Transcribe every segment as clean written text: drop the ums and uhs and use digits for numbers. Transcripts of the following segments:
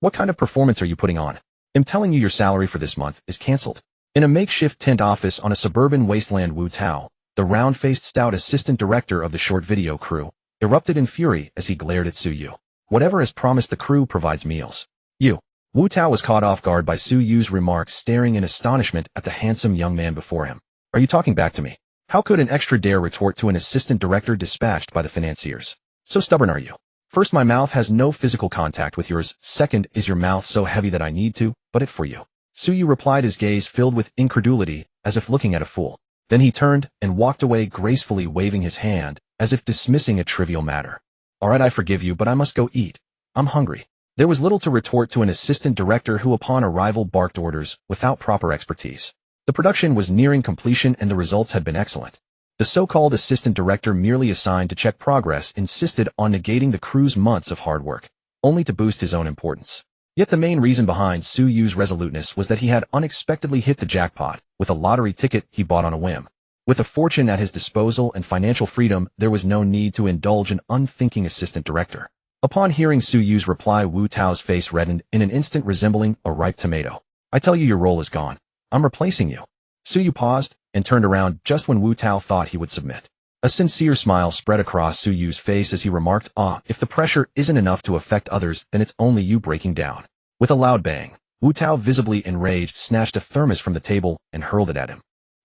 What kind of performance are you putting on? I'm telling you your salary for this month is cancelled. In a makeshift tent office on a suburban wasteland, Wu Tao, the round-faced stout assistant director of the short video crew, erupted in fury as he glared at Su Yu. Whatever is promised, the crew provides meals. Wu Tao was caught off guard by Su Yu's remarks, staring in astonishment at the handsome young man before him. Are you talking back to me? How could an extra dare retort to an assistant director dispatched by the financiers? So stubborn are you? First, my mouth has no physical contact with yours. Second, is your mouth so heavy that I need to butt it for you? Su Yu replied, his gaze filled with incredulity, as if looking at a fool. Then he turned and walked away, gracefully waving his hand, as if dismissing a trivial matter. All right, I forgive you, but I must go eat. I'm hungry. There was little to retort to an assistant director who upon arrival barked orders without proper expertise. The production was nearing completion and the results had been excellent. The so-called assistant director, merely assigned to check progress, insisted on negating the crew's months of hard work, only to boost his own importance. Yet the main reason behind Su Yu's resoluteness was that he had unexpectedly hit the jackpot with a lottery ticket he bought on a whim. With a fortune at his disposal and financial freedom, there was no need to indulge an unthinking assistant director. Upon hearing Su Yu's reply, Wu Tao's face reddened in an instant, resembling a ripe tomato. I tell you, your role is gone. I'm replacing you. Su Yu paused and turned around just when Wu Tao thought he would submit. A sincere smile spread across Su Yu's face as he remarked, if the pressure isn't enough to affect others, then it's only you breaking down. With a loud bang, Wu Tao, visibly enraged, snatched a thermos from the table and hurled it at him.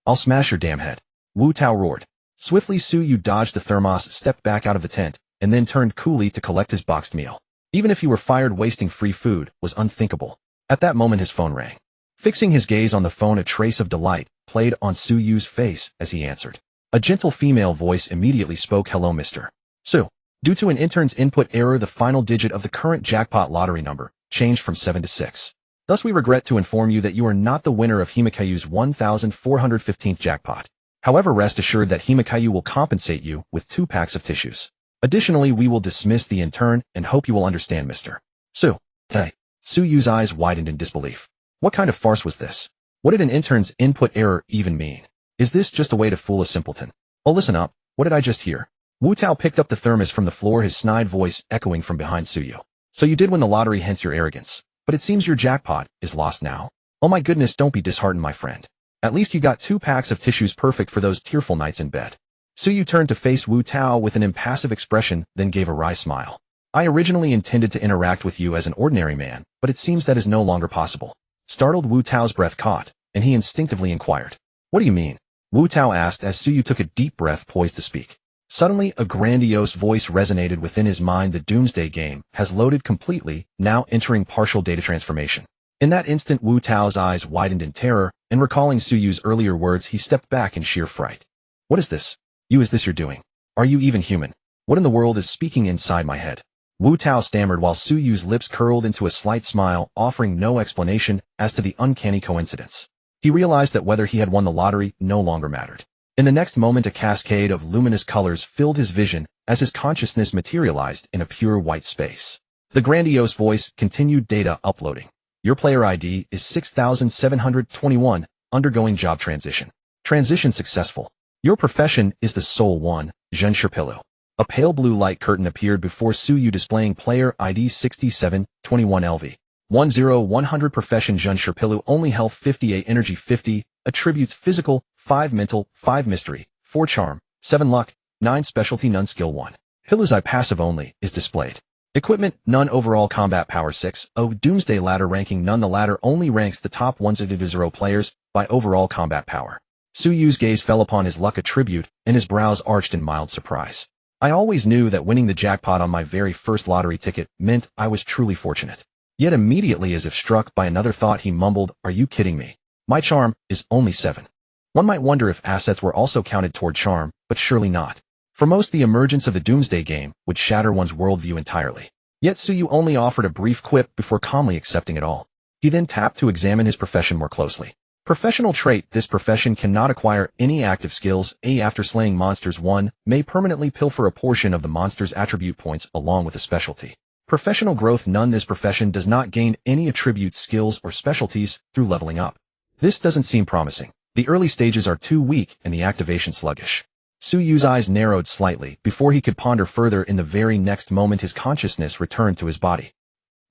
I'll smash your damn head. Wu Tao roared. Swiftly, Su Yu dodged the thermos, stepped back out of the tent, and then turned coolly to collect his boxed meal. Even if he were fired, wasting free food was unthinkable. At that moment, his phone rang. Fixing his gaze on the phone, a trace of delight played on Su Yu's face as he answered. A gentle female voice immediately spoke. Hello, Mr. Su. Due to an intern's input error, the final digit of the current jackpot lottery number changed from 7 to 6. Thus, we regret to inform you that you are not the winner of Himikayu's 1,415th jackpot. However, rest assured that Himikayu will compensate you with 2 packs of tissues. Additionally, we will dismiss the intern and hope you will understand, Mr. Su. Hey. Su Yu's eyes widened in disbelief. What kind of farce was this? What did an intern's input error even mean? Is this just a way to fool a simpleton? Oh, listen up. What did I just hear? Wu Tao picked up the thermos from the floor, his snide voice echoing from behind Su Yu. So you did win the lottery, hence your arrogance. But it seems your jackpot is lost now. Oh my goodness, don't be disheartened, my friend. At least you got 2 packs of tissues, perfect for those tearful nights in bed. Su Yu turned to face Wu Tao with an impassive expression, then gave a wry smile. I originally intended to interact with you as an ordinary man, but it seems that is no longer possible. Startled, Wu Tao's breath caught, and he instinctively inquired. What do you mean? Wu Tao asked as Su Yu took a deep breath, poised to speak. Suddenly, a grandiose voice resonated within his mind. The Doomsday game has loaded completely, now entering partial data transformation. In that instant, Wu Tao's eyes widened in terror, and recalling Su Yu's earlier words, he stepped back in sheer fright. What is this? Is this you're doing? Are you even human? What in the world is speaking inside my head? Wu Tao stammered while Su Yu's lips curled into a slight smile, offering no explanation as to the uncanny coincidence. He realized that whether he had won the lottery no longer mattered. In the next moment, a cascade of luminous colors filled his vision as his consciousness materialized in a pure white space. The grandiose voice continued. Data uploading. Your player ID is 6721, undergoing job transition. Transition successful. Your profession is the Soul One, Zhen Shirpilu. A pale blue light curtain appeared before Su Yu, displaying player ID 6721 LV. 10100 profession Zhen Shirpilu, only health 58, energy 50, attributes physical, 5 mental, 5 mystery, 4 charm, 7 luck, 9 specialty, none skill 1. Pilu's eye passive only is displayed. Equipment, none. Overall combat power 6. Doomsday ladder ranking, none. The ladder only ranks the top 100 players by overall combat power. Su Yu's gaze fell upon his luck attribute, and his brows arched in mild surprise. I always knew that winning the jackpot on my very first lottery ticket meant I was truly fortunate. Yet immediately, as if struck by another thought, he mumbled, Are you kidding me? My charm is only 7. One might wonder if assets were also counted toward charm, but surely not. For most, the emergence of the Doomsday game would shatter one's worldview entirely. Yet Su Yu only offered a brief quip before calmly accepting it all. He then tapped to examine his profession more closely. Professional trait. This profession cannot acquire any active skills. After slaying monsters, one may permanently pilfer a portion of the monster's attribute points along with a specialty. Professional growth. None. This profession does not gain any attributes, skills, or specialties through leveling up. This doesn't seem promising. The early stages are too weak and the activation sluggish. Su Yu's eyes narrowed slightly before he could ponder further. In the very next moment, his consciousness returned to his body.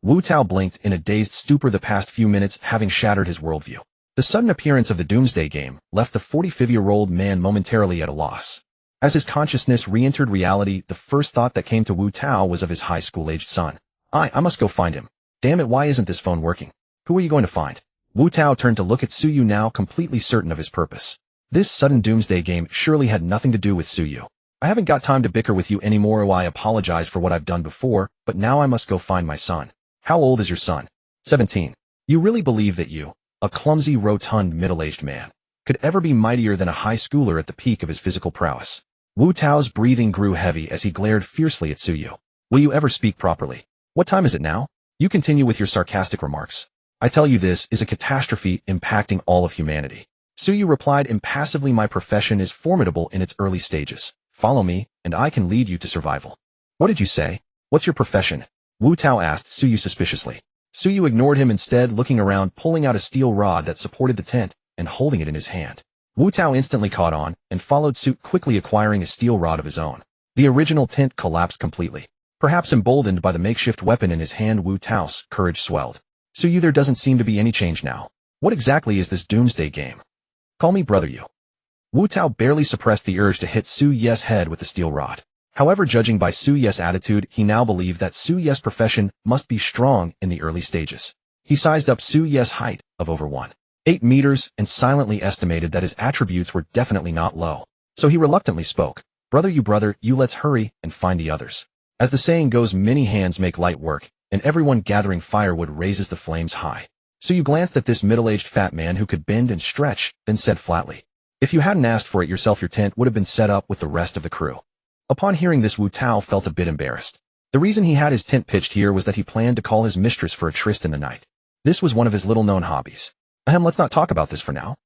Wu Tao blinked in a dazed stupor, the past few minutes having shattered his worldview. The sudden appearance of the Doomsday game left the 45-year-old man momentarily at a loss. As his consciousness re-entered reality, the first thought that came to Wu Tao was of his high school-aged son. I must go find him. Damn it, why isn't this phone working? Who are you going to find? Wu Tao turned to look at Suyu, now completely certain of his purpose. This sudden Doomsday game surely had nothing to do with Suyu. I haven't got time to bicker with you anymore. I apologize for what I've done before, but now I must go find my son. How old is your son? 17. You really believe that you, a clumsy, rotund, middle-aged man, could ever be mightier than a high schooler at the peak of his physical prowess? Wu Tao's breathing grew heavy as he glared fiercely at Suyu. Will you ever speak properly? What time is it now? You continue with your sarcastic remarks. I tell you, this is a catastrophe impacting all of humanity. Suyu replied impassively. My profession is formidable in its early stages. Follow me, and I can lead you to survival. What did you say? What's your profession? Wu Tao asked Suyu suspiciously. Suyu ignored him, instead looking around, pulling out a steel rod that supported the tent and holding it in his hand. Wu Tao instantly caught on and followed suit, quickly acquiring a steel rod of his own. The original tent collapsed completely. Perhaps emboldened by the makeshift weapon in his hand, Wu Tao's courage swelled. Suyu, there doesn't seem to be any change now. What exactly is this Doomsday game? Call me brother, you. Wu Tao barely suppressed the urge to hit Su Ye's head with the steel rod. However, judging by Su Ye's attitude, he now believed that Su Ye's profession must be strong in the early stages. He sized up Su Ye's height of over 1.8 meters and silently estimated that his attributes were definitely not low. So he reluctantly spoke. Brother, you let's hurry and find the others. As the saying goes, many hands make light work, and everyone gathering firewood raises the flames high. So you glanced at this middle-aged fat man who could bend and stretch, then said flatly, if you hadn't asked for it yourself, your tent would have been set up with the rest of the crew. Upon hearing this, Wu Tao felt a bit embarrassed. The reason he had his tent pitched here was that he planned to call his mistress for a tryst in the night. This was one of his little-known hobbies. Let's not talk about this for now.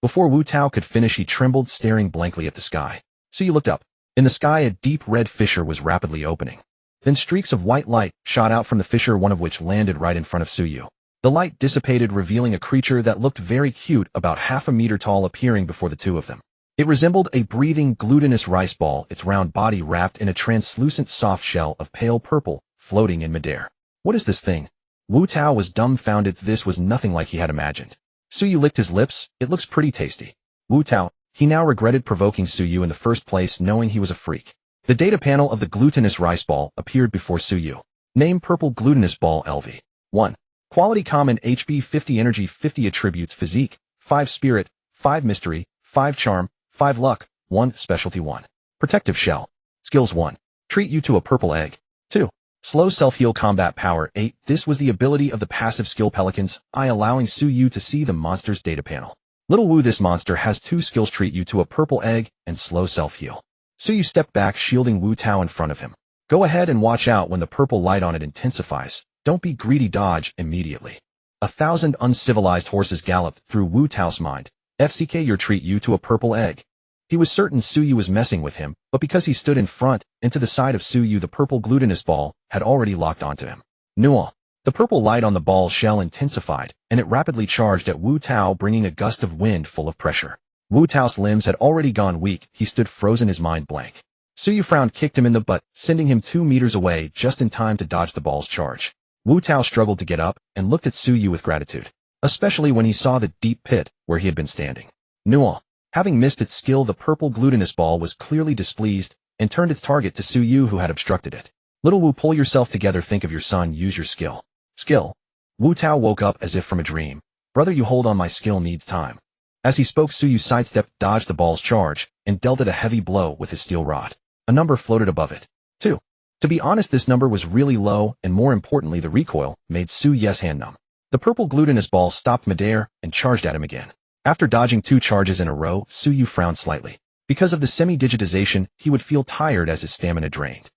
Before Wu Tao could finish, he trembled, staring blankly at the sky. So you looked up. In the sky, a deep red fissure was rapidly opening. Then streaks of white light shot out from the fissure, one of which landed right in front of Suyu. The light dissipated, revealing a creature that looked very cute, about half a meter tall, appearing before the two of them. It resembled a breathing, glutinous rice ball, its round body wrapped in a translucent soft shell of pale purple, floating in midair. What is this thing? Wu Tao was dumbfounded. This was nothing like he had imagined. Suyu licked his lips. It looks pretty tasty. Wu Tao, he now regretted provoking Suyu in the first place, knowing he was a freak. The data panel of the glutinous rice ball appeared before Suyu. Name: Purple Glutinous Ball, LV. 1. Quality: Common, HP 50, Energy 50, Attributes: Physique 5, Spirit 5, Mystery 5, Charm 5, Luck 1, Specialty 1. Protective Shell. Skills: 1. Treat you to a purple egg. 2. Slow self-heal. Combat Power 8. This was the ability of the passive skill Pelican's Eye, allowing Suyu to see the monster's data panel. Little Wu, this monster has 2 skills: Treat you to a purple egg and Slow self-heal. Suyu stepped back, shielding Wu Tao in front of him. Go ahead and watch out when the purple light on it intensifies. Don't be greedy, dodge immediately. 1,000 uncivilized horses galloped through Wu Tao's mind. FCK, your treat you to a purple egg. He was certain Suyu was messing with him, but because he stood in front and to the side of Suyu, the purple glutinous ball had already locked onto him. Nual. The purple light on the ball's shell intensified, and it rapidly charged at Wu Tao, bringing a gust of wind full of pressure. Wu Tao's limbs had already gone weak. He stood frozen, his mind blank. Suyu frowned, kicked him in the butt, sending him 2 meters away just in time to dodge the ball's charge. Wu Tao struggled to get up and looked at Suyu with gratitude, especially when he saw the deep pit where he had been standing. Nual. Having missed its skill, the purple glutinous ball was clearly displeased and turned its target to Suyu, who had obstructed it. Little Wu, pull yourself together. Think of your son. Use your skill. Skill. Wu Tao woke up as if from a dream. Brother, you hold on. My skill needs time. As he spoke, Suyu sidestepped, dodged the ball's charge, and dealt it a heavy blow with his steel rod. A number floated above it. 2. To be honest, this number was really low, and more importantly, the recoil made Su Ye's hand numb. The purple glutinous ball stopped midair and charged at him again. After dodging 2 charges in a row, Suyu frowned slightly. Because of the semi-digitization, he would feel tired as his stamina drained.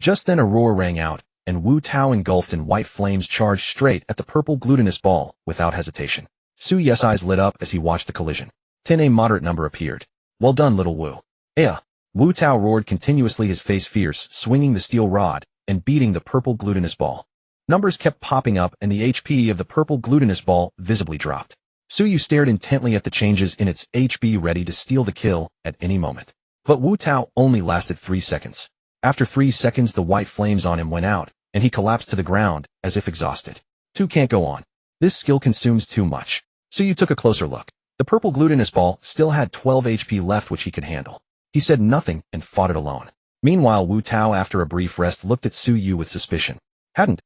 Just then a roar rang out, and Wu Tao, engulfed in white flames, charged straight at the purple glutinous ball without hesitation. Su Ye's eyes lit up as he watched the collision. 10. A moderate number appeared. Well done, little Wu. Wu Tao roared continuously, his face fierce, swinging the steel rod and beating the purple glutinous ball. Numbers kept popping up, and the HP of the purple glutinous ball visibly dropped. Suyu stared intently at the changes in its HP, ready to steal the kill at any moment. But Wu Tao only lasted 3 seconds. After 3 seconds, the white flames on him went out, and he collapsed to the ground, as if exhausted. 2 can't go on. This skill consumes too much. So you took a closer look. The purple glutinous ball still had 12 HP left which he could handle. He said nothing and fought it alone. Meanwhile, Wu Tao, after a brief rest, looked at Su Yu with suspicion.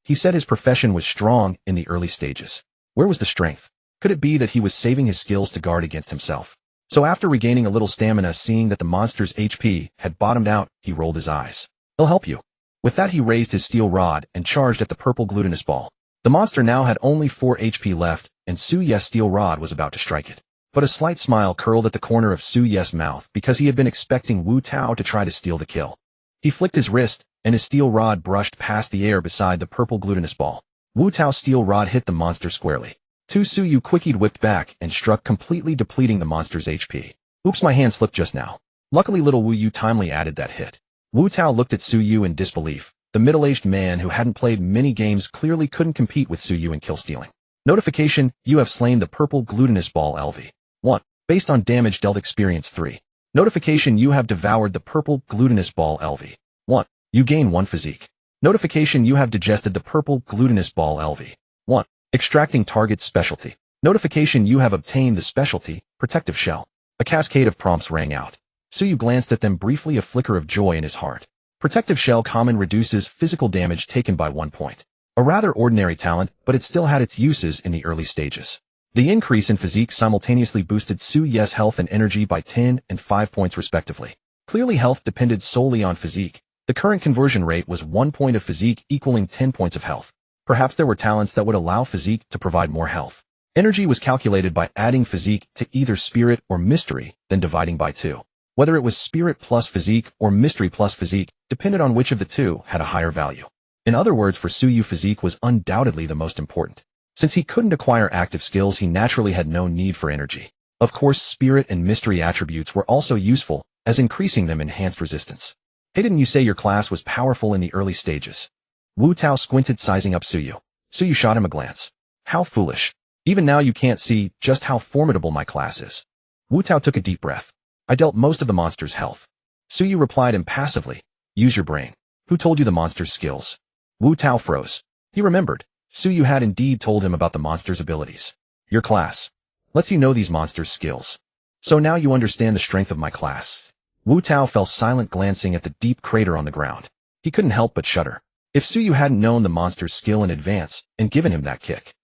He said his profession was strong in the early stages. Where was the strength? Could it be that he was saving his skills to guard against himself? So after regaining a little stamina, seeing that the monster's HP had bottomed out, he rolled his eyes. He'll help you. With that, he raised his steel rod and charged at the purple glutinous ball. The monster now had only 4 HP left, and Su Ye's steel rod was about to strike it. But a slight smile curled at the corner of Su Ye's mouth because he had been expecting Wu Tao to try to steal the kill. He flicked his wrist, and his steel rod brushed past the air beside the purple glutinous ball. Wu Tao's steel rod hit the monster squarely. Su Yu quickly whipped back and struck, completely depleting the monster's HP. Oops, my hand slipped just now. Luckily, little Wu Yu timely added that hit. Wu Tao looked at Su Yu in disbelief. The middle-aged man who hadn't played many games clearly couldn't compete with Su Yu in kill stealing. Notification: you have slain the purple glutinous ball LV. 1. Based on damage dealt, experience 3. Notification: you have devoured the purple glutinous ball LV. 1. You gain 1 physique. Notification: you have digested the purple glutinous ball LV. 1. Extracting target specialty. Notification: you have obtained the specialty, protective shell. A cascade of prompts rang out. Su Yu glanced at them briefly, a flicker of joy in his heart. Protective shell common, reduces physical damage taken by 1 point. A rather ordinary talent, but it still had its uses in the early stages. The increase in physique simultaneously boosted Su Ye's health and energy by 10 and 5 points respectively. Clearly, health depended solely on physique. The current conversion rate was 1 point of physique equaling 10 points of health. Perhaps there were talents that would allow physique to provide more health. Energy was calculated by adding physique to either spirit or mystery, then dividing by 2. Whether it was spirit plus physique or mystery plus physique depended on which of the two had a higher value. In other words, for Su Yu, physique was undoubtedly the most important. Since he couldn't acquire active skills, he naturally had no need for energy. Of course, spirit and mystery attributes were also useful, as increasing them enhanced resistance. Hey, didn't you say your class was powerful in the early stages? Wu Tao squinted, sizing up Su Yu. Su Yu shot him a glance. How foolish. Even now you can't see just how formidable my class is. Wu Tao took a deep breath. I dealt most of the monster's health. Su Yu replied impassively. Use your brain. Who told you the monster's skills? Wu Tao froze. He remembered. Su Yu had indeed told him about the monster's abilities. Your class lets you know these monsters' skills. So now you understand the strength of my class. Wu Tao fell silent, glancing at the deep crater on the ground. He couldn't help but shudder. If Su Yu hadn't known the monster's skill in advance and given him that kick,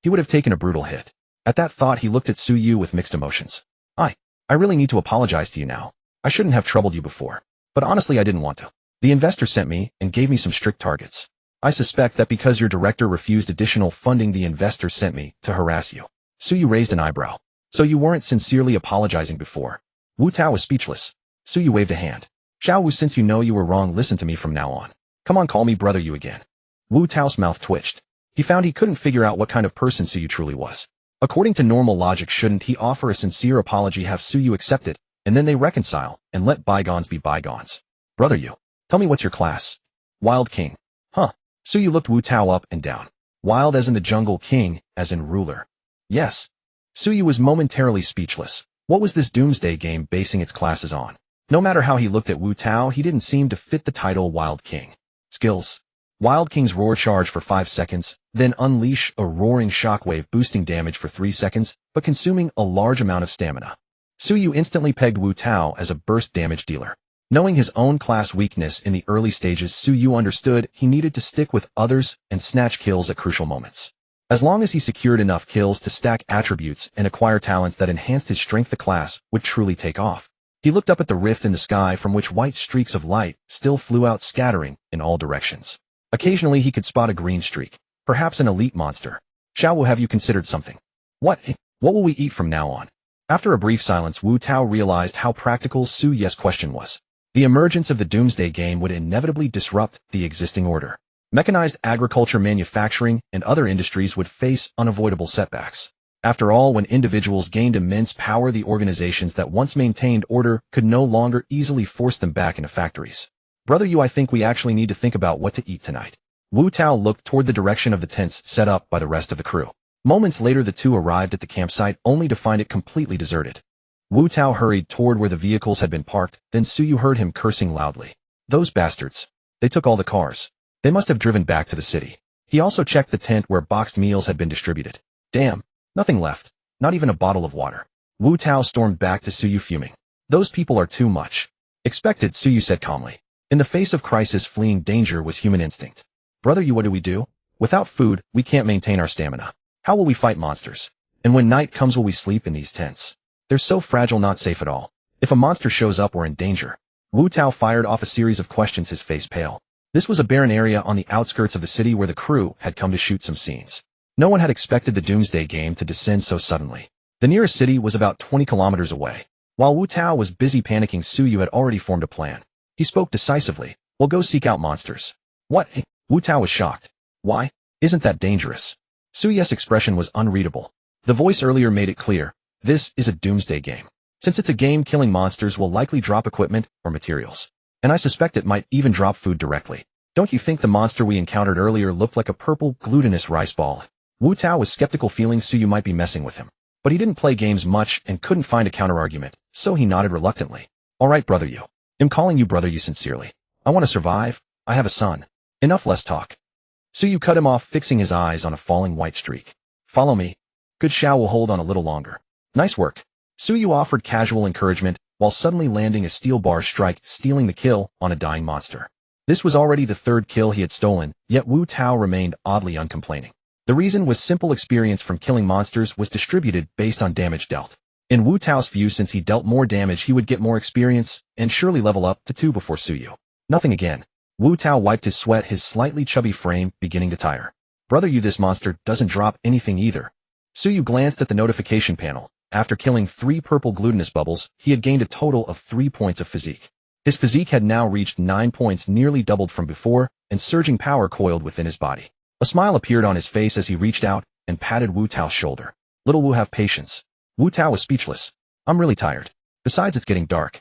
he would have taken a brutal hit. At that thought, he looked at Su Yu with mixed emotions. I really need to apologize to you now. I shouldn't have troubled you before. But honestly, I didn't want to. The investor sent me and gave me some strict targets. I suspect that because your director refused additional funding, the investor sent me to harass you. Su Yu raised an eyebrow. So you weren't sincerely apologizing before? Wu Tao was speechless. Su Yu waved a hand. Xiao Wu, since you know you were wrong, listen to me from now on. Come on, call me brother you again. Wu Tao's mouth twitched. He found he couldn't figure out what kind of person Su Yu truly was. According to normal logic, shouldn't he offer a sincere apology, have Su Yu accept it, and then they reconcile, and let bygones be bygones? Brother Yu, tell me, what's your class? Wild King. Huh. Su Yu looked Wu Tao up and down. Wild as in the jungle, king as in ruler. Yes. Su Yu was momentarily speechless. What was this Doomsday game basing its classes on? No matter how he looked at Wu Tao, he didn't seem to fit the title Wild King. Skills. Wild King's roar: charge for 5 seconds, then unleash a roaring shockwave, boosting damage for 3 seconds, but consuming a large amount of stamina. Su Yu instantly pegged Wu Tao as a burst damage dealer. Knowing his own class weakness in the early stages, Su Yu understood he needed to stick with others and snatch kills at crucial moments. As long as he secured enough kills to stack attributes and acquire talents that enhanced his strength, the class would truly take off. He looked up at the rift in the sky from which white streaks of light still flew out, scattering in all directions. Occasionally he could spot a green streak, perhaps an elite monster. Xiao Wu, have you considered something? What will we eat from now on? After a brief silence, Wu Tao realized how practical Su Ye's question was. The emergence of the Doomsday game would inevitably disrupt the existing order. Mechanized agriculture, manufacturing, and other industries would face unavoidable setbacks. After all, when individuals gained immense power, the organizations that once maintained order could no longer easily force them back into factories. Brother Yu, I think we actually need to think about what to eat tonight. Wu Tao looked toward the direction of the tents set up by the rest of the crew. Moments later, the two arrived at the campsite only to find it completely deserted. Wu Tao hurried toward where the vehicles had been parked, then Su Yu heard him cursing loudly. Those bastards. They took all the cars. They must have driven back to the city. He also checked the tent where boxed meals had been distributed. Damn, nothing left. Not even a bottle of water. Wu Tao stormed back to Suyu fuming. Those people are too much. Expected, Suyu said calmly. In the face of crisis, fleeing danger was human instinct. Brother Yu, what do we do? Without food, we can't maintain our stamina. How will we fight monsters? And when night comes, will we sleep in these tents? They're so fragile, not safe at all. If a monster shows up, we're in danger. Wu Tao fired off a series of questions, his face pale. This was a barren area on the outskirts of the city where the crew had come to shoot some scenes. No one had expected the Doomsday game to descend so suddenly. The nearest city was about 20 kilometers away. While Wu Tao was busy panicking, Suyu had already formed a plan. He spoke decisively. We'll go seek out monsters. What? Wu Tao was shocked. Why? Isn't that dangerous? Suyu's expression was unreadable. The voice earlier made it clear. This is a Doomsday game. Since it's a game, killing monsters will likely drop equipment or materials. And I suspect it might even drop food directly. Don't you think the monster we encountered earlier looked like a purple, glutinous rice ball? Wu Tao was skeptical, feeling Suyu might be messing with him. But he didn't play games much and couldn't find a counterargument, so he nodded reluctantly. All right, Brother Yu. I'm calling you Brother Yu sincerely. I want to survive. I have a son. Enough less talk. Suyu cut him off, fixing his eyes on a falling white streak. Follow me. Good, Shao will hold on a little longer. Nice work. Suyu offered casual encouragement, while suddenly landing a steel bar strike, stealing the kill on a dying monster. This was already the third kill he had stolen, yet Wu Tao remained oddly uncomplaining. The reason was simple: experience from killing monsters was distributed based on damage dealt. In Wu Tao's view, since he dealt more damage, he would get more experience and surely level up to 2 before Suyu. Nothing again. Wu Tao wiped his sweat, his slightly chubby frame beginning to tire. Brother Yu, this monster doesn't drop anything either. Suyu glanced at the notification panel. After killing 3 purple glutinous bubbles, he had gained a total of 3 points of physique. His physique had now reached 9 points, nearly doubled from before, and surging power coiled within his body. A smile appeared on his face as he reached out and patted Wu Tao's shoulder. Little Wu, have patience. Wu Tao was speechless. I'm really tired. Besides, it's getting dark.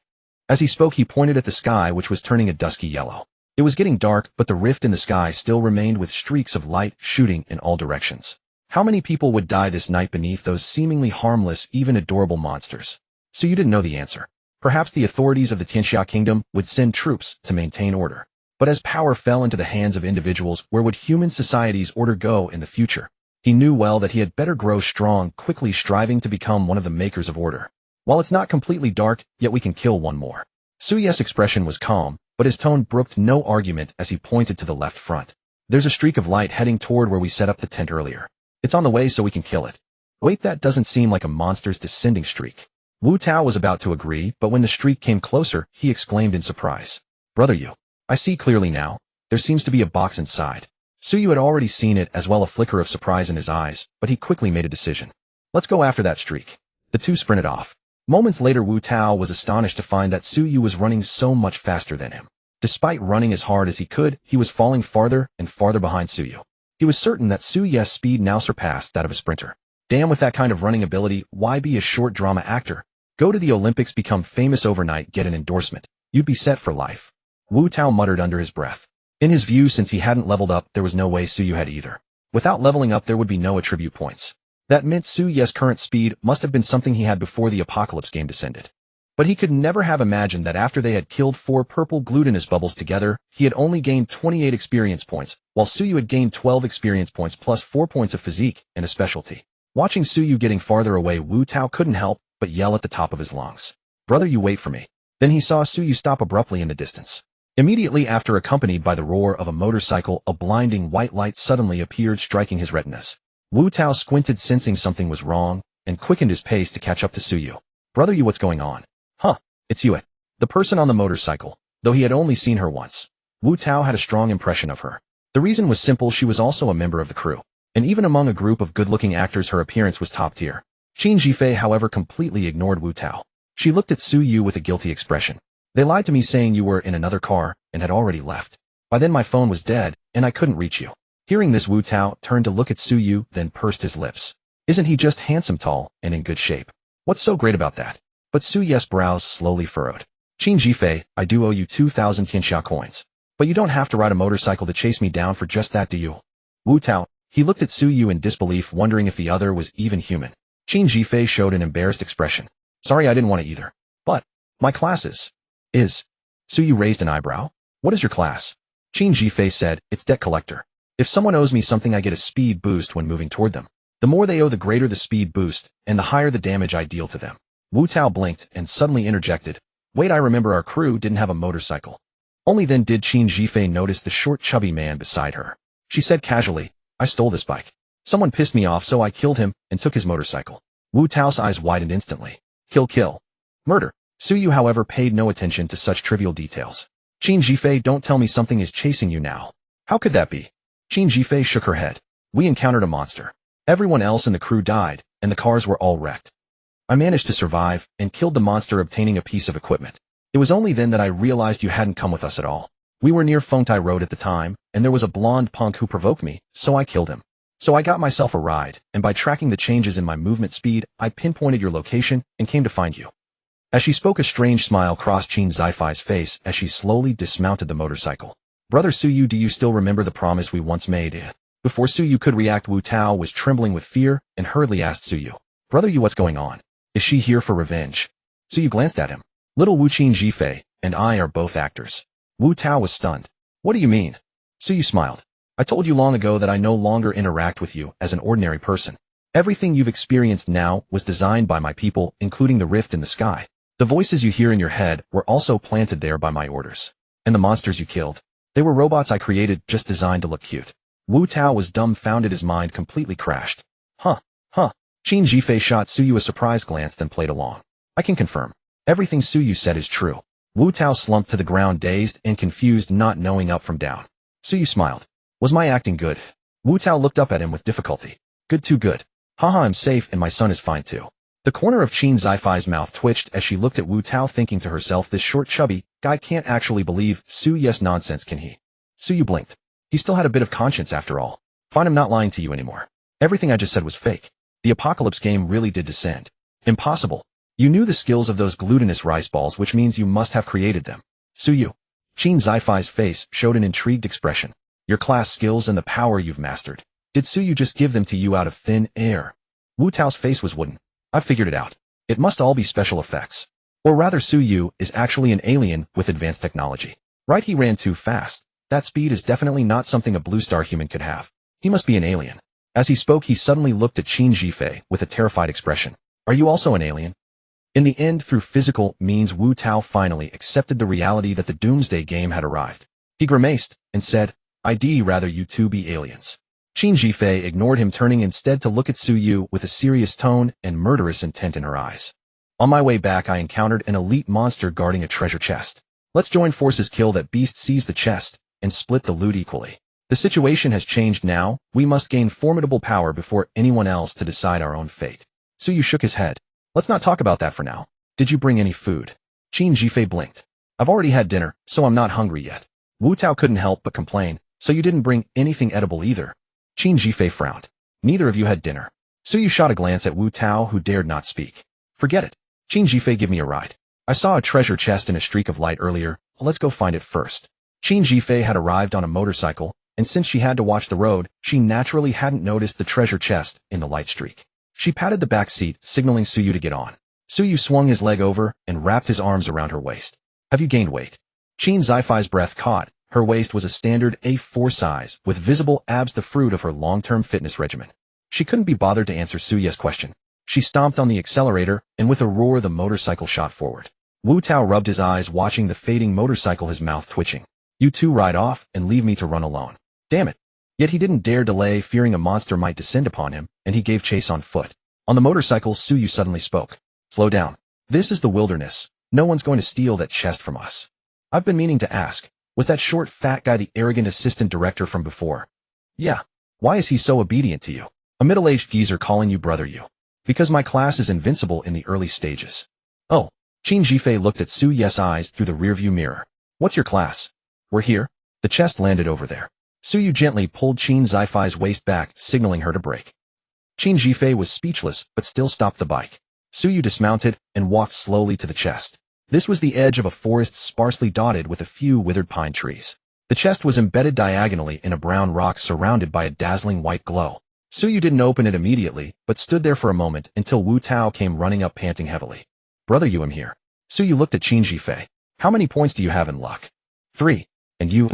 As he spoke, he pointed at the sky, which was turning a dusky yellow. It was getting dark, but the rift in the sky still remained, with streaks of light shooting in all directions. How many people would die this night beneath those seemingly harmless, even adorable monsters? So you didn't know the answer. Perhaps the authorities of the Tianxia Kingdom would send troops to maintain order. But as power fell into the hands of individuals, where would human society's order go in the future? He knew well that he had better grow strong, quickly striving to become one of the makers of order. While it's not completely dark, yet we can kill one more. Suyu's expression was calm, but his tone brooked no argument as he pointed to the left front. There's a streak of light heading toward where we set up the tent earlier. It's on the way, so we can kill it. Wait, that doesn't seem like a monster's descending streak. Wu Tao was about to agree, but when the streak came closer, he exclaimed in surprise. Brother Yu, I see clearly now. There seems to be a box inside. Suyu had already seen it, as well, a flicker of surprise in his eyes, but he quickly made a decision. Let's go after that streak. The two sprinted off. Moments later, Wu Tao was astonished to find that Suyu was running so much faster than him. Despite running as hard as he could, he was falling farther and farther behind Suyu. He was certain that Suyu's speed now surpassed that of a sprinter. Damn, with that kind of running ability, why be a short drama actor? Go to the Olympics, become famous overnight, get an endorsement. You'd be set for life. Wu Tao muttered under his breath. In his view, since he hadn't leveled up, there was no way Suyu had either. Without leveling up, there would be no attribute points. That meant Suyu's current speed must have been something he had before the Apocalypse game descended. But he could never have imagined that after they had killed 4 purple glutinous bubbles together, he had only gained 28 experience points, while Suyu had gained 12 experience points plus 4 points of physique and a specialty. Watching Suyu getting farther away, Wu Tao couldn't help but yell at the top of his lungs. Brother, you wait for me. Then he saw Suyu stop abruptly in the distance. Immediately after, accompanied by the roar of a motorcycle, a blinding white light suddenly appeared, striking his retinas. Wu Tao squinted, sensing something was wrong, and quickened his pace to catch up to Suyu. Brother, you, what's going on? Huh, it's you, the person on the motorcycle. Though he had only seen her once, Wu Tao had a strong impression of her. The reason was simple: she was also a member of the crew. And even among a group of good-looking actors, her appearance was top tier. Qin Jifei, however, completely ignored Wu Tao. She looked at Suyu with a guilty expression. They lied to me, saying you were in another car and had already left. By then my phone was dead, and I couldn't reach you. Hearing this, Wu Tao turned to look at Suyu, then pursed his lips. Isn't he just handsome, tall, and in good shape? What's so great about that? But Suyu's brows slowly furrowed. Qin Jifei, I do owe you 2,000 Tianxia coins. But you don't have to ride a motorcycle to chase me down for just that, do you? Wu Tao. He looked at Suyu in disbelief, wondering if the other was even human. Qin Jifei showed an embarrassed expression. Sorry, I didn't want to either. But my class is. Suyu raised an eyebrow. What is your class? Qin Jifei said, it's debt collector. If someone owes me something I get a speed boost when moving toward them. The more they owe the greater the speed boost, and the higher the damage I deal to them. Wu Tao blinked and suddenly interjected, wait, I remember our crew didn't have a motorcycle. Only then did Qin Jifei notice the short chubby man beside her. She said casually, I stole this bike. Someone pissed me off so I killed him and took his motorcycle. Wu Tao's eyes widened instantly. Kill. Murder. Suyu however paid no attention to such trivial details. Qin Jifei, don't tell me something is chasing you now. How could that be? Qin Jifei shook her head. We encountered a monster. Everyone else in the crew died, and the cars were all wrecked. I managed to survive, and killed the monster obtaining a piece of equipment. It was only then that I realized you hadn't come with us at all. We were near Fengtai Road at the time, and there was a blonde punk who provoked me, so I killed him. So I got myself a ride, and by tracking the changes in my movement speed, I pinpointed your location, and came to find you. As she spoke, a strange smile crossed Qin Zifei's face as she slowly dismounted the motorcycle. Brother Suyu, do you still remember the promise we once made? Before Suyu could react, Wu Tao was trembling with fear and hurriedly asked Suyu, Brother Yu, what's going on? Is she here for revenge? Suyu glanced at him. Little Wu, Qin Jifei and I are both actors. Wu Tao was stunned. What do you mean? Suyu smiled. I told you long ago that I no longer interact with you as an ordinary person. Everything you've experienced now was designed by my people, including the rift in the sky. The voices you hear in your head were also planted there by my orders. And the monsters you killed, they were robots I created just designed to look cute. Wu Tao was dumbfounded, his mind completely crashed. Huh. Qin Jifei shot Suyu a surprised glance, then played along. I can confirm. Everything Suyu said is true. Wu Tao slumped to the ground, dazed and confused, not knowing up from down. Suyu smiled. Was my acting good? Wu Tao looked up at him with difficulty. Good, too good. Haha, I'm safe and my son is fine too. The corner of Qin Zifei's mouth twitched as she looked at Wu Tao, thinking to herself, this short chubby guy can't actually believe Suyu's nonsense, can he? Suyu blinked. He still had a bit of conscience after all. Fine, I'm not lying to you anymore. Everything I just said was fake. The apocalypse game really did descend. Impossible. You knew the skills of those glutinous rice balls, which means you must have created them. Suyu. Qin Zifei's face showed an intrigued expression. Your class skills and the power you've mastered. Did Suyu just give them to you out of thin air? Wu Tao's face was wooden. I figured it out. It must all be special effects. Or rather, Suyu is actually an alien with advanced technology. Right, he ran too fast. That speed is definitely not something a blue star human could have. He must be an alien. As he spoke, he suddenly looked at Qin Jifei with a terrified expression. Are you also an alien? In the end, through physical means, Wu Tao finally accepted the reality that the Doomsday game had arrived. He grimaced and said, I'd rather you two be aliens. Qin Jifei ignored him, turning instead to look at Suyu with a serious tone and murderous intent in her eyes. On my way back, I encountered an elite monster guarding a treasure chest. Let's join forces, kill that beast, seize the chest, and split the loot equally. The situation has changed now. We must gain formidable power before anyone else to decide our own fate. Suyu shook his head. Let's not talk about that for now. Did you bring any food? Qin Jifei blinked. I've already had dinner, so I'm not hungry yet. Wu Tao couldn't help but complain. So you didn't bring anything edible either? Qin Jifei frowned. Neither of you had dinner. Suyu shot a glance at Wu Tao, who dared not speak. Forget it. Qin Jifei, give me a ride. I saw a treasure chest in a streak of light earlier. Let's go find it first. Qin Jifei had arrived on a motorcycle, and since she had to watch the road, she naturally hadn't noticed the treasure chest in the light streak. She patted the back seat, signaling Suyu to get on. Suyu swung his leg over and wrapped his arms around her waist. Have you gained weight? Qin Zifei's breath caught. Her waist was a standard A4 size, with visible abs, the fruit of her long-term fitness regimen. She couldn't be bothered to answer Suyu's question. She stomped on the accelerator, and with a roar the motorcycle shot forward. Wu Tao rubbed his eyes, watching the fading motorcycle, his mouth twitching. You two ride off and leave me to run alone. Damn it. Yet he didn't dare delay, fearing a monster might descend upon him, and he gave chase on foot. On the motorcycle, Suyu suddenly spoke. Slow down. This is the wilderness. No one's going to steal that chest from us. I've been meaning to ask, was that short fat guy the arrogant assistant director from before? Yeah. Why is he so obedient to you? A middle-aged geezer calling you brother you. Because my class is invincible in the early stages. Oh. Qin Jifei looked at Suyu's eyes through the rearview mirror. What's your class? We're here. The chest landed over there. Suyu gently pulled Qin Zifei's waist back, signaling her to brake. Qin Jifei was speechless, but still stopped the bike. Suyu dismounted and walked slowly to the chest. This was the edge of a forest sparsely dotted with a few withered pine trees. The chest was embedded diagonally in a brown rock surrounded by a dazzling white glow. Suyu didn't open it immediately, but stood there for a moment until Wu Tao came running up, panting heavily. Brother, you am here. Suyu looked at Qin Jifei. How many points do you have in luck? 3. And you?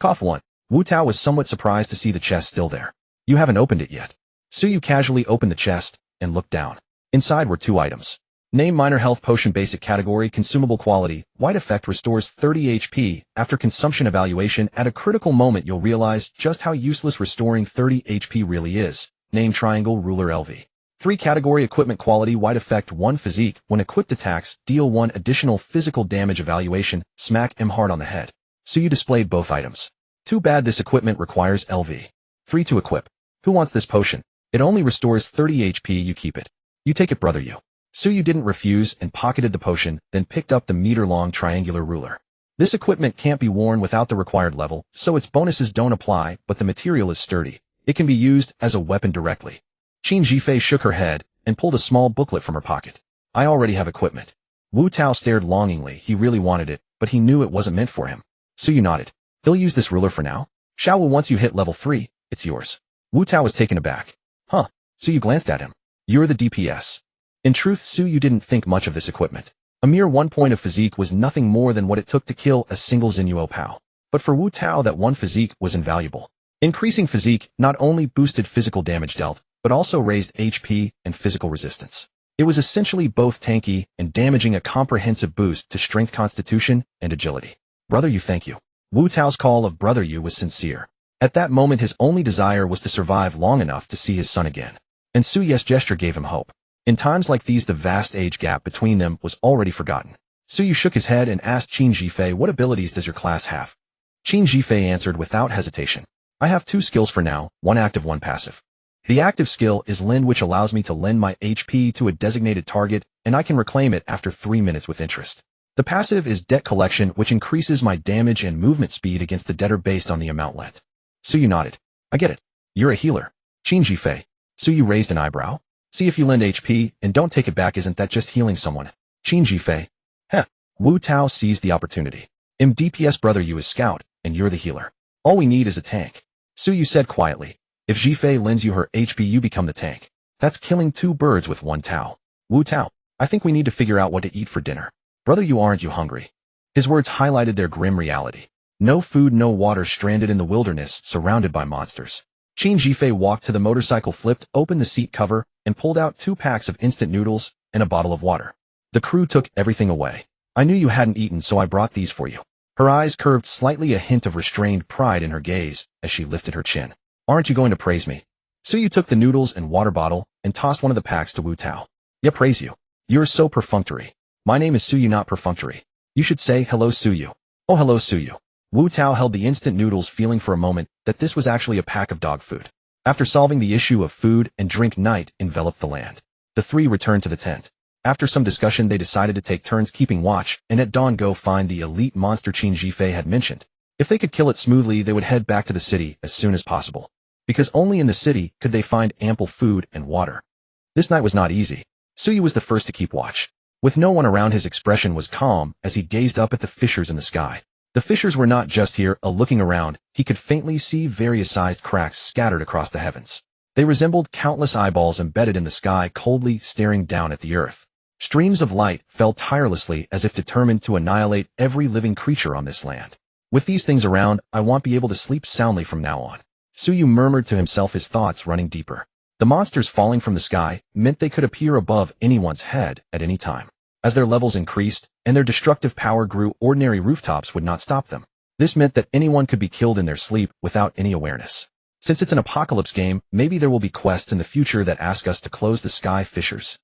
Cough 1. Wu Tao was somewhat surprised to see the chest still there. You haven't opened it yet. Suyu casually opened the chest and looked down. Inside were 2 items. Name minor health potion basic category consumable quality. White effect restores 30 HP. After consumption evaluation at a critical moment you'll realize just how useless restoring 30 HP really is. Name triangle ruler LV. 3 category equipment quality white effect 1 physique. When equipped attacks, deal 1 additional physical damage evaluation. Smack him hard on the head. Suyu displayed both items. Too bad this equipment requires LV. 3 to equip. Who wants this potion? It only restores 30 HP. You keep it. You take it, brother you. Suyu didn't refuse and pocketed the potion, then picked up the meter-long triangular ruler. This equipment can't be worn without the required level, so its bonuses don't apply, but the material is sturdy. It can be used as a weapon directly. Qin Jifei shook her head and pulled a small booklet from her pocket. I already have equipment. Wu Tao stared longingly. He really wanted it, but he knew it wasn't meant for him. Suyu nodded. He'll use this ruler for now. Xiao Wu, once you hit level 3, it's yours. Wu Tao was taken aback. Huh. Suyu glanced at him. You're the DPS. In truth, Suyu didn't think much of this equipment. A mere 1 point of physique was nothing more than what it took to kill a single Xinyuo Pao. But for Wu Tao, that 1 physique was invaluable. Increasing physique not only boosted physical damage dealt, but also raised HP and physical resistance. It was essentially both tanky and damaging, a comprehensive boost to strength, constitution, and agility. Brother you, thank you. Wu Tao's call of brother you was sincere. At that moment his only desire was to survive long enough to see his son again. And Suyu's gesture gave him hope. In times like these the vast age gap between them was already forgotten. Suyu shook his head and asked Qin Jifei, what abilities does your class have? Qin Jifei answered without hesitation. I have 2 skills for now, 1 active, 1 passive. The active skill is Lend, which allows me to lend my HP to a designated target, and I can reclaim it after 3 minutes with interest. The passive is Debt Collection, which increases my damage and movement speed against the debtor based on the amount lent. Suyu nodded. I get it. You're a healer. Qin Jifei. Suyu raised an eyebrow. See, if you lend HP and don't take it back, isn't that just healing someone? Qin Jifei. Heh. Wu Tao seized the opportunity. DPS brother you is scout, and you're the healer. All we need is a tank. Suyu said quietly. If Jifei lends you her HP, you become the tank. That's killing 2 birds with 1 Tao. Wu Tao. I think we need to figure out what to eat for dinner. Brother you, aren't you hungry? His words highlighted their grim reality. No food, no water, stranded in the wilderness, surrounded by monsters. Qin Jifei walked to the motorcycle, flipped open the seat cover, and pulled out 2 packs of instant noodles and a bottle of water. The crew took everything away. I knew you hadn't eaten, so I brought these for you. Her eyes curved slightly, a hint of restrained pride in her gaze as she lifted her chin. Aren't you going to praise me? Suyu took the noodles and water bottle and tossed one of the packs to Wu Tao. Yeah, praise you. You're so perfunctory. My name is Suyu, not perfunctory. You should say hello, Suyu. Oh, hello, Suyu. Wu Tao held the instant noodles, feeling for a moment that this was actually a pack of dog food. After solving the issue of food and drink, night enveloped the land. The 3 returned to the tent. After some discussion, they decided to take turns keeping watch and at dawn go find the elite monster Qin Jifei had mentioned. If they could kill it smoothly, they would head back to the city as soon as possible. Because only in the city could they find ample food and water. This night was not easy. Suyu was the first to keep watch. With no one around, his expression was calm as he gazed up at the fissures in the sky. The fissures were not just here. Looking around, he could faintly see various sized cracks scattered across the heavens. They resembled countless eyeballs embedded in the sky, coldly staring down at the earth. Streams of light fell tirelessly as if determined to annihilate every living creature on this land. With these things around, I won't be able to sleep soundly from now on. Suyu murmured to himself, his thoughts running deeper. The monsters falling from the sky meant they could appear above anyone's head at any time. As their levels increased and their destructive power grew, ordinary rooftops would not stop them. This meant that anyone could be killed in their sleep without any awareness. Since it's an apocalypse game, maybe there will be quests in the future that ask us to close the sky fissures.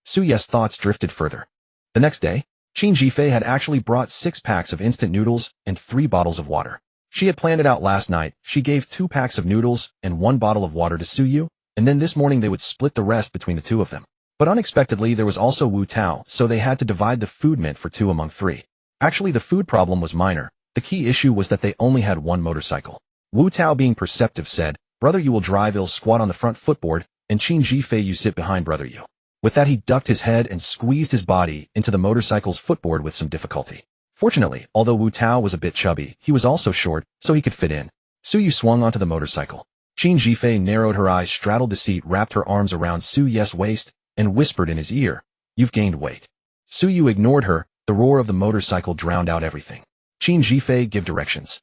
Suyu's thoughts drifted further. The next day, Qin Jifei had actually brought 6 packs of instant noodles and 3 bottles of water. She had planned it out last night. She gave 2 packs of noodles and 1 bottle of water to Suyu, and then this morning they would split the rest between the 2 of them. But unexpectedly, there was also Wu Tao, so they had to divide the food meant for 2 among 3. Actually, the food problem was minor. The key issue was that they only had 1 motorcycle. Wu Tao, being perceptive, said, Brother you will drive, I'll squat on the front footboard, and Qin Jifei you sit behind, brother you. With that, he ducked his head and squeezed his body into the motorcycle's footboard with some difficulty. Fortunately, although Wu Tao was a bit chubby, he was also short, so he could fit in. Suyu swung onto the motorcycle. Qin Jifei narrowed her eyes, straddled the seat, wrapped her arms around Suyu's waist, and whispered in his ear, You've gained weight. Suyu ignored her. The roar of the motorcycle drowned out everything. Qin Jifei gave directions.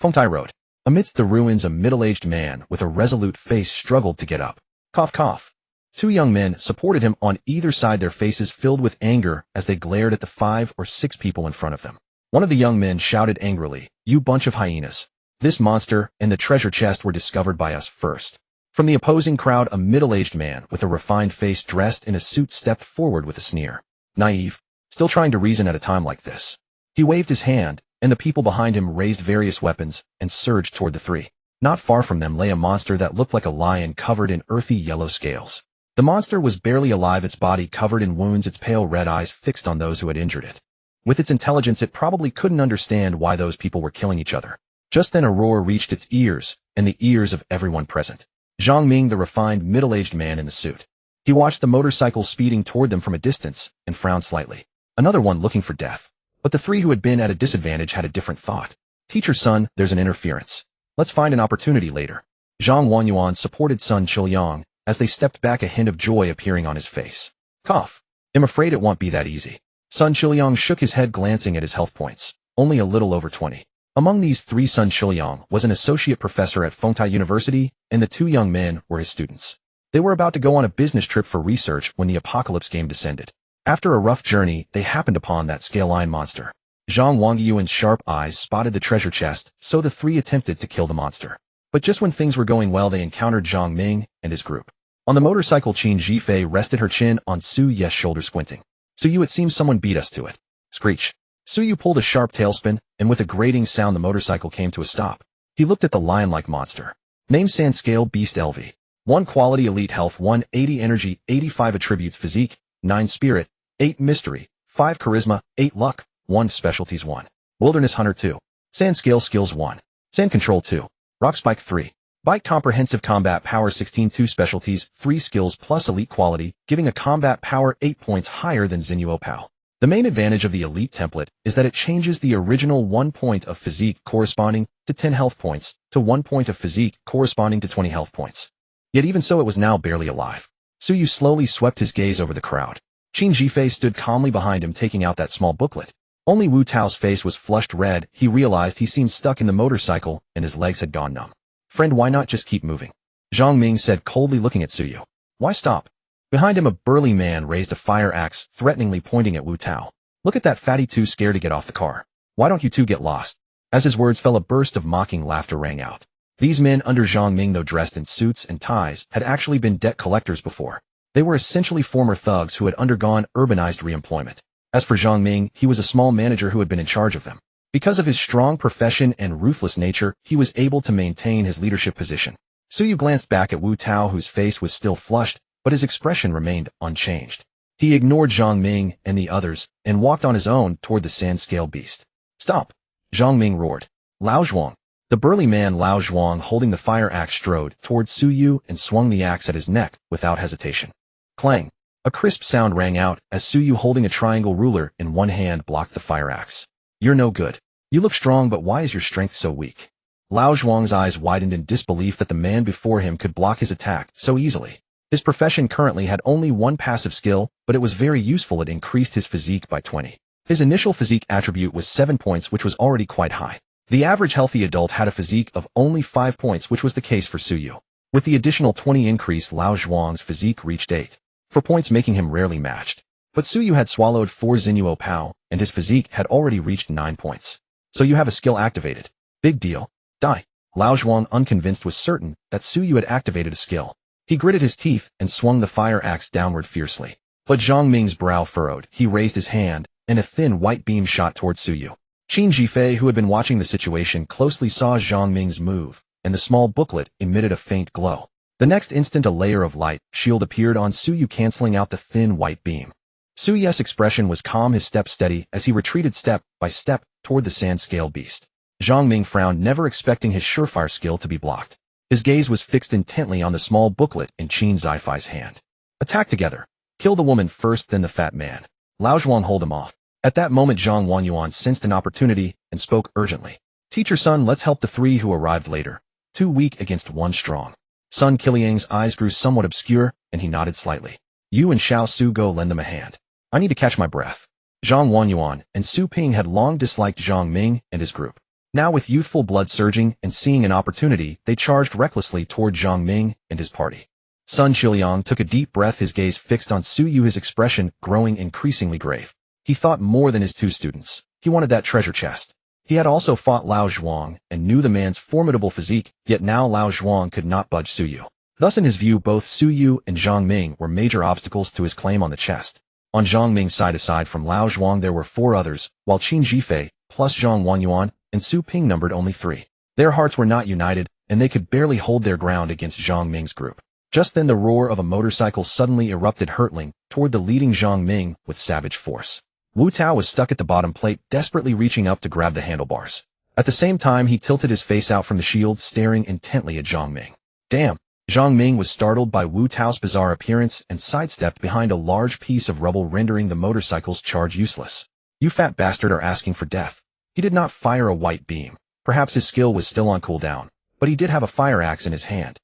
Fengtai Road. Amidst the ruins, a middle-aged man with a resolute face struggled to get up. Cough, cough. Two young men supported him on either side, their faces filled with anger as they glared at the 5 or 6 people in front of them. One of the young men shouted angrily, "You bunch of hyenas. This monster and the treasure chest were discovered by us first." From the opposing crowd, a middle-aged man with a refined face dressed in a suit stepped forward with a sneer. Naive. Still trying to reason at a time like this. He waved his hand, and the people behind him raised various weapons and surged toward the 3. Not far from them lay a monster that looked like a lion covered in earthy yellow scales. The monster was barely alive, its body covered in wounds, its pale red eyes fixed on those who had injured it. With its intelligence, it probably couldn't understand why those people were killing each other. Just then a roar reached its ears, and the ears of everyone present. Zhang Ming, the refined middle-aged man in the suit. He watched the motorcycle speeding toward them from a distance and frowned slightly. Another one looking for death. But the 3 who had been at a disadvantage had a different thought. "Teacher Sun, there's an interference. Let's find an opportunity later." Zhang Wanyuan supported Sun Qiuyang as they stepped back, a hint of joy appearing on his face. Cough. "I'm afraid it won't be that easy." Sun Qiuyang shook his head, glancing at his health points. Only a little over 20. Among these 3, Sun Qiuyang was an associate professor at Fengtai University, and the 2 young men were his students. They were about to go on a business trip for research when the apocalypse game descended. After a rough journey, they happened upon that scale-line monster. Zhang Wangyuan's sharp eyes spotted the treasure chest, so the 3 attempted to kill the monster. But just when things were going well, they encountered Zhang Ming and his group. On the motorcycle, Qin Zhifei rested her chin on Su Ye's shoulder, squinting. "Suyu, it seems someone beat us to it." Screech. Suyu pulled a sharp tailspin, and with a grating sound the motorcycle came to a stop. He looked at the lion-like monster. Name: Sand Scale Beast LV. 1 quality, elite health 1, 80 energy, 85 attributes, physique 9, spirit 8, mystery 5, charisma 8, luck 1, specialties 1. Wilderness Hunter 2. Sand Scale skills 1. Sand Control 2. Rock Spike 3. Bite Comprehensive Combat Power 16, 2 specialties, 3 skills plus elite quality, giving a combat power 8 points higher than Xinyuo Pao. The main advantage of the elite template is that it changes the original 1 point of physique corresponding to 10 health points to 1 point of physique corresponding to 20 health points. Yet even so, it was now barely alive. Suyu slowly swept his gaze over the crowd. Qin Zhifei stood calmly behind him, taking out that small booklet. Only Wu Tao's face was flushed red. He realized he seemed stuck in the motorcycle and his legs had gone numb. "Friend, why not just keep moving?" Zhang Ming said coldly, looking at Suyu. "Why stop?" Behind him, a burly man raised a fire axe, threateningly pointing at Wu Tao. "Look at that fatty, too scared to get off the car. Why don't you two get lost?" As his words fell, a burst of mocking laughter rang out. These men under Zhang Ming, though dressed in suits and ties, had actually been debt collectors before. They were essentially former thugs who had undergone urbanized reemployment. As for Zhang Ming, he was a small manager who had been in charge of them. Because of his strong profession and ruthless nature, he was able to maintain his leadership position. Suyu glanced back at Wu Tao, whose face was still flushed, but his expression remained unchanged. He ignored Zhang Ming and the others and walked on his own toward the sand scale beast. "Stop!" Zhang Ming roared. Lao Zhuang. The burly man Lao Zhuang, holding the fire axe, strode toward Suyu and swung the axe at his neck without hesitation. Clang! A crisp sound rang out as Suyu, holding a triangle ruler in one hand, blocked the fire axe. "You're no good. You look strong, but why is your strength so weak?" Lao Zhuang's eyes widened in disbelief that the man before him could block his attack so easily. His profession currently had only one passive skill, but it was very useful. It increased his physique by 20. His initial physique attribute was 7 points, which was already quite high. The average healthy adult had a physique of only 5 points, which was the case for Suyu. With the additional 20 increase, Lao Zhuang's physique reached 8. 4 points, making him rarely matched. But Suyu had swallowed 4 Xinyuo Pao, and his physique had already reached 9 points. "So you have a skill activated. Big deal. Die." Lao Zhuang, unconvinced, was certain that Suyu had activated a skill. He gritted his teeth and swung the fire axe downward fiercely. But Zhang Ming's brow furrowed. He raised his hand, and a thin white beam shot towards Suyu. Qin Zhifei, who had been watching the situation closely, saw Zhang Ming's move, and the small booklet emitted a faint glow. The next instant, a layer of light shield appeared on Suyu, canceling out the thin white beam. Suyu's expression was calm, his step steady, as he retreated step by step toward the sand scale beast. Zhang Ming frowned, never expecting his surefire skill to be blocked. His gaze was fixed intently on the small booklet in Qin Zhifei's hand. "Attack together. Kill the woman first, then the fat man." Lao Zhuang, hold him off. At that moment, Zhang Wanyuan sensed an opportunity and spoke urgently. "Teacher Sun, let's help the 3 who arrived later. 2 weak against 1 strong." Sun Qiliang's eyes grew somewhat obscure, and he nodded slightly. "You and Xiao Su go lend them a hand. I need to catch my breath." Zhang Wanyuan and Su Ping had long disliked Zhang Ming and his group. Now with youthful blood surging and seeing an opportunity, they charged recklessly toward Zhang Ming and his party. Sun Qiuliang took a deep breath, his gaze fixed on Su Yu, his expression growing increasingly grave. He thought more than his two students. He wanted that treasure chest. He had also fought Lao Zhuang and knew the man's formidable physique, yet now Lao Zhuang could not budge Su Yu. Thus in his view, both Su Yu and Zhang Ming were major obstacles to his claim on the chest. On Zhang Ming's side, aside from Lao Zhuang, there were 4 others, while Qin Jifei, plus Zhang Wanyuan, and Su Ping numbered only 3. Their hearts were not united, and they could barely hold their ground against Zhang Ming's group. Just then the roar of a motorcycle suddenly erupted, hurtling toward the leading Zhang Ming with savage force. Wu Tao was stuck at the bottom plate, desperately reaching up to grab the handlebars. At the same time, he tilted his face out from the shield, staring intently at Zhang Ming. Damn! Zhang Ming was startled by Wu Tao's bizarre appearance and sidestepped behind a large piece of rubble, rendering the motorcycle's charge useless. You fat bastard are asking for death. He did not fire a white beam. Perhaps his skill was still on cooldown, but he did have a fire axe in his hand.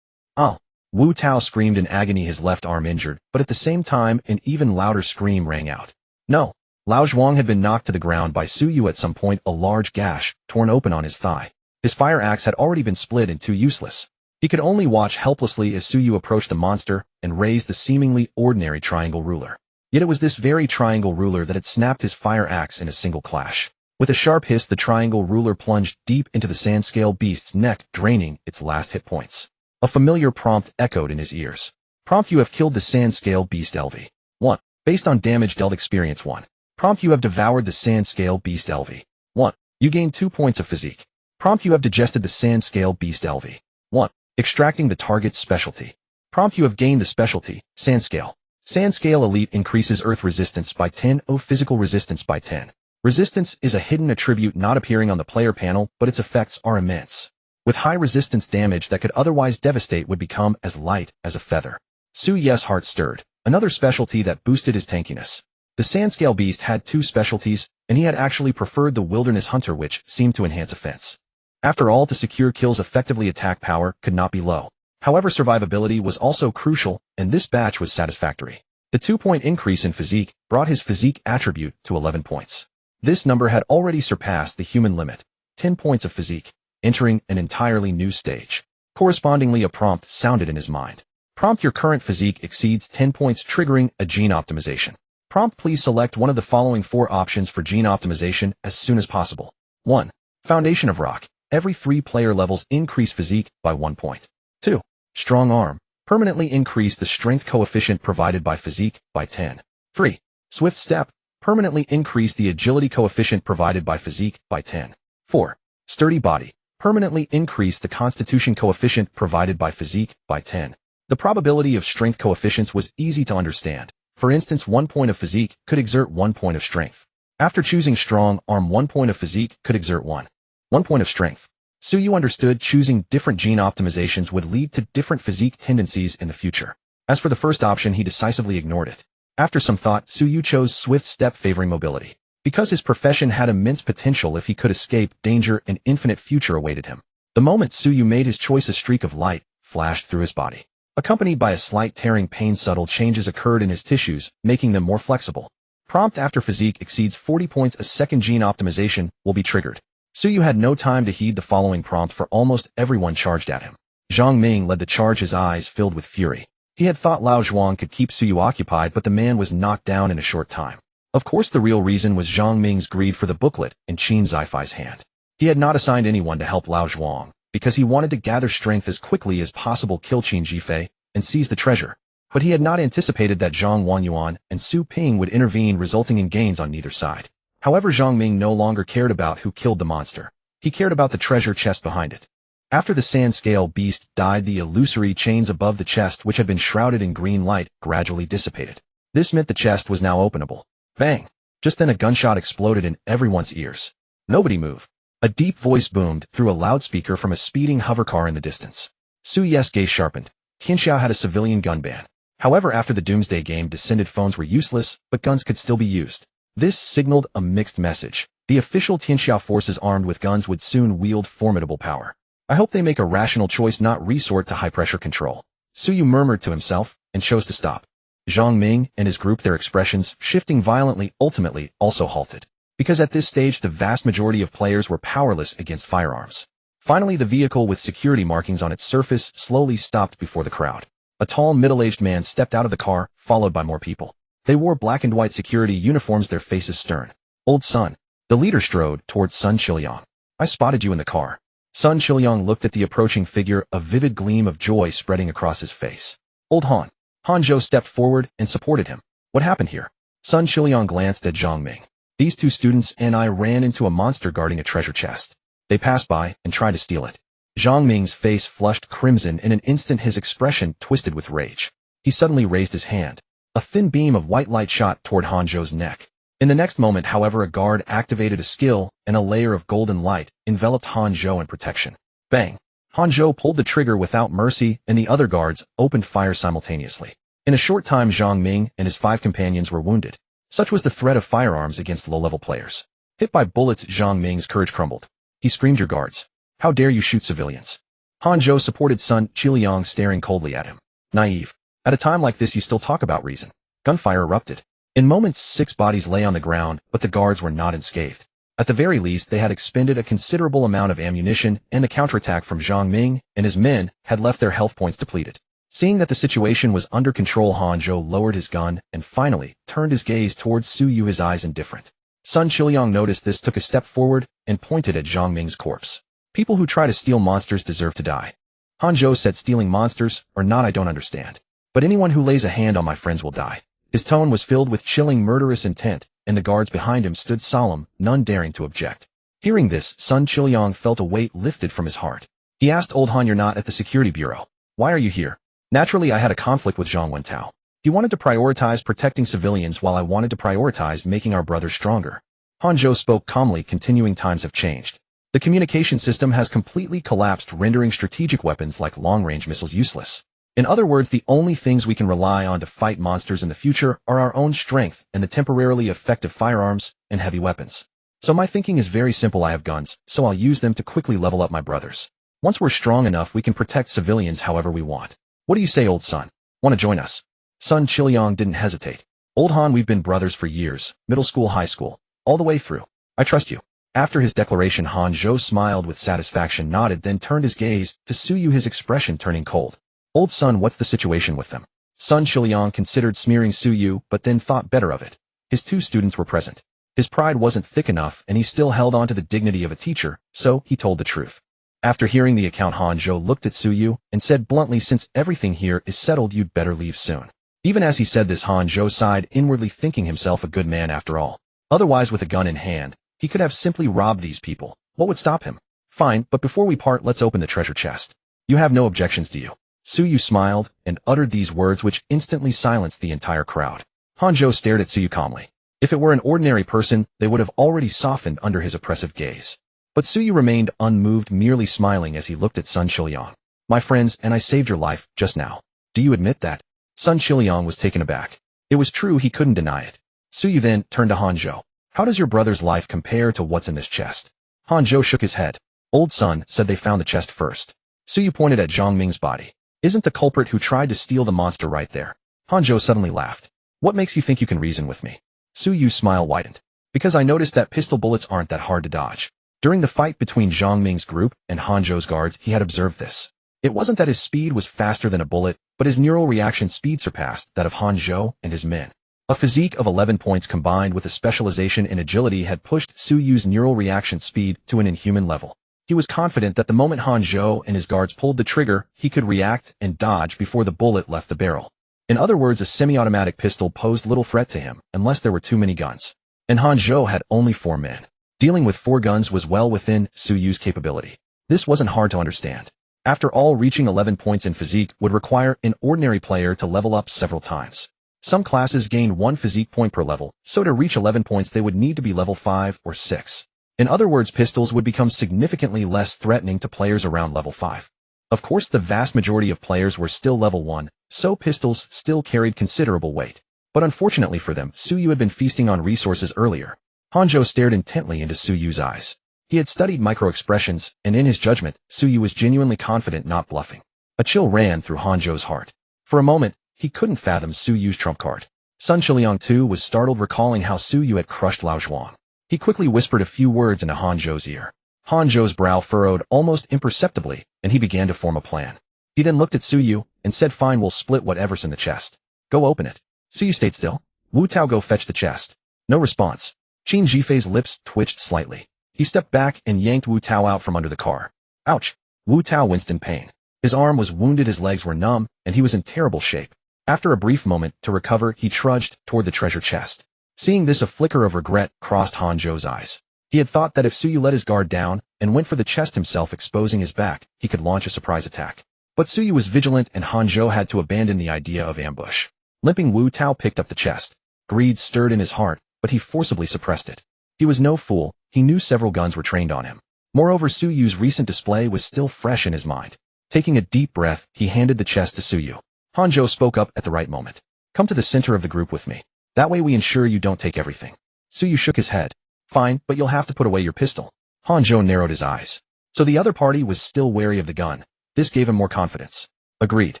Oh! Wu Tao screamed in agony, his left arm injured, but at the same time an even louder scream rang out. No! Lao Zhuang had been knocked to the ground by Su Yu at some point, a large gash torn open on his thigh. His fire axe had already been split in 2, useless. He could only watch helplessly as Su Yu approached the monster and raised the seemingly ordinary triangle ruler. Yet it was this very triangle ruler that had snapped his fire axe in a single clash. With a sharp hiss, the triangle ruler plunged deep into the sand-scale beast's neck, draining its last hit points. A familiar prompt echoed in his ears. Prompt: you have killed the sand-scale beast LV. 1. Based on damage dealt, experience 1. Prompt: you have devoured the sand-scale beast LV. 1. You gain 2 points of physique. Prompt: you have digested the sand-scale beast LV. 1. Extracting the target's specialty. Prompt: you have gained the specialty, Sandscale. Sandscale Elite increases earth resistance by 10, physical resistance by 10. Resistance is a hidden attribute not appearing on the player panel, but its effects are immense. With high resistance, damage that could otherwise devastate would become as light as a feather. Su Ye's heart stirred, another specialty that boosted his tankiness. The Sandscale beast had 2 specialties, and he had actually preferred the Wilderness Hunter, which seemed to enhance offense. After all, to secure kills effectively, attack power could not be low. However, survivability was also crucial, and this batch was satisfactory. The 2-point increase in physique brought his physique attribute to 11 points. This number had already surpassed the human limit, 10 points of physique, entering an entirely new stage. Correspondingly, a prompt sounded in his mind. Prompt: your current physique exceeds 10 points, triggering a gene optimization. Prompt: please select one of the following 4 options for gene optimization as soon as possible. 1. Foundation of Rock. Every 3 player levels increase physique by 1 point. 2. Strong Arm. Permanently increase the strength coefficient provided by physique by 10. 3. Swift Step. Permanently increase the agility coefficient provided by physique by 10. 4. Sturdy Body. Permanently increase the constitution coefficient provided by physique by 10. The probability of strength coefficients was easy to understand. For instance, 1 point of physique could exert 1 point of strength. After choosing Strong Arm, 1 point of physique could exert 1 point of strength. Su Yu understood choosing different gene optimizations would lead to different physique tendencies in the future. As for the first option, he decisively ignored it. After some thought, Su Yu chose Swift Step, favoring mobility. Because his profession had immense potential if he could escape, danger and infinite future awaited him. The moment Su Yu made his choice, a streak of light flashed through his body. Accompanied by a slight tearing pain, subtle changes occurred in his tissues, making them more flexible. Prompt: after physique exceeds 40 points, a second gene optimization will be triggered. Su Yu had no time to heed the following prompt, for almost everyone charged at him. Zhang Ming led the charge, his eyes filled with fury. He had thought Lao Zhuang could keep Su Yu occupied, but the man was knocked down in a short time. Of course, the real reason was Zhang Ming's greed for the booklet in Qin Zifei's hand. He had not assigned anyone to help Lao Zhuang, because he wanted to gather strength as quickly as possible, kill Qin Jifei, and seize the treasure. But he had not anticipated that Zhang Wanyuan and Su Ping would intervene, resulting in gains on neither side. However, Zhang Ming no longer cared about who killed the monster. He cared about the treasure chest behind it. After the sand-scale beast died, the illusory chains above the chest, which had been shrouded in green light, gradually dissipated. This meant the chest was now openable. Bang! Just then a gunshot exploded in everyone's ears. Nobody moved. A deep voice boomed through a loudspeaker from a speeding hovercar in the distance. Su Ye's gaze sharpened. Tianxia had a civilian gun ban. However, after the Doomsday game descended, phones were useless, but guns could still be used. This signaled a mixed message. The official Tianxia forces armed with guns would soon wield formidable power. I hope they make a rational choice, not resort to high-pressure control. Su Yu murmured to himself and chose to stop. Zhang Ming and his group, their expressions shifting violently, ultimately also halted. because at this stage the vast majority of players were powerless against firearms. Finally, the vehicle with security markings on its surface slowly stopped before the crowd. A tall, middle-aged man stepped out of the car, followed by more people. They wore black and white security uniforms, their faces stern. "Old Sun." The leader strode towards Sun Qilyong. "I spotted you in the car." Sun Qilyong looked at the approaching figure, a vivid gleam of joy spreading across his face. "Old Han." Hanzhou stepped forward and supported him. "What happened here?" Sun Qilyong glanced at Zhang Ming. "These two students and I ran into a monster guarding a treasure chest. They passed by and tried to steal it." Zhang Ming's face flushed crimson. In an instant his expression twisted with rage. He suddenly raised his hand. A thin beam of white light shot toward Hanzhou's neck. In the next moment, however, a guard activated a skill, and a layer of golden light enveloped Hanzhou in protection. Bang! Hanzhou pulled the trigger without mercy, and the other guards opened fire simultaneously. In a short time, Zhang Ming and his 5 companions were wounded. Such was the threat of firearms against low-level players. Hit by bullets, Zhang Ming's courage crumbled. He screamed, "Your guards! How dare you shoot civilians?" Hanzhou supported Sun Qilyong, staring coldly at him. "Naive. At a time like this you still talk about reason." Gunfire erupted. In moments 6 bodies lay on the ground, but the guards were not unscathed. At the very least they had expended a considerable amount of ammunition, and the counterattack from Zhang Ming and his men had left their health points depleted. Seeing that the situation was under control, Hanzhou lowered his gun and finally turned his gaze towards Su Yu, his eyes indifferent. Sun Qilyong noticed this, took a step forward, and pointed at Zhang Ming's corpse. "People who try to steal monsters deserve to die." Hanzhou said, "Stealing monsters or not, I don't understand. But anyone who lays a hand on my friends will die." His tone was filled with chilling, murderous intent, and the guards behind him stood solemn, none daring to object. Hearing this, Sun Qilyong felt a weight lifted from his heart. He asked Old Han, "You're not at the security bureau. Why are you here?" "Naturally, I had a conflict with Zhang Wentao. He wanted to prioritize protecting civilians while I wanted to prioritize making our brothers stronger." Hanzhou spoke calmly, continuing, "Times have changed. The communication system has completely collapsed, rendering strategic weapons like long-range missiles useless. In other words, the only things we can rely on to fight monsters in the future are our own strength and the temporarily effective firearms and heavy weapons. So my thinking is very simple. I have guns, so I'll use them to quickly level up my brothers. Once we're strong enough, we can protect civilians however we want. What do you say, Old Sun? Want to join us?" Sun Qilyong didn't hesitate. "Old Han, we've been brothers for years, middle school, high school, all the way through. I trust you." After his declaration, Hanzhou smiled with satisfaction, nodded, then turned his gaze to Su Yu, his expression turning cold. "Old Sun, what's the situation with them?" Sun Qilyong considered smearing Su Yu, but then thought better of it. His 2 students were present. His pride wasn't thick enough, and he still held on to the dignity of a teacher, so he told the truth. After hearing the account, Hanzhou looked at Su Yu and said bluntly, "Since everything here is settled, you'd better leave soon." Even as he said this, Hanzhou sighed, inwardly thinking himself a good man after all. Otherwise, with a gun in hand, he could have simply robbed these people. What would stop him? "Fine, but before we part, let's open the treasure chest. You have no objections, do you?" Su Yu smiled and uttered these words, which instantly silenced the entire crowd. Hanzhou stared at Su Yu calmly. If it were an ordinary person, they would have already softened under his oppressive gaze. But Su Yu remained unmoved, merely smiling as he looked at Sun Qilyong. "My friends, and I saved your life just now. Do you admit that?" Sun Qilyong was taken aback. It was true, he couldn't deny it. Su Yu then turned to Hanzhou. "How does your brother's life compare to what's in this chest?" Hanzhou shook his head. "Old Sun said they found the chest first." Su Yu pointed at Zhang Ming's body. "Isn't the culprit who tried to steal the monster right there?" Hanzhou suddenly laughed. "What makes you think you can reason with me?" Su Yu's smile widened. "Because I noticed that pistol bullets aren't that hard to dodge." During the fight between Zhang Ming's group and Hanzhou's guards, he had observed this. It wasn't that his speed was faster than a bullet, but his neural reaction speed surpassed that of Hanzhou and his men. A physique of 11 points combined with a specialization in agility had pushed Su Yu's neural reaction speed to an inhuman level. He was confident that the moment Hanzhou and his guards pulled the trigger, he could react and dodge before the bullet left the barrel. In other words, a semi-automatic pistol posed little threat to him, unless there were too many guns. And Hanzhou had only 4 men. Dealing with 4 guns was well within Su Yu's capability. This wasn't hard to understand. After all, reaching 11 points in physique would require an ordinary player to level up several times. Some classes gained 1 physique point per level, so to reach 11 points they would need to be level 5 or 6. In other words, pistols would become significantly less threatening to players around level 5. Of course, the vast majority of players were still level 1, so pistols still carried considerable weight. But unfortunately for them, Su Yu had been feasting on resources earlier. Hanzhou stared intently into Su Yu's eyes. He had studied micro-expressions, and in his judgment, Su Yu was genuinely confident, not bluffing. A chill ran through Hanzhou's heart. For a moment, he couldn't fathom Su Yu's trump card. Sun Qilyong too was startled, recalling how Su Yu had crushed Lao Zhuang. He quickly whispered a few words into Hanzhou's ear. Hanzhou's brow furrowed almost imperceptibly, and he began to form a plan. He then looked at Suyu and said, "Fine, we'll split whatever's in the chest. Go open it." Suyu stayed still. "Wu Tao, go fetch the chest." No response. Qin Jifei's lips twitched slightly. He stepped back and yanked Wu Tao out from under the car. Ouch! Wu Tao winced in pain. His arm was wounded, his legs were numb, and he was in terrible shape. After a brief moment to recover, he trudged toward the treasure chest. Seeing this, a flicker of regret crossed Hanzhou's eyes. He had thought that if Suyu let his guard down and went for the chest himself, exposing his back, he could launch a surprise attack. But Suyu was vigilant, and Hanzhou had to abandon the idea of ambush. Limping, Wu Tao picked up the chest. Greed stirred in his heart, but he forcibly suppressed it. He was no fool. He knew several guns were trained on him. Moreover, Suyu's recent display was still fresh in his mind. Taking a deep breath, he handed the chest to Suyu. Hanzhou spoke up at the right moment. "Come to the center of the group with me. That way we ensure you don't take everything." Suyu shook his head. "Fine, but you'll have to put away your pistol." Hanzhou narrowed his eyes. So the other party was still wary of the gun. This gave him more confidence. Agreed.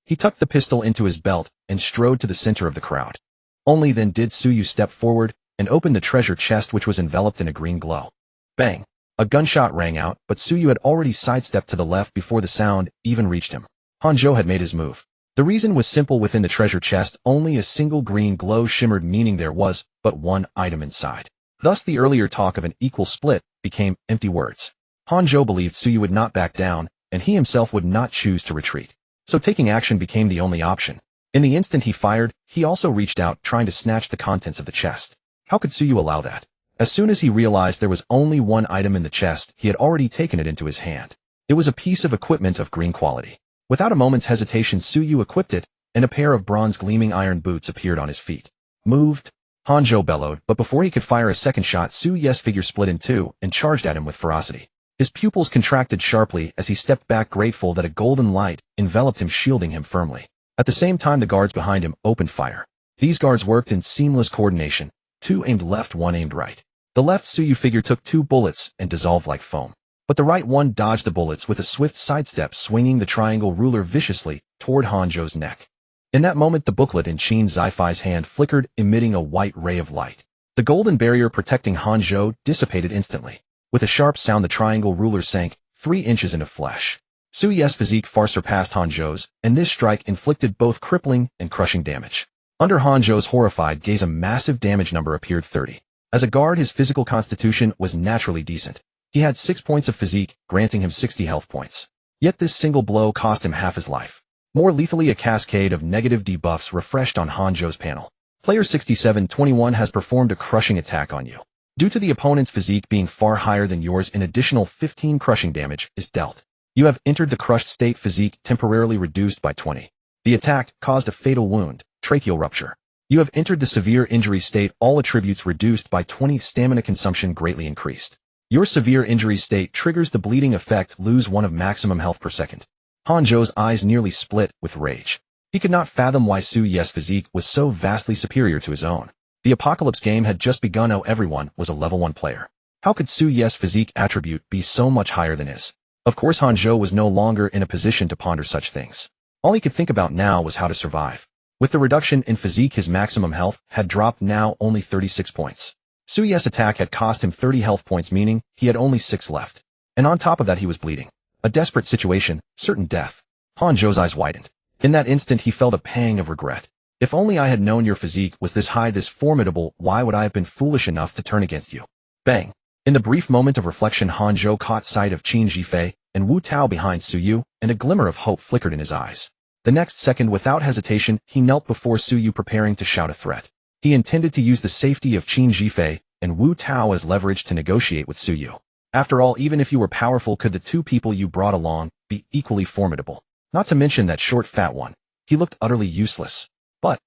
He tucked the pistol into his belt and strode to the center of the crowd. Only then did Suyu step forward and open the treasure chest, which was enveloped in a green glow. Bang! A gunshot rang out, but Suyu had already sidestepped to the left before the sound even reached him. Hanzhou had made his move. The reason was simple. Within the treasure chest, only a single green glow shimmered, meaning there was but one item inside. Thus the earlier talk of an equal split became empty words. Hanzhou believed Suyu would not back down, and he himself would not choose to retreat. So taking action became the only option. In the instant he fired, he also reached out, trying to snatch the contents of the chest. How could Suyu allow that? As soon as he realized there was only one item in the chest, he had already taken it into his hand. It was a piece of equipment of green quality. Without a moment's hesitation, Suyu equipped it, and a pair of bronze gleaming iron boots appeared on his feet. "Moved!" Hanzhou bellowed, but before he could fire a second shot, Suyu's figure split in two and charged at him with ferocity. His pupils contracted sharply as he stepped back, grateful that a golden light enveloped him, shielding him firmly. At the same time, the guards behind him opened fire. These guards worked in seamless coordination. Two aimed left, one aimed right. The left Suyu figure took two bullets and dissolved like foam. But the right one dodged the bullets with a swift sidestep, swinging the triangle ruler viciously toward Hanzhou's neck. In that moment, the booklet in Qin Zifei's hand flickered, emitting a white ray of light. The golden barrier protecting Hanzhou dissipated instantly. With a sharp sound, the triangle ruler sank 3 inches into flesh. Suyu's physique far surpassed Hanzhou's, and this strike inflicted both crippling and crushing damage. Under Hanzhou's horrified gaze, a massive damage number appeared: 30. As a guard, his physical constitution was naturally decent. He had 6 points of physique, granting him 60 health points. Yet this single blow cost him half his life. More lethally, a cascade of negative debuffs refreshed on Hanzhou's panel. Player 6721 has performed a crushing attack on you. Due to the opponent's physique being far higher than yours, an additional 15 crushing damage is dealt. You have entered the crushed state, physique temporarily reduced by 20. The attack caused a fatal wound, tracheal rupture. You have entered the severe injury state, all attributes reduced by 20, stamina consumption greatly increased. Your severe injury state triggers the bleeding effect, lose 1 of maximum health per second. Hanzhou's eyes nearly split with rage. He could not fathom why Suyu's physique was so vastly superior to his own. The apocalypse game had just begun. Everyone was a level 1 player. How could Suyu's physique attribute be so much higher than his? Of course, Hanzhou was no longer in a position to ponder such things. All he could think about now was how to survive. With the reduction in physique, his maximum health had dropped, now only 36 points. Suyu's attack had cost him 30 health points, meaning he had only 6 left. And on top of that, he was bleeding. A desperate situation, certain death. Hanzhou's eyes widened. In that instant, he felt a pang of regret. If only I had known your physique was this high, this formidable, why would I have been foolish enough to turn against you? Bang! In the brief moment of reflection, Hanzhou caught sight of Qin Jifei and Wu Tao behind Suyu, and a glimmer of hope flickered in his eyes. The next second, without hesitation, he knelt before Suyu, preparing to shout a threat. He intended to use the safety of Qin Jifei and Wu Tao as leverage to negotiate with Suyu. After all, even if you were powerful, could the 2 people you brought along be equally formidable? Not to mention that short fat one. He looked utterly useless. But,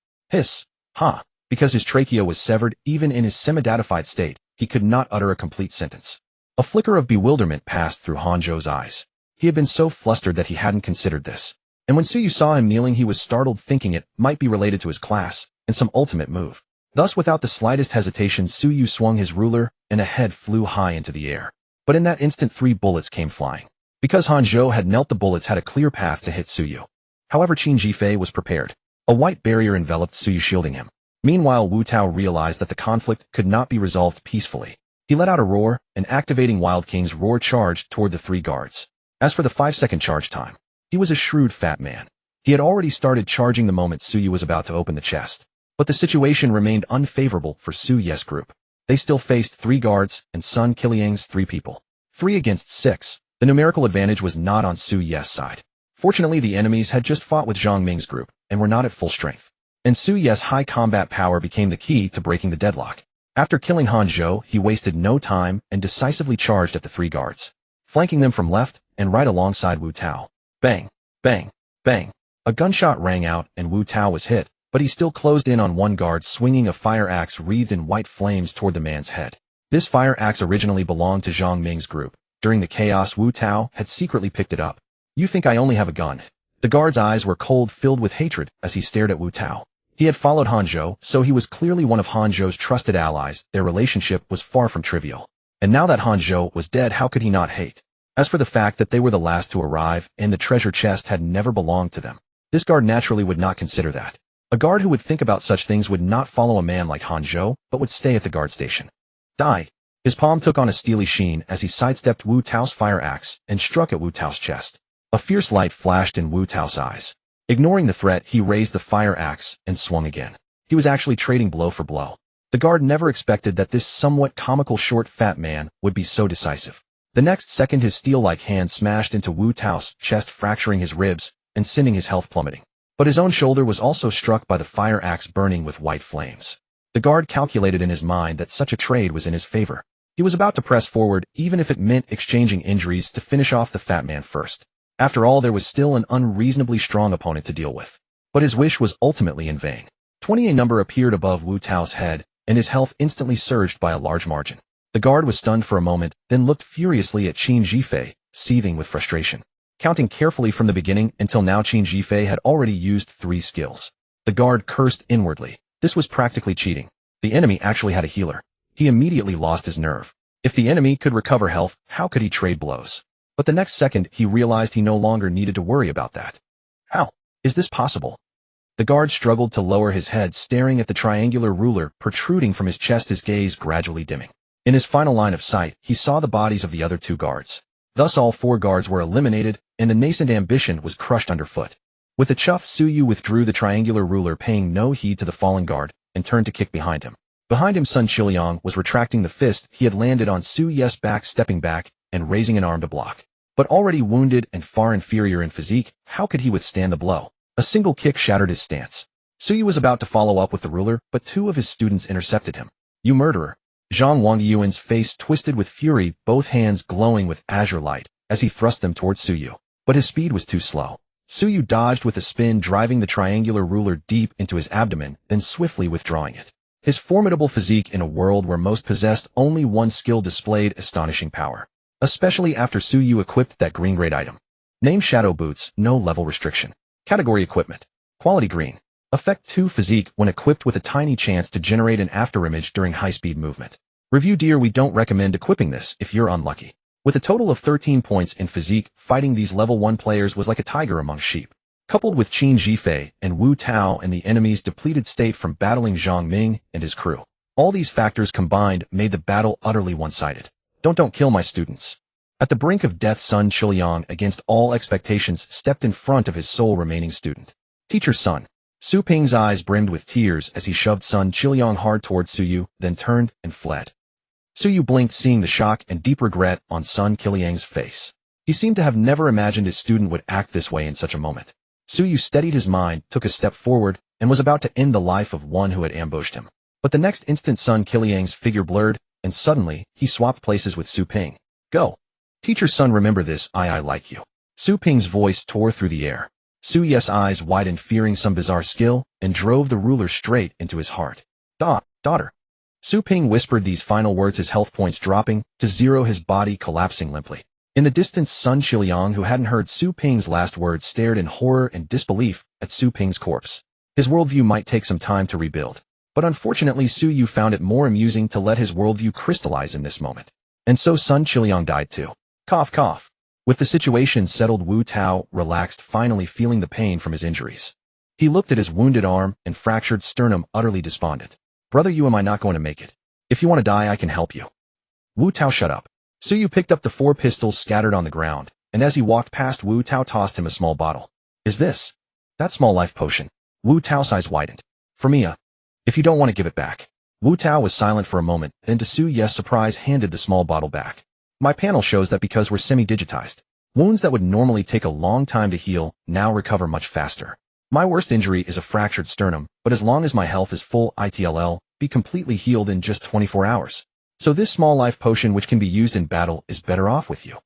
because his trachea was severed, even in his semi-datified state, he could not utter a complete sentence. A flicker of bewilderment passed through Hanzhou's eyes. He had been so flustered that he hadn't considered this. And when Suyu saw him kneeling, he was startled, thinking it might be related to his class and some ultimate move. Thus, without the slightest hesitation, Suyu swung his ruler, and a head flew high into the air. But in that instant, 3 bullets came flying. Because Hanzhou had knelt, the bullets had a clear path to hit Suyu. However, Qin Jifei was prepared. A white barrier enveloped Suyu, shielding him. Meanwhile, Wu Tao realized that the conflict could not be resolved peacefully. He let out a roar, and activating Wild King's roar charged toward the 3 guards. As for the 5-second charge time, he was a shrewd fat man. He had already started charging the moment Suyu was about to open the chest. But the situation remained unfavorable for Su Yes group. They still faced 3 guards and Sun Qiliang's 3 people. 3 against 6. The numerical advantage was not on Su Yes' side. Fortunately, the enemies had just fought with Zhang Ming's group and were not at full strength. And Su Yes' high combat power became the key to breaking the deadlock. After killing Han Zhou, he wasted no time and decisively charged at the 3 guards, flanking them from left and right alongside Wu Tao. Bang! Bang! Bang! A gunshot rang out and Wu Tao was hit, but he still closed in on one guard, swinging a fire axe wreathed in white flames toward the man's head. This fire axe originally belonged to Zhang Ming's group. During the chaos, Wu Tao had secretly picked it up. "You think I only have a gun?" The guard's eyes were cold, filled with hatred as he stared at Wu Tao. He had followed Han Zhou, so he was clearly one of Han Zhou's trusted allies. Their relationship was far from trivial. And now that Han Zhou was dead, how could he not hate? As for the fact that they were the last to arrive and the treasure chest had never belonged to them, this guard naturally would not consider that. A guard who would think about such things would not follow a man like Han Zhou, but would stay at the guard station. Die! His palm took on a steely sheen as he sidestepped Wu Tao's fire axe and struck at Wu Tao's chest. A fierce light flashed in Wu Tao's eyes. Ignoring the threat, he raised the fire axe and swung again. He was actually trading blow for blow. The guard never expected that this somewhat comical short fat man would be so decisive. The next second, his steel-like hand smashed into Wu Tao's chest, fracturing his ribs and sending his health plummeting. But his own shoulder was also struck by the fire axe, burning with white flames. The guard calculated in his mind that such a trade was in his favor. He was about to press forward, even if it meant exchanging injuries to finish off the fat man first. After all, there was still an unreasonably strong opponent to deal with. But his wish was ultimately in vain. 20, a number appeared above Wu Tao's head, and his health instantly surged by a large margin. The guard was stunned for a moment, then looked furiously at Qin Zhifei, seething with frustration. Counting carefully from the beginning until now, Qin Zhifei had already used 3 skills. The guard cursed inwardly. This was practically cheating. The enemy actually had a healer. He immediately lost his nerve. If the enemy could recover health, how could he trade blows? But the next second, he realized he no longer needed to worry about that. How is this possible? The guard struggled to lower his head, staring at the triangular ruler protruding from his chest, his gaze gradually dimming. In his final line of sight, he saw the bodies of the other 2 guards. Thus all 4 guards were eliminated, and the nascent ambition was crushed underfoot. With a chuff, Suyu withdrew the triangular ruler, paying no heed to the fallen guard, and turned to kick behind him. Behind him, Sun Qiliang was retracting the fist he had landed on Su Yes' back, stepping back and raising an arm to block. But already wounded and far inferior in physique, how could he withstand the blow? A single kick shattered his stance. Suyu was about to follow up with the ruler, but 2 of his students intercepted him. "You murderer!" Zhang Wangyuan's face twisted with fury, both hands glowing with azure light, as he thrust them towards Suyu. But his speed was too slow. Suyu dodged with a spin, driving the triangular ruler deep into his abdomen, then swiftly withdrawing it. His formidable physique in a world where most possessed only one skill displayed astonishing power. Especially after Suyu equipped that green grade item. Name Shadow Boots, no level restriction. Category Equipment. Quality Green. Effect 2 Physique when equipped with a tiny chance to generate an afterimage during high-speed movement. Review Dear, we don't recommend equipping this if you're unlucky. With a total of 13 points in physique, fighting these level 1 players was like a tiger among sheep. Coupled with Qin Zhifei and Wu Tao and the enemy's depleted state from battling Zhang Ming and his crew. All these factors combined made the battle utterly one-sided. Don't kill my students. At the brink of death, Sun Qiliang, against all expectations, stepped in front of his sole remaining student. Teacher's son. Su Ping's eyes brimmed with tears as he shoved Sun Qiliang hard towards Suyu, then turned and fled. Suyu blinked, seeing the shock and deep regret on Sun Qiliang's face. He seemed to have never imagined his student would act this way in such a moment. Suyu steadied his mind, took a step forward, and was about to end the life of one who had ambushed him. But the next instant, Sun Qiliang's figure blurred, and suddenly, he swapped places with Su Ping. Go. Teacher's son, remember this, I like you. Su Ping's voice tore through the air. Su Yes' eyes widened, fearing some bizarre skill, and drove the ruler straight into his heart. Daughter. Su Ping whispered these final words, his health points dropping to 0, his body collapsing limply. In the distance, Sun Qiliang, who hadn't heard Su Ping's last words, stared in horror and disbelief at Su Ping's corpse. His worldview might take some time to rebuild, but unfortunately Su Yu found it more amusing to let his worldview crystallize in this moment. And so Sun Qiliang died too. Cough, cough. With the situation settled, Wu Tao relaxed, finally feeling the pain from his injuries. He looked at his wounded arm and fractured sternum, utterly despondent. Brother Yu, am I not going to make it? If you want to die, I can help you. Wu Tao, shut up. Suyu picked up the 4 pistols scattered on the ground, and as he walked past, Wu Tao tossed him a small bottle. Is this? That small life potion. Wu Tao's eyes widened. For me, if you don't want to give it back. Wu Tao was silent for a moment, then to Suyu's surprise handed the small bottle back. My panel shows that because we're semi-digitized, wounds that would normally take a long time to heal now recover much faster. My worst injury is a fractured sternum, but as long as my health is full, it'll be completely healed in just 24 hours. So this small life potion, which can be used in battle, is better off with you.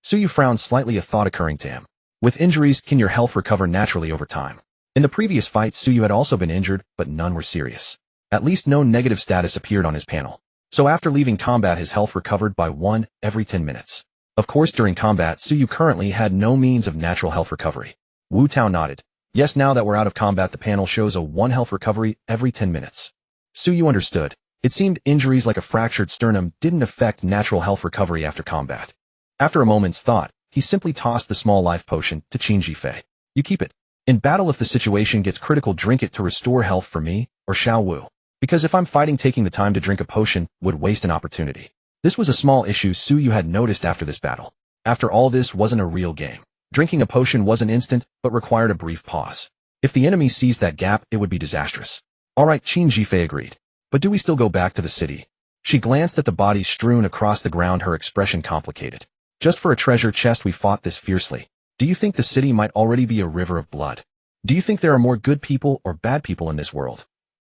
Suyu frowned slightly, a thought occurring to him. With injuries, can your health recover naturally over time? In the previous fight, Suyu had also been injured, but none were serious. At least no negative status appeared on his panel. So after leaving combat, his health recovered by 1 every 10 minutes. Of course, during combat, Suyu currently had no means of natural health recovery. Wu Tao nodded. Yes, now that we're out of combat, the panel shows a 1 health recovery every 10 minutes. Suyu understood. It seemed injuries like a fractured sternum didn't affect natural health recovery after combat. After a moment's thought, he simply tossed the small life potion to Qin Jifei. You keep it. In battle, if the situation gets critical, drink it to restore health for me, or Xiao Wu. Because if I'm fighting, taking the time to drink a potion would waste an opportunity. This was a small issue Suyu had noticed after this battle. After all, this wasn't a real game. Drinking a potion wasn't instant, but required a brief pause. If the enemy seized that gap, it would be disastrous. Alright, Qin Jifei agreed. But do we still go back to the city? She glanced at the bodies strewn across the ground, her expression complicated. Just for a treasure chest we fought this fiercely. Do you think the city might already be a river of blood? Do you think there are more good people or bad people in this world?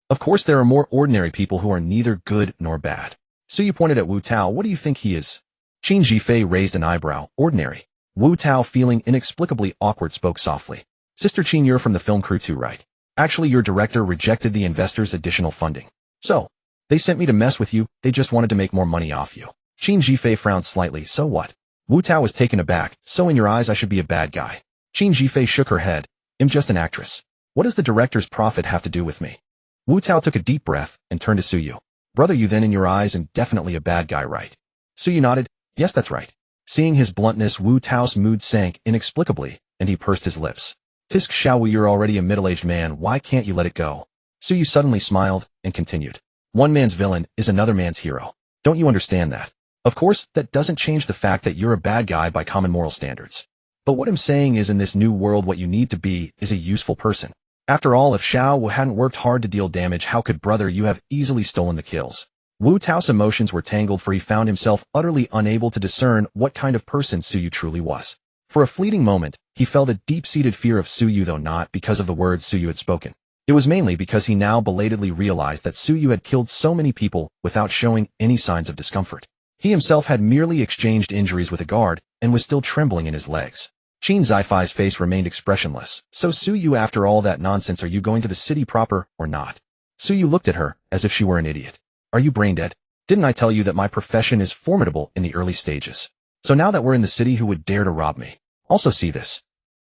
Of course there are more ordinary people who are neither good nor bad. Suyu pointed at Wu Tao. What do you think he is? Qin Jifei raised an eyebrow. Ordinary. Wu Tao, feeling inexplicably awkward, spoke softly. Sister Qin, you're from the film crew too, right? Actually, your director rejected the investors' additional funding. So, they sent me to mess with you, they just wanted to make more money off you. Qin Jifei frowned slightly. So what? Wu Tao was taken aback. So in your eyes I should be a bad guy? Qin Jifei shook her head. I'm just an actress. What does the director's profit have to do with me? Wu Tao took a deep breath and turned to Suyu. Brother, you then in your eyes am definitely a bad guy, right? Suyu nodded. Yes, that's right. Seeing his bluntness, Wu Tao's mood sank inexplicably, and he pursed his lips. Tisk Xiaowu, you're already a middle-aged man, why can't you let it go? Suyu suddenly smiled and continued. One man's villain is another man's hero. Don't you understand that? Of course, that doesn't change the fact that you're a bad guy by common moral standards. But what I'm saying is, in this new world, what you need to be is a useful person. After all, if Xiao hadn't worked hard to deal damage, how could brother you have easily stolen the kills? Wu Tao's emotions were tangled, for he found himself utterly unable to discern what kind of person Suyu truly was. For a fleeting moment, he felt a deep-seated fear of Suyu, though not because of the words Suyu had spoken. It was mainly because he now belatedly realized that Suyu had killed so many people without showing any signs of discomfort. He himself had merely exchanged injuries with a guard and was still trembling in his legs. Qin Zifei's face remained expressionless. So Suyu, after all that nonsense, are you going to the city proper or not? Suyu looked at her as if she were an idiot. Are you brain dead? Didn't I tell you that my profession is formidable in the early stages? So now that we're in the city, who would dare to rob me? Also see this.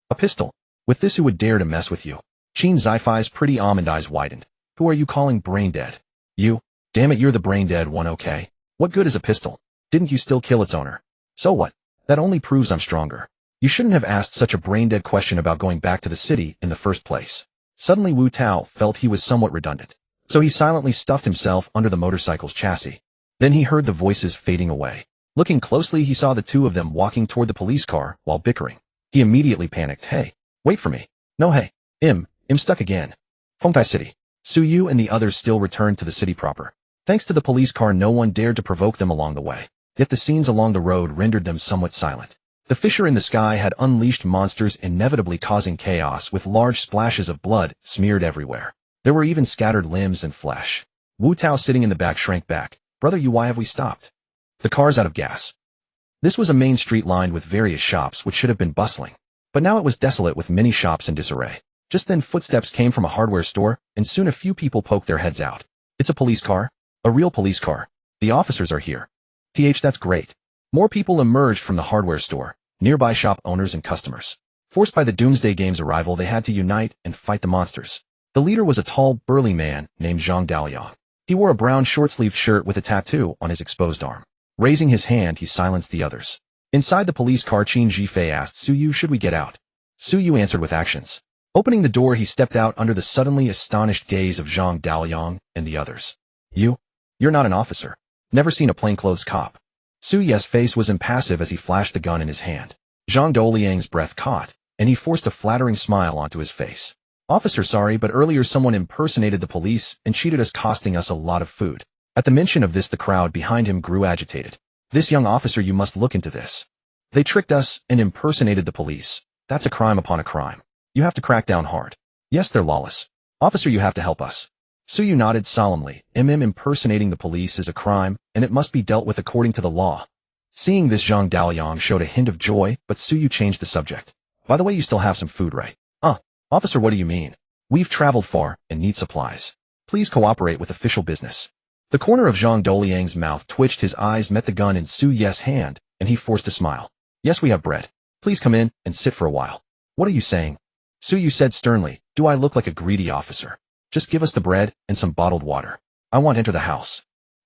A pistol. With this, who would dare to mess with you? Qin Zifei's pretty almond eyes widened. Who are you calling brain dead? You? Damn it, you're the brain dead one, okay? What good is a pistol? Didn't you still kill its owner? So what? That only proves I'm stronger. You shouldn't have asked such a brain-dead question about going back to the city in the first place. Suddenly Wu Tao felt he was somewhat redundant. So he silently stuffed himself under the motorcycle's chassis. Then he heard the voices fading away. Looking closely, he saw the two of them walking toward the police car while bickering. He immediately panicked. Hey, wait for me. No, hey, I'm stuck again. Fengtai City. Suyu and the others still returned to the city proper. Thanks to the police car, no one dared to provoke them along the way. Yet the scenes along the road rendered them somewhat silent. The fissure in the sky had unleashed monsters, inevitably causing chaos, with large splashes of blood smeared everywhere. There were even scattered limbs and flesh. Wu Tao, sitting in the back, shrank back. Brother, you, why have we stopped? The car's out of gas. This was a main street lined with various shops which should have been bustling. But now it was desolate with many shops in disarray. Just then footsteps came from a hardware store, and soon a few people poked their heads out. It's a police car. A real police car. The officers are here. That's great. More people emerged from the hardware store, nearby shop owners and customers. Forced by the Doomsday game's arrival, they had to unite and fight the monsters. The leader was a tall, burly man named Zhang Daoyang. He wore a brown short-sleeved shirt with a tattoo on his exposed arm. Raising his hand, he silenced the others. Inside the police car, Qin Jifei asked Suyu, should we get out? Suyu answered with actions. Opening the door, he stepped out under the suddenly astonished gaze of Zhang Daoyang and the others. You're not an officer. Never seen a plainclothes cop. Su Ye's face was impassive as he flashed the gun in his hand. Zhang Doliang's breath caught, and he forced a flattering smile onto his face. Officer, sorry, but earlier someone impersonated the police and cheated us, costing us a lot of food. At the mention of this, the crowd behind him grew agitated. This young officer, you must look into this. They tricked us and impersonated the police. That's a crime upon a crime. You have to crack down hard. Yes, they're lawless. Officer, you have to help us. Su Yu nodded solemnly. Impersonating the police is a crime, and it must be dealt with according to the law. Seeing this, Zhang Daliang showed a hint of joy, but Su Yu changed the subject. By the way, you still have some food, right? Officer, what do you mean? We've traveled far and need supplies. Please cooperate with official business. The corner of Zhang Doliang's mouth twitched, his eyes met the gun in Su Ye's hand, and he forced a smile. Yes, we have bread. Please come in and sit for a while. What are you saying? Su Yu said sternly. Do I look like a greedy officer? Just give us the bread and some bottled water. I want to enter the house.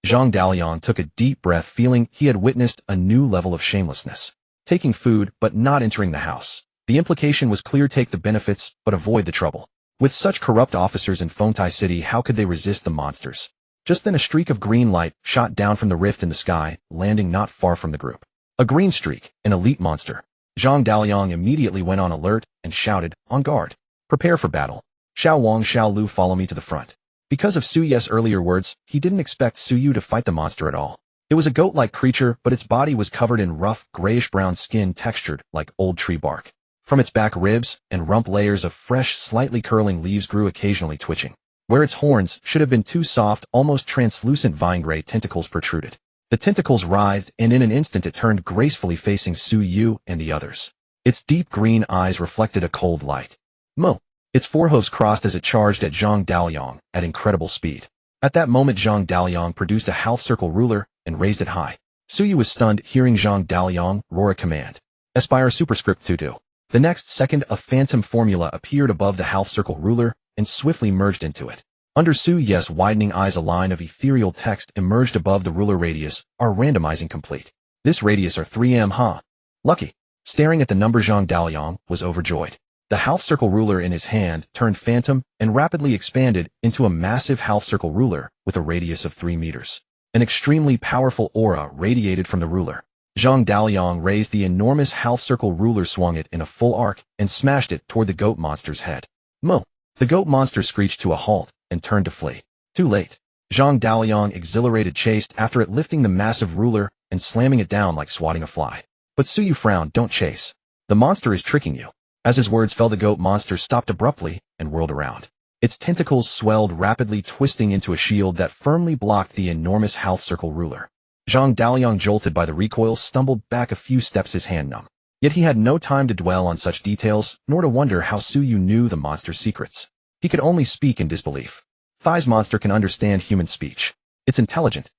Zhang Daliang took a deep breath, feeling he had witnessed a new level of shamelessness. Taking food, but not entering the house. The implication was clear: take the benefits, but avoid the trouble. With such corrupt officers in Fengtai City, how could they resist the monsters? Just then a streak of green light shot down from the rift in the sky, landing not far from the group. A green streak, an elite monster. Zhang Daliang immediately went on alert and shouted, on guard. Prepare for battle. Xiao Wang, Xiao Lu, follow me to the front. Because of Su Ye's earlier words, he didn't expect Su Yu to fight the monster at all. It was a goat-like creature, but its body was covered in rough, grayish-brown skin textured like old tree bark. From its back, ribs and rump layers of fresh, slightly curling leaves grew, occasionally twitching. Where its horns should have been two soft, almost translucent vine-gray tentacles protruded. The tentacles writhed, and in an instant it turned gracefully, facing Su Yu and the others. Its deep green eyes reflected a cold light. Mo! Its forehooves crossed as it charged at Zhang Daliang at incredible speed. At that moment, Zhang Daliang produced a half-circle ruler and raised it high. Su Yu was stunned, hearing Zhang Daliang roar a command. Aspire superscript 2-2. The next second, a phantom formula appeared above the half-circle ruler and swiftly merged into it. Under Su Ye's widening eyes, a line of ethereal text emerged above the ruler. Radius, are randomizing complete. This radius are 3M, huh? Lucky. Staring at the number, Zhang Daliang was overjoyed. The half-circle ruler in his hand turned phantom and rapidly expanded into a massive half-circle ruler with a radius of 3 meters. An extremely powerful aura radiated from the ruler. Zhang Daliang raised the enormous half-circle ruler, swung it in a full arc, and smashed it toward the goat monster's head. Mo! The goat monster screeched to a halt and turned to flee. Too late. Zhang Daliang exhilarated chased after it, lifting the massive ruler and slamming it down like swatting a fly. But Su Yu frowned. Don't chase. The monster is tricking you. As his words fell, the goat monster stopped abruptly and whirled around. Its tentacles swelled rapidly, twisting into a shield that firmly blocked the enormous half-circle ruler. Zhang Daliang, jolted by the recoil, stumbled back a few steps, his hand numb. Yet he had no time to dwell on such details, nor to wonder how Su Yu knew the monster's secrets. He could only speak in disbelief. Thigh's monster can understand human speech. It's intelligent.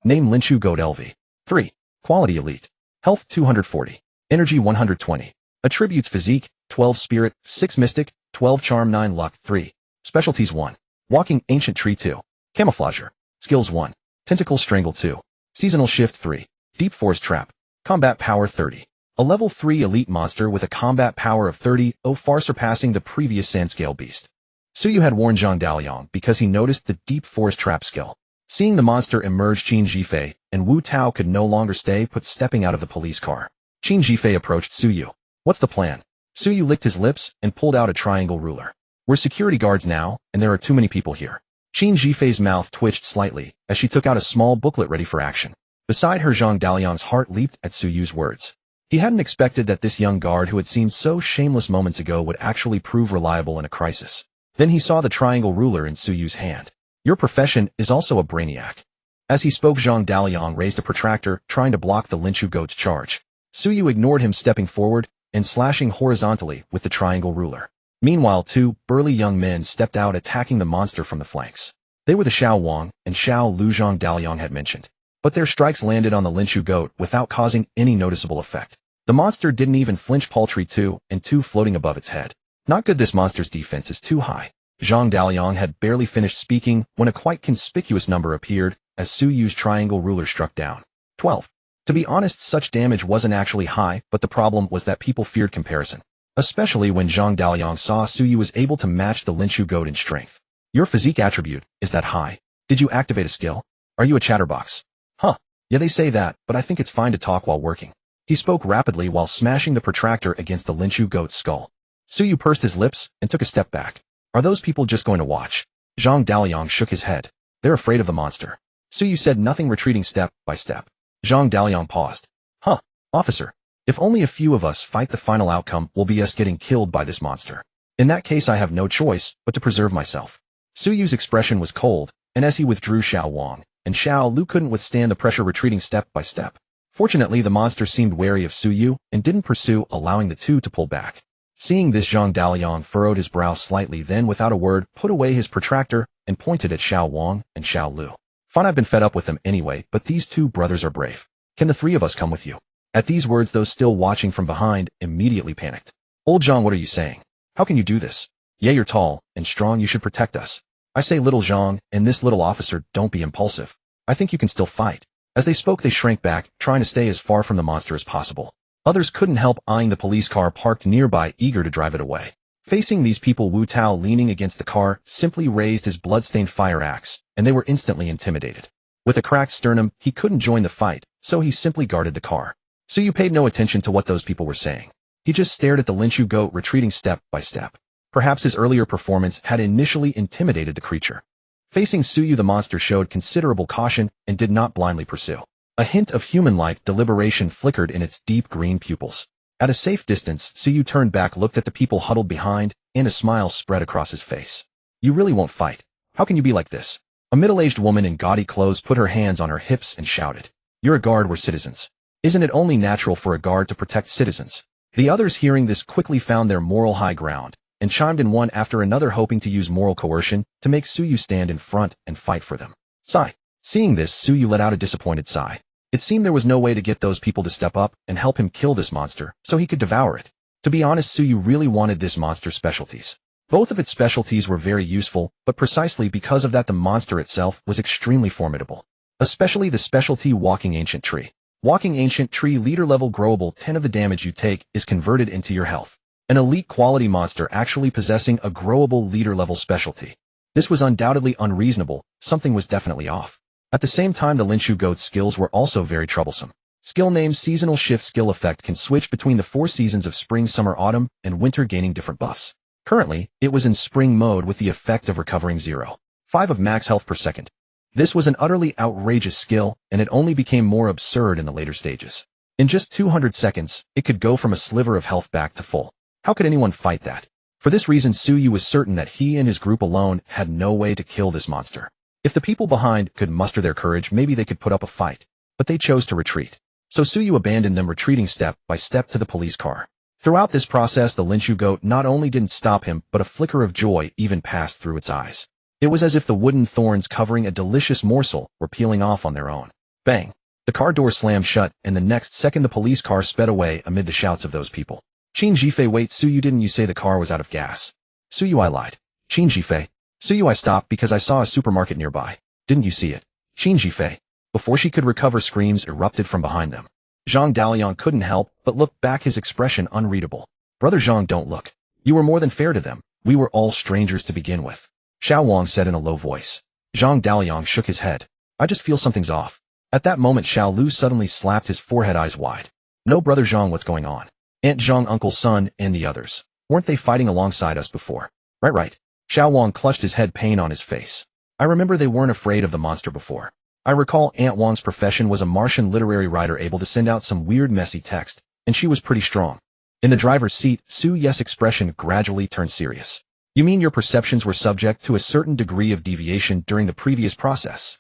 Name: Linshu Goat LV. 3. Quality elite. Health 240. Energy 120. Attributes: physique 12, spirit 6, mystic 12, charm 9, luck 3. Specialties: 1. Walking ancient tree 2. Camouflager. Skills: 1. Tentacle strangle 2. Seasonal shift 3. Deep forest trap. Combat power 30. A level 3 elite monster with a combat power of 30, far surpassing the previous Sandscale beast. Su Yu had warned Zhang Daliang because he noticed the deep forest trap skill. Seeing the monster emerge, Qin Jifei and Wu Tao could no longer stay put, stepping out of the police car. Qin Jifei approached Su Yu. What's the plan? Su Yu licked his lips and pulled out a triangle ruler. We're security guards now, and there are too many people here. Qin Jifei's mouth twitched slightly as she took out a small booklet ready for action. Beside her, Zhang Daliang's heart leaped at Su Yu's words. He hadn't expected that this young guard, who had seemed so shameless moments ago, would actually prove reliable in a crisis. Then he saw the triangle ruler in Su Yu's hand. Your profession is also a brainiac. As he spoke, Zhang Daliang raised a protractor, trying to block the Linshu goat's charge. Su Yu ignored him, stepping forward and slashing horizontally with the triangle ruler. Meanwhile, 2 burly young men stepped out, attacking the monster from the flanks. They were the Xiao Wang and Xiao Lu Zhang Daliang had mentioned. But their strikes landed on the Linshu goat without causing any noticeable effect. The monster didn't even flinch, paltry 2 and 2 floating above its head. Not good. This monster's defense is too high. Zhang Daliang had barely finished speaking when a quite conspicuous number appeared as Su Yu's triangle ruler struck down. 12. To be honest, such damage wasn't actually high, but the problem was that people feared comparison. Especially when Zhang Daliang saw Su Yu was able to match the Linshu goat in strength. Your physique attribute is that high. Did you activate a skill? Are you a chatterbox? Huh. Yeah, they say that, but I think it's fine to talk while working. He spoke rapidly while smashing the protractor against the Lynchu goat's skull. Suyu pursed his lips and took a step back. Are those people just going to watch? Zhang Daliang shook his head. They're afraid of the monster. Suyu said nothing, retreating step by step. Zhang Daliang paused. Huh, officer. If only a few of us fight, the final outcome will be us getting killed by this monster. In that case, I have no choice but to preserve myself. Suyu's expression was cold, and as he withdrew, Xiao Wang and Xiao Lu couldn't withstand the pressure, retreating step by step. Fortunately, the monster seemed wary of Suyu and didn't pursue, allowing the two to pull back. Seeing this, Zhang Daliang furrowed his brow slightly, then without a word put away his protractor and pointed at Xiao Wang and Xiao Lu. Fine, I've been fed up with them anyway, but these two brothers are brave. Can the three of us come with you? At these words, those still watching from behind immediately panicked. Old Zhang, what are you saying? How can you do this? Yeah, you're tall and strong, you should protect us. I say, little Zhang, and this little officer, don't be impulsive. I think you can still fight. As they spoke, they shrank back, trying to stay as far from the monster as possible. Others couldn't help eyeing the police car parked nearby, eager to drive it away. Facing these people, Wu Tao, leaning against the car, simply raised his blood-stained fire axe, and they were instantly intimidated. With a cracked sternum, he couldn't join the fight, so he simply guarded the car. Suyu paid no attention to what those people were saying. He just stared at the Lynchu goat, retreating step by step. Perhaps his earlier performance had initially intimidated the creature. Facing Suyu, the monster showed considerable caution and did not blindly pursue. A hint of human-like deliberation flickered in its deep green pupils. At a safe distance, Suyu turned back, looked at the people huddled behind, and a smile spread across his face. You really won't fight? How can you be like this? A middle-aged woman in gaudy clothes put her hands on her hips and shouted. You're a guard, we're citizens. Isn't it only natural for a guard to protect citizens? The others, hearing this, quickly found their moral high ground and chimed in one after another, hoping to use moral coercion to make Suyu stand in front and fight for them. Sigh. Seeing this, Suyu let out a disappointed sigh. It seemed there was no way to get those people to step up and help him kill this monster so he could devour it. To be honest, Suyu really wanted this monster's specialties. Both of its specialties were very useful, but precisely because of that, the monster itself was extremely formidable. Especially the specialty Walking Ancient Tree. Walking Ancient Tree, leader level, growable. 10 of the damage you take is converted into your health. An elite quality monster actually possessing a growable leader level specialty. This was undoubtedly unreasonable, something was definitely off. At the same time, the Lynchu goat's skills were also very troublesome. Skill name: Seasonal Shift. Skill effect can switch between the 4 seasons of spring, summer, autumn, and winter, gaining different buffs. Currently, it was in spring mode with the effect of recovering 0.5 of max health per second. This was an utterly outrageous skill, and it only became more absurd in the later stages. In just 200 seconds, it could go from a sliver of health back to full. How could anyone fight that? For this reason, Suyu was certain that he and his group alone had no way to kill this monster. If the people behind could muster their courage, maybe they could put up a fight. But they chose to retreat. So Suyu abandoned them, retreating step by step to the police car. Throughout this process, the Lynchu goat not only didn't stop him, but a flicker of joy even passed through its eyes. It was as if the wooden thorns covering a delicious morsel were peeling off on their own. Bang! The car door slammed shut, and the next second the police car sped away amid the shouts of those people. Qin Jifei, wait, Suyu, didn't you say the car was out of gas? Suyu, I lied. Qin Jifei. Suyu, I stopped because I saw a supermarket nearby. Didn't you see it? Qin Jifei. Before she could recover, screams erupted from behind them. Zhang Daliang couldn't help but look back, his expression unreadable. Brother Zhang, don't look. You were more than fair to them. We were all strangers to begin with. Xiao Wang said in a low voice. Zhang Daliang shook his head. I just feel something's off. At that moment, Xiao Lu suddenly slapped his forehead, eyes wide. No, Brother Zhang, what's going on? Aunt Zhang, Uncle Sun, and the others. Weren't they fighting alongside us before? Right. Xiao Wang clutched his head, pain on his face. I remember they weren't afraid of the monster before. I recall Aunt Wang's profession was a Martian literary writer able to send out some weird messy text, and she was pretty strong. In the driver's seat, Su Ye's expression gradually turned serious. You mean your perceptions were subject to a certain degree of deviation during the previous process?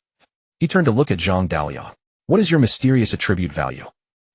He turned to look at Zhang Daliang. What is your mysterious attribute value?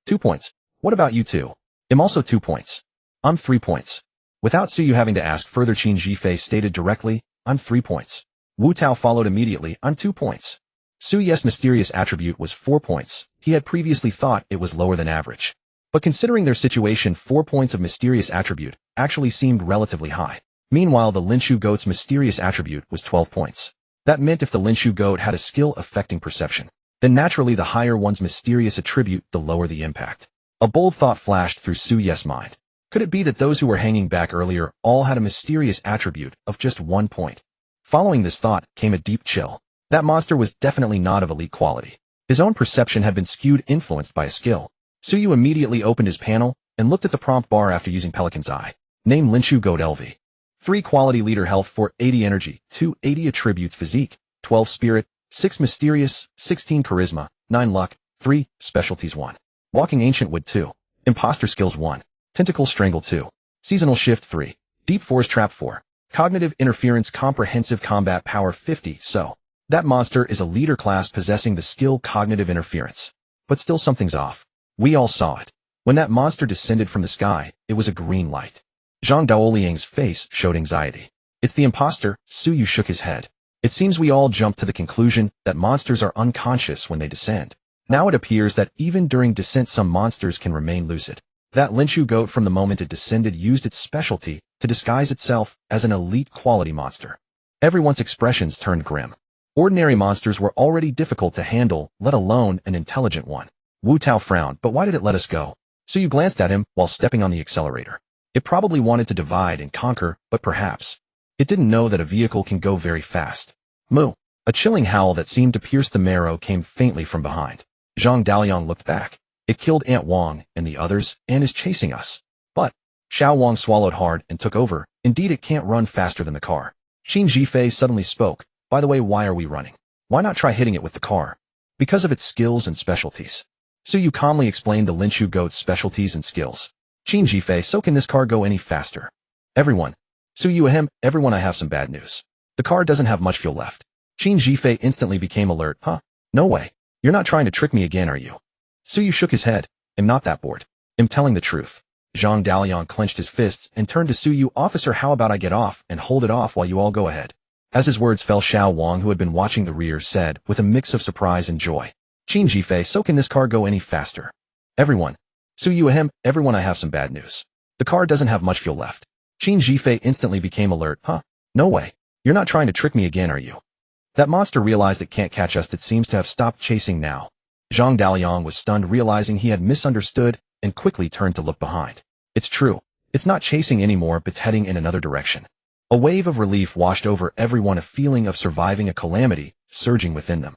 2 points. What about you two? I'm also 2 points. I'm 3 points. Without Suyu having to ask further, Qin Jifei stated directly, I'm 3 points. Wu Tao followed immediately, I'm 2 points. Su Ye's mysterious attribute was 4 points. He had previously thought it was lower than average. But considering their situation, 4 points of mysterious attribute actually seemed relatively high. Meanwhile, the Lynchu goat's mysterious attribute was 12 points. That meant if the Lynchu goat had a skill affecting perception, then naturally the higher one's mysterious attribute, the lower the impact. A bold thought flashed through Su Ye's mind. Could it be that those who were hanging back earlier all had a mysterious attribute of just 1 point? Following this thought came a deep chill. That monster was definitely not of elite quality. His own perception had been skewed, influenced by a skill. Suyu immediately opened his panel and looked at the prompt bar after using Pelican's eye. Name Linshu Goat LV. 3 quality leader health, 480 energy, 280 attributes physique, 12 spirit, 6 mysterious, 16 charisma, 9 luck, 3 specialties 1. Walking ancient wood 2. Imposter skills 1. Tentacle strangle 2. Seasonal shift 3. Deep forest trap 4. Cognitive interference comprehensive combat power 50. So, that monster is a leader class possessing the skill cognitive interference. But still something's off. We all saw it. When that monster descended from the sky, it was a green light. Zhang Daoliang's face showed anxiety. It's the imposter. Suyu shook his head. It seems we all jumped to the conclusion that monsters are unconscious when they descend. Now it appears that even during descent some monsters can remain lucid. That Linshu goat from the moment it descended used its specialty to disguise itself as an elite quality monster. Everyone's expressions turned grim. Ordinary monsters were already difficult to handle, let alone an intelligent one. Wu Tao frowned, but why did it let us go? Suyu glanced at him while stepping on the accelerator. It probably wanted to divide and conquer, but perhaps it didn't know that a vehicle can go very fast. Moo! A chilling howl that seemed to pierce the marrow came faintly from behind. Zhang Daoliang looked back. It killed Aunt Wang and the others and is chasing us. But Xiao Wang swallowed hard and took over. Indeed, it can't run faster than the car. Qin Zhifei suddenly spoke. By the way, why are we running? Why not try hitting it with the car? Because of its skills and specialties. Suyu calmly explained the Linshu goat's specialties and skills. Qin Zhifei, so can this car go any faster? Everyone. Suyu ahem, everyone, I have some bad news. The car doesn't have much fuel left. Qin Zhifei instantly became alert. Huh? No way. You're not trying to trick me again, are you? Suyu shook his head. I'm not that bored. I'm telling the truth. Zhang Daoliang clenched his fists and turned to Suyu. Officer, how about I get off and hold it off while you all go ahead? As his words fell, Xiao Wang, who had been watching the rear, said, with a mix of surprise and joy. Qin Zhifei, so can this car go any faster? Everyone. Suyu ahem, everyone, I have some bad news. The car doesn't have much fuel left. Qin Zhifei instantly became alert. Huh? No way. You're not trying to trick me again, are you? That monster realized it can't catch us. It seems to have stopped chasing now. Zhang Daoliang was stunned, realizing he had misunderstood, and quickly turned to look behind. It's true. It's not chasing anymore, but it's heading in another direction. A wave of relief washed over everyone, a feeling of surviving a calamity surging within them.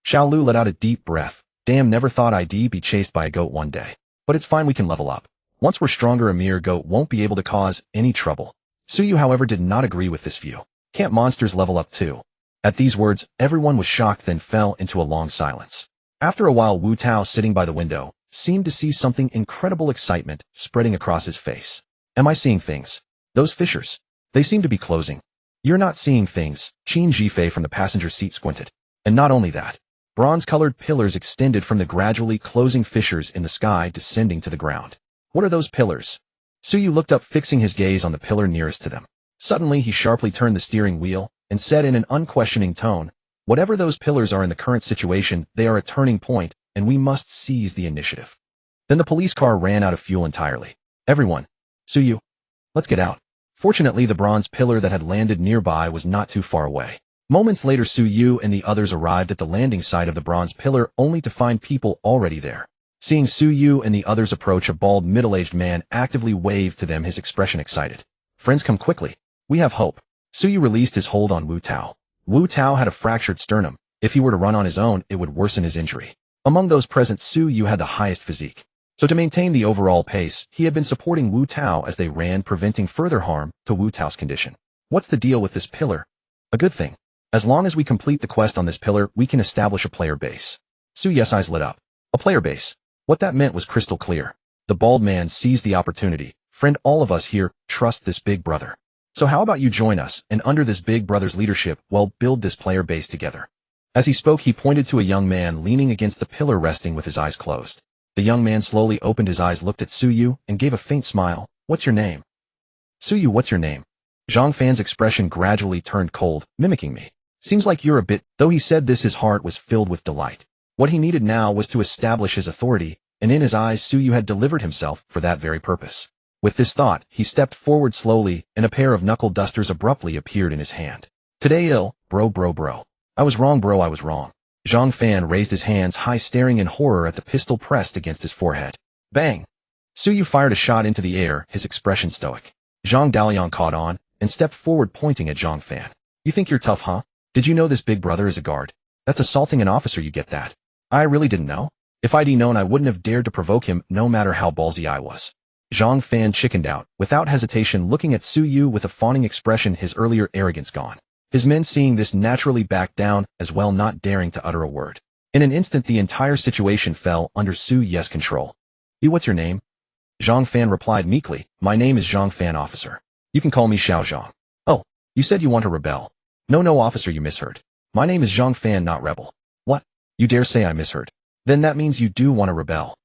Xiao Lu let out a deep breath. Damn, never thought I'd be chased by a goat one day. But it's fine, we can level up. Once we're stronger, a mere goat won't be able to cause any trouble. Suyu, however, did not agree with this view. Can't monsters level up too? At these words, everyone was shocked, then fell into a long silence. After a while, Wu Tao, sitting by the window, seemed to see something. Incredible excitement spreading across his face. Am I seeing things? Those fissures. They seem to be closing. You're not seeing things. Qin Zhifei from the passenger seat squinted. And not only that. Bronze-colored pillars extended from the gradually closing fissures in the sky, descending to the ground. What are those pillars? Suyu looked up, fixing his gaze on the pillar nearest to them. Suddenly, he sharply turned the steering wheel and said in an unquestioning tone, whatever those pillars are in the current situation, they are a turning point, and we must seize the initiative. Then the police car ran out of fuel entirely. Everyone. Suyu. Let's get out. Fortunately, the bronze pillar that had landed nearby was not too far away. Moments later, Suyu and the others arrived at the landing site of the bronze pillar, only to find people already there. Seeing Suyu and the others approach, a bald, middle-aged man actively waved to them, his expression excited. Friends, come quickly. We have hope. Suyu released his hold on Wu Tao. Wu Tao had a fractured sternum. If he were to run on his own, it would worsen his injury. Among those present, Suyu had the highest physique. So to maintain the overall pace, he had been supporting Wu Tao as they ran, preventing further harm to Wu Tao's condition. What's the deal with this pillar? A good thing. As long as we complete the quest on this pillar, we can establish a player base. Suyu's eyes lit up. A player base. What that meant was crystal clear. The bald man seized the opportunity. Friend, all of us here trust this big brother. So how about you join us, and under this big brother's leadership, we'll build this player base together. As he spoke, he pointed to a young man leaning against the pillar, resting with his eyes closed. The young man slowly opened his eyes, looked at Suyu, and gave a faint smile. What's your name? Suyu, what's your name? Zhang Fan's expression gradually turned cold, mimicking me. Seems like you're a bit. Though he said this, his heart was filled with delight. What he needed now was to establish his authority, and in his eyes, Suyu had delivered himself for that very purpose. With this thought, he stepped forward slowly, and a pair of knuckle dusters abruptly appeared in his hand. Today bro. I was wrong, bro, I was wrong. Zhang Fan raised his hands high, staring in horror at the pistol pressed against his forehead. Bang! Suyu fired a shot into the air, his expression stoic. Zhang Daoliang caught on, and stepped forward, pointing at Zhang Fan. You think you're tough, huh? Did you know this big brother is a guard? That's assaulting an officer, you get that? I really didn't know. If I'd known, I wouldn't have dared to provoke him, no matter how ballsy I was. Zhang Fan chickened out, without hesitation looking at Su Yu with a fawning expression, his earlier arrogance gone. His men seeing this naturally backed down, as well, not daring to utter a word. In an instant the entire situation fell under Su Yu's control. What's your name? Zhang Fan replied meekly, my name is Zhang Fan, officer. You can call me Xiao Zhang. Oh, you said you want to rebel. No officer, you misheard. My name is Zhang Fan, not rebel. What? You dare say I misheard? Then that means you do want to rebel.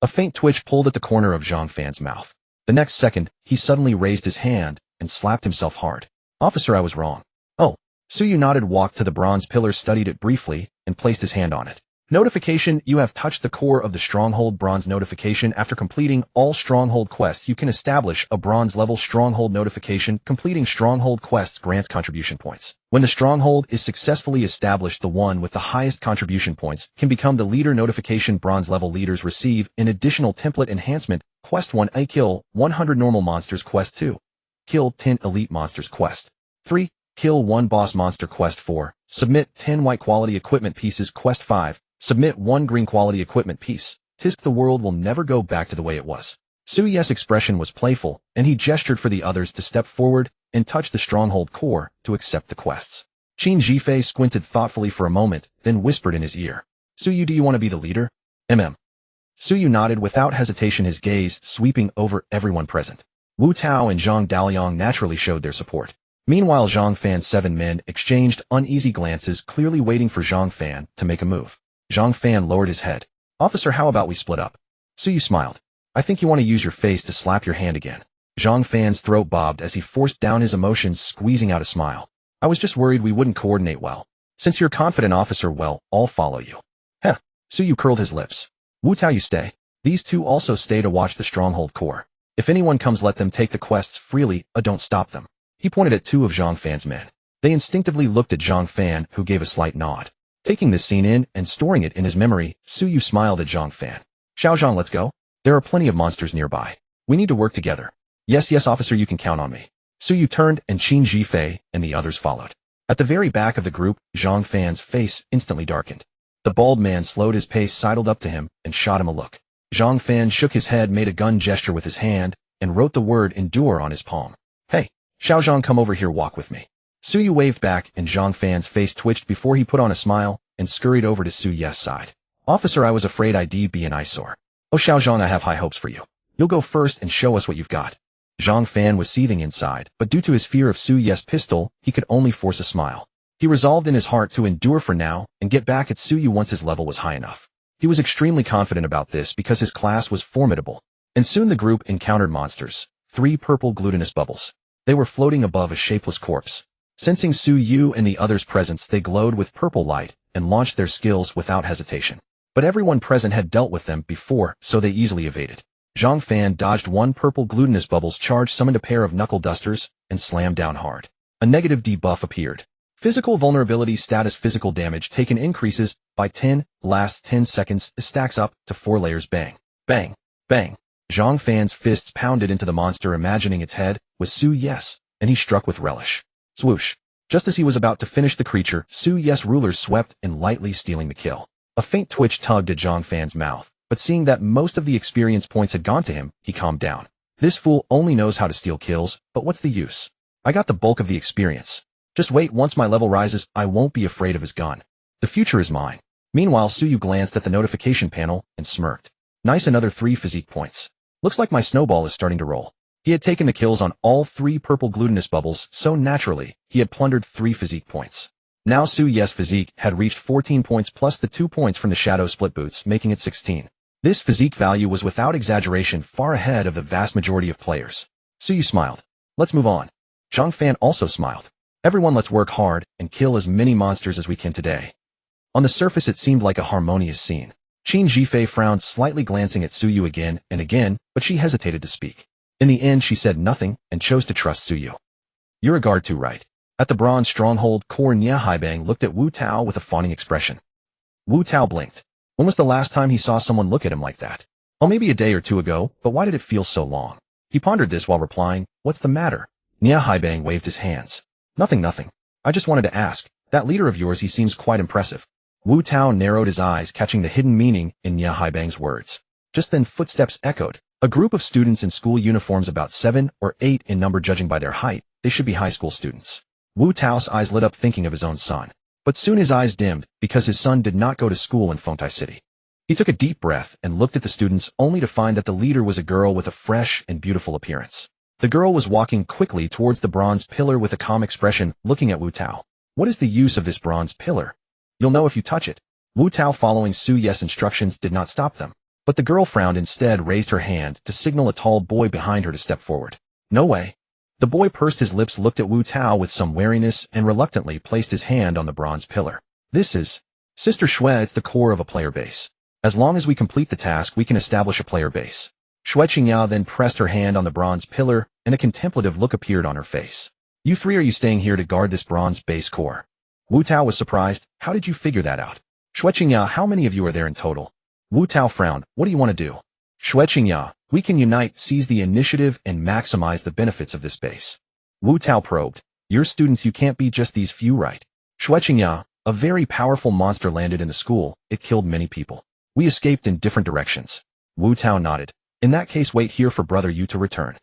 A faint twitch pulled at the corner of Zhang Fan's mouth. The next second, he suddenly raised his hand and slapped himself hard. Officer, I was wrong. Oh. Su Yu nodded, walked to the bronze pillar, studied it briefly, and placed his hand on it. Notification: you have touched the core of the Stronghold. Bronze notification: after completing all Stronghold quests, you can establish a bronze level Stronghold notification. Completing Stronghold quests grants contribution points. When the Stronghold is successfully established, the one with the highest contribution points can become the leader. Notification: bronze level leaders receive an additional template enhancement. Quest 1: kill 100 normal monsters. Quest 2: kill 10 elite monsters. Quest 3: kill 1 boss monster. Quest 4: submit 10 white quality equipment pieces. Quest 5: submit 1 green quality equipment piece. Tisk, the world will never go back to the way it was. Su Yu's expression was playful, and he gestured for the others to step forward and touch the Stronghold core to accept the quests. Qin Jifei squinted thoughtfully for a moment, then whispered in his ear. Su Yu, do you want to be the leader? Su Yu nodded without hesitation, his gaze sweeping over everyone present. Wu Tao and Zhang Daliang naturally showed their support. Meanwhile, Zhang Fan's 7 men exchanged uneasy glances, clearly waiting for Zhang Fan to make a move. Zhang Fan lowered his head. Officer, how about we split up? Su Yu smiled. I think you want to use your face to slap your hand again. Zhang Fan's throat bobbed as he forced down his emotions, squeezing out a smile. I was just worried we wouldn't coordinate well. Since you're confident, officer, well, I'll follow you. Heh. Su Yu curled his lips. Wu Tao, you stay. These two also stay to watch the Stronghold core. If anyone comes, let them take the quests freely, don't stop them. He pointed at 2 of Zhang Fan's men. They instinctively looked at Zhang Fan, who gave a slight nod. Taking this scene in and storing it in his memory, Su Yu smiled at Zhang Fan. Xiao Zhang, let's go. There are plenty of monsters nearby. We need to work together. Yes, officer, you can count on me. Su Yu turned, and Qin Jifei and the others followed. At the very back of the group, Zhang Fan's face instantly darkened. The bald man slowed his pace, sidled up to him, and shot him a look. Zhang Fan shook his head, made a gun gesture with his hand, and wrote the word endure on his palm. Hey, Xiao Zhang, come over here, walk with me. Su Yu waved back, and Zhang Fan's face twitched before he put on a smile and scurried over to Su Yu's side. Officer, I was afraid I'd be an eyesore. Oh, Xiao Zhang, I have high hopes for you. You'll go first and show us what you've got. Zhang Fan was seething inside, but due to his fear of Su Yu's pistol, he could only force a smile. He resolved in his heart to endure for now and get back at Su Yu once his level was high enough. He was extremely confident about this because his class was formidable. And soon the group encountered monsters, 3 purple glutinous bubbles. They were floating above a shapeless corpse. Sensing Su Yu and the others' presence, they glowed with purple light and launched their skills without hesitation. But everyone present had dealt with them before, so they easily evaded. Zhang Fan dodged 1 purple glutinous bubble's charge, summoned a pair of knuckle dusters, and slammed down hard. A negative debuff appeared. Physical vulnerability status: physical damage taken increases by 10, lasts 10 seconds, stacks up to 4 layers. Bang, bang, bang. Zhang Fan's fists pounded into the monster, imagining its head was Su Yu's, and he struck with relish. Swoosh. Just as he was about to finish the creature, Su Yu's rulers swept in, lightly stealing the kill. A faint twitch tugged at Zhang Fan's mouth, but seeing that most of the experience points had gone to him, he calmed down. This fool only knows how to steal kills, but what's the use? I got the bulk of the experience. Just wait, once my level rises, I won't be afraid of his gun. The future is mine. Meanwhile, Su Yu glanced at the notification panel and smirked. Nice, another 3 physique points. Looks like my snowball is starting to roll. He had taken the kills on all 3 purple glutinous bubbles, so naturally, he had plundered 3 physique points. Now Su Yu's physique had reached 14 points plus the 2 points from the shadow split boots, making it 16. This physique value was without exaggeration far ahead of the vast majority of players. Su Yu smiled. Let's move on. Zhang Fan also smiled. Everyone, let's work hard and kill as many monsters as we can today. On the surface it seemed like a harmonious scene. Qin Jifei frowned slightly, glancing at Su Yu again and again, but she hesitated to speak. In the end she said nothing and chose to trust Su Yu. You're a guard too, right? At the bronze stronghold core, Nia Haibang looked at Wu Tao with a fawning expression. Wu Tao blinked. When was the last time he saw someone look at him like that? Oh, maybe a day or 2 ago, but why did it feel so long? He pondered this while replying, what's the matter? Nia Haibang waved his hands. Nothing. I just wanted to ask, that leader of yours, he seems quite impressive. Wu Tao narrowed his eyes, catching the hidden meaning in Nia Haibang's words. Just then footsteps echoed. A group of students in school uniforms, about 7 or 8 in number judging by their height. They should be high school students. Wu Tao's eyes lit up thinking of his own son. But soon his eyes dimmed because his son did not go to school in Fengtai City. He took a deep breath and looked at the students only to find that the leader was a girl with a fresh and beautiful appearance. The girl was walking quickly towards the bronze pillar with a calm expression, looking at Wu Tao. What is the use of this bronze pillar? You'll know if you touch it. Wu Tao, following Su Ye's instructions, did not stop them. But the girl frowned, instead raised her hand to signal a tall boy behind her to step forward. No way. The boy pursed his lips, looked at Wu Tao with some wariness, and reluctantly placed his hand on the bronze pillar. This is Sister Xue. It's the core of a player base. As long as we complete the task, we can establish a player base. Xue Qingya then pressed her hand on the bronze pillar, and a contemplative look appeared on her face. You three, are you staying here to guard this bronze base core? Wu Tao was surprised. How did you figure that out? Xue Qingya, how many of you are there in total? Wu Tao frowned. What do you want to do? Xue Qingya, we can unite, seize the initiative, and maximize the benefits of this base. Wu Tao probed. Your students, you can't be just these few, right? Xue Qingya, a very powerful monster landed in the school. It killed many people. We escaped in different directions. Wu Tao nodded. In that case, wait here for brother Yu to return.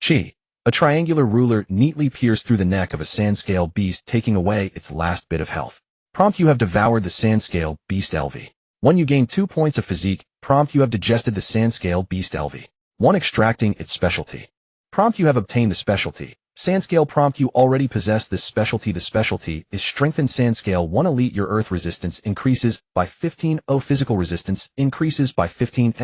Chi. A triangular ruler neatly pierced through the neck of a sand-scale beast, taking away its last bit of health. Prompt: you have devoured the sand-scale beast LV. 1. You gain 2 points of physique. Prompt: you have digested the sand-scale beast LV. 1. Extracting its specialty. Prompt: you have obtained the specialty. Sandscale. Prompt: you already possess this specialty. The specialty is strengthened Sandscale 1. Elite: your earth resistance increases by 15. Physical resistance increases by 15.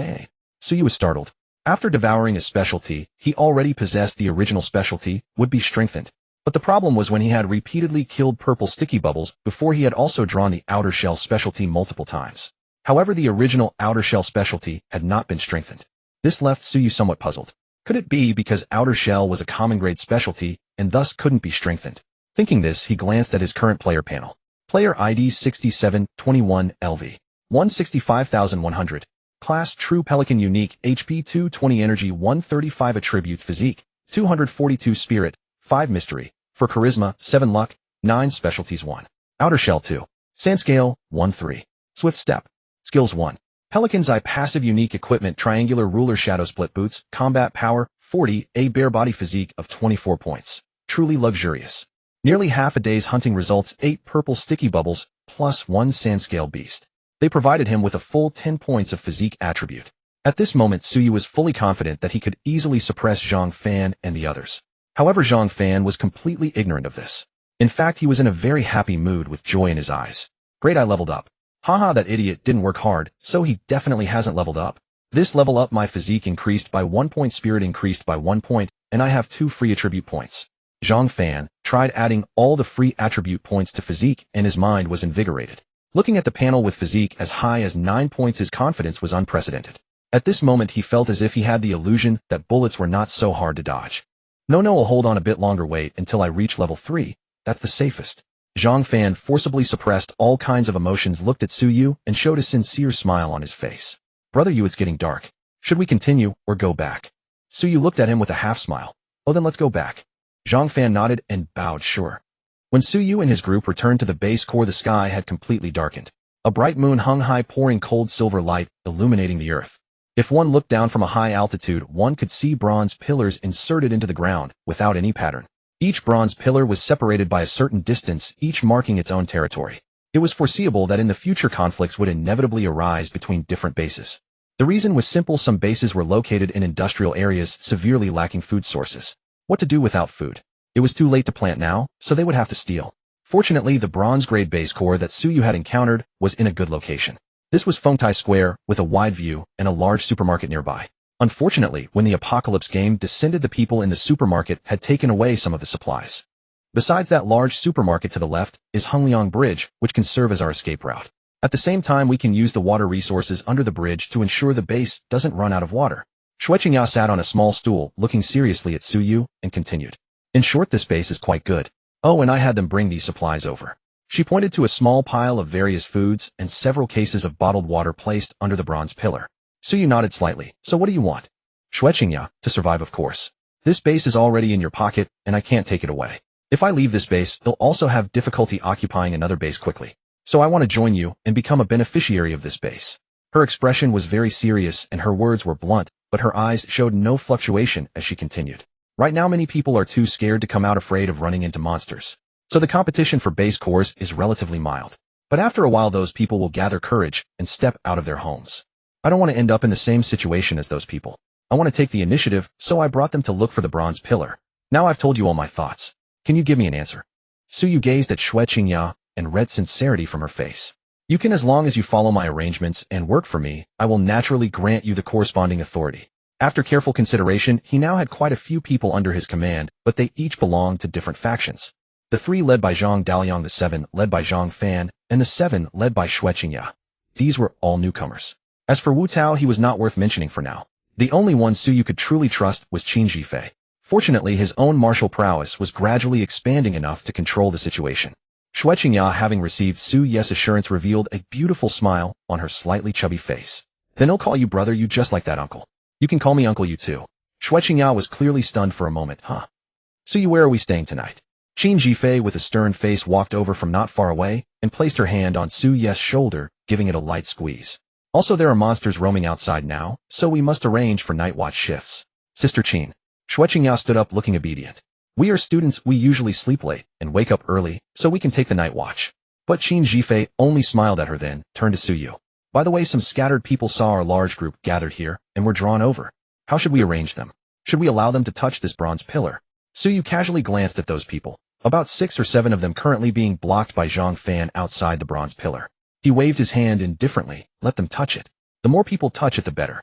Suyu was startled. After devouring a specialty he already possessed, the original specialty would be strengthened. But the problem was when he had repeatedly killed purple sticky bubbles before he had also drawn the outer shell specialty multiple times. However, the original outer shell specialty had not been strengthened. This left Suyu somewhat puzzled. Could it be because outer shell was a common grade specialty and thus couldn't be strengthened? Thinking this, he glanced at his current player panel. Player ID 6721 LV. 165,100. Class True Pelican. Unique HP 220, Energy 135, Attributes Physique 242, Spirit 5, Mystery 4, Charisma 7, Luck 9, Specialties 1. Outer Shell 2. Sandscale 1, 3. Swift Step. Skills 1. Pelican's Eye. Passive. Unique Equipment: Triangular Ruler, Shadow Split Boots. Combat Power 40, a Bare Body Physique of 24 points. Truly luxurious. Nearly half a day's hunting results: 8 purple sticky bubbles plus 1 Sandscale beast. They provided him with a full 10 points of physique attribute. At this moment, Suyu was fully confident that he could easily suppress Zhang Fan and the others. However, Zhang Fan was completely ignorant of this. In fact, he was in a very happy mood with joy in his eyes. Great, I leveled up. Haha, that idiot didn't work hard, so he definitely hasn't leveled up. This level up, my physique increased by 1 point, spirit increased by 1 point, and I have 2 free attribute points. Zhang Fan tried adding all the free attribute points to physique, and his mind was invigorated. Looking at the panel with physique as high as 9 points, his confidence was unprecedented. At this moment, he felt as if he had the illusion that bullets were not so hard to dodge. No, I'll hold on a bit longer, wait until I reach level 3. That's the safest. Zhang Fan forcibly suppressed all kinds of emotions, looked at Suyu, and showed a sincere smile on his face. Brother Yu, it's getting dark. Should we continue or go back? Suyu looked at him with a half smile. Oh, then let's go back. Zhang Fan nodded and bowed sure. When Suyu and his group returned to the base core, the sky had completely darkened. A bright moon hung high, pouring cold silver light, illuminating the earth. If one looked down from a high altitude, one could see bronze pillars inserted into the ground, without any pattern. Each bronze pillar was separated by a certain distance, each marking its own territory. It was foreseeable that in the future conflicts would inevitably arise between different bases. The reason was simple: some bases were located in industrial areas severely lacking food sources. What to do without food? It was too late to plant now, so they would have to steal. Fortunately, the bronze-grade base core that Suyu had encountered was in a good location. This was Fengtai Square, with a wide view and a large supermarket nearby. Unfortunately, when the apocalypse game descended, the people in the supermarket had taken away some of the supplies. Besides that large supermarket to the left is Hongliang Bridge, which can serve as our escape route. At the same time, we can use the water resources under the bridge to ensure the base doesn't run out of water. Xue Qingya sat on a small stool, looking seriously at Suyu, and continued. In short, this base is quite good. Oh, and I had them bring these supplies over. She pointed to a small pile of various foods and several cases of bottled water placed under the bronze pillar. Suyu nodded slightly. So what do you want? Xue Qingya, to survive, of course. This base is already in your pocket, and I can't take it away. If I leave this base, you'll also have difficulty occupying another base quickly. So I want to join you and become a beneficiary of this base. Her expression was very serious and her words were blunt, but her eyes showed no fluctuation as she continued. Right now many people are too scared to come out afraid of running into monsters. So the competition for base cores is relatively mild. But after a while those people will gather courage and step out of their homes. I don't want to end up in the same situation as those people. I want to take the initiative, so I brought them to look for the bronze pillar. Now I've told you all my thoughts. Can you give me an answer? Suyu gazed at Xue Qingya and read sincerity from her face. You can, as long as you follow my arrangements and work for me, I will naturally grant you the corresponding authority. After careful consideration, he now had quite a few people under his command, but they each belonged to different factions. The 3 led by Zhang Daliang, the 7 led by Zhang Fan, and the 7 led by Xue Qingya. These were all newcomers. As for Wu Tao, he was not worth mentioning for now. The only one Suyu could truly trust was Qin Jifei. Fortunately, his own martial prowess was gradually expanding enough to control the situation. Xue Qingya, having received Su Ye's assurance, revealed a beautiful smile on her slightly chubby face. Then I'll call you brother, you just like that, uncle. You can call me uncle, you too. Xue Qingya was clearly stunned for a moment. Huh? Suyu, where are we staying tonight? Qin Jifei with a stern face walked over from not far away and placed her hand on Su Ye's shoulder, giving it a light squeeze. Also, there are monsters roaming outside now, so we must arrange for night watch shifts. Sister Qin. Xue Qingya stood up looking obedient. We are students, we usually sleep late and wake up early, so we can take the night watch. But Qin Jifei only smiled at her, then turned to Suyu. By the way, some scattered people saw our large group gathered here and were drawn over. How should we arrange them? Should we allow them to touch this bronze pillar? Suyu casually glanced at those people, about 6 or 7 of them currently being blocked by Zhang Fan outside the bronze pillar. He waved his hand indifferently. Let them touch it. The more people touch it, the better.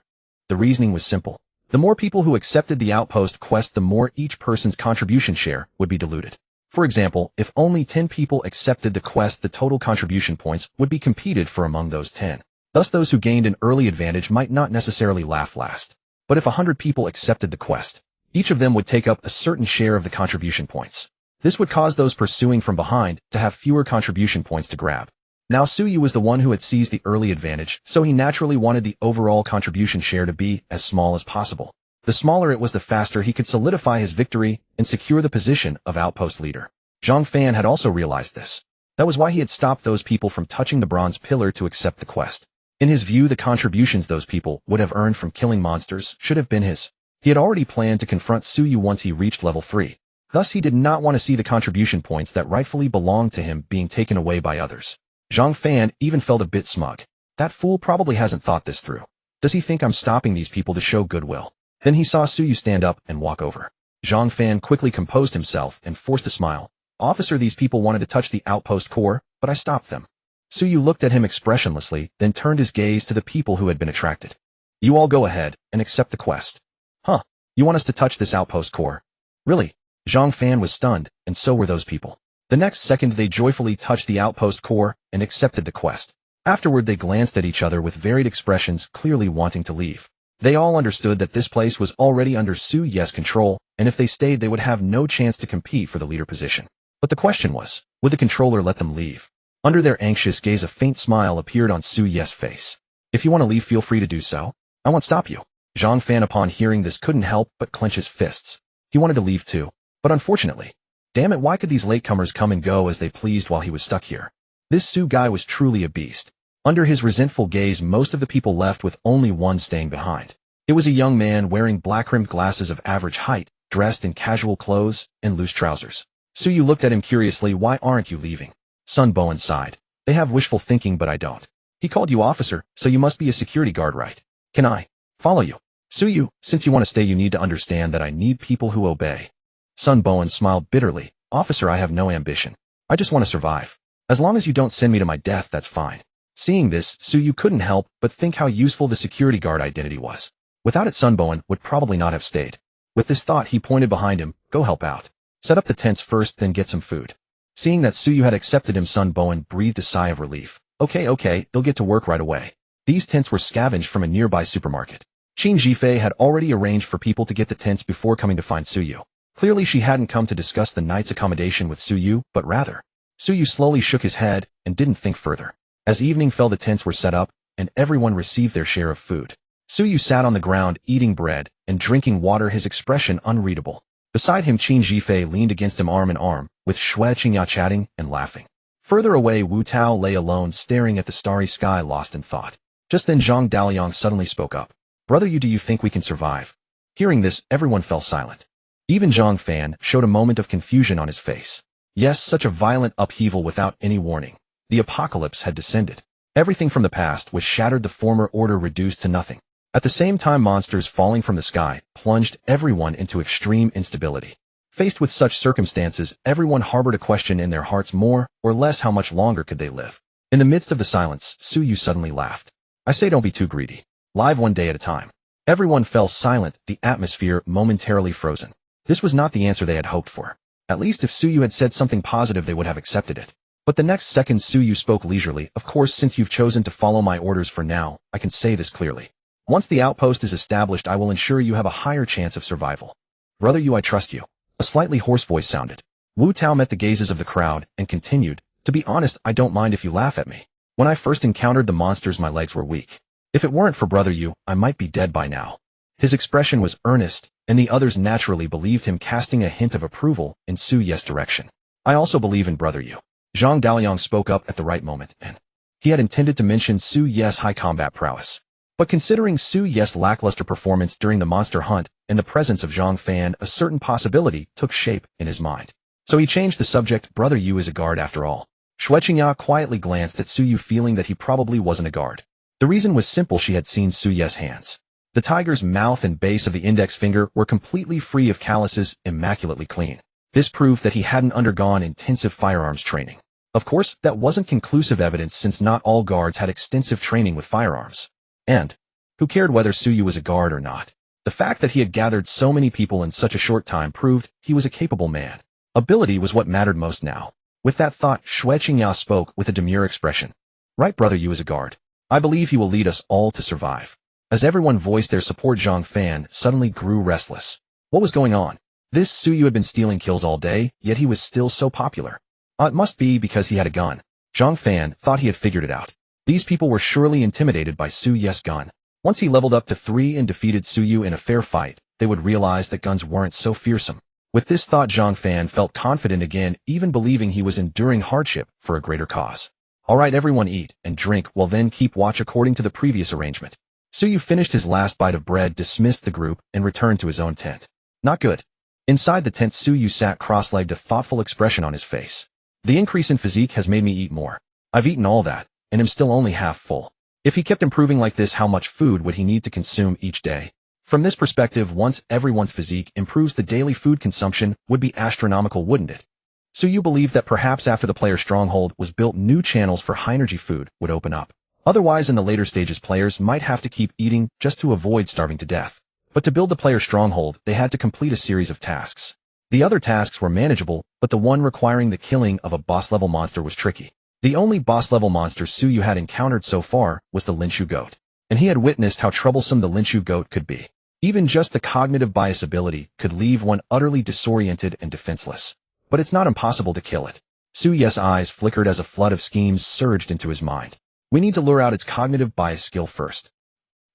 The reasoning was simple. The more people who accepted the outpost quest, the more each person's contribution share would be diluted. For example, if only 10 people accepted the quest, the total contribution points would be competed for among those 10. Thus those who gained an early advantage might not necessarily laugh last. But if 100 people accepted the quest, each of them would take up a certain share of the contribution points. This would cause those pursuing from behind to have fewer contribution points to grab. Now Suyu was the one who had seized the early advantage, so he naturally wanted the overall contribution share to be as small as possible. The smaller it was, the faster he could solidify his victory and secure the position of outpost leader. Zhang Fan had also realized this. That was why he had stopped those people from touching the bronze pillar to accept the quest. In his view, the contributions those people would have earned from killing monsters should have been his. He had already planned to confront Suyu once he reached level 3. Thus he did not want to see the contribution points that rightfully belonged to him being taken away by others. Zhang Fan even felt a bit smug. That fool probably hasn't thought this through. Does he think I'm stopping these people to show goodwill? Then he saw Suyu stand up and walk over. Zhang Fan quickly composed himself and forced a smile. Officer, these people wanted to touch the outpost core, but I stopped them. Suyu looked at him expressionlessly, then turned his gaze to the people who had been attracted. You all go ahead and accept the quest. Huh? You want us to touch this outpost core? Really? Zhang Fan was stunned, and so were those people. The next second they joyfully touched the outpost core and accepted the quest. Afterward they glanced at each other with varied expressions, clearly wanting to leave. They all understood that this place was already under Su Ye's control, and if they stayed they would have no chance to compete for the leader position. But the question was, would the controller let them leave? Under their anxious gaze a faint smile appeared on Su Ye's face. If you want to leave, feel free to do so. I won't stop you. Zhang Fan upon hearing this couldn't help but clench his fists. He wanted to leave too. But unfortunately, damn it, why could these latecomers come and go as they pleased while he was stuck here? This Su guy was truly a beast. Under his resentful gaze most of the people left, with only one staying behind. It was a young man wearing black-rimmed glasses of average height, dressed in casual clothes and loose trousers. Suyu looked at him curiously. Why aren't you leaving? Sun Bowen sighed. They have wishful thinking, but I don't. He called you officer, so you must be a security guard, right? Can I follow you? Suyu, since you want to stay you need to understand that I need people who obey. Sun Bowen smiled bitterly. Officer, I have no ambition. I just want to survive. As long as you don't send me to my death, that's fine. Seeing this, Suyu couldn't help but think how useful the security guard identity was. Without it, Sun Bowen would probably not have stayed. With this thought, he pointed behind him. Go help out. Set up the tents first, then get some food. Seeing that Suyu had accepted him, Sun Bowen breathed a sigh of relief. Okay, they'll get to work right away. These tents were scavenged from a nearby supermarket. Qin Jifei had already arranged for people to get the tents before coming to find Suyu. Clearly she hadn't come to discuss the night's accommodation with Suyu, but rather. Suyu slowly shook his head and didn't think further. As evening fell, the tents were set up, and everyone received their share of food. Suyu sat on the ground eating bread and drinking water, his expression unreadable. Beside him Qin Jifei leaned against him arm in arm, with Xue Qingya chatting and laughing. Further away, Wu Tao lay alone, staring at the starry sky, lost in thought. Just then Zhang Daliang suddenly spoke up. Brother Yu, do you think we can survive? Hearing this, everyone fell silent. Even Zhang Fan showed a moment of confusion on his face. Yes, such a violent upheaval without any warning. The apocalypse had descended. Everything from the past was shattered, the former order reduced to nothing. At the same time, monsters falling from the sky plunged everyone into extreme instability. Faced with such circumstances, everyone harbored a question in their hearts: more or less, how much longer could they live? In the midst of the silence, Su Yu suddenly laughed. I say, don't be too greedy. Live one day at a time. Everyone fell silent, the atmosphere momentarily frozen. This was not the answer they had hoped for. At least if Su Yu had said something positive, they would have accepted it. But the next second Su Yu spoke leisurely. Of course, since you've chosen to follow my orders for now, I can say this clearly. Once the outpost is established, I will ensure you have a higher chance of survival. Brother Yu, I trust you. A slightly hoarse voice sounded. Wu Tao met the gazes of the crowd and continued, to be honest, I don't mind if you laugh at me. When I first encountered the monsters, my legs were weak. If it weren't for Brother Yu, I might be dead by now. His expression was earnest, and the others naturally believed him, casting a hint of approval in Su Ye's direction. I also believe in Brother Yu. Zhang Daliang spoke up at the right moment, and he had intended to mention Su Ye's high combat prowess. But considering Su Ye's lackluster performance during the monster hunt and the presence of Zhang Fan, a certain possibility took shape in his mind. So he changed the subject. Brother Yu is a guard after all. Xue Qingya quietly glanced at Su Yu, feeling that he probably wasn't a guard. The reason was simple: she had seen Su Ye's hands. The tiger's mouth and base of the index finger were completely free of calluses, immaculately clean. This proved that he hadn't undergone intensive firearms training. Of course, that wasn't conclusive evidence, since not all guards had extensive training with firearms. And who cared whether Su Yu was a guard or not? The fact that he had gathered so many people in such a short time proved he was a capable man. Ability was what mattered most now. With that thought, Xue Qingya spoke with a demure expression. Right, Brother Yu is a guard. I believe he will lead us all to survive. As everyone voiced their support, Zhang Fan suddenly grew restless. What was going on? This Su Yu had been stealing kills all day, yet he was still so popular. It must be because he had a gun. Zhang Fan thought he had figured it out. These people were surely intimidated by Su Ye's gun. Once he leveled up to 3 and defeated Su Yu in a fair fight, they would realize that guns weren't so fearsome. With this thought, Zhang Fan felt confident again, even believing he was enduring hardship for a greater cause. Alright, everyone, eat and drink, well then keep watch according to the previous arrangement. Su Yu finished his last bite of bread, dismissed the group, and returned to his own tent. Not good. Inside the tent, Su Yu sat cross-legged, a thoughtful expression on his face. The increase in physique has made me eat more. I've eaten all that, and am still only half full. If he kept improving like this, how much food would he need to consume each day? From this perspective, once everyone's physique improves, the daily food consumption would be astronomical, wouldn't it? Su Yu believed that perhaps after the player stronghold was built, new channels for high-energy food would open up. Otherwise, in the later stages, players might have to keep eating just to avoid starving to death. But to build the player stronghold, they had to complete a series of tasks. The other tasks were manageable, but the one requiring the killing of a boss-level monster was tricky. The only boss-level monster Su Yu had encountered so far was the Linshu goat, and he had witnessed how troublesome the Linshu goat could be. Even just the cognitive bias ability could leave one utterly disoriented and defenseless. But it's not impossible to kill it. Su Ye's eyes flickered as a flood of schemes surged into his mind. We need to lure out its cognitive bias skill first.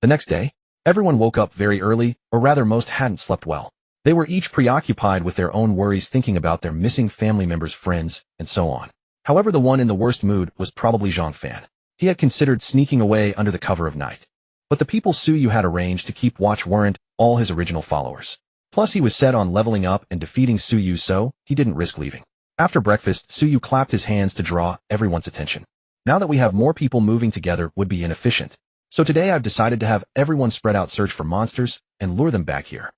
The next day, everyone woke up very early, or rather most hadn't slept well. They were each preoccupied with their own worries, thinking about their missing family members, friends, and so on. However, the one in the worst mood was probably Zhang Fan. He had considered sneaking away under the cover of night. But the people Su Yu had arranged to keep watch weren't all his original followers. Plus, he was set on leveling up and defeating Su Yu, so he didn't risk leaving. After breakfast, Su Yu clapped his hands to draw everyone's attention. Now that we have more people moving together would be inefficient. So today I've decided to have everyone spread out, search for monsters, and lure them back here.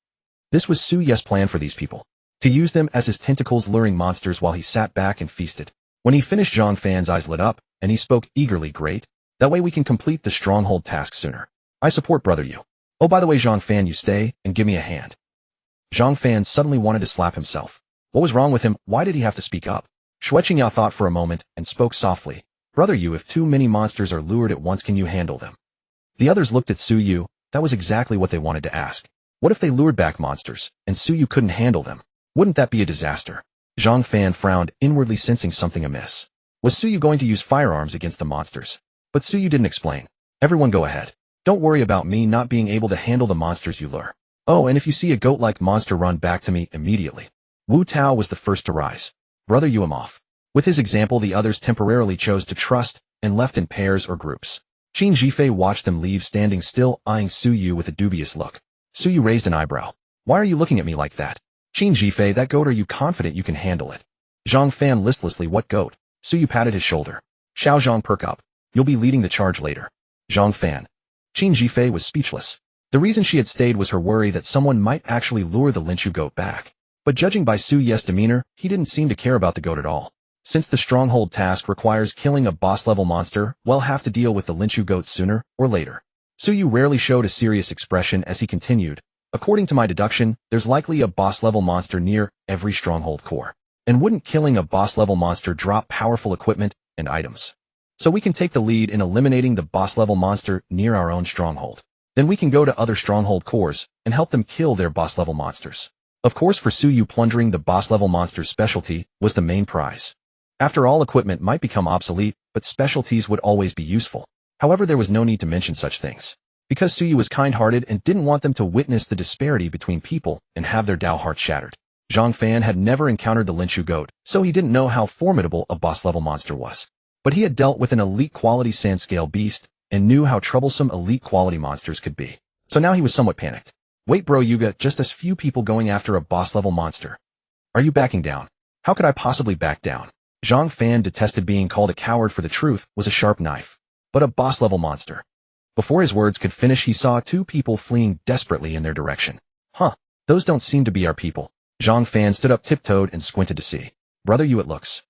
This was Su Ye's plan for these people. To use them as his tentacles, luring monsters while he sat back and feasted. When he finished, Zhang Fan's eyes lit up, and he spoke eagerly. Great. That way we can complete the stronghold task sooner. I support Brother Yu. Oh, by the way, Zhang Fan, you stay and give me a hand. Zhang Fan suddenly wanted to slap himself. What was wrong with him? Why did he have to speak up? Xue Qingya thought for a moment and spoke softly. Brother Yu, if too many monsters are lured at once, can you handle them? The others looked at Su Yu. That was exactly what they wanted to ask. What if they lured back monsters, and Su Yu couldn't handle them? Wouldn't that be a disaster? Zhang Fan frowned, inwardly sensing something amiss. Was Su Yu going to use firearms against the monsters? But Su Yu didn't explain. Everyone go ahead. Don't worry about me not being able to handle the monsters you lure. Oh, and if you see a goat-like monster, run back to me immediately. Wu Tao was the first to rise. Brother Yu, I'm off. With his example, the others temporarily chose to trust and left in pairs or groups. Qin Jifei watched them leave, standing still, eyeing Su Yu with a dubious look. Su Yu raised an eyebrow. Why are you looking at me like that? Qin Jifei, that goat, are you confident you can handle it? Zhang Fan listlessly, what goat? Su Yu patted his shoulder. Xiao Zhang, perk up. You'll be leading the charge later. Zhang Fan. Qin Jifei was speechless. The reason she had stayed was her worry that someone might actually lure the Lin Chu goat back. But judging by Su Yu's demeanor, he didn't seem to care about the goat at all. Since the stronghold task requires killing a boss-level monster, we'll have to deal with the Lin Chu goat sooner or later. Su Yu rarely showed a serious expression as he continued. According to my deduction, there's likely a boss-level monster near every stronghold core. And wouldn't killing a boss-level monster drop powerful equipment and items? So we can take the lead in eliminating the boss-level monster near our own stronghold. Then we can go to other stronghold cores and help them kill their boss-level monsters. Of course, for Su Yu, plundering the boss-level monster's specialty was the main prize. After all, equipment might become obsolete, but specialties would always be useful. However, there was no need to mention such things, because Su Yu was kind-hearted and didn't want them to witness the disparity between people and have their Dao hearts shattered. Zhang Fan had never encountered the Lin Chu goat, so he didn't know how formidable a boss-level monster was. But he had dealt with an elite-quality sand-scale beast and knew how troublesome elite-quality monsters could be. So now he was somewhat panicked. Wait bro, you got just as few people going after a boss-level monster. Are you backing down? How could I possibly back down? Zhang Fan detested being called a coward, for the truth was a sharp knife. But a boss-level monster. Before his words could finish, he saw two people fleeing desperately in their direction. Huh, those don't seem to be our people. Zhang Fan stood up, tiptoed, and squinted to see. Brother, you, it looks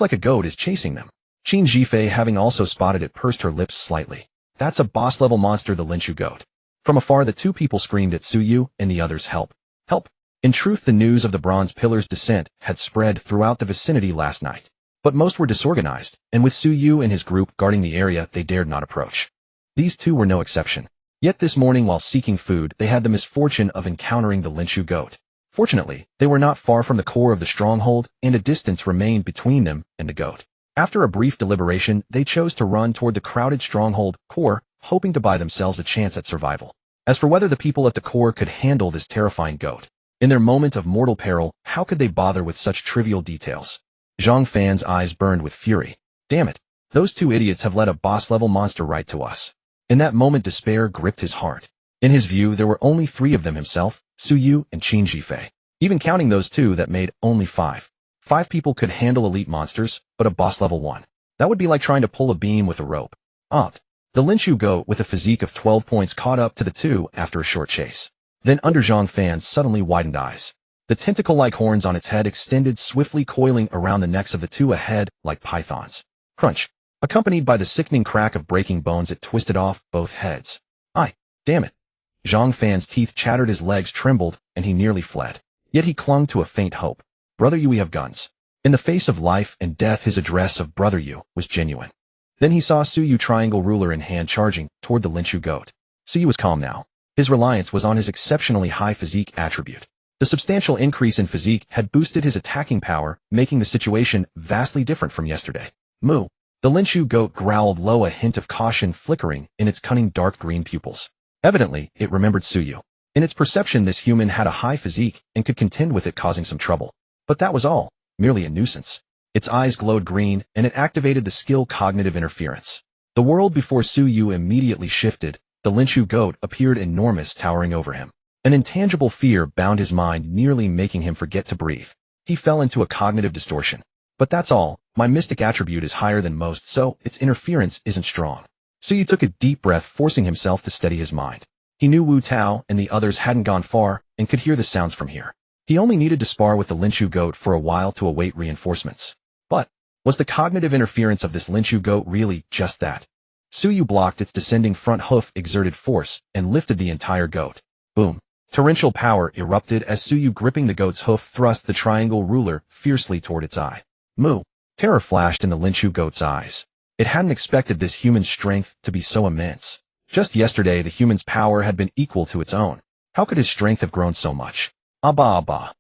like a goat is chasing them. Qin Jifei, having also spotted it, pursed her lips slightly. That's a boss-level monster, the Lin Chu goat. From afar, the two people screamed at Su Yu and the others, help, help. In truth, the news of the Bronze Pillar's descent had spread throughout the vicinity last night. But most were disorganized, and with Su Yu and his group guarding the area, they dared not approach. These two were no exception. Yet this morning, while seeking food, they had the misfortune of encountering the Lin Chu goat. Fortunately, they were not far from the core of the stronghold, and a distance remained between them and the goat. After a brief deliberation, they chose to run toward the crowded stronghold core, hoping to buy themselves a chance at survival. As for whether the people at the core could handle this terrifying goat, in their moment of mortal peril, how could they bother with such trivial details? Zhang Fan's eyes burned with fury. Damn it, those two idiots have led a boss-level monster right to us. In that moment, despair gripped his heart. In his view, there were only three of them: himself, Su Yu, and Qin Jifei. Even counting those two, that made only five. 5 people could handle elite monsters, but a boss-level one. That would be like trying to pull a beam with a rope. The Lin Chu goat, with a physique of 12 points, caught up to the two after a short chase. Then under Zhang Fan's suddenly widened eyes, the tentacle-like horns on its head extended, swiftly coiling around the necks of the two ahead like pythons. Crunch. Accompanied by the sickening crack of breaking bones, it twisted off both heads. Damn it. Zhang Fan's teeth chattered, his legs trembled, and he nearly fled. Yet he clung to a faint hope. Brother Yu, we have guns. In the face of life and death, his address of Brother Yu was genuine. Then he saw Su Yu, triangle ruler in hand, charging toward the Lin Chu goat. Su Yu was calm now. His reliance was on his exceptionally high physique attribute. The substantial increase in physique had boosted his attacking power, making the situation vastly different from yesterday. Moo. The Lin Chu goat growled low, a hint of caution flickering in its cunning dark green pupils. Evidently, it remembered Su Yu. In its perception, this human had a high physique and could contend with it, causing some trouble. But that was all, merely a nuisance. Its eyes glowed green, and it activated the skill cognitive interference. The world before Su Yu immediately shifted. The Lin Chu goat appeared enormous, towering over him. An intangible fear bound his mind, nearly making him forget to breathe. He fell into a cognitive distortion. But that's all. My mystic attribute is higher than most, so its interference isn't strong. Su Yu took a deep breath, forcing himself to steady his mind. He knew Wu Tao and the others hadn't gone far and could hear the sounds from here. He only needed to spar with the Lin Chu goat for a while to await reinforcements. But was the cognitive interference of this Lin Chu goat really just that? Su Yu blocked its descending front hoof, exerted force, and lifted the entire goat. Boom. Torrential power erupted as Su Yu, gripping the goat's hoof, thrust the triangle ruler fiercely toward its eye. Moo. Terror flashed in the Lin Chu goat's eyes. It hadn't expected this human's strength to be so immense. Just yesterday, the human's power had been equal to its own. How could his strength have grown so much? Abba.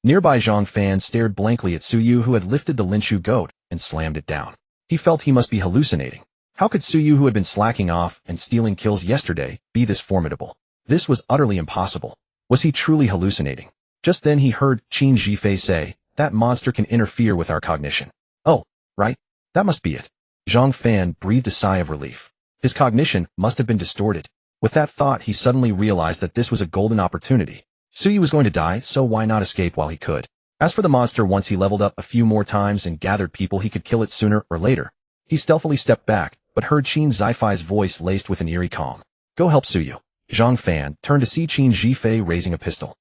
Nearby, Zhang Fan stared blankly at Su Yu, who had lifted the Lin Chu goat and slammed it down. He felt he must be hallucinating. How could Su Yu, who had been slacking off and stealing kills yesterday, be this formidable? This was utterly impossible. Was he truly hallucinating? Just then he heard Qin Jifei say, "That monster can interfere with our cognition." Oh, right? That must be it. Zhang Fan breathed a sigh of relief. His cognition must have been distorted. With that thought, he suddenly realized that this was a golden opportunity. Suyu was going to die, so why not escape while he could? As for the monster, once he leveled up a few more times and gathered people, he could kill it sooner or later. He stealthily stepped back, but heard Qin Zifei's voice laced with an eerie calm. Go help Suyu. Zhang Fan turned to see Qin Zifei raising a pistol.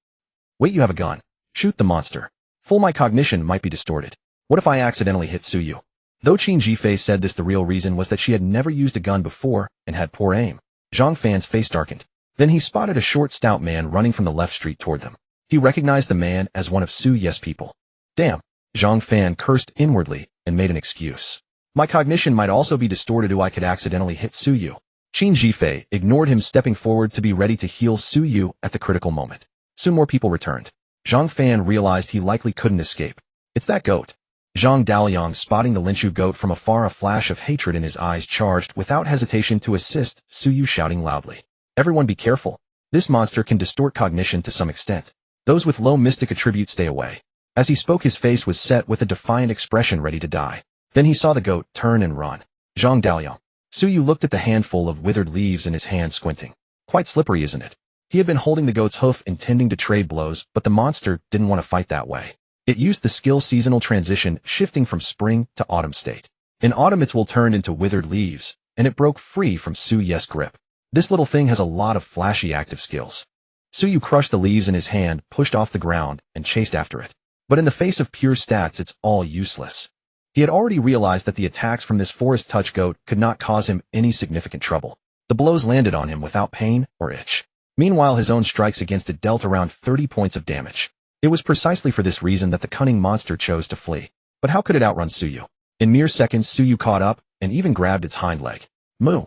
Wait, you have a gun. Shoot the monster. Full my cognition might be distorted. What if I accidentally hit Suyu? Though Qin Zifei said this, the real reason was that she had never used a gun before and had poor aim. Zhang Fan's face darkened. Then he spotted a short, stout man running from the left street toward them. He recognized the man as one of Su Ye's people. Damn. Zhang Fan cursed inwardly and made an excuse. My cognition might also be distorted, or I could accidentally hit Suyu. Qin Zifei ignored him, stepping forward to be ready to heal Suyu at the critical moment. Soon more people returned. Zhang Fan realized he likely couldn't escape. It's that goat. Zhang Daliang, spotting the Linshu goat from afar, a flash of hatred in his eyes, charged without hesitation to assist Suyu, shouting loudly. Everyone be careful. This monster can distort cognition to some extent. Those with low mystic attributes stay away. As he spoke, his face was set with a defiant expression, ready to die. Then he saw the goat turn and run. Zhang Daliang. Suyu looked at the handful of withered leaves in his hand, squinting. Quite slippery, isn't it? He had been holding the goat's hoof, intending to trade blows, but the monster didn't want to fight that way. It used the skill seasonal transition, shifting from spring to autumn state. In autumn, its will turned into withered leaves, and it broke free from Su Ye's grip. This little thing has a lot of flashy active skills. Suyu crushed the leaves in his hand, pushed off the ground, and chased after it. But in the face of pure stats, it's all useless. He had already realized that the attacks from this forest touch goat could not cause him any significant trouble. The blows landed on him without pain or itch. Meanwhile, his own strikes against it dealt around 30 points of damage. It was precisely for this reason that the cunning monster chose to flee. But how could it outrun Suyu? In mere seconds, Suyu caught up and even grabbed its hind leg. Moo!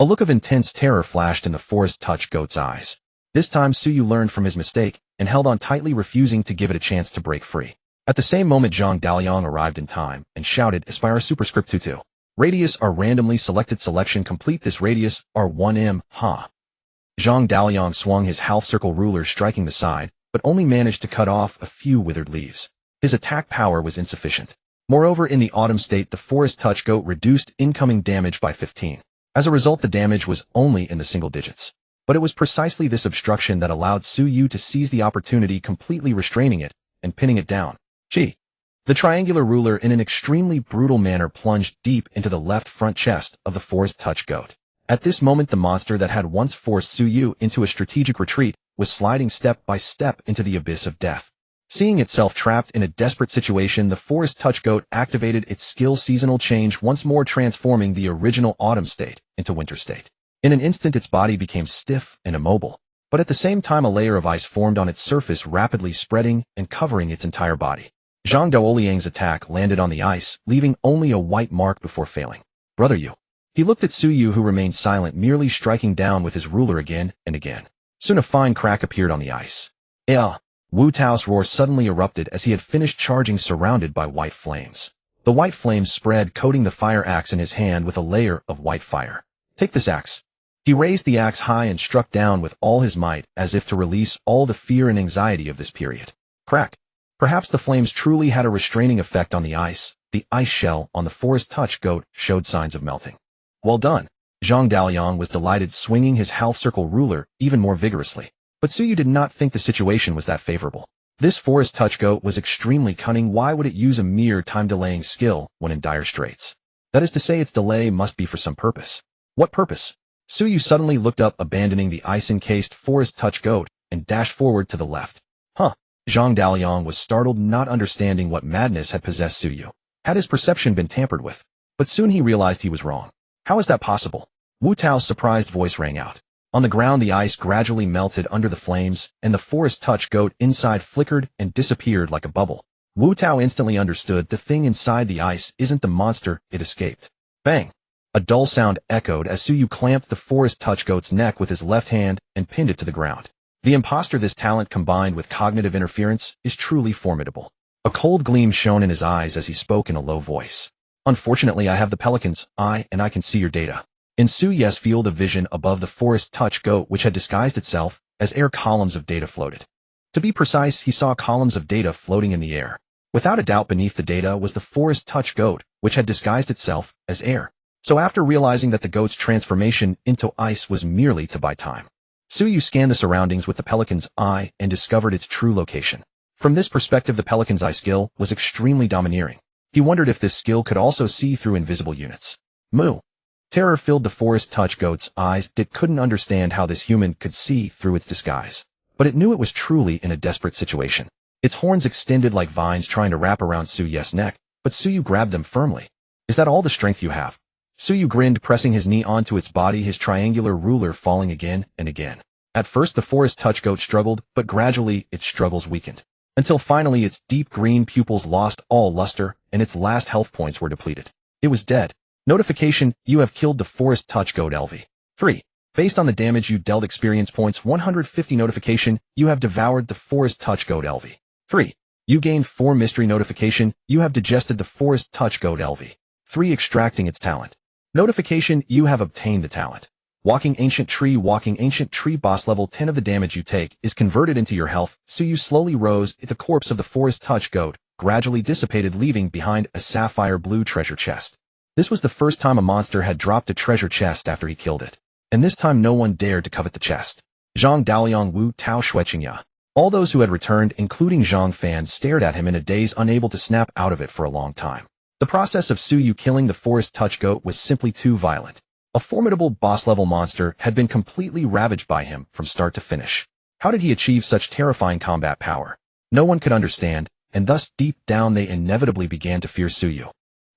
A look of intense terror flashed in the forest touch goat's eyes. This time, Suyu learned from his mistake and held on tightly, refusing to give it a chance to break free. At the same moment, Zhang Daliang arrived in time and shouted, Aspire Superscript 22. Radius R randomly selected, selection complete. This radius R1M, ha. Zhang Daliang swung his half-circle ruler, striking the side, but only managed to cut off a few withered leaves. His attack power was insufficient. Moreover, in the autumn state, the forest touch goat reduced incoming damage by 15. As a result, the damage was only in the single digits. But it was precisely this obstruction that allowed Suyu to seize the opportunity, completely restraining it and pinning it down. Gee. The triangular ruler, in an extremely brutal manner, plunged deep into the left front chest of the forest touch goat. At this moment, the monster that had once forced Suyu into a strategic retreat was sliding step by step into the abyss of death. Seeing itself trapped in a desperate situation, the forest touch goat activated its skill seasonal change, once more transforming the original autumn state into winter state. In an instant, its body became stiff and immobile, but at the same time a layer of ice formed on its surface, rapidly spreading and covering its entire body. Zhang Daoliang's attack landed on the ice, leaving only a white mark before failing. Brother, you. He looked at Suyu, who remained silent, merely striking down with his ruler again and again. Soon a fine crack appeared on the ice. Wu Tao's roar suddenly erupted as he had finished charging, surrounded by white flames. The white flames spread, coating the fire axe in his hand with a layer of white fire. Take this axe. He raised the axe high and struck down with all his might, as if to release all the fear and anxiety of this period. Crack. Perhaps the flames truly had a restraining effect on the ice. The ice shell on the forest touch goat showed signs of melting. Well done. Zhang Daliang was delighted, swinging his half-circle ruler even more vigorously. But Suyu did not think the situation was that favorable. This forest touch goat was extremely cunning. Why would it use a mere time-delaying skill when in dire straits? That is to say, its delay must be for some purpose. What purpose? Suyu suddenly looked up, abandoning the ice-encased forest touch goat, and dashed forward to the left. Huh. Zhang Daliang was startled, not understanding what madness had possessed Suyu. Had his perception been tampered with? But soon he realized he was wrong. How is that possible? Wu Tao's surprised voice rang out. On the ground, the ice gradually melted under the flames, and the forest touch goat inside flickered and disappeared like a bubble. Wu Tao instantly understood the thing inside the ice isn't the monster it escaped. Bang! A dull sound echoed as Suyu clamped the forest touch goat's neck with his left hand and pinned it to the ground. The impostor, this talent combined with cognitive interference, is truly formidable. A cold gleam shone in his eyes as he spoke in a low voice. Unfortunately, I have the Pelican's eye, and I can see your data. In Su Ye's field of vision above the forest touch goat, which had disguised itself as air, columns of data floated. To be precise, he saw columns of data floating in the air. Without a doubt, beneath the data was the forest touch goat, which had disguised itself as air. So after realizing that the goat's transformation into ice was merely to buy time, Suyu scanned the surroundings with the Pelican's eye and discovered its true location. From this perspective, the Pelican's eye skill was extremely domineering. He wondered if this skill could also see through invisible units. Moo. Terror filled the forest touch goat's eyes. It couldn't understand how this human could see through its disguise, but it knew it was truly in a desperate situation. Its horns extended like vines trying to wrap around Suyu's neck, but Suyu grabbed them firmly. Is that all the strength you have? Suyu grinned, pressing his knee onto its body, his triangular ruler falling again and again. At first the forest touch goat struggled, but gradually its struggles weakened, until finally its deep green pupils lost all luster and its last health points were depleted. It was dead. Notification: you have killed the forest touch goat LV. 3. Based on the damage you dealt, experience points 150. Notification: you have devoured the forest touch goat LV. 3. You gained 4 mystery. Notification: you have digested the forest touch goat LV. 3. Extracting its talent. Notification: you have obtained the talent Walking Ancient Tree. Walking Ancient Tree. Boss level 10 of the damage you take is converted into your health. Suyu slowly rose. The corpse of the forest touch goat gradually dissipated, leaving behind a sapphire blue treasure chest. This was the first time a monster had dropped a treasure chest after he killed it, and this time no one dared to covet the chest. Zhang Daoliang Wu Tao Shueqingya. All those who had returned, including Zhang Fan, stared at him in a daze, unable to snap out of it for a long time. The process of Suyu killing the forest touch goat was simply too violent. A formidable boss-level monster had been completely ravaged by him from start to finish. How did he achieve such terrifying combat power? No one could understand, and thus deep down they inevitably began to fear Suyu.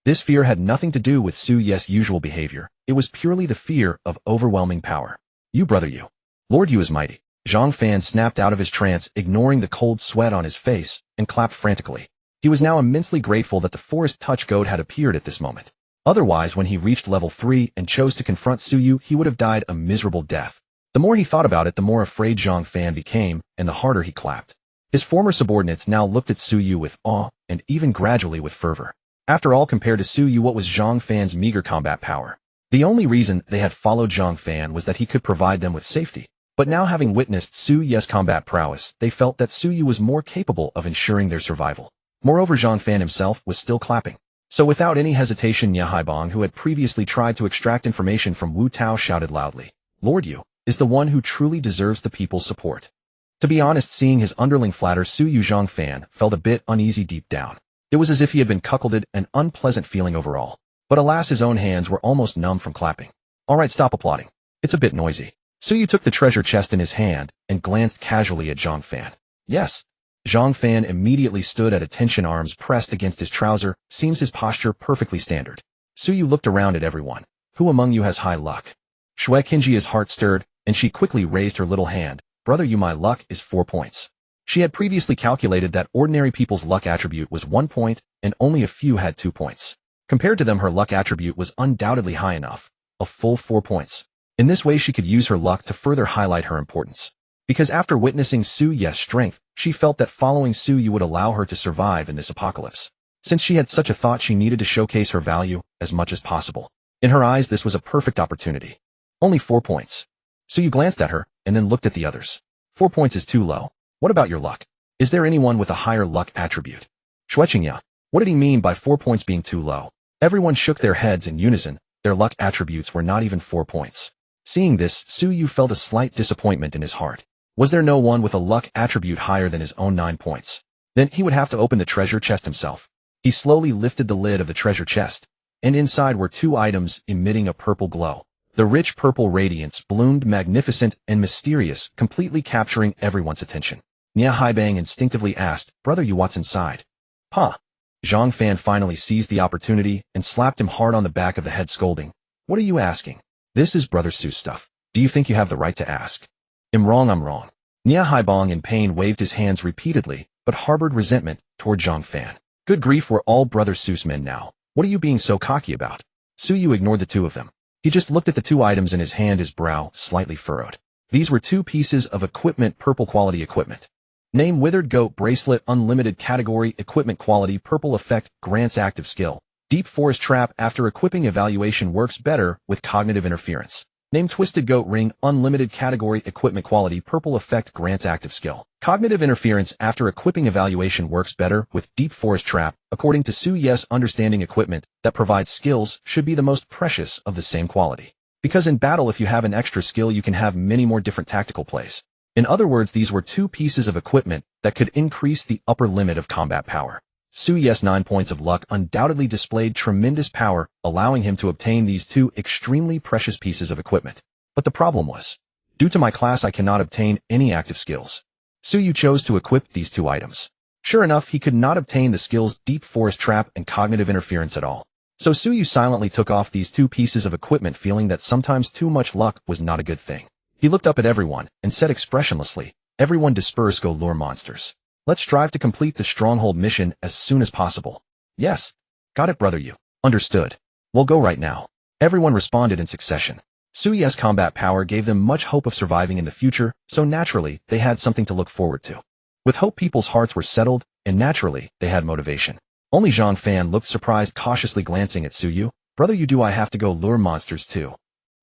This fear had nothing to do with Suyu's usual behavior. It was purely the fear of overwhelming power. You, brother, you. Lord Yu is mighty. Zhang Fan snapped out of his trance, ignoring the cold sweat on his face, and clapped frantically. He was now immensely grateful that the forest touch goat had appeared at this moment. Otherwise, when he reached level 3 and chose to confront Suyu, he would have died a miserable death. The more he thought about it, the more afraid Zhang Fan became, and the harder he clapped. His former subordinates now looked at Suyu with awe, and even gradually with fervor. After all, compared to Suyu, what was Zhang Fan's meager combat power? The only reason they had followed Zhang Fan was that he could provide them with safety. But now, having witnessed Suyu's combat prowess, they felt that Suyu was more capable of ensuring their survival. Moreover, Zhang Fan himself was still clapping. So without any hesitation, Nya Haibong, who had previously tried to extract information from Wu Tao, shouted loudly, Lord Yu is the one who truly deserves the people's support. To be honest, seeing his underling flatter Suyu, Zhang Fan felt a bit uneasy deep down. It was as if he had been cuckolded, an unpleasant feeling overall. But alas, his own hands were almost numb from clapping. Alright, stop applauding. It's a bit noisy. Suyu took the treasure chest in his hand and glanced casually at Zhang Fan. Yes. Zhang Fan immediately stood at attention, arms pressed against his trouser, seems his posture perfectly standard. Suyu looked around at everyone. Who among you has high luck? Shueqingjia's heart stirred, and she quickly raised her little hand. Brother Yu, my luck is 4 points. She had previously calculated that ordinary people's luck attribute was 1 point, and only a few had 2 points. Compared to them, her luck attribute was undoubtedly high enough, a full 4 points. In this way, she could use her luck to further highlight her importance. Because after witnessing Suyu's strength, she felt that following Suyu would allow her to survive in this apocalypse. Since she had such a thought, she needed to showcase her value as much as possible. In her eyes, this was a perfect opportunity. Only 4 points. Suyu glanced at her, and then looked at the others. 4 points is too low. What about your luck? Is there anyone with a higher luck attribute? Shueqingya. What did he mean by 4 points being too low? Everyone shook their heads in unison. Their luck attributes were not even 4 points. Seeing this, Suyu felt a slight disappointment in his heart. Was there no one with a luck attribute higher than his own 9 points? Then he would have to open the treasure chest himself. He slowly lifted the lid of the treasure chest, and inside were 2 items emitting a purple glow. The rich purple radiance bloomed magnificent and mysterious, completely capturing everyone's attention. Nya Haibang instinctively asked, Brother Yu, what's inside? Huh? Zhang Fan finally seized the opportunity and slapped him hard on the back of the head, scolding. What are you asking? This is Brother Su's stuff. Do you think you have the right to ask? I'm wrong. Nya Haibong in pain waved his hands repeatedly, but harbored resentment toward Zhang Fan. Good grief, we're all Brother Su's men now. What are you being so cocky about? Suyu ignored the 2 of them. He just looked at the 2 items in his hand, his brow slightly furrowed. These were 2 pieces of equipment, purple quality equipment. Name: Withered Goat Bracelet, unlimited category, equipment quality, purple effect, grants active skill. Deep Forest Trap. After equipping, evaluation works better with cognitive interference. Name Twisted Goat Ring, unlimited category, equipment quality, purple effect, grants active skill. Cognitive interference after equipping evaluation works better with Deep Forest Trap. According to Su Yes, understanding equipment that provides skills should be the most precious of the same quality. Because in battle, if you have an extra skill, you can have many more different tactical plays. In other words, these were two pieces of equipment that could increase the upper limit of combat power. Su Yes' 9 points of luck undoubtedly displayed tremendous power, allowing him to obtain these two extremely precious pieces of equipment. But the problem was, due to my class I cannot obtain any active skills. Su Yu chose to equip these two items. Sure enough, he could not obtain the skills Deep Forest Trap and Cognitive Interference at all. So Su Yu silently took off these two pieces of equipment, feeling that sometimes too much luck was not a good thing. He looked up at everyone and said expressionlessly, "Everyone disperse, go lure monsters. Let's strive to complete the stronghold mission as soon as possible." "Yes. Got it, brother you." "Understood. We'll go right now." Everyone responded in succession. Su Yes' combat power gave them much hope of surviving in the future, so naturally, they had something to look forward to. With hope, people's hearts were settled, and naturally, they had motivation. Only Zhang Fan looked surprised, cautiously glancing at Su Yu. "Brother you, do I have to go lure monsters too?"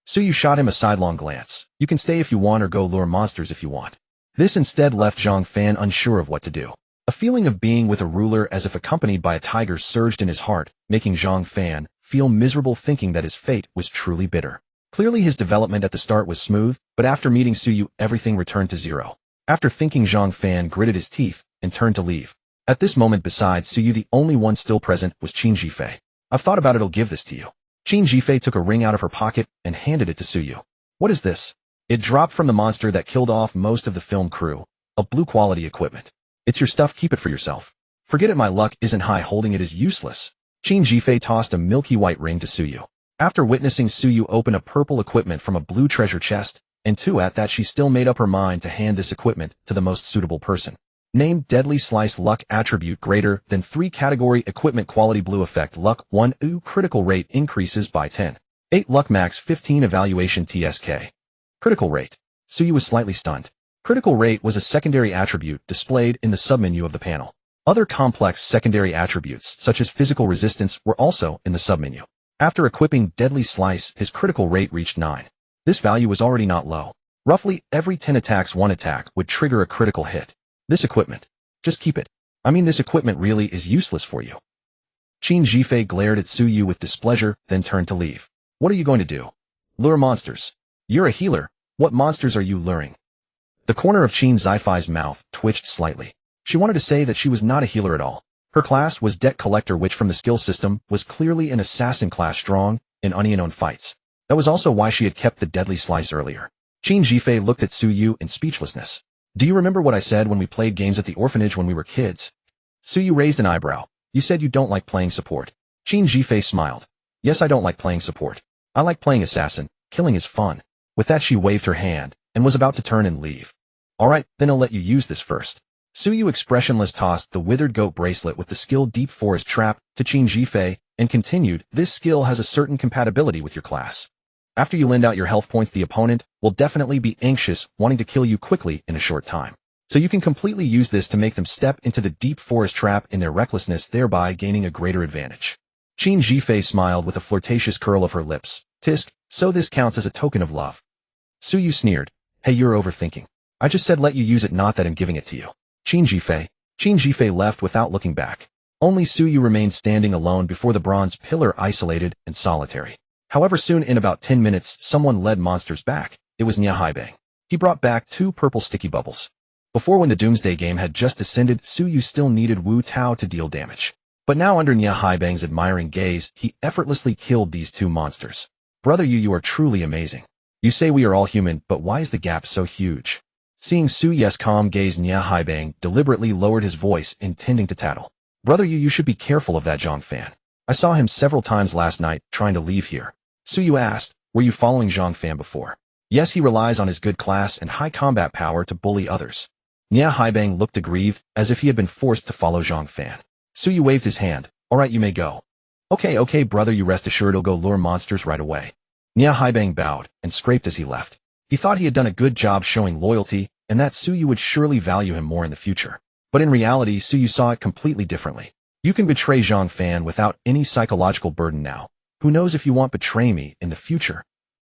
Su Yu shot him a sidelong glance. "You can stay if you want or go lure monsters if you want." This instead left Zhang Fan unsure of what to do. A feeling of being with a ruler as if accompanied by a tiger surged in his heart, making Zhang Fan feel miserable, thinking that his fate was truly bitter. Clearly his development at the start was smooth, but after meeting Su Yu, everything returned to zero. After thinking, Zhang Fan gritted his teeth and turned to leave. At this moment, besides Su Yu, the only one still present was Qin Jifei. "I've thought about it, I'll give this to you." Qin Jifei took a ring out of her pocket and handed it to Su Yu. "What is this?" "It dropped from the monster that killed off most of the film crew. A blue quality equipment. It's your stuff, keep it for yourself." "Forget it, my luck isn't high, holding it is useless." Qin Jifei tossed a milky white ring to Su Yu. After witnessing Su Yu open a purple equipment from a blue treasure chest, and at that she still made up her mind to hand this equipment to the most suitable person. Named Deadly Slice, luck attribute greater than 3 category, equipment quality, blue effect, luck 1 critical rate increases by 10. 8 luck, max 15 evaluation TSK. Critical rate. Su Yu was slightly stunned. Critical rate was a secondary attribute displayed in the submenu of the panel. Other complex secondary attributes, such as physical resistance, were also in the submenu. After equipping Deadly Slice, his critical rate reached 9. This value was already not low. Roughly every 10 attacks, 1 attack would trigger a critical hit. This equipment. Just keep it. I mean, this equipment really is useless for you. Qin Jifei glared at Su Yu with displeasure, then turned to leave. "What are you going to do?" "Lure monsters." "You're a healer. What monsters are you luring?" The corner of Qin Jifei's mouth twitched slightly. She wanted to say that she was not a healer at all. Her class was Debt Collector, which from the skill system was clearly an assassin class, strong in unknown fights. That was also why she had kept the Deadly Slice earlier. Qin Jifei looked at Su Yu in speechlessness. "Do you remember what I said when we played games at the orphanage when we were kids?" Su Yu raised an eyebrow. "You said you don't like playing support." Qin Jifei smiled. "Yes, I don't like playing support. I like playing assassin. Killing is fun." With that, she waved her hand and was about to turn and leave. "All right, then I'll let you use this first." Su Yu expressionless tossed the withered goat bracelet with the skill Deep Forest Trap to Qin Jifei and continued, "This skill has a certain compatibility with your class. After you lend out your health points, the opponent will definitely be anxious, wanting to kill you quickly in a short time. So you can completely use this to make them step into the Deep Forest Trap in their recklessness, thereby gaining a greater advantage." Qin Jifei smiled with a flirtatious curl of her lips. "Tisk, so this counts as a token of love." Su Yu sneered. "Hey, you're overthinking. I just said let you use it, not that I'm giving it to you." Qin Jifei left without looking back. Only Su Yu remained standing alone before the bronze pillar, isolated and solitary. However, soon, in about 10 minutes, someone led monsters back. It was Nia Haibang. He brought back 2 purple sticky bubbles. Before, when the Doomsday game had just descended, Su Yu still needed Wu Tao to deal damage. But now, under Nia Haibang's admiring gaze, he effortlessly killed these 2 monsters. "Brother Yu, you are truly amazing. You say we are all human, but why is the gap so huge?" Seeing Su Yu's calm gaze, Nia Haibang deliberately lowered his voice, intending to tattle. "Brother Yu, you should be careful of that Zhang Fan. I saw him several times last night, trying to leave here." Su Yu asked, "Were you following Zhang Fan before?" "Yes, he relies on his good class and high combat power to bully others." Nia Haibang looked aggrieved, as if he had been forced to follow Zhang Fan. Su Yu waved his hand. "All right, you may go." Okay, brother, you rest assured he'll go lure monsters right away." Nia Haibang bowed and scraped as he left. He thought he had done a good job showing loyalty, and that Su Yu would surely value him more in the future. But in reality, Su Yu saw it completely differently. "You can betray Zhang Fan without any psychological burden now. Who knows if you won't betray me in the future?"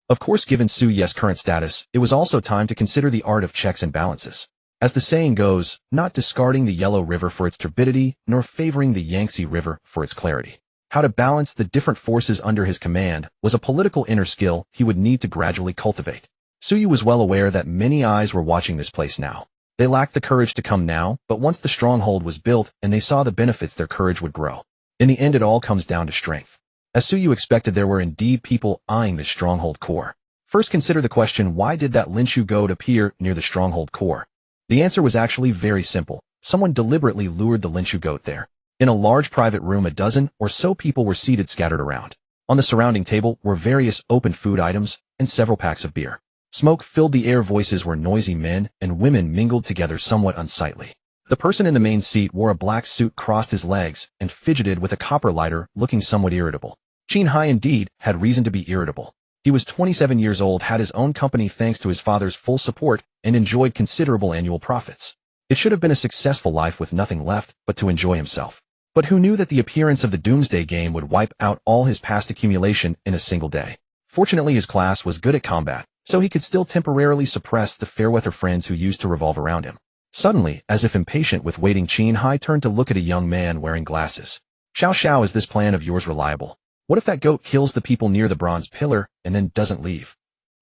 Of course, given Su Ye's current status, it was also time to consider the art of checks and balances. As the saying goes, not discarding the Yellow River for its turbidity, nor favoring the Yangtze River for its clarity. How to balance the different forces under his command was a political inner skill he would need to gradually cultivate. Su Yu was well aware that many eyes were watching this place now. They lacked the courage to come now, but once the stronghold was built and they saw the benefits, their courage would grow. In the end, it all comes down to strength. As Su Yu expected, there were indeed people eyeing this stronghold core. First, consider the question, why did that Linshu goat appear near the stronghold core? The answer was actually very simple. Someone deliberately lured the Linshu goat there. In a large private room, a dozen or so people were seated scattered around. On the surrounding table were various open food items and several packs of beer. Smoke filled the air, voices were noisy, men and women mingled together somewhat unsightly. The person in the main seat wore a black suit, crossed his legs, and fidgeted with a copper lighter, looking somewhat irritable. Qin Hai indeed had reason to be irritable. He was 27 years old, had his own company thanks to his father's full support, and enjoyed considerable annual profits. It should have been a successful life with nothing left but to enjoy himself. But who knew that the appearance of the Doomsday game would wipe out all his past accumulation in a single day? Fortunately, his class was good at combat, so he could still temporarily suppress the fair-weather friends who used to revolve around him. Suddenly, as if impatient with waiting, Qin Hai turned to look at a young man wearing glasses. Xiao Xiao, is this plan of yours reliable? What if that goat kills the people near the bronze pillar and then doesn't leave?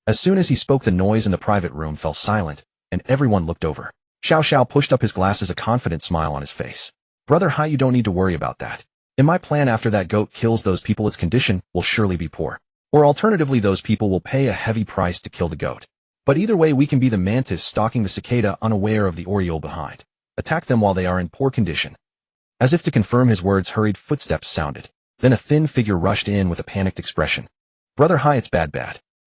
As soon as he spoke, the noise in the private room fell silent, and everyone looked over. Xiao Xiao pushed up his glasses, a confident smile on his face. Brother Hai, you don't need to worry about that. In my plan, after that goat kills those people, its condition will surely be poor. Or alternatively, those people will pay a heavy price to kill the goat. But either way, we can be the mantis stalking the cicada, unaware of the oriole behind. Attack them while they are in poor condition. As if to confirm his words, hurried footsteps sounded. Then a thin figure rushed in with a panicked expression. Brother Hai, it's bad.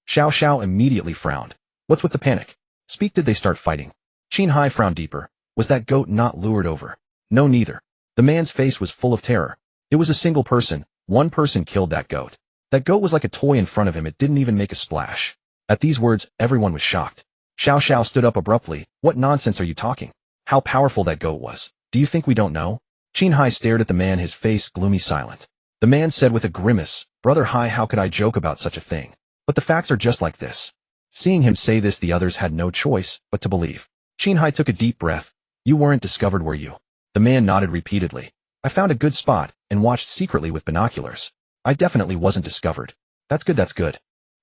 Xiao Xiao immediately frowned. What's with the panic? Speak, did they start fighting? Qin Hai frowned deeper. Was that goat not lured over? No, neither. The man's face was full of terror. It was a single person. One person killed that goat. That goat was like a toy in front of him. It didn't even make a splash. At these words, everyone was shocked. Xiao Xiao stood up abruptly. What nonsense are you talking? How powerful that goat was. Do you think we don't know? Qin Hai stared at the man, his face gloomy, silent. The man said with a grimace, Brother Hai, how could I joke about such a thing? But the facts are just like this. Seeing him say this, the others had no choice but to believe. Qin Hai took a deep breath. You weren't discovered, were you? The man nodded repeatedly. I found a good spot and watched secretly with binoculars. I definitely wasn't discovered. That's good, that's good.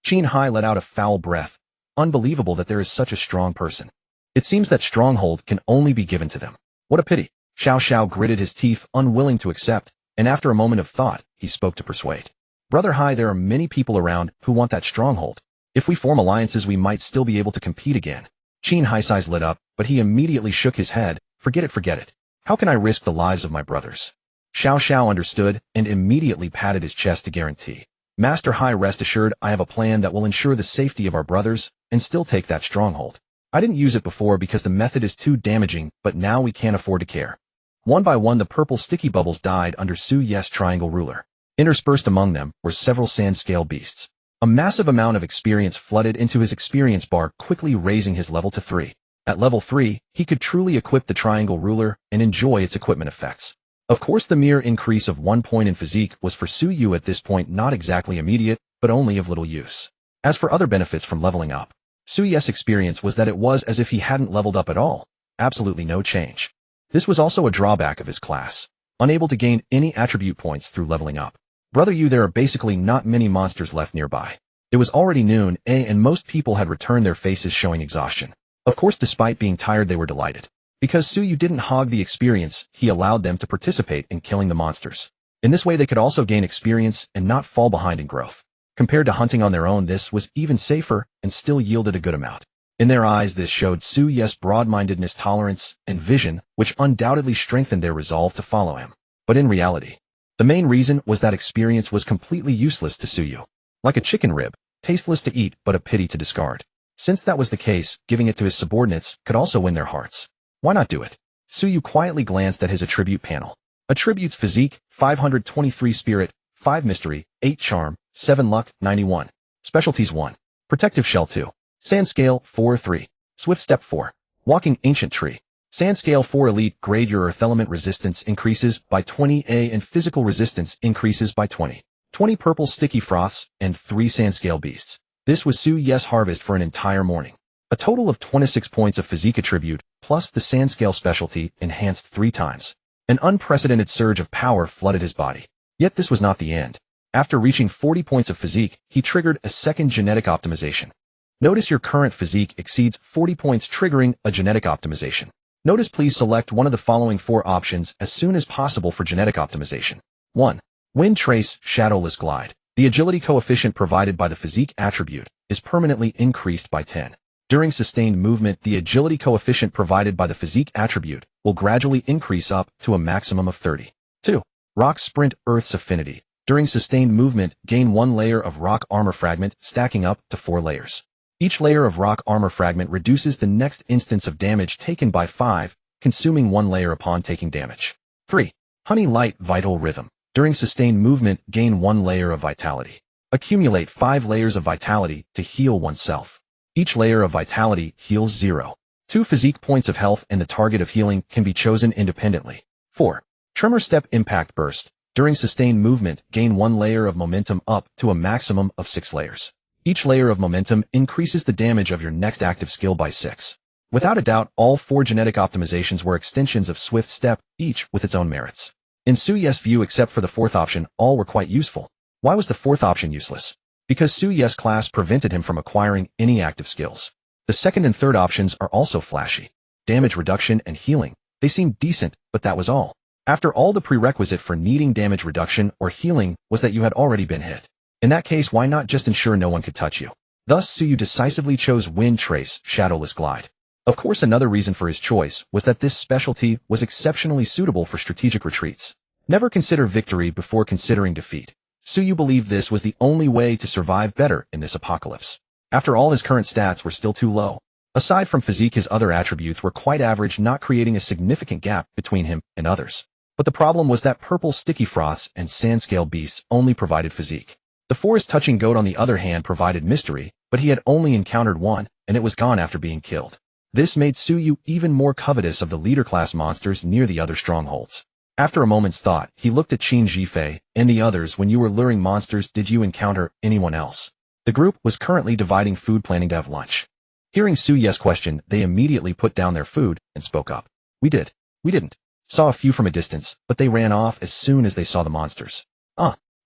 Qin Hai let out a foul breath. Unbelievable that there is such a strong person. It seems that stronghold can only be given to them. What a pity. Xiao Xiao gritted his teeth, unwilling to accept, and after a moment of thought, he spoke to persuade. Brother Hai, there are many people around who want that stronghold. If we form alliances, we might still be able to compete again. Qin Hai's eyes lit up, but he immediately shook his head. Forget it. How can I risk the lives of my brothers? Xiao Xiao understood and immediately patted his chest to guarantee. Master Hai, rest assured, I have a plan that will ensure the safety of our brothers and still take that stronghold. I didn't use it before because the method is too damaging, but now we can't afford to care. One by one, the purple sticky bubbles died under Su Ye's triangle ruler. Interspersed among them were several sand scale beasts. A massive amount of experience flooded into his experience bar, quickly raising his level to 3. At level 3, he could truly equip the triangle ruler and enjoy its equipment effects. Of course, the mere increase of 1 point in physique was for Su Yu at this point not exactly immediate, but only of little use. As for other benefits from leveling up, Su Ye's experience was that it was as if he hadn't leveled up at all. Absolutely no change. This was also a drawback of his class. Unable to gain any attribute points through leveling up. Brother Yu, there are basically not many monsters left nearby. It was already noon, and most people had returned, their faces showing exhaustion. Of course, despite being tired, they were delighted. Because Su Yu didn't hog the experience, he allowed them to participate in killing the monsters. In this way, they could also gain experience and not fall behind in growth. Compared to hunting on their own, this was even safer and still yielded a good amount. In their eyes, this showed Su Ye's broad-mindedness, tolerance, and vision, which undoubtedly strengthened their resolve to follow him. But in reality, the main reason was that experience was completely useless to Su Yu. Like a chicken rib, tasteless to eat but a pity to discard. Since that was the case, giving it to his subordinates could also win their hearts. Why not do it? Su Yu quietly glanced at his attribute panel. Attributes: Physique, 523 Spirit, 5 Mystery, 8 Charm, 7 Luck, 91. Specialties: 1. Protective Shell, 2. Sand Scale, 4-3. Swift Step, 4. Walking Ancient Tree. Sand Scale 4 Elite grade. Your Earth Element resistance increases by 20 and physical resistance increases by 20. 20 Purple Sticky Froths and 3 Sand Scale Beasts. This was Su Ye's harvest for an entire morning. A total of 26 points of physique attribute, plus the sand scale specialty, enhanced 3 times. An unprecedented surge of power flooded his body. Yet this was not the end. After reaching 40 points of physique, he triggered a second genetic optimization. Notice your current physique exceeds 40 points, triggering a genetic optimization. Notice please select one of the following 4 options as soon as possible for genetic optimization. 1. Wind Trace Shadowless Glide. The agility coefficient provided by the physique attribute is permanently increased by 10. During sustained movement, the agility coefficient provided by the physique attribute will gradually increase up to a maximum of 30. 2. Rock Sprint Earth's Affinity. During sustained movement, gain 1 layer of rock armor fragment, stacking up to 4 layers. Each layer of rock armor fragment reduces the next instance of damage taken by 5, consuming 1 layer upon taking damage. 3. Honey Light Vital Rhythm. During sustained movement, gain 1 layer of vitality. Accumulate 5 layers of vitality to heal oneself. Each layer of vitality heals 0. 2 physique points of health and the target of healing can be chosen independently. 4. Tremor Step Impact Burst. During sustained movement, gain 1 layer of momentum up to a maximum of 6 layers. Each layer of momentum increases the damage of your next active skill by 6. Without a doubt, all 4 genetic optimizations were extensions of Swift Step, each with its own merits. In Su Ye's view, except for the 4th option, all were quite useful. Why was the 4th option useless? Because Su Ye's class prevented him from acquiring any active skills. The 2nd and 3rd options are also flashy. Damage reduction and healing. They seemed decent, but that was all. After all, the prerequisite for needing damage reduction or healing was that you had already been hit. In that case, why not just ensure no one could touch you? Thus, Su decisively chose Wind Trace Shadowless Glide. Of course, another reason for his choice was that this specialty was exceptionally suitable for strategic retreats. Never consider victory before considering defeat. Su believed this was the only way to survive better in this apocalypse. After all, his current stats were still too low. Aside from physique, his other attributes were quite average, not creating a significant gap between him and others. But the problem was that purple sticky froths and sand-scale beasts only provided physique. The forest-touching goat, on the other hand, provided mystery, but he had only encountered one, and it was gone after being killed. This made Su even more covetous of the leader-class monsters near the other strongholds. After a moment's thought, he looked at Qin Jifei and the others. When you were luring monsters, did you encounter anyone else? The group was currently dividing food, planning to have lunch. Hearing Su Ye's question, they immediately put down their food and spoke up. We did. We didn't. Saw a few from a distance, but they ran off as soon as they saw the monsters.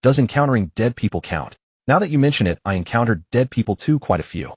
Does encountering dead people count? Now that you mention it, I encountered dead people too, quite a few.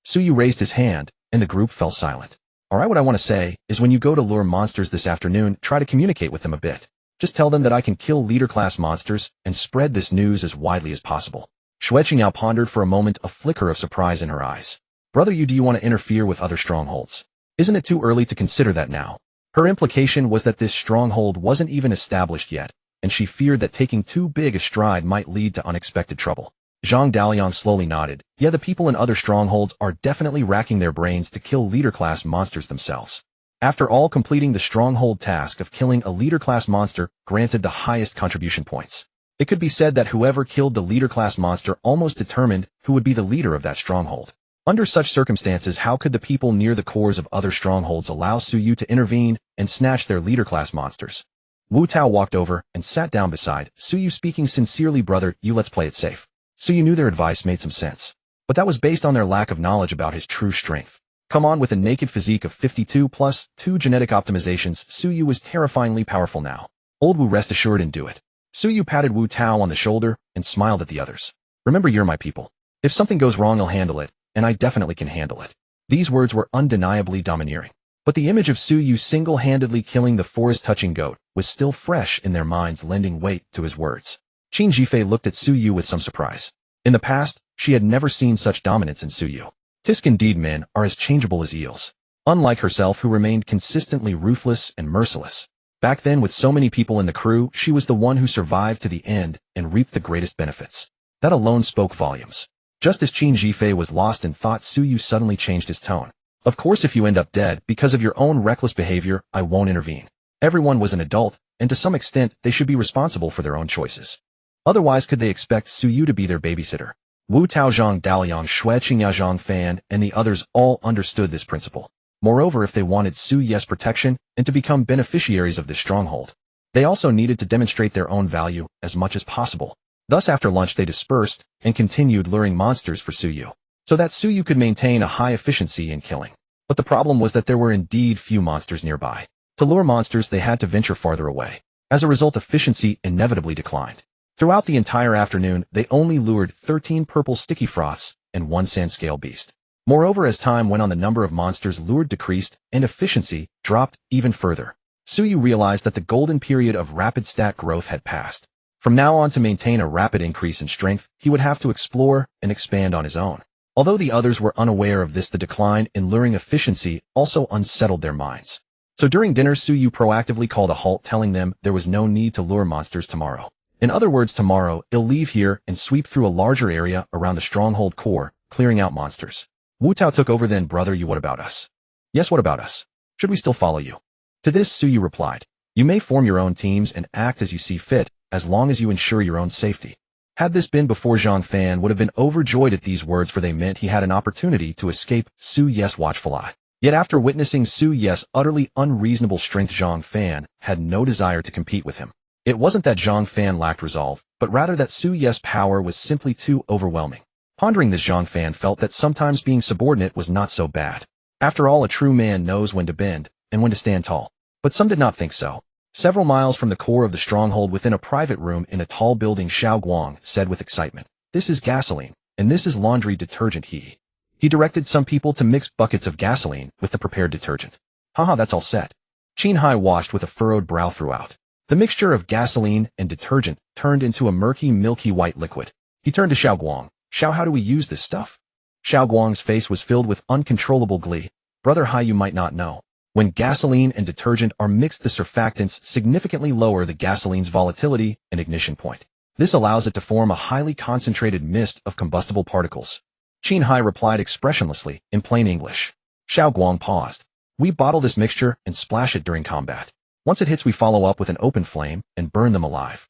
Su raised his hand, and the group fell silent. Alright, what I want to say is when you go to lure monsters this afternoon, try to communicate with them a bit. Just tell them that I can kill leader-class monsters and spread this news as widely as possible. Xue Qingyao pondered for a moment, a flicker of surprise in her eyes. Brother, do you want to interfere with other strongholds? Isn't it too early to consider that now? Her implication was that this stronghold wasn't even established yet, and she feared that taking too big a stride might lead to unexpected trouble. Zhang Daliang slowly nodded. Yeah, the people in other strongholds are definitely racking their brains to kill leader-class monsters themselves. After all, completing the stronghold task of killing a leader-class monster granted the highest contribution points. It could be said that whoever killed the leader-class monster almost determined who would be the leader of that stronghold. Under such circumstances, how could the people near the cores of other strongholds allow Su to intervene and snatch their leader-class monsters? Wu Tao walked over and sat down beside Su, speaking sincerely. Brother, let's play it safe. Su knew their advice made some sense, but that was based on their lack of knowledge about his true strength. Come on, with a naked physique of 52 plus 2 genetic optimizations, Su was terrifyingly powerful now. Old Wu, rest assured and do it. Su patted Wu Tao on the shoulder and smiled at the others. Remember, you're my people. If something goes wrong, I'll handle it, and I definitely can handle it. These words were undeniably domineering, but the image of Su single-handedly killing the forest-touching goat was still fresh in their minds, lending weight to his words. Qin Jifei looked at Su with some surprise. In the past, she had never seen such dominance in Su. Tisk, indeed, men are as changeable as eels. Unlike herself, who remained consistently ruthless and merciless. Back then, with so many people in the crew, she was the one who survived to the end and reaped the greatest benefits. That alone spoke volumes. Just as Qin Jifei was lost in thought, Su suddenly changed his tone. Of course, if you end up dead because of your own reckless behavior, I won't intervene. Everyone was an adult, and to some extent, they should be responsible for their own choices. Otherwise, could they expect Su to be their babysitter? Wu Tao, Zhang Daliang, Xue Qingyao, Zhang Fan, and the others all understood this principle. Moreover, if they wanted Su's protection and to become beneficiaries of this stronghold, they also needed to demonstrate their own value as much as possible. Thus after lunch they dispersed and continued luring monsters for Suyu, so that Suyu could maintain a high efficiency in killing. But the problem was that there were indeed few monsters nearby. To lure monsters they had to venture farther away. As a result, efficiency inevitably declined. Throughout the entire afternoon they only lured 13 purple sticky froths and 1 sand scale beast. Moreover, as time went on the number of monsters lured decreased and efficiency dropped even further. Suyu realized that the golden period of rapid stat growth had passed. From now on, to maintain a rapid increase in strength, he would have to explore and expand on his own. Although the others were unaware of this, the decline in luring efficiency also unsettled their minds. So during dinner, Suyu proactively called a halt, telling them there was no need to lure monsters tomorrow. In other words, tomorrow, he'll leave here and sweep through a larger area around the stronghold core, clearing out monsters. Wu Tao took over. Then, brother, what about us? Yes, what about us? Should we still follow you? To this, Suyu replied, you may form your own teams and act as you see fit, as long as you ensure your own safety. Had this been before, Zhang Fan would have been overjoyed at these words, for they meant he had an opportunity to escape Su Ye's watchful eye. Yet after witnessing Su Ye's utterly unreasonable strength, Zhang Fan had no desire to compete with him. It wasn't that Zhang Fan lacked resolve, but rather that Su Ye's power was simply too overwhelming. Pondering this, Zhang Fan felt that sometimes being subordinate was not so bad. After all, a true man knows when to bend and when to stand tall. But some did not think so. Several miles from the core of the stronghold, within a private room in a tall building, Xiao Guang said with excitement, this is gasoline, and this is laundry detergent. He directed some people to mix buckets of gasoline with the prepared detergent. Haha, that's all set. Qin Hai watched with a furrowed brow throughout. The mixture of gasoline and detergent turned into a murky, milky white liquid. He turned to Xiao Guang. Xiao, how do we use this stuff? Xiao Guang's face was filled with uncontrollable glee. Brother Hai, you might not know. When gasoline and detergent are mixed, the surfactants significantly lower the gasoline's volatility and ignition point. This allows it to form a highly concentrated mist of combustible particles. Qin Hai replied expressionlessly, in plain English. Xiao Guang paused. We bottle this mixture and splash it during combat. Once it hits, we follow up with an open flame and burn them alive.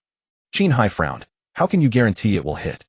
Qin Hai frowned. How can you guarantee it will hit?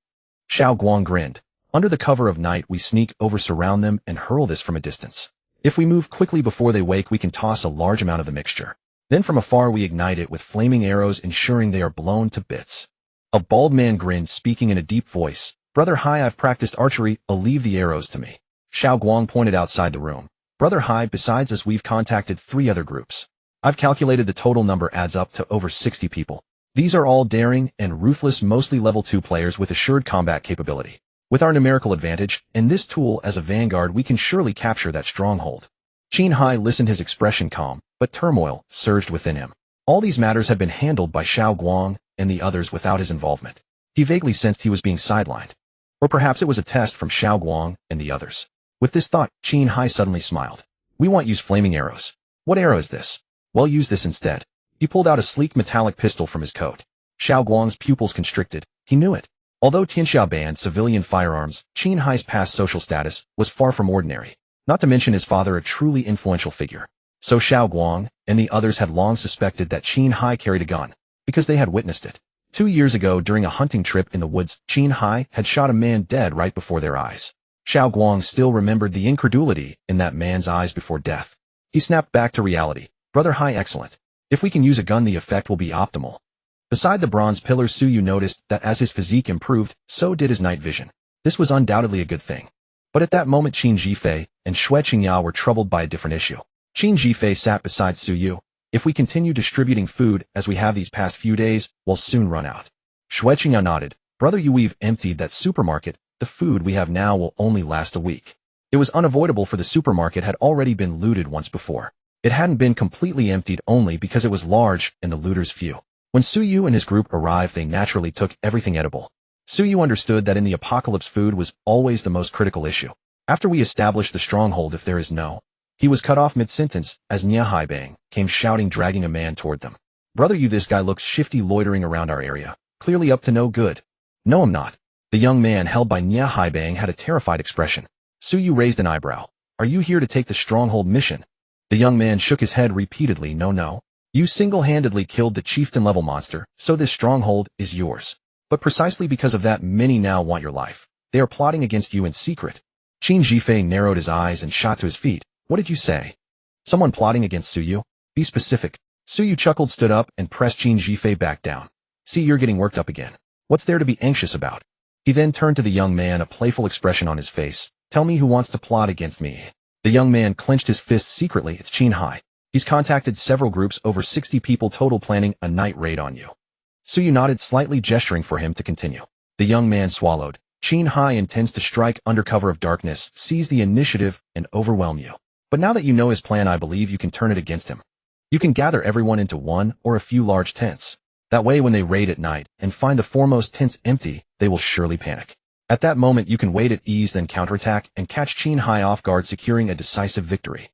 Xiao Guang grinned. Under the cover of night, we sneak over, surround them, and hurl this from a distance. If we move quickly before they wake, we can toss a large amount of the mixture. Then from afar we ignite it with flaming arrows, ensuring they are blown to bits. A bald man grinned, speaking in a deep voice. Brother Hai, I've practiced archery, leave the arrows to me. Xiao Guang pointed outside the room. Brother Hai, besides us we've contacted 3 other groups. I've calculated the total number adds up to over 60 people. These are all daring and ruthless, mostly level 2 players with assured combat capability. With our numerical advantage and this tool as a vanguard, we can surely capture that stronghold. Qin Hai listened, his expression calm, but turmoil surged within him. All these matters had been handled by Xiao Guang and the others without his involvement. He vaguely sensed he was being sidelined. Or perhaps it was a test from Xiao Guang and the others. With this thought, Qin Hai suddenly smiled. We want use flaming arrows. What arrow is this? Well, use this instead. He pulled out a sleek metallic pistol from his coat. Xiao Guang's pupils constricted. He knew it. Although Tianxia banned civilian firearms, Qin Hai's past social status was far from ordinary, not to mention his father a truly influential figure. So Xiao Guang and the others had long suspected that Qin Hai carried a gun, because they had witnessed it. 2 years ago, during a hunting trip in the woods, Qin Hai had shot a man dead right before their eyes. Xiao Guang still remembered the incredulity in that man's eyes before death. He snapped back to reality. Brother Hai, excellent. If we can use a gun, the effect will be optimal. Beside the bronze pillar, Suyu noticed that as his physique improved, so did his night vision. This was undoubtedly a good thing. But at that moment, Qin Jifei and Xue Qingya were troubled by a different issue. Qin Jifei sat beside Suyu. If we continue distributing food as we have these past few days, we'll soon run out. Xue Qingya nodded. Brother Yu, we've emptied that supermarket. The food we have now will only last a week. It was unavoidable, for the supermarket had already been looted once before. It hadn't been completely emptied only because it was large and the looters few. When Suyu and his group arrived, they naturally took everything edible. Suyu understood that in the apocalypse, food was always the most critical issue. After we established the stronghold, if there is no... He was cut off mid-sentence as Nia Haibang came shouting, dragging a man toward them. Brother Yu, this guy looks shifty, loitering around our area, clearly up to no good. No, I'm not. The young man held by Nia Haibang had a terrified expression. Suyu raised an eyebrow. Are you here to take the stronghold mission? The young man shook his head repeatedly. No. You single-handedly killed the chieftain-level monster, so this stronghold is yours. But precisely because of that, many now want your life. They are plotting against you in secret. Qin Jifei narrowed his eyes and shot to his feet. What did you say? Someone plotting against Suyu? Be specific. Suyu chuckled, stood up, and pressed Qin Jifei back down. See, you're getting worked up again. What's there to be anxious about? He then turned to the young man, a playful expression on his face. Tell me who wants to plot against me. The young man clenched his fists secretly. It's Qin Hai. He's contacted several groups, over 60 people total, planning a night raid on you. Suyu nodded, slightly gesturing for him to continue. The young man swallowed. Qin Hai intends to strike under cover of darkness, seize the initiative, and overwhelm you. But now that you know his plan, I believe you can turn it against him. You can gather everyone into one or a few large tents. That way, when they raid at night and find the foremost tents empty, they will surely panic. At that moment, you can wait at ease, then counterattack and catch Qin Hai off guard, securing a decisive victory.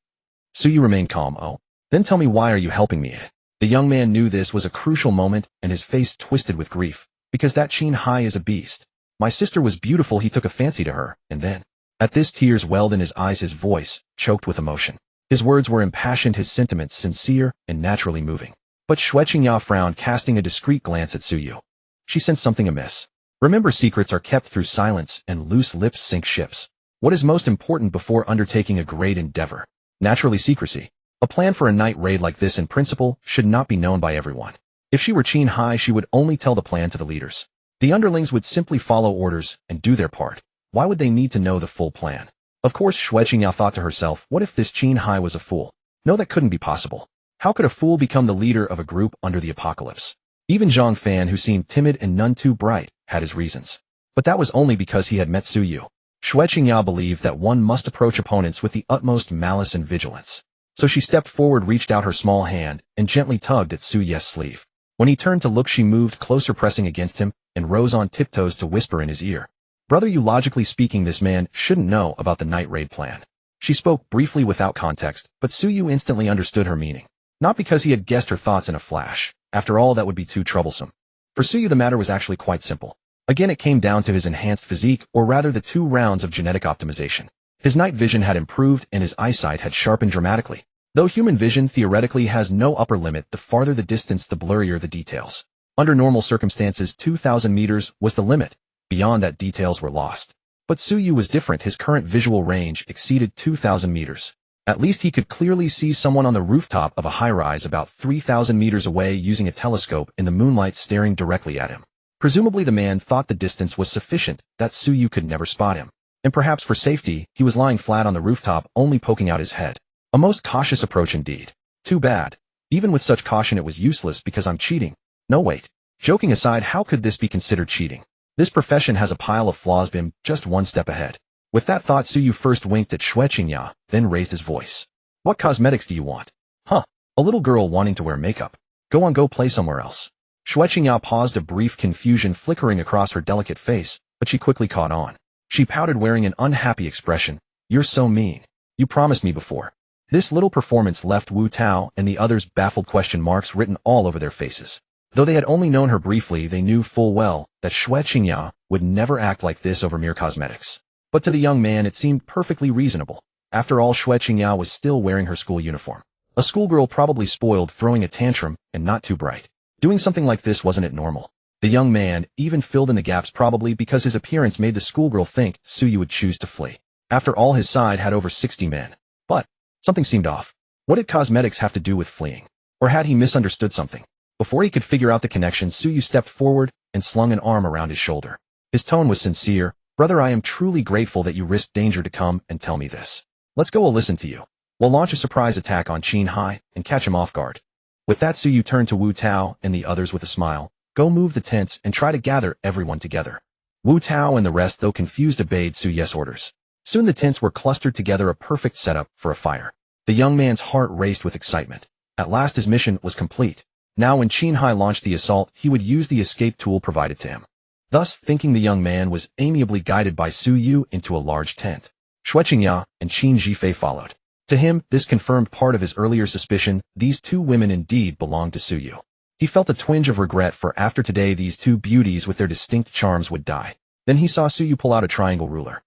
Suyu remained calm. Oh, then tell me, why are you helping me? The young man knew this was a crucial moment, and his face twisted with grief, because that Qin Hai is a beast. My sister was beautiful, he took a fancy to her, and then... At this, tears welled in his eyes, his voice choked with emotion. His words were impassioned, his sentiments sincere and naturally moving. But Xue Qingya frowned, casting a discreet glance at Suyu. She sensed something amiss. Remember, secrets are kept through silence, and loose lips sink ships. What is most important before undertaking a great endeavor? Naturally, secrecy. A plan for a night raid like this, in principle, should not be known by everyone. If she were Qin Hai, she would only tell the plan to the leaders. The underlings would simply follow orders and do their part. Why would they need to know the full plan? Of course, Xue Qingya thought to herself, what if this Qin Hai was a fool? No, that couldn't be possible. How could a fool become the leader of a group under the apocalypse? Even Zhang Fan, who seemed timid and none too bright, had his reasons. But that was only because he had met Suyu. Xue Qingya believed that one must approach opponents with the utmost malice and vigilance. So she stepped forward, reached out her small hand, and gently tugged at Suyu's sleeve. When he turned to look, she moved closer, pressing against him, and rose on tiptoes to whisper in his ear. Brother, you, logically speaking, this man shouldn't know about the night raid plan. She spoke briefly without context, but Suyu instantly understood her meaning. Not because he had guessed her thoughts in a flash. After all, that would be too troublesome. For Suyu, the matter was actually quite simple. Again, it came down to his enhanced physique, or rather the 2 rounds of genetic optimization. His night vision had improved and his eyesight had sharpened dramatically. Though human vision theoretically has no upper limit, the farther the distance, the blurrier the details. Under normal circumstances, 2,000 meters was the limit. Beyond that, details were lost. But Suyu was different. His current visual range exceeded 2,000 meters. At least he could clearly see someone on the rooftop of a high-rise about 3,000 meters away using a telescope in the moonlight, staring directly at him. Presumably the man thought the distance was sufficient, that Suyu could never spot him. And perhaps for safety, he was lying flat on the rooftop, only poking out his head. A most cautious approach indeed. Too bad. Even with such caution, it was useless, because I'm cheating. No, wait. Joking aside, how could this be considered cheating? This profession has a pile of flaws, but I'm just one step ahead. With that thought, Suyu first winked at Xue Qingya, then raised his voice. What cosmetics do you want? Huh? A little girl wanting to wear makeup. Go on, go play somewhere else. Xue Qingya paused, a brief confusion flickering across her delicate face, but she quickly caught on. She pouted, wearing an unhappy expression. You're so mean. You promised me before. This little performance left Wu Tao and the others baffled, question marks written all over their faces. Though they had only known her briefly, they knew full well that Xue Qingya would never act like this over mere cosmetics. But to the young man, it seemed perfectly reasonable. After all, Xue Qingya was still wearing her school uniform. A schoolgirl, probably spoiled, throwing a tantrum, and not too bright. Doing something like this, wasn't it normal? The young man even filled in the gaps, probably because his appearance made the schoolgirl think Suyu would choose to flee. After all, his side had over 60 men. But something seemed off. What did cosmetics have to do with fleeing? Or had he misunderstood something? Before he could figure out the connection, Suyu stepped forward and slung an arm around his shoulder. His tone was sincere. Brother, I am truly grateful that you risked danger to come and tell me this. Let's go, I'll listen to you. We'll launch a surprise attack on Qin Hai and catch him off guard. With that, Suyu turned to Wu Tao and the others with a smile. Go move the tents and try to gather everyone together. Wu Tao and the rest, though confused, obeyed Suyu's orders. Soon the tents were clustered together, a perfect setup for a fire. The young man's heart raced with excitement. At last his mission was complete. Now when Qin Hai launched the assault, he would use the escape tool provided to him. Thus, thinking, the young man was amiably guided by Suyu into a large tent. Xue Qingya and Qin Zhifei followed. To him, this confirmed part of his earlier suspicion. These 2 women indeed belonged to Suyu. He felt a twinge of regret, for after today these 2 beauties with their distinct charms would die. Then he saw Suyu pull out a triangle ruler.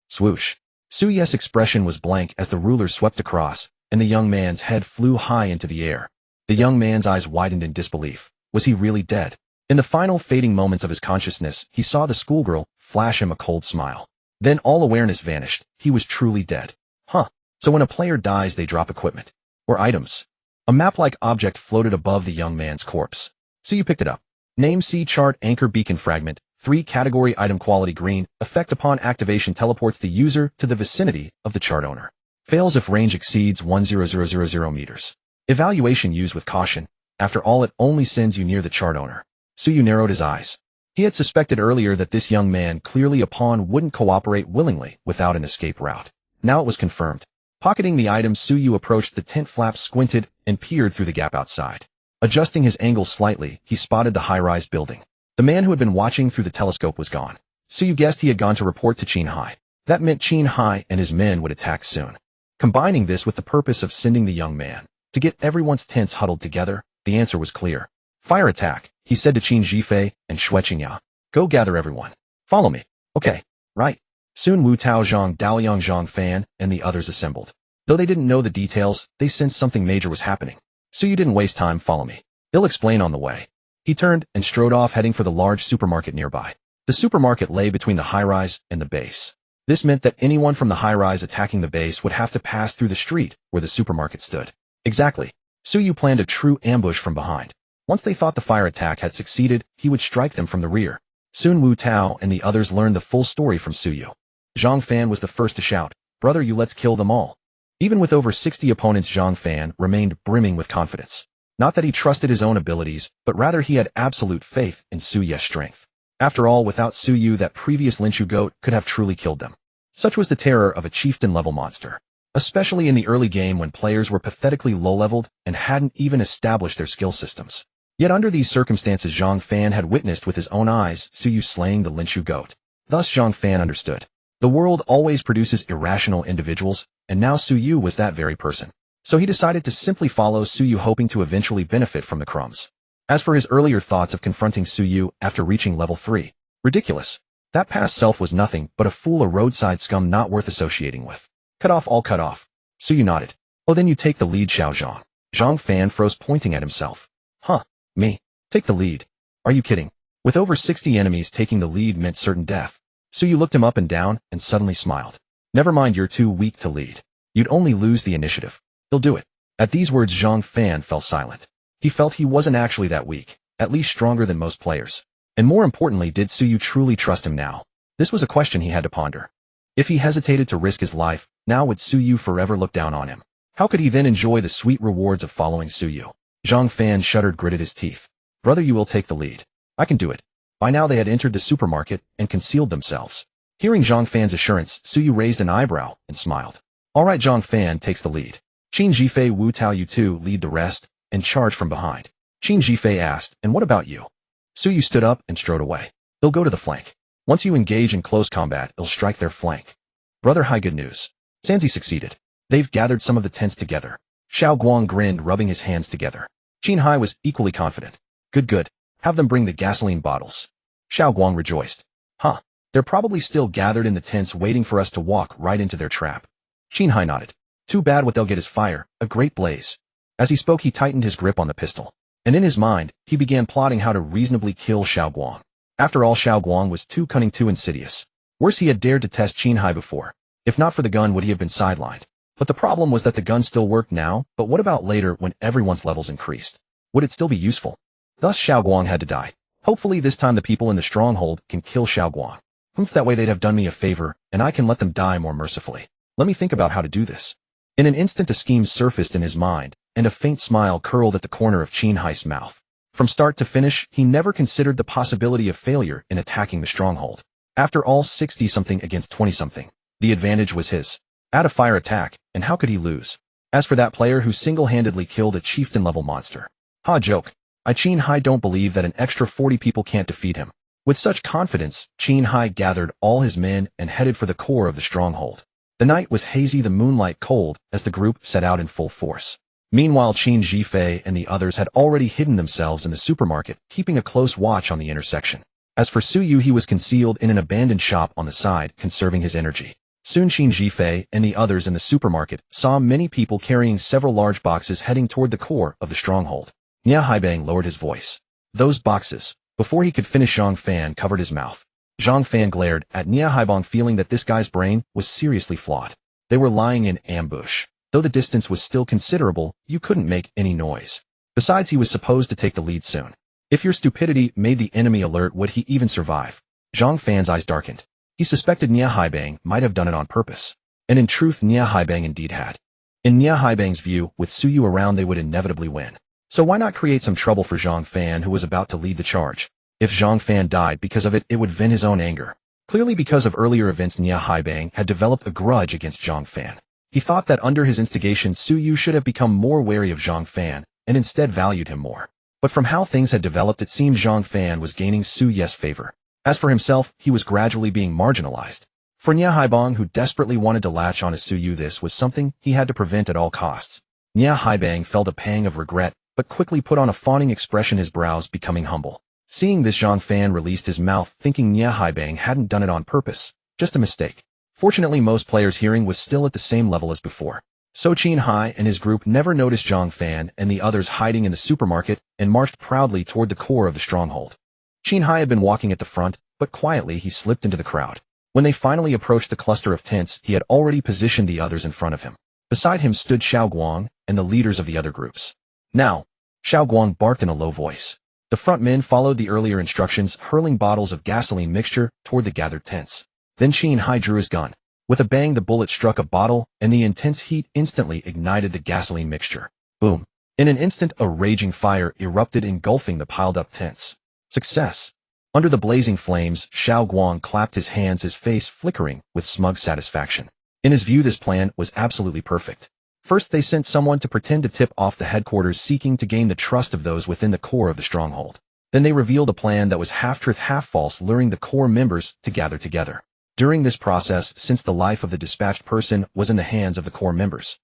Swoosh. Suyu's expression was blank as the ruler swept across, and the young man's head flew high into the air. The young man's eyes widened in disbelief. Was he really dead? In the final fading moments of his consciousness, he saw the schoolgirl flash him a cold smile. Then all awareness vanished. He was truly dead. Huh. So when a player dies, they drop equipment. Or items. A map-like object floated above the young man's corpse. Suyu picked it up. Name C chart anchor beacon fragment. 3 category item quality green. Effect upon activation teleports the user to the vicinity of the chart owner. Fails if range exceeds 1,000 meters. Evaluation used with caution. After all, it only sends you near the chart owner. Suyu narrowed his eyes. He had suspected earlier that this young man, clearly a pawn, wouldn't cooperate willingly without an escape route. Now it was confirmed. Pocketing the item, Suyu approached the tent flap, squinted, and peered through the gap outside. Adjusting his angle slightly, he spotted the high-rise building. The man who had been watching through the telescope was gone. Suyu guessed he had gone to report to Qinghai. That meant Qinghai and his men would attack soon. Combining this with the purpose of sending the young man to get everyone's tents huddled together, the answer was clear. Fire attack, he said to Qin Zhifei and Xue Qingya. Go gather everyone. Follow me. Okay, right. Soon Wu Tao Zhang, Daoyang Zhang Fan, and the others assembled. Though they didn't know the details, they sensed something major was happening. So you didn't waste time, follow me. They'll explain on the way. He turned and strode off, heading for the large supermarket nearby. The supermarket lay between the high-rise and the base. This meant that anyone from the high-rise attacking the base would have to pass through the street where the supermarket stood. Exactly. Suyu planned a true ambush from behind. Once they thought the fire attack had succeeded, he would strike them from the rear. Soon Wu Tao and the others learned the full story from Suyu. Zhang Fan was the first to shout, "Brother, you let's kill them all." Even with over 60 opponents, Zhang Fan remained brimming with confidence. Not that he trusted his own abilities, but rather he had absolute faith in Suyu's strength. After all, without Suyu, that previous Linshu goat could have truly killed them. Such was the terror of a chieftain-level monster, especially in the early game when players were pathetically low-leveled and hadn't even established their skill systems. Yet under these circumstances, Zhang Fan had witnessed with his own eyes Suyu slaying the Linshu goat. Thus Zhang Fan understood. The world always produces irrational individuals, and now Suyu was that very person. So he decided to simply follow Suyu, hoping to eventually benefit from the crumbs. As for his earlier thoughts of confronting Suyu after reaching level 3, ridiculous. That past self was nothing but a fool, a roadside scum not worth associating with. Cut off, all cut off. Suyu nodded. Oh, then you take the lead, Xiao Zhang. Zhang Fan froze, pointing at himself. Huh, me? Take the lead? Are you kidding? With over 60 enemies, taking the lead meant certain death. Suyu looked him up and down and suddenly smiled. Never mind, you're too weak to lead. You'd only lose the initiative. He'll do it. At these words, Zhang Fan fell silent. He felt he wasn't actually that weak, at least stronger than most players. And more importantly, did Suyu truly trust him now? This was a question he had to ponder. If he hesitated to risk his life, now would Suyu forever look down on him? How could he then enjoy the sweet rewards of following Suyu? Zhang Fan shuddered, gritted his teeth. Brother, you will take the lead. I can do it. By now they had entered the supermarket and concealed themselves. Hearing Zhang Fan's assurance, Suyu raised an eyebrow and smiled. All right, Zhang Fan takes the lead. Qin Zhifei, Wu Tao, you two lead the rest and charge from behind. Qin Zhifei asked, and what about you? Suyu stood up and strode away. They'll go to the flank. Once you engage in close combat, it'll strike their flank. Brother, high good news. Sanzi succeeded. They've gathered some of the tents together. Xiao Guang grinned, rubbing his hands together. Qinghai was equally confident. Good. Have them bring the gasoline bottles. Xiao Guang rejoiced. Huh. They're probably still gathered in the tents waiting for us to walk right into their trap. Qinghai nodded. Too bad, what they'll get is fire, a great blaze. As he spoke, he tightened his grip on the pistol. And in his mind, he began plotting how to reasonably kill Xiao Guang. After all, Xiao Guang was too cunning, too insidious. Worse, he had dared to test Qinghai before. If not for the gun, would he have been sidelined? But the problem was that the gun still worked now, but what about later when everyone's levels increased? Would it still be useful? Thus Xiao Guang had to die. Hopefully this time the people in the stronghold can kill Xiao Guang. That way they'd have done me a favor, and I can let them die more mercifully. Let me think about how to do this. In an instant a scheme surfaced in his mind, and a faint smile curled at the corner of Qinghai's mouth. From start to finish, he never considered the possibility of failure in attacking the stronghold. After all, 60-something against 20-something. The advantage was his. Add a fire attack, and how could he lose? As for that player who single-handedly killed a chieftain-level monster. Ha, joke. Qinghai don't believe that an extra 40 people can't defeat him. With such confidence, Qinghai gathered all his men and headed for the core of the stronghold. The night was hazy, the moonlight cold, as the group set out in full force. Meanwhile, Qin Zhifei and the others had already hidden themselves in the supermarket, keeping a close watch on the intersection. As for Suyu, he was concealed in an abandoned shop on the side, conserving his energy. Soon Qin Zhifei and the others in the supermarket saw many people carrying several large boxes heading toward the core of the stronghold. Nia Haibang lowered his voice. Those boxes. Before he could finish, Zhang Fan covered his mouth. Zhang Fan glared at Nia Haibang, feeling that this guy's brain was seriously flawed. They were lying in ambush. Though the distance was still considerable, you couldn't make any noise. Besides, he was supposed to take the lead soon. If your stupidity made the enemy alert, would he even survive? Zhang Fan's eyes darkened. He suspected Nia Haibang might have done it on purpose. And in truth, Nia Haibang indeed had. In Nia Haibang's view, with Suyu around they would inevitably win. So why not create some trouble for Zhang Fan, who was about to lead the charge? If Zhang Fan died because of it, it would vent his own anger. Clearly because of earlier events, Nia Haibang had developed a grudge against Zhang Fan. He thought that under his instigation Suyu should have become more wary of Zhang Fan, and instead valued him more. But from how things had developed, it seemed Zhang Fan was gaining Suyu's favor. As for himself, he was gradually being marginalized. For Nia Haibang, who desperately wanted to latch on to Suyu, this was something he had to prevent at all costs. Nia Haibang felt a pang of regret, but quickly put on a fawning expression, his brows becoming humble. Seeing this, Zhang Fan released his mouth, thinking Nia Haibang hadn't done it on purpose, just a mistake. Fortunately, most players' hearing was still at the same level as before. So Qin Hai and his group never noticed Zhang Fan and the others hiding in the supermarket and marched proudly toward the core of the stronghold. Qin Hai had been walking at the front, but quietly he slipped into the crowd. When they finally approached the cluster of tents, he had already positioned the others in front of him. Beside him stood Xiao Guang and the leaders of the other groups. Now, Xiao Guang barked in a low voice. The front men followed the earlier instructions, hurling bottles of gasoline mixture toward the gathered tents. Then Qin Hai drew his gun. With a bang, the bullet struck a bottle, and the intense heat instantly ignited the gasoline mixture. Boom. In an instant, a raging fire erupted, engulfing the piled-up tents. Success. Under the blazing flames, Xiao Guang clapped his hands, his face flickering with smug satisfaction. In his view, this plan was absolutely perfect. First, they sent someone to pretend to tip off the headquarters, seeking to gain the trust of those within the core of the stronghold. Then they revealed a plan that was half-truth, half-false, luring the core members to gather together. During this process, since the life of the dispatched person was in the hands of the core members,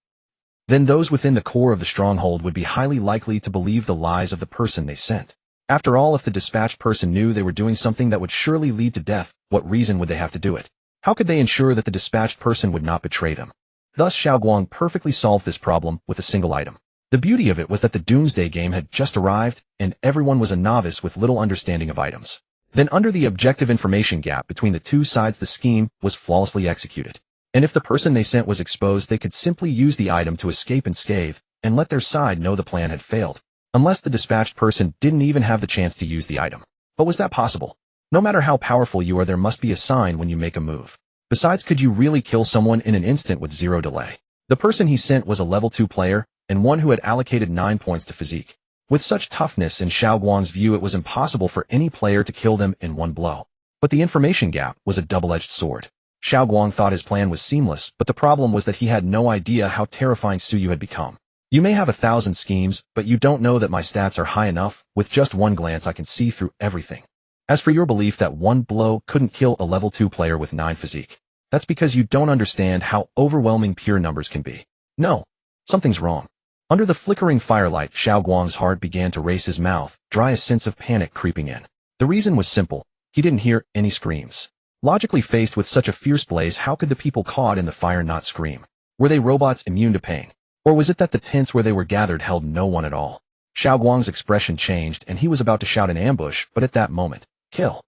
then those within the core of the stronghold would be highly likely to believe the lies of the person they sent. After all, if the dispatched person knew they were doing something that would surely lead to death, what reason would they have to do it? How could they ensure that the dispatched person would not betray them? Thus, Xiao Guang perfectly solved this problem with a single item. The beauty of it was that the Doomsday game had just arrived, and everyone was a novice with little understanding of items. Then under the objective information gap between the two sides, the scheme was flawlessly executed. And if the person they sent was exposed, they could simply use the item to escape unscathed, and let their side know the plan had failed. Unless the dispatched person didn't even have the chance to use the item. But was that possible? No matter how powerful you are, there must be a sign when you make a move. Besides, could you really kill someone in an instant with zero delay? The person he sent was a level 2 player, and one who had allocated 9 points to physique. With such toughness, in Xiao Guang's view, it was impossible for any player to kill them in one blow. But the information gap was a double-edged sword. Xiao Guang thought his plan was seamless, but the problem was that he had no idea how terrifying Suyu had become. You may have 1,000 schemes, but you don't know that my stats are high enough. With just one glance I can see through everything. As for your belief that one blow couldn't kill a level 2 player with 9 physique, that's because you don't understand how overwhelming pure numbers can be. No, something's wrong. Under the flickering firelight, Xiao Guang's heart began to race, his mouth dry, a sense of panic creeping in. The reason was simple. He didn't hear any screams. Logically, faced with such a fierce blaze, how could the people caught in the fire not scream? Were they robots immune to pain? Or was it that the tents where they were gathered held no one at all? Xiao Guang's expression changed, and he was about to shout an ambush, but at that moment, kill!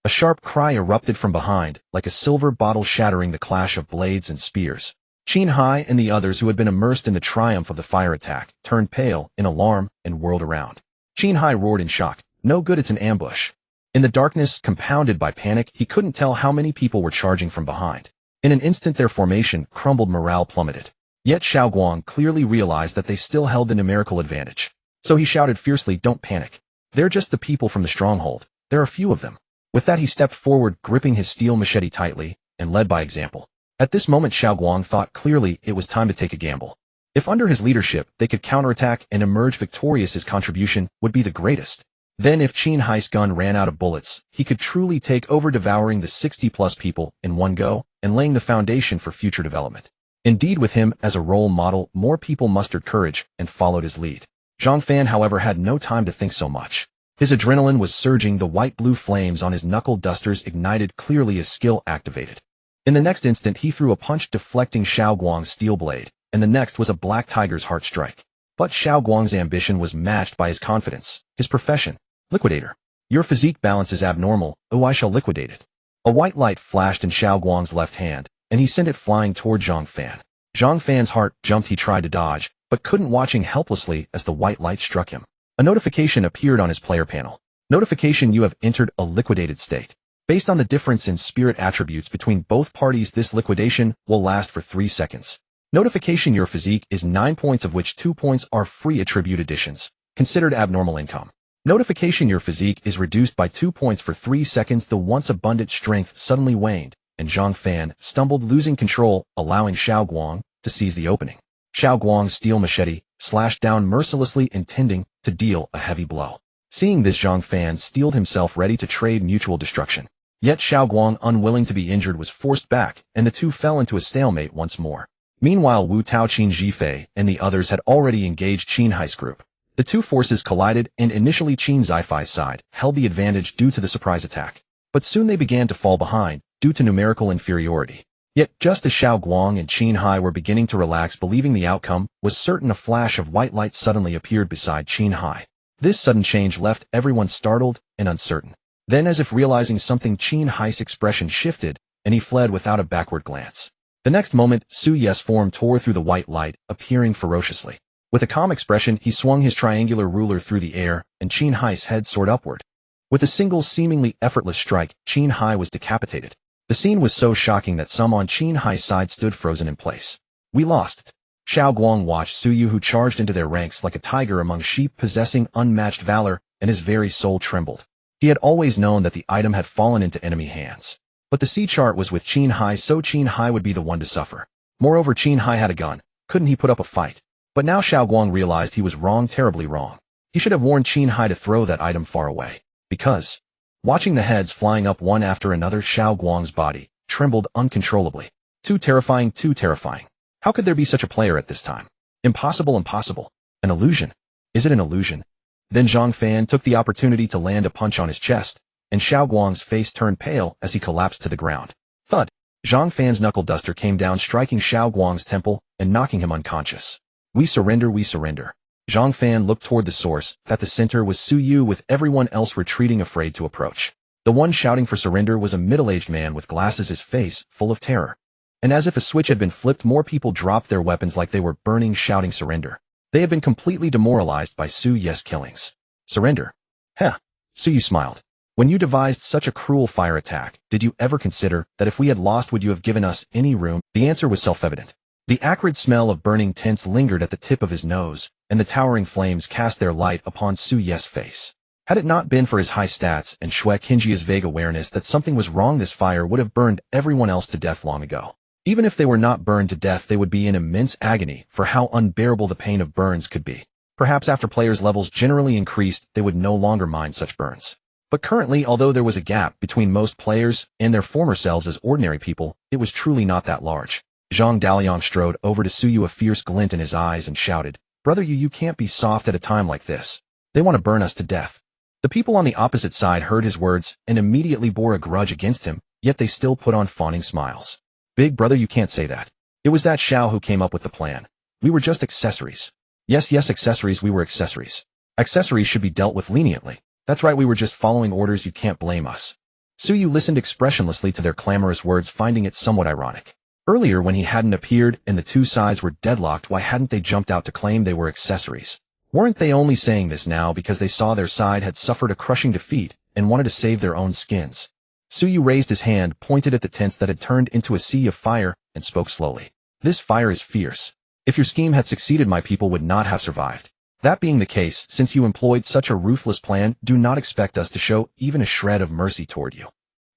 A sharp cry erupted from behind, like a silver bottle shattering the clash of blades and spears. Qin Hai and the others, who had been immersed in the triumph of the fire attack, turned pale in alarm and whirled around. Qin Hai roared in shock. No good, it's an ambush. In the darkness, compounded by panic, he couldn't tell how many people were charging from behind. In an instant their formation crumbled, morale plummeted. Yet Xiao Guang clearly realized that they still held the numerical advantage. So he shouted fiercely, "Don't panic. They're just the people from the stronghold. There are few of them." With that he stepped forward, gripping his steel machete tightly, and led by example. At this moment Xiao Guang thought clearly it was time to take a gamble. If under his leadership they could counterattack and emerge victorious, his contribution would be the greatest. Then if Qin Hai's gun ran out of bullets, he could truly take over, devouring the 60+ people in one go, and laying the foundation for future development. Indeed, with him as a role model, more people mustered courage and followed his lead. Zhang Fan, however, had no time to think so much. His adrenaline was surging, the white-blue flames on his knuckle dusters ignited clearly as skill activated. In the next instant he threw a punch, deflecting Xiao Guang's steel blade, and the next was a black tiger's heart strike. But Xiao Guang's ambition was matched by his confidence, his profession. Liquidator. Your physique balance is abnormal, oh I shall liquidate it. A white light flashed in Xiao Guang's left hand, and he sent it flying toward Zhang Fan. Zhang Fan's heart jumped, he tried to dodge, but couldn't, watching helplessly as the white light struck him. A notification appeared on his player panel. Notification: you have entered a liquidated state. Based on the difference in spirit attributes between both parties, this liquidation will last for 3 seconds. Notification: your physique is 9 points, of which 2 points are free attribute additions, considered abnormal income. Notification: your physique is reduced by 2 points for 3 seconds. The once abundant strength suddenly waned, and Zhang Fan stumbled, losing control, allowing Xiao Guang to seize the opening. Xiao Guang's steel machete slashed down mercilessly, intending to deal a heavy blow. Seeing this, Zhang Fan steeled himself, ready to trade mutual destruction. Yet Xiao Guang, unwilling to be injured, was forced back, and the two fell into a stalemate once more. Meanwhile, Wu Tao, Qin Zhifei, and the others had already engaged Qin Hai's group. The two forces collided, and initially Qin Zhifei's side held the advantage due to the surprise attack. But soon they began to fall behind, due to numerical inferiority. Yet, just as Xiao Guang and Qin Hai were beginning to relax, believing the outcome was certain, a flash of white light suddenly appeared beside Qin Hai. This sudden change left everyone startled and uncertain. Then, as if realizing something, Qin Hai's expression shifted, and he fled without a backward glance. The next moment, Su Ye's form tore through the white light, appearing ferociously. With a calm expression, he swung his triangular ruler through the air, and Qin Hai's head soared upward. With a single, seemingly effortless strike, Qin Hai was decapitated. The scene was so shocking that some on Qin Hai's side stood frozen in place. We lost. Xiao Guang watched Su Yu, who charged into their ranks like a tiger among sheep, possessing unmatched valor, and his very soul trembled. He had always known that the item had fallen into enemy hands. But the C chart was with Qin Hai, so Qin Hai would be the one to suffer. Moreover, Qin Hai had a gun. Couldn't he put up a fight? But now Xiao Guang realized he was wrong, terribly wrong. He should have warned Qin Hai to throw that item far away. Because, watching the heads flying up one after another, Xiao Guang's body trembled uncontrollably. Too terrifying, too terrifying. How could there be such a player at this time? Impossible, impossible. An illusion. Is it an illusion? Then Zhang Fan took the opportunity to land a punch on his chest, and Xiao Guang's face turned pale as he collapsed to the ground. Thud! Zhang Fan's knuckle duster came down, striking Xiao Guang's temple and knocking him unconscious. We surrender, we surrender. Zhang Fan looked toward the source. At the center was Su Yu, with everyone else retreating, afraid to approach. The one shouting for surrender was a middle-aged man with glasses, his face full of terror. And as if a switch had been flipped, more people dropped their weapons like they were burning, shouting surrender. They had been completely demoralized by Su Ye's killings. Surrender? Heh. Su Yu smiled. When you devised such a cruel fire attack, did you ever consider that if we had lost, would you have given us any room? The answer was self-evident. The acrid smell of burning tents lingered at the tip of his nose, and the towering flames cast their light upon Su Ye's face. Had it not been for his high stats and Shui Qingjia's vague awareness that something was wrong, this fire would have burned everyone else to death long ago. Even if they were not burned to death, they would be in immense agony for how unbearable the pain of burns could be. Perhaps after players' levels generally increased, they would no longer mind such burns. But currently, although there was a gap between most players and their former selves as ordinary people, it was truly not that large. Zhang Daliang strode over to Su Yu, a fierce glint in his eyes, and shouted, "Brother Yu, you can't be soft at a time like this. They want to burn us to death." The people on the opposite side heard his words and immediately bore a grudge against him, yet they still put on fawning smiles. "Big brother, you can't say that. It was that Xiao who came up with the plan. We were just accessories." Yes, accessories, we were accessories. Accessories should be dealt with leniently. That's right, we were just following orders, you can't blame us. Su Yu listened expressionlessly to their clamorous words, finding it somewhat ironic. Earlier, when he hadn't appeared and the two sides were deadlocked, why hadn't they jumped out to claim they were accessories? Weren't they only saying this now because they saw their side had suffered a crushing defeat and wanted to save their own skins? Su Yu raised his hand, pointed at the tents that had turned into a sea of fire, and spoke slowly. "This fire is fierce. If your scheme had succeeded, my people would not have survived. That being the case, since you employed such a ruthless plan, do not expect us to show even a shred of mercy toward you.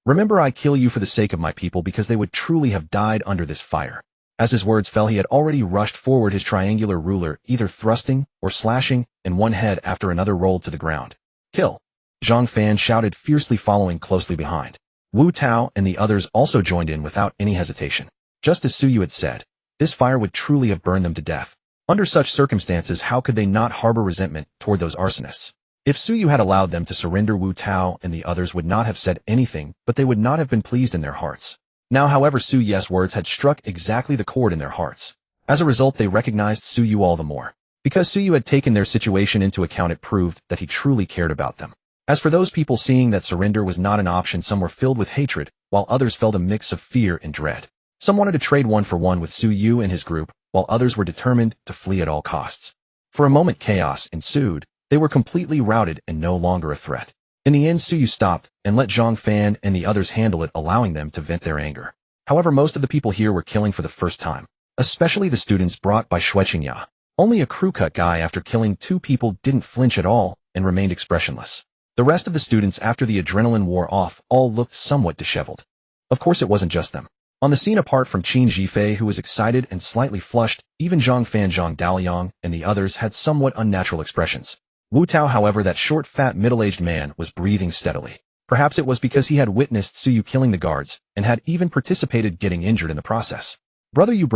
Remember, I kill you for the sake of my people, because they would truly have died under this fire." As his words fell, he had already rushed forward, his triangular ruler either thrusting or slashing, and one head after another rolled to the ground. "Kill!" Zhang Fan shouted fiercely, following closely behind. Wu Tao and the others also joined in without any hesitation. Just as Su Yu had said, this fire would truly have burned them to death. Under such circumstances, how could they not harbor resentment toward those arsonists? If Su Yu had allowed them to surrender, Wu Tao and the others would not have said anything, but they would not have been pleased in their hearts. Now, however, Su Ye's words had struck exactly the chord in their hearts. As a result, they recognized Su Yu all the more. Because Su Yu had taken their situation into account, it proved that he truly cared about them. As for those people, seeing that surrender was not an option, some were filled with hatred, while others felt a mix of fear and dread. Some wanted to trade one for one with Su Yu and his group, while others were determined to flee at all costs. For a moment, chaos ensued. They were completely routed and no longer a threat. In the end, Suyu stopped and let Zhang Fan and the others handle it, allowing them to vent their anger. However, most of the people here were killing for the first time, especially the students brought by Shui Qingya. Only a crew-cut guy after killing 2 people didn't flinch at all and remained expressionless. The rest of the students, after the adrenaline wore off, all looked somewhat disheveled. Of course, it wasn't just them. On the scene, apart from Qin Jifei, who was excited and slightly flushed, even Zhang Fan, Zhang Daoliang, and the others had somewhat unnatural expressions. Wu Tao, however, that short, fat, middle-aged man, was breathing steadily. Perhaps it was because he had witnessed Suyu killing the guards and had even participated getting injured in the process. Brother you.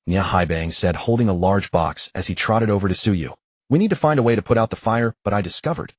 Nia Haibang said, holding a large box as he trotted over to Suyu. We need to find a way to put out the fire, but I discovered.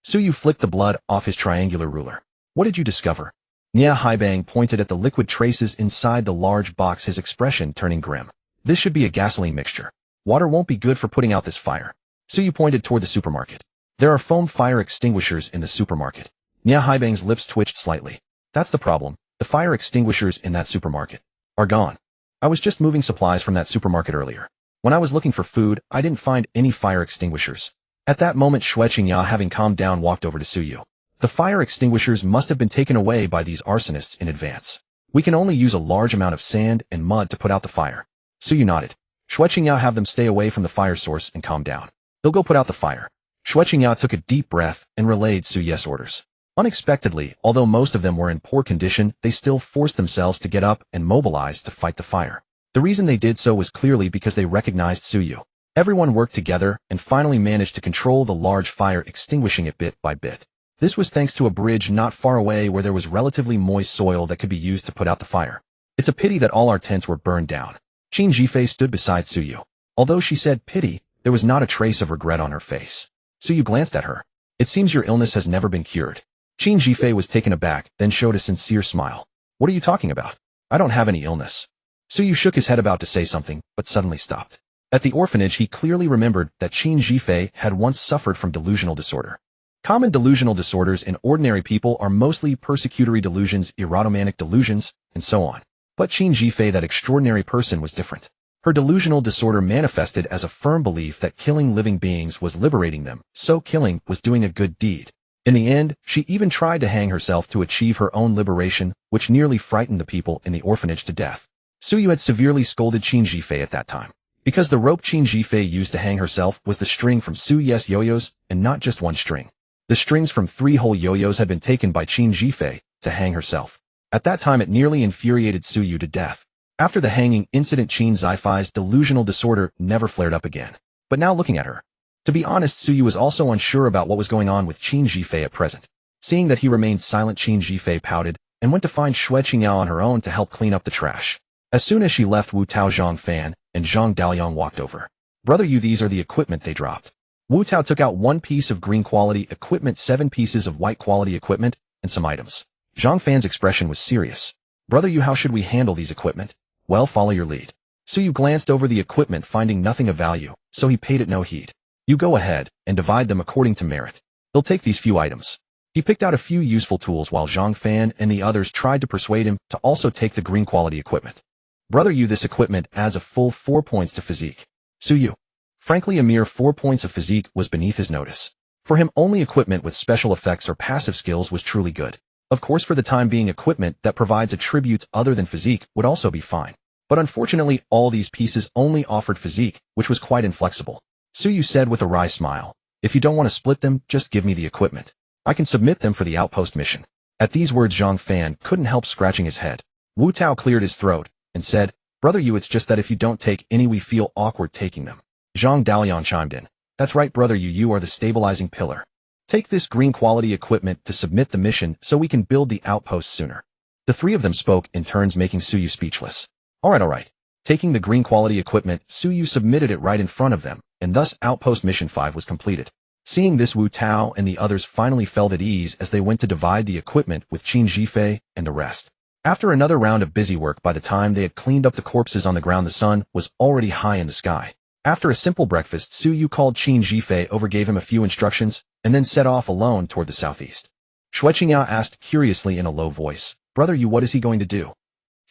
Suyu flicked the blood off his triangular ruler. What did you discover? Nia Haibang pointed at the liquid traces inside the large box, his expression turning grim. This should be a gasoline mixture. Water won't be good for putting out this fire. Suyu pointed toward the supermarket. There are foam fire extinguishers in the supermarket. Nia Haibang's lips twitched slightly. That's the problem. The fire extinguishers in that supermarket are gone. I was just moving supplies from that supermarket earlier. When I was looking for food, I didn't find any fire extinguishers. At that moment, Shui Qingya, having calmed down, walked over to Suyu. The fire extinguishers must have been taken away by these arsonists in advance. We can only use a large amount of sand and mud to put out the fire. Suyu nodded. Shui Qingya, have them stay away from the fire source and calm down. They'll go put out the fire. Shui Qingya took a deep breath and relayed Suyu's orders. Unexpectedly, although most of them were in poor condition, they still forced themselves to get up and mobilize to fight the fire. The reason they did so was clearly because they recognized Suyu. Everyone worked together and finally managed to control the large fire, extinguishing it bit by bit. This was thanks to a bridge not far away where there was relatively moist soil that could be used to put out the fire. It's a pity that all our tents were burned down. Qin Jifei stood beside Suyu. Although she said pity, there was not a trace of regret on her face. Suyu glanced at her. It seems your illness has never been cured. Qin Jifei was taken aback, then showed a sincere smile. What are you talking about? I don't have any illness. Suyu shook his head, about to say something, but suddenly stopped. At the orphanage, he clearly remembered that Qin Jifei had once suffered from delusional disorder. Common delusional disorders in ordinary people are mostly persecutory delusions, erotomanic delusions, and so on. But Qin Jifei, that extraordinary person, was different. Her delusional disorder manifested as a firm belief that killing living beings was liberating them, so killing was doing a good deed. In the end, she even tried to hang herself to achieve her own liberation, which nearly frightened the people in the orphanage to death. Suyu had severely scolded Qin Jifei at that time, because the rope Qin Jifei used to hang herself was the string from Suyu's yo-yos, and not just one string. The strings from 3 whole yo-yos had been taken by Qin Jifei to hang herself. At that time, it nearly infuriated Suyu to death. After the hanging incident, Qin Jifei's delusional disorder never flared up again. But now looking at her, to be honest, Suyu was also unsure about what was going on with Qin Jifei at present. Seeing that he remained silent, Qin Jifei pouted and went to find Shui Qingya on her own to help clean up the trash. As soon as she left, Wu Tao, Zhang Fan, and Zhang Daoliang walked over. Brother you, these are the equipment they dropped. Wu Tao took out 1 piece of green quality equipment, 7 pieces of white quality equipment, and some items. Zhang Fan's expression was serious. Brother you, how should we handle these equipment? Well, follow your lead. Suyu glanced over the equipment, finding nothing of value, so he paid it no heed. You go ahead and divide them according to merit. They'll take these few items. He picked out a few useful tools while Zhang Fan and the others tried to persuade him to also take the green quality equipment. Brother you, this equipment adds a full 4 points to physique. Suyu. Frankly, a mere 4 points of physique was beneath his notice. For him, only equipment with special effects or passive skills was truly good. Of course, for the time being, equipment that provides attributes other than physique would also be fine. But unfortunately, all these pieces only offered physique, which was quite inflexible. Suyu said with a wry smile, if you don't want to split them, just give me the equipment. I can submit them for the outpost mission. At these words, Zhang Fan couldn't help scratching his head. Wu Tao cleared his throat and said, Brother you, it's just that if you don't take any, we feel awkward taking them. Zhang Daoliang chimed in. That's right, brother you are the stabilizing pillar. Take this green quality equipment to submit the mission so we can build the outpost sooner. The 3 of them spoke in turns, making Suyu speechless. All right. Taking the green quality equipment, Suyu submitted it right in front of them, and thus Outpost Mission 5 was completed. Seeing this, Wu Tao and the others finally felt at ease as they went to divide the equipment with Qin Jifei and the rest. After another round of busy work, by the time they had cleaned up the corpses on the ground, the sun was already high in the sky. After a simple breakfast, Suyu called Qin Jifei over, gave him a few instructions, and then set off alone toward the southeast. Shui Qingya asked curiously in a low voice, Brother you, what is he going to do?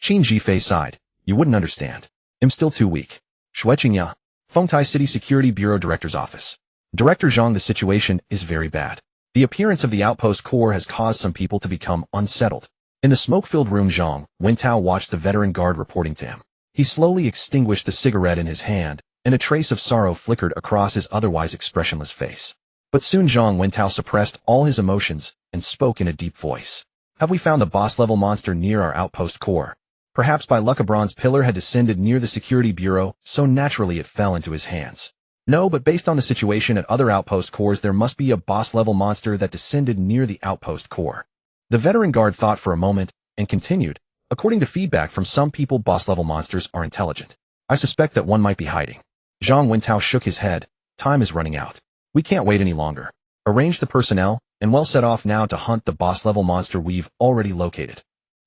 Qin Jifei sighed. You wouldn't understand. I'm still too weak. Shui Qingya. Fengtai City Security Bureau Director's Office. Director Zhang, the situation is very bad. The appearance of the outpost core has caused some people to become unsettled. In the smoke-filled room, Zhang Wentao watched the veteran guard reporting to him. He slowly extinguished the cigarette in his hand, and a trace of sorrow flickered across his otherwise expressionless face. But soon Zhang Wentao suppressed all his emotions and spoke in a deep voice. Have we found the boss-level monster near our outpost core? Perhaps by luck a bronze pillar had descended near the security bureau, so naturally it fell into his hands. No, but based on the situation at other outpost cores, there must be a boss-level monster that descended near the outpost core. The veteran guard thought for a moment and continued. According to feedback from some people, boss-level monsters are intelligent. I suspect that one might be hiding. Zhang Wentao shook his head. Time is running out. We can't wait any longer. Arrange the personnel, and we'll set off now to hunt the boss-level monster we've already located.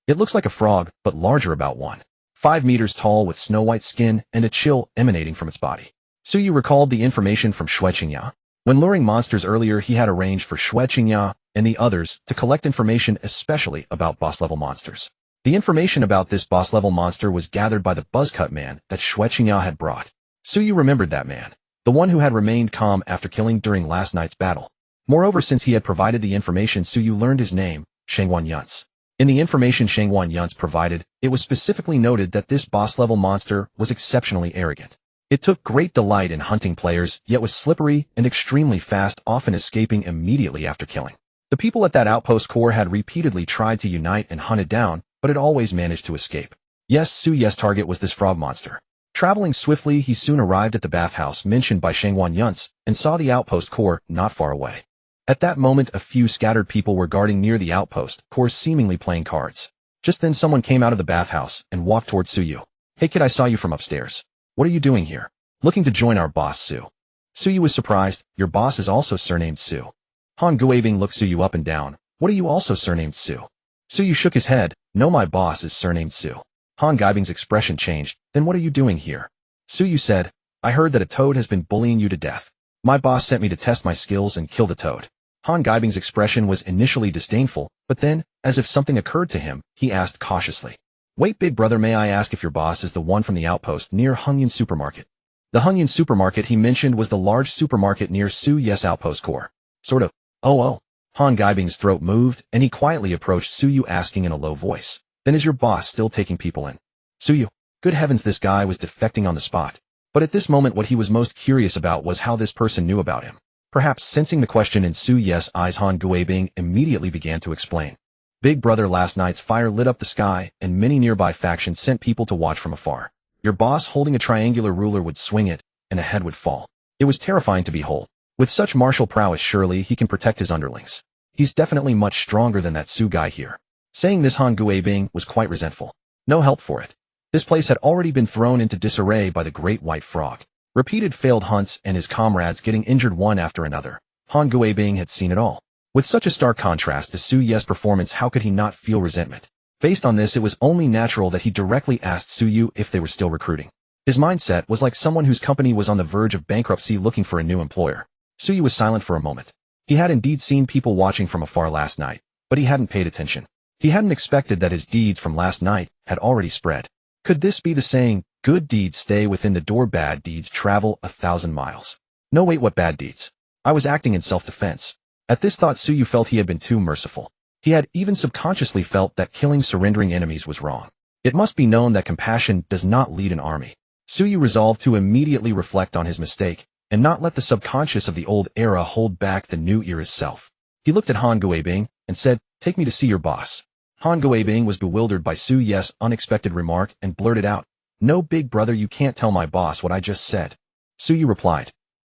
It looks like a frog, but larger, about 1.5 meters tall, with snow-white skin and a chill emanating from its body. Suyu recalled the information from Xue Qingya. When luring monsters earlier, he had arranged for Xue Qingya and the others to collect information especially about boss-level monsters. The information about this boss-level monster was gathered by the buzzcut man that Xue Qingya had brought. Suyu remembered that man, the one who had remained calm after killing during last night's battle. Moreover, since he had provided the information, Suyu learned his name, Shangguan Yunce. In the information Shangguan Yunce provided, it was specifically noted that this boss-level monster was exceptionally arrogant. It took great delight in hunting players, yet was slippery and extremely fast, often escaping immediately after killing. The people at that outpost core had repeatedly tried to unite and hunt it down, but it always managed to escape. Yes, Suyu's target was this frog monster. Traveling swiftly, he soon arrived at the bathhouse mentioned by Shangguan Yunce and saw the outpost core not far away. At that moment, a few scattered people were guarding near the outpost core, seemingly playing cards. Just then someone came out of the bathhouse and walked towards Suyu. Hey kid, I saw you from upstairs. What are you doing here? Looking to join our boss, Su. Suyu was surprised. Your boss is also surnamed Su. Han Guibing looked Suyu up and down. What are you also surnamed Su? Suyu shook his head. No, my boss is surnamed Su. Han Guibing's expression changed. Then what are you doing here? Suyu said, I heard that a toad has been bullying you to death. My boss sent me to test my skills and kill the toad. Han Guibing's expression was initially disdainful, but then, as if something occurred to him, he asked cautiously. Wait, big brother, may I ask if your boss is the one from the outpost near Hungyun Supermarket? The Hungyun Supermarket he mentioned was the large supermarket near Suyu's outpost core. Sort of. Oh. Han Guibing's throat moved, and he quietly approached Suyu, asking in a low voice. Then is your boss still taking people in? Suyu. Good heavens, this guy was defecting on the spot. But at this moment what he was most curious about was how this person knew about him. Perhaps sensing the question in Suyu's eyes, Han Guibing immediately began to explain. Big brother, last night's fire lit up the sky, and many nearby factions sent people to watch from afar. Your boss, holding a triangular ruler, would swing it, and a head would fall. It was terrifying to behold. With such martial prowess, surely he can protect his underlings. He's definitely much stronger than that Su guy here. Saying this, Han Guibing was quite resentful. No help for it. This place had already been thrown into disarray by the great white frog. Repeated failed hunts and his comrades getting injured one after another. Han Guibing had seen it all. With such a stark contrast to Suyu's performance, how could he not feel resentment? Based on this, it was only natural that he directly asked Suyu if they were still recruiting. His mindset was like someone whose company was on the verge of bankruptcy looking for a new employer. Suyu was silent for a moment. He had indeed seen people watching from afar last night, but he hadn't paid attention. He hadn't expected that his deeds from last night had already spread. Could this be the saying, good deeds stay within the door, bad deeds travel 1,000 miles? No, wait, what bad deeds? I was acting in self-defense. At this thought, Suyu felt he had been too merciful. He had even subconsciously felt that killing surrendering enemies was wrong. It must be known that compassion does not lead an army. Suyu resolved to immediately reflect on his mistake and not let the subconscious of the old era hold back the new era's self. He looked at Han Guibing and said, take me to see your boss. Han Guibing was bewildered by Suyu's unexpected remark and blurted out, no, big brother, you can't tell my boss what I just said. Suyu replied,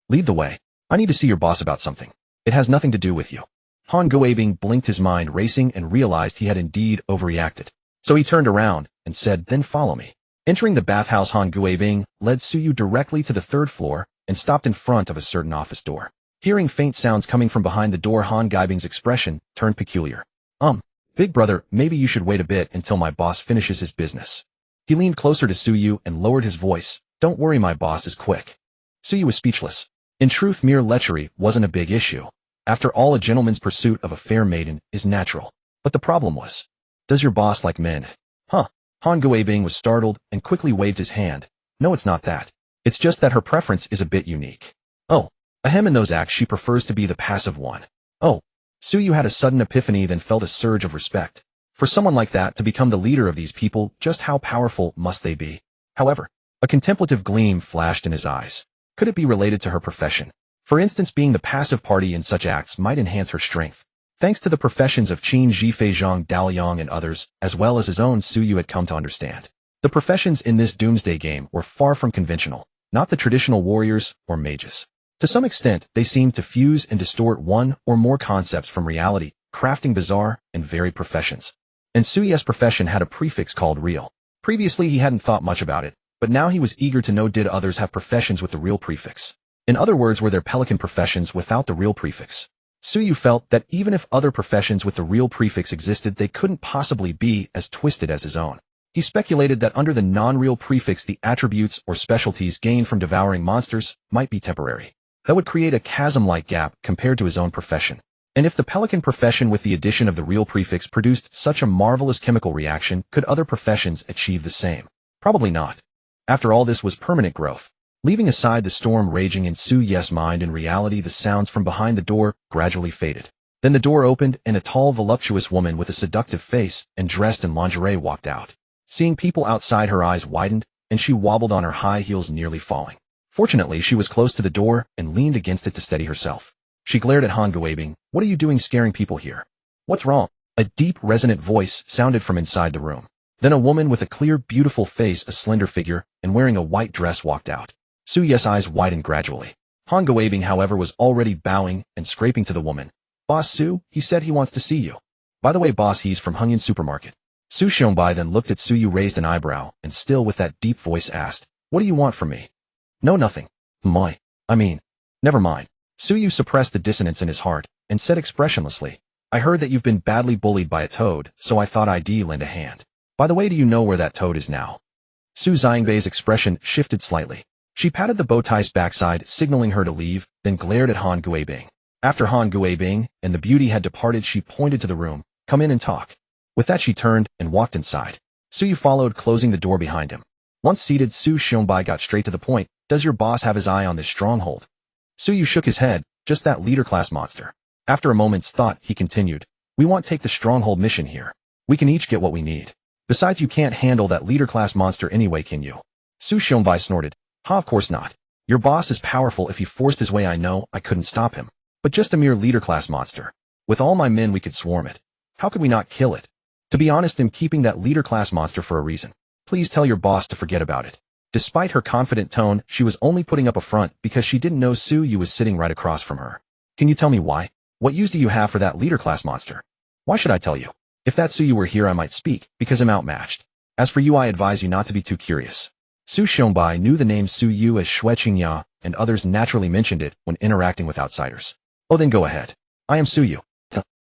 lead the way. I need to see your boss about something. It has nothing to do with you. Han Guibing blinked, his mind racing, and realized he had indeed overreacted. So he turned around and said, then follow me. Entering the bathhouse, Han Guibing led Suyu directly to the 3rd floor and stopped in front of a certain office door. Hearing faint sounds coming from behind the door, Han Guibing's expression turned peculiar. Big brother, maybe you should wait a bit until my boss finishes his business. He leaned closer to Suyu and lowered his voice. Don't worry, my boss is quick. Suyu was speechless. In truth, mere lechery wasn't a big issue. After all, a gentleman's pursuit of a fair maiden is natural. But the problem was, does your boss like men? Han Guibing was startled and quickly waved his hand. No, it's not that. It's just that her preference is a bit unique. Oh, in those acts she prefers to be the passive one. Oh, Suyu had a sudden epiphany, then felt a surge of respect. For someone like that to become the leader of these people, just how powerful must they be? However, a contemplative gleam flashed in his eyes. Could it be related to her profession? For instance, being the passive party in such acts might enhance her strength. Thanks to the professions of Qin Zhifei Zhang Daoliang and others, as well as his own, Suyu had come to understand. The professions in this Doomsday game were far from conventional, not the traditional warriors or mages. To some extent, they seemed to fuse and distort one or more concepts from reality, crafting bizarre and varied professions. And Suyu's profession had a prefix called real. Previously he hadn't thought much about it, but now he was eager to know, did others have professions with the real prefix? In other words, were there Pelican professions without the real prefix? Suyu felt that even if other professions with the real prefix existed, they couldn't possibly be as twisted as his own. He speculated that under the non-real prefix, the attributes or specialties gained from devouring monsters might be temporary. That would create a chasm-like gap compared to his own profession. And if the Pelican profession with the addition of the real prefix produced such a marvelous chemical reaction, could other professions achieve the same? Probably not. After all, this was permanent growth. Leaving aside the storm raging in Suyu's mind, in reality the sounds from behind the door gradually faded. Then the door opened and a tall, voluptuous woman with a seductive face and dressed in lingerie walked out. Seeing people outside, her eyes widened, and she wobbled on her high heels, nearly falling. Fortunately, she was close to the door and leaned against it to steady herself. She glared at Han Guabing. "What are you doing scaring people here? What's wrong?" A deep, resonant voice sounded from inside the room. Then a woman with a clear, beautiful face, a slender figure, and wearing a white dress walked out. Suyu's eyes widened gradually. Han Guabing, however, was already bowing and scraping to the woman. "Boss Su, he said he wants to see you. By the way, boss, he's from Hungyan Supermarket." Su Xiongbai then looked at Suyu, raised an eyebrow, and still with that deep voice asked, "What do you want from me?" "No, nothing. Never mind." Suyu suppressed the dissonance in his heart and said expressionlessly, "I heard that you've been badly bullied by a toad, so I thought I'd lend a hand. By the way, do you know where that toad is now?" Su Xiangbei's expression shifted slightly. She patted the bowtie's backside, signaling her to leave, then glared at Han Guabing. After Han Guabing and the beauty had departed, she pointed to the room. "Come in and talk." With that, she turned and walked inside. Suyu followed, closing the door behind him. Once seated, Su Xiongbai got straight to the point. "Does your boss have his eye on this stronghold?" Suyu shook his head. "Just that leader-class monster." After a moment's thought, he continued, "We won't take the stronghold mission here. We can each get what we need. Besides, you can't handle that leader-class monster anyway, can you?" Su Xiongbai snorted. "Ha, of course not. Your boss is powerful. If he forced his way, I know I couldn't stop him. But just a mere leader-class monster. With all my men, we could swarm it. How could we not kill it? To be honest, I'm keeping that leader-class monster for a reason. Please tell your boss to forget about it." Despite her confident tone, she was only putting up a front because she didn't know Suyu was sitting right across from her. "Can you tell me why? What use do you have for that leader-class monster?" "Why should I tell you? If that Suyu were here, I might speak, because I'm outmatched. As for you, I advise you not to be too curious." Su Xiongbai knew the name Suyu as Xue Qingya, and others naturally mentioned it when interacting with outsiders. "Oh, then go ahead. I am Suyu."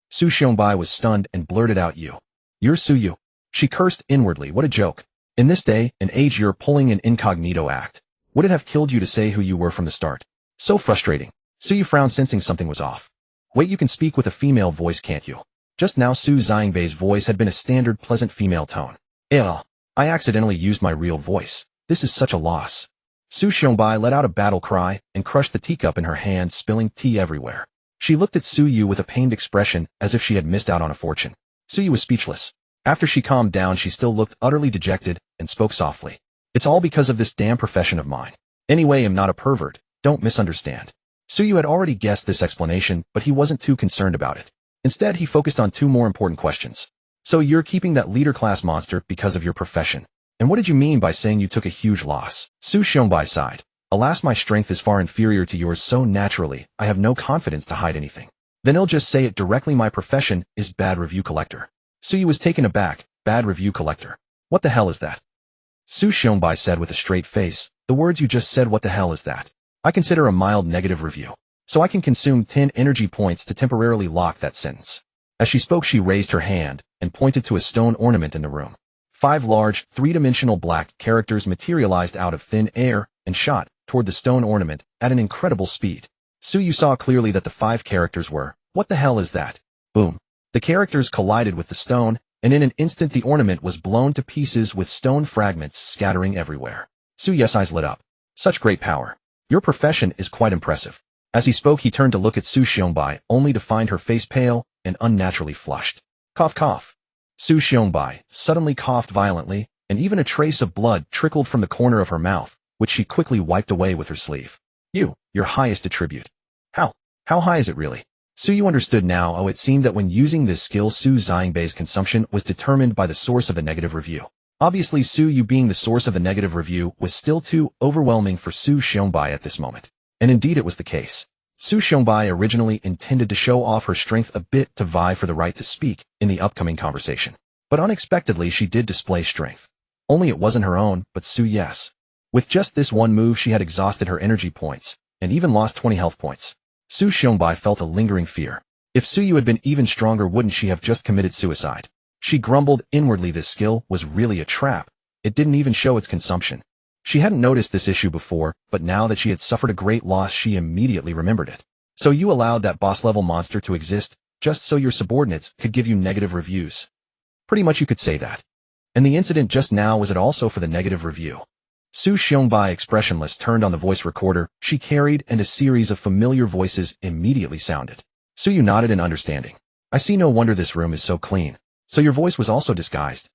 Su Xiongbai was stunned and blurted out, You're Suyu." She cursed inwardly. What a joke. In this day and age, you're pulling an incognito act. Would it have killed you to say who you were from the start? So frustrating. Suyu frowned, sensing something was off. "Wait, you can speak with a female voice, can't you?" Just now Su Xiangbei's voice had been a standard, pleasant female tone. I accidentally used my real voice. This is such a loss." Su Xiongbai let out a battle cry and crushed the teacup in her hand, spilling tea everywhere. She looked at Suyu with a pained expression, as if she had missed out on a fortune. Suyu was speechless. After she calmed down, she still looked utterly dejected and spoke softly. "It's all because of this damn profession of mine. Anyway, I'm not a pervert. Don't misunderstand." Suyu had already guessed this explanation, but he wasn't too concerned about it. Instead, he focused on two more important questions. "So you're keeping that leader-class monster because of your profession. And what did you mean by saying you took a huge loss?" Su Xiongbai sighed. "Alas, my strength is far inferior to yours, so naturally, I have no confidence to hide anything." "Then I'll just say it directly. My profession is bad review collector." Suyu was taken aback. "Bad review collector? What the hell is that?" Su Xiongbai said with a straight face, "The words you just said, what the hell is that? I consider a mild negative review. So I can consume 10 energy points to temporarily lock that sentence." As she spoke, she raised her hand and pointed to a stone ornament in the room. 5 large, 3-dimensional black characters materialized out of thin air and shot toward the stone ornament at an incredible speed. Suyu saw clearly that the 5 characters were, "What the hell is that?" Boom. The characters collided with the stone, and in an instant the ornament was blown to pieces with stone fragments scattering everywhere. Suyu's eyes lit up. "Such great power. Your profession is quite impressive. As he spoke, he turned to look at Su Xiongbai, only to find her face pale and unnaturally flushed. Cough, cough. Su Xiongbai suddenly coughed violently, and even a trace of blood trickled from the corner of her mouth, which she quickly wiped away with her sleeve. Your highest attribute. How high is it really? Su understood now. It seemed that when using this skill, Su Xiangbei's consumption was determined by the source of the negative review. Obviously, Su being the source of the negative review was still too overwhelming for Su Xiongbai at this moment. And indeed it was the case. Su Xiongbai originally intended to show off her strength a bit to vie for the right to speak in the upcoming conversation. But unexpectedly she did display strength. Only it wasn't her own, but Su-yes. With just this one move she had exhausted her energy points, and even lost 20 health points. Su Xiongbai felt a lingering fear. If Su had been even stronger, wouldn't she have just committed suicide? She grumbled inwardly. This skill was really a trap. It didn't even show its consumption. She hadn't noticed this issue before, but now that she had suffered a great loss, she immediately remembered it. So you allowed that boss-level monster to exist, just so your subordinates could give you negative reviews. Pretty much you could say that. And the incident just now, was it also for the negative review? Su Xiongbai, expressionless, turned on the voice recorder she carried, and a series of familiar voices immediately sounded. Su nodded in understanding. I see, no wonder this room is so clean. So your voice was also disguised.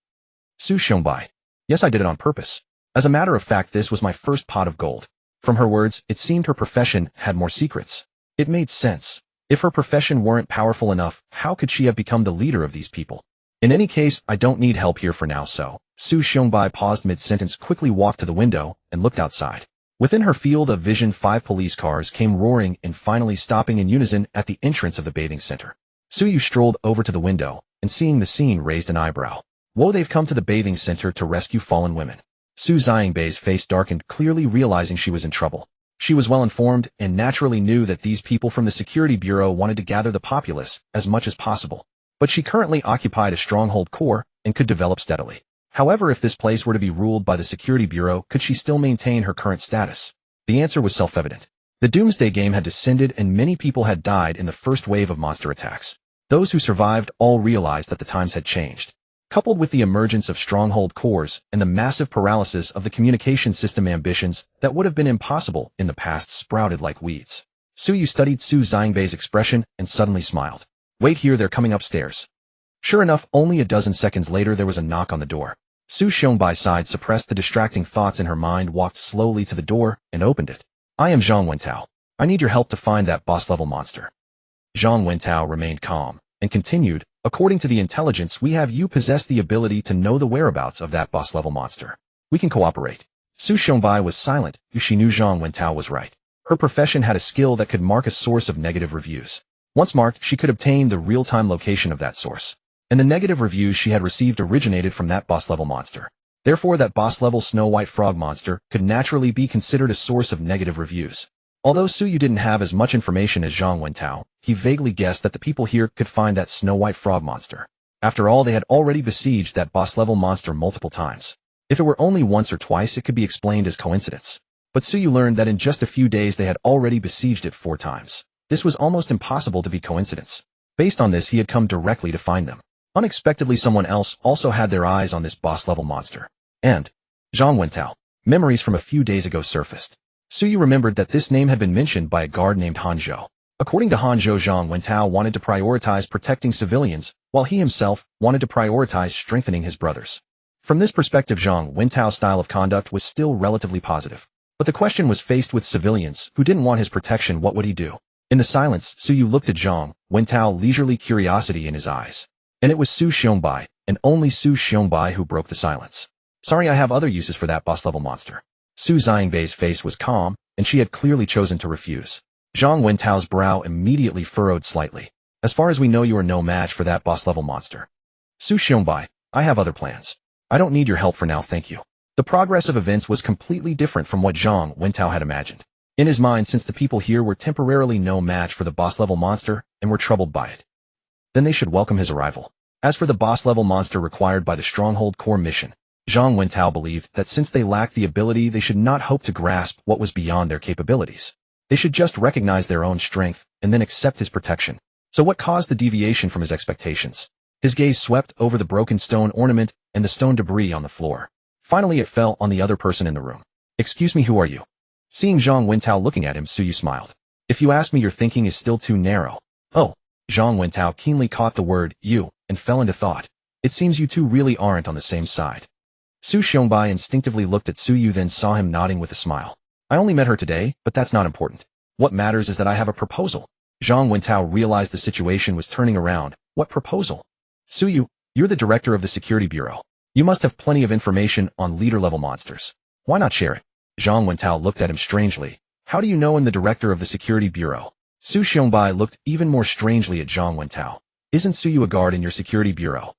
Su Xiongbai. Yes, I did it on purpose. As a matter of fact, this was my first pot of gold. From her words, it seemed her profession had more secrets. It made sense. If her profession weren't powerful enough, how could she have become the leader of these people? In any case, I don't need help here for now, so. Su Xiongbai paused mid-sentence, quickly walked to the window, and looked outside. Within her field of vision, 5 police cars came roaring and finally stopping in unison at the entrance of the bathing center. Su strolled over to the window, and seeing the scene raised an eyebrow. Whoa, they've come to the bathing center to rescue fallen women. Su Xiangbei's face darkened, clearly realizing she was in trouble. She was well informed, and naturally knew that these people from the security bureau wanted to gather the populace as much as possible. But she currently occupied a stronghold core, and could develop steadily. However, if this place were to be ruled by the security bureau, could she still maintain her current status? The answer was self-evident. The Doomsday game had descended, and many people had died in the first wave of monster attacks. Those who survived all realized that the times had changed. Coupled with the emergence of stronghold cores and the massive paralysis of the communication system, ambitions that would have been impossible in the past sprouted like weeds. Su studied Su Xiangbei's expression and suddenly smiled. Wait here, they're coming upstairs. Sure enough, only a dozen seconds later there was a knock on the door. Su Xiongbai sighed, suppressed the distracting thoughts in her mind, walked slowly to the door, and opened it. I am Zhang Wentao. I need your help to find that boss-level monster. Zhang Wentao remained calm, and continued, according to the intelligence we have, you possess the ability to know the whereabouts of that boss-level monster. We can cooperate. Su Xiongbai was silent. She knew Zhang Wentao was right. Her profession had a skill that could mark a source of negative reviews. Once marked, she could obtain the real-time location of that source. And the negative reviews she had received originated from that boss-level monster. Therefore, that boss-level Snow White Frog monster could naturally be considered a source of negative reviews. Although Su didn't have as much information as Zhang Wentao, he vaguely guessed that the people here could find that Snow White Frog monster. After all, they had already besieged that boss-level monster multiple times. If it were only once or twice, it could be explained as coincidence. But Su learned that in just a few days they had already besieged it 4 times. This was almost impossible to be coincidence. Based on this, he had come directly to find them. Unexpectedly, someone else also had their eyes on this boss-level monster. And Zhang Wentao. Memories from a few days ago surfaced. Su remembered that this name had been mentioned by a guard named Hanzhou. According to Hanzhou, Zhang Wentao wanted to prioritize protecting civilians, while he himself wanted to prioritize strengthening his brothers. From this perspective, Zhang Wentao's style of conduct was still relatively positive. But the question was, faced with civilians who didn't want his protection, what would he do? In the silence, Su looked at Zhang Wentao, leisurely curiosity in his eyes. And it was Su Xiongbai, and only Su Xiongbai, who broke the silence. Sorry, I have other uses for that boss-level monster. Su Xiangbei's face was calm, and she had clearly chosen to refuse. Zhang Wentao's brow immediately furrowed slightly. As far as we know, you are no match for that boss-level monster. Su Xiongbai, I have other plans. I don't need your help for now, thank you. The progress of events was completely different from what Zhang Wentao had imagined. In his mind, since the people here were temporarily no match for the boss-level monster and were troubled by it, then they should welcome his arrival. As for the boss-level monster required by the Stronghold Core mission, Zhang Wentao believed that since they lacked the ability, they should not hope to grasp what was beyond their capabilities. They should just recognize their own strength and then accept his protection. So what caused the deviation from his expectations? His gaze swept over the broken stone ornament and the stone debris on the floor. Finally, it fell on the other person in the room. Excuse me, who are you? Seeing Zhang Wentao looking at him, Su smiled. If you ask me, your thinking is still too narrow. Oh, Zhang Wentao keenly caught the word you and fell into thought. It seems you two really aren't on the same side. Su Xiongbai instinctively looked at Su Yu, then saw him nodding with a smile. I only met her today, but that's not important. What matters is that I have a proposal. Zhang Wentao realized the situation was turning around. What proposal? Su Yu, you're the director of the security bureau. You must have plenty of information on leader-level monsters. Why not share it? Zhang Wentao looked at him strangely. How do you know I'm the director of the security bureau? Su Xiongbai looked even more strangely at Zhang Wentao. Isn't Su Yu a guard in your security bureau?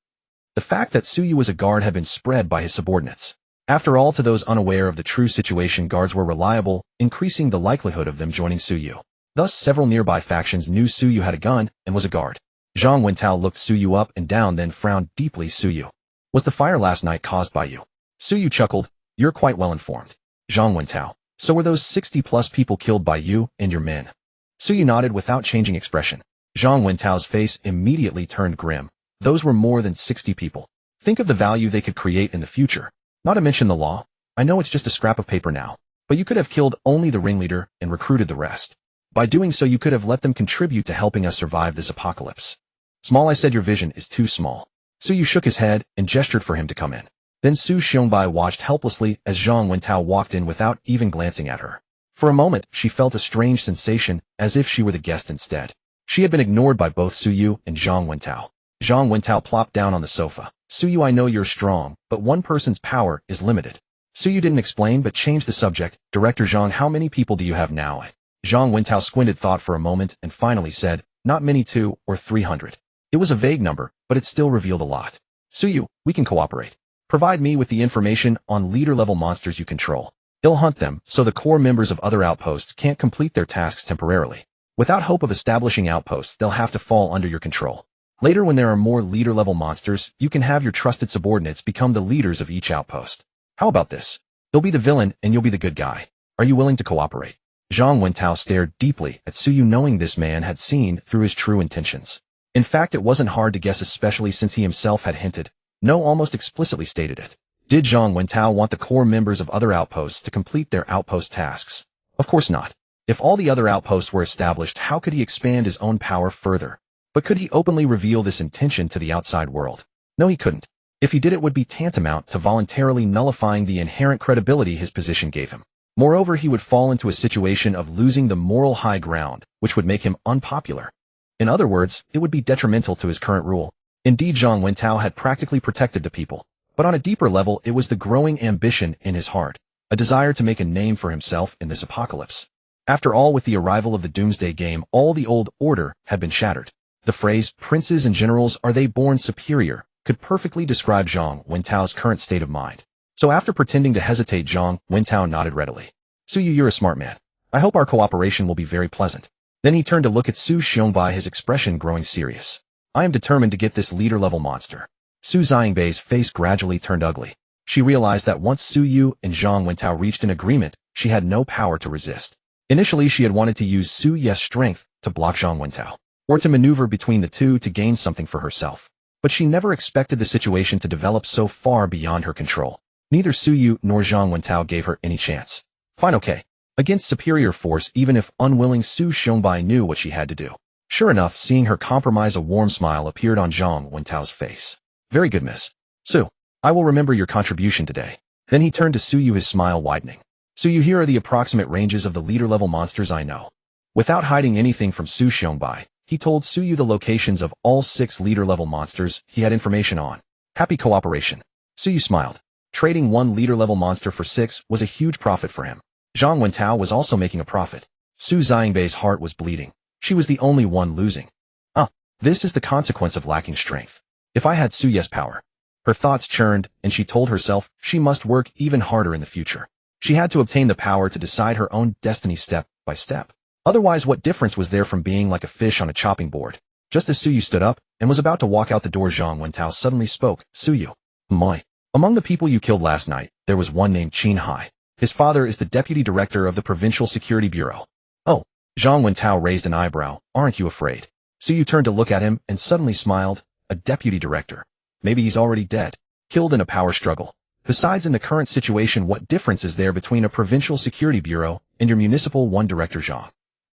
The fact that Su Yu was a guard had been spread by his subordinates. After all, to those unaware of the true situation, guards were reliable, increasing the likelihood of them joining Su Yu. Thus, several nearby factions knew Su Yu had a gun and was a guard. Zhang Wentao looked Su Yu up and down, then frowned deeply. Su Yu, was the fire last night caused by you? Su Yu chuckled. You're quite well informed. Zhang Wentao, so were those 60+ people killed by you and your men? Su Yu nodded without changing expression. Zhang Wentao's face immediately turned grim. Those were more than 60 people. Think of the value they could create in the future. Not to mention the law. I know it's just a scrap of paper now, but you could have killed only the ringleader and recruited the rest. By doing so, you could have let them contribute to helping us survive this apocalypse. Small, I said. Your vision is too small. Su Yu shook his head and gestured for him to come in. Then Su Xiongbai watched helplessly as Zhang Wentao walked in without even glancing at her. For a moment, she felt a strange sensation, as if she were the guest instead. She had been ignored by both Su Yu and Zhang Wentao. Zhang Wentao plopped down on the sofa. Su Yu, I know you're strong, but one person's power is limited. Su Yu didn't explain but changed the subject. Director Zhang, how many people do you have now? Zhang Wentao squinted thought for a moment and finally said, not many, 200 or 300. It was a vague number, but it still revealed a lot. Su Yu, we can cooperate. Provide me with the information on leader-level monsters you control. They'll hunt them, so the core members of other outposts can't complete their tasks temporarily. Without hope of establishing outposts, they'll have to fall under your control. Later, when there are more leader-level monsters, you can have your trusted subordinates become the leaders of each outpost. How about this? They'll be the villain and you'll be the good guy. Are you willing to cooperate? Zhang Wentao stared deeply at Su Yu, knowing this man had seen through his true intentions. In fact, it wasn't hard to guess, especially since he himself had hinted, no, almost explicitly stated it. Did Zhang Wentao want the core members of other outposts to complete their outpost tasks? Of course not. If all the other outposts were established, how could he expand his own power further? But could he openly reveal this intention to the outside world? No, he couldn't. If he did, it would be tantamount to voluntarily nullifying the inherent credibility his position gave him. Moreover, he would fall into a situation of losing the moral high ground, which would make him unpopular. In other words, it would be detrimental to his current rule. Indeed, Zhang Wentao had practically protected the people. But on a deeper level, it was the growing ambition in his heart, a desire to make a name for himself in this apocalypse. After all, with the arrival of the Doomsday game, all the old order had been shattered. The phrase, princes and generals, are they born superior, could perfectly describe Zhang Wentao's current state of mind. So after pretending to hesitate, Zhang Wentao nodded readily. Su Yu, you're a smart man. I hope our cooperation will be very pleasant. Then he turned to look at Su Xiongbai, his expression growing serious. I am determined to get this leader-level monster. Su Xiangbei's face gradually turned ugly. She realized that once Su Yu and Zhang Wentao reached an agreement, she had no power to resist. Initially, she had wanted to use Su Ye's strength to block Zhang Wentao, or to maneuver between the two to gain something for herself. But she never expected the situation to develop so far beyond her control. Neither Su Yu nor Zhang Wentao gave her any chance. Fine, okay. Against superior force, even if unwilling, Su Xiongbai knew what she had to do. Sure enough, seeing her compromise, a warm smile appeared on Zhang Wentao's face. Very good, miss. Su, I will remember your contribution today. Then he turned to Su Yu, his smile widening. Su Yu, here are the approximate ranges of the leader-level monsters I know. Without hiding anything from Su Xiongbai, he told Su Yu the locations of all 6 leader-level monsters he had information on. Happy cooperation. Su Yu smiled. Trading 1 leader-level monster for 6 was a huge profit for him. Zhang Wentao was also making a profit. Su Xiangbei's heart was bleeding. She was the only one losing. This is the consequence of lacking strength. If I had Su Ye's power. Her thoughts churned, and she told herself she must work even harder in the future. She had to obtain the power to decide her own destiny step by step. Otherwise, what difference was there from being like a fish on a chopping board? Just as Su Yu stood up and was about to walk out the door, Zhang Wentao suddenly spoke. Su Yu. My. Among the people you killed last night, there was one named Qin Hai. His father is the deputy director of the Provincial Security Bureau. Oh. Zhang Wentao raised an eyebrow. Aren't you afraid? Su Yu turned to look at him and suddenly smiled. A deputy director. Maybe he's already dead. Killed in a power struggle. Besides, in the current situation, what difference is there between a Provincial Security Bureau and your Municipal 1 Director Zhang?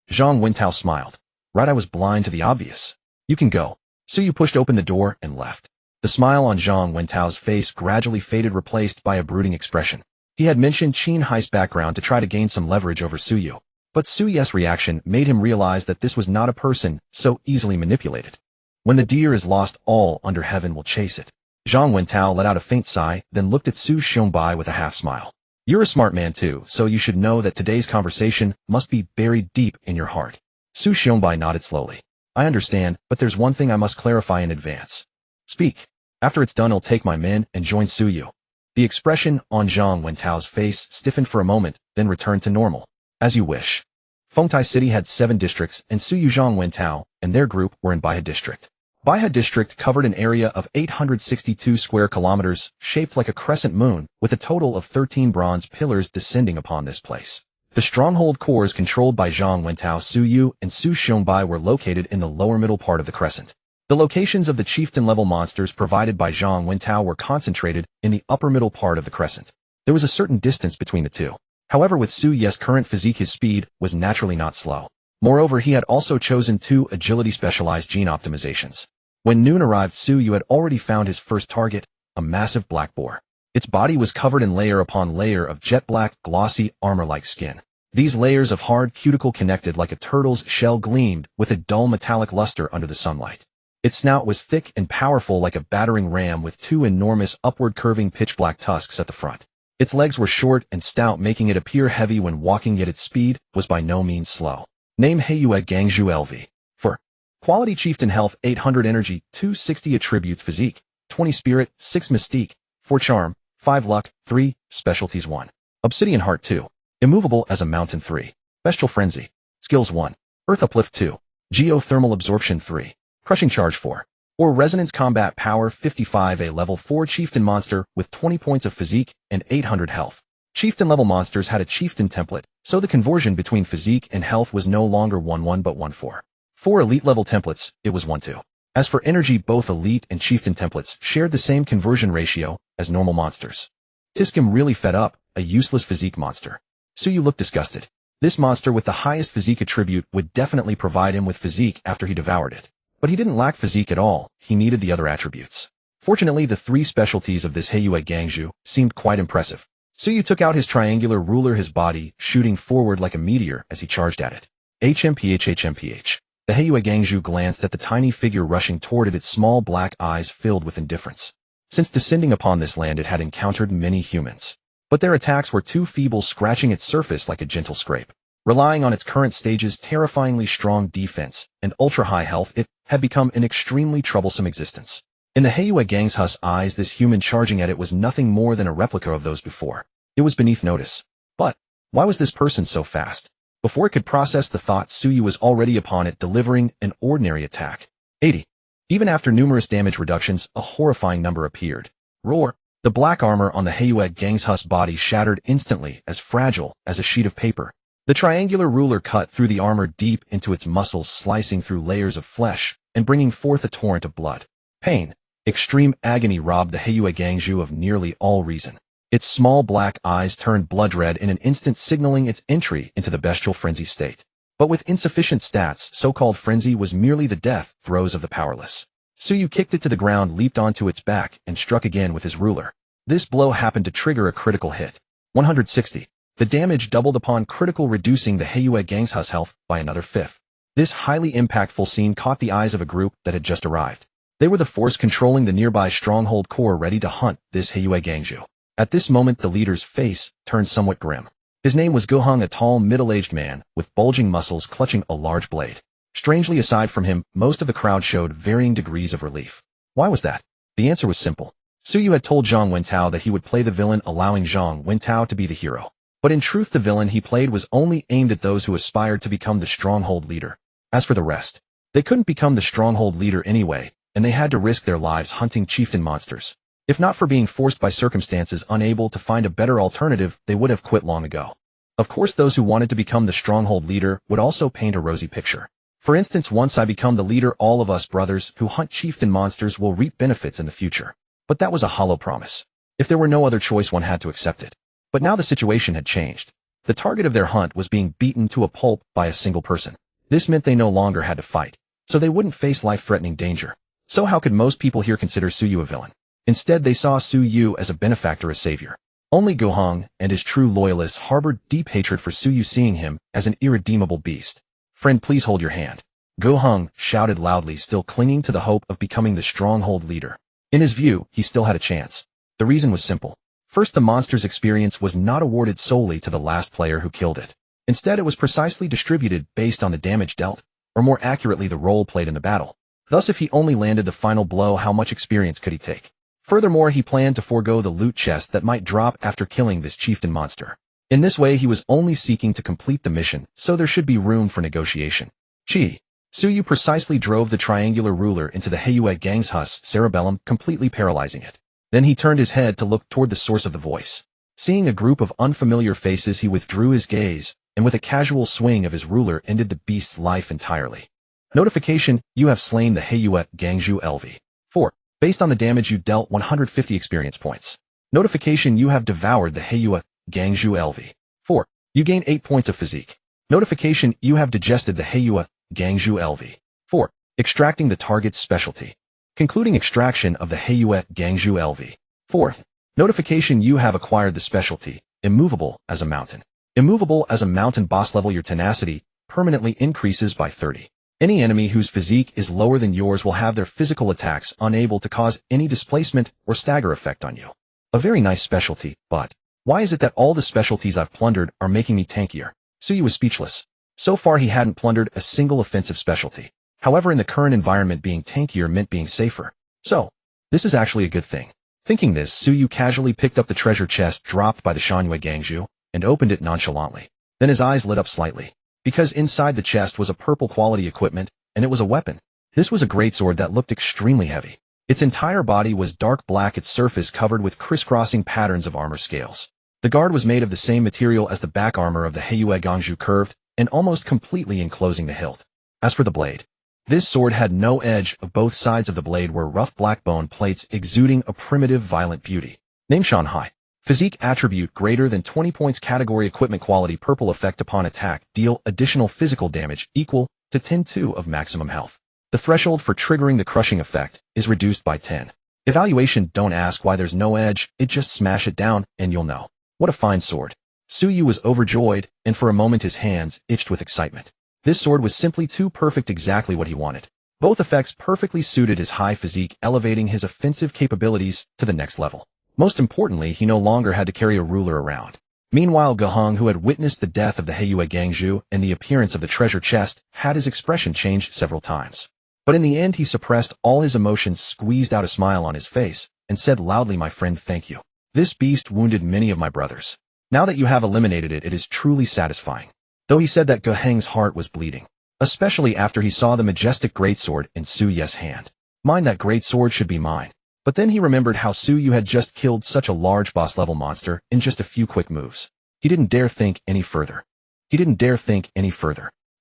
Zhang Wentao smiled. Right, I was blind to the obvious. You can go. Suyu pushed open the door and left. The smile on Zhang Wentao's face gradually faded, replaced by a brooding expression. He had mentioned Qin Hai's background to try to gain some leverage over Suyu. But Suyu's reaction made him realize that this was not a person so easily manipulated. When the deer is lost, all under heaven will chase it. Zhang Wentao let out a faint sigh, then looked at Su Xiongbai with a half-smile. You're a smart man too, so you should know that today's conversation must be buried deep in your heart. Su Xiongbai nodded slowly. I understand, but there's one thing I must clarify in advance. Speak. After it's done, I'll take my men and join Suyu. The expression on Zhang Wentao's face stiffened for a moment, then returned to normal. As you wish. Fengtai City had 7 districts, and Suyu Zhang Wentao and their group were in Baihe District. Baihe District covered an area of 862 square kilometers, shaped like a crescent moon, with a total of 13 bronze pillars descending upon this place. The stronghold cores controlled by Zhang Wentao, Suyu, and Su Xiongbai were located in the lower middle part of the crescent. The locations of the chieftain-level monsters provided by Zhang Wentao were concentrated in the upper middle part of the crescent. There was a certain distance between the two. However, with Suyu's current physique, his speed was naturally not slow. Moreover, he had also chosen 2 agility-specialized gene optimizations. When noon arrived, Suyu had already found his first target, a massive black boar. Its body was covered in layer upon layer of jet-black, glossy, armor-like skin. These layers of hard cuticle connected like a turtle's shell gleamed with a dull metallic luster under the sunlight. Its snout was thick and powerful like a battering ram with 2 enormous upward-curving pitch-black tusks at the front. Its legs were short and stout, making it appear heavy when walking, yet its speed was by no means slow. Name Heiyue Gangzhu LV. For Quality Chieftain Health 800 Energy 260 Attributes Physique 20 Spirit 6 Mystique 4 Charm 5 Luck 3 Specialties 1 Obsidian Heart 2 Immovable as a Mountain 3 Bestial Frenzy Skills 1 Earth Uplift 2 Geothermal Absorption 3 Crushing Charge 4 or Resonance Combat Power 55. A level 4 Chieftain monster with 20 points of physique and 800 health. Chieftain level monsters had a Chieftain template, so the conversion between physique and health was no longer 1-1 but 1-4. For Elite level templates, it was 1-2. As for energy, both Elite and Chieftain templates shared the same conversion ratio as normal monsters. Tiskim really fed up, a useless physique monster. Suyu looked disgusted. This monster with the highest physique attribute would definitely provide him with physique after he devoured it. But he didn't lack physique at all, he needed the other attributes. Fortunately, the 3 specialties of this Heiyue Gangzhu seemed quite impressive. Suyu took out his triangular ruler, his body shooting forward like a meteor as he charged at it. HMPH. The Heiyue Gangzhu glanced at the tiny figure rushing toward it, its small black eyes filled with indifference. Since descending upon this land, it had encountered many humans. But their attacks were too feeble, scratching its surface like a gentle scrape. Relying on its current stage's terrifyingly strong defense and ultra-high health, it had become an extremely troublesome existence. In the Heiyue Gangzhu's eyes, this human charging at it was nothing more than a replica of those before. It was beneath notice. But why was this person so fast? Before it could process the thought, Suyu was already upon it, delivering an ordinary attack. 80. Even after numerous damage reductions, a horrifying number appeared. Roar! The black armor on the Heiyue Gangzhu's body shattered instantly, as fragile as a sheet of paper. The triangular ruler cut through the armor deep into its muscles, slicing through layers of flesh and bringing forth a torrent of blood. Pain, extreme agony robbed the Heiyue Gangzhu of nearly all reason. Its small black eyes turned blood red in an instant, signaling its entry into the bestial frenzy state. But with insufficient stats, so-called frenzy was merely the death throes of the powerless. Suyu kicked it to the ground, leaped onto its back, and struck again with his ruler. This blow happened to trigger a critical hit. 160. The damage doubled upon critical, reducing the Heiyue Gangzhu's health by another 5. This highly impactful scene caught the eyes of a group that had just arrived. They were the force controlling the nearby stronghold core, ready to hunt this Heiyue Gangzhu. At this moment, the leader's face turned somewhat grim. His name was Gohung, a tall, middle-aged man with bulging muscles clutching a large blade. Strangely, aside from him, most of the crowd showed varying degrees of relief. Why was that? The answer was simple. Suyu had told Zhang Wentao that he would play the villain, allowing Zhang Wentao to be the hero. But in truth, the villain he played was only aimed at those who aspired to become the stronghold leader. As for the rest, they couldn't become the stronghold leader anyway, and they had to risk their lives hunting chieftain monsters. If not for being forced by circumstances, unable to find a better alternative, they would have quit long ago. Of course, those who wanted to become the stronghold leader would also paint a rosy picture. For instance, once I become the leader, all of us brothers who hunt chieftain monsters will reap benefits in the future. But that was a hollow promise. If there were no other choice, one had to accept it. But now the situation had changed. The target of their hunt was being beaten to a pulp by a single person. This meant they no longer had to fight, so they wouldn't face life-threatening danger. So how could most people here consider Suyu a villain? Instead, they saw Suyu as a benefactor, a savior. Only Gohong and his true loyalists harbored deep hatred for Suyu, seeing him as an irredeemable beast. "Friend, please hold your hand," Gohong shouted loudly, still clinging to the hope of becoming the stronghold leader. In his view, he still had a chance. The reason was simple. First, the monster's experience was not awarded solely to the last player who killed it. Instead, it was precisely distributed based on the damage dealt, or more accurately, the role played in the battle. Thus, if he only landed the final blow, how much experience could he take? Furthermore, he planned to forego the loot chest that might drop after killing this chieftain monster. In this way, he was only seeking to complete the mission, so there should be room for negotiation. Suyu precisely drove the triangular ruler into the Heiyue gang's cerebellum, completely paralyzing it. Then he turned his head to look toward the source of the voice. Seeing a group of unfamiliar faces, he withdrew his gaze, and with a casual swing of his ruler ended the beast's life entirely. Notification: you have slain the Heiyue Gangju LV. 4. Based on the damage you dealt, 150 experience points. Notification: you have devoured the Heiyue Gangju LV. 4. You gain 8 points of physique. Notification: you have digested the Heiyue Gangju LV. 4. Extracting the target's specialty. Concluding extraction of the Heiyue Gangju LV. 4. Notification: you have acquired the specialty, immovable as a mountain. Immovable as a mountain boss level. Your tenacity permanently increases by 30. Any enemy whose physique is lower than yours will have their physical attacks unable to cause any displacement or stagger effect on you. A very nice specialty, but why is it that all the specialties I've plundered are making me tankier? Suyu was speechless. So far he hadn't plundered a single offensive specialty. However, in the current environment, being tankier meant being safer. So, this is actually a good thing. Thinking this, Suyu casually picked up the treasure chest dropped by the Shangyue Gangju and opened it nonchalantly. Then his eyes lit up slightly, because inside the chest was a purple quality equipment, and it was a weapon. This was a greatsword that looked extremely heavy. Its entire body was dark black, its surface covered with crisscrossing patterns of armor scales. The guard was made of the same material as the back armor of the Heiyue Gangju, curved and almost completely enclosing the hilt. As for the blade, this sword had no edge. Of both sides of the blade were rough black bone plates exuding a primitive, violent beauty. Name: Shanhai. Physique attribute greater than 20 points. Category: equipment. Quality: purple. Effect: upon attack, deal additional physical damage equal to 10-2 of maximum health. The threshold for triggering the crushing effect is reduced by 10. Evaluation: don't ask why there's no edge, it just smash it down and you'll know. What a fine sword. Suyu was overjoyed, and for a moment his hands itched with excitement. This sword was simply too perfect, exactly what he wanted. Both effects perfectly suited his high physique, elevating his offensive capabilities to the next level. Most importantly, he no longer had to carry a ruler around. Meanwhile, Gohong, who had witnessed the death of the Heiyue Gangju and the appearance of the treasure chest, had his expression changed several times. But in the end, he suppressed all his emotions, squeezed out a smile on his face, and said loudly, "My friend, thank you. This beast wounded many of my brothers. Now that you have eliminated it, it is truly satisfying." Though he said that, Goheng's heart was bleeding, especially after he saw the majestic greatsword in Suyu's hand. Mind, that greatsword should be mine. But then he remembered how Suyu had just killed such a large boss-level monster in just a few quick moves. He didn't dare think any further.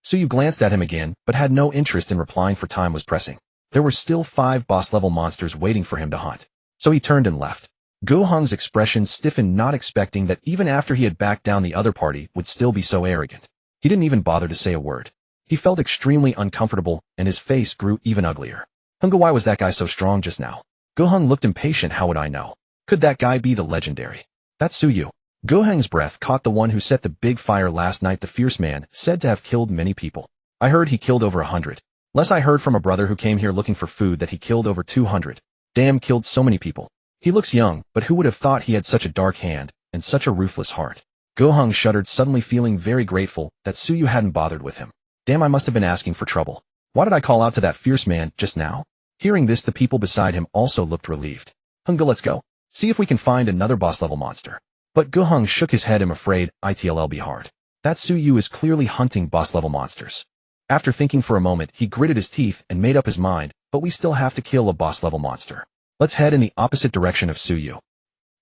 Suyu glanced at him again, but had no interest in replying, for time was pressing. There were still 5 boss-level monsters waiting for him to hunt. So he turned and left. Gohong's expression stiffened, not expecting that even after he had backed down, the other party would still be so arrogant. He didn't even bother to say a word. He felt extremely uncomfortable, and his face grew even uglier. Hunga, why was that guy so strong just now? Gohong looked impatient. How would I know? Could that guy be the legendary? That's Suyu. Gohong's breath caught the one who set the big fire last night, the fierce man, said to have killed many people. I heard he killed over 100. Less I heard from a brother who came here looking for food that he killed over 200. Damn, killed so many people. He looks young, but who would have thought he had such a dark hand and such a ruthless heart? Gohong shuddered, suddenly feeling very grateful that Suyu hadn't bothered with him. Damn, I must have been asking for trouble. Why did I call out to that fierce man just now? Hearing this, the people beside him also looked relieved. Hunga, let's go. See if we can find another boss-level monster. But Gohong shook his head. I'm afraid it'll be hard. That Suyu is clearly hunting boss-level monsters. After thinking for a moment, he gritted his teeth and made up his mind, but we still have to kill a boss-level monster. Let's head in the opposite direction of Suyu.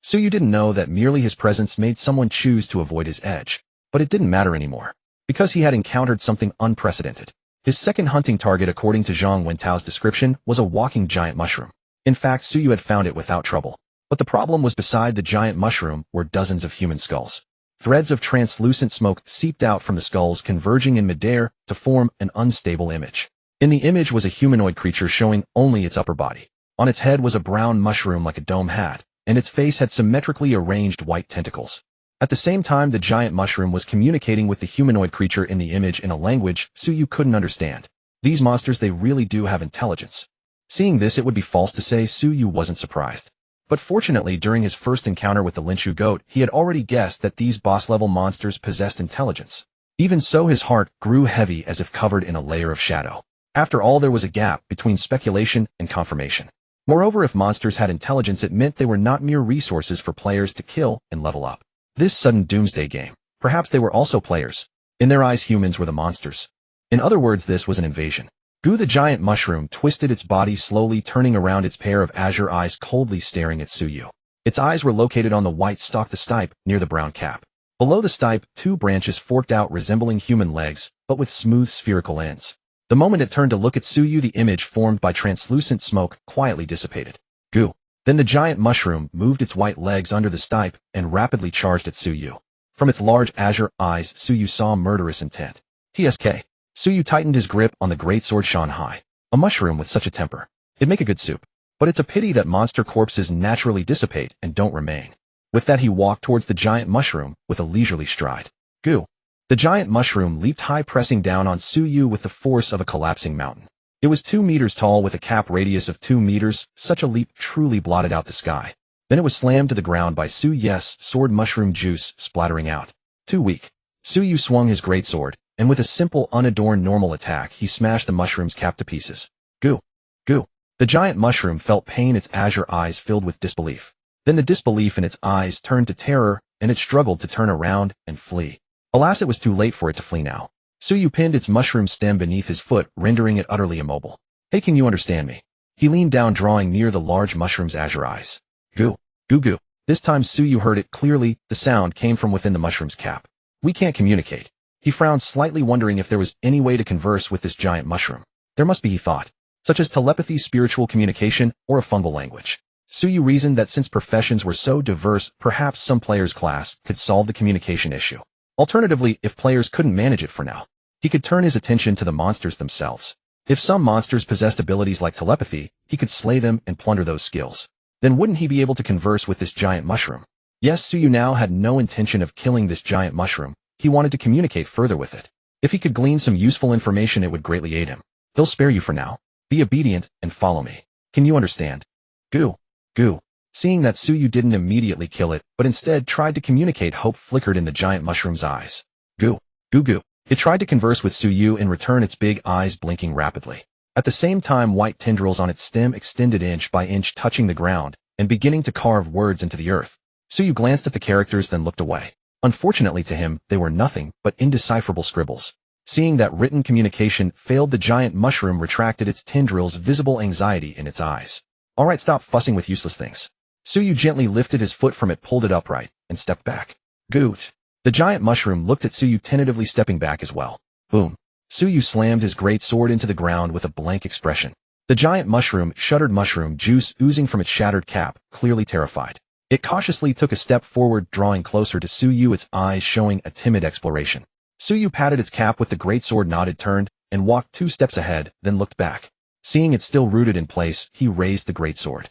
Suyu didn't know that merely his presence made someone choose to avoid his edge. But it didn't matter anymore, because he had encountered something unprecedented. His second hunting target, according to Zhang Wentao's description, was a walking giant mushroom. In fact, Suyu had found it without trouble. But the problem was, beside the giant mushroom were dozens of human skulls. Threads of translucent smoke seeped out from the skulls, converging in midair to form an unstable image. In the image was a humanoid creature showing only its upper body. On its head was a brown mushroom like a dome hat, and its face had symmetrically arranged white tentacles. At the same time, the giant mushroom was communicating with the humanoid creature in the image in a language Suyu couldn't understand. These monsters, they really do have intelligence. Seeing this, it would be false to say Suyu wasn't surprised. But fortunately, during his first encounter with the Linshu goat, he had already guessed that these boss-level monsters possessed intelligence. Even so, his heart grew heavy as if covered in a layer of shadow. After all, there was a gap between speculation and confirmation. Moreover, if monsters had intelligence, it meant they were not mere resources for players to kill and level up. This sudden Doomsday game, perhaps they were also players. In their eyes, humans were the monsters. In other words, this was an invasion. Gu, the giant mushroom, twisted its body, slowly turning around, its pair of azure eyes coldly staring at Suyu. Its eyes were located on the white stalk, the stipe, near the brown cap. Below the stipe, two branches forked out resembling human legs, but with smooth spherical ends. The moment it turned to look at Suyu, the image formed by translucent smoke quietly dissipated. Gu. Then the giant mushroom moved its white legs under the stipe and rapidly charged at Suyu. From its large azure eyes, Suyu saw murderous intent. TSK. Suyu tightened his grip on the greatsword, shone high. A mushroom with such a temper. It'd make a good soup. But it's a pity that monster corpses naturally dissipate and don't remain. With that, he walked towards the giant mushroom with a leisurely stride. Gu. The giant mushroom leaped high, pressing down on Suyu with the force of a collapsing mountain. It was 2 meters tall with a cap radius of 2 meters. Such a leap truly blotted out the sky. Then it was slammed to the ground by Suyu's sword, mushroom juice splattering out. Too weak. Suyu swung his greatsword, and with a simple, unadorned normal attack, he smashed the mushroom's cap to pieces. Gu. Gu. The giant mushroom felt pain, its azure eyes filled with disbelief. Then the disbelief in its eyes turned to terror, and it struggled to turn around and flee. Alas, it was too late for it to flee now. Suyu pinned its mushroom stem beneath his foot, rendering it utterly immobile. Hey, can you understand me? He leaned down, drawing near the large mushroom's azure eyes. Gu. Gu gu. This time Suyu heard it clearly. The sound came from within the mushroom's cap. We can't communicate. He frowned slightly, wondering if there was any way to converse with this giant mushroom. There must be, he thought, such as telepathy, spiritual communication, or a fungal language. Suyu reasoned that since professions were so diverse, perhaps some player's class could solve the communication issue. Alternatively, if players couldn't manage it for now, he could turn his attention to the monsters themselves. If some monsters possessed abilities like telepathy, he could slay them and plunder those skills. Then wouldn't he be able to converse with this giant mushroom? Yes, Suyu now had no intention of killing this giant mushroom. He wanted to communicate further with it. If he could glean some useful information, it would greatly aid him. He'll spare you for now. Be obedient and follow me. Can you understand? Gu. Gu. Seeing that Suyu didn't immediately kill it, but instead tried to communicate, hope flickered in the giant mushroom's eyes. Gu. Gu gu. It tried to converse with Suyu, in return its big eyes blinking rapidly. At the same time, white tendrils on its stem extended inch by inch, touching the ground and beginning to carve words into the earth. Suyu glanced at the characters, then looked away. Unfortunately to him, they were nothing but indecipherable scribbles. Seeing that written communication failed, the giant mushroom retracted its tendrils, visible anxiety in its eyes. All right, stop fussing with useless things. Suyu gently lifted his foot from it, pulled it upright, and stepped back. Goot. The giant mushroom looked at Suyu, tentatively stepping back as well. Boom. Suyu slammed his great sword into the ground with a blank expression. The giant mushroom shuddered, mushroom juice oozing from its shattered cap, clearly terrified. It cautiously took a step forward, drawing closer to Suyu, its eyes showing a timid exploration. Suyu patted its cap with the greatsword, nodded, turned, and walked 2 steps ahead, then looked back. Seeing it still rooted in place, he raised the greatsword.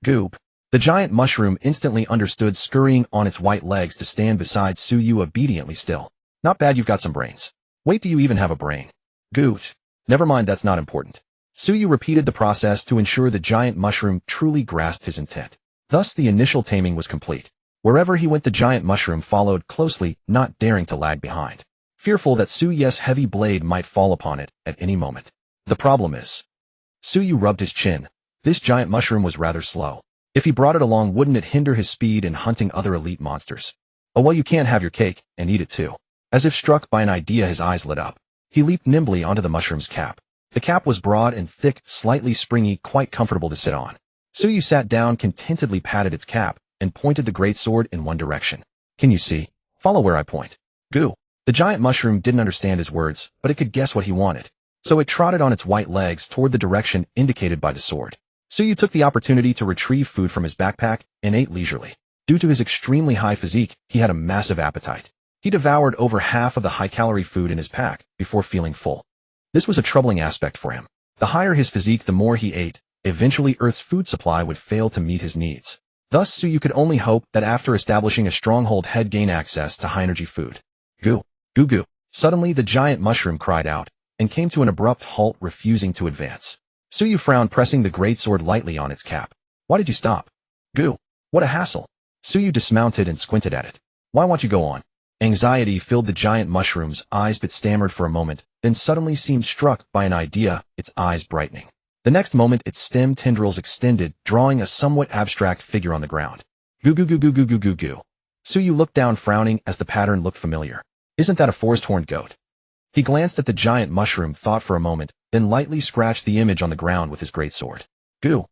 Goop. The giant mushroom instantly understood, scurrying on its white legs to stand beside Suyu, obediently still. Not bad, you've got some brains. Wait, do you even have a brain? Goot. Never mind, that's not important. Suyu repeated the process to ensure the giant mushroom truly grasped his intent. Thus the initial taming was complete. Wherever he went, the giant mushroom followed closely, not daring to lag behind, fearful that Suyu's heavy blade might fall upon it at any moment. The problem is, Suyu rubbed his chin. This giant mushroom was rather slow. If he brought it along, wouldn't it hinder his speed in hunting other elite monsters? Oh well, you can't have your cake and eat it too. As if struck by an idea, his eyes lit up. He leaped nimbly onto the mushroom's cap. The cap was broad and thick, slightly springy, quite comfortable to sit on. Suyu sat down, contentedly patted its cap, and pointed the greatsword in one direction. Can you see? Follow where I point. Goo. The giant mushroom didn't understand his words, but it could guess what he wanted. So it trotted on its white legs toward the direction indicated by the sword. Suyu took the opportunity to retrieve food from his backpack and ate leisurely. Due to his extremely high physique, he had a massive appetite. He devoured over half of the high-calorie food in his pack before feeling full. This was a troubling aspect for him. The higher his physique, the more he ate. Eventually, Earth's food supply would fail to meet his needs. Thus, Suyu could only hope that after establishing a stronghold, he'd gain access to high-energy food. Goo, goo goo. Suddenly, the giant mushroom cried out and came to an abrupt halt, refusing to advance. Suyu frowned, pressing the greatsword lightly on its cap. Why did you stop? Goo. What a hassle. Suyu dismounted and squinted at it. Why won't you go on? Anxiety filled the giant mushroom's eyes, but stammered for a moment, then suddenly seemed struck by an idea, its eyes brightening. The next moment, its stem tendrils extended, drawing a somewhat abstract figure on the ground. Goo goo goo goo goo goo goo goo. Suyu looked down, frowning as the pattern looked familiar. Isn't that a forest-horned goat? He glanced at the giant mushroom, thought for a moment, then lightly scratched the image on the ground with his greatsword. Goo.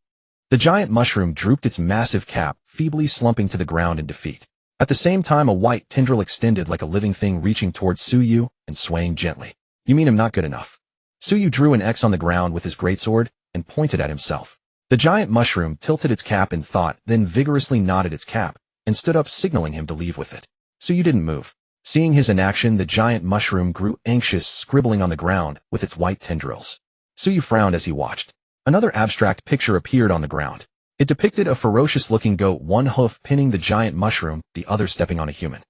The giant mushroom drooped its massive cap, feebly slumping to the ground in defeat. At the same time, a white tendril extended like a living thing, reaching towards Suyu and swaying gently. You mean I'm not good enough? Suyu drew an X on the ground with his greatsword and pointed at himself. The giant mushroom tilted its cap in thought, then vigorously nodded its cap and stood up, signaling him to leave with it. Suyu didn't move. Seeing his inaction, the giant mushroom grew anxious, scribbling on the ground with its white tendrils. Suyu frowned as he watched. Another abstract picture appeared on the ground. It depicted a ferocious-looking goat, one hoof pinning the giant mushroom, the other stepping on a human.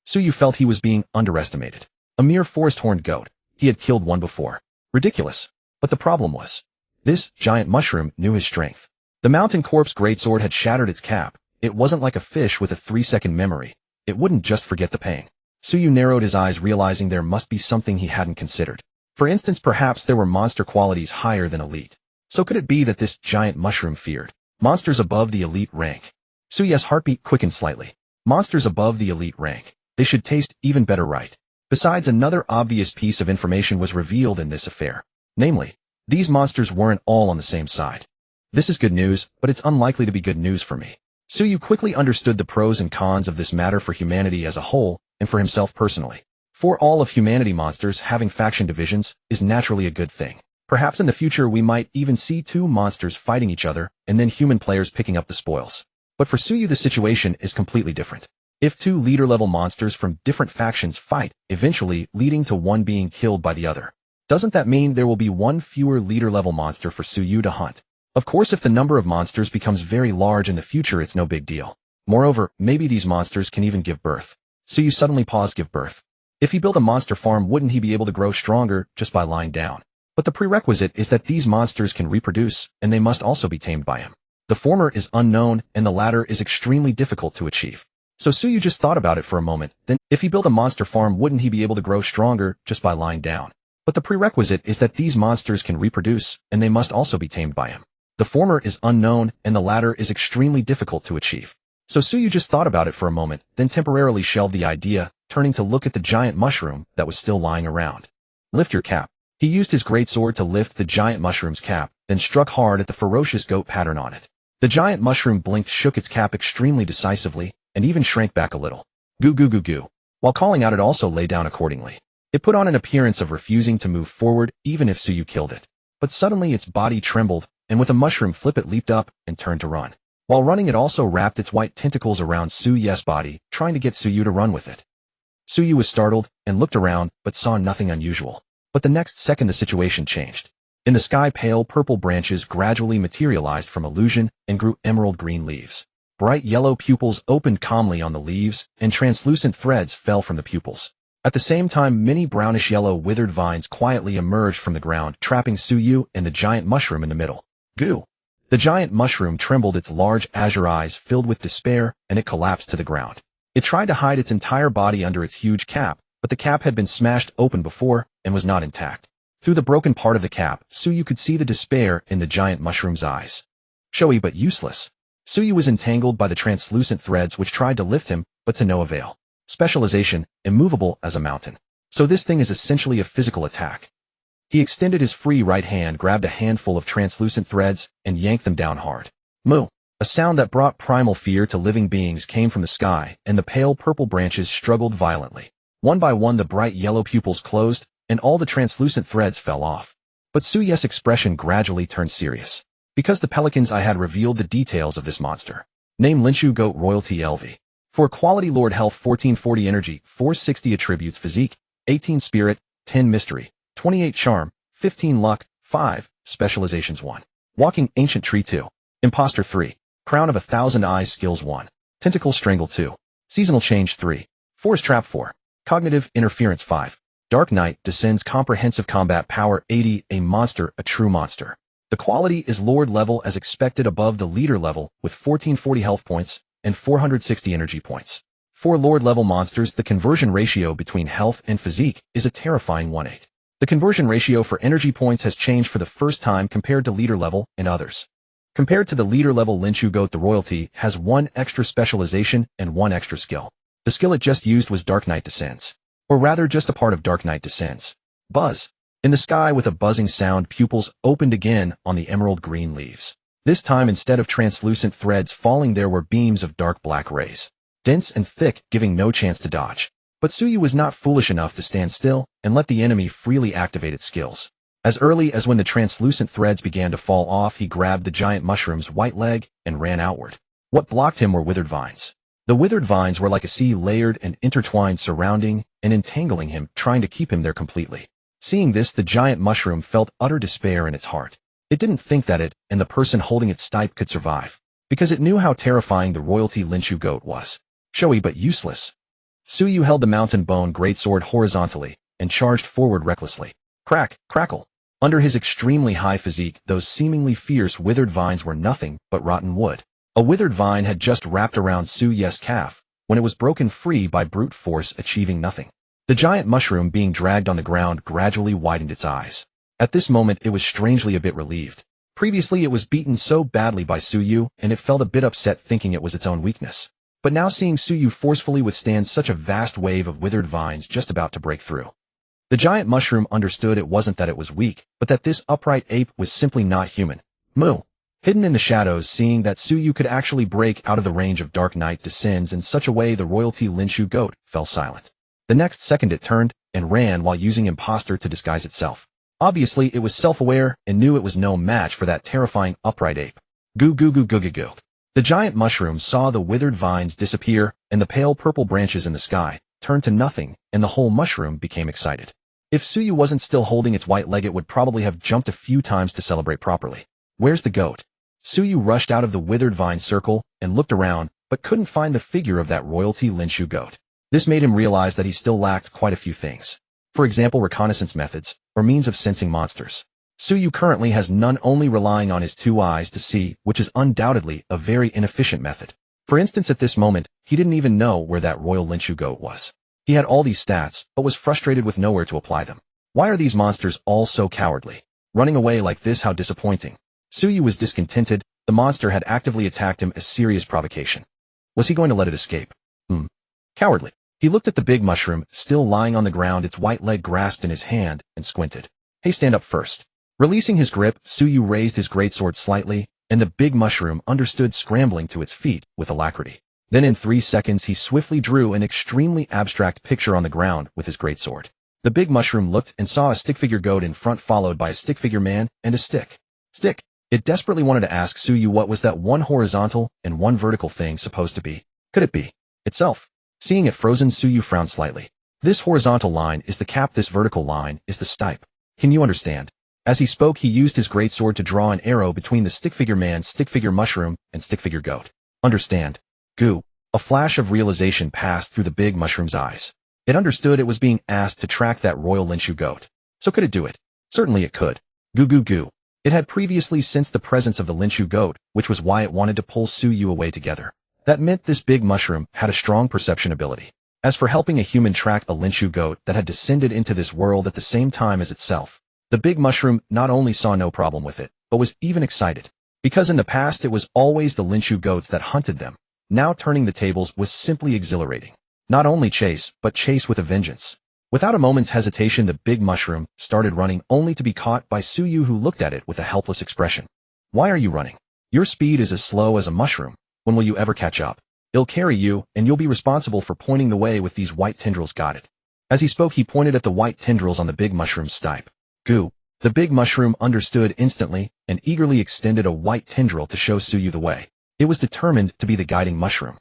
Suyu felt he was being underestimated. A mere forest-horned goat. He had killed one before. Ridiculous. But the problem was, this giant mushroom knew his strength. The mountain corpse greatsword had shattered its cap. It wasn't like a fish with a 3-second memory. It wouldn't just forget the pain. Suyu narrowed his eyes, realizing there must be something he hadn't considered. For instance, perhaps there were monster qualities higher than elite. So could it be that this giant mushroom feared monsters above the elite rank? Suyu's heartbeat quickened slightly. Monsters above the elite rank. They should taste even better, right? Besides, another obvious piece of information was revealed in this affair. Namely, these monsters weren't all on the same side. This is good news, but it's unlikely to be good news for me. Suyu quickly understood the pros and cons of this matter for humanity as a whole, and for himself personally. For all of humanity, monsters having faction divisions is naturally a good thing. Perhaps in the future we might even see two monsters fighting each other, and then human players picking up the spoils. But for Suyu, the situation is completely different. If two leader-level monsters from different factions fight, eventually leading to one being killed by the other, doesn't that mean there will be one fewer leader-level monster for Suyu to hunt? Of course, if the number of monsters becomes very large in the future, it's no big deal. Moreover, maybe these monsters can even give birth. Suyu suddenly paused. Give birth. If he built a monster farm, wouldn't he be able to grow stronger just by lying down? But the prerequisite is that these monsters can reproduce, and they must also be tamed by him. The former is unknown, and the latter is extremely difficult to achieve. So Suyu just thought about it for a moment. Then, if he built a monster farm, wouldn't he be able to grow stronger just by lying down? But the prerequisite is that these monsters can reproduce, and they must also be tamed by him. The former is unknown, and the latter is extremely difficult to achieve. So Suyu just thought about it for a moment, then temporarily shelved the idea, turning to look at the giant mushroom that was still lying around. Lift your cap. He used his greatsword to lift the giant mushroom's cap, then struck hard at the ferocious goat pattern on it. The giant mushroom blinked, shook its cap extremely decisively, and even shrank back a little. Goo goo goo goo. While calling out, it also lay down accordingly. It put on an appearance of refusing to move forward, even if Suyu killed it. But suddenly its body trembled, and with a mushroom flip it leaped up and turned to run. While running, it also wrapped its white tentacles around Suyu's body, trying to get Suyu to run with it. Suyu was startled and looked around, but saw nothing unusual. But the next second the situation changed. In the sky, pale purple branches gradually materialized from illusion and grew emerald green leaves. Bright yellow pupils opened calmly on the leaves, and translucent threads fell from the pupils. At the same time, many brownish yellow withered vines quietly emerged from the ground, trapping Suyu and the giant mushroom in the middle. Goo! The giant mushroom trembled, its large azure eyes filled with despair, and it collapsed to the ground. It tried to hide its entire body under its huge cap, but the cap had been smashed open before and was not intact. Through the broken part of the cap, Suyu could see the despair in the giant mushroom's eyes. Showy but useless. Suyu was entangled by the translucent threads which tried to lift him, but to no avail. Specialization, immovable as a mountain. So this thing is essentially a physical attack. He extended his free right hand, grabbed a handful of translucent threads, and yanked them down hard. Moo! A sound that brought primal fear to living beings came from the sky, and the pale purple branches struggled violently. One by one the bright yellow pupils closed, and all the translucent threads fell off. But Suyu's expression gradually turned serious. Because the Pelicans, I had revealed the details of this monster. Name Linshu Goat Royalty LV. For quality Lord health 1440 energy, 460 attributes physique, 18 spirit, 10 mystery, 28 charm, 15 luck, 5, specializations 1. Walking ancient tree 2. Imposter 3. Crown of 1,000 eyes skills 1. Tentacle strangle 2. Seasonal change 3. Force trap 4. Cognitive interference 5. Dark Knight descends comprehensive combat power 80, a monster, a true monster. The quality is Lord level as expected above the leader level with 1440 health points and 460 energy points. For Lord level monsters, the conversion ratio between health and physique is a terrifying 1:8. The conversion ratio for energy points has changed for the first time compared to leader level and others. Compared to the leader level Lynchu Goat, the royalty has 1 extra specialization and 1 extra skill. The skill it just used was Dark Knight Descends. Or rather just a part of Dark Knight Descends. Buzz. In the sky with a buzzing sound, pupils opened again on the emerald green leaves. This time instead of translucent threads falling there were beams of dark black rays. Dense and thick, giving no chance to dodge. But Tsuyu was not foolish enough to stand still and let the enemy freely activate its skills. As early as when the translucent threads began to fall off, he grabbed the giant mushroom's white leg and ran outward. What blocked him were withered vines. The withered vines were like a sea layered and intertwined, surrounding and entangling him, trying to keep him there completely. Seeing this, the giant mushroom felt utter despair in its heart. It didn't think that it and the person holding its stipe could survive, because it knew how terrifying the royalty Lynchu Goat was. Showy but useless. Tsuyu held the mountain bone greatsword horizontally and charged forward recklessly. Crack, crackle. Under his extremely high physique, those seemingly fierce withered vines were nothing but rotten wood. A withered vine had just wrapped around Tsuyu's calf when it was broken free by brute force, achieving nothing. The giant mushroom, being dragged on the ground, gradually widened its eyes. At this moment, it was strangely a bit relieved. Previously, it was beaten so badly by Tsuyu, and it felt a bit upset thinking it was its own weakness. But now seeing Tsuyu forcefully withstand such a vast wave of withered vines just about to break through. The giant mushroom understood it wasn't that it was weak, but that this upright ape was simply not human. Moo. Hidden in the shadows, seeing that Tsuyu could actually break out of the range of Dark Knight Descends in such a way, the royalty Lynchu Goat fell silent. The next second it turned and ran while using imposter to disguise itself. Obviously, it was self-aware and knew it was no match for that terrifying upright ape. Goo goo goo goo goo goo. The giant mushroom saw the withered vines disappear and the pale purple branches in the sky turned to nothing, and the whole mushroom became excited. If Tsuyu wasn't still holding its white leg, it would probably have jumped a few times to celebrate properly. Where's the goat? Tsuyu rushed out of the withered vine circle and looked around, but couldn't find the figure of that royalty Lynchu Goat. This made him realize that he still lacked quite a few things. For example, reconnaissance methods, or means of sensing monsters. Tsuyu currently has none, only relying on his 2 eyes to see, which is undoubtedly a very inefficient method. For instance, at this moment, he didn't even know where that royal Lynchu Goat was. He had all these stats, but was frustrated with nowhere to apply them. Why are these monsters all so cowardly? Running away like this, how disappointing. Tsuyu was discontented. The monster had actively attacked him as serious provocation. Was he going to let it escape? Cowardly. He looked at the big mushroom, still lying on the ground, its white leg grasped in his hand, and squinted. Hey, stand up first. Releasing his grip, Tsuyu raised his greatsword slightly, and the big mushroom understood, scrambling to its feet with alacrity. Then in 3 seconds he swiftly drew an extremely abstract picture on the ground with his greatsword. The big mushroom looked and saw a stick figure goat in front, followed by a stick figure man and a stick. It desperately wanted to ask Tsuyu what was that one horizontal and one vertical thing supposed to be. Could it be itself? Seeing it frozen, Tsuyu frowned slightly. This horizontal line is the cap, this vertical line is the stipe. Can you understand? As he spoke, he used his greatsword to draw an arrow between the stick figure man, stick figure mushroom, and stick figure goat. Understand. Goo. A flash of realization passed through the big mushroom's eyes. It understood it was being asked to track that royal Lynchu Goat. So could it do it? Certainly it could. Goo goo goo. It had previously sensed the presence of the Lynchu Goat, which was why it wanted to pull Tsuyu away together. That meant this big mushroom had a strong perception ability. As for helping a human track a Lynchu Goat that had descended into this world at the same time as itself, the big mushroom not only saw no problem with it, but was even excited. Because in the past it was always the Lynchu Goats that hunted them. Now turning the tables was simply exhilarating. Not only chase, but chase with a vengeance. Without a moment's hesitation, the big mushroom started running, only to be caught by Tsuyu, who looked at it with a helpless expression. Why are you running? Your speed is as slow as a mushroom. When will you ever catch up? It'll carry you, and you'll be responsible for pointing the way with these white tendrils. Got it. As he spoke, he pointed at the white tendrils on the big mushroom's stipe. Goo. The big mushroom understood instantly and eagerly extended a white tendril to show Tsuyu the way. It was determined to be the guiding mushroom.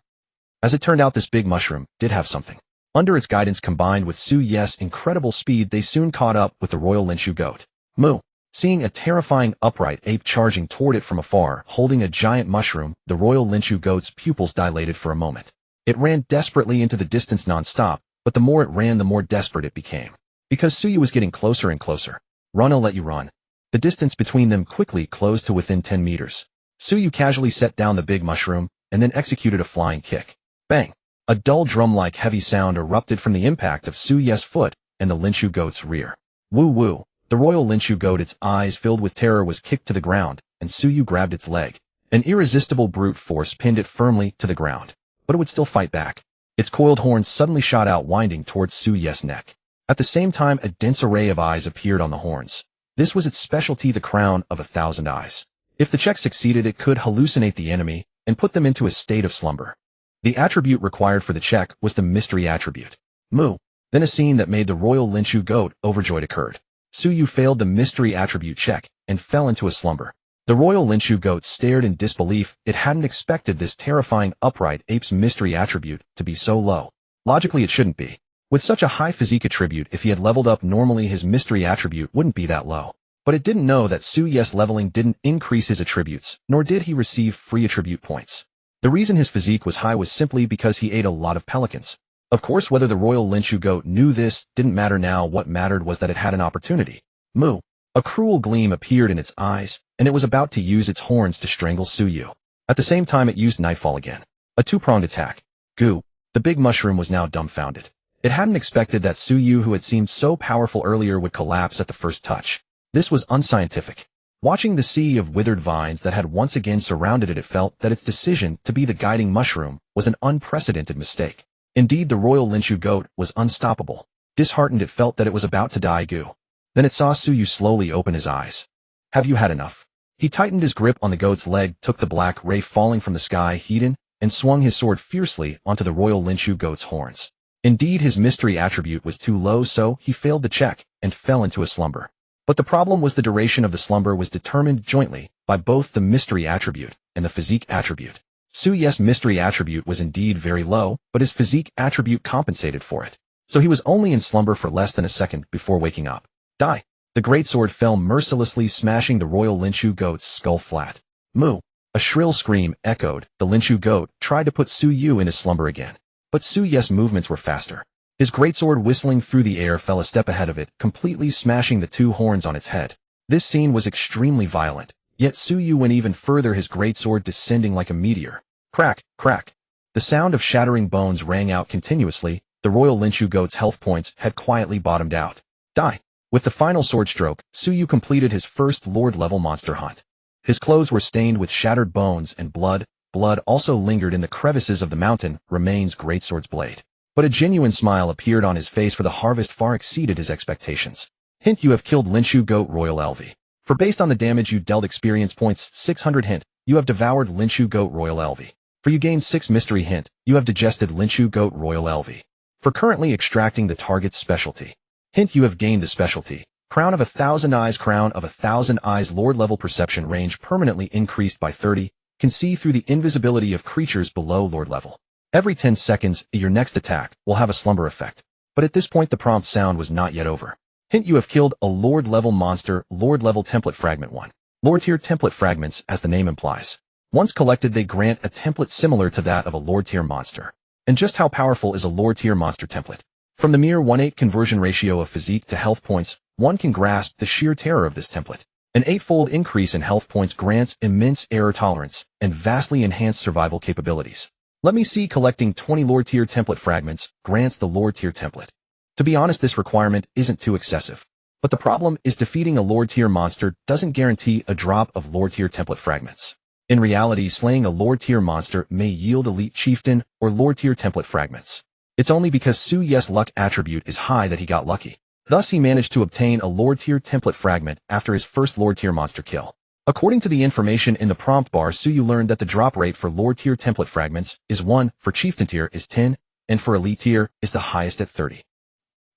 As it turned out, this big mushroom did have something. Under its guidance combined with Su Ye's incredible speed, they soon caught up with the royal Lenshu goat. Moo. Seeing a terrifying upright ape charging toward it from afar, holding a giant mushroom, the royal Lenshu goat's pupils dilated for a moment. It ran desperately into the distance non-stop, but the more it ran, the more desperate it became. Because Suyu was getting closer and closer. Run, I'll let you run. The distance between them quickly closed to within 10 meters. Suyu casually set down the big mushroom, and then executed a flying kick. Bang! A dull drum-like heavy sound erupted from the impact of Su Ye's foot and the Lenshu goat's rear. Woo woo! The royal Lenshu goat, its eyes filled with terror, was kicked to the ground, and Suyu grabbed its leg. An irresistible brute force pinned it firmly to the ground. But it would still fight back. Its coiled horns suddenly shot out, winding towards Su Ye's neck. At the same time, a dense array of eyes appeared on the horns. This was its specialty, the crown of 1,000 eyes. If the check succeeded, it could hallucinate the enemy and put them into a state of slumber. The attribute required for the check was the mystery attribute. Moo. Then a scene that made the royal Lenshu goat overjoyed occurred. Suyu failed the mystery attribute check and fell into a slumber. The royal Lenshu goat stared in disbelief. It hadn't expected this terrifying upright ape's mystery attribute to be so low. Logically, it shouldn't be. With such a high physique attribute, if he had leveled up normally, his mystery attribute wouldn't be that low. But it didn't know that Su Ye's leveling didn't increase his attributes, nor did he receive free attribute points. The reason his physique was high was simply because he ate a lot of pelicans. Of course, whether the royal Lenshu goat knew this didn't matter now. What mattered was that it had an opportunity. Moo. A cruel gleam appeared in its eyes, and it was about to use its horns to strangle Suyu. At the same time, it used Nightfall again. A two-pronged attack. Goo. The big mushroom was now dumbfounded. It hadn't expected that Suyu, who had seemed so powerful earlier, would collapse at the first touch. This was unscientific. Watching the sea of withered vines that had once again surrounded it, it felt that its decision to be the guiding mushroom was an unprecedented mistake. Indeed, the royal Lenshu goat was unstoppable. Disheartened, it felt that it was about to die. Goo. Then it saw Suyu slowly open his eyes. Have you had enough? He tightened his grip on the goat's leg, took the black ray falling from the sky, Hedon, and swung his sword fiercely onto the royal Lenshu goat's horns. Indeed, his mystery attribute was too low, so he failed the check and fell into a slumber. But the problem was the duration of the slumber was determined jointly by both the mystery attribute and the physique attribute. Su Ye's mystery attribute was indeed very low, but his physique attribute compensated for it. So he was only in slumber for less than a second before waking up. Die! The great sword fell mercilessly, smashing the royal Lenshu goat's skull flat. Moo! A shrill scream echoed. The Lenshu goat tried to put Suyu in his slumber again. But Su Ye's movements were faster. His greatsword, whistling through the air, fell a step ahead of it, completely smashing the two horns on its head. This scene was extremely violent, yet Suyu went even further, his greatsword descending like a meteor. Crack, crack. The sound of shattering bones rang out continuously. The royal Lenshu goat's health points had quietly bottomed out. Die. With the final sword stroke, Suyu completed his first Lord-level monster hunt. His clothes were stained with shattered bones and blood. Blood also lingered in the crevices of the mountain remains greatsword's blade. But a genuine smile appeared on his face, for the harvest far exceeded his expectations. Hint: you have killed Lenshu goat royal LV. For based on the damage you dealt, experience points 600. Hint: you have devoured Lenshu goat royal LV. For you gain 6 mystery. Hint: you have digested Lenshu goat royal LV. For currently extracting the target's specialty. Hint: you have gained the specialty Crown of 1,000 Eyes. Crown of 1,000 Eyes. Lord level perception range permanently increased by 30. Can see through the invisibility of creatures below Lord level. Every 10 seconds, your next attack will have a slumber effect. But at this point, the prompt sound was not yet over. Hint: you have killed a Lord level monster. Lord level template fragment 1. Lord tier template fragments, as the name implies. Once collected, they grant a template similar to that of a Lord tier monster. And just how powerful is a Lord tier monster template? From the mere 1/8 conversion ratio of physique to health points, one can grasp the sheer terror of this template. An 8-fold increase in health points grants immense error tolerance and vastly enhanced survival capabilities. Let me see. Collecting 20 Lord tier template fragments grants the Lord tier template. To be honest, this requirement isn't too excessive. But the problem is defeating a Lord tier monster doesn't guarantee a drop of Lord tier template fragments. In reality, slaying a Lord tier monster may yield elite chieftain or Lord tier template fragments. It's only because Su Ye's luck attribute is high that he got lucky. Thus, he managed to obtain a Lord tier template fragment after his first Lord tier monster kill. According to the information in the prompt bar, Suyu learned that the drop rate for Lord tier template fragments is 1, for chieftain tier is 10, and for elite tier is the highest at 30.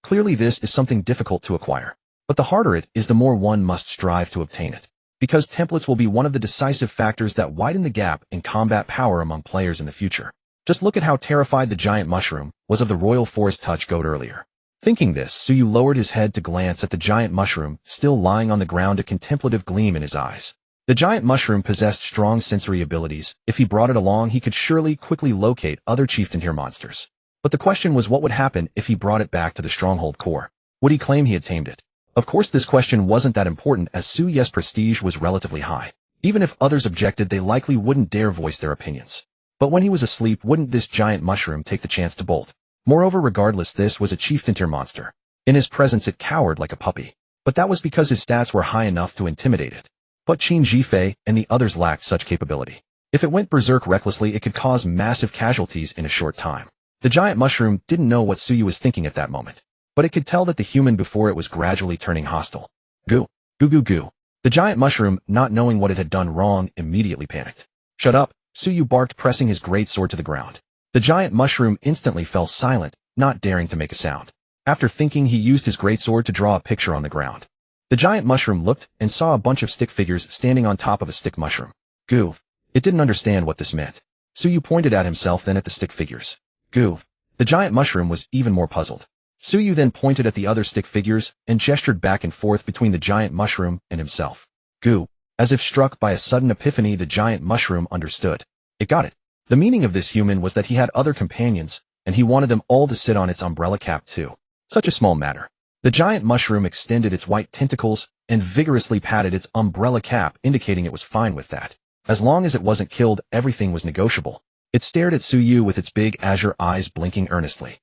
Clearly, this is something difficult to acquire. But the harder it is, the more one must strive to obtain it. Because templates will be one of the decisive factors that widen the gap in combat power among players in the future. Just look at how terrified the giant mushroom was of the royal forest touch goat earlier. Thinking this, Suyu lowered his head to glance at the giant mushroom, still lying on the ground, a contemplative gleam in his eyes. The giant mushroom possessed strong sensory abilities. If he brought it along, he could surely quickly locate other chieftain-tier monsters. But the question was, what would happen if he brought it back to the stronghold core? Would he claim he had tamed it? Of course, this question wasn't that important, as Suyu's prestige was relatively high. Even if others objected, they likely wouldn't dare voice their opinions. But when he was asleep, wouldn't this giant mushroom take the chance to bolt? Moreover, regardless, this was a chieftain-tier monster. In his presence, it cowered like a puppy. But that was because his stats were high enough to intimidate it. But Qin Jifei and the others lacked such capability. If it went berserk recklessly, it could cause massive casualties in a short time. The giant mushroom didn't know what Suyu was thinking at that moment, but it could tell that the human before it was gradually turning hostile. Goo. Goo goo goo. The giant mushroom, not knowing what it had done wrong, immediately panicked. Shut up, Suyu barked, pressing his great sword to the ground. The giant mushroom instantly fell silent, not daring to make a sound. After thinking, he used his greatsword to draw a picture on the ground. The giant mushroom looked and saw a bunch of stick figures standing on top of a stick mushroom. Goo. It didn't understand what this meant. Suyu pointed at himself, then at the stick figures. Goo. The giant mushroom was even more puzzled. Suyu then pointed at the other stick figures and gestured back and forth between the giant mushroom and himself. Goo. As if struck by a sudden epiphany, the giant mushroom understood. It got it. The meaning of this human was that he had other companions, and he wanted them all to sit on its umbrella cap too. Such a small matter. The giant mushroom extended its white tentacles and vigorously patted its umbrella cap, indicating it was fine with that. As long as it wasn't killed, everything was negotiable. It stared at Suyu with its big azure eyes blinking earnestly.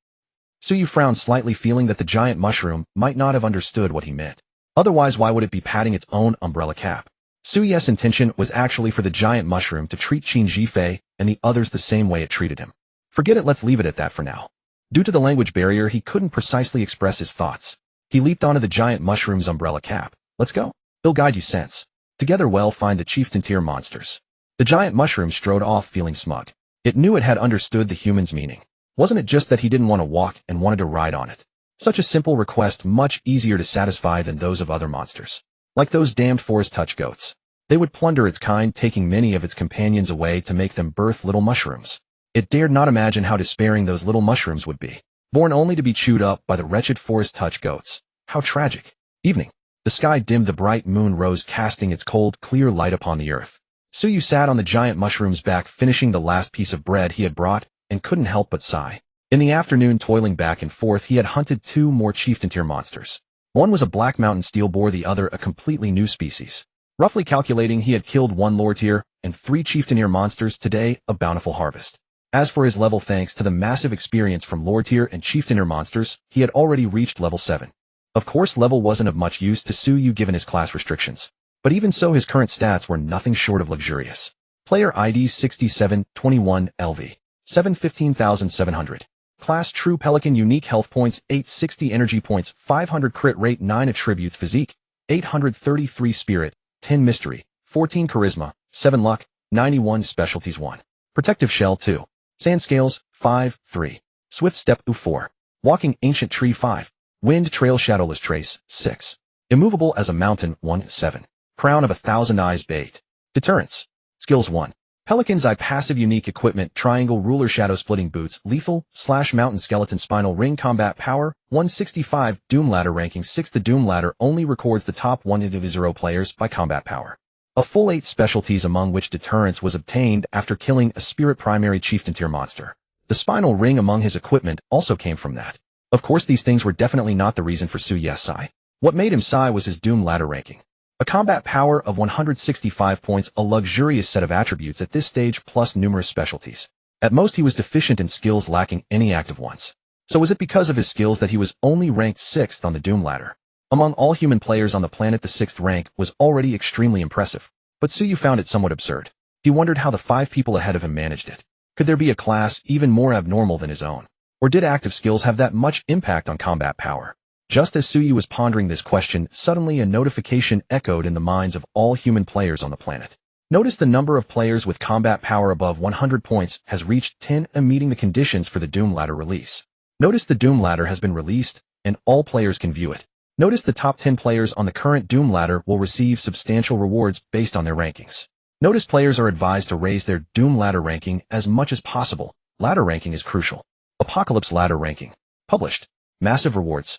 Suyu frowned slightly, feeling that the giant mushroom might not have understood what he meant. Otherwise, why would it be patting its own umbrella cap? Suyu's intention was actually for the giant mushroom to treat Qin Jifei and the others the same way it treated him. Forget it, let's leave it at that for now. Due to the language barrier, he couldn't precisely express his thoughts. He leaped onto the giant mushroom's umbrella cap. Let's go. He'll guide you, sense. Together we'll find the chieftain-tier monsters. The giant mushroom strode off, feeling smug. It knew it had understood the human's meaning. Wasn't it just that he didn't want to walk and wanted to ride on it? Such a simple request, much easier to satisfy than those of other monsters. Like those damned forest touch goats. They would plunder its kind, taking many of its companions away to make them birth little mushrooms. It dared not imagine how despairing those little mushrooms would be, born only to be chewed up by the wretched forest touch goats. How tragic. Evening. The sky dimmed, the bright moon rose, casting its cold, clear light upon the earth. Suyu sat on the giant mushroom's back, finishing the last piece of bread he had brought, and couldn't help but sigh. In the afternoon, toiling back and forth, he had hunted 2 more chieftain-tier monsters. One was a black mountain steel boar, the other a completely new species. Roughly calculating, he had killed 1 Overlord-tier and 3 chieftain-tier monsters today, a bountiful harvest. As for his level, thanks to the massive experience from Overlord-tier and chieftain-tier monsters, he had already reached level 7. Of course, level wasn't of much use to Suyu given his class restrictions. But even so, his current stats were nothing short of luxurious. Player ID 6721 LV. 715,700. Class True Pelican. Unique health points 860, energy points 500, crit rate 9, attributes physique 833, spirit 10, mystery 14, charisma 7, luck 91, specialties 1. Protective shell 2. Sand scales 5, 3. Swift step 4. Walking ancient tree 5. Wind trail shadowless trace 6. Immovable as a mountain 1, 7. Crown of 1,000 eyes bait. Deterrence. Skills 1. Pelican's eye, passive, unique equipment, triangle ruler, shadow splitting boots, lethal, / mountain skeleton, spinal ring, combat power, 165, doom ladder ranking 6. The doom ladder only records the top 1 of 0 players by combat power. A full 8 specialties, among which deterrence was obtained after killing a spirit primary chieftain-tier monster. The spinal ring among his equipment also came from that. Of course, these things were definitely not the reason for Suyu's sigh. What made him sigh was his doom ladder ranking. A combat power of 165 points, a luxurious set of attributes at this stage, plus numerous specialties. At most, he was deficient in skills, lacking any active ones. So was it because of his skills that he was only ranked 6th on the doom ladder? Among all human players on the planet, the 6th rank was already extremely impressive. But Suyu found it somewhat absurd. He wondered how the 5 people ahead of him managed it. Could there be a class even more abnormal than his own? Or did active skills have that much impact on combat power? Just as Suyu was pondering this question, suddenly a notification echoed in the minds of all human players on the planet. Notice the number of players with combat power above 100 points has reached 10, meeting the conditions for the Doom Ladder release. Notice the Doom Ladder has been released, and all players can view it. Notice the top 10 players on the current Doom Ladder will receive substantial rewards based on their rankings. Notice players are advised to raise their Doom Ladder ranking as much as possible, ladder ranking is crucial. Apocalypse ladder ranking. Published. Massive rewards.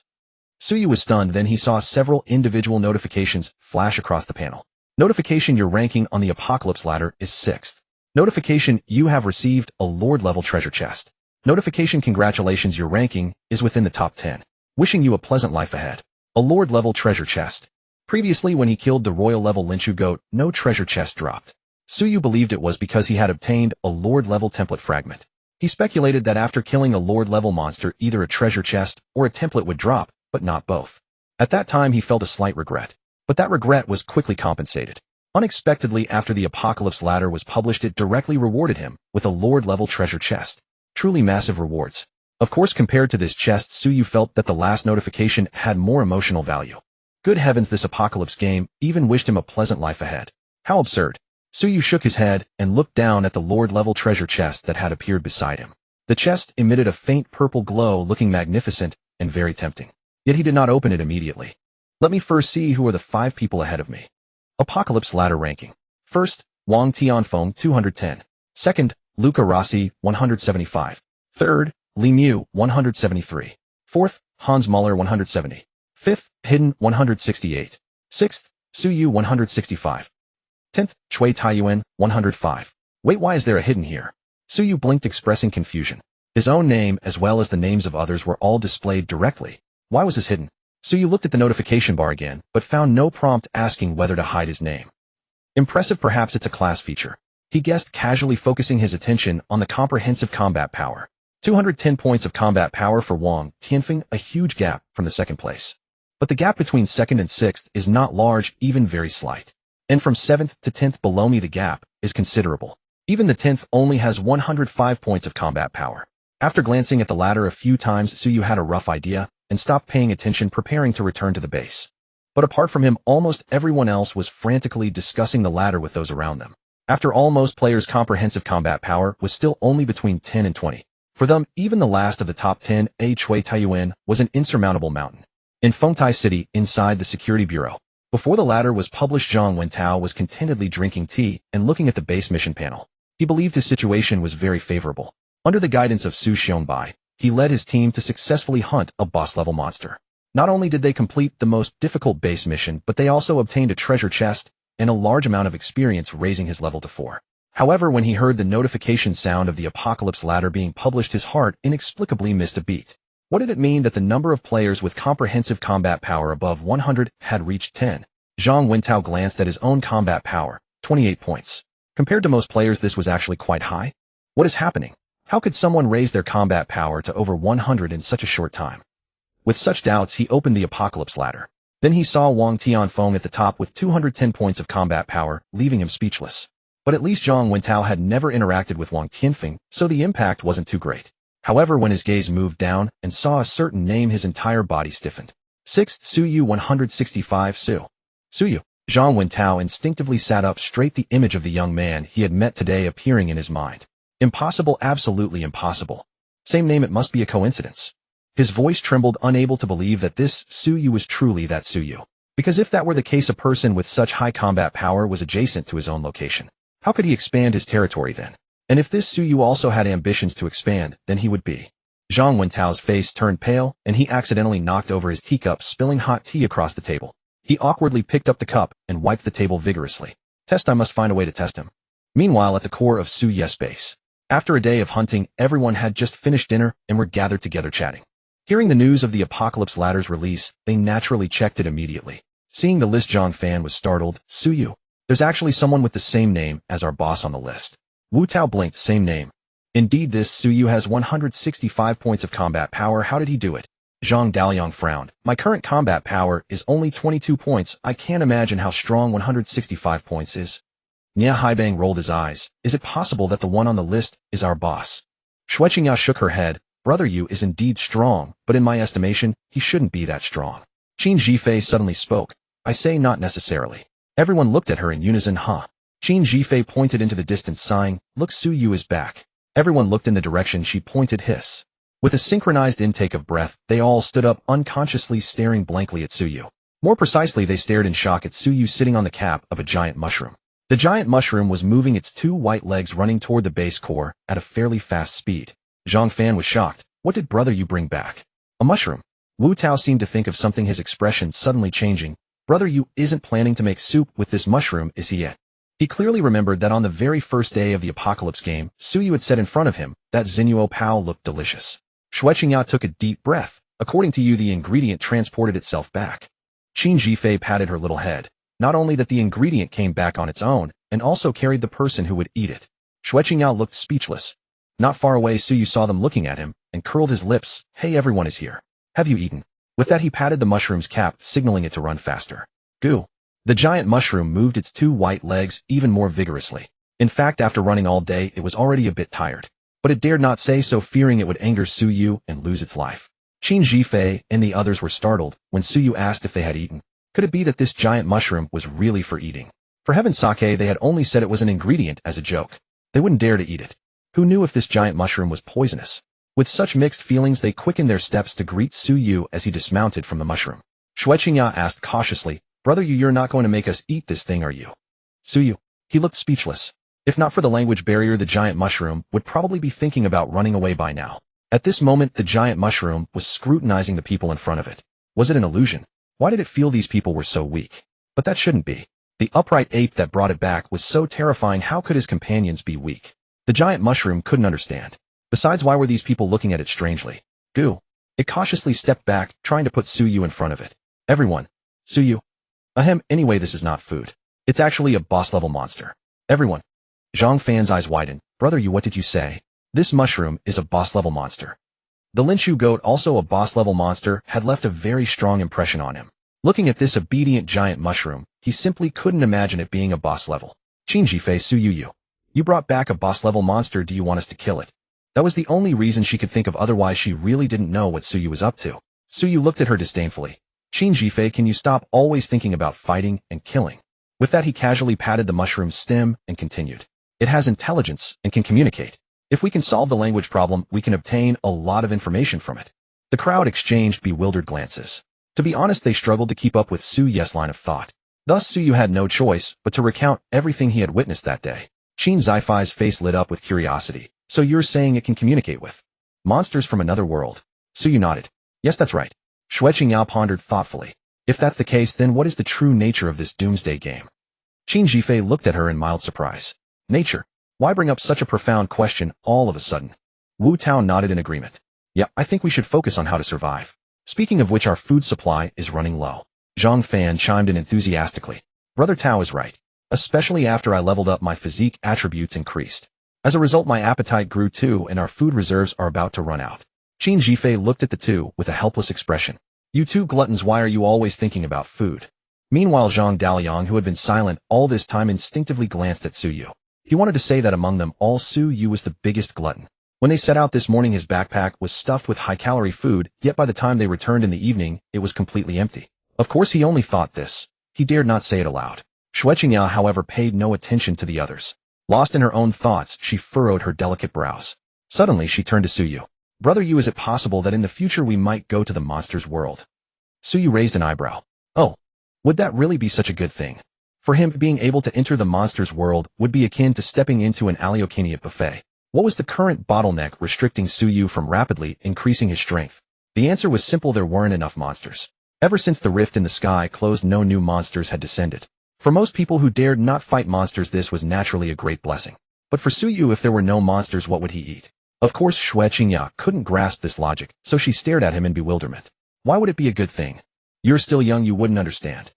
Suyu was stunned, then he saw several individual notifications flash across the panel. Notification: your ranking on the Apocalypse ladder is 6th. Notification: you have received a Lord-level treasure chest. Notification: congratulations, your ranking is within the top 10. Wishing you a pleasant life ahead. A Lord-level treasure chest. Previously, when he killed the Royal-level Linchu goat, no treasure chest dropped. Suyu believed it was because he had obtained a Lord-level template fragment. He speculated that after killing a Lord-level monster, either a treasure chest or a template would drop, but not both. At that time, he felt a slight regret. But that regret was quickly compensated. Unexpectedly, after the Apocalypse ladder was published, it directly rewarded him with a Lord-level treasure chest. Truly massive rewards. Of course, compared to this chest, Suyu felt that the last notification had more emotional value. Good heavens, this Apocalypse game even wished him a pleasant life ahead. How absurd. Suyu shook his head and looked down at the Lord-level treasure chest that had appeared beside him. The chest emitted a faint purple glow, looking magnificent and very tempting. Yet he did not open it immediately. Let me first see who are the 5 people ahead of me. Apocalypse ladder ranking. First, Wang Tianfeng, 210. Second, Luca Rossi, 175. Third, Li Mu, 173. Fourth, Hans Muller, 170. Fifth, Hidden, 168. Sixth, Suyu, 165. 10th, Chui Taiyuan, 105. Wait, why is there a hidden here? Suyu blinked, expressing confusion. His own name, as well as the names of others, were all displayed directly. Why was his hidden? Suyu looked at the notification bar again, but found no prompt asking whether to hide his name. Impressive, perhaps it's a class feature. He guessed, casually focusing his attention on the comprehensive combat power. 210 points of combat power for Wang Tianfeng, a huge gap from the second place. But the gap between 2nd and 6th is not large, even very slight. And from 7th to 10th below me, the gap is considerable. Even the 10th only has 105 points of combat power. After glancing at the ladder a few times, Suyu had a rough idea and stopped paying attention, preparing to return to the base. But apart from him, almost everyone else was frantically discussing the ladder with those around them. After all, most players' comprehensive combat power was still only between 10 and 20. For them, even the last of the top 10, Chui Taiyuan, was an insurmountable mountain. In Fengtai City, inside the security bureau, before the ladder was published, Zhang Wentao was contentedly drinking tea and looking at the base mission panel. He believed his situation was very favorable. Under the guidance of Su Xiongbai, he led his team to successfully hunt a boss-level monster. Not only did they complete the most difficult base mission, but they also obtained a treasure chest and a large amount of experience, raising his level to 4. However, when he heard the notification sound of the Apocalypse ladder being published, his heart inexplicably missed a beat. What did it mean that the number of players with comprehensive combat power above 100 had reached 10? Zhang Wentao glanced at his own combat power, 28 points. Compared to most players, this was actually quite high. What is happening? How could someone raise their combat power to over 100 in such a short time? With such doubts, he opened the Apocalypse ladder. Then he saw Wang Tianfeng at the top with 210 points of combat power, leaving him speechless. But at least Zhang Wentao had never interacted with Wang Tianfeng, so the impact wasn't too great. However, when his gaze moved down and saw a certain name, his entire body stiffened. 6th, Suyu, 165. Suyu. Zhang Wentao instinctively sat up straight, the image of the young man he had met today appearing in his mind. Impossible, absolutely impossible. Same name, it must be a coincidence. His voice trembled, unable to believe that this Suyu was truly that Suyu. Because if that were the case, a person with such high combat power was adjacent to his own location. How could he expand his territory then? And if this Suyu also had ambitions to expand, then he would be. Zhang Wentao's face turned pale, and he accidentally knocked over his teacup, spilling hot tea across the table. He awkwardly picked up the cup and wiped the table vigorously. Test, I must find a way to test him. Meanwhile, at the core of Suyu's base, after a day of hunting, everyone had just finished dinner and were gathered together chatting. Hearing the news of the Apocalypse ladder's release, they naturally checked it immediately. Seeing the list, Zhang Fan was startled. Suyu. There's actually someone with the same name as our boss on the list. Wu Tao blinked. Same name. Indeed, this Suyu has 165 points of combat power. How did he do it? Zhang Daliang frowned. My current combat power is only 22 points. I can't imagine how strong 165 points is. Nia Haibang rolled his eyes. Is it possible that the one on the list is our boss? Shui Qingya shook her head. Brother Yu is indeed strong, but in my estimation, he shouldn't be that strong. Qin Zhifei suddenly spoke. I say not necessarily. Everyone looked at her in unison. Huh? Qin Zhifei pointed into the distance, sighing. Look, Suyu is back. Everyone looked in the direction she pointed. Hiss. With a synchronized intake of breath, they all stood up, unconsciously staring blankly at Suyu. More precisely, they stared in shock at Suyu sitting on the cap of a giant mushroom. The giant mushroom was moving its two white legs running toward the base core at a fairly fast speed. Zhang Fan was shocked. What did brother you bring back? A mushroom. Wu Tao seemed to think of something, his expression suddenly changing. Brother you isn't planning to make soup with this mushroom, is he yet? He clearly remembered that on the very first day of the Apocalypse game, Suyu had said in front of him that Xinuo Pao looked delicious. Xue Qingya took a deep breath. According to you, the ingredient transported itself back. Qin Jifei patted her little head. Not only that the ingredient came back on its own, and also carried the person who would eat it. Xue Qingya looked speechless. Not far away, Suyu saw them looking at him, and curled his lips. Hey, everyone is here. Have you eaten? With that he patted the mushroom's cap, signaling it to run faster. Goo. The giant mushroom moved its two white legs even more vigorously. In fact, after running all day, it was already a bit tired. But it dared not say so, fearing it would anger Suyu and lose its life. Qin Jifei and the others were startled when Suyu asked if they had eaten. Could it be that this giant mushroom was really for eating? For heaven's sake, they had only said it was an ingredient as a joke. They wouldn't dare to eat it. Who knew if this giant mushroom was poisonous? With such mixed feelings, they quickened their steps to greet Suyu as he dismounted from the mushroom. Xue Qingya asked cautiously, Brother you're not going to make us eat this thing, are you? Suyu. He looked speechless. If not for the language barrier, the giant mushroom would probably be thinking about running away by now. At this moment, the giant mushroom was scrutinizing the people in front of it. Was it an illusion? Why did it feel these people were so weak? But that shouldn't be. The upright ape that brought it back was so terrifying. How could his companions be weak? The giant mushroom couldn't understand. Besides, why were these people looking at it strangely? Goo. It cautiously stepped back, trying to put Suyu in front of it. Everyone. Suyu. Ahem, anyway, this is not food. It's actually a boss-level monster. Everyone. Zhang Fan's eyes widened. Brother you, what did you say? This mushroom is a boss-level monster. The Linshu goat, also a boss-level monster, had left a very strong impression on him. Looking at this obedient giant mushroom, he simply couldn't imagine it being a boss level. Qin Jifei, Suyu. You brought back a boss-level monster, do you want us to kill it? That was the only reason she could think of, otherwise she really didn't know what Suyu was up to. Suyu looked at her disdainfully. Qin Jifei, can you stop always thinking about fighting and killing? With that he casually patted the mushroom's stem and continued. It has intelligence and can communicate. If we can solve the language problem, we can obtain a lot of information from it. The crowd exchanged bewildered glances. To be honest, they struggled to keep up with Suyu's line of thought. Thus Suyu had no choice but to recount everything he had witnessed that day. Qin Zifei's face lit up with curiosity. So you're saying it can communicate with monsters from another world? Suyu nodded. Yes, that's right. Xue Qingya pondered thoughtfully. If that's the case, then what is the true nature of this Doomsday game? Qin Jifei looked at her in mild surprise. Nature? Why bring up such a profound question all of a sudden? Wu Tao nodded in agreement. Yeah, I think we should focus on how to survive. Speaking of which, our food supply is running low. Zhang Fan chimed in enthusiastically. Brother Tao is right. Especially after I leveled up, my physique attributes increased. As a result, my appetite grew too, and our food reserves are about to run out. Qin Jifei looked at the two with a helpless expression. You two gluttons, why are you always thinking about food? Meanwhile, Zhang Daliang, who had been silent all this time, instinctively glanced at Suyu. He wanted to say that among them all, Suyu was the biggest glutton. When they set out this morning, his backpack was stuffed with high-calorie food, yet by the time they returned in the evening, it was completely empty. Of course, he only thought this. He dared not say it aloud. Xue Qingya, however, paid no attention to the others. Lost in her own thoughts, she furrowed her delicate brows. Suddenly, she turned to Suyu. Brother Yu, is it possible that in the future we might go to the monster's world? Suyu raised an eyebrow. Oh, would that really be such a good thing? For him, being able to enter the monster's world would be akin to stepping into an Aleokiniat buffet. What was the current bottleneck restricting Suyu from rapidly increasing his strength? The answer was simple: there weren't enough monsters. Ever since the rift in the sky closed, no new monsters had descended. For most people who dared not fight monsters, this was naturally a great blessing. But for Suyu, if there were no monsters, what would he eat? Of course, Xue Qingya couldn't grasp this logic, so she stared at him in bewilderment. Why would it be a good thing? You're still young, you wouldn't understand.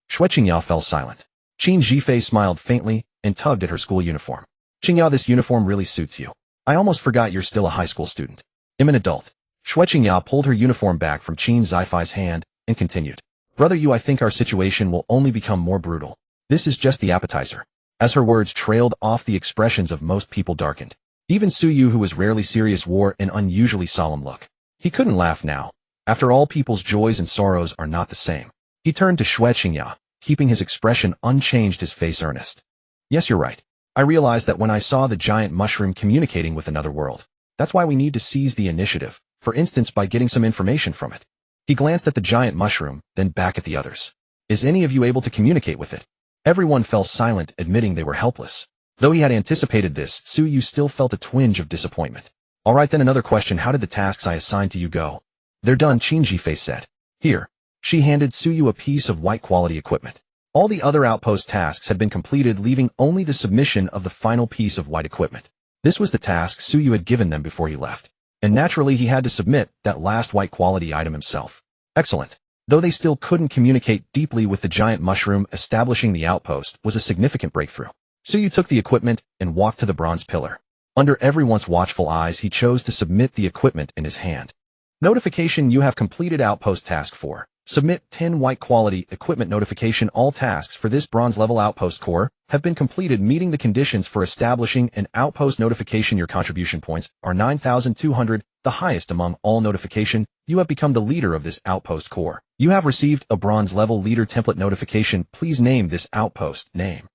Xue Qingya fell silent. Qin Jifei smiled faintly and tugged at her school uniform. Qingya, this uniform really suits you. I almost forgot you're still a high school student. I'm an adult. Xue Qingya pulled her uniform back from Qin Zifei's hand and continued. Brother Yu, I think our situation will only become more brutal. This is just the appetizer. As her words trailed off, the expressions of most people darkened. Even Suyu, who was rarely serious, wore an unusually solemn look. He couldn't laugh now. After all, people's joys and sorrows are not the same. He turned to Xue Qingya, keeping his expression unchanged, his face earnest. Yes, you're right. I realized that when I saw the giant mushroom communicating with another world. That's why we need to seize the initiative, for instance by getting some information from it. He glanced at the giant mushroom, then back at the others. Is any of you able to communicate with it? Everyone fell silent, admitting they were helpless. Though he had anticipated this, Suyu still felt a twinge of disappointment. Alright then, another question. How did the tasks I assigned to you go? They're done, Qin Jifei said. Here. She handed Suyu a piece of white quality equipment. All the other outpost tasks had been completed, leaving only the submission of the final piece of white equipment. This was the task Suyu had given them before he left. And naturally he had to submit that last white quality item himself. Excellent. Though they still couldn't communicate deeply with the giant mushroom, establishing the outpost was a significant breakthrough. Suyu took the equipment and walked to the bronze pillar. Under everyone's watchful eyes, he chose to submit the equipment in his hand. Notification: you have completed outpost task 4. Submit 10 white quality equipment. Notification: all tasks for this bronze level outpost core have been completed, meeting the conditions for establishing an outpost. Notification: your contribution points are 9,200, the highest among all. Notification: you have become the leader of this outpost core. You have received a bronze level leader template. Notification: please name this outpost name.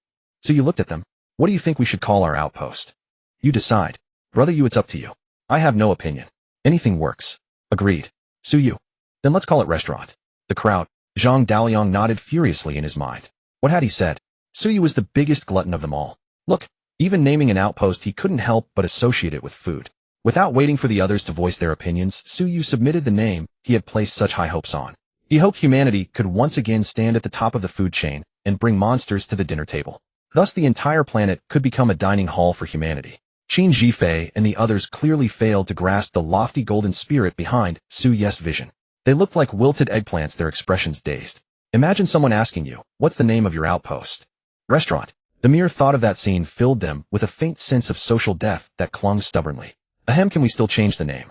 So you looked at them. What do you think we should call our outpost? You decide. Brother Yu, it's up to you. I have no opinion. Anything works. Agreed. Suyu. Then let's call it restaurant. The crowd. Zhang Daoliang nodded furiously in his mind. What had he said? Suyu was the biggest glutton of them all. Look, even naming an outpost he couldn't help but associate it with food. Without waiting for the others to voice their opinions, Suyu submitted the name he had placed such high hopes on. He hoped humanity could once again stand at the top of the food chain and bring monsters to the dinner table. Thus the entire planet could become a dining hall for humanity. Qin Jifei and the others clearly failed to grasp the lofty golden spirit behind Suyu's vision. They looked like wilted eggplants, their expressions dazed. Imagine someone asking you, what's the name of your outpost? Restaurant. The mere thought of that scene filled them with a faint sense of social death that clung stubbornly. Ahem, can we still change the name?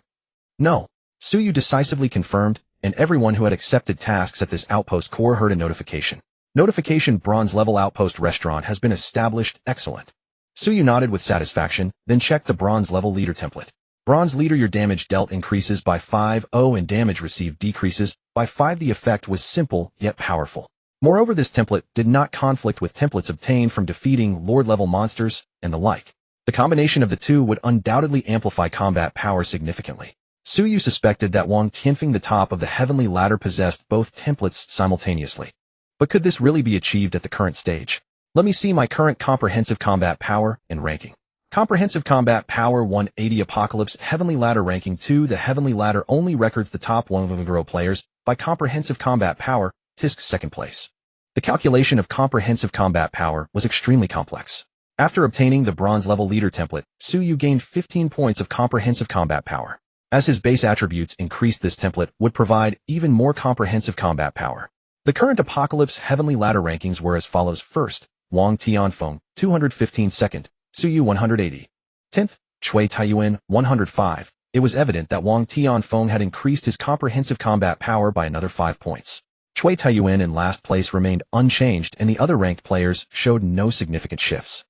No. Suyu decisively confirmed, and everyone who had accepted tasks at this outpost core heard a notification. Notification: bronze level outpost restaurant has been established. Excellent. Suyu nodded with satisfaction, then checked the bronze level leader template. Bronze leader: your damage dealt increases by 5, and damage received decreases by 5. The effect was simple, yet powerful. Moreover, this template did not conflict with templates obtained from defeating Lord-level monsters and the like. The combination of the two would undoubtedly amplify combat power significantly. Suyu suspected that Wang Tianfeng, the top of the heavenly ladder, possessed both templates simultaneously. But could this really be achieved at the current stage? Let me see my current comprehensive combat power and ranking. Comprehensive combat power 180. Apocalypse Heavenly Ladder ranking 2. The Heavenly Ladder only records the top 100 players. By comprehensive combat power, Tisk's second place. The calculation of comprehensive combat power was extremely complex. After obtaining the bronze level leader template, Suyu gained 15 points of comprehensive combat power. As his base attributes increased, this template would provide even more comprehensive combat power. The current Apocalypse Heavenly Ladder rankings were as follows. First, Wang Tianfeng, 215. Second, Suyu, 180. 10th, Chui Taiyuan, 105. It was evident that Wang Tianfeng had increased his comprehensive combat power by another 5 points. Chui Taiyuan in last place remained unchanged, and the other ranked players showed no significant shifts.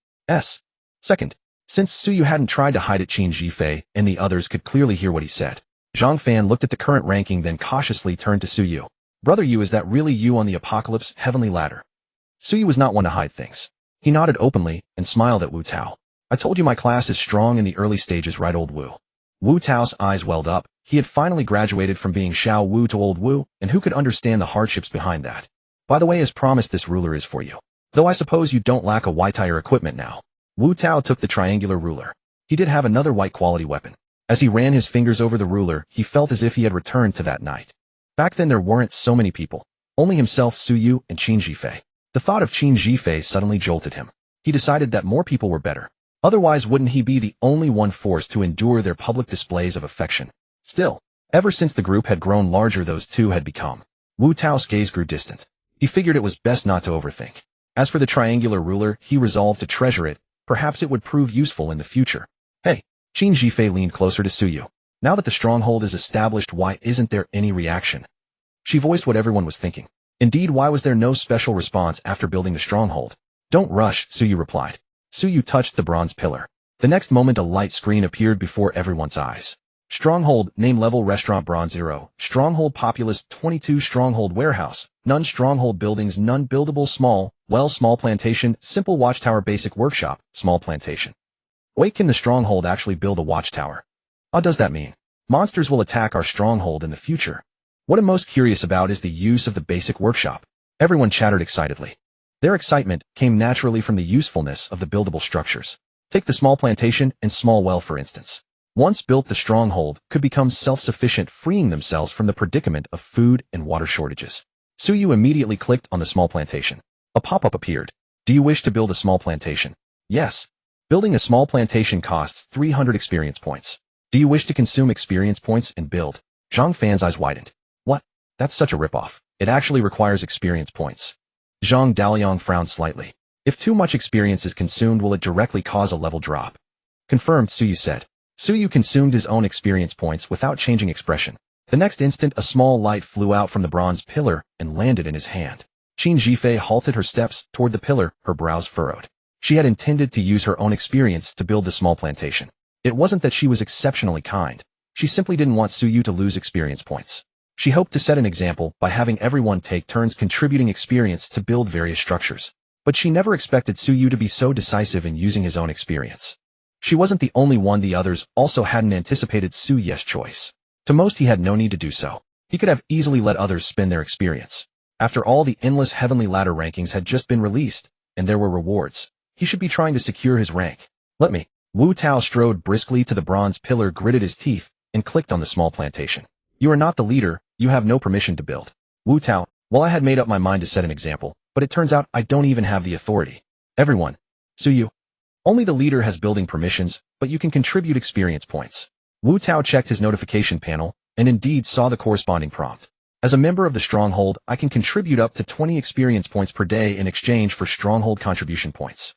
Second, since Suyu hadn't tried to hide it, Qin Jifei and the others could clearly hear what he said. Zhang Fan looked at the current ranking, then cautiously turned to Suyu. Brother Yu, is that really you on the Apocalypse Heavenly Ladder? Suyu was not one to hide things. He nodded openly and smiled at Wu Tao. I told you my class is strong in the early stages, right, old Wu? Wu Tao's eyes welled up. He had finally graduated from being Xiao Wu to old Wu, and who could understand the hardships behind that? By the way, as promised, this ruler is for you. Though I suppose you don't lack a white-tier equipment now. Wu Tao took the triangular ruler. He did have another white-quality weapon. As he ran his fingers over the ruler, he felt as if he had returned to that night. Back then there weren't so many people. Only himself, Suyu, and Qin Jifei. The thought of Qin Jifei suddenly jolted him. He decided that more people were better. Otherwise, wouldn't he be the only one forced to endure their public displays of affection? Still, ever since the group had grown larger, those two had become. Wu Tao's gaze grew distant. He figured it was best not to overthink. As for the triangular ruler, he resolved to treasure it. Perhaps it would prove useful in the future. Hey, Qin Jifei leaned closer to Suyu. Now that the stronghold is established, why isn't there any reaction? She voiced what everyone was thinking. Indeed, why was there no special response after building the stronghold? Don't rush, Suyu replied. Suyu touched the bronze pillar. The next moment a light screen appeared before everyone's eyes. Stronghold, name level restaurant bronze 0, stronghold populace 22, stronghold warehouse, none, stronghold buildings none, buildable small, well, small plantation, simple watchtower, basic workshop, small plantation. Wait, can the stronghold actually build a watchtower? What does that mean? Monsters will attack our stronghold in the future. What I'm most curious about is the use of the basic workshop. Everyone chattered excitedly. Their excitement came naturally from the usefulness of the buildable structures. Take the small plantation and small well, for instance. Once built, the stronghold could become self-sufficient, freeing themselves from the predicament of food and water shortages. Suyu immediately clicked on the small plantation. A pop-up appeared. Do you wish to build a small plantation? Yes. Building a small plantation costs 300 experience points. Do you wish to consume experience points and build? Zhang Fan's eyes widened. What? That's such a ripoff. It actually requires experience points. Zhang Daliang frowned slightly. If too much experience is consumed, will it directly cause a level drop? Confirmed, Suyu said. Suyu consumed his own experience points without changing expression. The next instant, a small light flew out from the bronze pillar and landed in his hand. Qin Zhifei halted her steps toward the pillar, her brows furrowed. She had intended to use her own experience to build the small plantation. It wasn't that she was exceptionally kind. She simply didn't want Suyu to lose experience points. She hoped to set an example by having everyone take turns contributing experience to build various structures. But she never expected Suyu to be so decisive in using his own experience. She wasn't the only one. The others also hadn't anticipated Suyu's choice. To most, he had no need to do so. He could have easily let others spend their experience. After all, the endless heavenly ladder rankings had just been released, and there were rewards. He should be trying to secure his rank. Let me. Wu Tao strode briskly to the bronze pillar, gritted his teeth, and clicked on the small plantation. You are not the leader. You have no permission to build. Wu Tao, well, I had made up my mind to set an example, but it turns out I don't even have the authority. Everyone. Suyu. Only the leader has building permissions, but you can contribute experience points. Wu Tao checked his notification panel, and indeed saw the corresponding prompt. As a member of the stronghold, I can contribute up to 20 experience points per day in exchange for stronghold contribution points.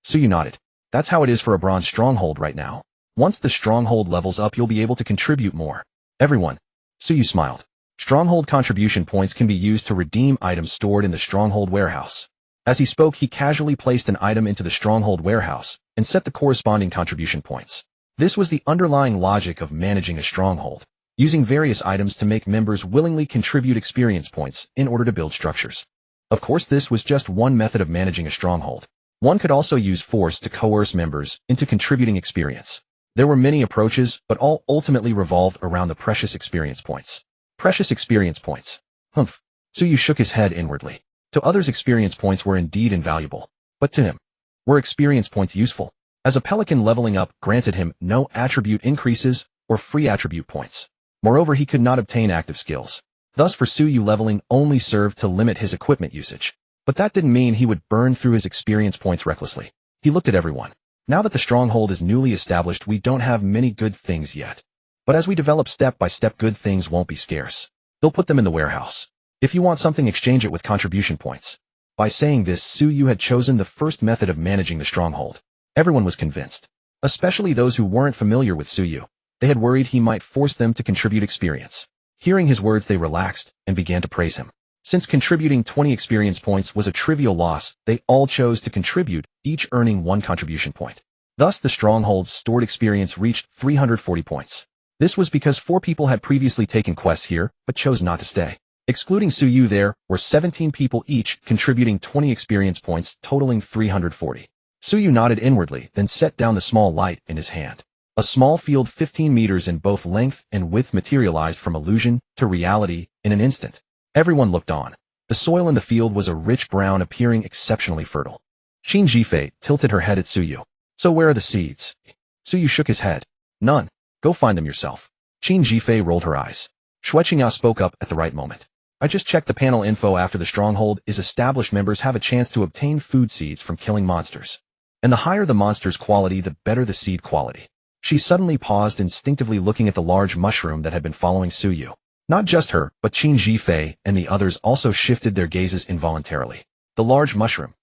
Suyu nodded. That's how it is for a bronze stronghold right now. Once the stronghold levels up, you'll be able to contribute more. Everyone. Suyu smiled. Stronghold contribution points can be used to redeem items stored in the stronghold warehouse. As he spoke, he casually placed an item into the stronghold warehouse and set the corresponding contribution points. This was the underlying logic of managing a stronghold, using various items to make members willingly contribute experience points in order to build structures. Of course, this was just one method of managing a stronghold. One could also use force to coerce members into contributing experience. There were many approaches, but all ultimately revolved around the precious experience points. Precious experience points. Humph. Suyu shook his head inwardly. To others, experience points were indeed invaluable. But to him, were experience points useful? As a Pelican, leveling up granted him no attribute increases or free attribute points. Moreover, he could not obtain active skills. Thus, for Suyu, leveling only served to limit his equipment usage. But that didn't mean he would burn through his experience points recklessly. He looked at everyone. Now that the stronghold is newly established, we don't have many good things yet. But as we develop step by step, good things won't be scarce. They'll put them in the warehouse. If you want something, exchange it with contribution points. By saying this, Suyu had chosen the first method of managing the stronghold. Everyone was convinced, especially those who weren't familiar with Suyu. They had worried he might force them to contribute experience. Hearing his words, they relaxed and began to praise him. Since contributing 20 experience points was a trivial loss, they all chose to contribute, each earning 1 contribution point. Thus, the stronghold's stored experience reached 340 points. This was because 4 people had previously taken quests here, but chose not to stay. Excluding Suyu, there were 17 people each contributing 20 experience points, totaling 340. Suyu nodded inwardly, then set down the small light in his hand. A small field 15 meters in both length and width materialized from illusion to reality in an instant. Everyone looked on. The soil in the field was a rich brown, appearing exceptionally fertile. Qin Zhifei tilted her head at Suyu. So where are the seeds? Suyu shook his head. None. Go find them yourself. Qin Zhifei rolled her eyes. Shueqingya spoke up at the right moment. I just checked the panel info. After the stronghold is established, members have a chance to obtain food seeds from killing monsters. And the higher the monster's quality, the better the seed quality. She suddenly paused, instinctively looking at the large mushroom that had been following Suyu. Not just her, but Qin Zhifei and the others also shifted their gazes involuntarily. The large mushroom.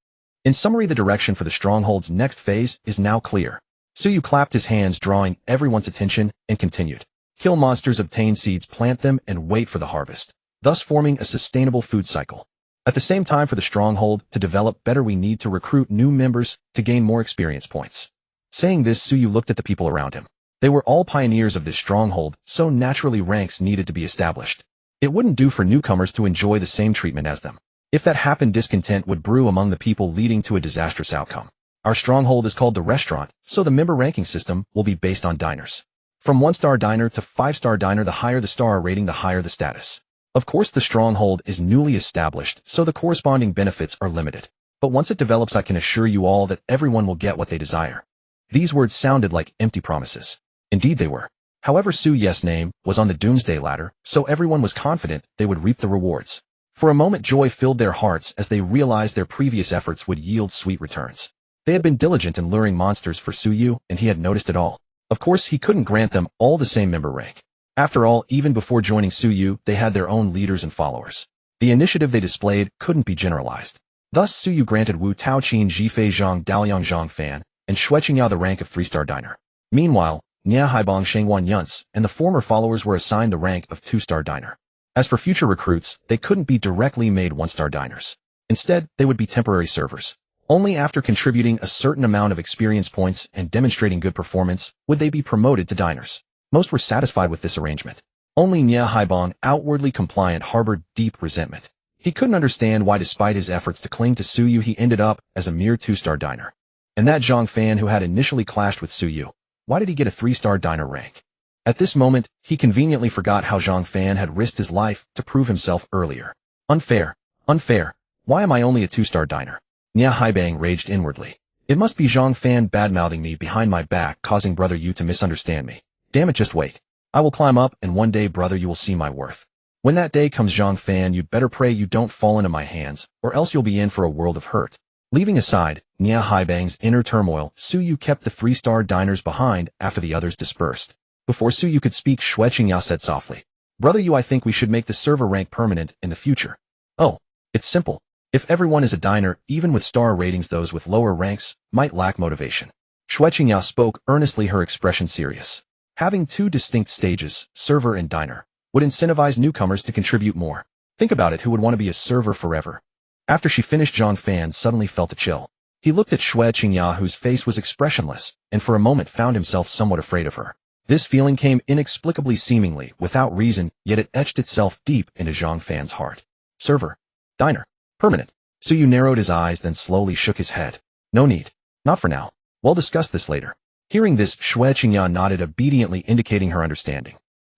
In summary, the direction for the stronghold's next phase is now clear. Suyu clapped his hands, drawing everyone's attention, and continued. Kill monsters, obtain seeds, plant them, and wait for the harvest, thus forming a sustainable food cycle. At the same time, for the stronghold to develop better, we need to recruit new members to gain more experience points. Saying this, Suyu looked at the people around him. They were all pioneers of this stronghold, so naturally ranks needed to be established. It wouldn't do for newcomers to enjoy the same treatment as them. If that happened, discontent would brew among the people, leading to a disastrous outcome. Our stronghold is called the restaurant, so the member ranking system will be based on diners. From 1-star diner to 5-star diner, the higher the star rating, the higher the status. Of course, the stronghold is newly established, so the corresponding benefits are limited. But once it develops, I can assure you all that everyone will get what they desire. These words sounded like empty promises. Indeed they were. However, Su Ye's name was on the Doomsday ladder, so everyone was confident they would reap the rewards. For a moment, joy filled their hearts as they realized their previous efforts would yield sweet returns. They had been diligent in luring monsters for Su Yu, and he had noticed it all. Of course, he couldn't grant them all the same member rank. After all, even before joining Su Yu, they had their own leaders and followers. The initiative they displayed couldn't be generalized. Thus, Su Yu granted Wu Taoqin Jifei Zhang Daoliang Zhang Fan and Xue Qingya the rank of 3-star diner. Meanwhile, Nia Haibang Shengwan Yunce and the former followers were assigned the rank of 2-star diner. As for future recruits, they couldn't be directly made 1-star diners. Instead, they would be temporary servers. Only after contributing a certain amount of experience points and demonstrating good performance would they be promoted to diners. Most were satisfied with this arrangement. Only Nia Haibang, outwardly compliant, harbored deep resentment. He couldn't understand why, despite his efforts to cling to Su Yu, he ended up as a mere 2-star diner. And that Zhang Fan, who had initially clashed with Su Yu, why did he get a 3-star diner rank? At this moment, he conveniently forgot how Zhang Fan had risked his life to prove himself earlier. Unfair. Unfair. Why am I only a 2-star diner? Nia Haibang raged inwardly. It must be Zhang Fan badmouthing me behind my back, causing Brother Yu to misunderstand me. Damn it, just wait. I will climb up, and one day, brother, you will see my worth. When that day comes, Zhang Fan, you'd better pray you don't fall into my hands, or else you'll be in for a world of hurt. Leaving aside Nia Haibang's inner turmoil, Su Yu kept the 3-star diners behind after the others dispersed. Before Su Yu could speak, Xue Qingya said softly, Brother Yu, I think we should make the server rank permanent in the future. Oh, it's simple. If everyone is a diner, even with star ratings, those with lower ranks might lack motivation. Xue Qingya spoke earnestly, her expression serious. Having 2 distinct stages, server and diner, would incentivize newcomers to contribute more. Think about it, who would want to be a server forever? After she finished, Zhang Fan suddenly felt a chill. He looked at Xue Qingya, whose face was expressionless, and for a moment found himself somewhat afraid of her. This feeling came inexplicably, seemingly without reason, yet it etched itself deep into Zhang Fan's heart. Server. Diner. Permanent. Su Yu narrowed his eyes, then slowly shook his head. No need. Not for now. We'll discuss this later. Hearing this, Xue Qingya nodded obediently, indicating her understanding.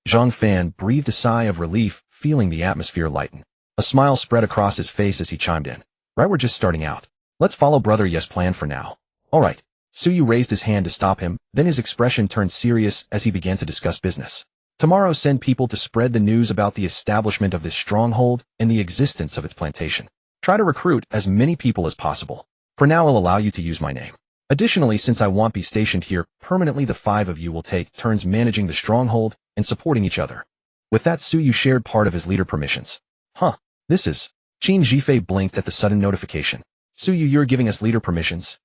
Zhang Fan breathed a sigh of relief, feeling the atmosphere lighten. A smile spread across his face as he chimed in. Right, we're just starting out. Let's follow Brother Ye's plan for now. All right. Su Yu raised his hand to stop him, then his expression turned serious as he began to discuss business. Tomorrow, send people to spread the news about the establishment of this stronghold and the existence of its plantation. Try to recruit as many people as possible. For now, I'll allow you to use my name. Additionally, since I won't be stationed here permanently, the 5 of you will take turns managing the stronghold and supporting each other. With that, Su Yu shared part of his leader permissions. Huh. This is... Qin Jifei blinked at the sudden notification. Su Yu, you're giving us leader permissions?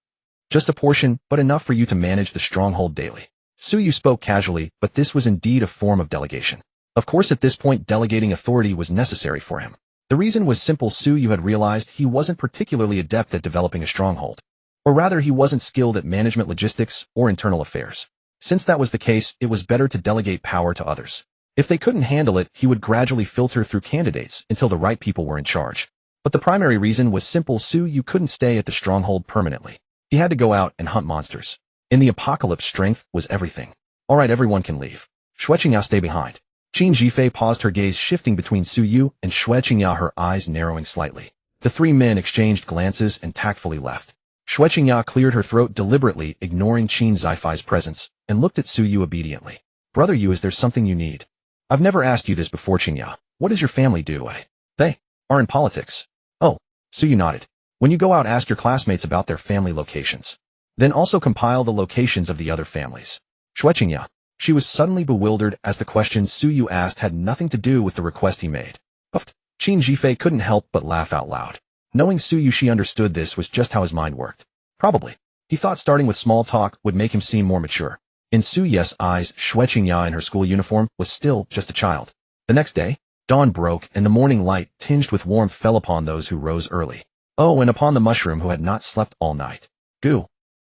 Just a portion, but enough for you to manage the stronghold daily. Su Yu spoke casually, but this was indeed a form of delegation. Of course, at this point, delegating authority was necessary for him. The reason was simple. Su Yu had realized he wasn't particularly adept at developing a stronghold. Or rather, he wasn't skilled at management, logistics, or internal affairs. Since that was the case, it was better to delegate power to others. If they couldn't handle it, he would gradually filter through candidates until the right people were in charge. But the primary reason was simple. Su Yu couldn't stay at the stronghold permanently. He had to go out and hunt monsters. In the apocalypse, strength was everything. All right, everyone can leave. Xue Qingya, stay behind. Qin Jifei paused, her gaze shifting between Su Yu and Xue Qingya, her eyes narrowing slightly. The 3 men exchanged glances and tactfully left. Xue Qingya cleared her throat deliberately, ignoring Qin Jifei's presence, and looked at Su Yu obediently. Brother Yu, is there something you need? I've never asked you this before, Qingya. What does your family do? They are in politics. Oh, Su Yu nodded. When you go out, ask your classmates about their family locations. Then also compile the locations of the other families. Xue Qingya. She was suddenly bewildered as the questions Su Yu asked had nothing to do with the request he made. Puffed. Qin Jifei couldn't help but laugh out loud. Knowing Su Yu, she understood this was just how his mind worked. Probably. He thought starting with small talk would make him seem more mature. In Su Yu's eyes, Xue Qingya in her school uniform was still just a child. The next day, dawn broke and the morning light, tinged with warmth, fell upon those who rose early. Oh, and upon the mushroom who had not slept all night. Goo.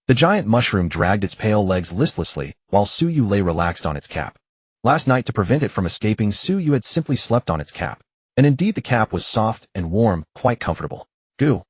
The giant mushroom dragged its pale legs listlessly, while Su Yu lay relaxed on its cap. Last night, to prevent it from escaping, Su Yu had simply slept on its cap. And indeed the cap was soft and warm, quite comfortable. Goo.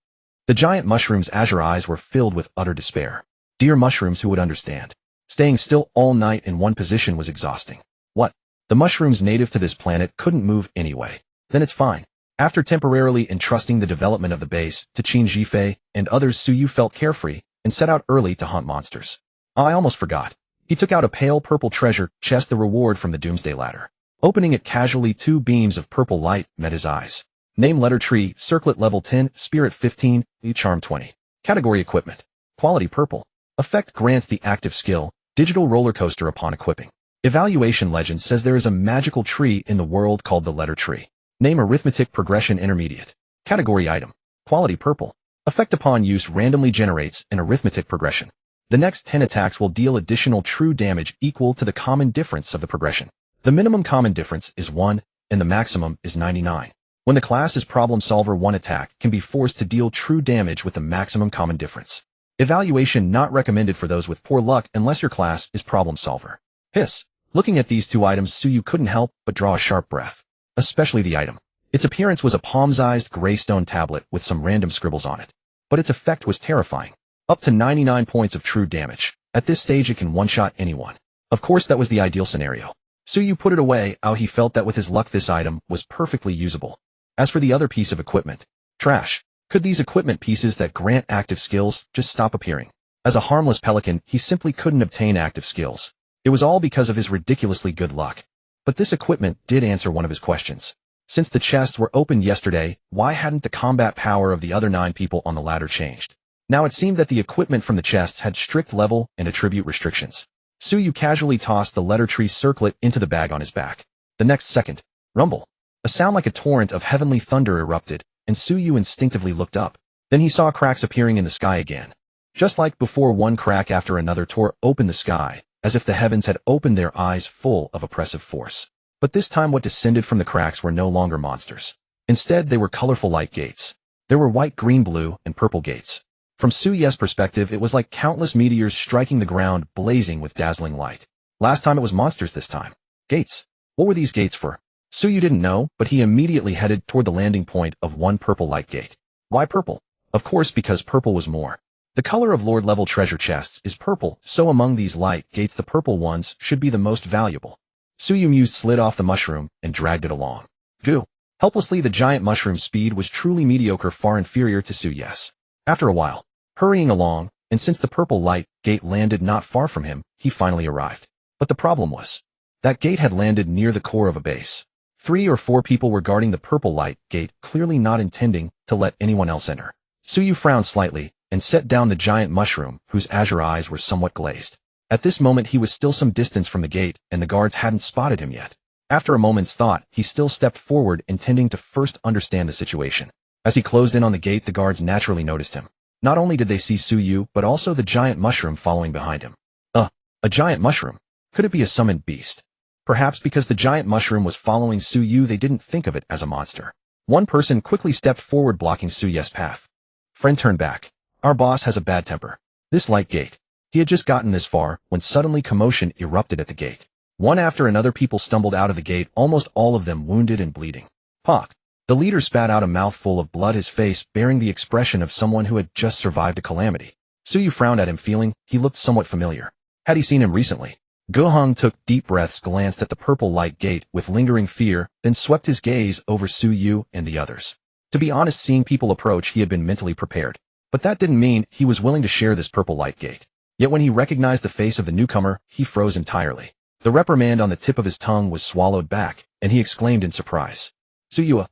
The giant mushroom's azure eyes were filled with utter despair. Dear mushrooms, who would understand? Staying still all night in one position was exhausting. What? The mushrooms native to this planet couldn't move anyway. Then it's fine. After temporarily entrusting the development of the base to Qin Jifei and others, Suyu felt carefree and set out early to hunt monsters. I almost forgot. He took out a pale purple treasure chest, the reward from the Doomsday ladder. Opening it casually, 2 beams of purple light met his eyes. Name: letter tree, circlet level 10, spirit 15, charm 20. Category: equipment. Quality: purple. Effect: grants the active skill, digital roller coaster upon equipping. Evaluation: legend says there is a magical tree in the world called the letter tree. Name: arithmetic progression intermediate. Category: item. Quality: purple. Effect: upon use randomly generates an arithmetic progression. The next 10 attacks will deal additional true damage equal to the common difference of the progression. The minimum common difference is 1, and the maximum is 99. When the class is problem solver, 1 attack can be forced to deal true damage with the maximum common difference. Evaluation: not recommended for those with poor luck unless your class is problem solver. Hiss. Looking at these 2 items, Suyu couldn't help but draw a sharp breath. Especially the item. Its appearance was a palm-sized gray stone tablet with some random scribbles on it. But its effect was terrifying. Up to 99 points of true damage. At this stage it can one-shot anyone. Of course that was the ideal scenario. Suyu put it away. He felt that with his luck this item was perfectly usable. As for the other piece of equipment, trash. Could these equipment pieces that grant active skills just stop appearing? As a harmless Pelican, he simply couldn't obtain active skills. It was all because of his ridiculously good luck. But this equipment did answer one of his questions. Since the chests were opened yesterday, why hadn't the combat power of the other 9 people on the ladder changed? Now it seemed that the equipment from the chests had strict level and attribute restrictions. Suyu casually tossed the letter tree circlet into the bag on his back. The next second, rumble. A sound like a torrent of heavenly thunder erupted, and Suyu instinctively looked up. Then he saw cracks appearing in the sky again. Just like before, one crack after another tore open the sky, as if the heavens had opened their eyes full of oppressive force. But this time what descended from the cracks were no longer monsters. Instead, they were colorful light gates. There were white, green, blue, and purple gates. From Suyu's perspective, it was like countless meteors striking the ground, blazing with dazzling light. Last time it was monsters, this time gates. What were these gates for? Suyu didn't know, but he immediately headed toward the landing point of one purple light gate. Why purple? Of course, because purple was more. The color of Lord-level treasure chests is purple, so among these light gates the purple ones should be the most valuable. Suyu mused, slid off the mushroom, and dragged it along. Goo! Helplessly, the giant mushroom's speed was truly mediocre, far inferior to Suyu's. After a while, hurrying along, and since the purple light gate landed not far from him, he finally arrived. But the problem was, that gate had landed near the core of a base. 3 or 4 people were guarding the purple light gate, clearly not intending to let anyone else enter. Suyu frowned slightly, and set down the giant mushroom, whose azure eyes were somewhat glazed. At this moment he was still some distance from the gate, and the guards hadn't spotted him yet. After a moment's thought, he still stepped forward, intending to first understand the situation. As he closed in on the gate, the guards naturally noticed him. Not only did they see Suyu, but also the giant mushroom following behind him. A giant mushroom? Could it be a summoned beast? Perhaps because the giant mushroom was following Suyu, they didn't think of it as a monster. One person quickly stepped forward, blocking Suyu's path. Friend turned back. Our boss has a bad temper. This light gate. He had just gotten this far, when suddenly commotion erupted at the gate. One after another people stumbled out of the gate, almost all of them wounded and bleeding. Pock. The leader spat out a mouthful of blood, his face bearing the expression of someone who had just survived a calamity. Suyu frowned at him, feeling he looked somewhat familiar. Had he seen him recently? Gohung took deep breaths, glanced at the purple light gate with lingering fear, then swept his gaze over Suyu and the others. To be honest, seeing people approach, he had been mentally prepared. But that didn't mean he was willing to share this purple light gate. Yet when he recognized the face of the newcomer, he froze entirely. The reprimand on the tip of his tongue was swallowed back, and he exclaimed in surprise. Suyu.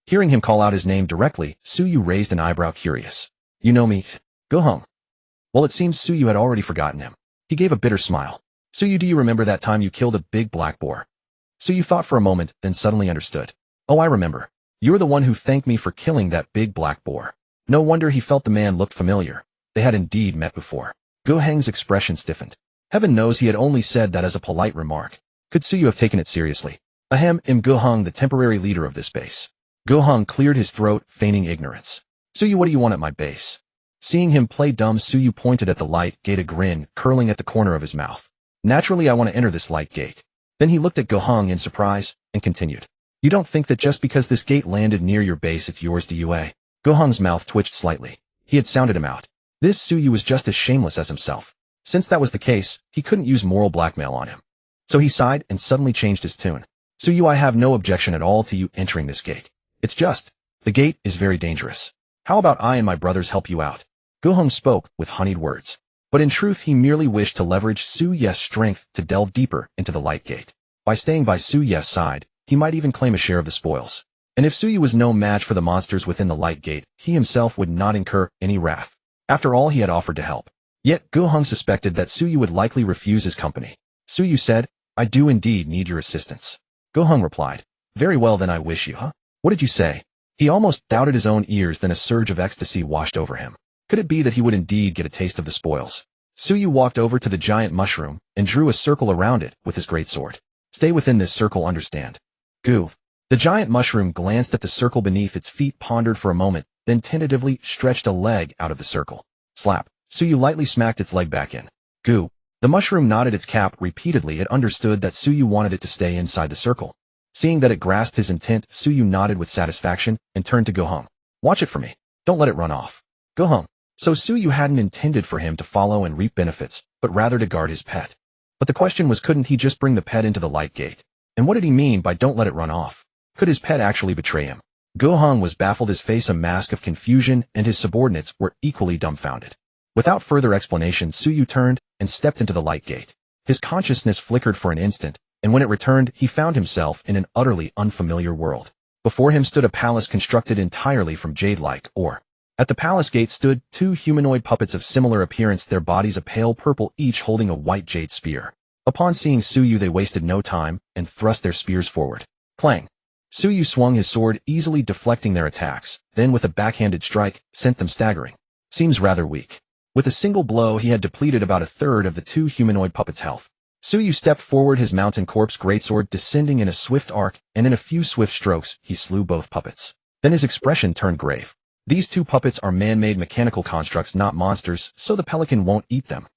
Hearing him call out his name directly, Suyu raised an eyebrow, curious. You know me? Gohung. Well, it seems Suyu had already forgotten him. He gave a bitter smile. Suyu, do you remember that time you killed a big black boar? Suyu thought for a moment, then suddenly understood. Oh, I remember. You were the one who thanked me for killing that big black boar. No wonder he felt the man looked familiar. They had indeed met before. Gohang's expression stiffened. Heaven knows he had only said that as a polite remark. Could Suyu have taken it seriously? Ahem, Gohung, the temporary leader of this base. Gohung cleared his throat, feigning ignorance. Suyu, what do you want at my base? Seeing him play dumb, Suyu pointed at the light gate, a grin curling at the corner of his mouth. Naturally, I want to enter this light gate. Then he looked at Gohung in surprise, and continued. You don't think that just because this gate landed near your base it's yours, do you, eh? Gohung's mouth twitched slightly. He had sounded him out. This Suyu was just as shameless as himself. Since that was the case, he couldn't use moral blackmail on him. So he sighed and suddenly changed his tune. Suyu, I have no objection at all to you entering this gate. It's just, The gate is very dangerous. How about I and my brothers help you out? Go-hung spoke with honeyed words. But in truth he merely wished to leverage Su-Ye's strength to delve deeper into the light gate. By staying by Su-Ye's side, he might even claim a share of the spoils. And if Su-Ye was no match for the monsters within the light gate, he himself would not incur any wrath. After all, he had offered to help. Yet Go-hung suspected that Su-Ye would likely refuse his company. Su-Ye said, I do indeed need your assistance. Go-hung replied, very well then I wish you, huh? What did you say? He almost doubted his own ears, then a surge of ecstasy washed over him. Could it be that he would indeed get a taste of the spoils? Su-Ye walked over to the giant mushroom and drew a circle around it with his greatsword. Stay within this circle, understand? Goo. The giant mushroom glanced at the circle beneath its feet, pondered for a moment, then tentatively stretched a leg out of the circle. Slap. Su-Ye lightly smacked its leg back in. Goo. The mushroom nodded its cap repeatedly. It understood that Su-Ye wanted it to stay inside the circle. Seeing that it grasped his intent, Su-Ye nodded with satisfaction and turned to Go-hung. Watch it for me. Don't let it run off. Go-hung. So Su-Ye hadn't intended for him to follow and reap benefits, but rather to guard his pet. But the question was, couldn't he just bring the pet into the light gate? And what did he mean by don't let it run off? Could his pet actually betray him? Go-hung was baffled, his face a mask of confusion, and his subordinates were equally dumbfounded. Without further explanation, Su-Ye turned and stepped into the light gate. His consciousness flickered for an instant, and when it returned, he found himself in an utterly unfamiliar world. Before him stood a palace constructed entirely from jade-like ore. At the palace gate stood two humanoid puppets of similar appearance, their bodies a pale purple, each holding a white jade spear. Upon seeing Su-Ye, they wasted no time and thrust their spears forward. Clang! Su-Ye swung his sword, easily deflecting their attacks, then with a backhanded strike, sent them staggering. Seems rather weak. With a single blow, he had depleted about a third of the two humanoid puppets' health. Su-Ye stepped forward, his mountain corpse greatsword descending in a swift arc, and in a few swift strokes, he slew both puppets. Then his expression turned grave. These two puppets are man-made mechanical constructs, not monsters, so the Pelican won't eat them.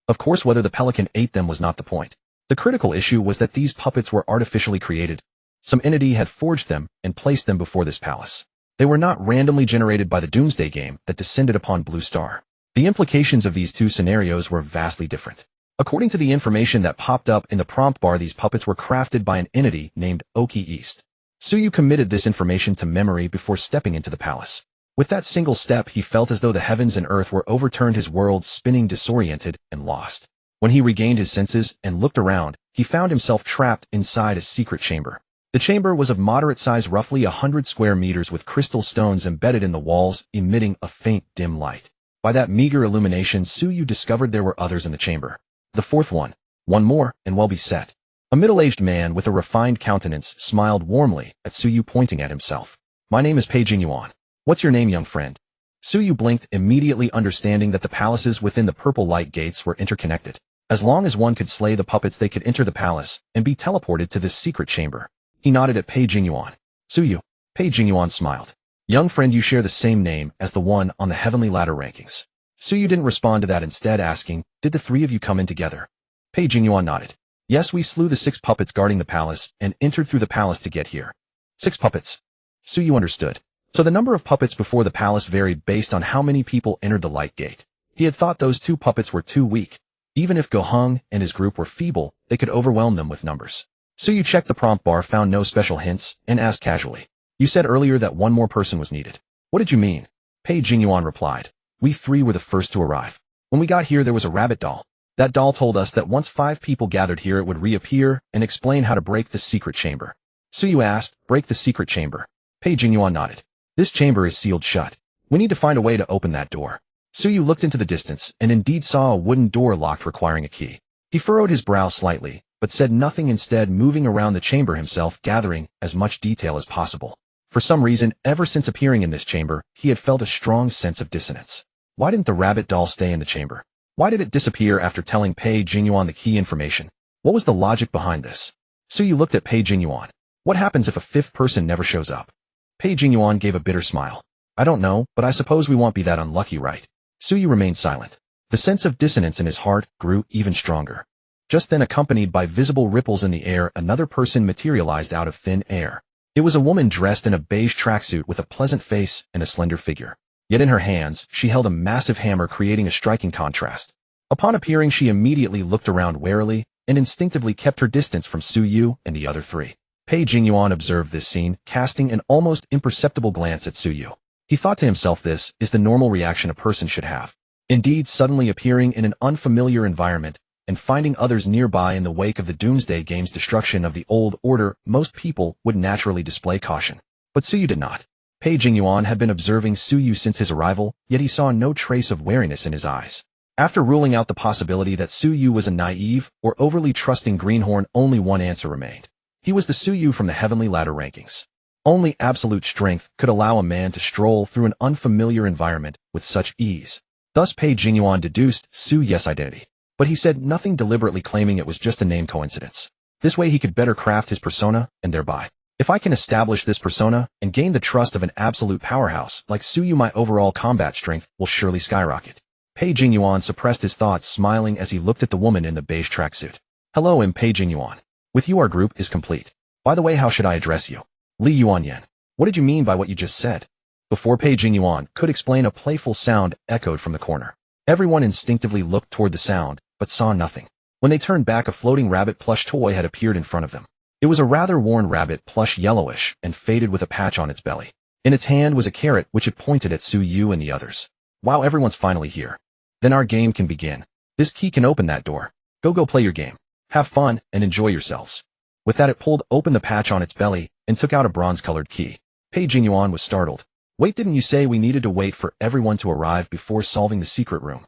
Of course, whether the Pelican ate them was not the point. The critical issue was that these puppets were artificially created. Some entity had forged them and placed them before this palace. They were not randomly generated by the Doomsday game that descended upon Blue Star. The implications of these two scenarios were vastly different. According to the information that popped up in the prompt bar, these puppets were crafted by an entity named Oki East. Su-Ye committed this information to memory before stepping into the palace. With that single step, he felt as though the heavens and earth were overturned, his world spinning, disoriented and lost. When he regained his senses and looked around, he found himself trapped inside a secret chamber. The chamber was of moderate size, roughly 100 square meters, with crystal stones embedded in the walls, emitting a faint, dim light. By that meager illumination, Su-Ye discovered there were others in the chamber. The fourth one more, and well beset. A middle-aged man with a refined countenance smiled warmly at Su-Ye, pointing at himself. My name is Pei Jingyuan. What's your name, young friend? Su-Ye blinked, immediately understanding that the palaces within the purple light gates were interconnected. As long as one could slay the puppets, they could enter the palace and be teleported to this secret chamber. He nodded at Pei Jingyuan. Su-Ye. Pei Jingyuan smiled. Young friend, you share the same name as the one on the heavenly ladder rankings. Su-Ye didn't respond to that, instead asking, did the three of you come in together? Pei Jingyuan nodded. Yes, we slew the 6 puppets guarding the palace and entered through the palace to get here. 6 puppets. Su-Ye understood. So the number of puppets before the palace varied based on how many people entered the light gate. He had thought those 2 puppets were too weak. Even if Go-hung and his group were feeble, they could overwhelm them with numbers. Su-Ye checked the prompt bar, found no special hints, and asked casually. You said earlier that one more person was needed. What did you mean? Pei Jingyuan replied. We 3 were the first to arrive. When we got here, there was a rabbit doll. That doll told us that once 5 people gathered here, it would reappear and explain how to break the secret chamber. Su-Ye asked, break the secret chamber? Pei Jingyuan nodded. This chamber is sealed shut. We need to find a way to open that door. Su-Ye looked into the distance and indeed saw a wooden door locked, requiring a key. He furrowed his brow slightly, but said nothing, instead moving around the chamber himself, gathering as much detail as possible. For some reason, ever since appearing in this chamber, he had felt a strong sense of dissonance. Why didn't the rabbit doll stay in the chamber? Why did it disappear after telling Pei Jingyuan the key information? What was the logic behind this? Su-Ye looked at Pei Jingyuan. What happens if a 5th person never shows up? Pei Jingyuan gave a bitter smile. I don't know, but I suppose we won't be that unlucky, right? Su-Ye remained silent. The sense of dissonance in his heart grew even stronger. Just then, accompanied by visible ripples in the air, another person materialized out of thin air. It was a woman dressed in a beige tracksuit with a pleasant face and a slender figure. Yet in her hands, she held a massive hammer, creating a striking contrast. Upon appearing, she immediately looked around warily and instinctively kept her distance from Su-Ye and the other 3. Pei Jingyuan observed this scene, casting an almost imperceptible glance at Suyu. He thought to himself, this is the normal reaction a person should have. Indeed, suddenly appearing in an unfamiliar environment and finding others nearby in the wake of the Doomsday game's destruction of the old order, most people would naturally display caution. But Suyu did not. Pei Jingyuan had been observing Suyu since his arrival, yet he saw no trace of wariness in his eyes. After ruling out the possibility that Suyu was a naive or overly trusting greenhorn, only one answer remained. He was the Suyu from the Heavenly Ladder rankings. Only absolute strength could allow a man to stroll through an unfamiliar environment with such ease. Thus Pei Jingyuan deduced Suyu's identity. But he said nothing, deliberately claiming it was just a name coincidence. This way he could better craft his persona, and thereby, if I can establish this persona and gain the trust of an absolute powerhouse like Suyu, my overall combat strength will surely skyrocket. Pei Jingyuan suppressed his thoughts, smiling as he looked at the woman in the beige tracksuit. Hello, I'm Pei Jingyuan. With you our group is complete. By the way, how should I address you? Li Yuanyan. What did you mean by what you just said? Before Pei Jingyuan could explain, a playful sound echoed from the corner. Everyone instinctively looked toward the sound, but saw nothing. When they turned back, a floating rabbit plush toy had appeared in front of them. It was a rather worn rabbit plush, yellowish and faded, with a patch on its belly. In its hand was a carrot, which it pointed at Suyu and the others. Wow, everyone's finally here. Then our game can begin. This key can open that door. Go play your game. Have fun and enjoy yourselves. With that, it pulled open the patch on its belly and took out a bronze-colored key. Pei Jingyuan was startled. Wait, didn't you say we needed to wait for everyone to arrive before solving the secret room?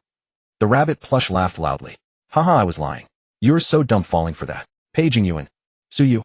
The rabbit plush laughed loudly. Haha, I was lying. You're so dumb falling for that. Pei Jingyuan. Suyu.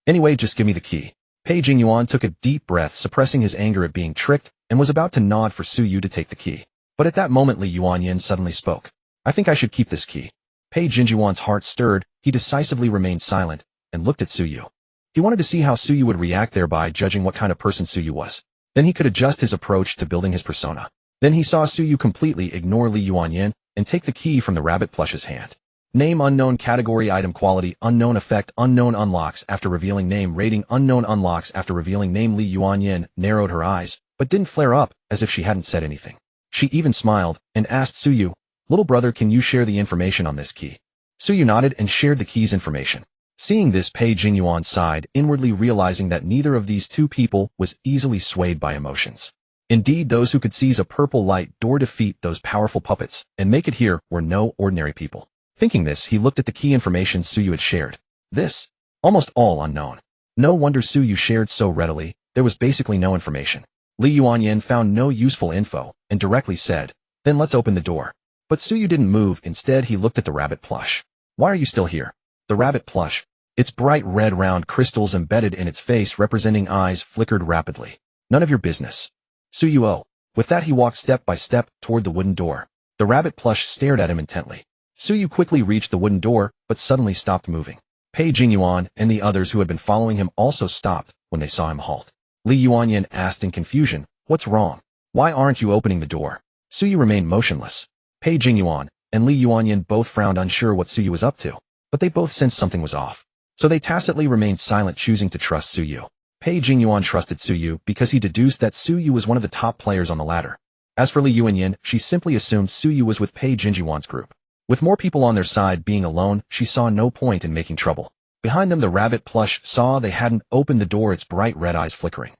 Anyway, just give me the key. Pei Jingyuan took a deep breath, suppressing his anger at being tricked, and was about to nod for Suyu to take the key. But at that moment, Li Yuanyan suddenly spoke. I think I should keep this key. Pei Jingyuan's heart stirred. He decisively remained silent and looked at Suyu. He wanted to see how Suyu would react, thereby judging what kind of person Suyu was. Then he could adjust his approach to building his persona. Then he saw Suyu completely ignore Li Yuanyan and take the key from the rabbit plush's hand. Name unknown, category item quality unknown, effect unknown, unlocks after revealing name, rating unknown, unlocks after revealing name. Li Yuanyan narrowed her eyes, but didn't flare up as if she hadn't said anything. She even smiled and asked Suyu, little brother, can you share the information on this key? Suyu nodded and shared the key's information. Seeing this, Pei Jingyuan sighed, inwardly realizing that neither of these two people was easily swayed by emotions. Indeed, those who could seize a purple light door, defeat those powerful puppets, and make it here, were no ordinary people. Thinking this, he looked at the key information Suyu had shared. This, almost all unknown. No wonder Suyu shared so readily. There was basically no information. Li Yuanyan found no useful info, and directly said, then let's open the door. But Suyu didn't move. Instead, he looked at the rabbit plush. Why are you still here? The rabbit plush, its bright red round crystals embedded in its face representing eyes, flickered rapidly. None of your business. Suyu, oh. With that, he walked step by step toward the wooden door. The rabbit plush stared at him intently. Suyu quickly reached the wooden door, but suddenly stopped moving. Pei Jingyuan and the others who had been following him also stopped when they saw him halt. Li Yuanyan asked in confusion, what's wrong? Why aren't you opening the door? Suyu remained motionless. Pei Jingyuan and Li Yuanyan both frowned, unsure what Suyu was up to. But they both sensed something was off. So they tacitly remained silent, choosing to trust Suyu. Pei Jingyuan trusted Suyu because he deduced that Suyu was one of the top players on the ladder. As for Li Yuanyan, she simply assumed Suyu was with Pei Jingyuan's group. With more people on their side, being alone, she saw no point in making trouble. Behind them, the rabbit plush saw they hadn't opened the door, its bright red eyes flickering.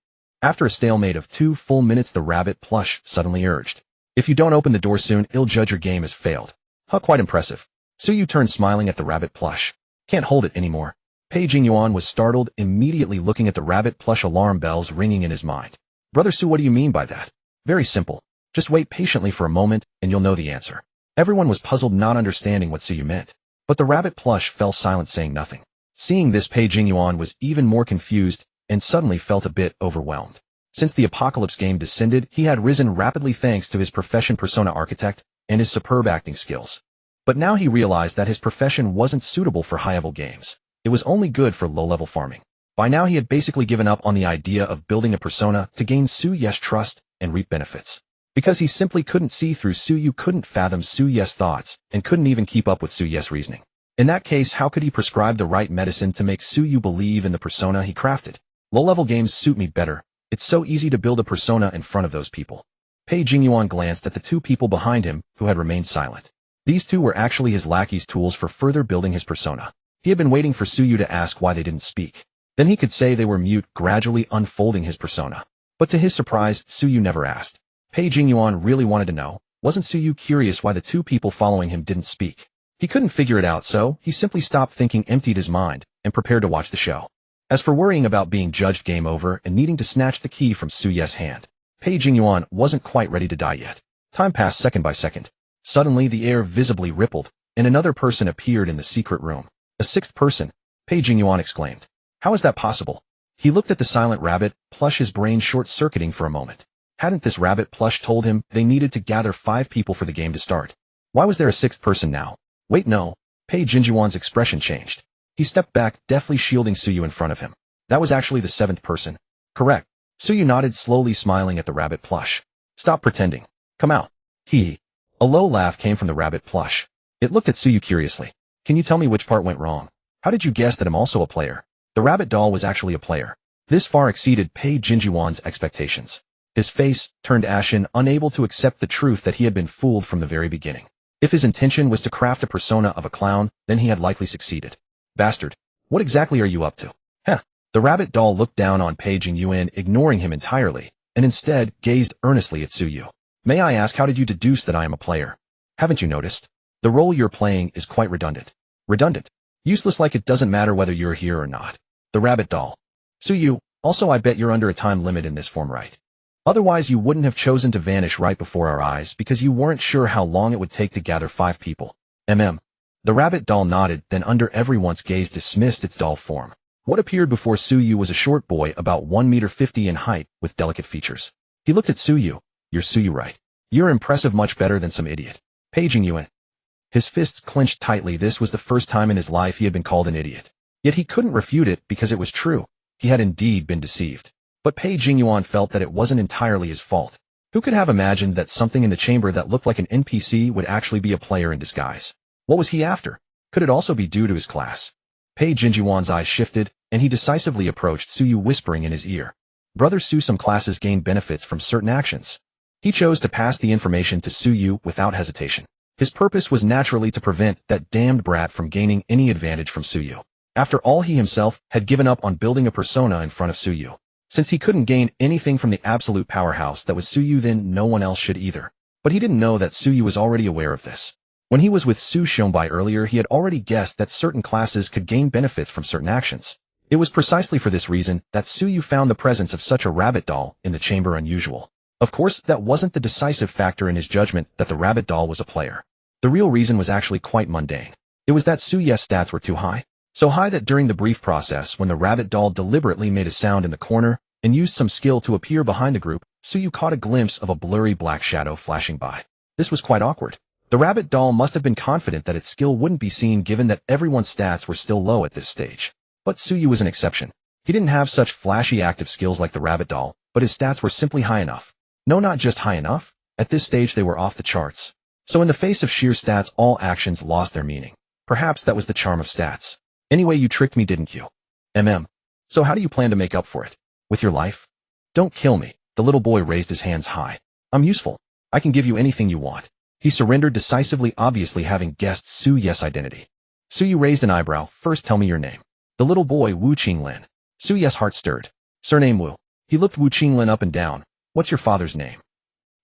After a stalemate of 2 full minutes, the rabbit plush suddenly urged, if you don't open the door soon, I'll judge your game has failed. Huh, quite impressive. Suyu turned, smiling at the rabbit plush. Can't hold it anymore. Pei Jingyuan was startled, immediately looking at the rabbit plush, alarm bells ringing in his mind. Brother Su, what do you mean by that? Very simple. Just wait patiently for a moment, and you'll know the answer. Everyone was puzzled, not understanding what Suyu meant. But the rabbit plush fell silent, saying nothing. Seeing this, Pei Jingyuan was even more confused, and suddenly felt a bit overwhelmed. Since the Apocalypse game descended, he had risen rapidly thanks to his profession, persona architect, and his superb acting skills. But now he realized that his profession wasn't suitable for high-level games. It was only good for low-level farming. By now he had basically given up on the idea of building a persona to gain Suyu's trust and reap benefits. Because he simply couldn't see through Suyu, couldn't fathom Suyu's thoughts, and couldn't even keep up with Suyu's reasoning. In that case, how could he prescribe the right medicine to make Suyu believe in the persona he crafted? Low-level games suit me better. It's so easy to build a persona in front of those people. Pei Jingyuan glanced at the 2 people behind him who had remained silent. These 2 were actually his lackeys, tools for further building his persona. He had been waiting for Suyu to ask why they didn't speak. Then he could say they were mute, gradually unfolding his persona. But to his surprise, Suyu never asked. Pei Jingyuan really wanted to know, wasn't Suyu curious why the two people following him didn't speak? He couldn't figure it out, so he simply stopped thinking, emptied his mind, and prepared to watch the show. As for worrying about being judged game over and needing to snatch the key from Suyu's hand, Pei Jingyuan wasn't quite ready to die yet. Time passed second by second. Suddenly the air visibly rippled, and another person appeared in the secret room. A sixth person, Pei Jingyuan exclaimed. How is that possible? He looked at the silent rabbit plush, his brain short-circuiting for a moment. Hadn't this rabbit plush told him they needed to gather 5 people for the game to start? Why was there a sixth person now? Wait, no. Pei Jingyuan's expression changed. He stepped back, deftly shielding Suyu in front of him. That was actually the 7th person. Correct. Suyu nodded, slowly smiling at the rabbit plush. Stop pretending. Come out. Hee. A low laugh came from the rabbit plush. It looked at Suyu curiously. Can you tell me which part went wrong? How did you guess that I'm also a player? The rabbit doll was actually a player. This far exceeded Pei Jingyuan's expectations. His face turned ashen, unable to accept the truth that he had been fooled from the very beginning. If his intention was to craft a persona of a clown, then he had likely succeeded. Bastard. What exactly are you up to? Heh. The rabbit doll looked down on Pei Jingyuan, ignoring him entirely, and instead gazed earnestly at Suyu. May I ask, how did you deduce that I am a player? Haven't you noticed? The role you're playing is quite redundant. Redundant? Useless, like it doesn't matter whether you're here or not. The rabbit doll. Suyu, also I bet you're under a time limit in this form, right? Otherwise you wouldn't have chosen to vanish right before our eyes because you weren't sure how long it would take to gather 5 people. The rabbit doll nodded, then under everyone's gaze dismissed its doll form. What appeared before Suyu was a short boy about 1.50 meters in height with delicate features. He looked at Suyu. You're Suyu, right? You're impressive, much better than some idiot. Pei Jingyuan. His fists clenched tightly. This was the first time in his life he had been called an idiot. Yet he couldn't refute it because it was true. He had indeed been deceived. But Pei Jingyuan felt that it wasn't entirely his fault. Who could have imagined that something in the chamber that looked like an NPC would actually be a player in disguise? What was he after? Could it also be due to his class? Pei Jingyuan's eyes shifted, and he decisively approached Suyu, whispering in his ear. Brother Su, some classes gain benefits from certain actions. He chose to pass the information to Suyu without hesitation. His purpose was naturally to prevent that damned brat from gaining any advantage from Suyu. After all, he himself had given up on building a persona in front of Suyu. Since he couldn't gain anything from the absolute powerhouse that was Suyu, then no one else should either. But he didn't know that Suyu was already aware of this. When he was with Su Shonbai earlier, he had already guessed that certain classes could gain benefits from certain actions. It was precisely for this reason that Suyu found the presence of such a rabbit doll in the chamber unusual. Of course, that wasn't the decisive factor in his judgment that the rabbit doll was a player. The real reason was actually quite mundane. It was that Suyu's stats were too high. So high that during the brief process when the rabbit doll deliberately made a sound in the corner and used some skill to appear behind the group, Suyu caught a glimpse of a blurry black shadow flashing by. This was quite awkward. The rabbit doll must have been confident that its skill wouldn't be seen given that everyone's stats were still low at this stage. But Suyu was an exception. He didn't have such flashy active skills like the rabbit doll, but his stats were simply high enough. No, not just high enough. At this stage they were off the charts. So in the face of sheer stats, all actions lost their meaning. Perhaps that was the charm of stats. Anyway, you tricked me, didn't you? So how do you plan to make up for it? With your life? Don't kill me. The little boy raised his hands high. I'm useful. I can give you anything you want. He surrendered decisively, obviously having guessed Suyu's identity. Suyu raised an eyebrow. First tell me your name. The little boy, Wu Qinglin. Suyu's heart stirred. Surname Wu. He looked Wu Qinglin up and down. What's your father's name?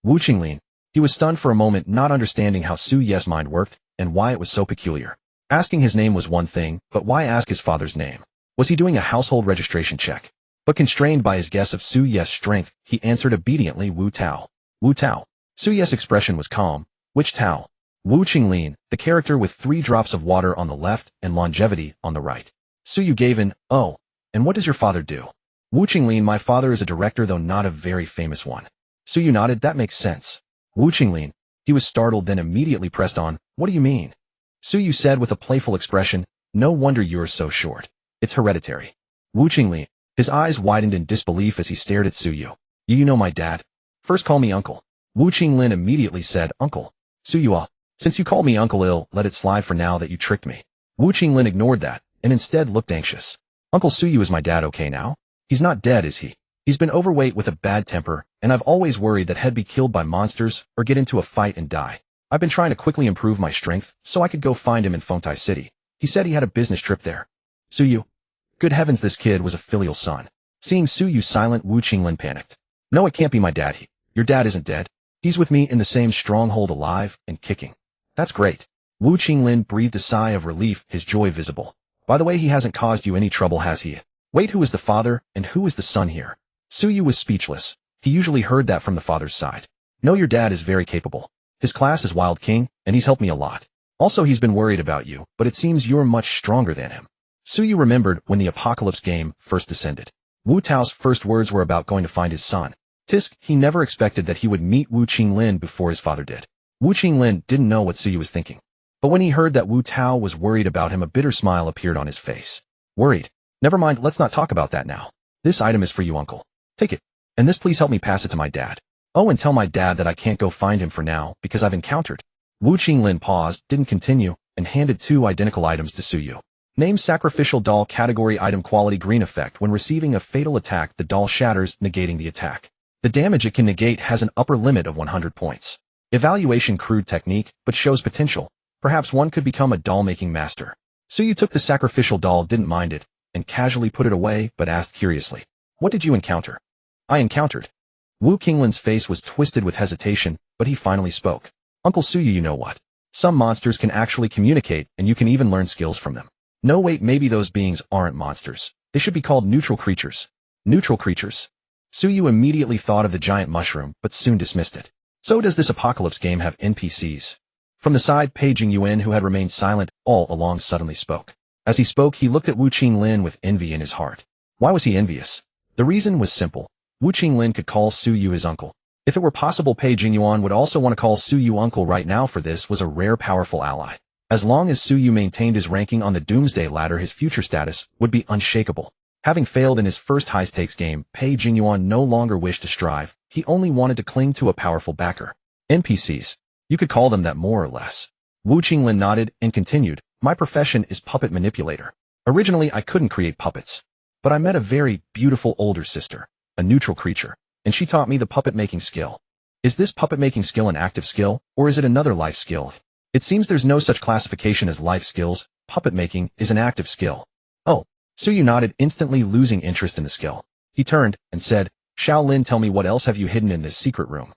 Wu Qinglin. He was stunned for a moment, not understanding how Suyu's mind worked and why it was so peculiar. Asking his name was one thing, but why ask his father's name? Was he doing a household registration check? But constrained by his guess of Suyu's strength, he answered obediently, Wu Tao. Wu Tao. Suyu's expression was calm. Which Tao? Wu Qinglin, the character with 3 drops of water on the left and longevity on the right. Suyu gave an, oh, and what does your father do? Wu Qinglin, my father is a director, though not a very famous one. Suyu nodded, that makes sense. Wu Qinglin. He was startled, then immediately pressed on, what do you mean? Suyu said with a playful expression, no wonder you're so short. It's hereditary. Wu Qinglin. His eyes widened in disbelief as he stared at Suyu. You know my dad? First call me uncle. Wu Qinglin immediately said, uncle. Suyu, since you called me uncle, let it slide for now that you tricked me. Wu Qinglin ignored that, and instead looked anxious. Uncle Suyu is my dad, okay now? He's not dead, is he? He's been overweight with a bad temper, and I've always worried that he'd be killed by monsters or get into a fight and die. I've been trying to quickly improve my strength so I could go find him in Fengtai City. He said he had a business trip there. Suyu. Good heavens, this kid was a filial son. Seeing Suyu silent, Wu Qinglin panicked. No, it can't be my dad. Your dad isn't dead. He's with me in the same stronghold, alive and kicking. That's great. Wu Qinglin breathed a sigh of relief, his joy visible. By the way, he hasn't caused you any trouble, has he? Wait, who is the father and who is the son here? Suyu was speechless. He usually heard that from the father's side. No, your dad is very capable. His class is Wild King, and he's helped me a lot. Also, he's been worried about you, but it seems you're much stronger than him. Suyu remembered when the Apocalypse game first descended. Wu Tao's first words were about going to find his son. Tisk, he never expected that he would meet Wu Qinglin before his father did. Wu Qinglin didn't know what Suyu was thinking. But when he heard that Wu Tao was worried about him, a bitter smile appeared on his face. Worried? Never mind, let's not talk about that now. This item is for you, uncle. Take it. And this, please help me pass it to my dad. Oh, and tell my dad that I can't go find him for now because I've encountered. Wu Qinglin paused, didn't continue, and handed 2 identical items to Suyu. Name sacrificial doll, category item, quality green effect. When receiving a fatal attack, the doll shatters, negating the attack. The damage it can negate has an upper limit of 100 points. Evaluation, crude technique, but shows potential. Perhaps one could become a doll-making master. Suyu took the sacrificial doll, didn't mind it, and casually put it away, but asked curiously, what did you encounter? I encountered. Wu Qinglin's face was twisted with hesitation, but he finally spoke. Uncle Suyu, you know what? Some monsters can actually communicate, and you can even learn skills from them. No, wait, maybe those beings aren't monsters. They should be called neutral creatures. Neutral creatures? Suyu immediately thought of the giant mushroom, but soon dismissed it. So does this Apocalypse game have NPCs? From the side, Pei Jingyuan, who had remained silent all along, suddenly spoke. As he spoke, he looked at Wu Qinglin with envy in his heart. Why was he envious? The reason was simple. Wu Qinglin could call Suyu his uncle. If it were possible, Pei Jingyuan would also want to call Suyu uncle right now, for this was a rare, powerful ally. As long as Suyu maintained his ranking on the Doomsday ladder, his future status would be unshakable. Having failed in his first high-stakes game, Pei Jingyuan no longer wished to strive. He only wanted to cling to a powerful backer. NPCs. You could call them that, more or less. Wu Qinglin nodded and continued, my profession is puppet manipulator. Originally, I couldn't create puppets. But I met a very beautiful older sister, a neutral creature, and she taught me the puppet-making skill. Is this puppet-making skill an active skill, or is it another life skill? It seems there's no such classification as life skills. Puppet-making is an active skill. Oh. Suyu nodded, instantly losing interest in the skill. He turned and said, Shaolin, tell me, what else have you hidden in this secret room?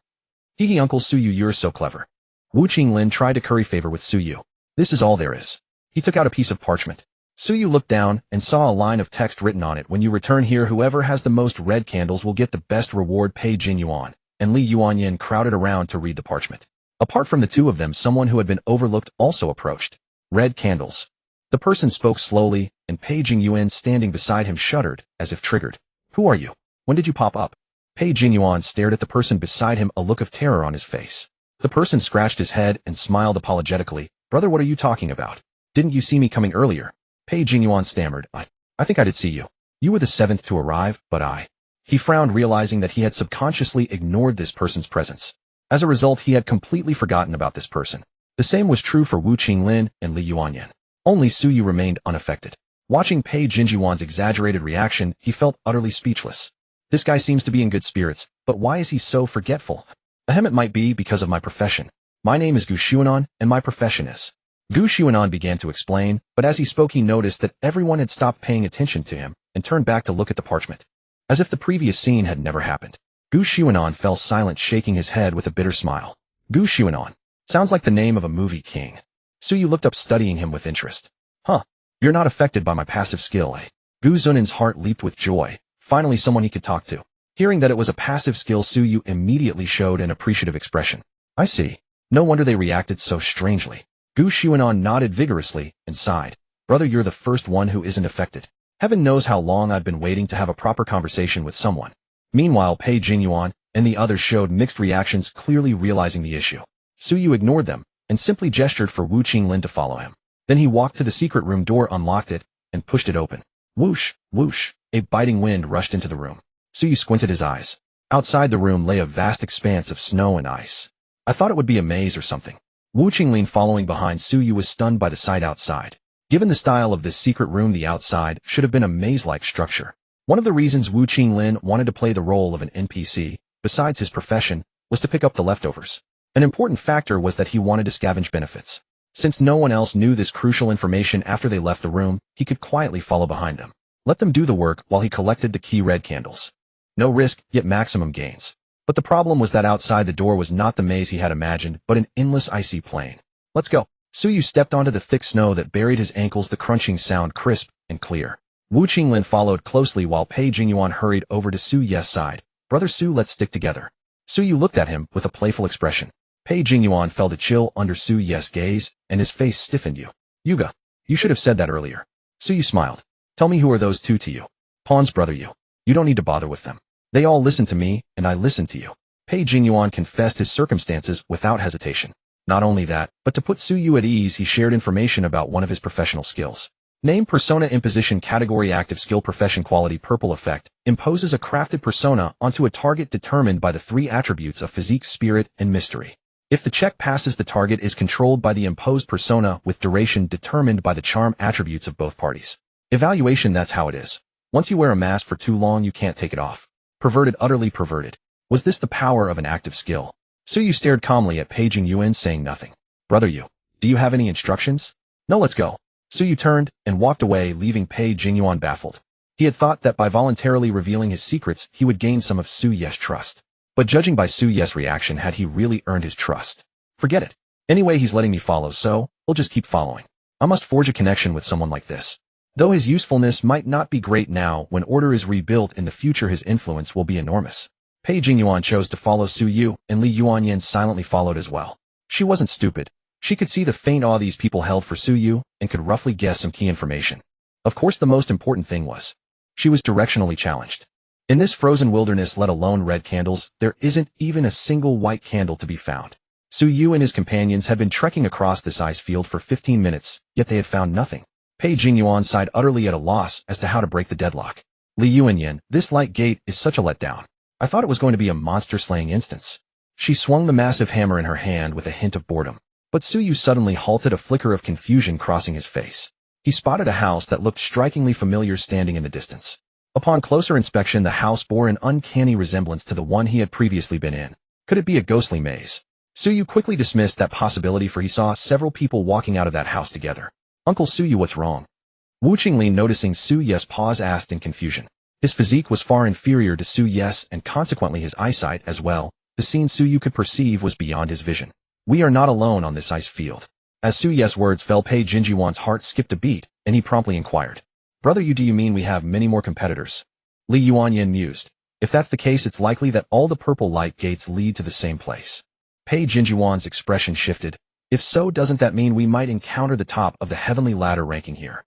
Hee Uncle Suyu, you're so clever. Wu Qinglin tried to curry favor with Suyu. This is all there is. He took out a piece of parchment. Suyu looked down and saw a line of text written on it. When you return here, whoever has the most red candles will get the best reward. Pei Jinyuan and Li Yuanyin crowded around to read the parchment. Apart from the two of them, someone who had been overlooked also approached. Red candles. The person spoke slowly, and Pei Jingyuan standing beside him shuddered, as if triggered. Who are you? When did you pop up? Pei Jinyuan stared at the person beside him, a look of terror on his face. The person scratched his head and smiled apologetically. Brother, what are you talking about? Didn't you see me coming earlier? Pei Jinyuan stammered. I think I did see you. You were the 7th to arrive, but He frowned, realizing that he had subconsciously ignored this person's presence. As a result, he had completely forgotten about this person. The same was true for Wu Qinglin and Li Yuanyin. Only Suyu remained unaffected. Watching Pei Jingyuan's exaggerated reaction, he felt utterly speechless. This guy seems to be in good spirits, but why is he so forgetful? Ahem, it might be because of my profession. My name is Gu Xuanan, and my profession is. Gu Xuanan began to explain, but as he spoke he noticed that everyone had stopped paying attention to him and turned back to look at the parchment. As if the previous scene had never happened. Gu Xuanan fell silent, shaking his head with a bitter smile. Gu Xuanan. Sounds like the name of a movie king. Suyu looked up, studying him with interest. Huh. You're not affected by my passive skill, eh? Gu Zunan's heart leaped with joy. Finally someone he could talk to. Hearing that it was a passive skill, Suyu immediately showed an appreciative expression. I see. No wonder they reacted so strangely. Gu Xuanan nodded vigorously and sighed. Brother, you're the first one who isn't affected. Heaven knows how long I've been waiting to have a proper conversation with someone. Meanwhile, Pei Jinyuan and the others showed mixed reactions, clearly realizing the issue. Suyu ignored them and simply gestured for Wu Qinglin to follow him. Then he walked to the secret room door, unlocked it, and pushed it open. Whoosh, whoosh, a biting wind rushed into the room. Suyu squinted his eyes. Outside the room lay a vast expanse of snow and ice. I thought it would be a maze or something. Wu Qinglin, following behind Suyu, was stunned by the sight outside. Given the style of this secret room, the outside should have been a maze-like structure. One of the reasons Wu Qinglin wanted to play the role of an NPC, besides his profession, was to pick up the leftovers. An important factor was that he wanted to scavenge benefits. Since no one else knew this crucial information after they left the room, he could quietly follow behind them. Let them do the work while he collected the key red candles. No risk, yet maximum gains. But the problem was that outside the door was not the maze he had imagined, but an endless icy plain. Let's go. Suyu stepped onto the thick snow that buried his ankles, the crunching sound crisp and clear. Wu Qinglin followed closely while Pei Jingyuan hurried over to Su Ye's side. Brother Su, let's stick together. Suyu looked at him with a playful expression. Pei Jingyuan felt a chill under Su Ye's gaze, and his face stiffened. Yuga, you should have said that earlier. Suyu smiled. Tell me, who are those two to you? Pawn's brother. You don't need to bother with them. They all listen to me, and I listen to you. Pei Jingyuan confessed his circumstances without hesitation. Not only that, but to put Suyu at ease, he shared information about one of his professional skills. Name: Persona Imposition. Category: Active Skill. Profession: Quality: Purple Effect. Imposes a crafted persona onto a target determined by the 3 attributes of physique, spirit, and mystery. If the check passes, the target is controlled by the imposed persona with duration determined by the charm attributes of both parties. Evaluation: That's how it is. Once you wear a mask for too long, you can't take it off. Perverted, utterly perverted. Was this the power of an active skill? Suyu stared calmly at Pei Jingyuan, saying nothing. Brother Yu, do you have any instructions? No, let's go. Suyu turned and walked away, leaving Pei Jingyuan baffled. He had thought that by voluntarily revealing his secrets, he would gain some of Su Ye's trust. But judging by Su Ye's reaction, had he really earned his trust? Forget it. Anyway, he's letting me follow, so we'll just keep following. I must forge a connection with someone like this. Though his usefulness might not be great now, when order is rebuilt in the future, his influence will be enormous. Pei Jingyuan chose to follow Suyu, and Li Yuanyan silently followed as well. She wasn't stupid. She could see the faint awe these people held for Suyu, and could roughly guess some key information. Of course, the most important thing was, she was directionally challenged. In this frozen wilderness, let alone red candles, there isn't even a single white candle to be found. Suyu and his companions had been trekking across this ice field for 15 minutes, yet they had found nothing. Pei Jingyuan sighed, utterly at a loss as to how to break the deadlock. Li Yuanyan, this light gate is such a letdown. I thought it was going to be a monster-slaying instance. She swung the massive hammer in her hand with a hint of boredom. But Suyu suddenly halted, a flicker of confusion crossing his face. He spotted a house that looked strikingly familiar standing in the distance. Upon closer inspection, the house bore an uncanny resemblance to the one he had previously been in. Could it be a ghostly maze? Suyu quickly dismissed that possibility, for he saw several people walking out of that house together. Uncle Suyu, what's wrong? Wu Qinglin, noticing Su Ye's pause, asked in confusion. His physique was far inferior to Su Ye's, and consequently his eyesight as well. The scene Suyu could perceive was beyond his vision. We are not alone on this ice field. As Su Ye's words fell, Pei Jingyuan's heart skipped a beat, and he promptly inquired. Brother Yu, do you mean we have many more competitors? Li Yuanyan mused. If that's the case, it's likely that all the purple light gates lead to the same place. Pei Jingyuan's expression shifted. If so, doesn't that mean we might encounter the top of the heavenly ladder ranking here?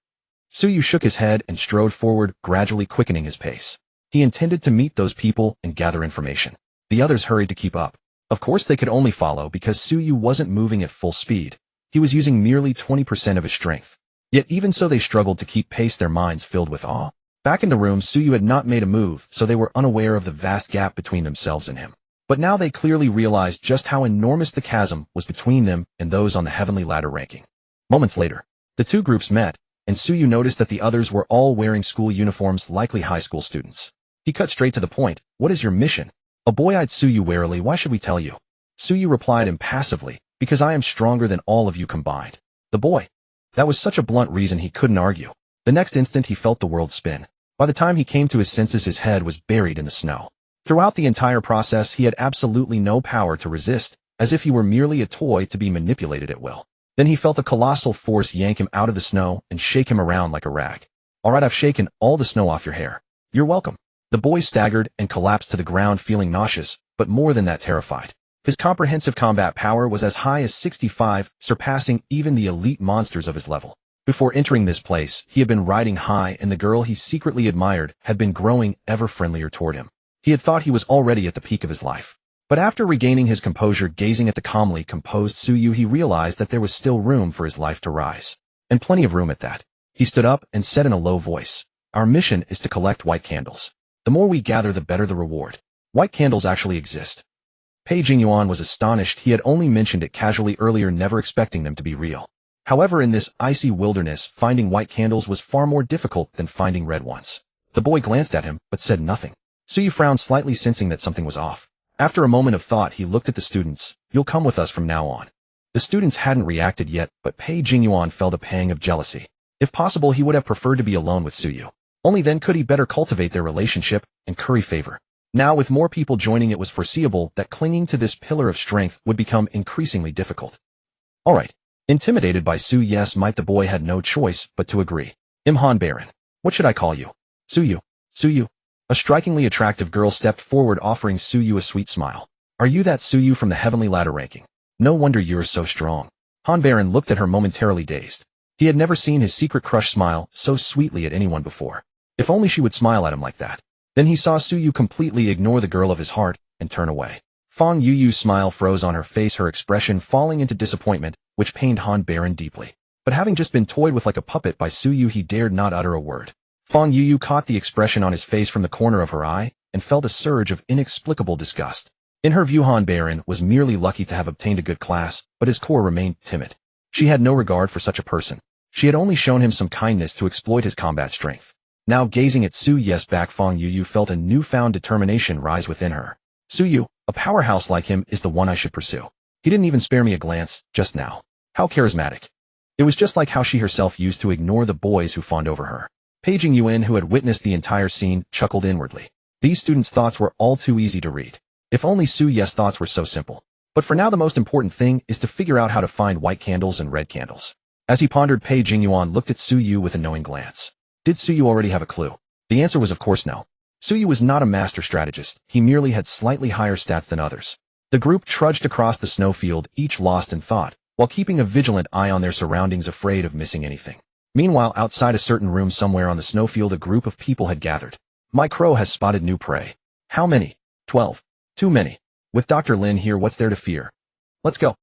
Suyu shook his head and strode forward, gradually quickening his pace. He intended to meet those people and gather information. The others hurried to keep up. Of course they could only follow because Suyu wasn't moving at full speed. He was using merely 20% of his strength. Yet even so they struggled to keep pace, their minds filled with awe. Back in the room, Suyu had not made a move, so they were unaware of the vast gap between themselves and him. But now they clearly realized just how enormous the chasm was between them and those on the heavenly ladder ranking. Moments later, the two groups met, and Suyu noticed that the others were all wearing school uniforms, likely high school students. He cut straight to the point. What is your mission? A boy eyed Suyu warily. Why should we tell you? Suyu replied impassively, because I am stronger than all of you combined. The boy. That was such a blunt reason he couldn't argue. The next instant he felt the world spin. By the time he came to his senses, his head was buried in the snow. Throughout the entire process, he had absolutely no power to resist, as if he were merely a toy to be manipulated at will. Then he felt a colossal force yank him out of the snow and shake him around like a rag. All right, I've shaken all the snow off your hair. You're welcome. The boy staggered and collapsed to the ground, feeling nauseous, but more than that, terrified. His comprehensive combat power was as high as 65, surpassing even the elite monsters of his level. Before entering this place, he had been riding high, and the girl he secretly admired had been growing ever friendlier toward him. He had thought he was already at the peak of his life. But after regaining his composure, gazing at the calmly composed Suyu, he realized that there was still room for his life to rise. And plenty of room at that. He stood up and said in a low voice, "Our mission is to collect white candles. The more we gather, the better the reward. White candles actually exist." Pei Jingyuan was astonished. He had only mentioned it casually earlier, never expecting them to be real. However, in this icy wilderness, finding white candles was far more difficult than finding red ones. The boy glanced at him, but said nothing. Suyu frowned slightly, sensing that something was off. After a moment of thought, he looked at the students. "You'll come with us from now on." The students hadn't reacted yet, but Pei Jingyuan felt a pang of jealousy. If possible, he would have preferred to be alone with Suyu. Only then could he better cultivate their relationship and curry favor. Now, with more people joining, it was foreseeable that clinging to this pillar of strength would become increasingly difficult. Alright. Intimidated by Su Yes might, the boy had no choice but to agree. Han Baron. What should I call you? Suyu. Suyu. A strikingly attractive girl stepped forward, offering Suyu a sweet smile. Are you that Suyu from the heavenly ladder ranking? No wonder you're so strong. Han Baron looked at her, momentarily dazed. He had never seen his secret crush smile so sweetly at anyone before. If only she would smile at him like that. Then he saw Suyu completely ignore the girl of his heart and turn away. Fang Yuyu's smile froze on her face, her expression falling into disappointment, which pained Han Baron deeply. But having just been toyed with like a puppet by Suyu, he dared not utter a word. Fang Yuyu caught the expression on his face from the corner of her eye and felt a surge of inexplicable disgust. In her view, Han Baron was merely lucky to have obtained a good class, but his core remained timid. She had no regard for such a person. She had only shown him some kindness to exploit his combat strength. Now, gazing at Su Yes back, Fang Yuyu felt a newfound determination rise within her. Suyu, a powerhouse like him, is the one I should pursue. He didn't even spare me a glance just now. How charismatic. It was just like how she herself used to ignore the boys who fawned over her. Pei Jingyuan, who had witnessed the entire scene, chuckled inwardly. These students' thoughts were all too easy to read. If only Su Yes' thoughts were so simple. But for now, the most important thing is to figure out how to find white candles and red candles. As he pondered, Pei Jingyuan looked at Suyu with a knowing glance. Did Suyu already have a clue? The answer was of course no. Suyu was not a master strategist, he merely had slightly higher stats than others. The group trudged across the snowfield, each lost in thought, while keeping a vigilant eye on their surroundings, afraid of missing anything. Meanwhile, outside a certain room somewhere on the snowfield, a group of people had gathered. My crow has spotted new prey. How many? 12. Too many. With Dr. Lin here, what's there to fear? Let's go.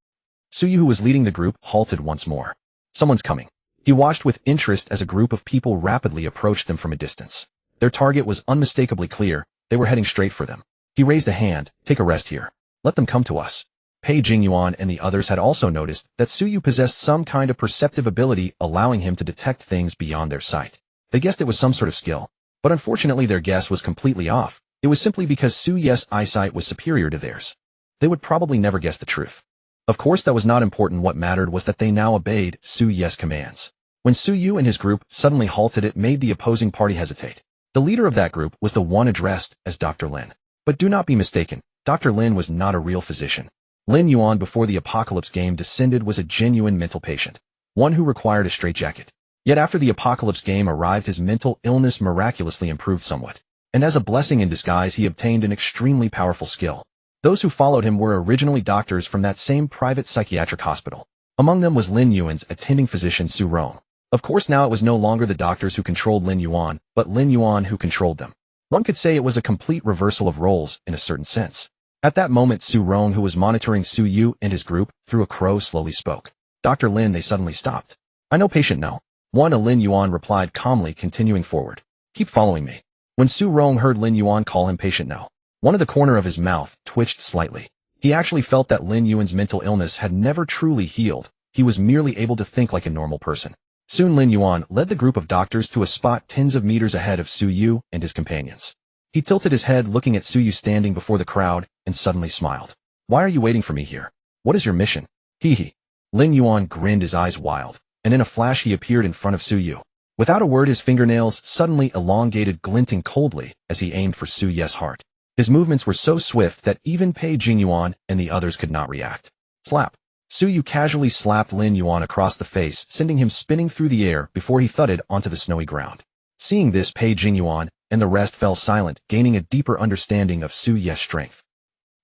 Suyu, who was leading the group, halted once more. Someone's coming. He watched with interest as a group of people rapidly approached them from a distance. Their target was unmistakably clear. They were heading straight for them. He raised a hand. Take a rest here. Let them come to us. Pei Jingyuan and the others had also noticed that Suyu possessed some kind of perceptive ability, allowing him to detect things beyond their sight. They guessed it was some sort of skill. But unfortunately, their guess was completely off. It was simply because Su Yes' eyesight was superior to theirs. They would probably never guess the truth. Of course, that was not important. What mattered was that they now obeyed Su Yes' commands. When Suyu and his group suddenly halted, it made the opposing party hesitate. The leader of that group was the one addressed as Dr. Lin. But do not be mistaken, Dr. Lin was not a real physician. Lin Yuan, before the apocalypse game descended, was a genuine mental patient, one who required a straitjacket. Yet after the apocalypse game arrived, his mental illness miraculously improved somewhat. And as a blessing in disguise, he obtained an extremely powerful skill. Those who followed him were originally doctors from that same private psychiatric hospital. Among them was Lin Yuan's attending physician Su Rong. Of course, now it was no longer the doctors who controlled Lin Yuan, but Lin Yuan who controlled them. One could say it was a complete reversal of roles in a certain sense. At that moment, Su Rong, who was monitoring Suyu and his group through a crow, slowly spoke. Dr. Lin, they suddenly stopped. I know patient no. Lin Yuan replied calmly, continuing forward. Keep following me. When Su Rong heard Lin Yuan call him patient no, one of the corner of his mouth twitched slightly. He actually felt that Lin Yuan's mental illness had never truly healed. He was merely able to think like a normal person. Soon Lin Yuan led the group of doctors to a spot tens of meters ahead of Suyu and his companions. He tilted his head, looking at Suyu standing before the crowd, and suddenly smiled. Why are you waiting for me here? What is your mission? Hee hee. Lin Yuan grinned, his eyes wild, and in a flash he appeared in front of Suyu. Without a word, his fingernails suddenly elongated, glinting coldly as he aimed for Su Yes' heart. His movements were so swift that even Pei Jingyuan and the others could not react. Slap. Suyu casually slapped Lin Yuan across the face, sending him spinning through the air before he thudded onto the snowy ground. Seeing this, Pei Jingyuan and the rest fell silent, gaining a deeper understanding of Su Yes' strength.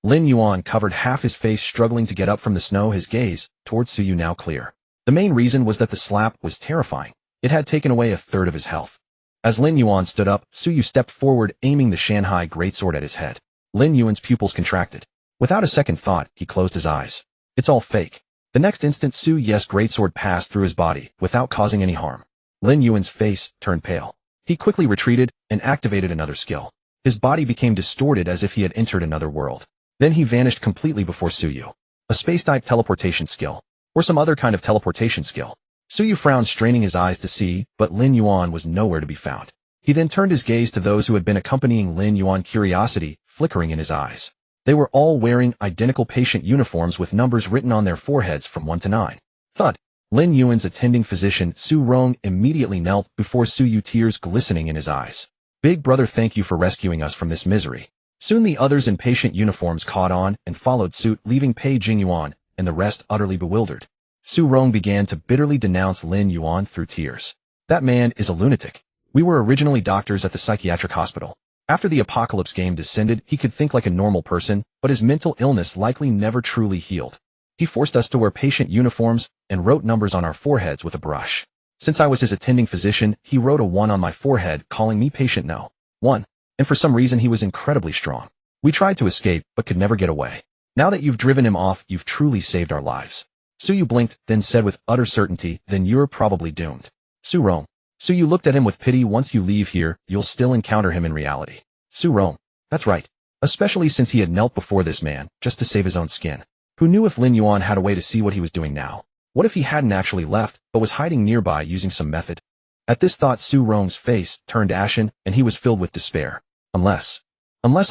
Lin Yuan covered half his face, struggling to get up from the snow, his gaze towards Suyu now clear. The main reason was that the slap was terrifying. It had taken away a third of his health. As Lin Yuan stood up, Suyu stepped forward, aiming the Shanghai greatsword at his head. Lin Yuan's pupils contracted. Without a second thought, he closed his eyes. It's all fake. The next instant, Su Yes' greatsword passed through his body without causing any harm. Lin Yuan's face turned pale. He quickly retreated and activated another skill. His body became distorted as if he had entered another world. Then he vanished completely before Suyu. A space-type teleportation skill, or some other kind of teleportation skill. Suyu frowned, straining his eyes to see, but Lin Yuan was nowhere to be found. He then turned his gaze to those who had been accompanying Lin Yuan, curiosity flickering in his eyes. They were all wearing identical patient uniforms with numbers written on their foreheads from 1 to 9. Thud. Lin Yuan's attending physician Su Rong immediately knelt before Su Yu, tears glistening in his eyes. Big brother, thank you for rescuing us from this misery. Soon the others in patient uniforms caught on and followed suit, leaving Pei Jingyuan and the rest utterly bewildered. Su Rong began to bitterly denounce Lin Yuan through tears. That man is a lunatic. We were originally doctors at the psychiatric hospital. After the apocalypse game descended, he could think like a normal person, but his mental illness likely never truly healed. He forced us to wear patient uniforms and wrote numbers on our foreheads with a brush. Since I was his attending physician, he wrote a 1 on my forehead, calling me patient No. 1. And for some reason he was incredibly strong. We tried to escape, but could never get away. Now that you've driven him off, you've truly saved our lives. Su Yu blinked, then said with utter certainty, then you're probably doomed. Su Rong. Su Yu looked at him with pity. Once you leave here, you'll still encounter him in reality. Su Rong. That's right. Especially since he had knelt before this man, just to save his own skin. Who knew if Lin Yuan had a way to see what he was doing now? What if he hadn't actually left, but was hiding nearby using some method? At this thought, Su Rong's face turned ashen, and he was filled with despair. Unless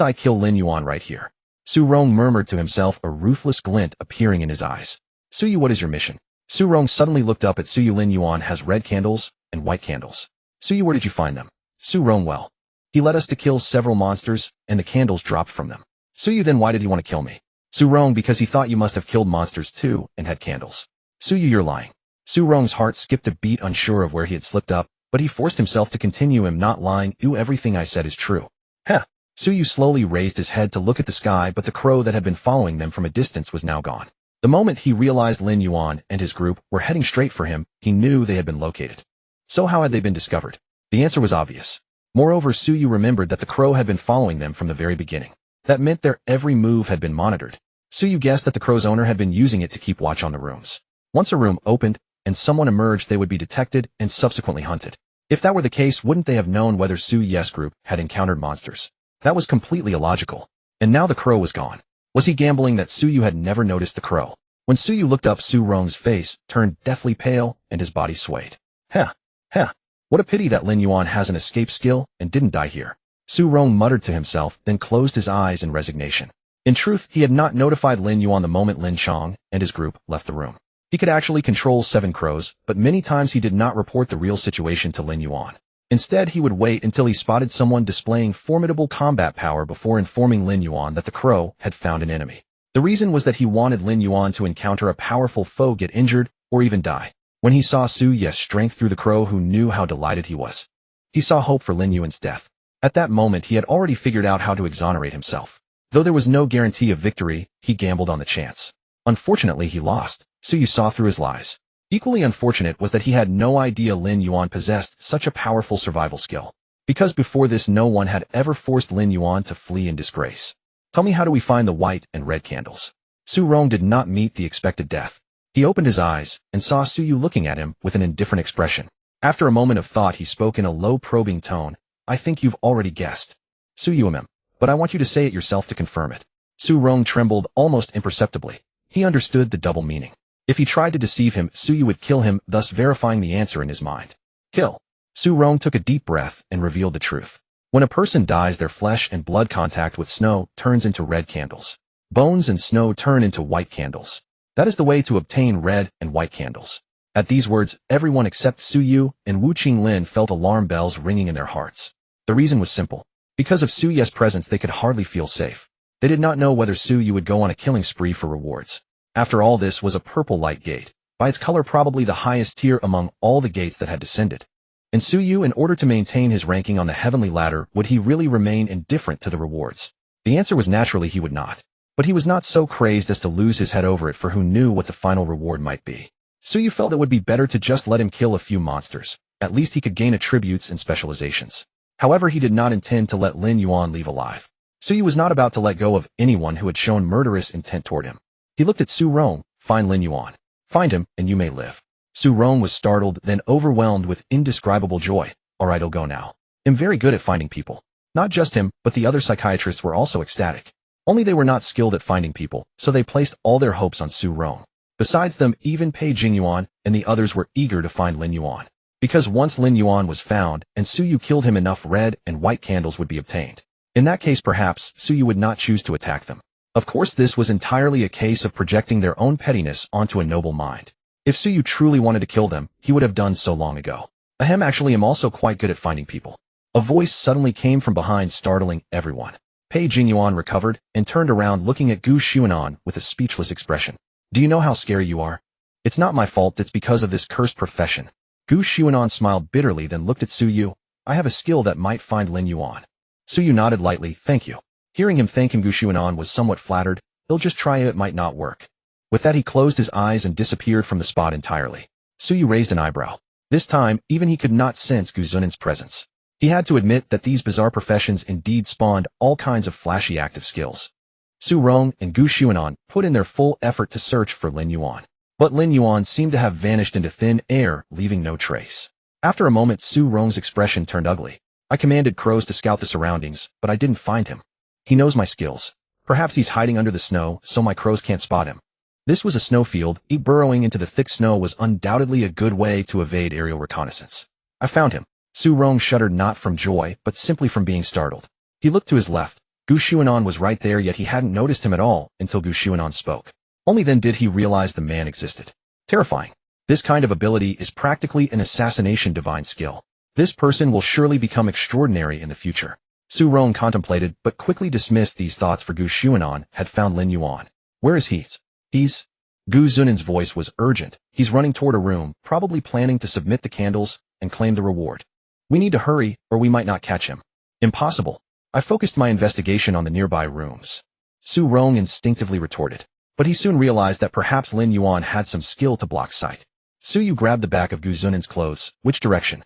I kill Lin Yuan right here. Su Rong murmured to himself, a ruthless glint appearing in his eyes. Su Yu, what is your mission? Su Rong suddenly looked up at Su Yu. Lin Yuan has red candles and white candles. Su Yu, where did you find them? Su Rong, well, he led us to kill several monsters, and the candles dropped from them. Su Yu, then why did he want to kill me? Su Rong, because he thought you must have killed monsters too, and had candles. Su Yu, you're lying. Su Rong's heart skipped a beat, unsure of where he had slipped up, but he forced himself to continue. I'm not lying. Everything I said is true. Heh. Su Yu slowly raised his head to look at the sky, but the crow that had been following them from a distance was now gone. The moment he realized Lin Yuan and his group were heading straight for him, he knew they had been located. So how had they been discovered? The answer was obvious. Moreover, Su Yu remembered that the crow had been following them from the very beginning. That meant their every move had been monitored. Su Yu guessed that the crow's owner had been using it to keep watch on the rooms. Once a room opened and someone emerged, they would be detected and subsequently hunted. If that were the case, wouldn't they have known whether Su Yu's group had encountered monsters? That was completely illogical. And now the crow was gone. Was he gambling that Su Yu had never noticed the crow? When Su Yu looked up, Su Rong's face turned deathly pale and his body swayed. Heh. What a pity that Lin Yuan has an escape skill and didn't die here. Su Rong muttered to himself, then closed his eyes in resignation. In truth, he had not notified Lin Yuan the moment Lin Chong and his group left the room. He could actually control 7 crows, but many times he did not report the real situation to Lin Yuan. Instead, he would wait until he spotted someone displaying formidable combat power before informing Lin Yuan that the crow had found an enemy. The reason was that he wanted Lin Yuan to encounter a powerful foe, get injured, or even die. When he saw Su Yu's strength through the crow, who knew how delighted he was. He saw hope for Lin Yuan's death. At that moment, he had already figured out how to exonerate himself. Though there was no guarantee of victory, he gambled on the chance. Unfortunately, he lost. Su Yu saw through his lies. Equally unfortunate was that he had no idea Lin Yuan possessed such a powerful survival skill. Because before this, no one had ever forced Lin Yuan to flee in disgrace. Tell me, how do we find the white and red candles? Su Rong did not meet the expected death. He opened his eyes and saw Su Yu looking at him with an indifferent expression. After a moment of thought, he spoke in a low, probing tone. I think you've already guessed. Su Yu, but I want you to say it yourself to confirm it. Su Rong trembled almost imperceptibly. He understood the double meaning. If he tried to deceive him, Su Yu would kill him, thus verifying the answer in his mind. Kill. Su Rong took a deep breath and revealed the truth. When a person dies, their flesh and blood contact with snow turns into red candles. Bones and snow turn into white candles. That is the way to obtain red and white candles. At these words, everyone except Su Yu and Wu Qinglin felt alarm bells ringing in their hearts. The reason was simple. Because of Su Yu's presence, they could hardly feel safe. They did not know whether Su Yu would go on a killing spree for rewards. After all, this was a purple light gate, by its color probably the highest tier among all the gates that had descended. And Su Yu, in order to maintain his ranking on the heavenly ladder, would he really remain indifferent to the rewards? The answer was naturally he would not. But he was not so crazed as to lose his head over it, for who knew what the final reward might be. Su Yu felt it would be better to just let him kill a few monsters. At least he could gain attributes and specializations. However, he did not intend to let Lin Yuan leave alive. Su Yu was not about to let go of anyone who had shown murderous intent toward him. He looked at Su Rong. Find Lin Yuan. Find him, and you may live. Su Rong was startled, then overwhelmed with indescribable joy. All right, I'll go now. I'm very good at finding people. Not just him, but the other psychiatrists were also ecstatic. Only they were not skilled at finding people, so they placed all their hopes on Su Rong. Besides them, even Pei Jingyuan and the others were eager to find Lin Yuan. Because once Lin Yuan was found, and Su Yu killed him, enough red and white candles would be obtained. In that case, perhaps, Su Yu would not choose to attack them. Of course, this was entirely a case of projecting their own pettiness onto a noble mind. If Suyu truly wanted to kill them, he would have done so long ago. Ahem, actually am also quite good at finding people. A voice suddenly came from behind, startling everyone. Pei Jingyuan recovered and turned around, looking at Gu Xuanan with a speechless expression. Do you know how scary you are? It's not my fault, it's because of this cursed profession. Gu Xuanan smiled bitterly, then looked at Suyu. I have a skill that might find Lin Yuan. Suyu nodded lightly, thank you. Hearing him thank him, Gu Xuanan was somewhat flattered. He'll just try it might not work. With that, he closed his eyes and disappeared from the spot entirely. Suyu raised an eyebrow. This time, even he could not sense Gu Zunan's presence. He had to admit that these bizarre professions indeed spawned all kinds of flashy active skills. Su Rong and Gu Xuanan put in their full effort to search for Lin Yuan. But Lin Yuan seemed to have vanished into thin air, leaving no trace. After a moment, Su Rong's expression turned ugly. I commanded crows to scout the surroundings, but I didn't find him. He knows my skills. Perhaps he's hiding under the snow, so my crows can't spot him. This was a snowfield. Burrowing into the thick snow was undoubtedly a good way to evade aerial reconnaissance. I found him. Su Rong shuddered, not from joy, but simply from being startled. He looked to his left. Gu Xuanan was right there, yet he hadn't noticed him at all until Gu Xuanan spoke. Only then did he realize the man existed. Terrifying. This kind of ability is practically an assassination divine skill. This person will surely become extraordinary in the future. Su Rong contemplated, but quickly dismissed these thoughts, for Gu Xuanan had found Lin Yuan. Where is he? He's... Gu Zunan's voice was urgent. He's running toward a room, probably planning to submit the candles and claim the reward. We need to hurry, or we might not catch him. Impossible. I focused my investigation on the nearby rooms. Su Rong instinctively retorted. But he soon realized that perhaps Lin Yuan had some skill to block sight. Suyu grabbed the back of Gu Zunan's clothes. Which direction?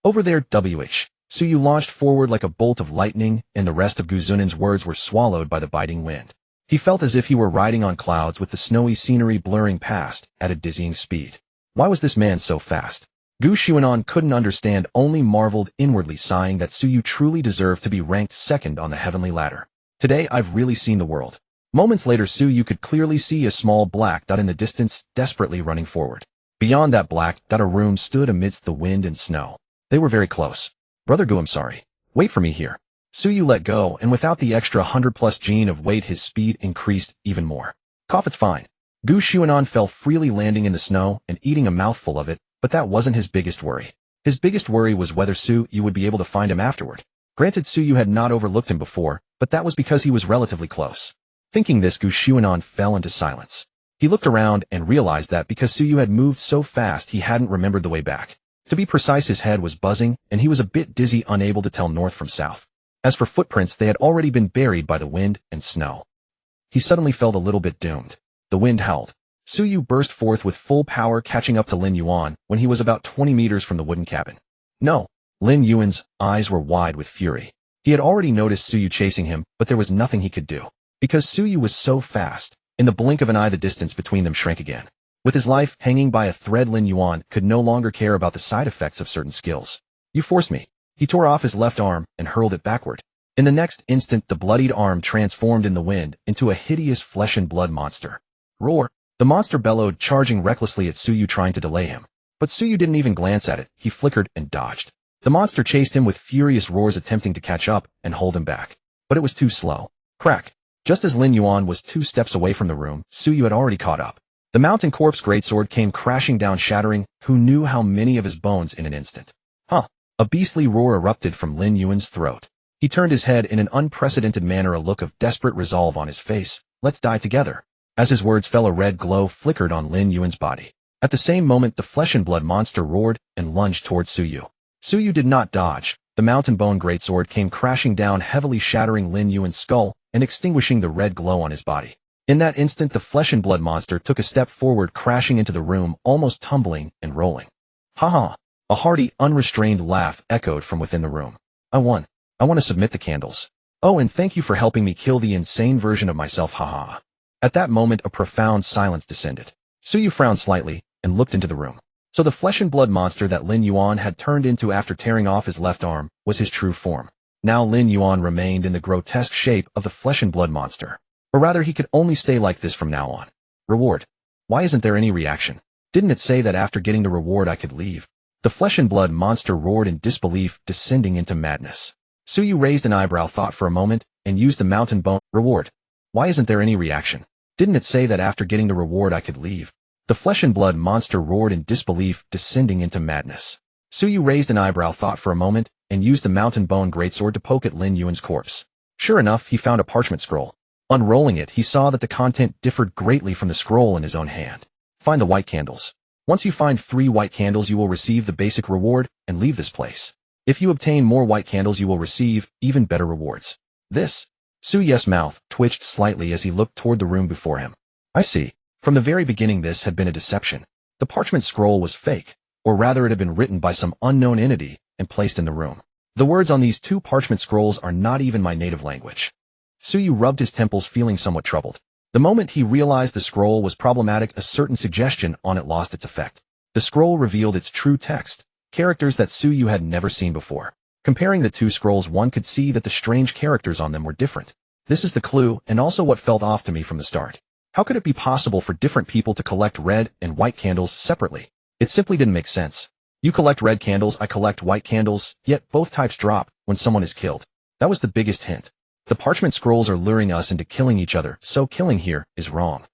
Over there, WH. Suyu launched forward like a bolt of lightning, and the rest of Gu Zunan's words were swallowed by the biting wind. He felt as if he were riding on clouds, with the snowy scenery blurring past at a dizzying speed. Why was this man so fast? Gu Xuanan couldn't understand, only marveled inwardly, sighing that Suyu truly deserved to be ranked second on the heavenly ladder. Today I've really seen the world. Moments later, Suyu could clearly see a small black dot in the distance, desperately running forward. Beyond that black dot, a room stood amidst the wind and snow. They were very close. Brother Gu, I'm sorry. Wait for me here. Suyu let go, and without the extra 100+ gene of weight, his speed increased even more. Cough, it's fine. Gu Xuanan fell freely, landing in the snow and eating a mouthful of it, but that wasn't his biggest worry. His biggest worry was whether Suyu would be able to find him afterward. Granted, Suyu had not overlooked him before, but that was because he was relatively close. Thinking this, Gu Xuanan fell into silence. He looked around and realized that because Suyu had moved so fast, he hadn't remembered the way back. To be precise, his head was buzzing, and he was a bit dizzy, unable to tell north from south. As for footprints, they had already been buried by the wind and snow. He suddenly felt a little bit doomed. The wind howled. Suyu burst forth with full power, catching up to Lin Yuan when he was about 20 meters from the wooden cabin. No! Lin Yuan's eyes were wide with fury. He had already noticed Suyu chasing him, but there was nothing he could do. Because Suyu was so fast, in the blink of an eye the distance between them shrank again. With his life hanging by a thread, Lin Yuan could no longer care about the side effects of certain skills. You forced me. He tore off his left arm and hurled it backward. In the next instant, the bloodied arm transformed in the wind into a hideous flesh and blood monster. Roar! The monster bellowed, charging recklessly at Suyu, trying to delay him. But Suyu didn't even glance at it. He flickered and dodged. The monster chased him with furious roars, attempting to catch up and hold him back. But it was too slow. Crack! Just as Lin Yuan was 2 steps away from the room, Suyu had already caught up. The mountain corpse greatsword came crashing down, shattering who knew how many of his bones in an instant. Huh! A beastly roar erupted from Lin Yuan's throat. He turned his head in an unprecedented manner, a look of desperate resolve on his face. Let's die together. As his words fell, a red glow flickered on Lin Yuan's body. At the same moment, the flesh and blood monster roared and lunged towards Suyu. Suyu did not dodge. The mountain bone greatsword came crashing down heavily, shattering Lin Yuan's skull and extinguishing the red glow on his body. In that instant, the flesh and blood monster took a step forward, crashing into the room, almost tumbling and rolling. Ha ha! A hearty, unrestrained laugh echoed from within the room. I won. I want to submit the candles. Oh, and thank you for helping me kill the insane version of myself, haha. At that moment, a profound silence descended. Suyu frowned slightly and looked into the room. So the flesh and blood monster that Lin Yuan had turned into after tearing off his left arm was his true form. Now Lin Yuan remained in the grotesque shape of the flesh and blood monster. Or rather, he could only stay like this from now on. Reward. Why isn't there any reaction? Didn't it say that after getting the reward I could leave? The flesh and blood monster roared in disbelief, descending into madness. Suyu raised an eyebrow, thought for a moment, and used the mountain bone. Reward. Why isn't there any reaction? Didn't it say that after getting the reward I could leave? The flesh and blood monster roared in disbelief, descending into madness. Suyu raised an eyebrow thought for a moment and used the mountain bone greatsword to poke at Lin Yuan's corpse. Sure enough, he found a parchment scroll. Unrolling it, he saw that the content differed greatly from the scroll in his own hand. Find the white candles. Once you find 3 white candles, you will receive the basic reward and leave this place. If you obtain more white candles, you will receive even better rewards. This. Suyu's mouth twitched slightly as he looked toward the room before him. I see. From the very beginning this had been a deception. The parchment scroll was fake, or rather it had been written by some unknown entity and placed in the room. The words on these 2 parchment scrolls are not even my native language. Suyu rubbed his temples, feeling somewhat troubled. The moment he realized the scroll was problematic, a certain suggestion on it lost its effect. The scroll revealed its true text, characters that Suyu had never seen before. Comparing the 2 scrolls, one could see that the strange characters on them were different. This is the clue, and also what felt off to me from the start. How could it be possible for different people to collect red and white candles separately? It simply didn't make sense. You collect red candles, I collect white candles, yet both types drop when someone is killed. That was the biggest hint. The parchment scrolls are luring us into killing each other, so killing here is wrong.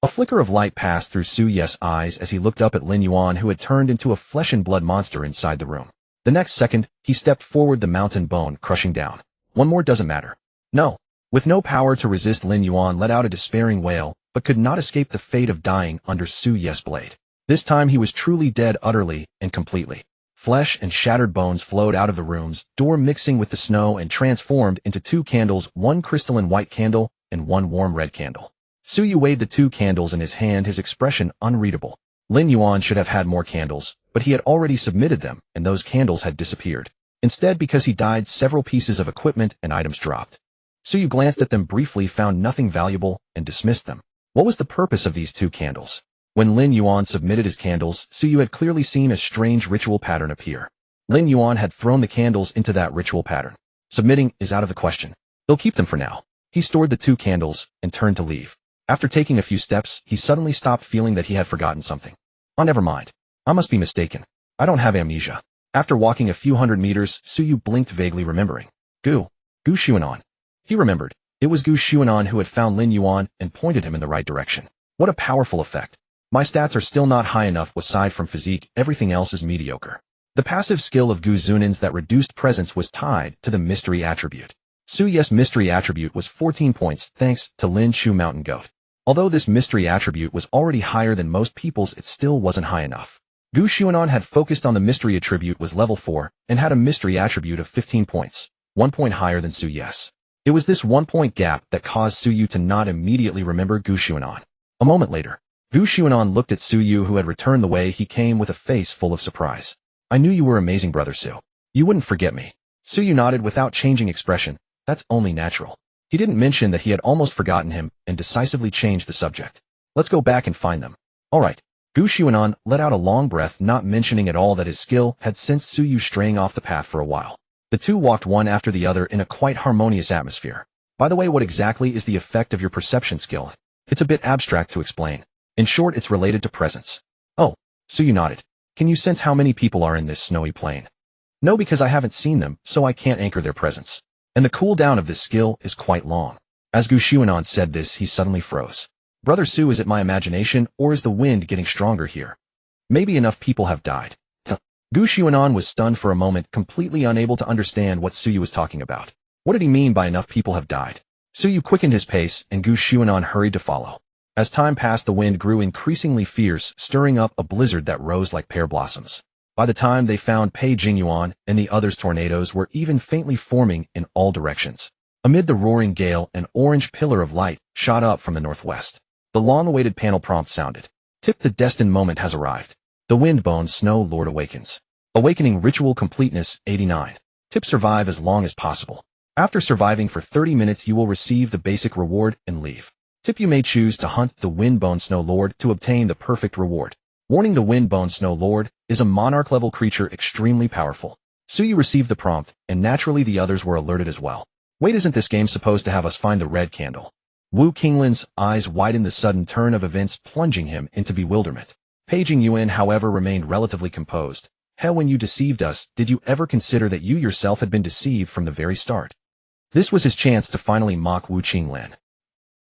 A flicker of light passed through Suyu's eyes as he looked up at Lin Yuan, who had turned into a flesh and blood monster inside the room. The next second, he stepped forward, the mountain bone crushing down. One more doesn't matter. No. With no power to resist, Lin Yuan let out a despairing wail, but could not escape the fate of dying under Suyu's blade. This time he was truly dead, utterly and completely. Flesh and shattered bones flowed out of the room's door, mixing with the snow and transformed into 2 candles, 1 crystalline white candle and 1 warm red candle. Suyu weighed the 2 candles in his hand, his expression unreadable. Lin Yuan should have had more candles, but he had already submitted them, and those candles had disappeared. Instead, because he died, several pieces of equipment and items dropped. Suyu glanced at them briefly, found nothing valuable, and dismissed them. What was the purpose of these 2 candles? When Lin Yuan submitted his candles, Suyu had clearly seen a strange ritual pattern appear. Lin Yuan had thrown the candles into that ritual pattern. Submitting is out of the question. They'll keep them for now. He stored the 2 candles and turned to leave. After taking a few steps, he suddenly stopped, feeling that he had forgotten something. Oh, never mind. I must be mistaken. I don't have amnesia. After walking a few hundred meters, Suyu blinked, vaguely remembering. Gu Xuanan. He remembered. It was Gu Xuanan who had found Lin Yuan and pointed him in the right direction. What a powerful effect. My stats are still not high enough. Aside from physique, everything else is mediocre. The passive skill of Gu Xunan's that reduced presence was tied to the mystery attribute. Suyu's mystery attribute was 14 points thanks to Lin Chu Mountain Goat. Although this mystery attribute was already higher than most people's, it still wasn't high enough. Gu Xuanan had focused on the mystery attribute, was level 4, and had a mystery attribute of 15 points, 1 point higher than Suyu's. It was this 1 point gap that caused Suyu to not immediately remember Gu Xuanan. A moment later, Gu Xuanan looked at Suyu, who had returned the way he came, with a face full of surprise. I knew you were amazing, Brother Su. You wouldn't forget me. Suyu nodded without changing expression. That's only natural. He didn't mention that he had almost forgotten him and decisively changed the subject. Let's go back and find them. All right. Gu Xuanan let out a long breath, not mentioning at all that his skill had sensed Suyu straying off the path for a while. The 2 walked one after the other in a quite harmonious atmosphere. By the way, what exactly is the effect of your perception skill? It's a bit abstract to explain. In short, it's related to presence. Oh, Suyu nodded. Can you sense how many people are in this snowy plain? No, because I haven't seen them, so I can't anchor their presence. And the cooldown of this skill is quite long. As Gu Xuanan said this, he suddenly froze. Brother Su, is it my imagination, or is the wind getting stronger here? Maybe enough people have died. Gu Xuanan was stunned for a moment, completely unable to understand what Suyu was talking about. What did he mean by enough people have died? Suyu quickened his pace, and Gu Xuanan hurried to follow. As time passed, the wind grew increasingly fierce, stirring up a blizzard that rose like pear blossoms. By the time they found Pei Jingyuan and the others, tornadoes were even faintly forming in all directions. Amid the roaring gale, an orange pillar of light shot up from the northwest. The long-awaited panel prompt sounded. Tip, the destined moment has arrived. The Windbone Snow Lord awakens. Awakening ritual completeness 89. Tip, survive as long as possible. After surviving for 30 minutes, you will receive the basic reward and leave. Tip, you may choose to hunt the Windbone Snow Lord to obtain the perfect reward. Warning, the Windbone Snow Lord is a monarch-level creature, extremely powerful. Suyu received the prompt, and naturally the others were alerted as well. Wait, isn't this game supposed to have us find the red candle? Wu Qinglin's eyes widened, the sudden turn of events plunging him into bewilderment. Pei Jingyuan, however, remained relatively composed. Hell, when you deceived us, did you ever consider that you yourself had been deceived from the very start? This was his chance to finally mock Wu Qinglin.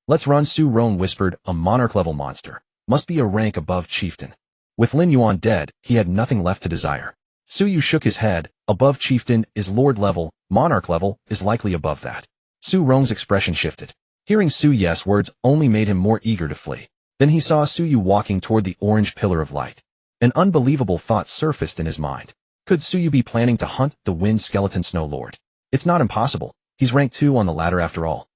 Let's run, Su Ron whispered, a monarch-level monster. must be a rank above chieftain. With Lin Yuan dead, he had nothing left to desire. Su Yu shook his head. Above chieftain is lord level, monarch level is likely above that. Su Rong's expression shifted. Hearing Su Yes' words only made him more eager to flee. Then he saw Su Yu walking toward the orange pillar of light. An unbelievable thought surfaced in his mind. Could Su Yu be planning to hunt the Wind Skeleton Snow Lord? It's not impossible. He's rank 2 on the ladder after all.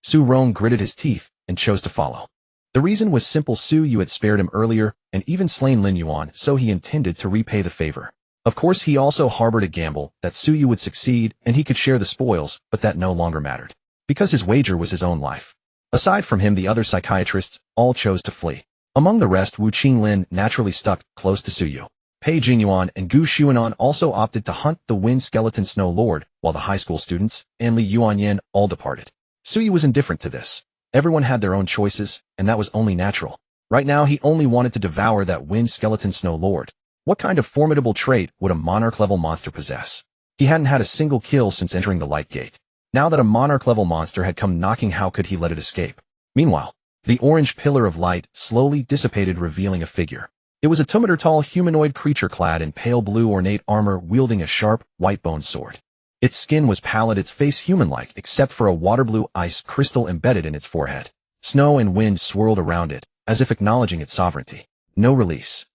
Su Rong gritted his teeth and chose to follow. The reason was simple. Su Yu had spared him earlier and even slain Lin Yuan, so he intended to repay the favor. Of course, he also harbored a gamble that Su Yu would succeed and he could share the spoils, but that no longer mattered. Because his wager was his own life. Aside from him, the other psychiatrists all chose to flee. Among the rest, Wu Qinglin naturally stuck close to Su Yu. Pei Jingyuan and Gu Xuanan also opted to hunt the Wind Skeleton Snow Lord, while the high school students and Li Yuanyin all departed. Su Yu was indifferent to this. Everyone had their own choices, and that was only natural. Right now, he only wanted to devour that Wind Skeleton Snow Lord. What kind of formidable trait would a monarch-level monster possess? He hadn't had a single kill since entering the Light Gate. Now that a monarch-level monster had come knocking, how could he let it escape? Meanwhile, the orange pillar of light slowly dissipated, revealing a figure. It was a 2-meter-tall humanoid creature clad in pale blue ornate armor, wielding a sharp, white-boned sword. Its skin was pallid, its face human-like, except for a water-blue ice crystal embedded in its forehead. Snow and wind swirled around it, as if acknowledging its sovereignty. No release.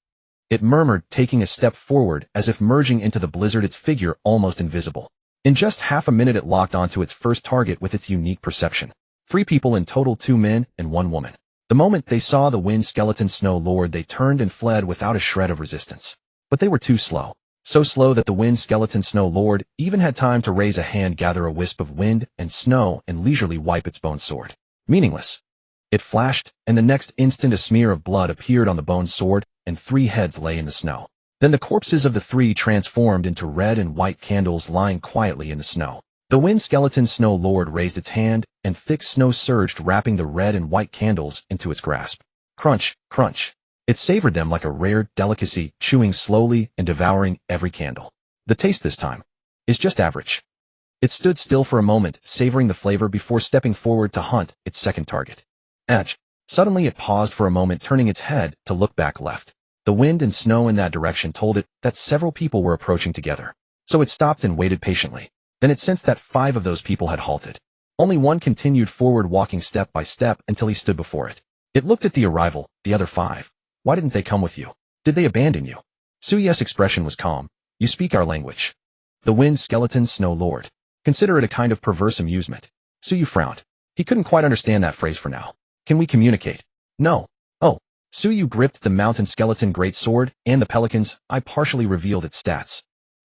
It murmured, taking a step forward, as if merging into the blizzard, its figure almost invisible. In just half a minute, it locked onto its first target with its unique perception. 3 people in total, 2 men and 1 woman. The moment they saw the Wind Skeleton Snow Lord, they turned and fled without a shred of resistance. But they were too slow. So slow that the Wind Skeleton Snow Lord even had time to raise a hand, gather a wisp of wind and snow, and leisurely wipe its bone sword. Meaningless. It flashed, and the next instant a smear of blood appeared on the bone sword, and 3 heads lay in the snow. Then the corpses of the 3 transformed into red and white candles lying quietly in the snow. The Wind Skeleton Snow Lord raised its hand, and thick snow surged, wrapping the red and white candles into its grasp. Crunch, crunch. It savored them like a rare delicacy, chewing slowly and devouring every candle. The taste this time is just average. It stood still for a moment, savoring the flavor before stepping forward to hunt its second target. Edge. Suddenly it paused for a moment, turning its head to look back left. The wind and snow in that direction told it that several people were approaching together. So it stopped and waited patiently. Then it sensed that 5 of those people had halted. Only 1 continued forward, walking step by step until he stood before it. It looked at the arrival. The other 5. Why didn't they come with you? Did they abandon you? Su Ye's expression was calm. You speak our language. The Wind Skeleton Snow Lord. Consider it a kind of perverse amusement. Su Yu frowned. He couldn't quite understand that phrase for now. Can we communicate? No. Oh. Su Yu gripped the Mountain Skeleton Great Sword and the Pelican's eye partially revealed its stats.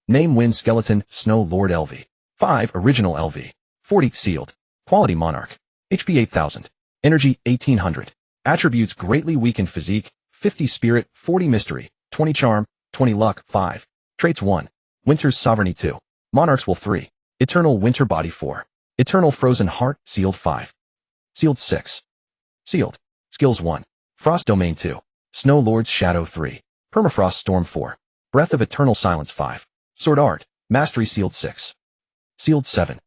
Name: Wind Skeleton Snow Lord LV. 5 original LV. 40 sealed. Quality Monarch. HP 8000. Energy 1800. Attributes: greatly weakened physique, 50 spirit, 40 mystery, 20 charm, 20 luck, 5. Traits: 1. Winter's Sovereignty 2. Monarch's Will 3. Eternal Winter Body 4. Eternal Frozen Heart, sealed 5. Sealed 6. Sealed. Skills: 1. Frost Domain 2. Snow Lord's Shadow 3. Permafrost Storm 4. Breath of Eternal Silence 5. Sword Art. Mastery, sealed 6. Sealed 7.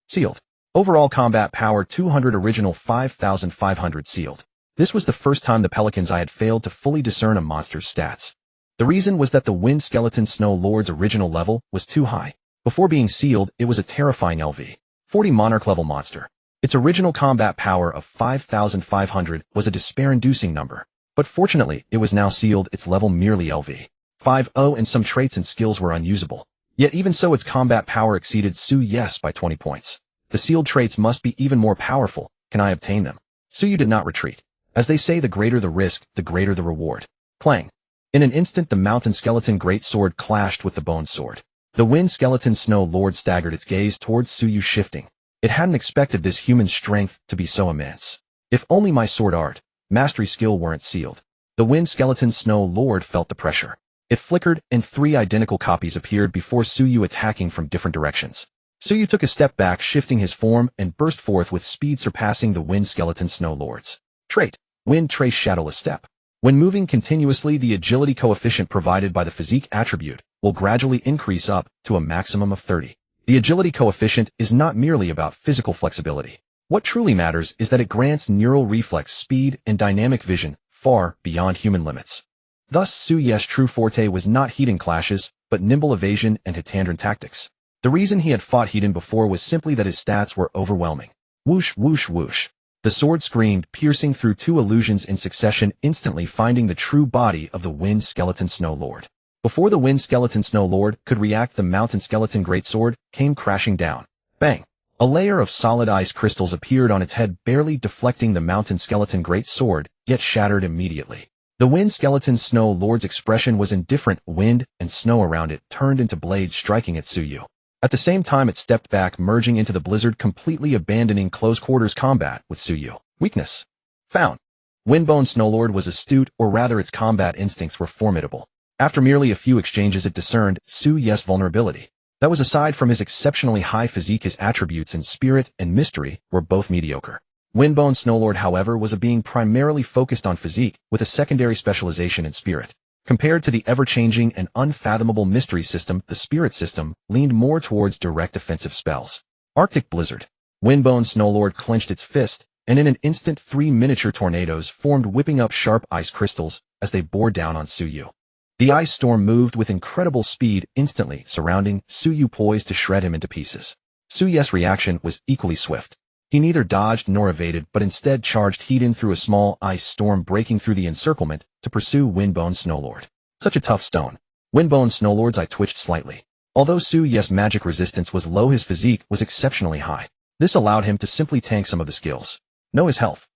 Sealed. Overall combat power 200, original 5500, sealed. This was the first time the Pelican's eye had failed to fully discern a monster's stats. The reason was that the Wind Skeleton Snow Lord's original level was too high. Before being sealed, it was a terrifying LV. 40 Monarch level monster. Its original combat power of 5500 was a despair-inducing number. But fortunately, it was now sealed, its level merely LV. 50, and some traits and skills were unusable. Yet even so, its combat power exceeded Su Yes by 20 points. The sealed traits must be even more powerful. Can I obtain them? Su Yu did not retreat. As they say, the greater the risk, the greater the reward. Clang. In an instant, the Mountain Skeleton Great Sword clashed with the Bone Sword. The Wind Skeleton Snow Lord staggered, its gaze towards Su Yu shifting. It hadn't expected this human strength to be so immense. If only my sword art, mastery skill weren't sealed. The Wind Skeleton Snow Lord felt the pressure. It flickered, and 3 identical copies appeared before Su Yu, attacking from different directions. Su Yu took a step back, shifting his form, and burst forth with speed surpassing the Wind Skeleton Snow Lord's. Trait: Wind Trace Shadowless Step. When moving continuously, the agility coefficient provided by the physique attribute will gradually increase up to a maximum of 30. The agility coefficient is not merely about physical flexibility. What truly matters is that it grants neural reflex speed and dynamic vision, far beyond human limits. Thus, Su Ye's true forte was not Heaton clashes, but nimble evasion and Hitandran tactics. The reason he had fought Heaton before was simply that his stats were overwhelming. Whoosh, whoosh, whoosh. The sword screamed, piercing through two illusions in succession, instantly finding the true body of the Wind Skeleton Snow Lord. Before the Wind Skeleton Snow Lord could react, the Mountain Skeleton Greatsword came crashing down. Bang! A layer of solid ice crystals appeared on its head, barely deflecting the Mountain Skeleton Greatsword, yet shattered immediately. The Wind Skeleton Snow Lord's expression was indifferent. Wind and snow around it turned into blades, striking at Tsuyu. At the same time, it stepped back, merging into the blizzard, completely abandoning close-quarters combat with Tsuyu. Weakness found. Windbone Snowlord was astute, or rather its combat instincts were formidable. After merely a few exchanges, it discerned Su Ye's vulnerability. That was aside from his exceptionally high physique, his attributes in spirit and mystery were both mediocre. Windbone Snowlord, however, was a being primarily focused on physique, with a secondary specialization in spirit. Compared to the ever-changing and unfathomable mystery system, the spirit system leaned more towards direct offensive spells. Arctic Blizzard. Windbone Snowlord clenched its fist, and in an instant 3 miniature tornadoes formed, whipping up sharp ice crystals as they bore down on Tsuyu. The ice storm moved with incredible speed, instantly surrounding Tsuyu, poised to shred him into pieces. Tsuyu's reaction was equally swift. He neither dodged nor evaded, but instead charged Heaton through a small ice storm, breaking through the encirclement to pursue Windbone Snowlord. Such a tough stone. Windbone Snowlord's eye twitched slightly. Although Tsuyu's magic resistance was low, his physique was exceptionally high. This allowed him to simply tank some of the skills. Know his health.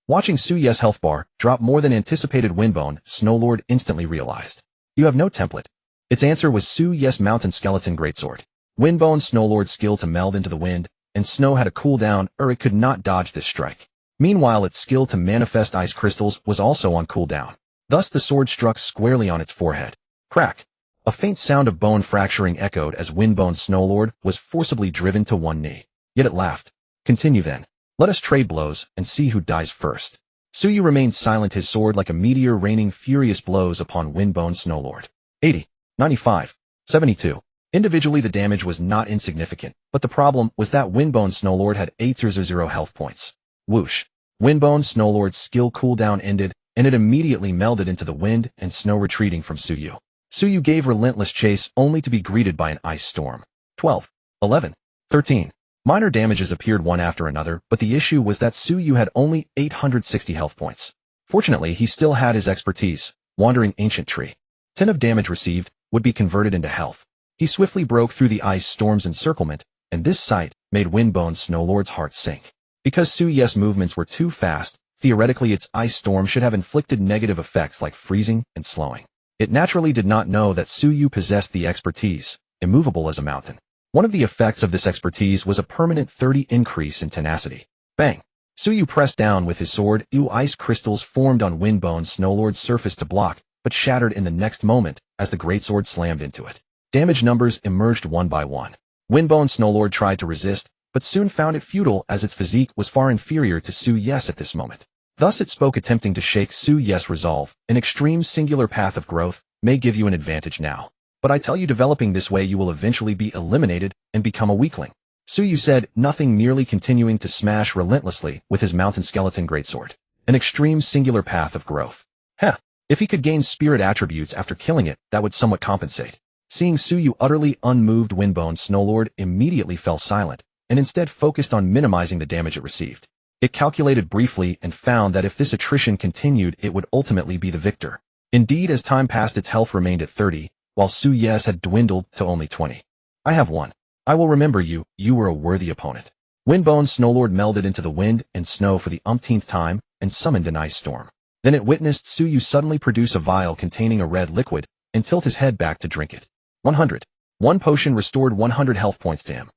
Watching Tsuyu's health bar drop more than anticipated, Windbone Snowlord instantly realized. You have no template. Its answer was Tsuyu's Mountain Skeleton Greatsword. Windbone Snowlord's skill to meld into the wind and snow had a cooldown, or it could not dodge this strike. Meanwhile, its skill to manifest ice crystals was also on cooldown. Thus the sword struck squarely on its forehead. Crack! A faint sound of bone fracturing echoed as Windbone Snowlord was forcibly driven to one knee. Yet it laughed. Continue then. Let us trade blows and see who dies first. Tsuyu remained silent, his sword like a meteor raining furious blows upon Windbone Snowlord. 80, 95, 72. Individually the damage was not insignificant, but the problem was that Windbone Snowlord had 800 health points. Whoosh. Windbone Snowlord's skill cooldown ended, and it immediately melded into the wind and snow, retreating from Tsuyu. Tsuyu gave relentless chase, only to be greeted by an ice storm. 12, 11, 13. Minor damages appeared one after another, but the issue was that Tsuyu had only 860 health points. Fortunately, he still had his expertise, Wandering Ancient Tree. 10 of damage received would be converted into health. He swiftly broke through the ice storm's encirclement, and this sight made Windbone Snowlord's heart sink. Because Tsuyu's movements were too fast, theoretically its ice storm should have inflicted negative effects like freezing and slowing. It naturally did not know that Tsuyu possessed the expertise, immovable as a mountain. One of the effects of this expertise was a permanent 30 increase in tenacity. Bang! Tsuyu pressed down with his sword. Ice crystals formed on Windbone Snowlord's surface to block, but shattered in the next moment as the greatsword slammed into it. Damage numbers emerged one by one. Windbone Snowlord tried to resist, but soon found it futile as its physique was far inferior to Tsuyu's at this moment. Thus it spoke, attempting to shake Tsuyu's resolve. An extreme singular path of growth may give you an advantage now. But I tell you, developing this way you will eventually be eliminated and become a weakling. Tsuyu said, nothing, merely continuing to smash relentlessly with his Mountain Skeleton Greatsword. An extreme singular path of growth. Heh. If he could gain spirit attributes after killing it, that would somewhat compensate. Seeing Tsuyu utterly unmoved, Windbone Snowlord immediately fell silent, and instead focused on minimizing the damage it received. It calculated briefly and found that if this attrition continued, it would ultimately be the victor. Indeed, as time passed, its health remained at 30, while Tsuyu's had dwindled to only 20. I have won. I will remember you. You were a worthy opponent. Windbone Snowlord melded into the wind and snow for the umpteenth time and summoned an ice storm. Then it witnessed Tsuyu suddenly produce a vial containing a red liquid and tilt his head back to drink it. 100. One potion restored 100 health points to him.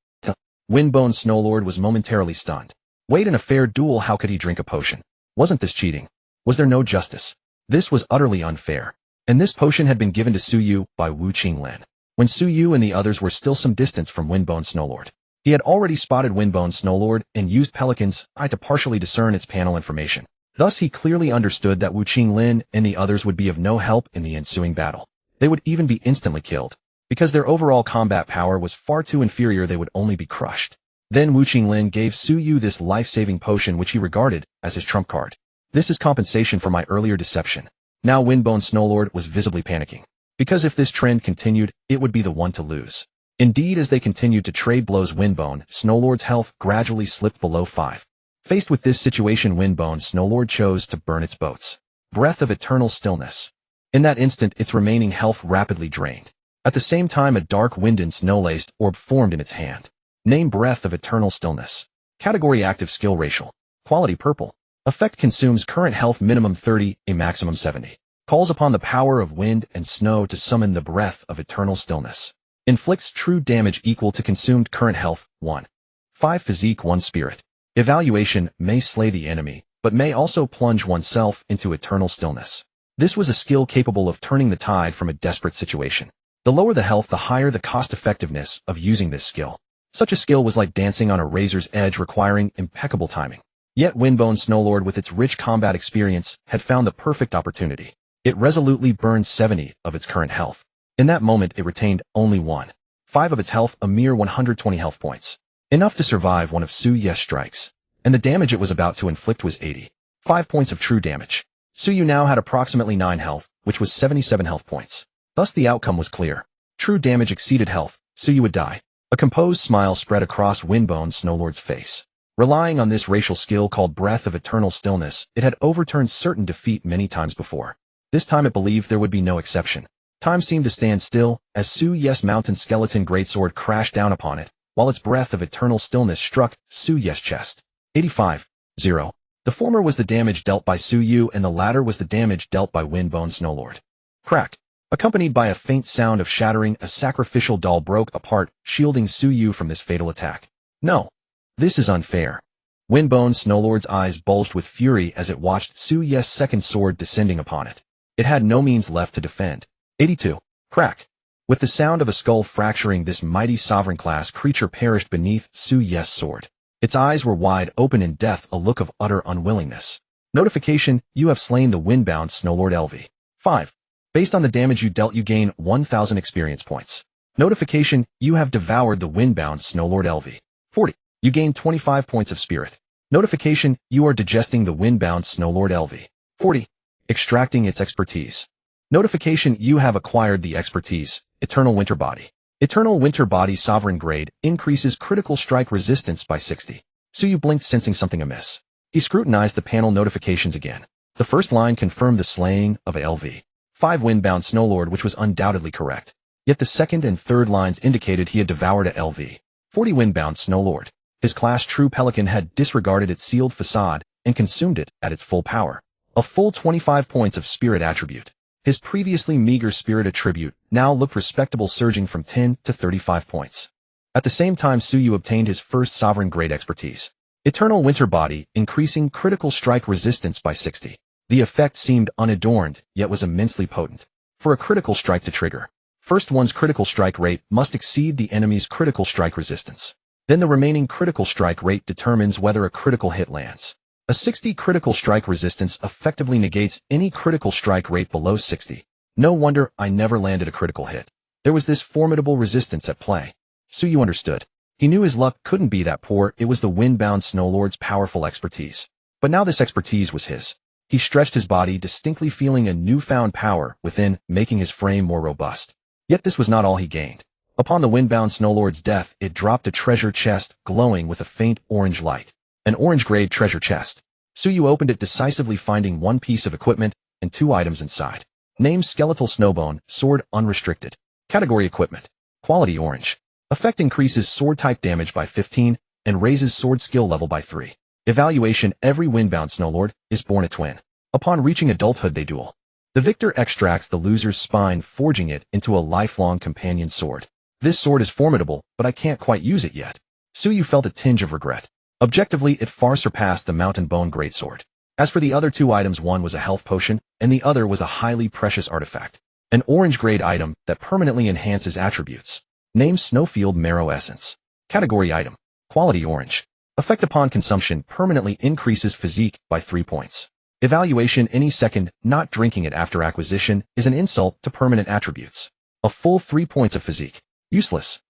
Windbone Snowlord was momentarily stunned. Wait, in a fair duel how could he drink a potion? Wasn't this cheating? Was there no justice? This was utterly unfair. And this potion had been given to Tsuyu by Wu Qinglin, when Tsuyu and the others were still some distance from Windbone Snowlord. He had already spotted Windbone Snowlord and used Pelican's eye to partially discern its panel information. Thus he clearly understood that Wu Qinglin and the others would be of no help in the ensuing battle. They would even be instantly killed. Because their overall combat power was far too inferior, they would only be crushed. Then Wu Qinglin gave Tsuyu this life-saving potion, which he regarded as his trump card. This is compensation for my earlier deception. Now Windbone Snowlord was visibly panicking. Because if this trend continued, it would be the one to lose. Indeed, as they continued to trade blows, Windbone Snowlord's health gradually slipped below 5. Faced with this situation, Windbone Snowlord chose to burn its boats. Breath of Eternal Stillness. In that instant, its remaining health rapidly drained. At the same time, a dark wind and snow-laced orb formed in its hand. Name Breath of Eternal Stillness. Category Active Skill Racial. Quality Purple. Effect consumes current health minimum 30, a maximum 70. Calls upon the power of wind and snow to summon the Breath of Eternal Stillness. Inflicts true damage equal to consumed current health, 1. 5 Physique 1 Spirit. Evaluation may slay the enemy, but may also plunge oneself into eternal stillness. This was a skill capable of turning the tide from a desperate situation. The lower the health, the higher the cost-effectiveness of using this skill. Such a skill was like dancing on a razor's edge, requiring impeccable timing. Yet Windbone Snowlord, with its rich combat experience, had found the perfect opportunity. It resolutely burned 70 of its current health. In that moment, it retained only 1/5 of its health, a mere 120 health points. Enough to survive one of Su-Ye's strikes. And the damage it was about to inflict was 85 points of true damage. Su-Ye now had approximately 9 health, which was 77 health points. Thus the outcome was clear. True damage exceeded health. Su-Ye would die. A composed smile spread across Windbone Snowlord's face. Relying on this racial skill called Breath of Eternal Stillness, it had overturned certain defeat many times before. This time it believed there would be no exception. Time seemed to stand still, as Su-Ye's mountain skeleton greatsword crashed down upon it, while its Breath of Eternal Stillness struck Su-Ye's chest. 85-0. The former was the damage dealt by Su-Ye, and the latter was the damage dealt by Windbone Snowlord. Crack. Accompanied by a faint sound of shattering, a sacrificial doll broke apart, shielding Su-Ye from this fatal attack. No. This is unfair. Windbone Snowlord's eyes bulged with fury as it watched Su-Ye's second sword descending upon it. It had no means left to defend. 82. Crack. With the sound of a skull fracturing, this mighty sovereign-class creature perished beneath Su-Ye's sword. Its eyes were wide open in death, a look of utter unwillingness. Notification: you have slain the Windbound Snowlord LV. 5. Based on the damage you dealt, you gain 1,000 experience points. Notification: you have devoured the Windbound Snowlord LV. 40. You gain 25 points of spirit. Notification: you are digesting the Windbound Snowlord LV. 40. Extracting its expertise. Notification: you have acquired the expertise, Eternal Winter Body. Eternal Winter Body Sovereign Grade increases critical strike resistance by 60. Su-Ye blinked, sensing something amiss. He scrutinized the panel notifications again. The first line confirmed the slaying of a LV. 5 Windbound Snowlord, which was undoubtedly correct. Yet the second and third lines indicated he had devoured a LV. 40 Windbound Snowlord. His class True Pelican had disregarded its sealed facade and consumed it at its full power. A full 25 points of spirit attribute. His previously meager spirit attribute now looked respectable, surging from 10 to 35 points. At the same time, Su-Ye obtained his first sovereign grade expertise. Eternal Winter Body, increasing critical strike resistance by 60. The effect seemed unadorned, yet was immensely potent. For a critical strike to trigger, first one's critical strike rate must exceed the enemy's critical strike resistance. Then the remaining critical strike rate determines whether a critical hit lands. A 60 critical strike resistance effectively negates any critical strike rate below 60. No wonder I never landed a critical hit. There was this formidable resistance at play. Su-Ye understood. He knew his luck couldn't be that poor. It was the Windbound Snowlord's powerful expertise. But now this expertise was his. He stretched his body, distinctly feeling a newfound power within, making his frame more robust. Yet this was not all he gained. Upon the Windbound Snowlord's death, it dropped a treasure chest glowing with a faint orange light. An orange-grade treasure chest. Su-Ye opened it decisively, finding 1 piece of equipment and 2 items inside. Name: Skeletal Snowbone, Sword, unrestricted. Category: Equipment. Quality: Orange. Effect: increases sword type damage by 15 and raises sword skill level by 3. Evaluation: every Windbound Snowlord is born a twin. Upon reaching adulthood, they duel. The victor extracts the loser's spine, forging it into a lifelong companion sword. This sword is formidable, but I can't quite use it yet. Su-Ye felt a tinge of regret. Objectively, it far surpassed the Mountain Bone Greatsword. As for the other 2 items, one was a health potion, and the other was a highly precious artifact. An orange-grade item that permanently enhances attributes. Name: Snowfield Marrow Essence. Category: Item. Quality: Orange. Effect: upon consumption, permanently increases physique by 3 points. Evaluation: any second not drinking it after acquisition is an insult to permanent attributes. A full 3 points of physique. Useless.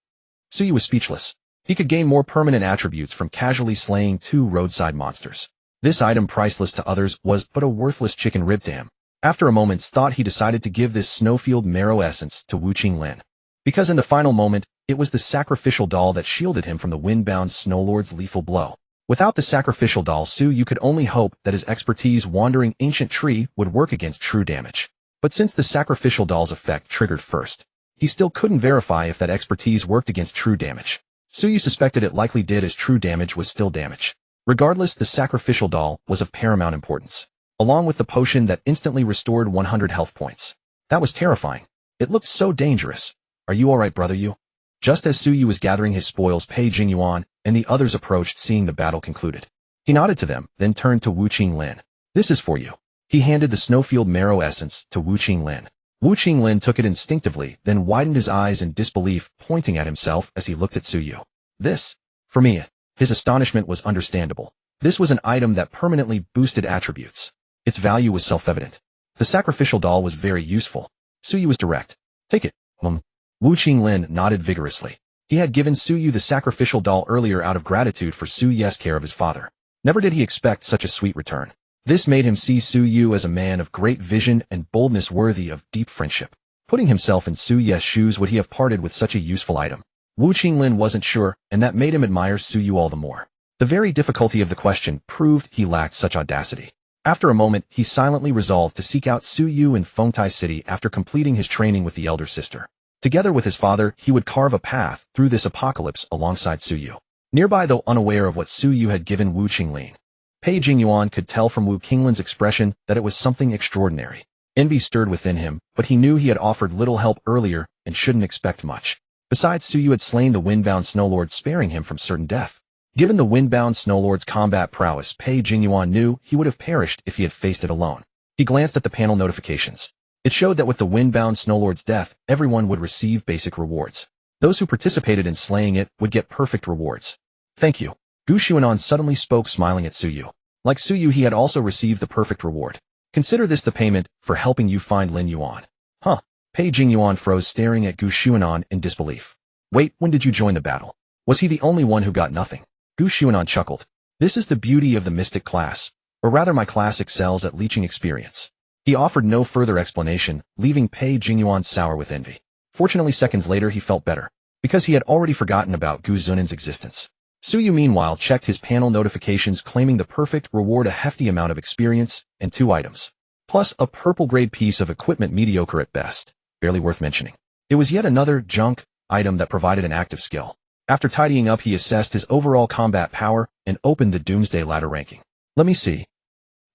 Su-Ye was speechless. He could gain more permanent attributes from casually slaying 2 roadside monsters. This item, priceless to others, was but a worthless chicken rib to him. After a moment's thought, he decided to give this snowfield marrow essence to Wu Qinglin. Because in the final moment, it was the sacrificial doll that shielded him from the windbound Snowlord's lethal blow. Without the sacrificial doll, Su Yu could only hope that his expertise wandering ancient tree would work against true damage. But since the sacrificial doll's effect triggered first, he still couldn't verify if that expertise worked against true damage. Su Yu suspected it likely did, as true damage was still damage. Regardless, the sacrificial doll was of paramount importance, along with the potion that instantly restored 100 health points. That was terrifying. It looked so dangerous. Are you alright, brother Yu? Just as Su Yu was gathering his spoils, Pei Jingyuan and the others approached, seeing the battle concluded. He nodded to them, then turned to Wu Qinglin. This is for you. He handed the snowfield marrow essence to Wu Qinglin. Wu Qinglin took it instinctively, then widened his eyes in disbelief, pointing at himself as he looked at Su Yu. This? For me? His astonishment was understandable. This was an item that permanently boosted attributes. Its value was self-evident. The sacrificial doll was very useful. Su Yu was direct. Take it. Wu Qinglin nodded vigorously. He had given Su Yu the sacrificial doll earlier out of gratitude for Su Ye's care of his father. Never did he expect such a sweet return. This made him see Su Yu as a man of great vision and boldness, worthy of deep friendship. Putting himself in Su Ye's shoes, would he have parted with such a useful item? Wu Qinglin wasn't sure, and that made him admire Su Yu all the more. The very difficulty of the question proved he lacked such audacity. After a moment, he silently resolved to seek out Su Yu in Fengtai City after completing his training with the elder sister. Together with his father, he would carve a path through this apocalypse alongside Su Yu. Nearby, though unaware of what Su Yu had given Wu Qinglin, Pei Jingyuan could tell from Wu Qinglin's expression that it was something extraordinary. Envy stirred within him, but he knew he had offered little help earlier and shouldn't expect much. Besides, Su Yu had slain the windbound Snowlord, sparing him from certain death. Given the windbound Snowlord's combat prowess, Pei Jingyuan knew he would have perished if he had faced it alone. He glanced at the panel notifications. It showed that with the windbound Snowlord's death, everyone would receive basic rewards. Those who participated in slaying it would get perfect rewards. Thank you. Gu Xuanan suddenly spoke, smiling at Su Yu. Like Su Yu, he had also received the perfect reward. Consider this the payment for helping you find Lin Yuan. Huh? Pei Jingyuan froze, staring at Gu Xuanan in disbelief. Wait, when did you join the battle? Was he the only one who got nothing? Gu Xuanan chuckled. This is the beauty of the mystic class, or rather my class excels at leeching experience. He offered no further explanation, leaving Pei Jingyuan sour with envy. Fortunately, seconds later he felt better, because he had already forgotten about Gu Zunan's existence. Su Yu meanwhile checked his panel notifications, claiming the perfect reward, a hefty amount of experience, and 2 items. Plus a purple-grade piece of equipment, mediocre at best, barely worth mentioning. It was yet another junk item that provided an active skill. After tidying up, he assessed his overall combat power and opened the Doomsday ladder ranking. Let me see.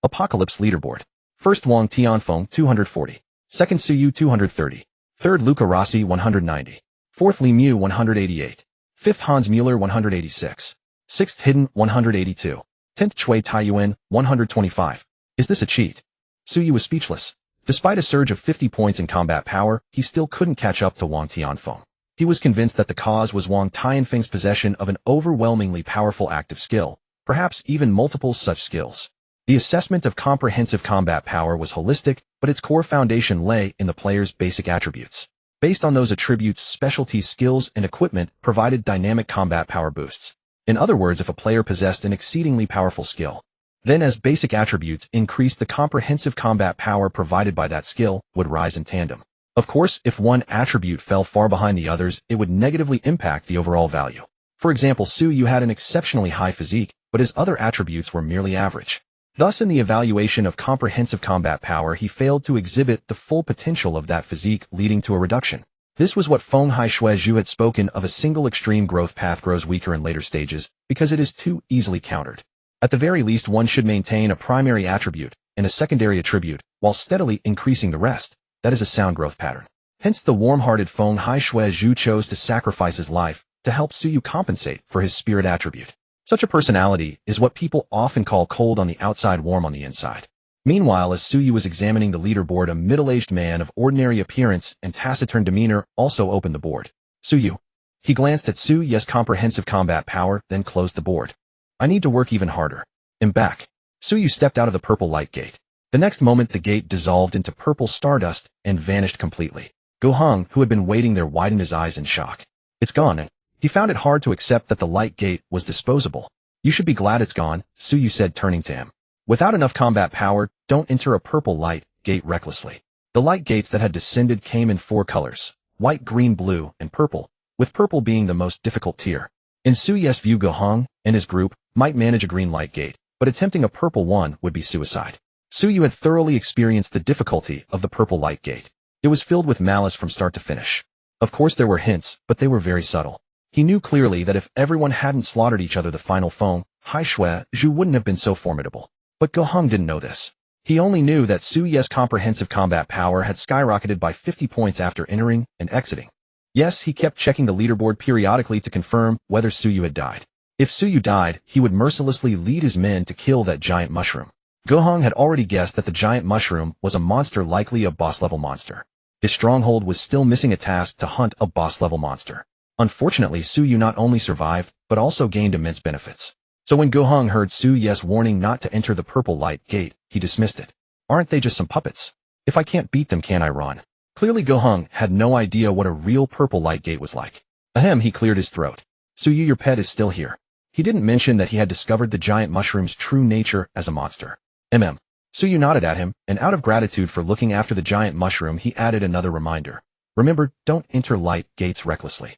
Apocalypse leaderboard. First, Wang Tianfeng, 240. Second, Su Yu, 230. Third, Luca Rossi, 190. Fourth, Li Mu, 188. Fifth, Hans Mueller, 186. Sixth, Hidden, 182. 10th, Chui Taiyuan, 125. Is this a cheat? Su Yu was speechless. Despite a surge of 50 points in combat power, he still couldn't catch up to Wang Tianfeng. He was convinced that the cause was Wang Tianfeng's possession of an overwhelmingly powerful active skill, perhaps even multiple such skills. The assessment of comprehensive combat power was holistic, but its core foundation lay in the player's basic attributes. Based on those attributes, specialty skills and equipment provided dynamic combat power boosts. In other words, if a player possessed an exceedingly powerful skill, then as basic attributes increased, the comprehensive combat power provided by that skill would rise in tandem. Of course, if one attribute fell far behind the others, it would negatively impact the overall value. For example, Su Yu had an exceptionally high physique, but his other attributes were merely average. Thus, in the evaluation of comprehensive combat power, he failed to exhibit the full potential of that physique, leading to a reduction. This was what Feng Hai Shuezhu had spoken of: a single extreme growth path grows weaker in later stages, because it is too easily countered. At the very least, one should maintain a primary attribute and a secondary attribute, while steadily increasing the rest. That is a sound growth pattern. Hence, the warm-hearted Feng Hai Shuezhu chose to sacrifice his life to help Su Yu compensate for his spirit attribute. Such a personality is what people often call cold on the outside, warm on the inside. Meanwhile, as Su Yu was examining the leaderboard, a middle-aged man of ordinary appearance and taciturn demeanor also opened the board. Su Yu. He glanced at Su Yu's comprehensive combat power, then closed the board. I need to work even harder. I'm back. Su Yu stepped out of the purple light gate. The next moment, the gate dissolved into purple stardust and vanished completely. Go Hong, who had been waiting there, widened his eyes in shock. It's gone. He found it hard to accept that the light gate was disposable. You should be glad it's gone, Su Yu said, turning to him. Without enough combat power, don't enter a purple light gate recklessly. The light gates that had descended came in 4 colors: white, green, blue, and purple, with purple being the most difficult tier. In Suye's view, Gohong and his group might manage a green light gate, but attempting a purple one would be suicide. Suyu had thoroughly experienced the difficulty of the purple light gate. It was filled with malice from start to finish. Of course there were hints, but they were very subtle. He knew clearly that if everyone hadn't slaughtered each other, the final foe, Hai Shui Zhu, wouldn't have been so formidable. But Gohong didn't know this. He only knew that Suye's comprehensive combat power had skyrocketed by 50 points after entering and exiting. Yes, he kept checking the leaderboard periodically to confirm whether Suyu had died. If Suyu died, he would mercilessly lead his men to kill that giant mushroom. Gohong had already guessed that the giant mushroom was a monster, likely a boss-level monster. His stronghold was still missing a task to hunt a boss-level monster. Unfortunately, Suyu not only survived, but also gained immense benefits. So when Gohong heard Suye's warning not to enter the purple light gate, he dismissed it. Aren't they just some puppets? If I can't beat them, can I run? Clearly Gohong had no idea what a real purple light gate was like. Ahem, he cleared his throat. Suyu, your pet is still here. He didn't mention that he had discovered the giant mushroom's true nature as a monster. Suyu nodded at him, and out of gratitude for looking after the giant mushroom, he added another reminder. Remember, don't enter light gates recklessly.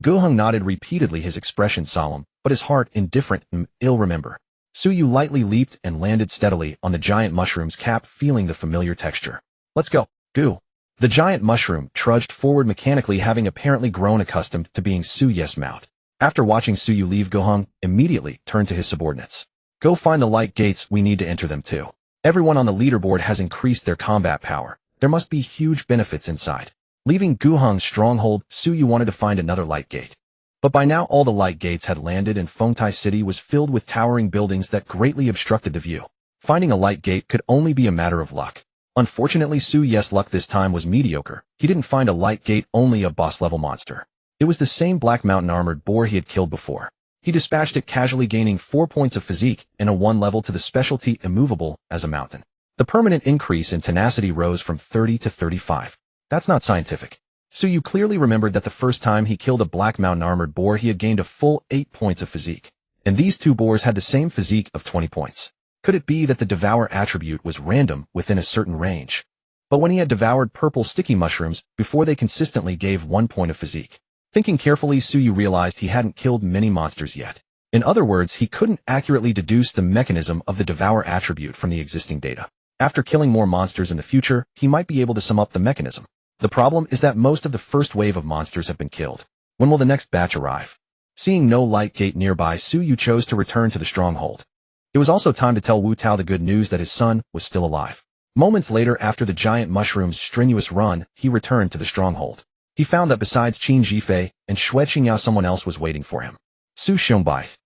Gohong nodded repeatedly, his expression solemn, but his heart indifferent and ill. Remember. Suyu lightly leaped and landed steadily on the giant mushroom's cap, feeling the familiar texture. Let's go. Goo. The giant mushroom trudged forward mechanically, having apparently grown accustomed to being Suye's mount. After watching Suyu leave, Gohong immediately turned to his subordinates. Go find the light gates, we need to enter them too. Everyone on the leaderboard has increased their combat power. There must be huge benefits inside. Leaving Gohong's stronghold, Suyu wanted to find another light gate. But by now all the light gates had landed and Fengtai City was filled with towering buildings that greatly obstructed the view. Finding a light gate could only be a matter of luck. Unfortunately, Suye's luck this time was mediocre. He didn't find a light gate, only a boss-level monster. It was the same Black Mountain armored boar he had killed before. He dispatched it casually, gaining 4 points of physique and a 1 level to the specialty immovable as a mountain. The permanent increase in tenacity rose from 30 to 35. That's not scientific. Suyu clearly remembered that the first time he killed a Black Mountain armored boar, he had gained a full 8 points of physique. And these 2 boars had the same physique of 20 points. Could it be that the devour attribute was random within a certain range? But when he had devoured purple sticky mushrooms, before they consistently gave 1 point of physique. Thinking carefully, Suyu realized he hadn't killed many monsters yet. In other words, he couldn't accurately deduce the mechanism of the devour attribute from the existing data. After killing more monsters in the future, he might be able to sum up the mechanism. The problem is that most of the first wave of monsters have been killed. When will the next batch arrive? Seeing no light gate nearby, Suyu chose to return to the stronghold. It was also time to tell Wu Tao the good news that his son was still alive. Moments later, after the giant mushroom's strenuous run, he returned to the stronghold. He found that besides Qin Jifei and Xue Qingyao, someone else was waiting for him. Su Xiongbai.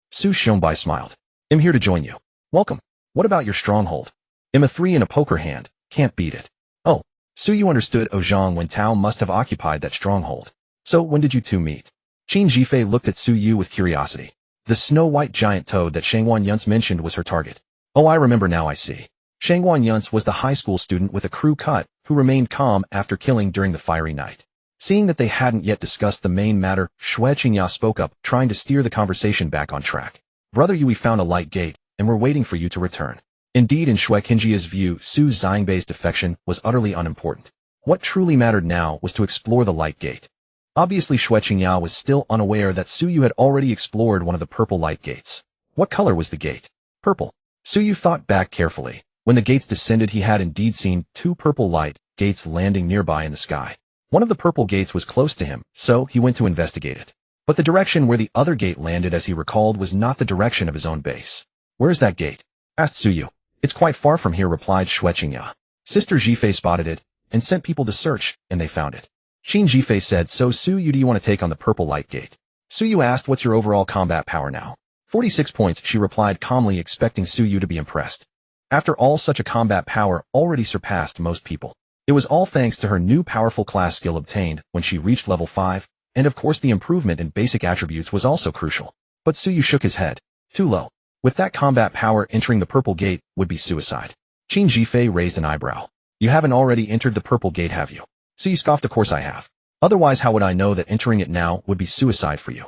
Su Xiongbai smiled. I'm here to join you. Welcome. What about your stronghold? I'm a 3 in a poker hand. Can't beat it. Oh. Suyu understood Ozhang when Tao must have occupied that stronghold. So when did you two meet? Qin Jifei looked at Suyu with curiosity. The snow-white giant toad that Shangwan Yunce mentioned was her target. Oh, I remember now, I see. Shangwan Yunce was the high school student with a crew cut who remained calm after killing during the fiery night. Seeing that they hadn't yet discussed the main matter, Xue Qingyao spoke up, trying to steer the conversation back on track. Brother Yu, we found a light gate, and we're waiting for you to return. Indeed, in Xue Qingjia's view, Su Xiangbei's defection was utterly unimportant. What truly mattered now was to explore the light gate. Obviously, Xue Qingyao was still unaware that Suyu had already explored one of the purple light gates. What color was the gate? Purple. Suyu thought back carefully. When the gates descended, he had indeed seen 2 purple light gates landing nearby in the sky. One of the purple gates was close to him, so he went to investigate it. But the direction where the other gate landed, as he recalled, was not the direction of his own base. Where's that gate? Asked Suyu. It's quite far from here, replied Xue Qingyao. Sister Jifei spotted it and sent people to search, and they found it. Qin Jifei said, so Suyu, do you want to take on the purple light gate? Suyu asked, what's your overall combat power now? 46 points, she replied calmly, expecting Suyu to be impressed. After all, such a combat power already surpassed most people. It was all thanks to her new powerful class skill obtained when she reached level 5, and of course the improvement in basic attributes was also crucial. But Suyu shook his head. Too low. With that combat power, entering the purple gate would be suicide. Qin Jifei raised an eyebrow. You haven't already entered the purple gate, have you? Suyu scoffed, of course I have. Otherwise how would I know that entering it now would be suicide for you?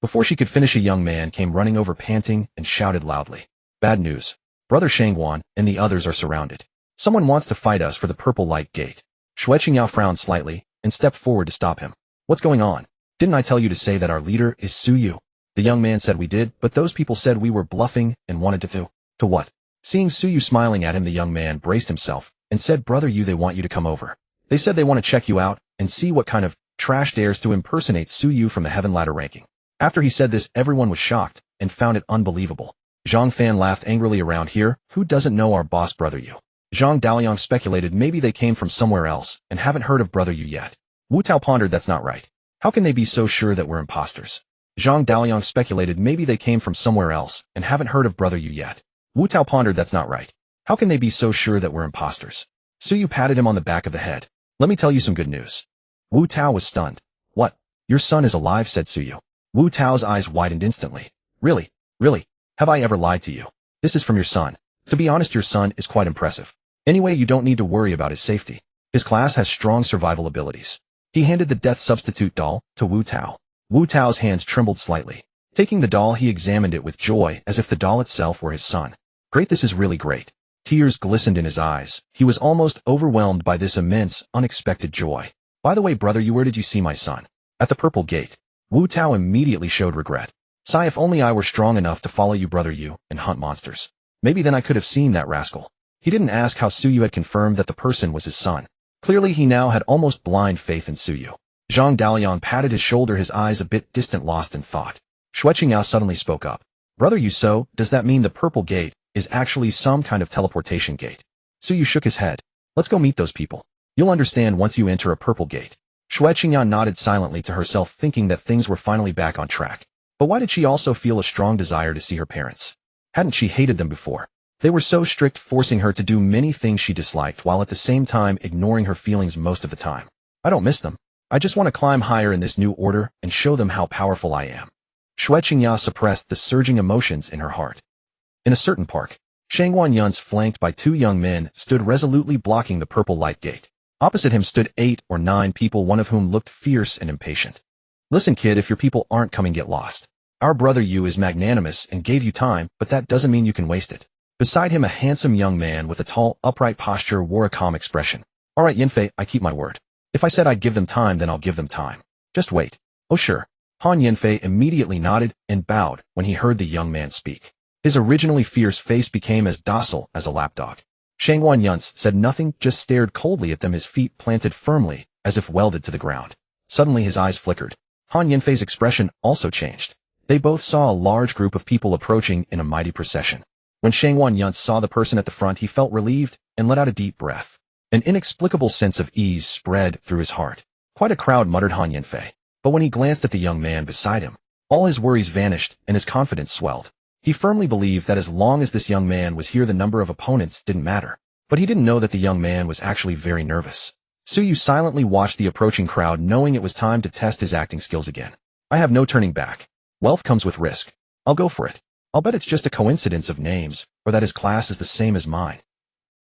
Before she could finish, a young man came running over panting and shouted loudly. Bad news. Brother Shangguan and the others are surrounded. Someone wants to fight us for the purple light gate. Shui Qingyao frowned slightly and stepped forward to stop him. What's going on? Didn't I tell you to say that our leader is Su Yu? The young man said we did, but those people said we were bluffing and wanted to do. To what? Seeing Su Yu smiling at him, the young man braced himself and said, Brother Yu, they want you to come over. They said they want to check you out and see what kind of trash dares to impersonate Su Yu from the Heaven Ladder ranking. After he said this, everyone was shocked and found it unbelievable. Zhang Fan laughed angrily. Around here, who doesn't know our boss Brother Yu? Zhang Daoliang speculated maybe they came from somewhere else and haven't heard of Brother Yu yet. Wu Tao pondered, that's not right. How can they be so sure that we're imposters? Zhang Daoliang speculated maybe they came from somewhere else and haven't heard of Brother Yu yet. Wu Tao pondered, that's not right. How can they be so sure that we're imposters? Su Yu patted him on the back of the head. Let me tell you some good news. Wu Tao was stunned. What? Your son is alive, said Su Yu. Wu Tao's eyes widened instantly. Really? Really? Have I ever lied to you? This is from your son. To be honest, your son is quite impressive. Anyway, you don't need to worry about his safety. His class has strong survival abilities. He handed the death substitute doll to Wu Tao. Wu Tao's hands trembled slightly. Taking the doll, he examined it with joy as if the doll itself were his son. Great, this is really great. Tears glistened in his eyes. He was almost overwhelmed by this immense, unexpected joy. By the way, Brother Yu, where did you see my son? At the purple gate. Wu Tao immediately showed regret. Sigh, if only I were strong enough to follow you, Brother Yu, and hunt monsters. Maybe then I could have seen that rascal. He didn't ask how Su Yu had confirmed that the person was his son. Clearly he now had almost blind faith in Su Yu. Zhang Daoliang patted his shoulder, his eyes a bit distant, lost in thought. Shui Qingyao suddenly spoke up. Brother Yu, so does that mean the purple gate is actually some kind of teleportation gate? Su Yu shook his head. Let's go meet those people. You'll understand once you enter a purple gate. Shui Qingyao nodded silently to herself, thinking that things were finally back on track. But why did she also feel a strong desire to see her parents? Hadn't she hated them before? They were so strict, forcing her to do many things she disliked while at the same time ignoring her feelings most of the time. I don't miss them. I just want to climb higher in this new order and show them how powerful I am. Shui Qingyao suppressed the surging emotions in her heart. In a certain park, Shangguan Yunce, flanked by two young men, stood resolutely blocking the purple light gate. Opposite him stood 8 or 9 people, one of whom looked fierce and impatient. Listen, kid, if your people aren't coming, get lost. Our Brother Yu is magnanimous and gave you time, but that doesn't mean you can waste it. Beside him, a handsome young man with a tall, upright posture wore a calm expression. All right, Yanfei, I keep my word. If I said I'd give them time, then I'll give them time. Just wait. Oh sure. Han Yanfei immediately nodded and bowed when he heard the young man speak. His originally fierce face became as docile as a lapdog. Shangguan Yunce said nothing, just stared coldly at them, his feet planted firmly, as if welded to the ground. Suddenly his eyes flickered. Han Yanfei's expression also changed. They both saw a large group of people approaching in a mighty procession. When Shangguan Yunce saw the person at the front, he felt relieved and let out a deep breath. An inexplicable sense of ease spread through his heart. Quite a crowd, muttered Han Yanfei. But when he glanced at the young man beside him, all his worries vanished and his confidence swelled. He firmly believed that as long as this young man was here, the number of opponents didn't matter. But he didn't know that the young man was actually very nervous. Su Yu silently watched the approaching crowd, knowing it was time to test his acting skills again. I have no turning back. Wealth comes with risk. I'll go for it. I'll bet it's just a coincidence of names, or that his class is the same as mine.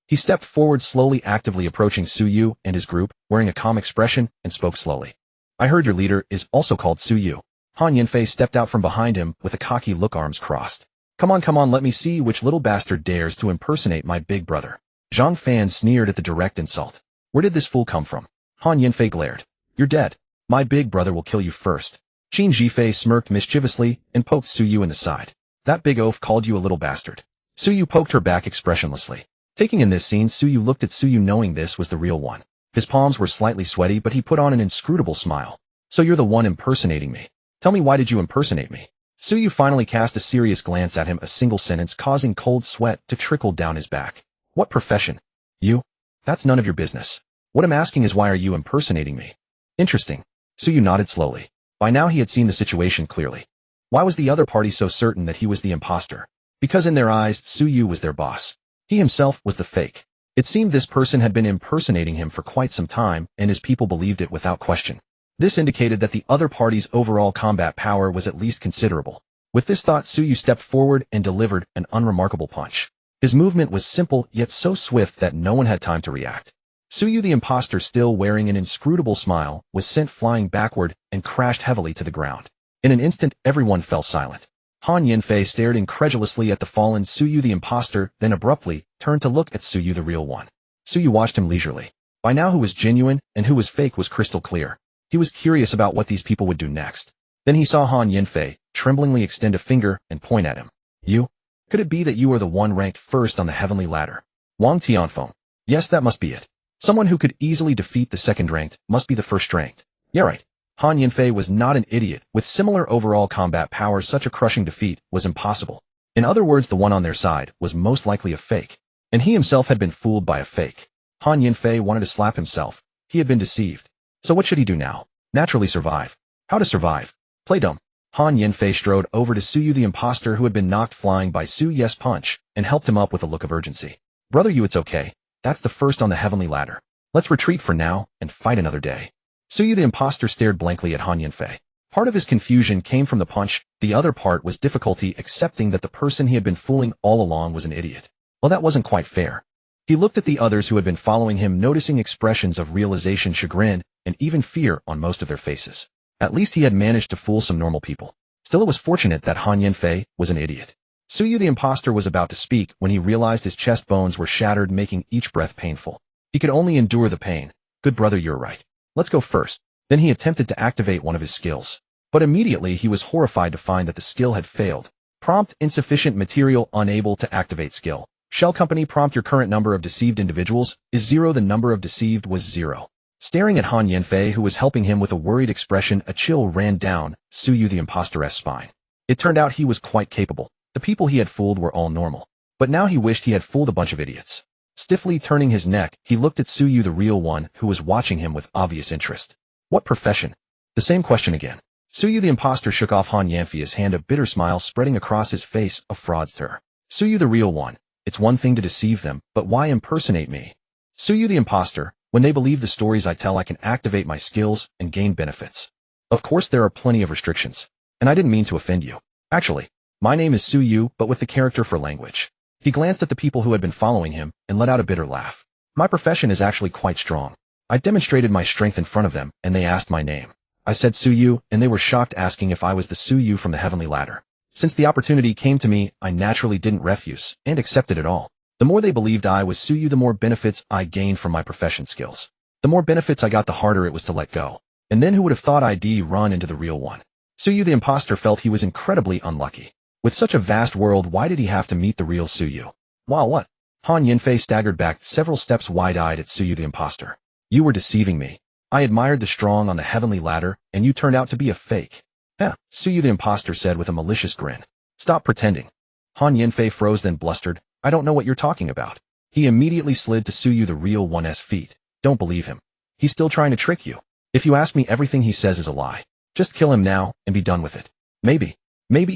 He stepped forward slowly, actively approaching Su Yu and his group, wearing a calm expression, and spoke slowly. I heard your leader is also called Su Yu. Han Yanfei stepped out from behind him with a cocky look, arms crossed. Come on, let me see which little bastard dares to impersonate my big brother. Zhang Fan sneered at the direct insult. Where did this fool come from? Han Yanfei glared. You're dead. My big brother will kill you first. Qin Zhifei smirked mischievously and poked Su Yu in the side. That big oaf called you a little bastard. Su Yu poked her back expressionlessly. Taking in this scene, Su Yu looked at Su Yu, knowing this was the real one. His palms were slightly sweaty, but he put on an inscrutable smile. So you're the one impersonating me. Tell me, why did you impersonate me? Su Yu finally cast a serious glance at him, a single sentence causing cold sweat to trickle down his back. What profession? You? That's none of your business. What I'm asking is, why are you impersonating me? Interesting. Su Yu nodded slowly. By now he had seen the situation clearly. Why was the other party so certain that he was the imposter? Because in their eyes, Su Yu was their boss. He himself was the fake. It seemed this person had been impersonating him for quite some time, and his people believed it without question. This indicated that the other party's overall combat power was at least considerable. With this thought, Su Yu stepped forward and delivered an unremarkable punch. His movement was simple, yet so swift that no one had time to react. Su Yu, the imposter, still wearing an inscrutable smile, was sent flying backward and crashed heavily to the ground. In an instant, everyone fell silent. Han Yanfei stared incredulously at the fallen Suyu the imposter, then abruptly turned to look at Suyu the real one. Suyu watched him leisurely. By now who was genuine and who was fake was crystal clear. He was curious about what these people would do next. Then he saw Han Yanfei tremblingly extend a finger and point at him. You? Could it be that you are the one ranked first on the heavenly ladder? Wang Tianfeng. Yes, that must be it. Someone who could easily defeat the second-ranked must be the first-ranked. Yeah, right. Han Yanfei was not an idiot. With similar overall combat power, such a crushing defeat was impossible. In other words, the one on their side was most likely a fake. And he himself had been fooled by a fake. Han Yanfei wanted to slap himself. He had been deceived. So what should he do now? Naturally survive. How to survive? Play dumb. Han Yanfei strode over to Suyu the imposter who had been knocked flying by Su Ye's punch and helped him up with a look of urgency. Brother Yu, it's okay. That's the first on the heavenly ladder. Let's retreat for now and fight another day. Suyu the imposter stared blankly at Han Yanfei. Part of his confusion came from the punch, the other part was difficulty accepting that the person he had been fooling all along was an idiot. Well, that wasn't quite fair. He looked at the others who had been following him, noticing expressions of realization, chagrin, and even fear on most of their faces. At least he had managed to fool some normal people. Still, it was fortunate that Han Yanfei was an idiot. Suyu the imposter was about to speak when he realized his chest bones were shattered, making each breath painful. He could only endure the pain. Good brother, you're right. Let's go first. Then he attempted to activate one of his skills. But immediately he was horrified to find that the skill had failed. Prompt: insufficient material, unable to activate skill. Shell Company prompt: your current number of deceived individuals is 0. The number of deceived was 0. Staring at Han Yanfei, who was helping him with a worried expression, a chill ran down Suyu the imposter's spine. It turned out he was quite capable. The people he had fooled were all normal. But now he wished he had fooled a bunch of idiots. Stiffly turning his neck, he looked at Suyu the real one, who was watching him with obvious interest. What profession? The same question again. Suyu the imposter shook off Han Yanfei's hand, a bitter smile spreading across his face, a fraudster. Suyu the real one. It's one thing to deceive them, but why impersonate me? Suyu the imposter. When they believe the stories I tell, I can activate my skills and gain benefits. Of course, there are plenty of restrictions. And I didn't mean to offend you. Actually, my name is Suyu, but with the character for language. He glanced at the people who had been following him and let out a bitter laugh. My profession is actually quite strong. I demonstrated my strength in front of them, and they asked my name. I said Suyu, and they were shocked, asking if I was the Suyu from the heavenly ladder. Since the opportunity came to me, I naturally didn't refuse, and accepted it all. The more they believed I was Suyu, the more benefits I gained from my profession skills. The more benefits I got, the harder it was to let go. And then who would have thought I'd run into the real one? Suyu the imposter felt he was incredibly unlucky. With such a vast world, why did he have to meet the real Suyu? Wow, what? Han Yanfei staggered back several steps, wide-eyed at Suyu the imposter. You were deceiving me. I admired the strong on the heavenly ladder, and you turned out to be a fake. Suyu the imposter said with a malicious grin. Stop pretending. Han Yanfei froze, then blustered. I don't know what you're talking about. He immediately slid to Suyu the real one's feet. Don't believe him. He's still trying to trick you. If you ask me, everything he says is a lie. Just kill him now and be done with it. Maybe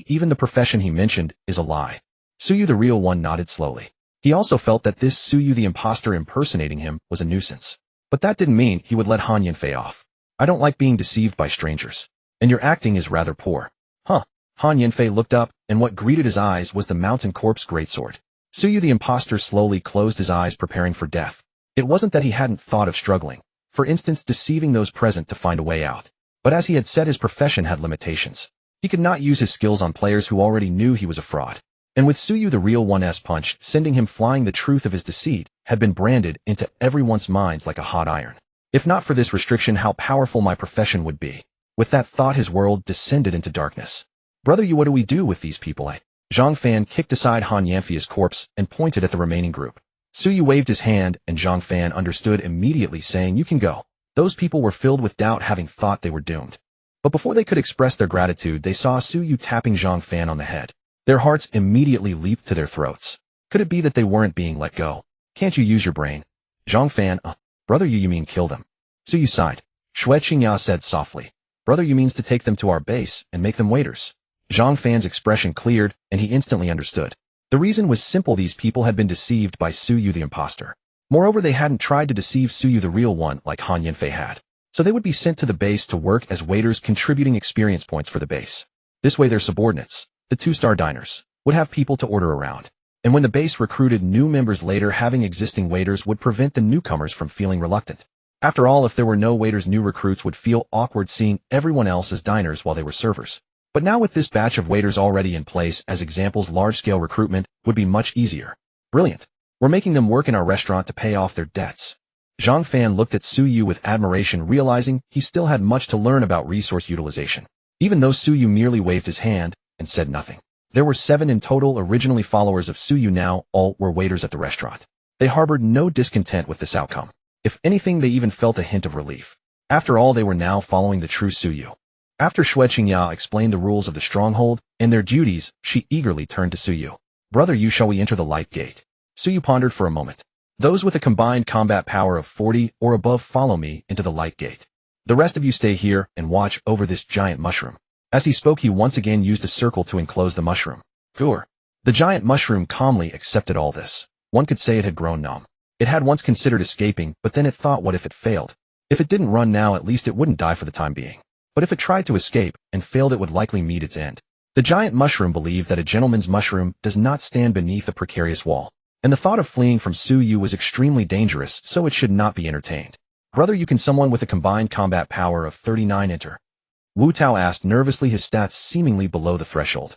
even the profession he mentioned is a lie. Suyu the real one nodded slowly. He also felt that this Suyu the imposter impersonating him was a nuisance. But that didn't mean he would let Han Yanfei off. I don't like being deceived by strangers. And your acting is rather poor. Huh. Han Yanfei looked up, and what greeted his eyes was the mountain corpse greatsword. Suyu the imposter slowly closed his eyes, preparing for death. It wasn't that he hadn't thought of struggling. For instance, deceiving those present to find a way out. But as he had said, his profession had limitations. He could not use his skills on players who already knew he was a fraud. And with Suyu the real one's punch sending him flying, the truth of his deceit had been branded into everyone's minds like a hot iron. If not for this restriction, how powerful my profession would be. With that thought, his world descended into darkness. Brother Yu, what do we do with these people? Zhang Fan kicked aside Han Yanfei's corpse and pointed at the remaining group. Suyu waved his hand, and Zhang Fan understood immediately, saying, you can go. Those people were filled with doubt, having thought they were doomed. But before they could express their gratitude, they saw Suyu tapping Zhang Fan on the head. Their hearts immediately leaped to their throats. Could it be that they weren't being let go? Can't you use your brain? Zhang Fan, Brother Yu, you mean kill them? Suyu sighed. Xue Qingya said softly. Brother Yu means to take them to our base and make them waiters. Zhang Fan's expression cleared, and he instantly understood. The reason was simple: these people had been deceived by Suyu the imposter. Moreover, they hadn't tried to deceive Suyu the real one like Han Yanfei had. So they would be sent to the base to work as waiters, contributing experience points for the base. This way their subordinates, the 2-star diners, would have people to order around. And when the base recruited new members later, having existing waiters would prevent the newcomers from feeling reluctant. After all, if there were no waiters, new recruits would feel awkward seeing everyone else as diners while they were servers. But now with this batch of waiters already in place as examples, large-scale recruitment would be much easier. Brilliant. We're making them work in our restaurant to pay off their debts. Zhang Fan looked at Su Yu with admiration, realizing he still had much to learn about resource utilization. Even though Su Yu merely waved his hand and said nothing. There were 7 in total originally followers of Su Yu now, all were waiters at the restaurant. They harbored no discontent with this outcome. If anything, they even felt a hint of relief. After all, they were now following the true Su Yu. After Xue Qingya explained the rules of the stronghold and their duties, she eagerly turned to Su Yu. Brother Yu, shall we enter the light gate? Su Yu pondered for a moment. Those with a combined combat power of 40 or above follow me into the light gate. The rest of you stay here and watch over this giant mushroom. As he spoke, he once again used a circle to enclose the mushroom. Gur. The giant mushroom calmly accepted all this. One could say it had grown numb. It had once considered escaping, but then it thought, what if it failed? If it didn't run now, at least it wouldn't die for the time being. But if it tried to escape and failed, it would likely meet its end. The giant mushroom believed that a gentleman's mushroom does not stand beneath a precarious wall. And the thought of fleeing from Su Yu was extremely dangerous, so it should not be entertained. Brother, you can someone with a combined combat power of 39 enter? Wu Tao asked nervously, his stats seemingly below the threshold.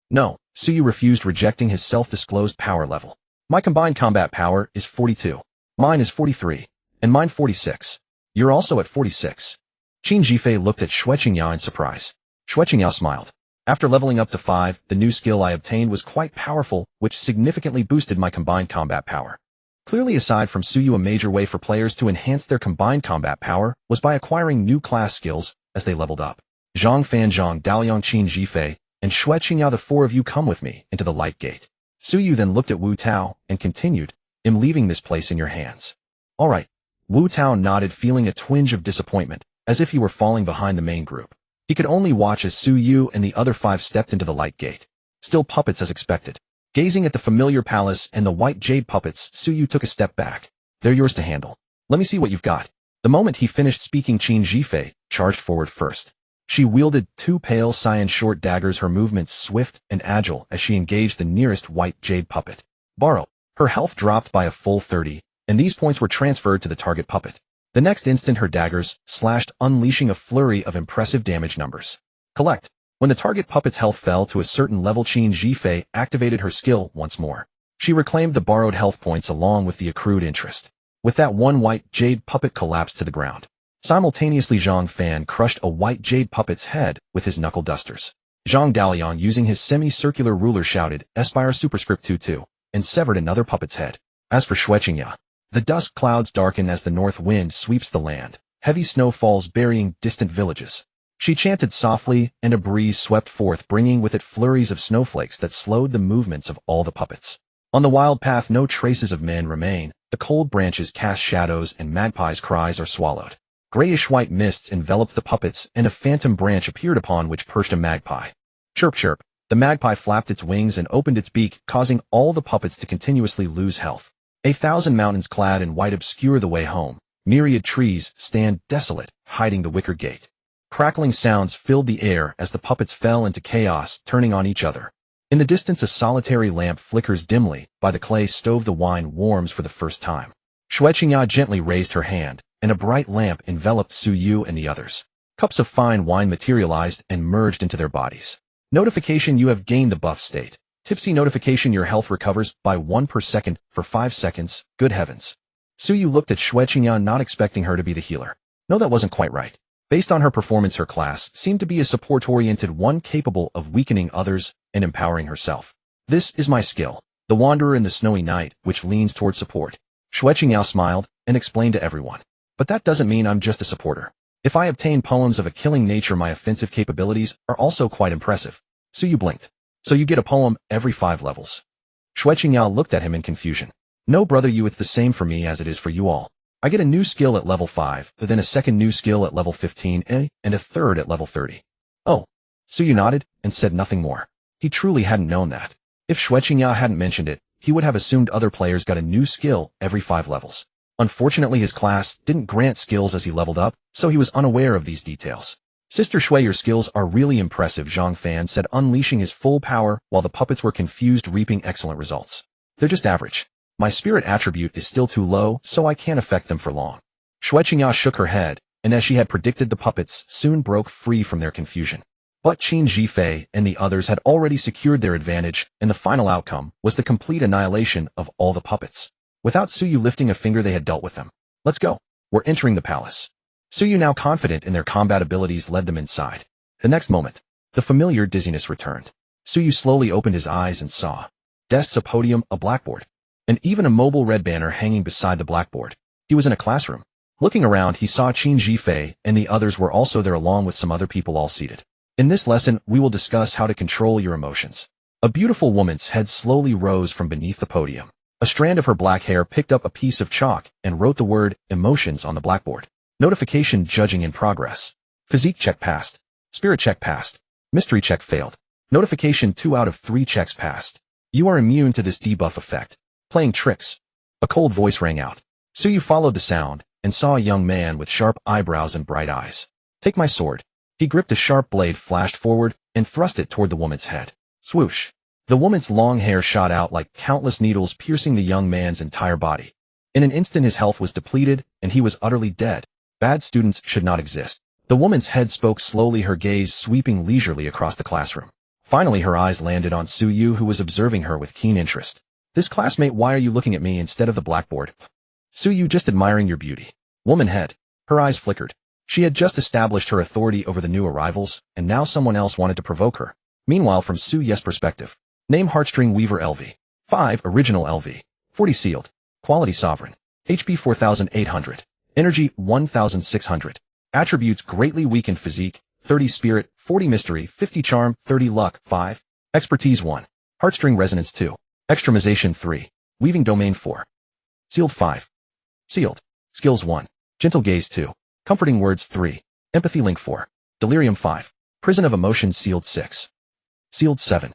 No, Su Yu refused, rejecting his self-disclosed power level. My combined combat power is 42. Mine is 43. And mine 46. You're also at 46. Qin Jifei looked at Xue Qingya in surprise. Xue Qingya smiled. After leveling up to 5, the new skill I obtained was quite powerful, which significantly boosted my combined combat power. Clearly, aside from Su Yu, a major way for players to enhance their combined combat power was by acquiring new class skills as they leveled up. Zhang Fan, Zhang Daliang, Qin Jifei, and Xue Qingya, the 4 of you come with me into the light gate. Su Yu then looked at Wu Tao and continued, I'm leaving this place in your hands. All right. Wu Tao nodded, feeling a twinge of disappointment, as if he were falling behind the main group. He could only watch as Su Yu and the other 5 stepped into the light gate. Still puppets as expected. Gazing at the familiar palace and the white jade puppets, Su Yu took a step back. They're yours to handle. Let me see what you've got. The moment he finished speaking, Qin Jifei charged forward first. She wielded 2 pale cyan short daggers, her movements swift and agile as she engaged the nearest white jade puppet. Borrow. Her health dropped by a full 30, and these points were transferred to the target puppet. The next instant, her daggers slashed, unleashing a flurry of impressive damage numbers. Collect. When the target puppet's health fell to a certain level, Qin Jifei activated her skill once more. She reclaimed the borrowed health points along with the accrued interest. With that, one white jade puppet collapsed to the ground. Simultaneously, Zhang Fan crushed a white jade puppet's head with his knuckle dusters. Zhang Daliang, using his semi-circular ruler, shouted, Espire superscript 2-2, and severed another puppet's head. As for Xue Qingya, the dusk clouds darken as the north wind sweeps the land. Heavy snow falls, burying distant villages. She chanted softly, and a breeze swept forth, bringing with it flurries of snowflakes that slowed the movements of all the puppets. On the wild path, no traces of men remain. The cold branches cast shadows, and magpies' cries are swallowed. Grayish-white mists enveloped the puppets, and a phantom branch appeared upon which perched a magpie. Chirp, chirp. The magpie flapped its wings and opened its beak, causing all the puppets to continuously lose health. 1,000 mountains clad in white obscure the way home. Myriad trees stand desolate, hiding the wicker gate. Crackling sounds filled the air as the puppets fell into chaos, turning on each other. In the distance, a solitary lamp flickers dimly. By the clay stove, the wine warms for the first time. Xue Qingya gently raised her hand, and a bright lamp enveloped Su Yu and the others. Cups of fine wine materialized and merged into their bodies. Notification: you have gained the buff state. Tipsy notification: your health recovers by 1 per second for 5 seconds. Good heavens. Su Yu looked at Xue Qingya, not expecting her to be the healer. No, that wasn't quite right. Based on her performance, her class seemed to be a support-oriented one, capable of weakening others and empowering herself. This is my skill, the Wanderer in the Snowy Night, which leans toward support. Xue Qingya smiled and explained to everyone. But that doesn't mean I'm just a supporter. If I obtain poems of a killing nature, my offensive capabilities are also quite impressive. Su Yu blinked. So you get a poem every 5 levels. Xue Qingya looked at him in confusion. No, brother Yu, it's the same for me as it is for you all. I get a new skill at level 5, then a second new skill at level 15, and a third at level 30. Oh. Su Yu nodded and said nothing more. He truly hadn't known that. If Xue Qingya hadn't mentioned it, he would have assumed other players got a new skill every 5 levels. Unfortunately, his class didn't grant skills as he leveled up, so he was unaware of these details. Sister Xue, your skills are really impressive, Zhang Fan said, unleashing his full power while the puppets were confused, reaping excellent results. They're just average. My spirit attribute is still too low, so I can't affect them for long. Xue Qingya shook her head, and as she had predicted, the puppets soon broke free from their confusion. But Qin Zhifei and the others had already secured their advantage, and the final outcome was the complete annihilation of all the puppets. Without Suyu lifting a finger, they had dealt with them. Let's go. We're entering the palace. Suyu, now confident in their combat abilities, led them inside. The next moment, the familiar dizziness returned. Suyu slowly opened his eyes and saw desks, a podium, a blackboard, and even a mobile red banner hanging beside the blackboard. He was in a classroom. Looking around, he saw Qin Zhifei and the others were also there, along with some other people all seated. In this lesson, we will discuss how to control your emotions. A beautiful woman's head slowly rose from beneath the podium. A strand of her black hair picked up a piece of chalk and wrote the word emotions on the blackboard. Notification: judging in progress. Physique check passed. Spirit check passed. Mystery check failed. Notification: 2 out of 3 checks passed. You are immune to this debuff effect. Playing tricks. A cold voice rang out. Suyu followed the sound and saw a young man with sharp eyebrows and bright eyes. Take my sword. He gripped a sharp blade, flashed forward, and thrust it toward the woman's head. Swoosh. The woman's long hair shot out like countless needles, piercing the young man's entire body. In an instant, his health was depleted, and he was utterly dead. Bad students should not exist. The woman's head spoke slowly, her gaze sweeping leisurely across the classroom. Finally, her eyes landed on Suyu, who was observing her with keen interest. This classmate, why are you looking at me instead of the blackboard? Suyu, just admiring your beauty. Woman head. Her eyes flickered. She had just established her authority over the new arrivals, and now someone else wanted to provoke her. Meanwhile, from Suyu's perspective, name Heartstring Weaver LV. 5 Original LV. 40 Sealed. Quality Sovereign. HP 4800. Energy 1600. Attributes: greatly weakened physique, 30 Spirit, 40 Mystery, 50 Charm, 30 Luck, 5. Expertise 1. Heartstring Resonance 2. Extremization 3. Weaving Domain 4. Sealed 5. Sealed. Skills 1. Gentle Gaze 2. Comforting Words 3. Empathy Link 4. Delirium 5. Prison of Emotions Sealed 6. Sealed 7.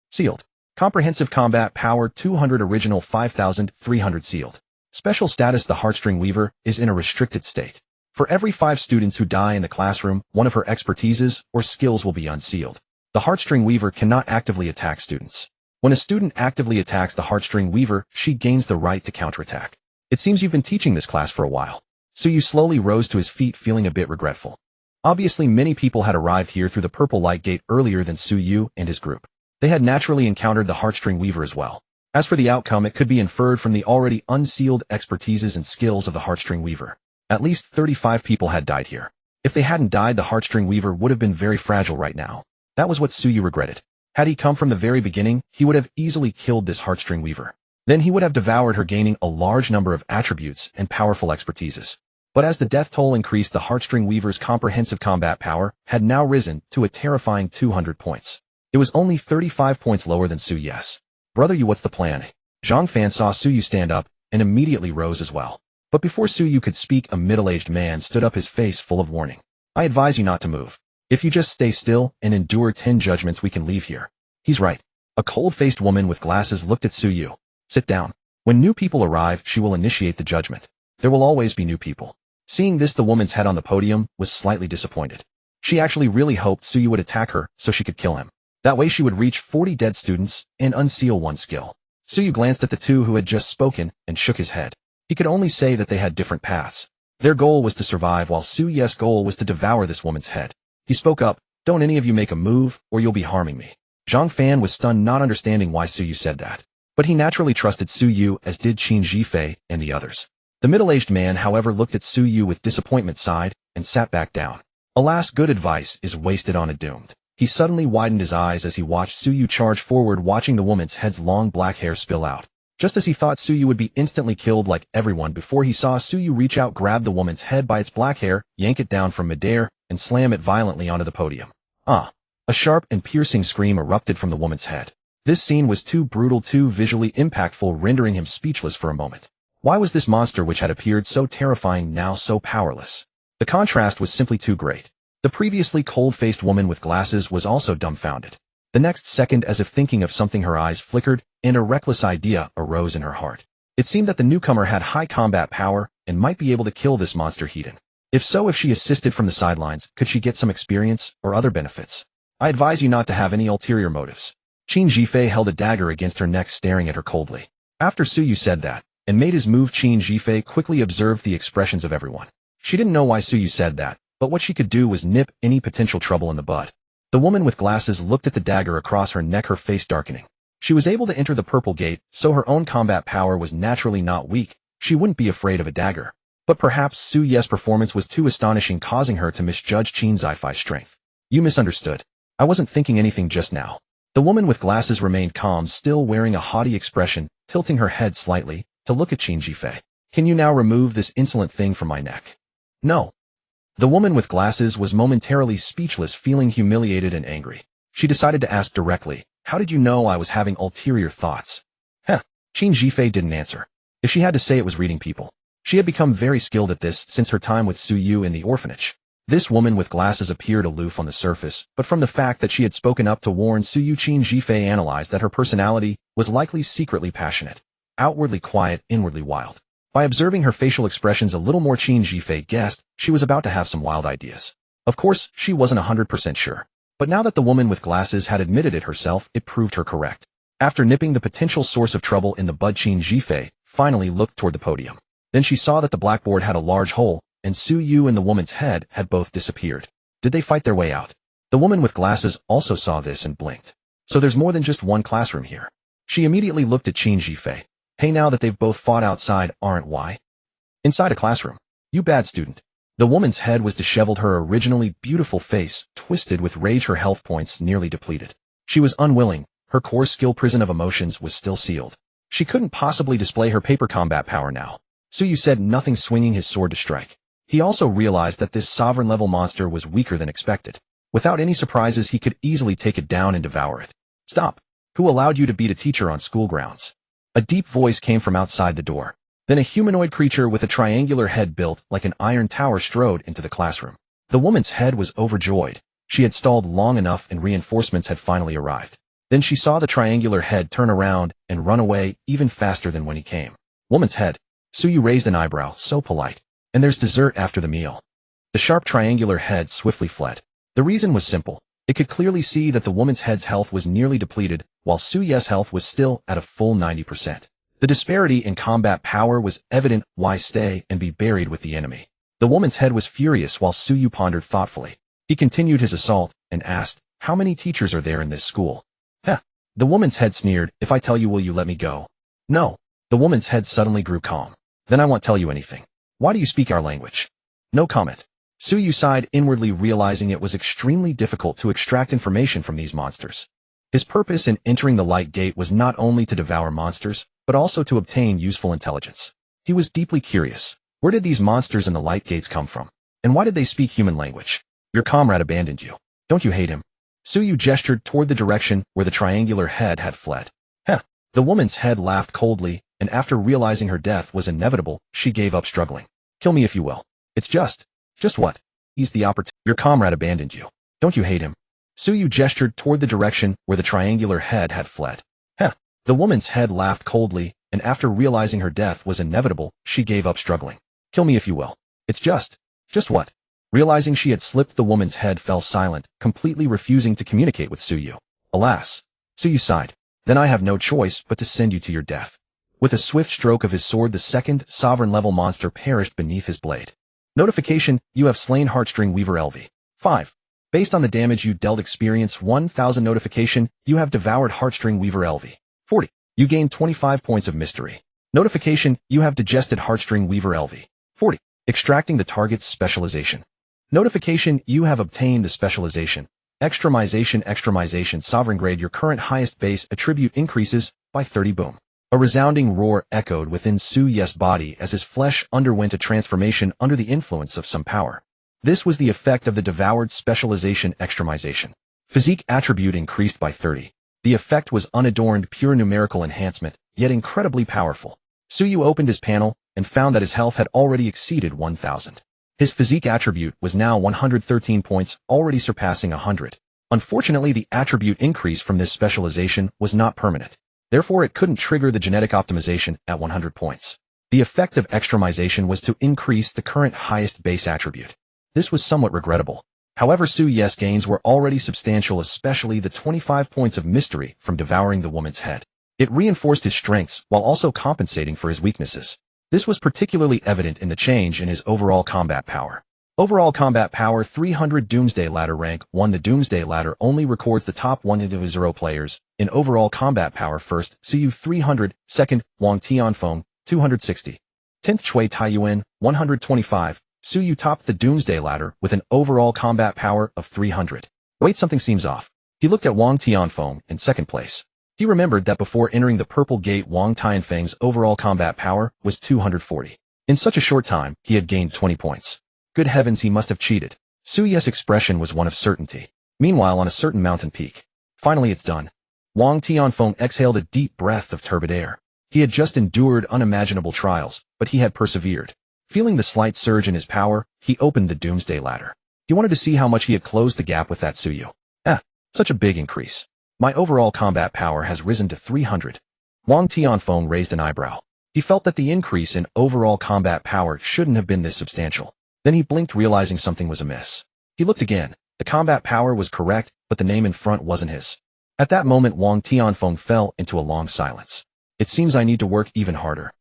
Sealed. Comprehensive Combat Power 200. Original 5300. Sealed. Special Status: the Heartstring Weaver is in a restricted state. For every 5 students who die in the classroom, one of her expertises or skills will be unsealed. The Heartstring Weaver cannot actively attack students. When a student actively attacks the Heartstring Weaver, she gains the right to counterattack. It seems you've been teaching this class for a while. Suyu slowly rose to his feet, feeling a bit regretful. Obviously, many people had arrived here through the Purple Light Gate earlier than Suyu and his group. They had naturally encountered the Heartstring Weaver as well. As for the outcome, it could be inferred from the already unsealed expertises and skills of the Heartstring Weaver. At least 35 people had died here. If they hadn't died, the Heartstring Weaver would have been very fragile right now. That was what Suyu regretted. Had he come from the very beginning, he would have easily killed this Heartstring Weaver. Then he would have devoured her, gaining a large number of attributes and powerful expertises. But as the death toll increased, the Heartstring Weaver's comprehensive combat power had now risen to a terrifying 200 points. It was only 35 points lower than Suyu's. Brother, what's the plan? Zhang Fan saw Suyu stand up and immediately rose as well. But before Suyu could speak, a middle-aged man stood up, his face full of warning. I advise you not to move. If you just stay still and endure 10 judgments, we can leave here. He's right. A cold-faced woman with glasses looked at Suyu. Sit down. When new people arrive, she will initiate the judgment. There will always be new people. Seeing this, the woman's head on the podium was slightly disappointed. She actually really hoped Suyu would attack her so she could kill him. That way she would reach 40 dead students and unseal one skill. Suyu glanced at the two who had just spoken and shook his head. He could only say that they had different paths. Their goal was to survive, while Suyu's goal was to devour this woman's head. He spoke up, don't any of you make a move or you'll be harming me. Zhang Fan was stunned, not understanding why Suyu said that. But he naturally trusted Suyu, as did Qin Zhifei and the others. The middle-aged man, however, looked at Suyu with disappointment, sighed, and sat back down. Alas, good advice is wasted on a doomed. He suddenly widened his eyes as he watched Suyu charge forward, watching the woman's head's long black hair spill out. Just as he thought Suyu would be instantly killed like everyone before, he saw Suyu reach out, grab the woman's head by its black hair, yank it down from midair, and slam it violently onto the podium. Ah! A sharp and piercing scream erupted from the woman's head. This scene was too brutal, too visually impactful, rendering him speechless for a moment. Why was this monster, which had appeared so terrifying, now so powerless? The contrast was simply too great. The previously cold-faced woman with glasses was also dumbfounded. The next second, as if thinking of something, her eyes flickered, and a reckless idea arose in her heart. It seemed that the newcomer had high combat power and might be able to kill this monster Hedon. If so, if she assisted from the sidelines, could she get some experience or other benefits? I advise you not to have any ulterior motives. Qin Zhifei held a dagger against her neck, staring at her coldly. After Suyu said that and made his move, Qin Zhifei quickly observed the expressions of everyone. She didn't know why Suyu said that, but what she could do was nip any potential trouble in the bud. The woman with glasses looked at the dagger across her neck, her face darkening. She was able to enter the purple gate, so her own combat power was naturally not weak. She wouldn't be afraid of a dagger. But perhaps Su Ye's performance was too astonishing, causing her to misjudge Qin Zifei's strength. You misunderstood. I wasn't thinking anything just now. The woman with glasses remained calm, still wearing a haughty expression, tilting her head slightly to look at Qin Zifei. Can you now remove this insolent thing from my neck? No. The woman with glasses was momentarily speechless, feeling humiliated and angry. She decided to ask directly, how did you know I was having ulterior thoughts? Qin Zifei didn't answer. If she had to say, it was reading people. She had become very skilled at this since her time with Su Yu in the orphanage. This woman with glasses appeared aloof on the surface, but from the fact that she had spoken up to warn Su Yu, Qin Zifei analyzed that her personality was likely secretly passionate, outwardly quiet, inwardly wild. By observing her facial expressions a little more, Qin Zifei guessed she was about to have some wild ideas. Of course, she wasn't 100% sure. But now that the woman with glasses had admitted it herself, it proved her correct. After nipping the potential source of trouble in the bud, Qin Zifei finally looked toward the podium. Then she saw that the blackboard had a large hole, and Su Yu and the woman's head had both disappeared. Did they fight their way out? The woman with glasses also saw this and blinked. So there's more than just one classroom here. She immediately looked at Qin Zifei. Hey, now that they've both fought outside, aren't why? Inside a classroom. You bad student. The woman's head was disheveled, her originally beautiful face twisted with rage, her health points nearly depleted. She was unwilling. Her core skill prison of emotions was still sealed. She couldn't possibly display her paper combat power now. Su Yu said nothing, swinging his sword to strike. He also realized that this sovereign-level monster was weaker than expected. Without any surprises, he could easily take it down and devour it. Stop. Who allowed you to beat a teacher on school grounds? A deep voice came from outside the door. Then a humanoid creature with a triangular head built like an iron tower strode into the classroom. The woman's head was overjoyed. She had stalled long enough and reinforcements had finally arrived. Then she saw the triangular head turn around and run away even faster than when he came. Woman's head. Su Yu raised an eyebrow, so polite. And there's dessert after the meal. The sharp triangular head swiftly fled. The reason was simple. It could clearly see that the woman's head's health was nearly depleted, while Su Ye's health was still at a full 90%. The disparity in combat power was evident. Why stay and be buried with the enemy? The woman's head was furious while Su Yu pondered thoughtfully. He continued his assault and asked, how many teachers are there in this school? The woman's head sneered, if I tell you, will you let me go? No. The woman's head suddenly grew calm. Then I won't tell you anything. Why do you speak our language? No comment. Su Yu sighed inwardly, realizing it was extremely difficult to extract information from these monsters. His purpose in entering the light gate was not only to devour monsters, but also to obtain useful intelligence. He was deeply curious. Where did these monsters in the light gates come from? And why did they speak human language? Your comrade abandoned you. Don't you hate him? Su Yu gestured toward the direction where the triangular head had fled. The woman's head laughed coldly, and after realizing her death was inevitable, she gave up struggling. Kill me if you will. It's just what? He's the opportunity. Your comrade abandoned you. Don't you hate him? Su Yu gestured toward the direction where the triangular head had fled. The woman's head laughed coldly, and after realizing her death was inevitable, she gave up struggling. Kill me if you will. It's just what? Realizing she had slipped, the woman's head fell silent, completely refusing to communicate with Su Yu. Alas. Su Yu sighed. Then I have no choice but to send you to your death. With a swift stroke of his sword, the second sovereign-level monster perished beneath his blade. Notification, you have slain Heartstring Weaver LV. 5. Based on the damage you dealt, experience 1000. Notification, you have devoured Heartstring Weaver LV. 40. You gain 25 points of mystery. Notification, you have digested Heartstring Weaver LV. 40. Extracting the target's specialization. Notification, you have obtained the specialization. Extremization sovereign grade. Your current highest base attribute increases by 30. Boom. A resounding roar echoed within Su Ye's body as his flesh underwent a transformation under the influence of some power. This was the effect of the devoured specialization extremization. Physique attribute increased by 30. The effect was unadorned, pure numerical enhancement, yet incredibly powerful. Su Yu opened his panel and found that his health had already exceeded 1000. His physique attribute was now 113 points, already surpassing 100. Unfortunately, the attribute increase from this specialization was not permanent. Therefore, it couldn't trigger the genetic optimization at 100 points. The effect of extremization was to increase the current highest base attribute. This was somewhat regrettable. However, Su Ye's gains were already substantial, especially the 25 points of mystery from devouring the woman's head. It reinforced his strengths while also compensating for his weaknesses. This was particularly evident in the change in his overall combat power. Overall combat power 300 Doomsday ladder rank 1. The Doomsday ladder only records the top 1-0 players. In overall combat power first, Suyu 300, second, Wang Tianfeng, 260. 10th Chui Taiyuan, 125. Suyu topped the Doomsday ladder with an overall combat power of 300. Wait, something seems off. He looked at Wang Tianfeng in second place. He remembered that before entering the Purple Gate, Wang Tianfeng's overall combat power was 240. In such a short time, he had gained 20 points. Good heavens, he must have cheated. Suyu's expression was one of certainty. Meanwhile, on a certain mountain peak. Finally, it's done. Wang Tianfeng exhaled a deep breath of turbid air. He had just endured unimaginable trials, but he had persevered. Feeling the slight surge in his power, he opened the Doomsday ladder. He wanted to see how much he had closed the gap with that Suyu. Such a big increase. My overall combat power has risen to 300. Wang Tianfeng raised an eyebrow. He felt that the increase in overall combat power shouldn't have been this substantial. Then he blinked, realizing something was amiss. He looked again. The combat power was correct, but the name in front wasn't his. At that moment, Wang Tianfeng fell into a long silence. It seems I need to work even harder.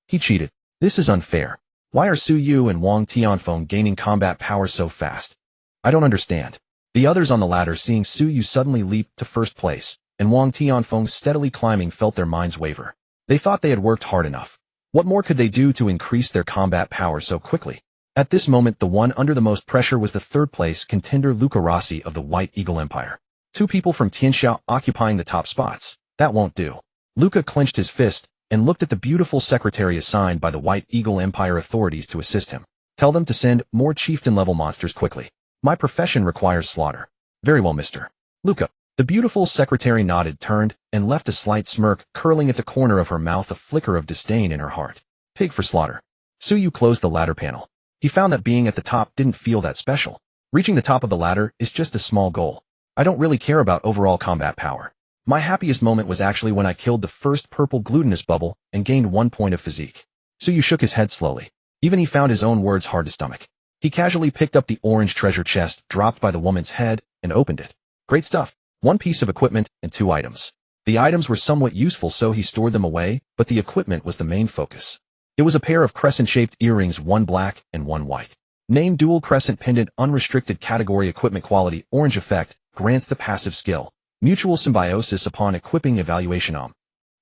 He cheated. This is unfair. Why are Suyu and Wang Tianfeng gaining combat power so fast? I don't understand. The others on the ladder, seeing Suyu suddenly leap to first place, and Wang Tianfeng steadily climbing, felt their minds waver. They thought they had worked hard enough. What more could they do to increase their combat power so quickly? At this moment, the one under the most pressure was the third place contender Luca Rossi of the White Eagle Empire. 2 people from Tianxia occupying the top spots. That won't do. Luca clenched his fist and looked at the beautiful secretary assigned by the White Eagle Empire authorities to assist him. Tell them to send more chieftain-level monsters quickly. My profession requires slaughter. Very well, Mr. Luca. The beautiful secretary nodded, turned, and left a slight smirk curling at the corner of her mouth, a flicker of disdain in her heart. Pig for slaughter. Suyu closed the ladder panel. He found that being at the top didn't feel that special. Reaching the top of the ladder is just a small goal. I don't really care about overall combat power. My happiest moment was actually when I killed the first purple glutinous bubble and gained 1 point of physique. Suyu shook his head slowly. Even he found his own words hard to stomach. He casually picked up the orange treasure chest dropped by the woman's head and opened it. Great stuff. 1 piece of equipment and 2 items. The items were somewhat useful, so he stored them away, but the equipment was the main focus. It was a pair of crescent-shaped earrings, 1 black and 1 white. Name dual crescent pendant, unrestricted category, equipment quality, orange effect, grants the passive skill. Mutual symbiosis upon equipping, evaluation.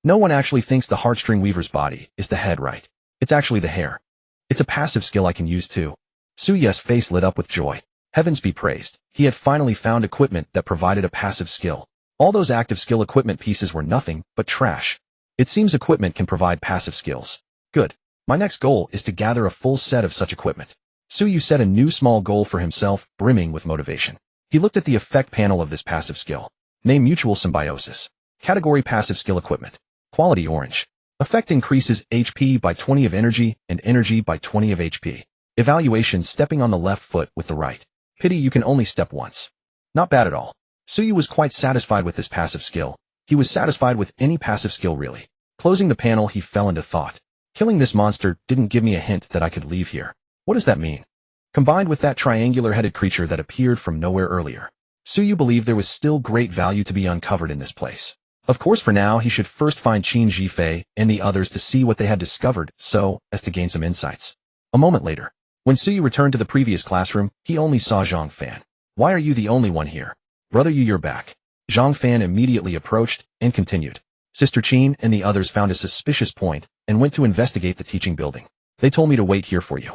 No one actually thinks the heartstring weaver's body is the head, right? It's actually the hair. It's a passive skill I can use too. Suyu's face lit up with joy. Heavens be praised. He had finally found equipment that provided a passive skill. All those active skill equipment pieces were nothing but trash. It seems equipment can provide passive skills. Good. My next goal is to gather a full set of such equipment. Suyu set a new small goal for himself, brimming with motivation. He looked at the effect panel of this passive skill. Name mutual symbiosis. Category passive skill equipment. Quality orange. Effect increases HP by 20 of energy and energy by 20 of HP. Evaluation, stepping on the left foot with the right. Pity you can only step once. Not bad at all. Suyu was quite satisfied with this passive skill. He was satisfied with any passive skill really. Closing the panel, he fell into thought. Killing this monster didn't give me a hint that I could leave here. What does that mean? Combined with that triangular-headed creature that appeared from nowhere earlier, Suyu believed there was still great value to be uncovered in this place. Of course, for now, he should first find Qin Zhifei and the others to see what they had discovered, so as to gain some insights. A moment later, when Suyu returned to the previous classroom, he only saw Zhang Fan. Why are you the only one here? Brother, you're back. Zhang Fan immediately approached and continued. Sister Qin and the others found a suspicious point and went to investigate the teaching building. They told me to wait here for you.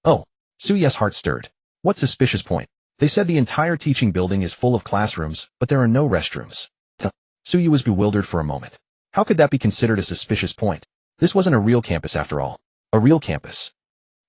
Oh, Suyu's heart stirred. What suspicious point? They said the entire teaching building is full of classrooms, but there are no restrooms. Suyu was bewildered for a moment. How could that be considered a suspicious point? This wasn't a real campus after all. A real campus.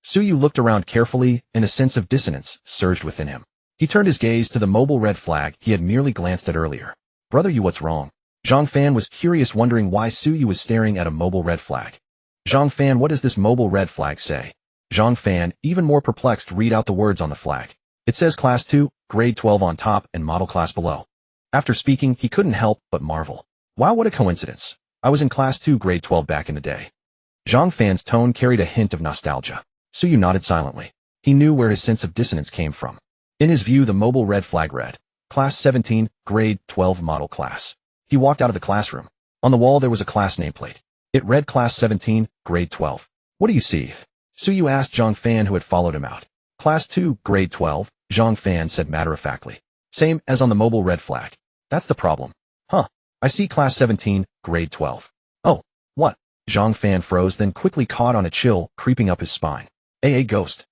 Suyu looked around carefully, and a sense of dissonance surged within him. He turned his gaze to the mobile red flag he had merely glanced at earlier. Brother, what's wrong? Zhang Fan was curious, wondering why Suyu was staring at a mobile red flag. Zhang Fan, what does this mobile red flag say? Zhang Fan, even more perplexed, read out the words on the flag. It says Class 2, Grade 12 on top and Model Class below. After speaking, he couldn't help but marvel. Wow, what a coincidence. I was in Class 2, Grade 12 back in the day. Zhang Fan's tone carried a hint of nostalgia. Suyu nodded silently. He knew where his sense of dissonance came from. In his view, the mobile red flag read, Class 17, Grade 12 Model Class. He walked out of the classroom. On the wall there was a class nameplate. It read Class 17, Grade 12. What do you see? Suyu asked Zhang Fan, who had followed him out. Class 2, Grade 12, Zhang Fan said matter-of-factly. Same as on the mobile red flag. That's the problem. Huh. I see Class 17, Grade 12. Oh, what? Zhang Fan froze, then quickly caught on a chill creeping up his spine. Ghost.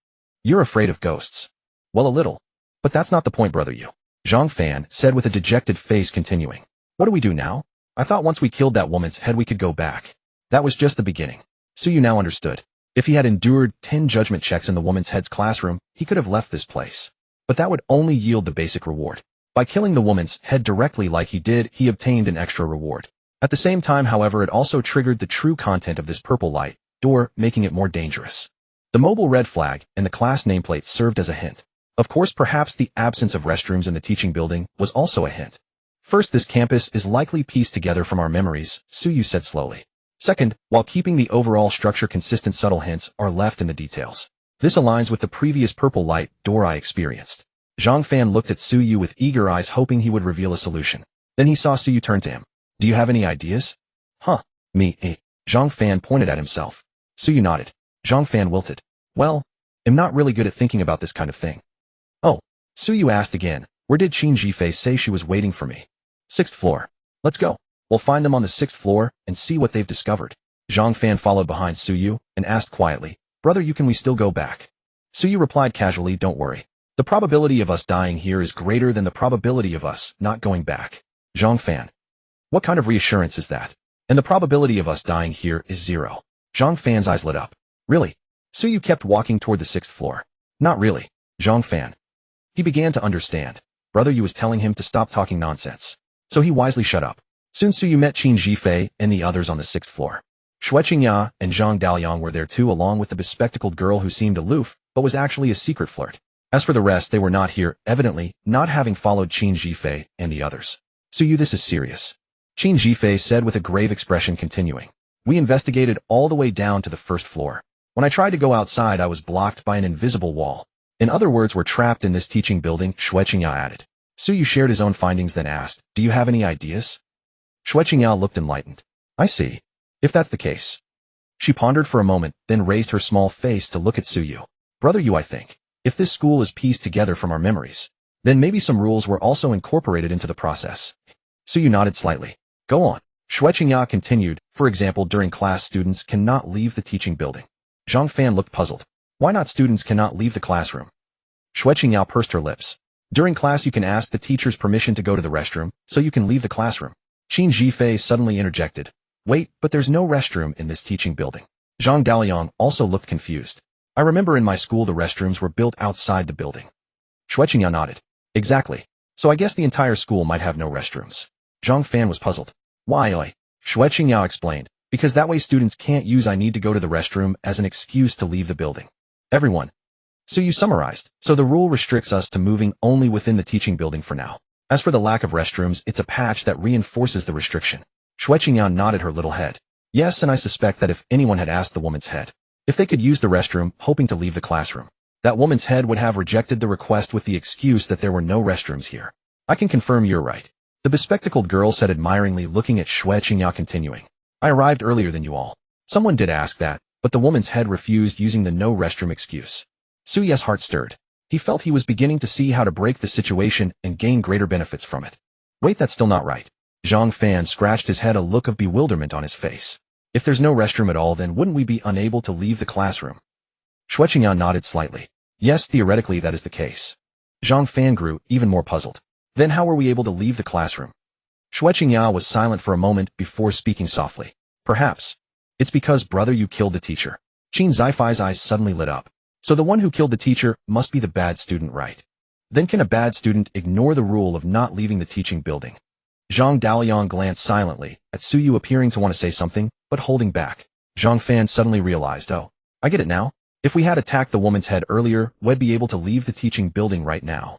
You're afraid of ghosts. Well, a little. But that's not the point, brother you. Zhang Fan said with a dejected face, continuing. What do we do now? I thought once we killed that woman's head we could go back. That was just the beginning. Suyu now understood. If he had endured 10 judgment checks in the woman's head's classroom, he could have left this place. But that would only yield the basic reward. By killing the woman's head directly like he did, he obtained an extra reward. At the same time, however, it also triggered the true content of this purple light door, making it more dangerous. The mobile red flag and the class nameplate served as a hint. Of course, perhaps the absence of restrooms in the teaching building was also a hint. First, this campus is likely pieced together from our memories, Suyu said slowly. Second, while keeping the overall structure consistent, subtle hints are left in the details. This aligns with the previous purple light door I experienced. Zhang Fan looked at Suyu with eager eyes, hoping he would reveal a solution. Then he saw Suyu turn to him. Do you have any ideas? Huh. Me, Zhang Fan pointed at himself. Suyu nodded. Zhang Fan wilted. Well, I'm not really good at thinking about this kind of thing. Oh. Suyu asked again. Where did Qin Jifei say she was waiting for me? 6th floor. Let's go. We'll find them on the 6th floor and see what they've discovered. Zhang Fan followed behind Suyu and asked quietly, Brother, can we still go back? Suyu replied casually, Don't worry. The probability of us dying here is greater than the probability of us not going back. Zhang Fan. What kind of reassurance is that? And the probability of us dying here is 0. Zhang Fan's eyes lit up. Really? Suyu kept walking toward the 6th floor. Not really. Zhang Fan. He began to understand. Brother Yu was telling him to stop talking nonsense. So he wisely shut up. Soon Suyu met Qin Jifei and the others on the 6th floor. Xue Qingya and Zhang Daoliang were there too, along with the bespectacled girl who seemed aloof, but was actually a secret flirt. As for the rest, they were not here, evidently not having followed Qin Jifei and the others. Suyu, this is serious. Qin Jifei said with a grave expression, continuing. We investigated all the way down to the 1st floor. When I tried to go outside, I was blocked by an invisible wall. In other words, we're trapped in this teaching building, Xue Qingya added. Suyu shared his own findings, then asked, Do you have any ideas? Xue Qingya looked enlightened. I see. If that's the case. She pondered for a moment, then raised her small face to look at Suyu. Brother Yu, I think, if this school is pieced together from our memories, then maybe some rules were also incorporated into the process. Suyu nodded slightly. Go on. Xue Qingya continued. For example, during class, students cannot leave the teaching building. Zhang Fan looked puzzled. Why not students cannot leave the classroom? Xue Qingya pursed her lips. During class, you can ask the teacher's permission to go to the restroom, so you can leave the classroom. Qin Jifei suddenly interjected. Wait, but there's no restroom in this teaching building. Zhang Daoliang also looked confused. I remember in my school the restrooms were built outside the building. Xue Qingya nodded. Exactly. So I guess the entire school might have no restrooms. Zhang Fan was puzzled. Why? Xue Qingya explained. Because that way students can't use I need to go to the restroom as an excuse to leave the building. Everyone. So you summarized. So the rule restricts us to moving only within the teaching building for now. As for the lack of restrooms, it's a patch that reinforces the restriction. Xue Qingya nodded her little head. Yes, and I suspect that if anyone had asked the woman's head if they could use the restroom, hoping to leave the classroom, that woman's head would have rejected the request with the excuse that there were no restrooms here. I can confirm you're right. The bespectacled girl said admiringly, looking at Xue Qingya, continuing. I arrived earlier than you all. Someone did ask that, but the woman's head refused using the no restroom excuse. Suyu's heart stirred. He felt he was beginning to see how to break the situation and gain greater benefits from it. Wait, that's still not right. Zhang Fan scratched his head, a look of bewilderment on his face. If there's no restroom at all, then wouldn't we be unable to leave the classroom? Xue Qingya nodded slightly. Yes, theoretically that is the case. Zhang Fan grew even more puzzled. Then how were we able to leave the classroom? Xue Qingya was silent for a moment before speaking softly. Perhaps. It's because brother you killed the teacher. Qin Zifei's eyes suddenly lit up. So the one who killed the teacher must be the bad student, right? Then can a bad student ignore the rule of not leaving the teaching building? Zhang Daoliang glanced silently at Suyu, appearing to want to say something, but holding back. Zhang Fan suddenly realized, oh, I get it now. If we had attacked the woman's head earlier, we'd be able to leave the teaching building right now.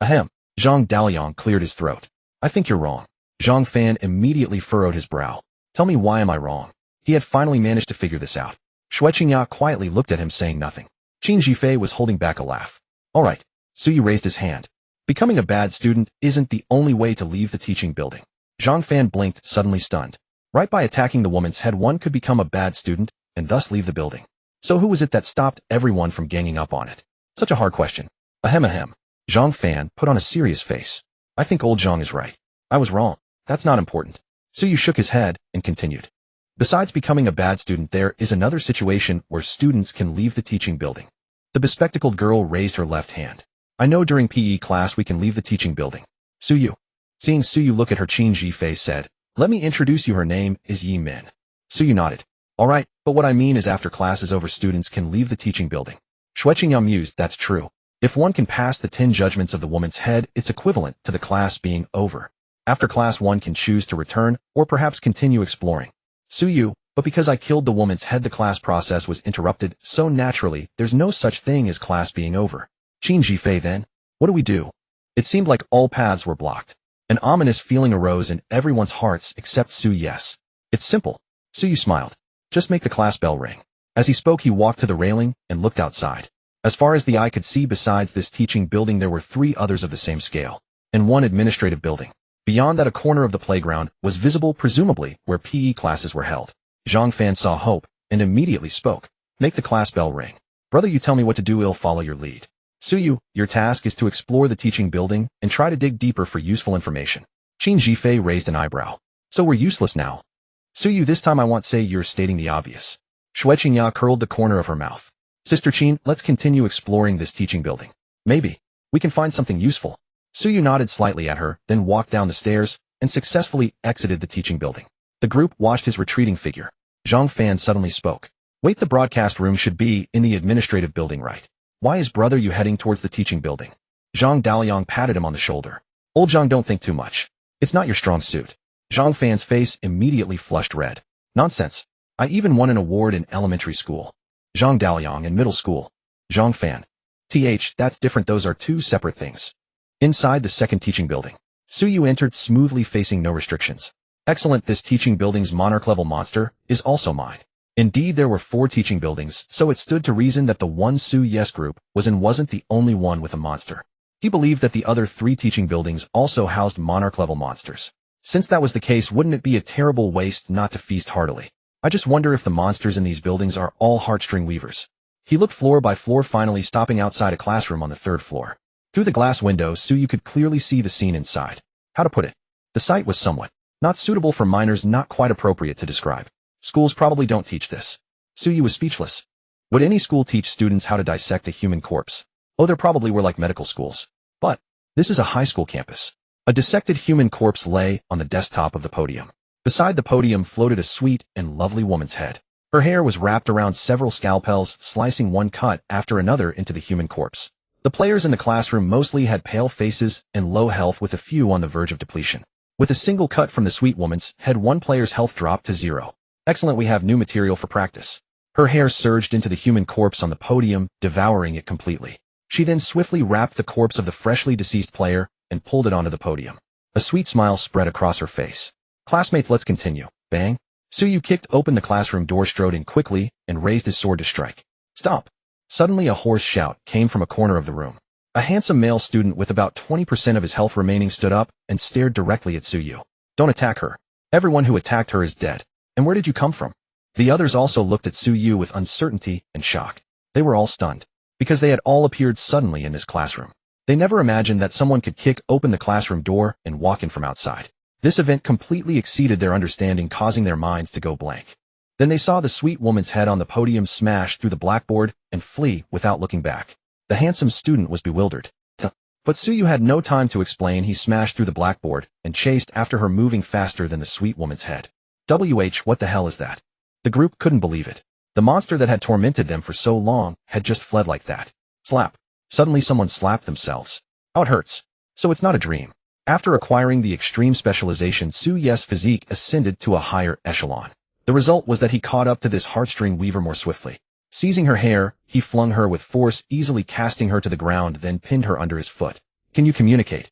Ahem. Zhang Daoliang cleared his throat. I think you're wrong. Zhang Fan immediately furrowed his brow. Tell me, why am I wrong? He had finally managed to figure this out. Xue Qingya quietly looked at him, saying nothing. Qin Jifei was holding back a laugh. All right. Suyu raised his hand. Becoming a bad student isn't the only way to leave the teaching building. Zhang Fan blinked, suddenly stunned. Right, by attacking the woman's head, one could become a bad student and thus leave the building. So who was it that stopped everyone from ganging up on it? Such a hard question. Ahem. Zhang Fan put on a serious face. I think old Zhang is right. I was wrong. That's not important. Suyu shook his head and continued. Besides becoming a bad student, there is another situation where students can leave the teaching building. The bespectacled girl raised her left hand. I know during PE class we can leave the teaching building. Suyu. Seeing Suyu look at her Qin face said, let me introduce you, her name is Yi Min. Suyu nodded. Alright, but what I mean is after class is over students can leave the teaching building. Shueqingyang mused, that's true. If one can pass the 10 judgments of the woman's head, it's equivalent to the class being over. After class one can choose to return, or perhaps continue exploring. Suyu, but because I killed the woman's head the class process was interrupted, so naturally, there's no such thing as class being over. Qin Jifei then? What do we do? It seemed like all paths were blocked. An ominous feeling arose in everyone's hearts except Su Yes. It's simple. Suyu smiled. Just make the class bell ring. As he spoke he walked to the railing and looked outside. As far as the eye could see besides this teaching building there were 3 others of the same scale, and 1 administrative building. Beyond that a corner of the playground was visible presumably where PE classes were held. Zhang Fan saw hope, and immediately spoke. Make the class bell ring. Brother, you tell me what to do, I'll follow your lead. Suyu, your task is to explore the teaching building and try to dig deeper for useful information. Qin Jifei raised an eyebrow. So we're useless now. Suyu, this time I won't say you're stating the obvious. Shueqingya curled the corner of her mouth. Sister Qin, let's continue exploring this teaching building. Maybe we can find something useful. Suyu nodded slightly at her, then walked down the stairs and successfully exited the teaching building. The group watched his retreating figure. Zhang Fan suddenly spoke. Wait, the broadcast room should be in the administrative building, right? Why is brother you heading towards the teaching building? Zhang Daliang patted him on the shoulder. Old Zhang, don't think too much. It's not your strong suit. Zhang Fan's face immediately flushed red. Nonsense. I even won an award in elementary school. Zhang Daliang in middle school. Zhang Fan. That's different, those are 2 separate things. Inside the second teaching building, Suyu entered smoothly facing no restrictions. Excellent, this teaching building's monarch-level monster is also mine. Indeed, there were 4 teaching buildings, so it stood to reason that the one Su Yes group was and wasn't the only one with a monster. He believed that the other 3 teaching buildings also housed monarch-level monsters. Since that was the case, wouldn't it be a terrible waste not to feast heartily? I just wonder if the monsters in these buildings are all heartstring weavers. He looked floor by floor, finally stopping outside a classroom on the 3rd floor. Through the glass window, Suyu could clearly see the scene inside. How to put it? The sight was somewhat not suitable for minors, not quite appropriate to describe. Schools probably don't teach this. Suyu was speechless. Would any school teach students how to dissect a human corpse? Oh, there probably were, like medical schools. But this is a high school campus. A dissected human corpse lay on the desktop of the podium. Beside the podium floated a sweet and lovely woman's head. Her hair was wrapped around several scalpels, slicing one cut after another into the human corpse. The players in the classroom mostly had pale faces and low health, with a few on the verge of depletion. With a single cut from the sweet woman's head, one player's health dropped to 0. Excellent, we have new material for practice. Her hair surged into the human corpse on the podium, devouring it completely. She then swiftly wrapped the corpse of the freshly deceased player and pulled it onto the podium. A sweet smile spread across her face. Classmates, let's continue. Bang. Suyu kicked open the classroom door, strode in quickly, and raised his sword to strike. Stop. Suddenly a hoarse shout came from a corner of the room. A handsome male student with about 20% of his health remaining stood up and stared directly at Suyu. Don't attack her. Everyone who attacked her is dead. And where did you come from? The others also looked at Suyu with uncertainty and shock. They were all stunned, because they had all appeared suddenly in this classroom. They never imagined that someone could kick open the classroom door and walk in from outside. This event completely exceeded their understanding, causing their minds to go blank. Then they saw the sweet woman's head on the podium smash through the blackboard and flee without looking back. The handsome student was bewildered. But Suyu had no time to explain. He smashed through the blackboard and chased after her, moving faster than the sweet woman's head. What the hell is that? The group couldn't believe it. The monster that had tormented them for so long had just fled like that. Slap. Suddenly someone slapped themselves. Oh, it hurts. So it's not a dream. After acquiring the extreme specialization, Su Yes' physique ascended to a higher echelon. The result was that he caught up to this heartstring weaver more swiftly. Seizing her hair, he flung her with force, easily casting her to the ground, then pinned her under his foot. Can you communicate?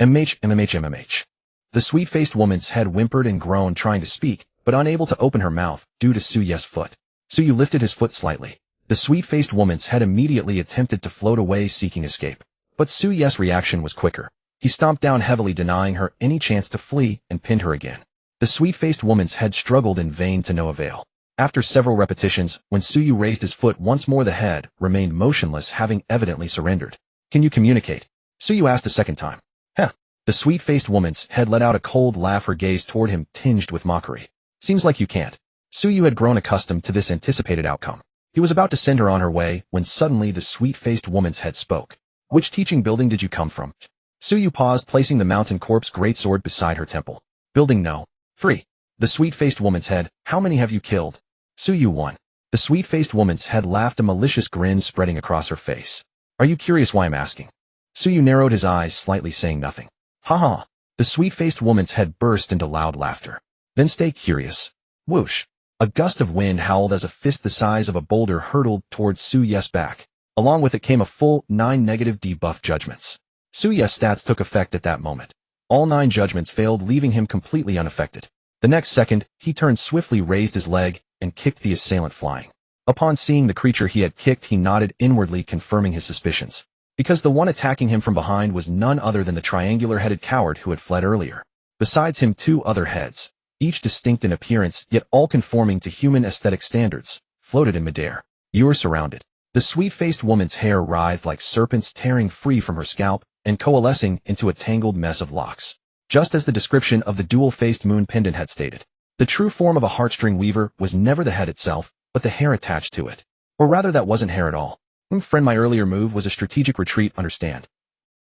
MMH. The sweet-faced woman's head whimpered and groaned, trying to speak, but unable to open her mouth due to Su Yes' foot. Suyu lifted his foot slightly. The sweet-faced woman's head immediately attempted to float away, seeking escape. But Su Yes' reaction was quicker. He stomped down heavily, denying her any chance to flee, and pinned her again. The sweet-faced woman's head struggled in vain, to no avail. After several repetitions, when Suyu raised his foot once more, the head remained motionless, having evidently surrendered. Can you communicate? Suyu asked a second time. Heh. The sweet-faced woman's head let out a cold laugh, her gaze toward him tinged with mockery. Seems like you can't. Suyu had grown accustomed to this anticipated outcome. He was about to send her on her way when suddenly the sweet-faced woman's head spoke. Which teaching building did you come from? Suyu paused, placing the mountain corpse greatsword beside her temple. Building no. 3. The sweet-faced woman's head. How many have you killed? Suyu 1. The sweet-faced woman's head laughed, a malicious grin spreading across her face. Are you curious why I'm asking? Suyu narrowed his eyes slightly, saying nothing. Ha. The sweet-faced woman's head burst into loud laughter. Then stay curious. Whoosh. A gust of wind howled as a fist the size of a boulder hurtled towards Suyu's back. Along with it came a full 9 negative debuff judgments. Suyu's stats took effect at that moment. All 9 judgments failed, leaving him completely unaffected. The next second, he turned swiftly, raised his leg, and kicked the assailant flying. Upon seeing the creature he had kicked, he nodded inwardly, confirming his suspicions. Because the one attacking him from behind was none other than the triangular-headed coward who had fled earlier. Besides him, 2 other heads, each distinct in appearance, yet all conforming to human aesthetic standards, floated in midair. You are surrounded. The sweet-faced woman's hair writhed like serpents, tearing free from her scalp and coalescing into a tangled mess of locks. Just as the description of the dual-faced moon pendant had stated, the true form of a heartstring weaver was never the head itself, but the hair attached to it. Or rather, that wasn't hair at all. Friend, my earlier move was a strategic retreat, understand?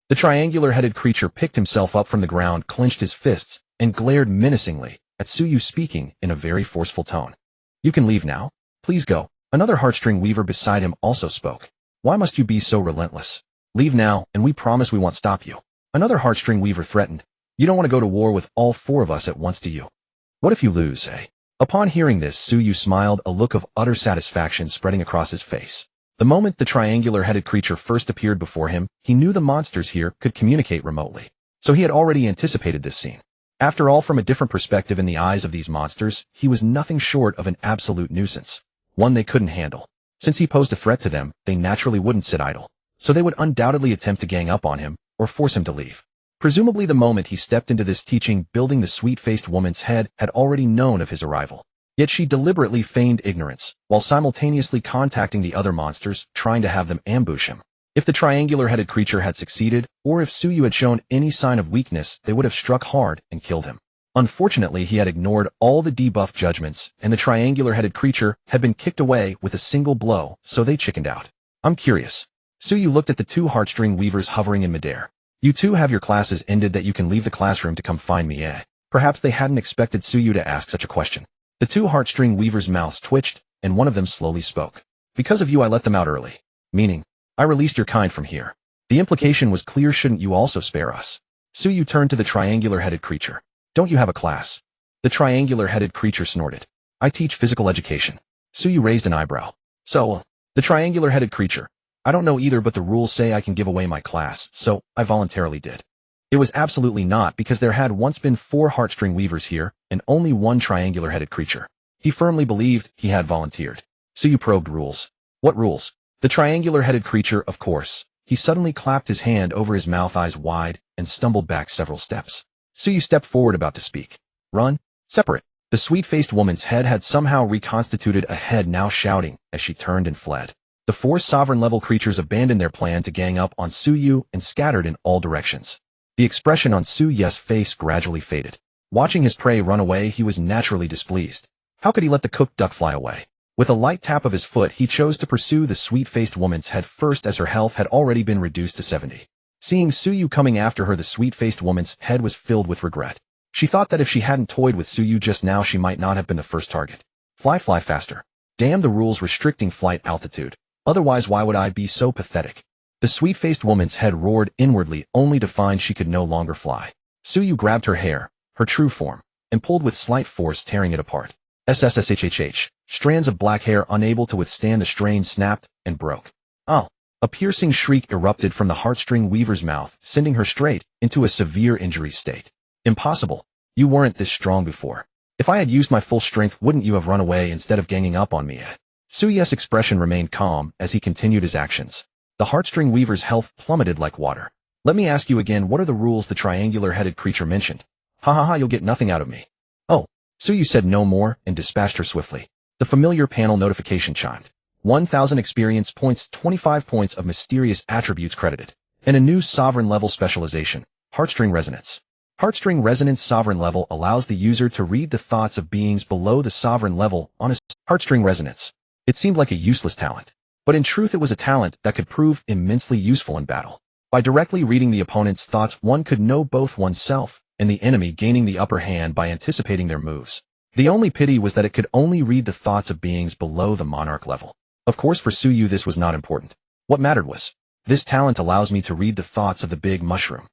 The triangular-headed creature picked himself up from the ground, clenched his fists, and glared menacingly at Suyu, speaking in a very forceful tone. You can leave now. Please go. Another heartstring weaver beside him also spoke. Why must you be so relentless? Leave now, and we promise we won't stop you. Another heartstring weaver threatened. You don't want to go to war with all 4 of us at once, do you? What if you lose, eh? Upon hearing this, Suyu smiled, a look of utter satisfaction spreading across his face. The moment the triangular-headed creature first appeared before him, he knew the monsters here could communicate remotely. So he had already anticipated this scene. After all, from a different perspective, in the eyes of these monsters, he was nothing short of an absolute nuisance. One they couldn't handle. Since he posed a threat to them, they naturally wouldn't sit idle. So they would undoubtedly attempt to gang up on him, or force him to leave. Presumably the moment he stepped into this teaching building, the sweet-faced woman's head had already known of his arrival. Yet she deliberately feigned ignorance, while simultaneously contacting the other monsters, trying to have them ambush him. If the triangular-headed creature had succeeded, or if Suyu had shown any sign of weakness, they would have struck hard and killed him. Unfortunately, he had ignored all the debuff judgments, and the triangular-headed creature had been kicked away with a single blow, so they chickened out. I'm curious. Suyu looked at the 2 heartstring weavers hovering in midair. You 2 have your classes ended, that you can leave the classroom to come find me, eh? Perhaps they hadn't expected Suyu to ask such a question. The 2 heartstring weavers' mouths twitched, and one of them slowly spoke. Because of you I let them out early. Meaning, I released your kind from here. The implication was clear. Shouldn't you also spare us? Suyu turned to the triangular-headed creature. Don't you have a class? The triangular-headed creature snorted. I teach physical education. Suyu raised an eyebrow. So, the triangular-headed creature. I don't know either, but the rules say I can give away my class, so I voluntarily did. It was absolutely not, because there had once been 4 heartstring weavers here, and only 1 triangular-headed creature. He firmly believed he had volunteered. Suyu probed rules. What rules? The triangular-headed creature, of course. He suddenly clapped his hand over his mouth, eyes wide, and stumbled back several steps. Suyu stepped forward, about to speak. Run? Separate. The sweet-faced woman's head had somehow reconstituted a head, now shouting as she turned and fled. The 4 sovereign-level creatures abandoned their plan to gang up on Suyu and scattered in all directions. The expression on Suyu's face gradually faded. Watching his prey run away, he was naturally displeased. How could he let the cooked duck fly away? With a light tap of his foot, he chose to pursue the sweet-faced woman's head first, as her health had already been reduced to 70. Seeing Suyu coming after her, the sweet-faced woman's head was filled with regret. She thought that if she hadn't toyed with Suyu just now, she might not have been the first target. Fly faster. Damn the rules restricting flight altitude. Otherwise, why would I be so pathetic? The sweet-faced woman's head roared inwardly, only to find she could no longer fly. Suyu grabbed her hair, her true form, and pulled with slight force, tearing it apart. SSSHHH. Strands of black hair, unable to withstand the strain, snapped and broke. Oh! A piercing shriek erupted from the heartstring weaver's mouth, sending her straight into a severe injury state. Impossible. You weren't this strong before. If I had used my full strength, wouldn't you have run away instead of ganging up on me? Suyu's expression remained calm as he continued his actions. The heartstring weaver's health plummeted like water. Let me ask you again, what are the rules the triangular-headed creature mentioned? Ha, you'll get nothing out of me. Oh. Suyu said no more and dispatched her swiftly. The familiar panel notification chimed. 1,000 experience points, 25 points of mysterious attributes credited. And a new sovereign level specialization, Heartstring Resonance. Heartstring Resonance Sovereign Level allows the user to read the thoughts of beings below the sovereign level on a Heartstring Resonance. It seemed like a useless talent, but in truth it was a talent that could prove immensely useful in battle. By directly reading the opponent's thoughts, one could know both oneself and the enemy, gaining the upper hand by anticipating their moves. The only pity was that it could only read the thoughts of beings below the monarch level. Of course, for Suyu this was not important. What mattered was, this talent allows me to read the thoughts of the big mushroom.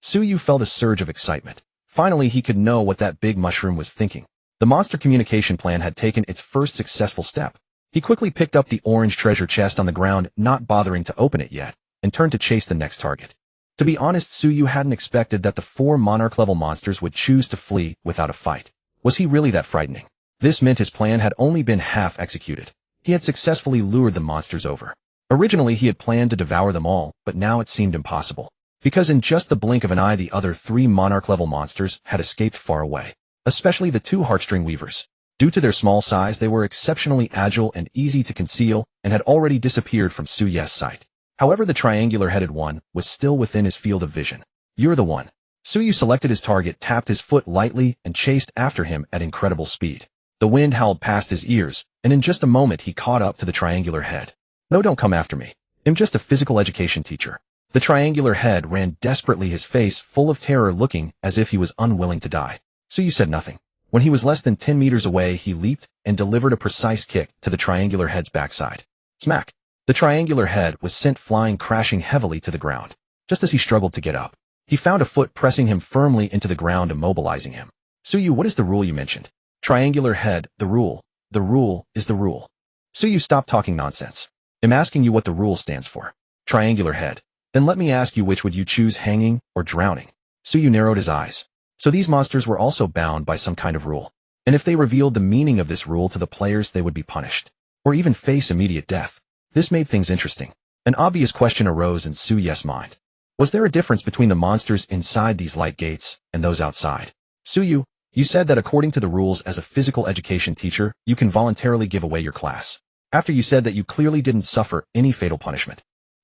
Suyu felt a surge of excitement. Finally, he could know what that big mushroom was thinking. The monster communication plan had taken its first successful step. He quickly picked up the orange treasure chest on the ground, not bothering to open it yet, and turned to chase the next target. To be honest, Suyu hadn't expected that the 4 monarch-level monsters would choose to flee without a fight. Was he really that frightening? This meant his plan had only been half executed. He had successfully lured the monsters over. Originally, he had planned to devour them all, but now it seemed impossible. Because in just the blink of an eye, the other 3 monarch-level monsters had escaped far away. Especially the 2 heartstring weavers. Due to their small size, they were exceptionally agile and easy to conceal, and had already disappeared from Suyu's sight. However, the triangular-headed one was still within his field of vision. You're the one. Suyu selected his target, tapped his foot lightly, and chased after him at incredible speed. The wind howled past his ears, and in just a moment he caught up to the triangular head. No, don't come after me. I'm just a physical education teacher. The triangular head ran desperately, his face full of terror, looking as if he was unwilling to die. Suyu said nothing. When he was less than 10 meters away, he leaped and delivered a precise kick to the triangular head's backside. Smack! The triangular head was sent flying, crashing heavily to the ground. Just as he struggled to get up, he found a foot pressing him firmly into the ground, immobilizing him. Suyu, what is the rule you mentioned? Triangular head, the rule. The rule is the rule. Suyu, stop talking nonsense. I'm asking you what the rule stands for. Triangular head. Then let me ask you, which would you choose, hanging or drowning? Suyu narrowed his eyes. So these monsters were also bound by some kind of rule. And if they revealed the meaning of this rule to the players, they would be punished. Or even face immediate death. This made things interesting. An obvious question arose in Suyu's mind. Was there a difference between the monsters inside these light gates and those outside? Suyu, you said that according to the rules, as a physical education teacher, you can voluntarily give away your class. After you said that you clearly didn't suffer any fatal punishment.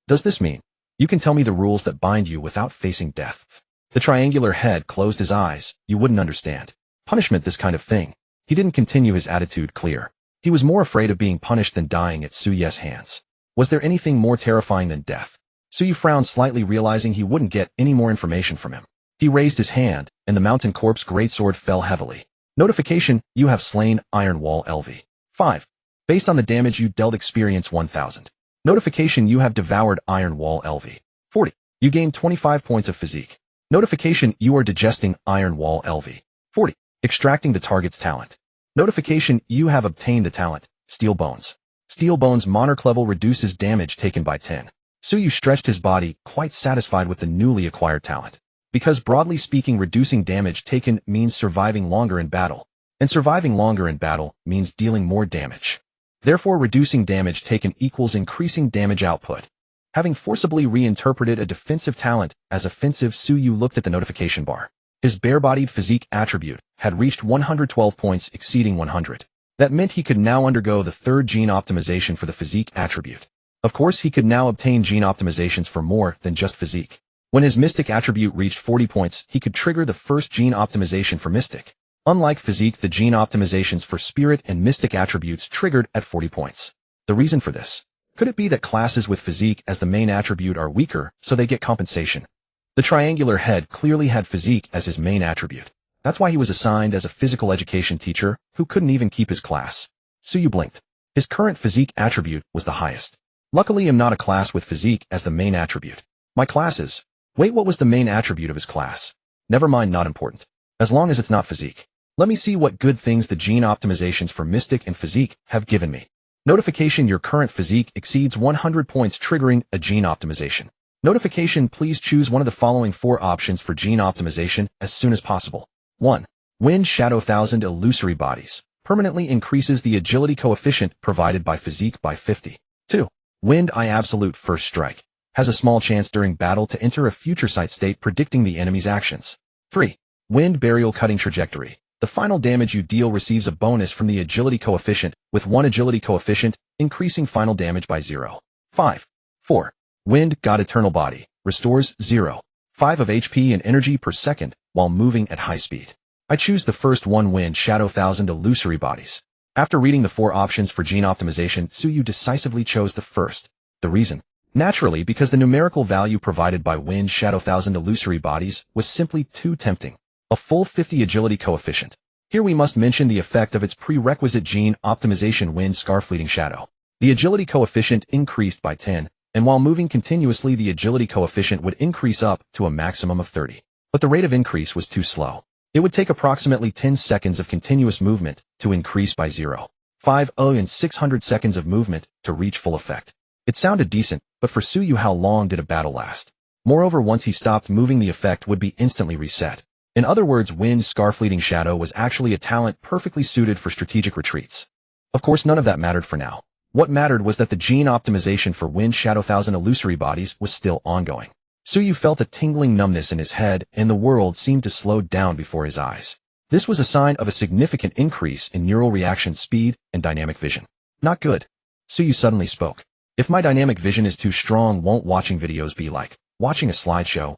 Does this mean you can tell me the rules that bind you without facing death? The triangular head closed his eyes. You wouldn't understand. Punishment, this kind of thing. He didn't continue, his attitude clear. He was more afraid of being punished than dying at Suyu's hands. Was there anything more terrifying than death? Suyu frowned slightly, realizing he wouldn't get any more information from him. He raised his hand, and the mountain corpse greatsword fell heavily. Notification, you have slain Iron Wall LV. 5. Based on the damage you dealt, experience 1000. Notification, you have devoured Iron Wall LV. 40. You gain 25 points of physique. Notification, you are digesting Iron Wall LV. 40. Extracting the target's talent. Notification, you have obtained the talent, Steel Bones. Steel Bones monarch level reduces damage taken by 10. Suyu stretched his body, quite satisfied with the newly acquired talent. Because broadly speaking, reducing damage taken means surviving longer in battle. And surviving longer in battle means dealing more damage. Therefore, reducing damage taken equals increasing damage output. Having forcibly reinterpreted a defensive talent as offensive, Suyu looked at the notification bar. His bare-bodied physique attribute had reached 112 points, exceeding 100. That meant he could now undergo the 3rd gene optimization for the physique attribute. Of course, he could now obtain gene optimizations for more than just physique. When his mystic attribute reached 40 points, he could trigger the 1st gene optimization for mystic. Unlike physique, the gene optimizations for spirit and mystic attributes triggered at 40 points. The reason for this? Could it be that classes with physique as the main attribute are weaker, so they get compensation? The triangular head clearly had physique as his main attribute. That's why he was assigned as a physical education teacher who couldn't even keep his class. Suyu blinked. His current physique attribute was the highest. Luckily, I'm not a class with physique as the main attribute. My class is... Wait, what was the main attribute of his class? Never mind, not important. As long as it's not physique. Let me see what good things the gene optimizations for mystic and physique have given me. Notification, your current physique exceeds 100 points, triggering a gene optimization. Notification, please choose one of the following 4 options for gene optimization as soon as possible. 1. Wind Shadow 1000 Illusory Bodies. Permanently increases the agility coefficient provided by physique by 50. 2. Wind Eye Absolute First Strike. Has a small chance during battle to enter a future sight state predicting the enemy's actions. 3. Wind Burial Cutting Trajectory. The The final damage you deal receives a bonus from the agility coefficient, with 1 agility coefficient, increasing final damage by 0.5. 4. Wind God Eternal Body, restores 0.5 of HP and energy per second while moving at high speed. I choose the first one. Wind Shadow 1000 Illusory Bodies. After reading the 4 options for gene optimization, Suyu decisively chose the first. The reason? Naturally, because the numerical value provided by Wind Shadow 1000 Illusory Bodies was simply too tempting. A full 50 agility coefficient. Here we must mention the effect of its prerequisite gene optimization Wind Scar Fleeting Shadow. The agility coefficient increased by 10, and while moving continuously the agility coefficient would increase up to a maximum of 30. But the rate of increase was too slow. It would take approximately 10 seconds of continuous movement to increase by 0.50 and 600 seconds of movement to reach full effect. It sounded decent, but for Suyu, how long did a battle last? Moreover, once he stopped moving, the effect would be instantly reset. In other words, Wind Scar Fleeting Shadow was actually a talent perfectly suited for strategic retreats. Of course, none of that mattered for now. What mattered was that the gene optimization for Wind Shadow 1000 Illusory Bodies was still ongoing. Suyu felt a tingling numbness in his head, and the world seemed to slow down before his eyes. This was a sign of a significant increase in neural reaction speed and dynamic vision. Not good. Suyu suddenly spoke. If my dynamic vision is too strong, won't watching videos be like watching a slideshow?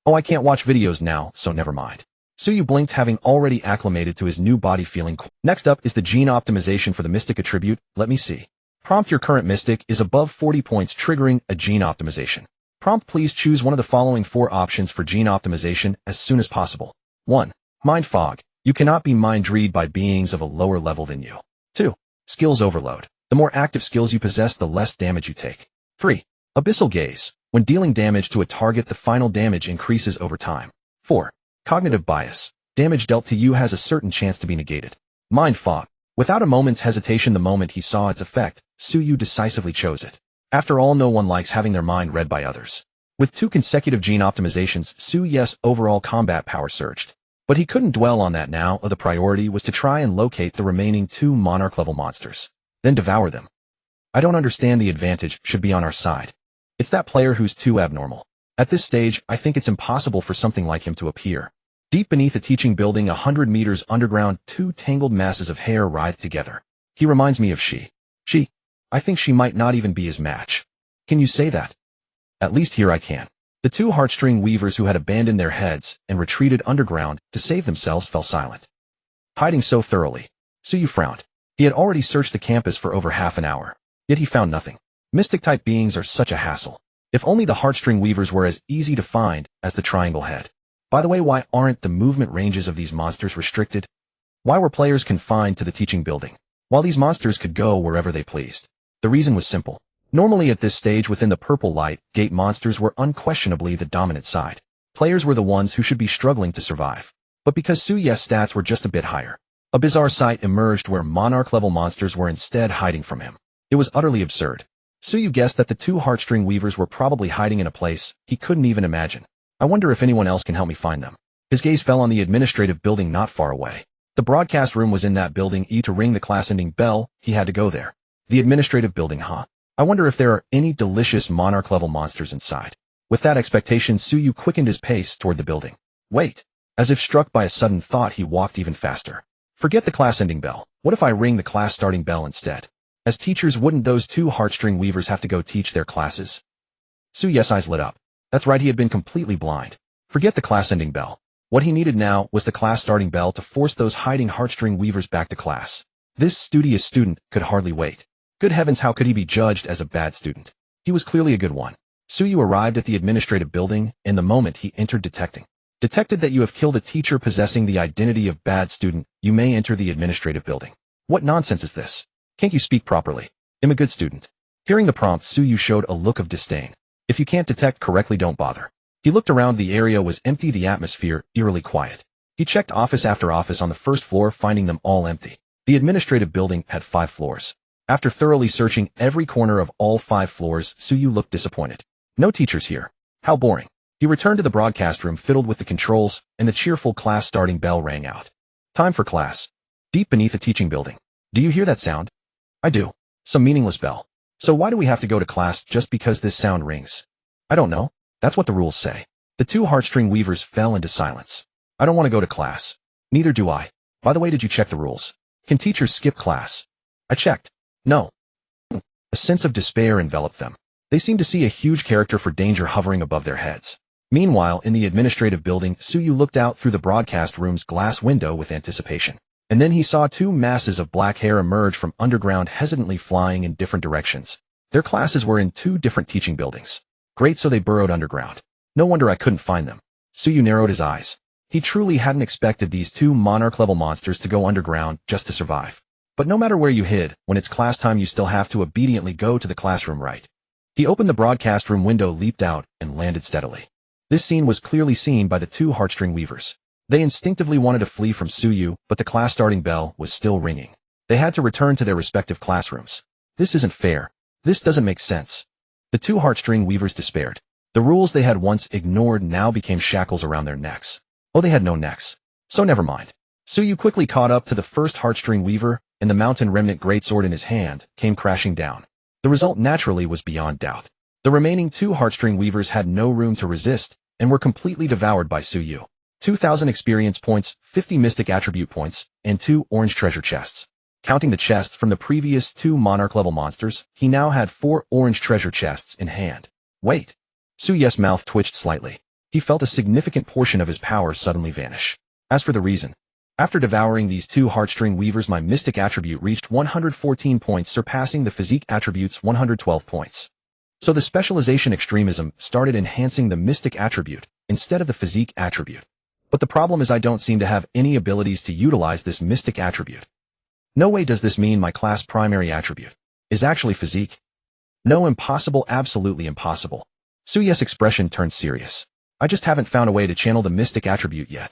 Oh, I can't watch videos now, so never mind. Suyu blinked, having already acclimated to his new body feeling cool. Next up is the gene optimization for the Mystic attribute. Let me see. Prompt: your current Mystic is above 40 points, triggering a gene optimization. Prompt: please choose one of the following 4 options for gene optimization as soon as possible. 1. Mind Fog. You cannot be mind-read by beings of a lower level than you. 2. Skills Overload. The more active skills you possess, the less damage you take. 3. Abyssal Gaze. When dealing damage to a target, the final damage increases over time. 4. Cognitive Bias. Damage dealt to you has a certain chance to be negated. Mind Fog. Without a moment's hesitation, the moment he saw its effect, Suyu decisively chose it. After all, no one likes having their mind read by others. With 2 consecutive gene optimizations, Suyu's overall combat power surged. But he couldn't dwell on that now. The priority was to try and locate the remaining 2 monarch-level monsters. Then devour them. I don't understand. The advantage should be on our side. It's that player who's too abnormal. At this stage, I think it's impossible for something like him to appear. Deep beneath a teaching building 100 meters underground, 2 tangled masses of hair writhe together. He reminds me of she. I think she might not even be his match. Can you say that? At least here I can. The 2 heartstring weavers who had abandoned their heads and retreated underground to save themselves fell silent. Hiding so thoroughly. Suyu frowned. He had already searched the campus for over half an hour. Yet he found nothing. Mystic-type beings are such a hassle. If only the heartstring weavers were as easy to find as the triangle head. By the way, why aren't the movement ranges of these monsters restricted? Why were players confined to the teaching building, while these monsters could go wherever they pleased? The reason was simple. Normally at this stage within the purple light gate, monsters were unquestionably the dominant side. Players were the ones who should be struggling to survive. But because Suyu's stats were just a bit higher, a bizarre sight emerged where monarch-level monsters were instead hiding from him. It was utterly absurd. Suyu guessed that the 2 heartstring weavers were probably hiding in a place he couldn't even imagine. I wonder if anyone else can help me find them. His gaze fell on the administrative building not far away. The broadcast room was in that building. To ring the class-ending bell, he had to go there. The administrative building, huh? I wonder if there are any delicious monarch-level monsters inside. With that expectation, Suyu quickened his pace toward the building. Wait. As if struck by a sudden thought, he walked even faster. Forget the class-ending bell. What if I ring the class-starting bell instead? As teachers, wouldn't those 2 heartstring weavers have to go teach their classes? Suyu's eyes lit up. That's right, he had been completely blind. Forget the class-ending bell. What he needed now was the class-starting bell to force those hiding heartstring weavers back to class. This studious student could hardly wait. Good heavens, how could he be judged as a bad student? He was clearly a good one. Suyu arrived at the administrative building, and the moment he entered, detected that you have killed a teacher possessing the identity of bad student, you may enter the administrative building. What nonsense is this? Can't you speak properly? I'm a good student. Hearing the prompt, Suyu showed a look of disdain. If you can't detect correctly, don't bother. He looked around. The area was empty, the atmosphere eerily quiet. He checked office after office on the first floor, finding them all empty. The administrative building had 5 floors. After thoroughly searching every corner of all 5 floors, Suyu looked disappointed. No teachers here. How boring. He returned to the broadcast room, fiddled with the controls, and the cheerful class-starting bell rang out. Time for class. Deep beneath a teaching building. Do you hear that sound? I do. Some meaningless bell. So why do we have to go to class just because this sound rings? I don't know. That's what the rules say. The 2 heartstring weavers fell into silence. I don't want to go to class. Neither do I. By the way, did you check the rules? Can teachers skip class? I checked. No. A sense of despair enveloped them. They seemed to see a huge character for danger hovering above their heads. Meanwhile, in the administrative building, Suyu looked out through the broadcast room's glass window with anticipation. And then he saw two masses of black hair emerge from underground, hesitantly flying in different directions. Their classes were in two different teaching buildings. Great, so they burrowed underground. No wonder I couldn't find them. Suyu narrowed his eyes. He truly hadn't expected these two monarch-level monsters to go underground just to survive. But no matter where you hid, when it's class time you still have to obediently go to the classroom, right? He opened the broadcast room window, leaped out, and landed steadily. This scene was clearly seen by the two heartstring weavers. They instinctively wanted to flee from Suyu, but the class starting bell was still ringing. They had to return to their respective classrooms. This isn't fair. This doesn't make sense. The two heartstring weavers despaired. The rules they had once ignored now became shackles around their necks. Oh, they had no necks. So never mind. Suyu quickly caught up to the first heartstring weaver, and the mountain remnant greatsword in his hand came crashing down. The result naturally was beyond doubt. The remaining two heartstring weavers had no room to resist, and were completely devoured by Suyu. 2,000 experience points, 50 mystic attribute points, and 2 orange treasure chests. Counting the chests from the previous 2 monarch-level monsters, he now had 4 orange treasure chests in hand. Wait. Suyu's mouth twitched slightly. He felt a significant portion of his power suddenly vanish. As for the reason, after devouring these two heartstring weavers, my mystic attribute reached 114 points, surpassing the physique attribute's 112 points. So the specialization extremism started enhancing the mystic attribute instead of the physique attribute. But the problem is I don't seem to have any abilities to utilize this mystic attribute. No way does this mean my class primary attribute is actually physique. No, impossible, absolutely impossible. Suyu's expression turned serious. I just haven't found a way to channel the mystic attribute yet.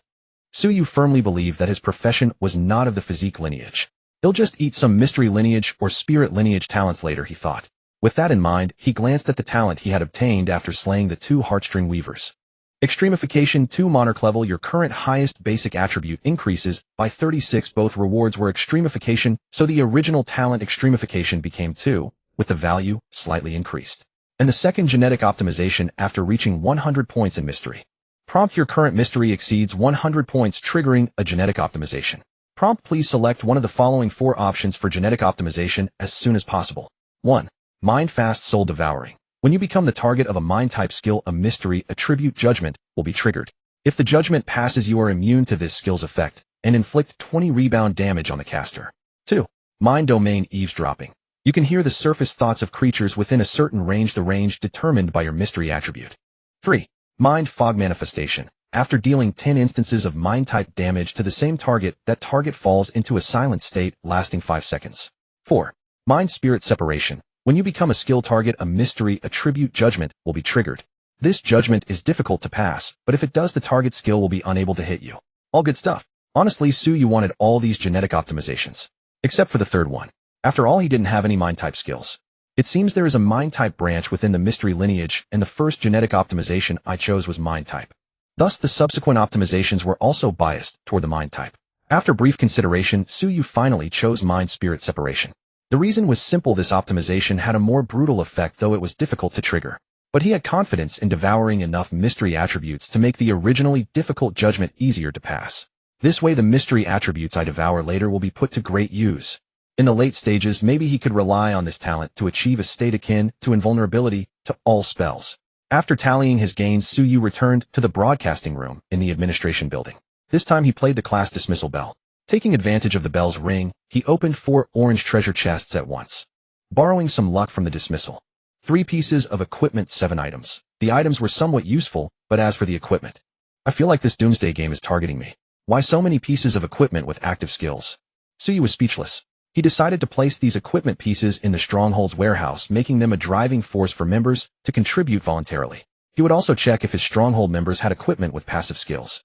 Suyu firmly believed that his profession was not of the physique lineage. He'll just eat some mystery lineage or spirit lineage talents later, he thought. With that in mind, he glanced at the talent he had obtained after slaying the two heartstring weavers. Extremification 2 monarch level. Your current highest basic attribute increases by 36. Both rewards were extremification, so the original talent extremification became 2, with the value slightly increased. And the second genetic optimization after reaching 100 points in mystery. Prompt: your current mystery exceeds 100 points, triggering a genetic optimization. Prompt: please select one of the following 4 options for genetic optimization as soon as possible. 1. Mind Fast Soul Devouring. When you become the target of a mind-type skill, a mystery attribute judgment will be triggered. If the judgment passes, you are immune to this skill's effect and inflict 20 rebound damage on the caster. 2. Mind Domain Eavesdropping. You can hear the surface thoughts of creatures within a certain range, the range determined by your mystery attribute. 3. Mind Fog Manifestation. After dealing 10 instances of mind-type damage to the same target, that target falls into a silent state lasting 5 seconds. 4. Mind Spirit Separation. When you become a skill target, a mystery attribute judgment will be triggered. This judgment is difficult to pass, but if it does, the target skill will be unable to hit you. All good stuff. Honestly, Suyu wanted all these genetic optimizations. Except for the third one. After all, he didn't have any mind-type skills. It seems there is a mind-type branch within the mystery lineage, and the first genetic optimization I chose was mind-type. Thus, the subsequent optimizations were also biased toward the mind-type. After brief consideration, Suyu finally chose Mind-Spirit Separation. The reason was simple: this optimization had a more brutal effect, though it was difficult to trigger. But he had confidence in devouring enough mystery attributes to make the originally difficult judgment easier to pass. This way, the mystery attributes I devour later will be put to great use. In the late stages, maybe he could rely on this talent to achieve a state akin to invulnerability to all spells. After tallying his gains, Suyu returned to the broadcasting room in the administration building. This time he played the class dismissal bell. Taking advantage of the bell's ring, he opened 4 orange treasure chests at once. Borrowing some luck from the dismissal. 3 pieces of equipment, 7 items. The items were somewhat useful, but as for the equipment, I feel like this Doomsday game is targeting me. Why so many pieces of equipment with active skills? Suyu was speechless. He decided to place these equipment pieces in the Stronghold's warehouse, making them a driving force for members to contribute voluntarily. He would also check if his Stronghold members had equipment with passive skills.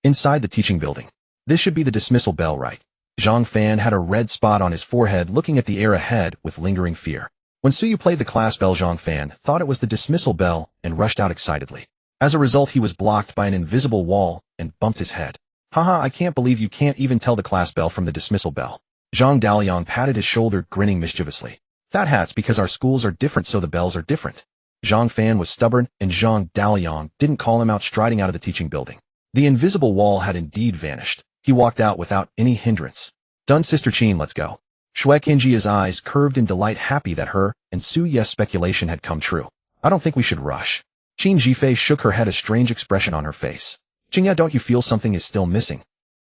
Inside the teaching building. This should be the dismissal bell, right? Zhang Fan had a red spot on his forehead, looking at the air ahead with lingering fear. When Suyu played the class bell, Zhang Fan thought it was the dismissal bell and rushed out excitedly. As a result, he was blocked by an invisible wall and bumped his head. Haha, I can't believe you can't even tell the class bell from the dismissal bell. Zhang Daliang patted his shoulder, grinning mischievously. That hat's because our schools are different, so the bells are different. Zhang Fan was stubborn, and Zhang Daliang didn't call him out, striding out of the teaching building. The invisible wall had indeed vanished. He walked out without any hindrance. Done, Sister Qin, let's go. Shui Qingjia's eyes curved in delight, happy that her and Su Ye's speculation had come true. I don't think we should rush. Qin Jifei shook her head, a strange expression on her face. Qingya, don't you feel something is still missing?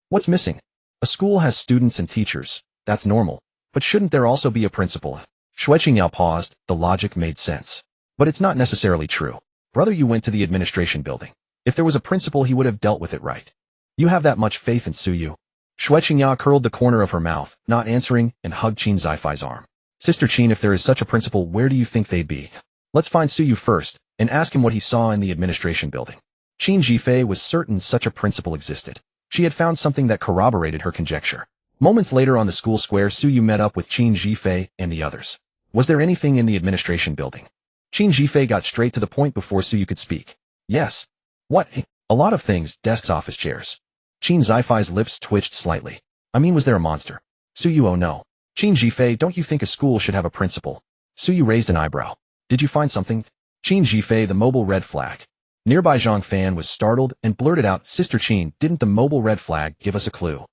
What's missing? A school has students and teachers. That's normal. But shouldn't there also be a principal? Shui Qingya paused. The logic made sense. But it's not necessarily true. Brother, you went to the administration building. If there was a principal, he would have dealt with it right. You have that much faith in Su Yu? Shui Qingya curled the corner of her mouth, not answering, and hugged Qin Zifei's arm. Sister Qin, if there is such a principal, where do you think they'd be? Let's find Su Yu first, and ask him what he saw in the administration building. Qin Jifei was certain such a principal existed. She had found something that corroborated her conjecture. Moments later on the school square, Su Yu met up with Qin Jifei and the others. Was there anything in the administration building? Qin Jifei got straight to the point before Su Yu could speak. Yes. What? A lot of things, desks, office chairs. Qin Zifei's lips twitched slightly. I mean, was there a monster? Su Yu, oh no. Qin Jifei, don't you think a school should have a principal? Su Yu raised an eyebrow. Did you find something? Qin Jifei, the mobile red flag. Nearby Zhang Fan was startled and blurted out, Sister Qin, didn't the mobile red flag give us a clue?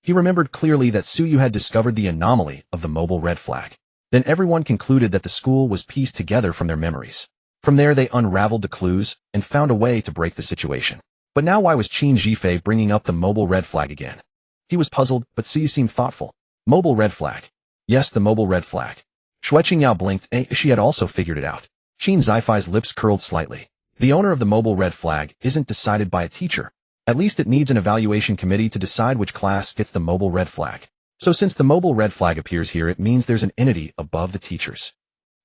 He remembered clearly that Su Yu had discovered the anomaly of the mobile red flag. Then everyone concluded that the school was pieced together from their memories. From there they unraveled the clues and found a way to break the situation. But now why was Qin Jifei bringing up the mobile red flag again? He was puzzled, but Su Yu seemed thoughtful. Mobile red flag. Yes, the mobile red flag. Shui Qingya blinked, she had also figured it out. Qin Zifei's lips curled slightly. The owner of the mobile red flag isn't decided by a teacher. At least it needs an evaluation committee to decide which class gets the mobile red flag. So since the mobile red flag appears here, it means there's an entity above the teachers.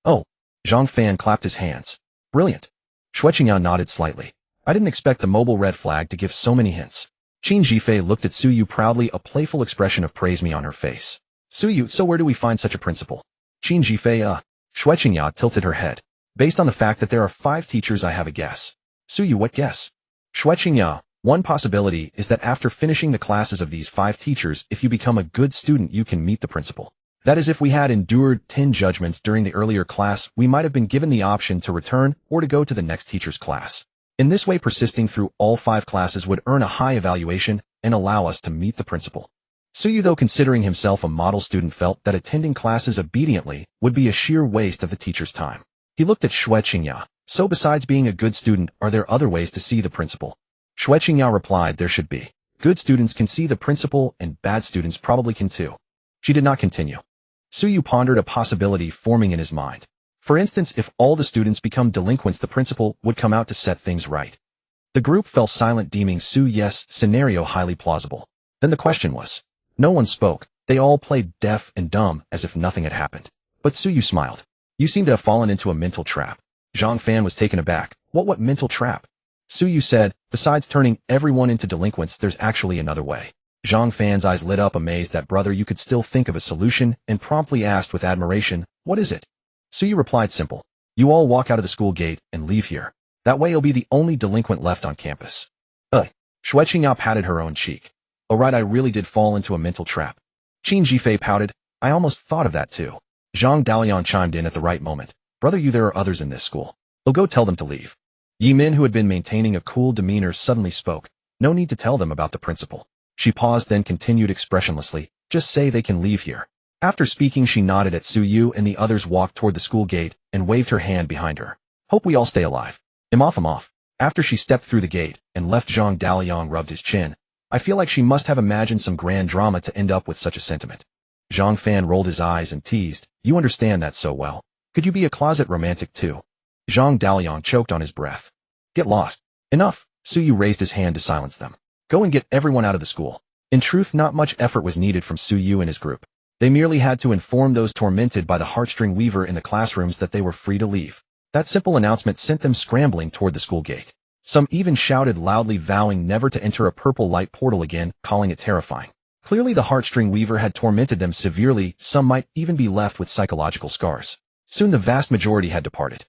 Oh. Zhang Fan clapped his hands. Brilliant. Shui Qingya nodded slightly. I didn't expect the mobile red flag to give so many hints. Qin Jifei looked at Su Yu proudly, a playful expression of praise me on her face. Su Yu, so where do we find such a principal? Qin Jifei, Shui Qingya tilted her head. Based on the fact that there are 5 teachers, I have a guess. Su Yu, what guess? Shui Qingya, one possibility is that after finishing the classes of these 5 teachers, if you become a good student, you can meet the principal. That is, if we had endured 10 judgments during the earlier class, we might have been given the option to return or to go to the next teacher's class. In this way, persisting through all 5 classes would earn a high evaluation and allow us to meet the principal. Su Yu, though considering himself a model student, felt that attending classes obediently would be a sheer waste of the teacher's time. He looked at Shui Qingya. So besides being a good student, are there other ways to see the principal? Shui Qingya replied, there should be. Good students can see the principal and bad students probably can too. She did not continue. Su Yu pondered a possibility forming in his mind. For instance, if all the students become delinquents, the principal would come out to set things right. The group fell silent, deeming Su Yu's scenario highly plausible. Then the question was. No one spoke. They all played deaf and dumb as if nothing had happened. But Su Yu smiled. You seem to have fallen into a mental trap. Zhang Fan was taken aback. What mental trap? Su Yu said, besides turning everyone into delinquents, there's actually another way. Zhang Fan's eyes lit up, amazed that brother you could still think of a solution, and promptly asked with admiration, what is it? Su Yu replied, simple. You all walk out of the school gate and leave here. That way you'll be the only delinquent left on campus. Shui Qingya patted her own cheek. Oh right, I really did fall into a mental trap. Qin Jifei pouted. I almost thought of that too. Zhang Dalian chimed in at the right moment. Brother you, there are others in this school. Oh, go tell them to leave. Yi Min, who had been maintaining a cool demeanor, suddenly spoke. No need to tell them about the principal. She paused, then continued expressionlessly. Just say they can leave here. After speaking, she nodded at Su Yu, and the others walked toward the school gate and waved her hand behind her. Hope we all stay alive. I'm off. After she stepped through the gate and left, Zhang Dalian rubbed his chin. I feel like she must have imagined some grand drama to end up with such a sentiment. Zhang Fan rolled his eyes and teased. You understand that so well. Could you be a closet romantic too? Zhang Dalian choked on his breath. Get lost. Enough. Su Yu raised his hand to silence them. Go and get everyone out of the school. In truth, not much effort was needed from Su Yu and his group. They merely had to inform those tormented by the heartstring weaver in the classrooms that they were free to leave. That simple announcement sent them scrambling toward the school gate. Some even shouted loudly, vowing never to enter a purple light portal again, calling it terrifying. Clearly the heartstring weaver had tormented them severely. Some might even be left with psychological scars. Soon the vast majority had departed.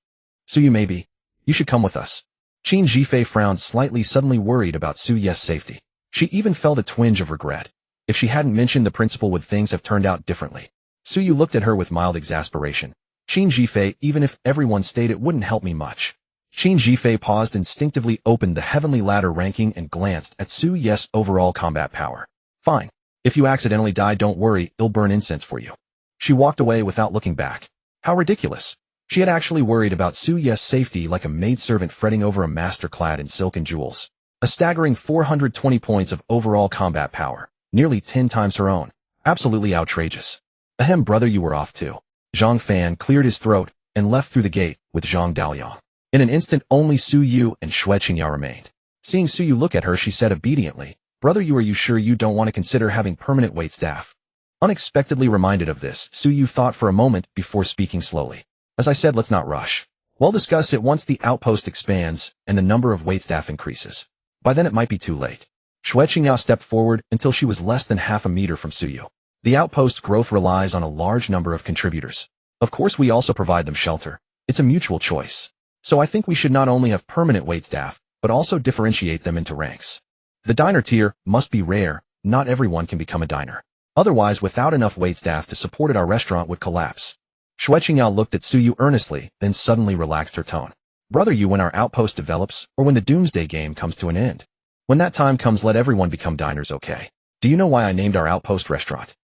Su Yu, maybe you should come with us. Qin Jifei frowned slightly, suddenly worried about Su Yu's safety. She even felt a twinge of regret. If she hadn't mentioned the principal, would things have turned out differently? Su Yu looked at her with mild exasperation. Qin Jifei, even if everyone stayed, it wouldn't help me much. Qin Jifei paused, instinctively opened the heavenly ladder ranking and glanced at Su Yu's overall combat power. Fine. If you accidentally die, don't worry, I'll burn incense for you. She walked away without looking back. How ridiculous. She had actually worried about Su-ye's safety like a maidservant fretting over a master clad in silk and jewels. A staggering 420 points of overall combat power, nearly 10 times her own. Absolutely outrageous. Ahem, brother, you were off too. Zhang Fan cleared his throat and left through the gate with Zhang Daoyang. In an instant, only Su Yu and Xue Qingya remained. Seeing Su Yu look at her, she said obediently, "Brother, are you sure you don't want to consider having permanent waitstaff?" Unexpectedly reminded of this, Su Yu thought for a moment before speaking slowly. "As I said, let's not rush. We'll discuss it once the outpost expands and the number of waitstaff increases. By then it might be too late." Xue Qingya stepped forward until she was less than half a meter from Su Yu. The outpost's growth relies on a large number of contributors. Of course, we also provide them shelter. It's a mutual choice. So I think we should not only have permanent waitstaff, but also differentiate them into ranks. The diner tier must be rare. Not everyone can become a diner. Otherwise, without enough waitstaff to support it, our restaurant would collapse. Xue Qingya looked at Su Yu earnestly, then suddenly relaxed her tone. "Brother, you, when our outpost develops, or when the Doomsday game comes to an end. When that time comes, let everyone become diners, okay? Do you know why I named our outpost restaurant?"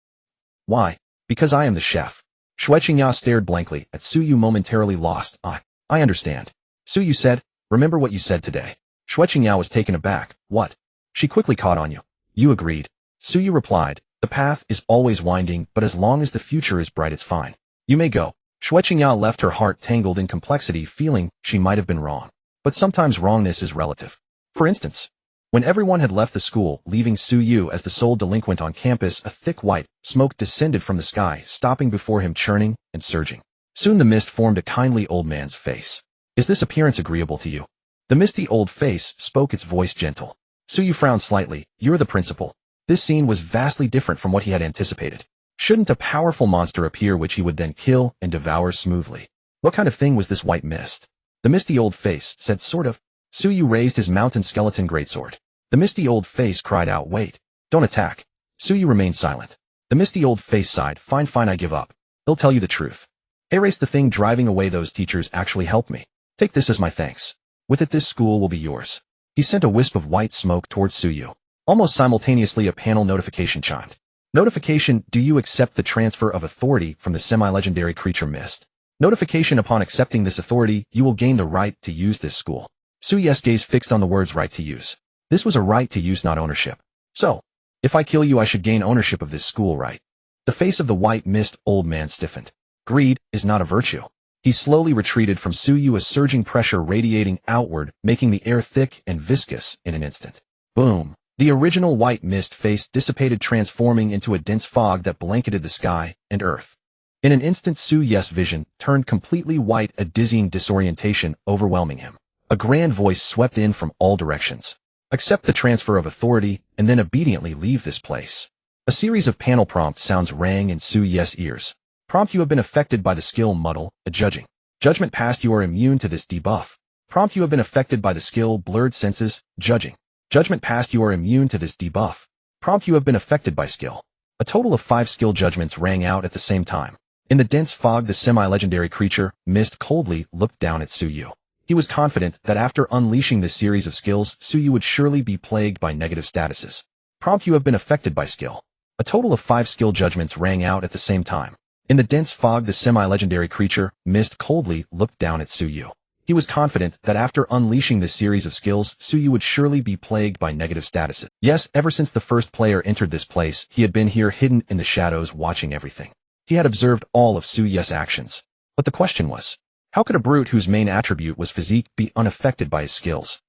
"Why?" "Because I am the chef." Xue Qingya stared blankly at Su Yu, momentarily lost. I understand." Su Yu said, "Remember what you said today." Xue Qingya was taken aback. "What?" She quickly caught on. You agreed." Su Yu replied, "The path is always winding, but as long as the future is bright, it's fine. You may go." Xue Qingya left, her heart tangled in complexity, feeling she might have been wrong. But sometimes wrongness is relative. For instance, when everyone had left the school, leaving Su Yu as the sole delinquent on campus, a thick white smoke descended from the sky, stopping before him, churning and surging. Soon the mist formed a kindly old man's face. "Is this appearance agreeable to you?" The misty old face spoke, its voice gentle. Su Yu frowned slightly. "You're the principal." This scene was vastly different from what he had anticipated. Shouldn't a powerful monster appear which he would then kill and devour smoothly? What kind of thing was this white mist? The misty old face said, "Sort of." Su Yu raised his mountain skeleton greatsword. The misty old face cried out, "Wait. Don't attack." Su Yu remained silent. The misty old face sighed, Fine, I give up. I'll tell you the truth. Erase the thing driving away those teachers actually helped me. Take this as my thanks. With it, this school will be yours." He sent a wisp of white smoke towards Su Yu. Almost simultaneously, a panel notification chimed. Notification: do you accept the transfer of authority from the semi-legendary creature Mist? Notification: upon accepting this authority, you will gain the right to use this school. Su Yu's gaze fixed on the words right to use. This was a right to use, not ownership. So, if I kill you, I should gain ownership of this school, right? The face of the white mist old man stiffened. Greed is not a virtue. He slowly retreated from Su Yu, a surging pressure radiating outward, making the air thick and viscous in an instant. Boom! The original white mist face dissipated, transforming into a dense fog that blanketed the sky and earth. In an instant, Su Yu's vision turned completely white, a dizzying disorientation overwhelming him. A grand voice swept in from all directions. Accept the transfer of authority, and then obediently leave this place. A series of panel prompt sounds rang in Su Yu's ears. Prompt: you have been affected by the skill Muddle, a judging. Judgment passed: you are immune to this debuff. Prompt: you have been affected by the skill Blurred Senses, judging. Judgment passed: you are immune to this debuff. Prompt: you have been affected by skill. A total of 5 skill judgments rang out at the same time. In the dense fog, the semi-legendary creature, Mist, coldly looked down at Su Yu. He was confident that after unleashing this series of skills, Su Yu would surely be plagued by negative statuses. Prompt: you have been affected by skill. A total of 5 skill judgments rang out at the same time. In the dense fog, the semi-legendary creature, Mist, coldly looked down at Su Yu. He was confident that after unleashing this series of skills, Su Yu would surely be plagued by negative statuses. Yes, ever since the first player entered this place, he had been here, hidden in the shadows, watching everything. He had observed all of Su Yu's actions. But the question was, how could a brute whose main attribute was physique be unaffected by his skills?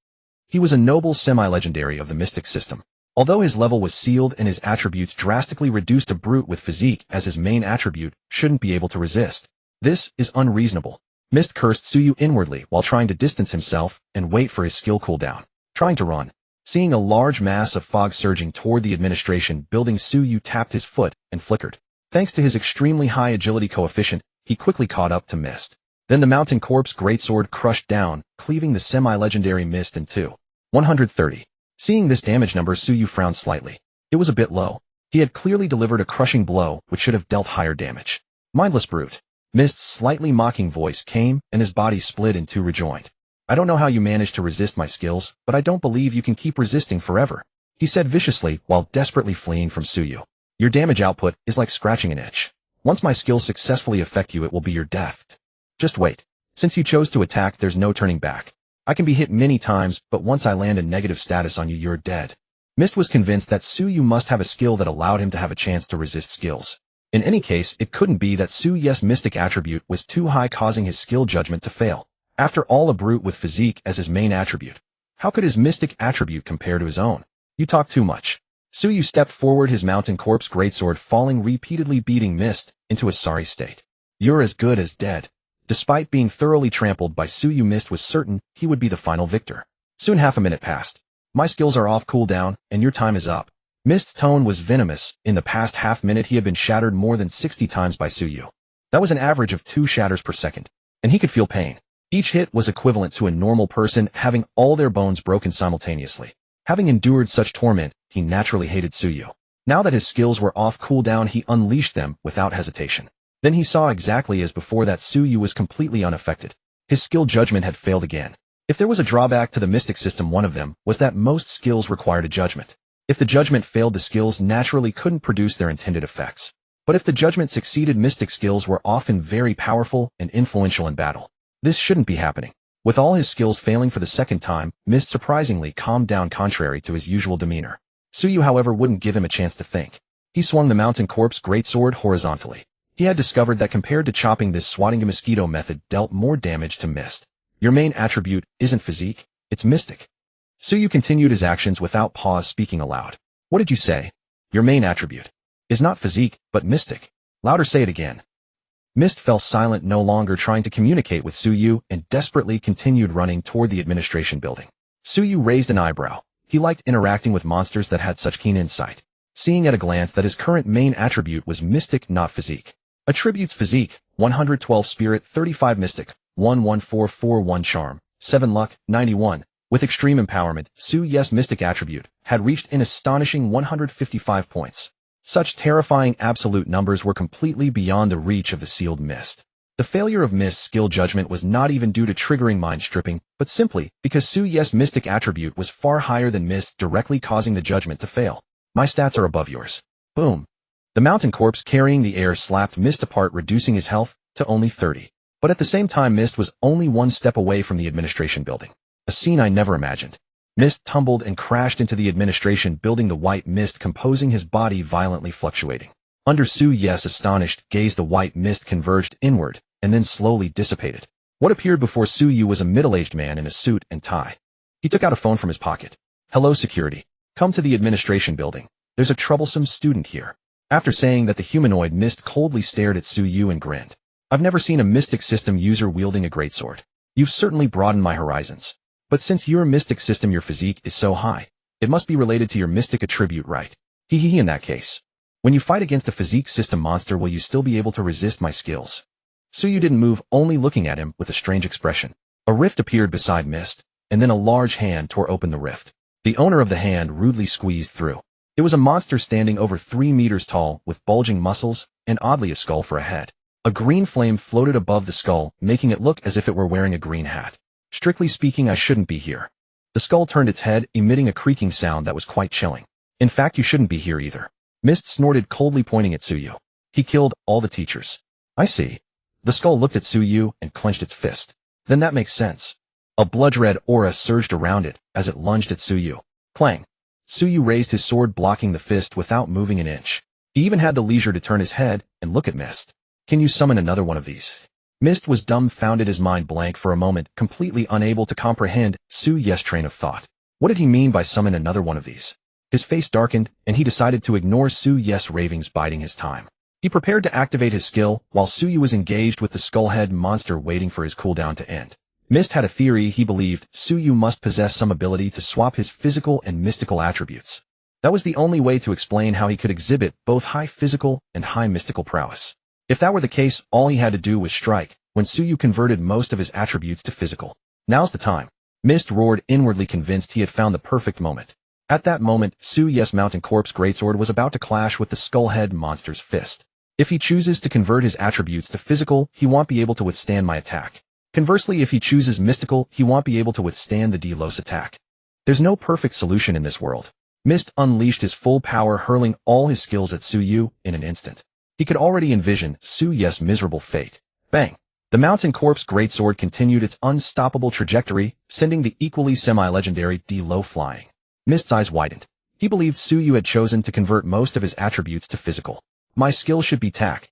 He was a noble semi-legendary of the mystic system. Although his level was sealed and his attributes drastically reduced, a brute with physique as his main attribute shouldn't be able to resist. This is unreasonable. Mist cursed Su Yu inwardly while trying to distance himself and wait for his skill cooldown. Trying to run. Seeing a large mass of fog surging toward the administration building, Su Yu tapped his foot and flickered. Thanks to his extremely high agility coefficient, he quickly caught up to Mist. Then the mountain corpse greatsword crushed down, cleaving the semi-legendary Mist in two. 130. Seeing this damage number, Su Yu frowned slightly. It was a bit low. He had clearly delivered a crushing blow, which should have dealt higher damage. Mindless brute. Mist's slightly mocking voice came, and his body split in two, rejoined. I don't know how you managed to resist my skills, but I don't believe you can keep resisting forever. he said viciously while desperately fleeing from Suyu. Your damage output is like scratching an itch. Once my skills successfully affect you, it will be your death. Just wait. Since you chose to attack, there's no turning back. I can be hit many times, but once I land a negative status on you, you're dead. Mist was convinced that Suyu must have a skill that allowed him to have a chance to resist skills. In any case, it couldn't be that Suyu's mystic attribute was too high, causing his skill judgment to fail. After all, a brute with physique as his main attribute. How could his mystic attribute compare to his own? You talk too much. Suyu stepped forward, his mountain corpse greatsword falling, repeatedly beating Mist into a sorry state. You're as good as dead. Despite being thoroughly trampled by Suyu, Mist was certain he would be the final victor. Soon half a minute passed. My skills are off cooldown, and your time is up. Mist's tone was venomous. In the past half minute, he had been shattered more than 60 times by Suyu. That was an average of 2 shatters per second, and he could feel pain. Each hit was equivalent to a normal person having all their bones broken simultaneously. Having endured such torment, he naturally hated Suyu. Now that his skills were off cooldown, he unleashed them without hesitation. Then he saw exactly as before that Suyu was completely unaffected. His skill judgment had failed again. If there was a drawback to the mystic system, one of them was that most skills required a judgment. If the judgment failed, the skills naturally couldn't produce their intended effects. But if the judgment succeeded, mystic skills were often very powerful and influential in battle. This shouldn't be happening. With all his skills failing for the second time, Mist surprisingly calmed down, contrary to his usual demeanor. Suyu, however, wouldn't give him a chance to think. He swung the mountain corpse greatsword horizontally. He had discovered that compared to chopping, this swatting a mosquito method dealt more damage to Mist. Your main attribute isn't physique, it's mystic. Suyu continued his actions without pause, speaking aloud. What did you say? Your main attribute is not physique, but mystic. Louder, say it again. Mist fell silent, no longer trying to communicate with Suyu, and desperately continued running toward the administration building. Suyu raised an eyebrow. He liked interacting with monsters that had such keen insight. Seeing at a glance that his current main attribute was mystic, not physique. Attributes: physique, 112 spirit, 35 mystic, 11441 charm, 7 luck, 91. With extreme empowerment, Suyu's mystic attribute had reached an astonishing 155 points. Such terrifying absolute numbers were completely beyond the reach of the sealed Mist. The failure of Mist's skill judgment was not even due to triggering mind stripping, but simply because Suyu's mystic attribute was far higher than Mist, directly causing the judgment to fail. My stats are above yours. Boom. The mountain corpse carrying the air slapped Mist apart, reducing his health to only 30. But at the same time, Mist was only one step away from the administration building. A scene I never imagined. Mist tumbled and crashed into the administration building, the white mist composing his body violently fluctuating. Under Suyu's astonished gaze, the white mist converged inward and then slowly dissipated. What appeared before Suyu was a middle-aged man in a suit and tie. He took out a phone from his pocket. Hello, security. Come to the administration building. There's a troublesome student here. After saying that, the humanoid mist coldly stared at Suyu and grinned. I've never seen a mystic system user wielding a greatsword. You've certainly broadened my horizons. But since your mystic system, your physique is so high, it must be related to your mystic attribute, right? Hee. In that case, when you fight against a physique system monster, will you still be able to resist my skills? Suyu didn't move, only looking at him with a strange expression. A rift appeared beside Mist, and then a large hand tore open the rift. The owner of the hand rudely squeezed through. It was a monster standing over 3 meters tall, with bulging muscles and oddly a skull for a head. A green flame floated above the skull, making it look as if it were wearing a green hat. Strictly speaking, I shouldn't be here. The skull turned its head, emitting a creaking sound that was quite chilling. In fact, you shouldn't be here either. Mist snorted coldly, pointing at Suyu. He killed all the teachers. I see. The skull looked at Suyu and clenched its fist. Then that makes sense. A blood-red aura surged around it as it lunged at Suyu. Clang. Suyu raised his sword, blocking the fist without moving an inch. He even had the leisure to turn his head and look at Mist. Can you summon another one of these? Mist was dumbfounded, his mind blank for a moment, completely unable to comprehend Suyu's train of thought. What did he mean by summon another one of these? His face darkened, and he decided to ignore Suyu's ravings, biding his time. He prepared to activate his skill, while Suyu was engaged with the skullhead monster, waiting for his cooldown to end. Mist had a theory. He believed Suyu must possess some ability to swap his physical and mystical attributes. That was the only way to explain how he could exhibit both high physical and high mystical prowess. If that were the case, all he had to do was strike, when Suyu converted most of his attributes to physical. Now's the time. Mist roared, inwardly convinced he had found the perfect moment. At that moment, Suyu's mountain corpse greatsword was about to clash with the skullhead monster's fist. If he chooses to convert his attributes to physical, he won't be able to withstand my attack. Conversely, if he chooses mystical, he won't be able to withstand the Delos attack. There's no perfect solution in this world. Mist unleashed his full power, hurling all his skills at Suyu in an instant. He could already envision Suyu's miserable fate. Bang! The Mountain Corpse greatsword continued its unstoppable trajectory, sending the equally semi-legendary D-Lo flying. Mist's eyes widened. He believed Suyu had chosen to convert most of his attributes to physical. My skill should be tack.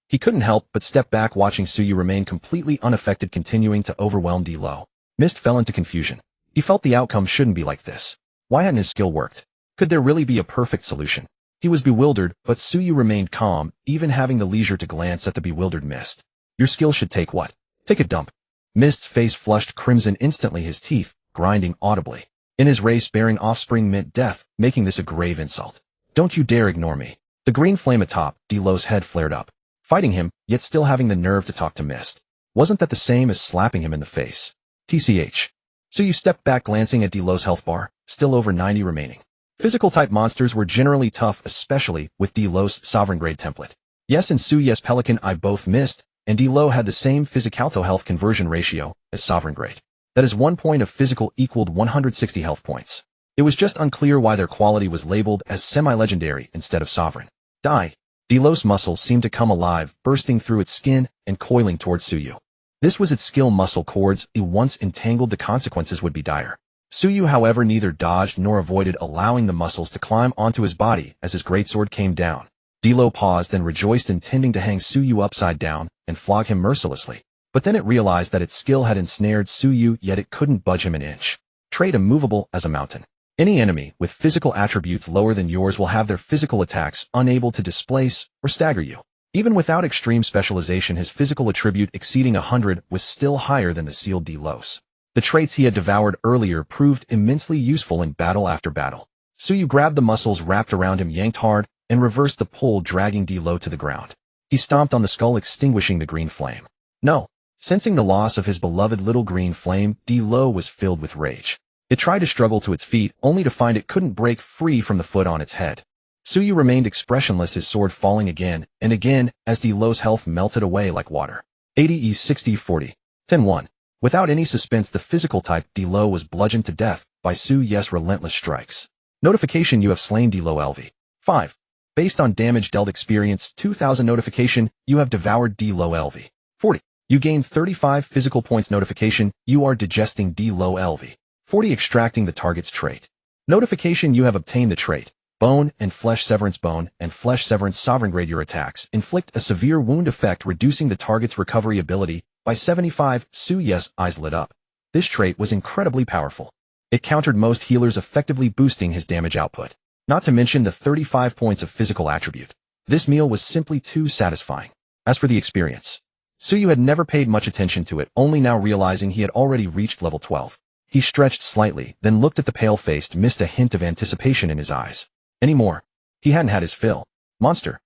He couldn't help but step back, watching Suyu remain completely unaffected, continuing to overwhelm D-Lo. Mist fell into confusion. He felt the outcome shouldn't be like this. Why hadn't his skill worked? Could there really be a perfect solution? He was bewildered, but Suyu remained calm, even having the leisure to glance at the bewildered Mist. Your skill should take what? Take a dump. Mist's face flushed crimson instantly, his teeth grinding audibly. In his race, bearing offspring meant death, making this a grave insult. Don't you dare ignore me. The green flame atop D-Lo's head flared up. Fighting him, yet still having the nerve to talk to Mist. Wasn't that the same as slapping him in the face? TCH. Suyu stepped back, glancing at D-Lo's health bar, still over 90 remaining. Physical-type monsters were generally tough, especially with D-Lo's sovereign-grade template. Yes, and Suyu's Pelican I both missed, and D-Lo had the same physical-to-health conversion ratio as sovereign-grade. That is 1 point of physical equaled 160 health points. It was just unclear why their quality was labeled as semi-legendary instead of sovereign. Die. D-Lo's muscles seemed to come alive, bursting through its skin and coiling towards Suyu. This was its skill muscle cords. Once entangled, the consequences would be dire. Suyu, however, neither dodged nor avoided, allowing the muscles to climb onto his body as his greatsword came down. D-Lo paused, then rejoiced, intending to hang Suyu upside down and flog him mercilessly. But then it realized that its skill had ensnared Suyu, yet it couldn't budge him an inch. Trait immovable as a mountain. Any enemy with physical attributes lower than yours will have their physical attacks unable to displace or stagger you. Even without extreme specialization, his physical attribute exceeding 100 was still higher than the sealed D-Lo's. The traits he had devoured earlier proved immensely useful in battle after battle. Suyu grabbed the muscles wrapped around him, yanked hard, and reversed the pull, dragging D-Lo to the ground. He stomped on the skull, extinguishing the green flame. No. Sensing the loss of his beloved little green flame, D-Lo was filled with rage. It tried to struggle to its feet, only to find it couldn't break free from the foot on its head. Suyu remained expressionless, his sword falling again and again as D-Lo's health melted away like water. 80 60-40. 10-1. Without any suspense, the physical type D-Lo was bludgeoned to death by Suyu's relentless strikes. Notification: you have slain D-Lo LV. 5. Based on damage dealt experience 2000. Notification: you have devoured D-Lo LV. 40. You gain 35 physical points. Notification: you are digesting D-Lo LV. 40. Extracting the target's trait. Notification: you have obtained the trait Bone and Flesh Severance. Bone and Flesh Severance sovereign grade. Your attacks inflict a severe wound effect, reducing the target's recovery ability by 75. Suyu's eyes lit up. This trait was incredibly powerful. It countered most healers, effectively boosting his damage output. Not to mention the 35 points of physical attribute. This meal was simply too satisfying. As for the experience, Suyu had never paid much attention to it, only now realizing he had already reached level 12. He stretched slightly, then looked at the pale-faced Mist, a hint of anticipation in his eyes. Any more? He hadn't had his fill. Monster.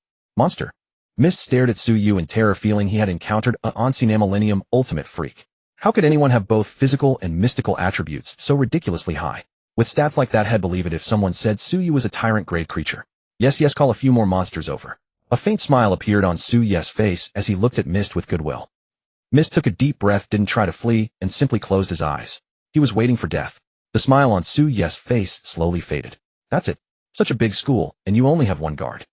Mist stared at Suyu in terror, feeling he had encountered an Ancient Millennium ultimate freak. How could anyone have both physical and mystical attributes so ridiculously high? With stats like that, I'd believe it if someone said Suyu was a tyrant-grade creature. Yes, call a few more monsters over. A faint smile appeared on Suyu's face as he looked at Mist with goodwill. Mist took a deep breath, didn't try to flee, and simply closed his eyes. He was waiting for death. The smile on Suyu's face slowly faded. That's it. Such a big school, and you only have one guard.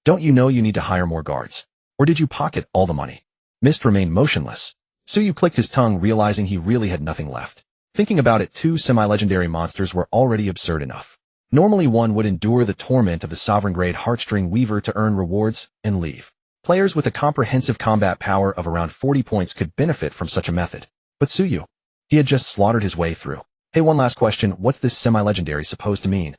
Don't you know you need to hire more guards? Or did you pocket all the money? Mist remained motionless. Suyu clicked his tongue, realizing he really had nothing left. Thinking about it, 2 semi-legendary monsters were already absurd enough. Normally one would endure the torment of the sovereign-grade Heartstring Weaver to earn rewards and leave. Players with a comprehensive combat power of around 40 points could benefit from such a method. But Suyu, he had just slaughtered his way through. Hey, one last question, what's this semi-legendary supposed to mean?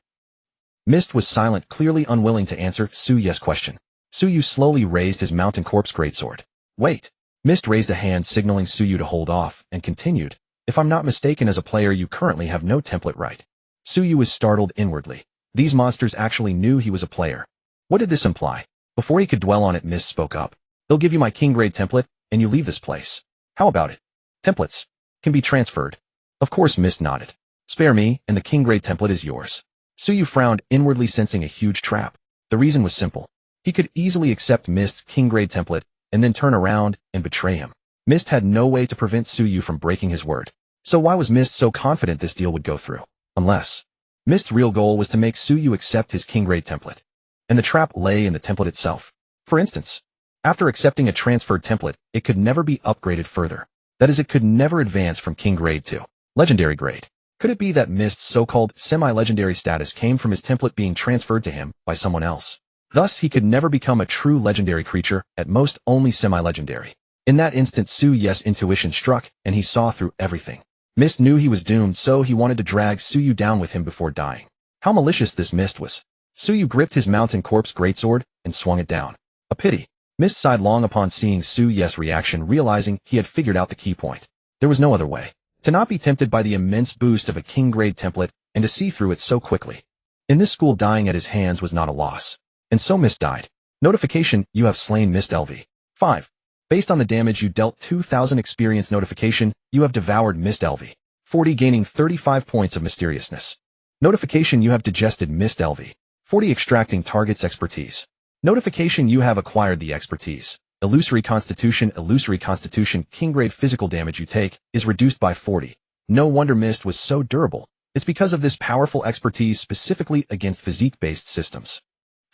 Mist was silent, clearly unwilling to answer Suyu's question. Suyu slowly raised his Mountain Corpse greatsword. Wait. Mist raised a hand, signaling Suyu to hold off, and continued. If I'm not mistaken, as a player you currently have no template, right? Suyu was startled inwardly. These monsters actually knew he was a player. What did this imply? Before he could dwell on it, Mist spoke up. They'll give you my king grade template, and you leave this place. How about it? Templates can be transferred. Of course, Mist nodded. Spare me, and the king grade template is yours. Suyu frowned, inwardly sensing a huge trap. The reason was simple. He could easily accept Mist's king grade template, and then turn around and betray him. Mist had no way to prevent Suyu from breaking his word. So why was Mist so confident this deal would go through? Unless Mist's real goal was to make Suyu accept his king-grade template. And the trap lay in the template itself. For instance, after accepting a transferred template, it could never be upgraded further. That is, it could never advance from king grade to legendary grade. Could it be that Mist's so-called semi-legendary status came from his template being transferred to him by someone else? Thus, he could never become a true legendary creature, at most only semi-legendary. In that instant, Suyu's intuition struck, and he saw through everything. Mist knew he was doomed, so he wanted to drag Suyu down with him before dying. How malicious this Mist was. Suyu gripped his mountain corpse greatsword and swung it down. A pity. Mist sighed long upon seeing Suyu's reaction, realizing he had figured out the key point. There was no other way. To not be tempted by the immense boost of a king-grade template and to see through it so quickly. In this school, dying at his hands was not a loss. And so Mist died. Notification: you have slain Mist LV. 5. Based on the damage you dealt, 2000 experience. Notification: you have devoured Mist LV. 40, gaining 35 points of mysteriousness. Notification: you have digested Mist LV. 40, extracting target's expertise. Notification: you have acquired the expertise. Illusory Constitution. Illusory Constitution. King-grade physical damage you take is reduced by 40. No wonder Mist was so durable. It's because of this powerful expertise specifically against physique-based systems.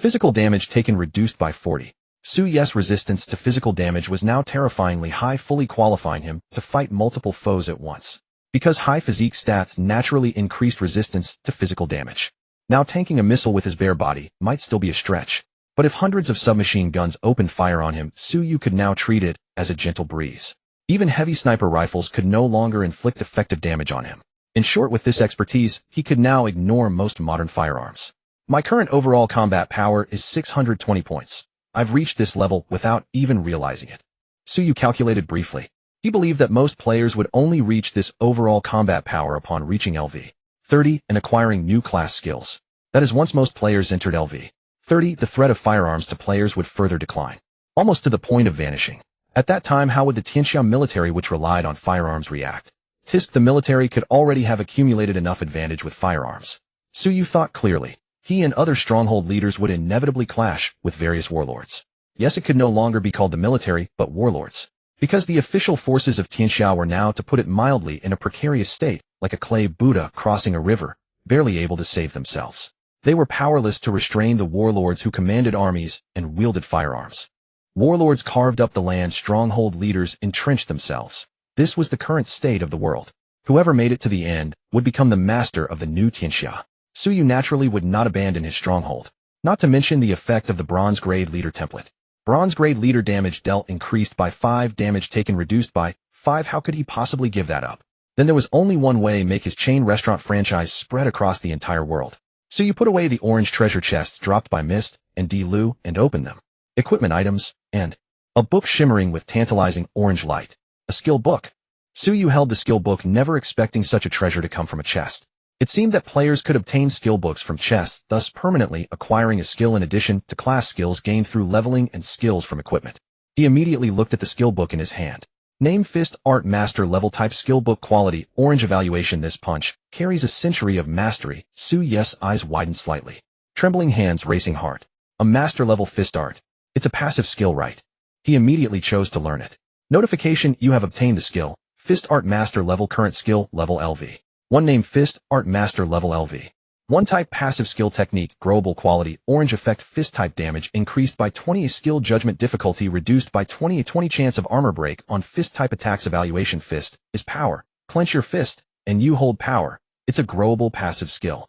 Physical damage taken reduced by 40. Suyu's resistance to physical damage was now terrifyingly high, fully qualifying him to fight multiple foes at once. Because high physique stats naturally increased resistance to physical damage. Now tanking a missile with his bare body might still be a stretch. But if hundreds of submachine guns opened fire on him, Suyu could now treat it as a gentle breeze. Even heavy sniper rifles could no longer inflict effective damage on him. In short, with this expertise, he could now ignore most modern firearms. My current overall combat power is 620 points. I've reached this level without even realizing it. Suyu calculated briefly. He believed that most players would only reach this overall combat power upon reaching LV 30 and acquiring new class skills. That is, once most players entered LV 30, the threat of firearms to players would further decline, almost to the point of vanishing. At that time, how would the Tianxia military, which relied on firearms, react? Tisk, the military could already have accumulated enough advantage with firearms. Suyu thought clearly. He and other stronghold leaders would inevitably clash with various warlords. Yes, it could no longer be called the military, but warlords. Because the official forces of Tianxia were now, to put it mildly, in a precarious state, like a clay Buddha crossing a river, barely able to save themselves. They were powerless to restrain the warlords who commanded armies and wielded firearms. Warlords carved up the land, stronghold leaders entrenched themselves. This was the current state of the world. Whoever made it to the end would become the master of the new Tianxia. Suyu naturally would not abandon his stronghold. Not to mention the effect of the Bronze Grade Leader template. Bronze Grade Leader damage dealt increased by 5, damage taken reduced by 5. How could he possibly give that up? Then there was only one way: make his chain restaurant franchise spread across the entire world. Suyu put away the orange treasure chests dropped by Mist and Lu and opened them. Equipment items, and a book shimmering with tantalizing orange light. A skill book. Suyu held the skill book, never expecting such a treasure to come from a chest. It seemed that players could obtain skill books from chests, thus permanently acquiring a skill in addition to class skills gained through leveling and skills from equipment. He immediately looked at the skill book in his hand. Name: Fist Art Master Level Type Skill Book Quality Orange Evaluation. This punch carries a century of mastery. Suyu's eyes widened slightly. Trembling hands, racing heart. A master level fist art. It's a passive skill, right? He immediately chose to learn it. Notification: you have obtained the skill Fist Art Master Level. Current skill level LV 1. Name: Fist Art Master Level LV 1. Type: passive skill technique. Growable quality. Orange effect. Fist type damage increased by 20. Skill judgment difficulty reduced by 20. A 20 chance of armor break on fist type attacks. Evaluation: fist is power. Clench your fist and you hold power. It's a growable passive skill.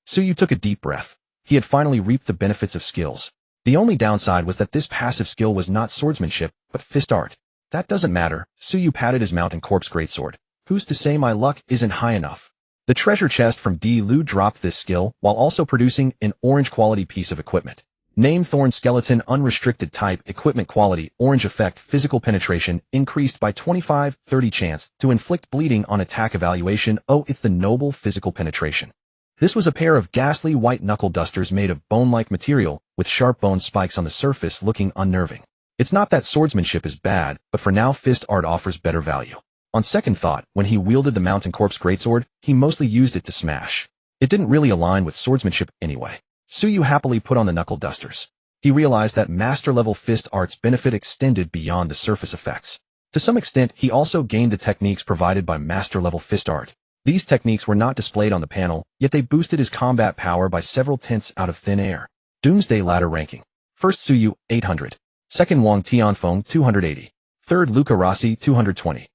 Suyu took a deep breath. He had finally reaped the benefits of skills. The only downside was that this passive skill was not swordsmanship, but fist art. That doesn't matter. Suyu patted his mountain corpse greatsword. Who's to say my luck isn't high enough? The treasure chest from Lu dropped this skill while also producing an orange quality piece of equipment. Name: Thorn Skeleton. Unrestricted type. Equipment quality. Orange effect. Physical penetration increased by 25, 30 chance to inflict bleeding on attack. Evaluation: oh, it's the noble physical penetration. This was a pair of ghastly white knuckle dusters made of bone-like material with sharp bone spikes on the surface, looking unnerving. It's not that swordsmanship is bad, but for now fist art offers better value. On second thought, when he wielded the mountain corpse greatsword, he mostly used it to smash. It didn't really align with swordsmanship anyway. Suyu happily put on the knuckle dusters. He realized that master-level fist art's benefit extended beyond the surface effects. To some extent, he also gained the techniques provided by master-level fist art. These techniques were not displayed on the panel, yet they boosted his combat power by several tenths out of thin air. Doomsday ladder ranking. First Suyu, 800. Second Wang Tianfeng, 280. Third Luca Rossi, 220.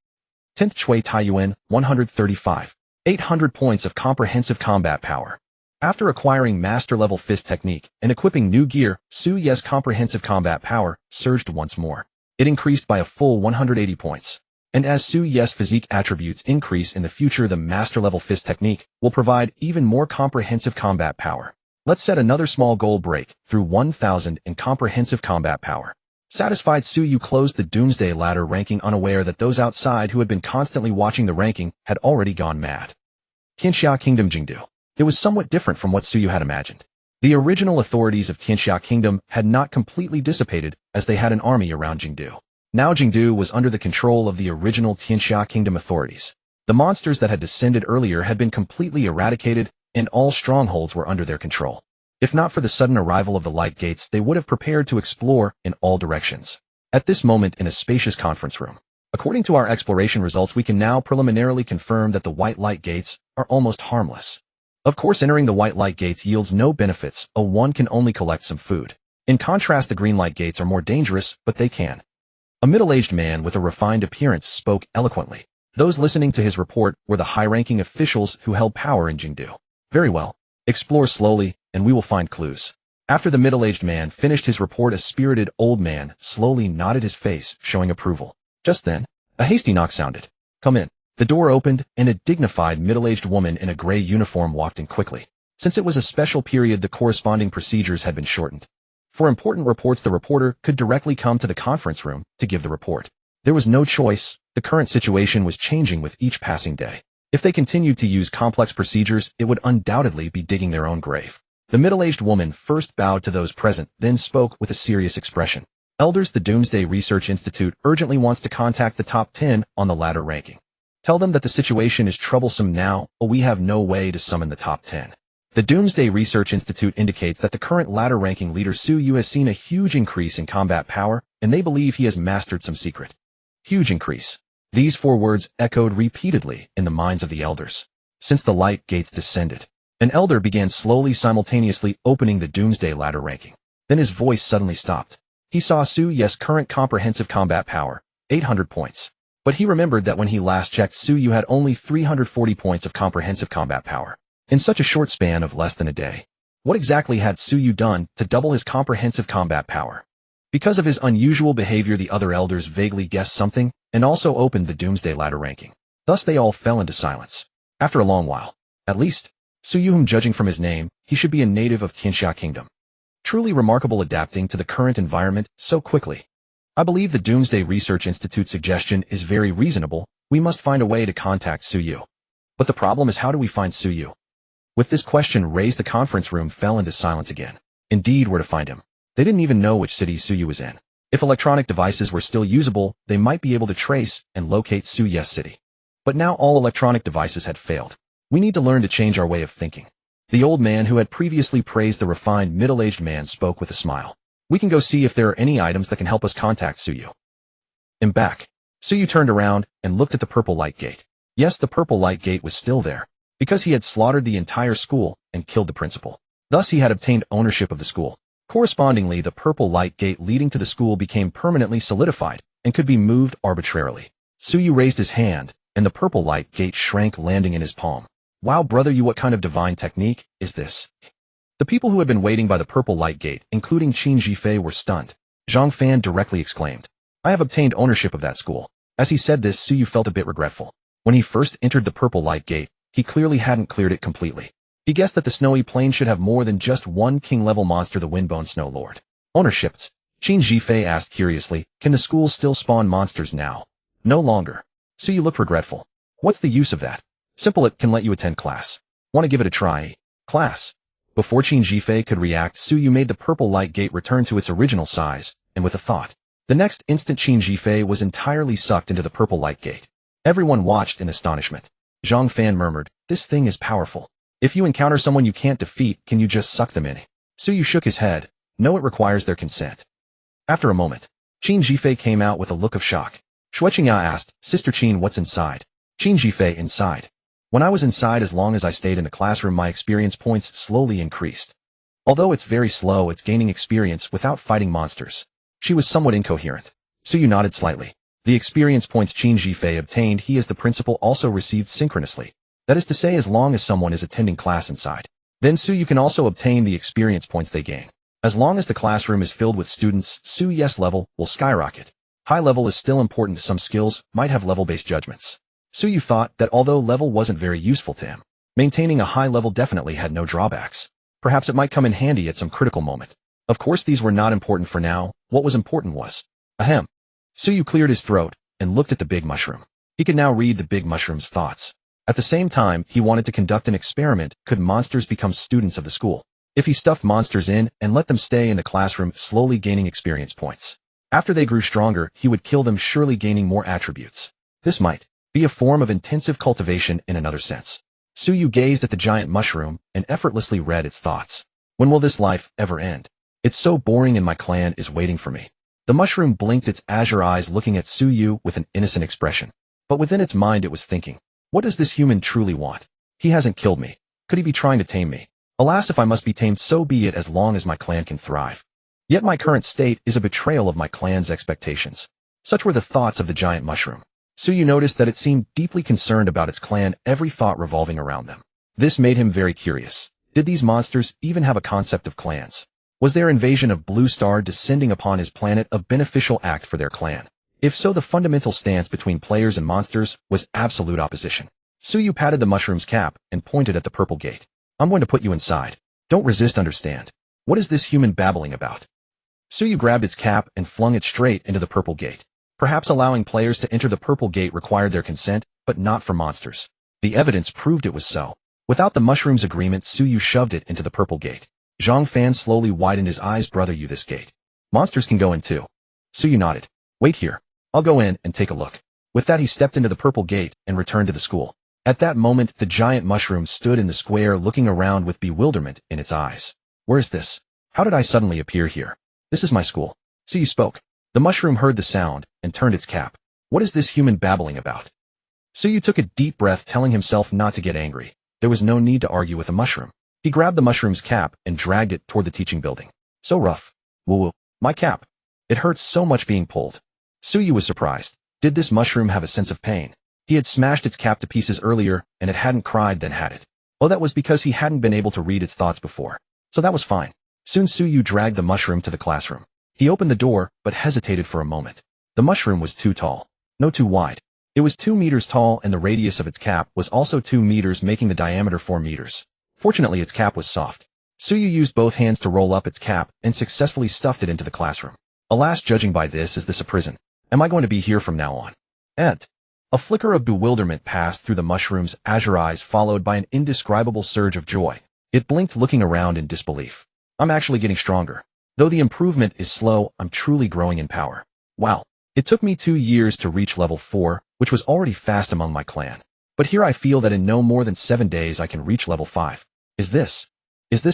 10th Chui Taiyuan, 135. 800 points of comprehensive combat power. After acquiring master-level fist technique and equipping new gear, Su Ye's comprehensive combat power surged once more. It increased by a full 180 points. And as Su Ye's physique attributes increase in the future, the master-level fist technique will provide even more comprehensive combat power. Let's set another small goal: break through 1,000 in comprehensive combat power. Satisfied, Su Yu closed the Doomsday ladder ranking, unaware that those outside who had been constantly watching the ranking had already gone mad. Tianxia Kingdom Jingdu. It was somewhat different from what Su Yu had imagined. The original authorities of Tianxia Kingdom had not completely dissipated, as they had an army around Jingdu. Now Jingdu was under the control of the original Tianxia Kingdom authorities. The monsters that had descended earlier had been completely eradicated, and all strongholds were under their control. If not for the sudden arrival of the light gates, they would have prepared to explore in all directions. At this moment, in a spacious conference room, according to our exploration results, we can now preliminarily confirm that the white light gates are almost harmless. Of course, entering the white light gates yields no benefits. One can only collect some food. In contrast, the green light gates are more dangerous, but they can. A middle-aged man with a refined appearance spoke eloquently. Those listening to his report were the high-ranking officials who held power in Jingdu. Very well. Explore slowly, and we will find clues. After the middle-aged man finished his report, a spirited old man slowly nodded his face, showing approval. Just then, a hasty knock sounded. Come in. The door opened, and a dignified middle-aged woman in a gray uniform walked in quickly. Since it was a special period, the corresponding procedures had been shortened. For important reports, the reporter could directly come to the conference room to give the report. There was no choice. The current situation was changing with each passing day. If they continued to use complex procedures, it would undoubtedly be digging their own grave. The middle-aged woman first bowed to those present, then spoke with a serious expression. Elders, the Doomsday Research Institute urgently wants to contact the top 10 on the ladder ranking. Tell them that the situation is troublesome now, or we have no way to summon the top 10. The Doomsday Research Institute indicates that the current ladder ranking leader Su Yu has seen a huge increase in combat power, and they believe he has mastered some secret. Huge increase. These 4 words echoed repeatedly in the minds of the elders. Since the light gates descended, an elder began slowly simultaneously opening the Doomsday ladder ranking. Then his voice suddenly stopped. He saw Su Yu's current comprehensive combat power, 800 points. But he remembered that when he last checked, Su Yu had only 340 points of comprehensive combat power. In such a short span of less than a day. What exactly had Su Yu done to double his comprehensive combat power? Because of his unusual behavior, the other elders vaguely guessed something, and also opened the Doomsday ladder ranking. Thus they all fell into silence. After a long while, at least, Su Yu, whom judging from his name, he should be a native of Tianxia Kingdom. Truly remarkable, adapting to the current environment so quickly. I believe the Doomsday Research Institute's suggestion is very reasonable. We must find a way to contact Su Yu. But the problem is, how do we find Su Yu? With this question raised, the conference room fell into silence again. Indeed, where to find him? They didn't even know which city Su Yu was in. If electronic devices were still usable, they might be able to trace and locate Su Yu's city. But now all electronic devices had failed. We need to learn to change our way of thinking. The old man who had previously praised the refined middle-aged man spoke with a smile. We can go see if there are any items that can help us contact Su Yu. I'm back. Su Yu turned around and looked at the purple light gate. Yes, the purple light gate was still there, because he had slaughtered the entire school and killed the principal. Thus he had obtained ownership of the school. Correspondingly, the purple light gate leading to the school became permanently solidified and could be moved arbitrarily. Su Yu raised his hand, and the purple light gate shrank, landing in his palm. Wow, brother Yu, what kind of divine technique is this? The people who had been waiting by the purple light gate, including Qin Jifei, were stunned. Zhang Fan directly exclaimed, I have obtained ownership of that school. As he said this, Su Yu felt a bit regretful. When he first entered the purple light gate, he clearly hadn't cleared it completely. He guessed that the snowy plain should have more than just one king-level monster, the Windbone Snow Lord. Ownerships. Qin Jifei asked curiously, can the school still spawn monsters now? No longer. Su Yu looked regretful. What's the use of that? Simple, it can let you attend class. Want to give it a try? Class. Before Qin Jifei could react, Su Yu made the purple light gate return to its original size, and with a thought. The next instant, Qin Jifei was entirely sucked into the purple light gate. Everyone watched in astonishment. Zhang Fan murmured, this thing is powerful. If you encounter someone you can't defeat, can you just suck them in? Su Yu shook his head. No, it requires their consent. After a moment, Qin Jifei came out with a look of shock. Shueqingya asked, Sister Qin, what's inside? Qin Jifei, inside. When I was inside, as long as I stayed in the classroom, my experience points slowly increased. Although it's very slow, it's gaining experience without fighting monsters. She was somewhat incoherent. Suyu nodded slightly. The experience points Qin Jifei obtained, he as the principal also received synchronously. That is to say, as long as someone is attending class inside. Then Suyu can also obtain the experience points they gain. As long as the classroom is filled with students, Suyu's level will skyrocket. High level is still important to some skills, might have level-based judgments. Suyu thought that although level wasn't very useful to him, maintaining a high level definitely had no drawbacks. Perhaps it might come in handy at some critical moment. Of course these were not important for now, what was important was, ahem. Suyu cleared his throat and looked at the big mushroom. He could now read the big mushroom's thoughts. At the same time, he wanted to conduct an experiment. Could monsters become students of the school? If he stuffed monsters in and let them stay in the classroom, slowly gaining experience points. After they grew stronger, he would kill them, surely gaining more attributes. This might be a form of intensive cultivation in another sense. Suyu gazed at the giant mushroom and effortlessly read its thoughts. When will this life ever end? It's so boring and my clan is waiting for me. The mushroom blinked its azure eyes, looking at Suyu with an innocent expression. But within its mind it was thinking, what does this human truly want? He hasn't killed me. Could he be trying to tame me? Alas, if I must be tamed, so be it, as long as my clan can thrive. Yet my current state is a betrayal of my clan's expectations. Such were the thoughts of the giant mushroom. Suyu noticed that it seemed deeply concerned about its clan, every thought revolving around them. This made him very curious. Did these monsters even have a concept of clans? Was their invasion of Blue Star descending upon his planet a beneficial act for their clan? If so, the fundamental stance between players and monsters was absolute opposition. Suyu patted the mushroom's cap and pointed at the purple gate. I'm going to put you inside. Don't resist, understand? What is this human babbling about? Suyu grabbed its cap and flung it straight into the purple gate. Perhaps allowing players to enter the purple gate required their consent, but not for monsters. The evidence proved it was so. Without the mushroom's agreement, Suyu shoved it into the purple gate. Zhang Fan slowly widened his eyes. Brother, you, this gate. Monsters can go in too. Suyu nodded. Wait here. I'll go in and take a look. With that, he stepped into the purple gate and returned to the school. At that moment, the giant mushroom stood in the square, looking around with bewilderment in its eyes. Where is this? How did I suddenly appear here? This is my school. Suyu spoke. The mushroom heard the sound and turned its cap. What is this human babbling about? Suyu took a deep breath, telling himself not to get angry. There was no need to argue with a mushroom. He grabbed the mushroom's cap and dragged it toward the teaching building. So rough. Woo-woo. My cap. It hurts so much being pulled. Suyu was surprised. Did this mushroom have a sense of pain? He had smashed its cap to pieces earlier, and it hadn't cried then, had it? Oh, that was because he hadn't been able to read its thoughts before. So that was fine. Soon Suyu dragged the mushroom to the classroom. He opened the door, but hesitated for a moment. The mushroom was too tall. No, too wide. It was 2 meters tall, and the radius of its cap was also 2 meters, making the diameter 4 meters. Fortunately, its cap was soft. Suyu used both hands to roll up its cap and successfully stuffed it into the classroom. Alas, judging by this, is this a prison? Am I going to be here from now on? And a flicker of bewilderment passed through the mushroom's azure eyes, followed by an indescribable surge of joy. It blinked, looking around in disbelief. I'm actually getting stronger. Though the improvement is slow, I'm truly growing in power. Wow. It took me 2 years to reach level 4, which was already fast among my clan. But here I feel that in no more than 7 days I can reach level 5. Is this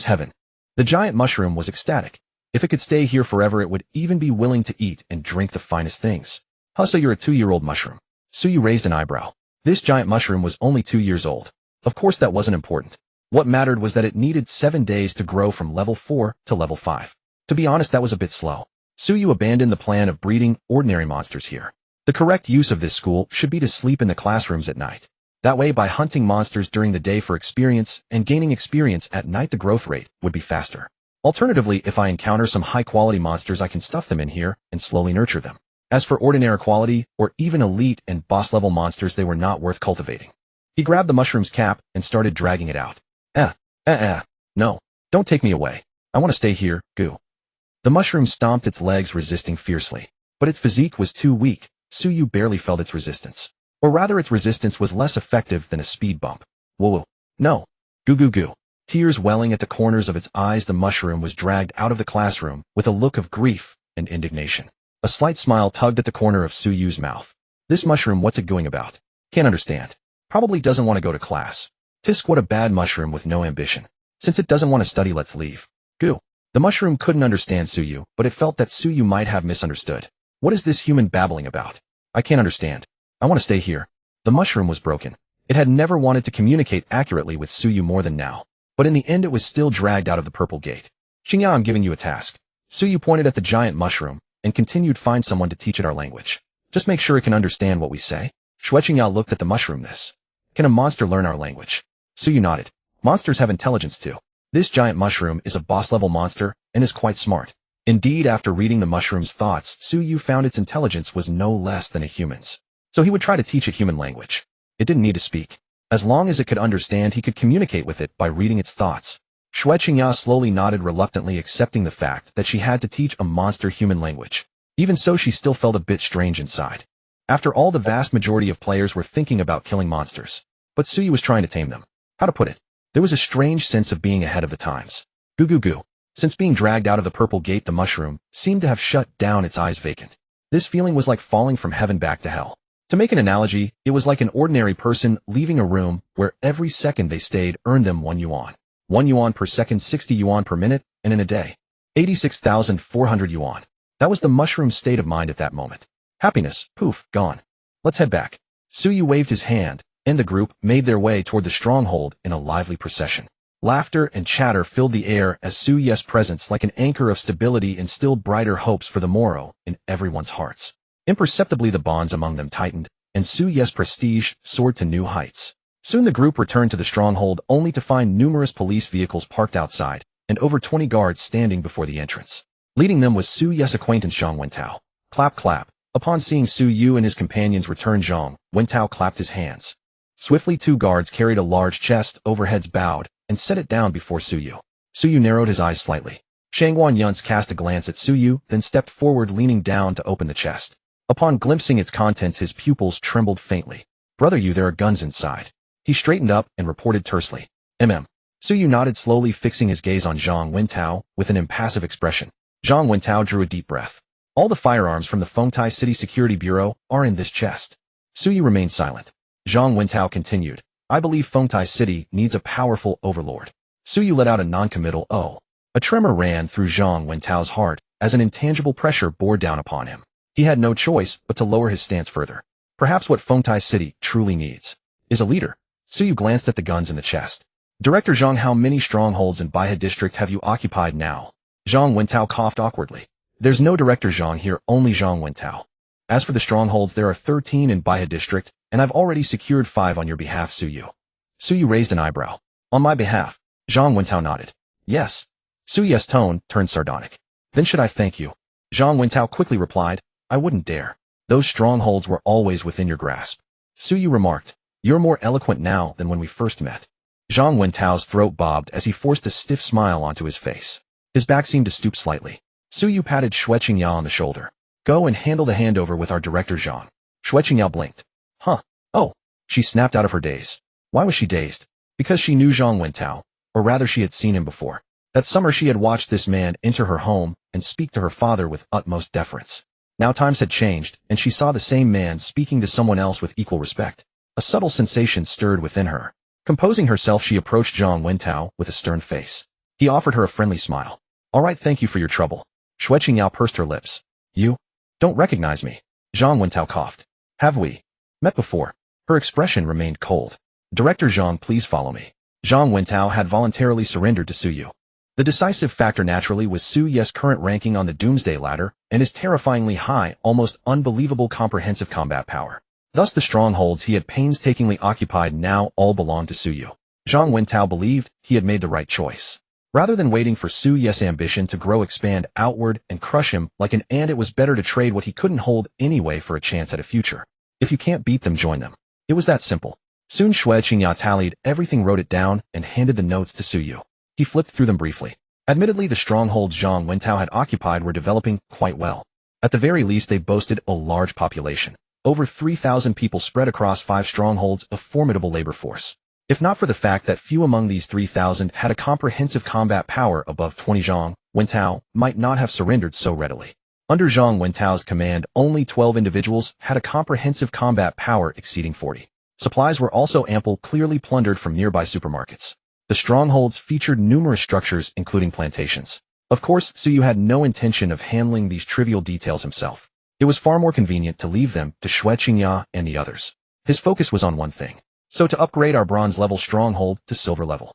heaven? The giant mushroom was ecstatic. If it could stay here forever, it would even be willing to eat and drink the finest things. Huh, so you're a 2-year-old mushroom? Suyu raised an eyebrow. This giant mushroom was only 2 years old. Of course that wasn't important. What mattered was that it needed 7 days to grow from level 4 to level 5. To be honest, that was a bit slow. Suyu abandoned the plan of breeding ordinary monsters here. The correct use of this school should be to sleep in the classrooms at night. That way, by hunting monsters during the day for experience and gaining experience at night, the growth rate would be faster. Alternatively, if I encounter some high-quality monsters, I can stuff them in here and slowly nurture them. As for ordinary quality, or even elite and boss-level monsters, they were not worth cultivating. He grabbed the mushroom's cap and started dragging it out. No, don't take me away. I want to stay here, goo. The mushroom stomped its legs, resisting fiercely. But its physique was too weak. Suyu barely felt its resistance. Or rather, its resistance was less effective than a speed bump. Whoa, no. Goo goo goo. Tears welling at the corners of its eyes, the mushroom was dragged out of the classroom with a look of grief and indignation. A slight smile tugged at the corner of Suyu's mouth. This mushroom, what's it going about? Can't understand. Probably doesn't want to go to class. Tisk, what a bad mushroom with no ambition. Since it doesn't want to study, let's leave. Goo. The mushroom couldn't understand Suyu, but it felt that Suyu might have misunderstood. What is this human babbling about? I can't understand. I want to stay here. The mushroom was broken. It had never wanted to communicate accurately with Suyu more than now, but in the end it was still dragged out of the purple gate. Xingya, I'm giving you a task. Suyu pointed at the giant mushroom and continued, find someone to teach it our language. Just make sure it can understand what we say. Xingya looked at the mushroom. This. Can a monster learn our language? Suyu nodded. Monsters have intelligence too. This giant mushroom is a boss-level monster and is quite smart. Indeed, after reading the mushroom's thoughts, Suyu found its intelligence was no less than a human's. So he would try to teach it human language. It didn't need to speak. As long as it could understand, he could communicate with it by reading its thoughts. Xingya slowly nodded, reluctantly accepting the fact that she had to teach a monster human language. Even so, she still felt a bit strange inside. After all, the vast majority of players were thinking about killing monsters. But Suyu was trying to tame them. How to put it? There was a strange sense of being ahead of the times. Goo goo goo. Since being dragged out of the purple gate, the mushroom seemed to have shut down, its eyes vacant. This feeling was like falling from heaven back to hell. To make an analogy, it was like an ordinary person leaving a room where every second they stayed earned them 1 yuan. 1 yuan per second, 60 yuan per minute, and in a day, 86,400 yuan. That was the mushroom's state of mind at that moment. Happiness, poof, gone. Let's head back. Suyu waved his hand, and the group made their way toward the stronghold in a lively procession. Laughter and chatter filled the air as Suyu's presence, like an anchor of stability, instilled brighter hopes for the morrow in everyone's hearts. Imperceptibly, the bonds among them tightened, and Suyu's prestige soared to new heights. Soon the group returned to the stronghold only to find numerous police vehicles parked outside, and over 20 guards standing before the entrance. Leading them was Suyu's acquaintance Zhang Wentao. Clap clap. Upon seeing Suyu and his companions return, Zhang Wentao clapped his hands. Swiftly, 2 guards carried a large chest over heads bowed and set it down before Suyu. Suyu narrowed his eyes slightly. Shangguan Yunce cast a glance at Suyu, then stepped forward, leaning down to open the chest. Upon glimpsing its contents, his pupils trembled faintly. Brother Yu, there are guns inside. He straightened up and reported tersely. Suyu nodded, slowly fixing his gaze on Zhang Wentao with an impassive expression. Zhang Wentao drew a deep breath. All the firearms from the Fengtai City Security Bureau are in this chest. Suyu remained silent. Zhang Wentao continued. I believe Fengtai City needs a powerful overlord. Suyu let out a non-committal "oh." A tremor ran through Zhang Wentao's heart as an intangible pressure bore down upon him. He had no choice but to lower his stance further. Perhaps what Fengtai City truly needs is a leader. Suyu glanced at the guns in the chest. Director Zhang, how many strongholds in Baihe District have you occupied now? Zhang Wentao coughed awkwardly. There's no Director Zhang here, only Zhang Wentao. As for the strongholds, there are 13 in Baihe District, and I've already secured 5 on your behalf, Suyu. Suyu raised an eyebrow. On my behalf? Zhang Wentao nodded. Yes. Suyu's tone turned sardonic. Then should I thank you? Zhang Wentao quickly replied. I wouldn't dare. Those strongholds were always within your grasp. Suyu remarked. You're more eloquent now than when we first met. Zhang Wentao's throat bobbed as he forced a stiff smile onto his face. His back seemed to stoop slightly. Suyu patted Xingya on the shoulder. Go and handle the handover with our director Zhang. Xingya blinked. Huh. Oh. She snapped out of her daze. Why was she dazed? Because she knew Zhang Wentao, or rather she had seen him before. That summer she had watched this man enter her home and speak to her father with utmost deference. Now times had changed, and she saw the same man speaking to someone else with equal respect. A subtle sensation stirred within her. Composing herself, she approached Zhang Wentao with a stern face. He offered her a friendly smile. All right, thank you for your trouble. Xingya pursed her lips. You don't recognize me. Zhang Wentao coughed. Have we met before? Her expression remained cold. Director Zhang, please follow me. Zhang Wentao had voluntarily surrendered to Suyu. The decisive factor naturally was Suyu's current ranking on the Doomsday ladder and his terrifyingly high, almost unbelievable comprehensive combat power. Thus the strongholds he had painstakingly occupied now all belonged to Suyu. Zhang Wentao believed he had made the right choice. Rather than waiting for Suyu's ambition to grow, expand outward, and crush him like an ant, it was better to trade what he couldn't hold anyway for a chance at a future. If you can't beat them, join them. It was that simple. Soon Xingya tallied everything, wrote it down, and handed the notes to Suyu. He flipped through them briefly. Admittedly, the strongholds Zhang Wentao had occupied were developing quite well. At the very least, they boasted a large population. Over 3,000 people spread across 5 strongholds, a formidable labor force. If not for the fact that few among these 3,000 had a comprehensive combat power above 20, Zhang Wentao might not have surrendered so readily. Under Zhang Wentao's command, only 12 individuals had a comprehensive combat power exceeding 40. Supplies were also ample, clearly plundered from nearby supermarkets. The strongholds featured numerous structures, including plantations. Of course, Suyu had no intention of handling these trivial details himself. It was far more convenient to leave them to Xingya and the others. His focus was on one thing: So to upgrade our bronze level stronghold to silver level,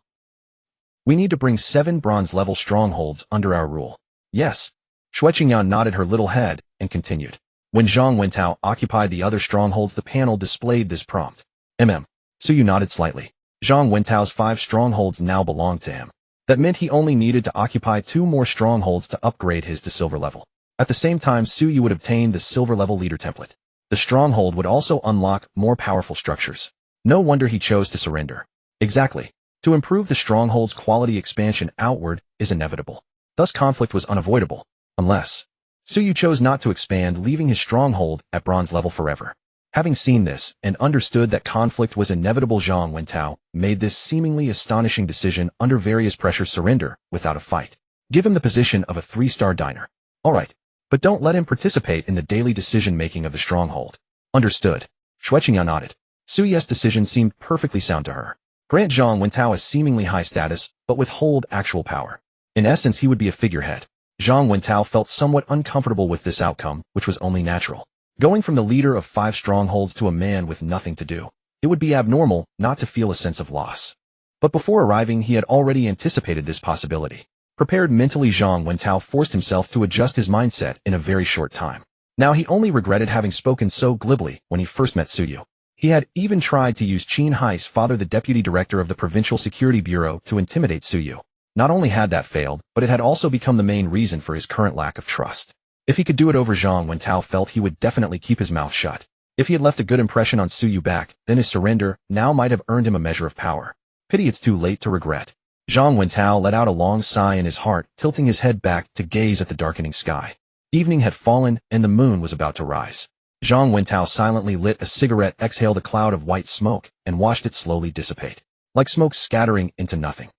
we need to bring 7 bronze level strongholds under our rule. Yes. Shui Qingyan nodded her little head and continued. When Zhang Wentao occupied the other strongholds, the panel displayed this prompt. Suyu nodded slightly. Zhang Wentao's 5 strongholds now belonged to him. That meant he only needed to occupy 2 more strongholds to upgrade his to silver level. At the same time, Suyu would obtain the silver level leader template. The stronghold would also unlock more powerful structures. No wonder he chose to surrender. Exactly. To improve the stronghold's quality, expansion outward is inevitable. Thus conflict was unavoidable. Unless Suyu chose not to expand, leaving his stronghold at bronze level forever. Having seen this and understood that conflict was inevitable, Zhang Wentao made this seemingly astonishing decision under various pressures: surrender without a fight. Give him the position of a 3-star diner. Alright, but don't let him participate in the daily decision-making of the stronghold. Understood. Shui Qingyan nodded. Suyu's decision seemed perfectly sound to her. Grant Zhang Wentao a seemingly high status, but withhold actual power. In essence, he would be a figurehead. Zhang Wentao felt somewhat uncomfortable with this outcome, which was only natural. Going from the leader of 5 strongholds to a man with nothing to do, it would be abnormal not to feel a sense of loss. But before arriving, he had already anticipated this possibility. Prepared mentally, Zhang Wentao forced himself to adjust his mindset in a very short time. Now he only regretted having spoken so glibly when he first met Suyu. He had even tried to use Qin Hai's father, the deputy director of the Provincial Security Bureau, to intimidate Suyu. Not only had that failed, but it had also become the main reason for his current lack of trust. If he could do it over, Zhang Wentao felt he would definitely keep his mouth shut. If he had left a good impression on Suyu back, then his surrender now might have earned him a measure of power. Pity it's too late to regret. Zhang Wentao let out a long sigh in his heart, tilting his head back to gaze at the darkening sky. Evening had fallen, and the moon was about to rise. Zhang Wentao silently lit a cigarette, exhaled a cloud of white smoke, and watched it slowly dissipate, like smoke scattering into nothing.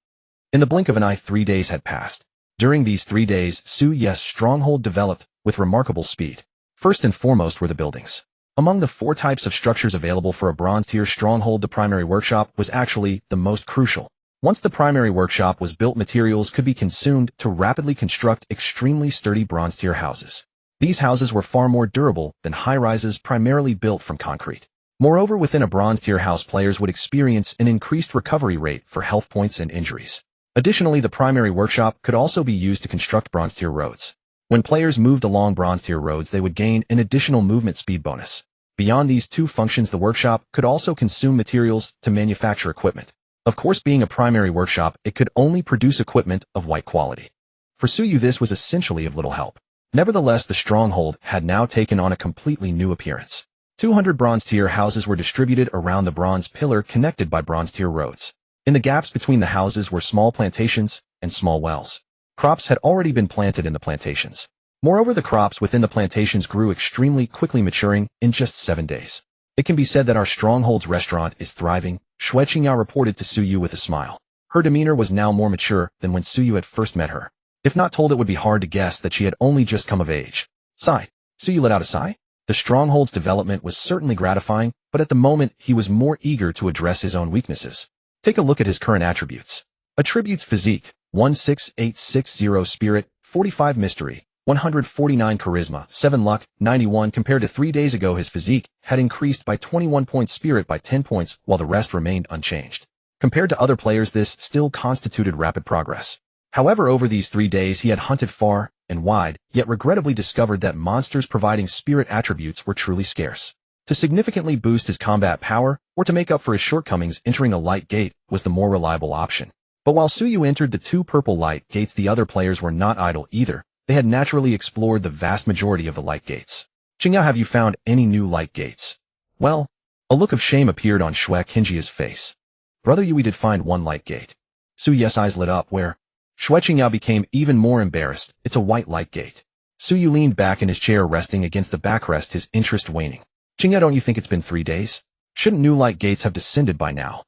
In the blink of an eye, 3 days had passed. During these 3 days, Suyu's stronghold developed with remarkable speed. First and foremost were the buildings. Among the 4 types of structures available for a bronze-tier stronghold, the primary workshop was actually the most crucial. Once the primary workshop was built, materials could be consumed to rapidly construct extremely sturdy bronze-tier houses. These houses were far more durable than high-rises primarily built from concrete. Moreover, within a bronze-tier house, players would experience an increased recovery rate for health points and injuries. Additionally, the primary workshop could also be used to construct bronze-tier roads. When players moved along bronze-tier roads, they would gain an additional movement speed bonus. Beyond these 2 functions, the workshop could also consume materials to manufacture equipment. Of course, being a primary workshop, it could only produce equipment of white quality. For Suyu, this was essentially of little help. Nevertheless, the stronghold had now taken on a completely new appearance. 200 bronze-tier houses were distributed around the bronze pillar, connected by bronze-tier roads. In the gaps between the houses were small plantations and small wells. Crops had already been planted in the plantations. Moreover, the crops within the plantations grew extremely quickly, maturing in just 7 days. It can be said that our stronghold's restaurant is thriving, Shui Qingyan reported to Suyu with a smile. Her demeanor was now more mature than when Suyu had first met her. If not told, it would be hard to guess that she had only just come of age. Sigh. Suyu let out a sigh. The stronghold's development was certainly gratifying, but at the moment he was more eager to address his own weaknesses. Take a look at his current attributes. Attributes: physique, 16860, spirit, 45 mystery, 149 charisma, 7 luck, 91. Compared to 3 days ago, his physique had increased by 21 points, spirit by 10 points, while the rest remained unchanged. Compared to other players, this still constituted rapid progress. However, over these 3 days he had hunted far and wide, yet regrettably discovered that monsters providing spirit attributes were truly scarce. To significantly boost his combat power, or to make up for his shortcomings, entering a light gate was the more reliable option. But while Suyu entered the 2 purple light gates, the other players were not idle either. They had naturally explored the vast majority of the light gates. Qingya, have you found any new light gates? Well, a look of shame appeared on Shui Qingyan's face. Brother Yu, we did find 1 light gate. Suyu's eyes lit up. Where? Shui Qingyan became even more embarrassed. It's a white light gate. Suyu leaned back in his chair, resting against the backrest, his interest waning. Qingya, don't you think it's been 3 days? Shouldn't new light gates have descended by now?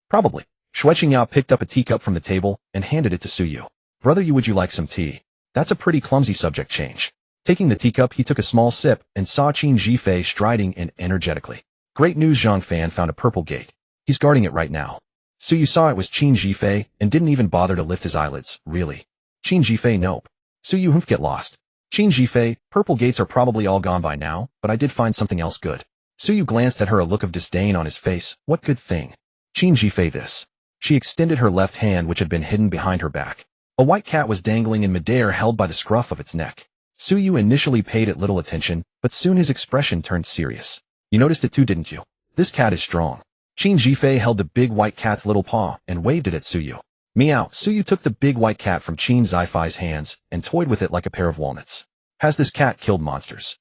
Probably. Shui Qingyan picked up a teacup from the table and handed it to Suyu. Brother Yu, would you like some tea? That's a pretty clumsy subject change. Taking the teacup, he took a small sip and saw Qin Zhifei striding in energetically. Great news, Zhang Fan found a purple gate. He's guarding it right now. Suyu saw it was Qin Zhifei and didn't even bother to lift his eyelids. Really? Qin Zhifei, nope. Suyu, get lost. Qin Zhifei, purple gates are probably all gone by now, but I did find something else good. Suyu glanced at her, a look of disdain on his face. What good thing? Qin Jifei this. She extended her left hand, which had been hidden behind her back. A white cat was dangling in midair, held by the scruff of its neck. Suyu initially paid it little attention, but soon his expression turned serious. You noticed it too, didn't you? This cat is strong. Qin Jifei held the big white cat's little paw and waved it at Suyu. Meow. Suyu took the big white cat from Qin Jifei's hands and toyed with it like a pair of walnuts. Has this cat killed monsters?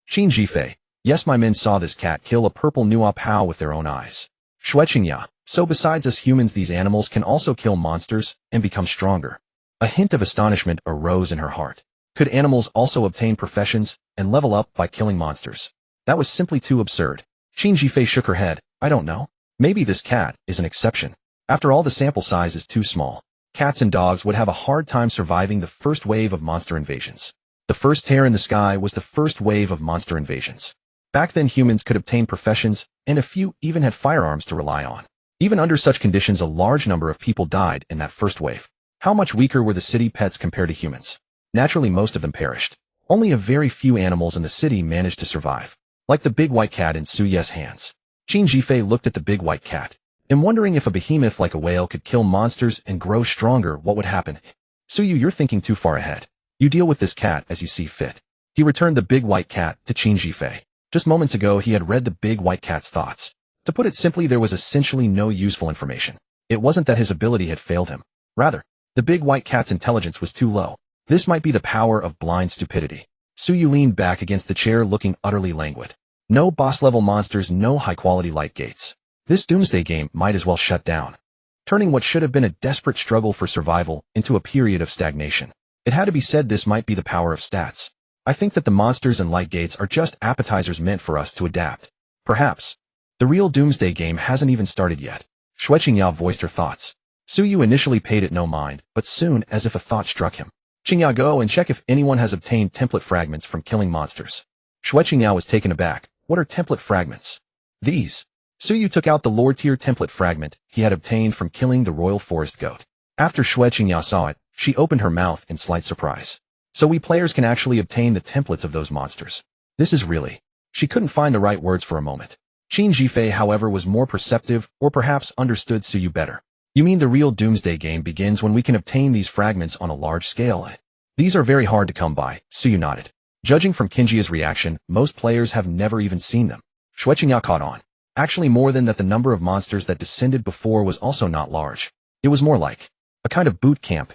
Qin Jifei. Yes, my men saw this cat kill a purple Nuo Pao with their own eyes. Shueqingya. So besides us humans, these animals can also kill monsters and become stronger. A hint of astonishment arose in her heart. Could animals also obtain professions and level up by killing monsters? That was simply too absurd. Qin Jifei shook her head. I don't know. Maybe this cat is an exception. After all, the sample size is too small. Cats and dogs would have a hard time surviving the first wave of monster invasions. The first tear in the sky was the first wave of monster invasions. Back then, humans could obtain professions, and a few even had firearms to rely on. Even under such conditions, a large number of people died in that first wave. How much weaker were the city pets compared to humans? Naturally, most of them perished. Only a very few animals in the city managed to survive. Like the big white cat in Suyu's hands. Qin Jifei looked at the big white cat. And wondering if a behemoth like a whale could kill monsters and grow stronger, what would happen? Suyu, you're thinking too far ahead. You deal with this cat as you see fit. He returned the big white cat to Qin Jifei. Just moments ago, he had read the big white cat's thoughts. To put it simply, there was essentially no useful information. It wasn't that his ability had failed him. Rather, the big white cat's intelligence was too low. This might be the power of blind stupidity. Suyu leaned back against the chair, looking utterly languid. No boss-level monsters, no high-quality light gates. This Doomsday game might as well shut down, turning what should have been a desperate struggle for survival into a period of stagnation. It had to be said, this might be the power of stats. I think that the monsters and light gates are just appetizers meant for us to adapt. Perhaps. The real Doomsday game hasn't even started yet. Shueqingya voiced her thoughts. Suyu initially paid it no mind, but soon, as if a thought struck him. Qingya, go and check if anyone has obtained template fragments from killing monsters. Shueqingya was taken aback. What are template fragments? These. Suyu took out the Lord-tier template fragment he had obtained from killing the royal forest goat. After Shueqingya saw it, she opened her mouth in slight surprise. So we players can actually obtain the templates of those monsters. This is really... She couldn't find the right words for a moment. Qin Jifei, however, was more perceptive, or perhaps understood Suyu better. You mean the real Doomsday game begins when we can obtain these fragments on a large scale? These are very hard to come by, Suyu nodded. Judging from Kinji's reaction, most players have never even seen them. Shueqingya caught on. Actually, more than that, the number of monsters that descended before was also not large. It was more like a kind of boot camp.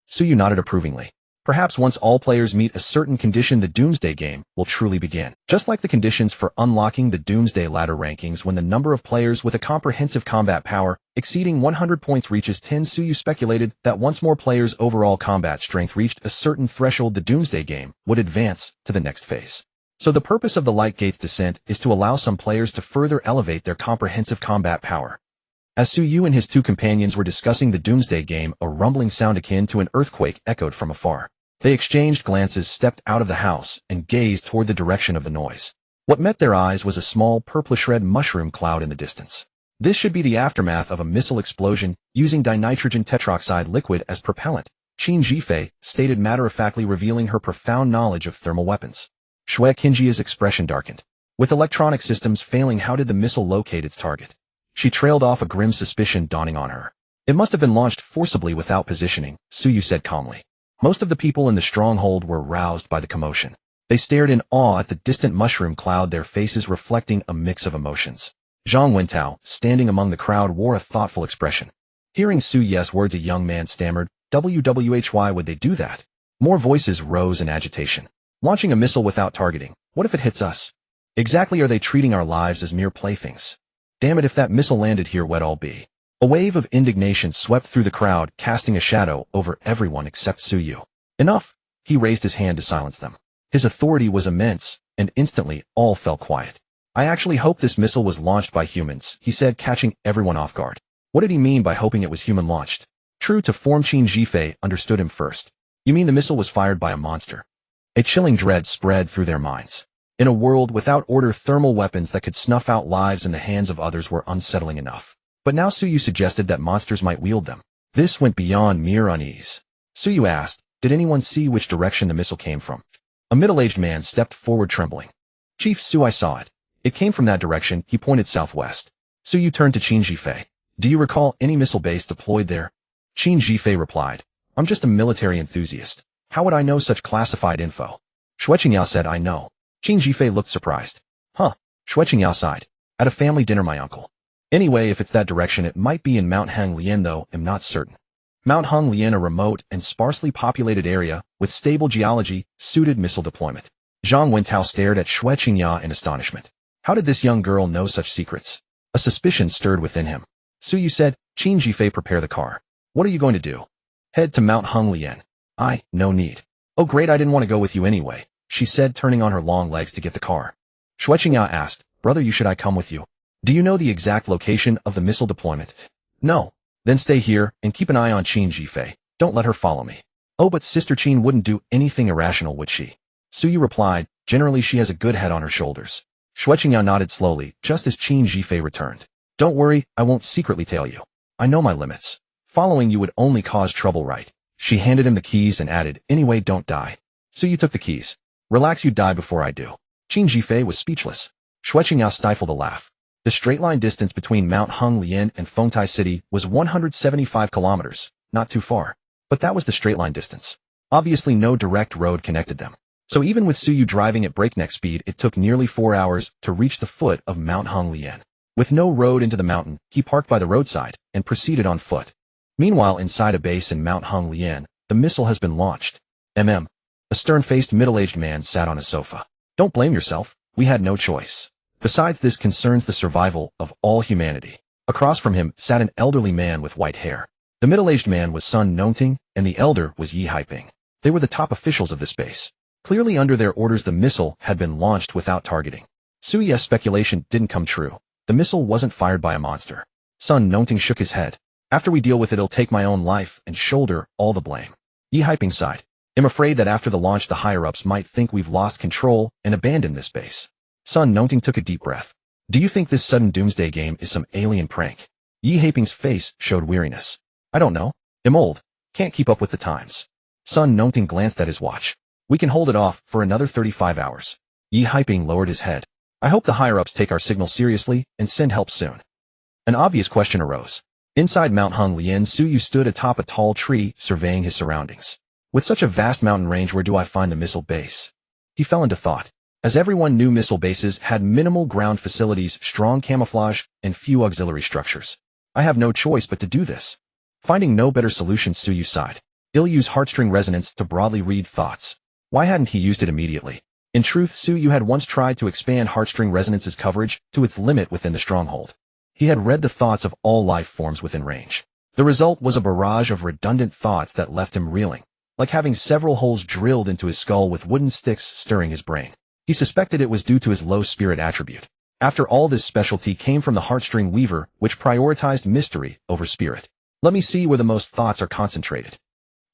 Suyu nodded approvingly. Perhaps once all players meet a certain condition, the Doomsday game will truly begin. Just like the conditions for unlocking the Doomsday ladder rankings, when the number of players with a comprehensive combat power exceeding 100 points reaches 10, Suyu speculated that once more players' overall combat strength reached a certain threshold, the Doomsday game would advance to the next phase. So the purpose of the Light Gate's descent is to allow some players to further elevate their comprehensive combat power. As Suyu and his two companions were discussing the Doomsday game, a rumbling sound akin to an earthquake echoed from afar. They exchanged glances, stepped out of the house, and gazed toward the direction of the noise. What met their eyes was a small purplish-red mushroom cloud in the distance. This should be the aftermath of a missile explosion using dinitrogen tetroxide liquid as propellant, Qin Jifei stated matter-of-factly, revealing her profound knowledge of thermal weapons. Shueqingya's expression darkened. With electronic systems failing, how did the missile locate its target? She trailed off, a grim suspicion dawning on her. It must have been launched forcibly without positioning, Suyu said calmly. Most of the people in the stronghold were roused by the commotion. They stared in awe at the distant mushroom cloud, their faces reflecting a mix of emotions. Zhang Wentao, standing among the crowd, wore a thoughtful expression. Hearing Suyu's words, a young man stammered, "Why would they do that?" More voices rose in agitation. Launching a missile without targeting. What if it hits us? Exactly, are they treating our lives as mere playthings? Damn it, if that missile landed here, what'd all be? A wave of indignation swept through the crowd, casting a shadow over everyone except Suyu. Enough! He raised his hand to silence them. His authority was immense, and instantly, all fell quiet. I actually hope this missile was launched by humans, he said, catching everyone off guard. What did he mean by hoping it was human-launched? True to form, Qin Jifei understood him first. You mean the missile was fired by a monster? A chilling dread spread through their minds. In a world without order, thermal weapons that could snuff out lives in the hands of others were unsettling enough. But now Suyu suggested that monsters might wield them. This went beyond mere unease. Suyu asked, did anyone see which direction the missile came from? A middle-aged man stepped forward, trembling. Chief Su, I saw it. It came from that direction. He pointed southwest. Suyu turned to Qin Jifei. Do you recall any missile base deployed there? Qin Jifei replied, I'm just a military enthusiast. How would I know such classified info? Shui Qingyao said, I know. Qin Jifei looked surprised. Huh. Shui Qingyao sighed. At a family dinner, my uncle. Anyway, if it's that direction, it might be in Mount Honglian, though I'm not certain. Mount Honglian, a remote and sparsely populated area with stable geology, suited missile deployment. Zhang Wentao stared at Shui Qingyao in astonishment. How did this young girl know such secrets? A suspicion stirred within him. Suyu said, Qin Jifei, prepare the car. What are you going to do? Head to Mount Honglian. No need. Oh great, I didn't want to go with you anyway, she said, turning on her long legs to get the car. Shui Qingyao asked, brother, should I come with you? Do you know the exact location of the missile deployment? No. Then stay here and keep an eye on Qin Jifei. Don't let her follow me. Oh, but Sister Qin wouldn't do anything irrational, would she? Suyu replied, generally she has a good head on her shoulders. Shui Qingyao nodded slowly, just as Qin Jifei returned. Don't worry, I won't secretly tell you. I know my limits. Following you would only cause trouble, right? She handed him the keys and added, anyway, don't die. Suyu took the keys. Relax, you die before I do. Qin Jifei was speechless. Shui Qingyao stifled a laugh. The straight-line distance between Mount Honglian and Fengtai City was 175 kilometers, not too far. But that was the straight-line distance. Obviously no direct road connected them. So even with Suyu driving at breakneck speed, it took nearly 4 hours to reach the foot of Mount Honglian. With no road into the mountain, he parked by the roadside and proceeded on foot. Meanwhile, inside a base in Mount Honglian, the missile has been launched. A stern-faced middle-aged man sat on a sofa. Don't blame yourself. We had no choice. Besides, this concerns the survival of all humanity. Across from him sat an elderly man with white hair. The middle-aged man was Sun Nongting, and the elder was Yi Haiping. They were the top officials of this base. Clearly under their orders, the missile had been launched without targeting. Suyu's speculation didn't come true. The missile wasn't fired by a monster. Sun Nongting shook his head. After we deal with it, I'll take my own life and shoulder all the blame. Yi Haiping sighed. I'm afraid that after the launch, the higher-ups might think we've lost control and abandoned this base. Sun Nongting took a deep breath. Do you think this sudden Doomsday game is some alien prank? Yi Haiping's face showed weariness. I don't know. I'm old. Can't keep up with the times. Sun Nongting glanced at his watch. We can hold it off for another 35 hours. Yi Haiping lowered his head. I hope the higher-ups take our signal seriously and send help soon. An obvious question arose. Inside Mount Honglian, Suyu stood atop a tall tree, surveying his surroundings. With such a vast mountain range, where do I find the missile base? He fell into thought. As everyone knew, missile bases had minimal ground facilities, strong camouflage, and few auxiliary structures. I have no choice but to do this. Finding no better solution, Suyu sighed. He'll use heartstring resonance to broadly read thoughts. Why hadn't he used it immediately? In truth, Suyu had once tried to expand heartstring resonance's coverage to its limit within the stronghold. He had read the thoughts of all life forms within range. The result was a barrage of redundant thoughts that left him reeling, like having several holes drilled into his skull with wooden sticks stirring his brain. He suspected it was due to his low spirit attribute. After all, this specialty came from the heartstring weaver, which prioritized mystery over spirit. Let me see where the most thoughts are concentrated.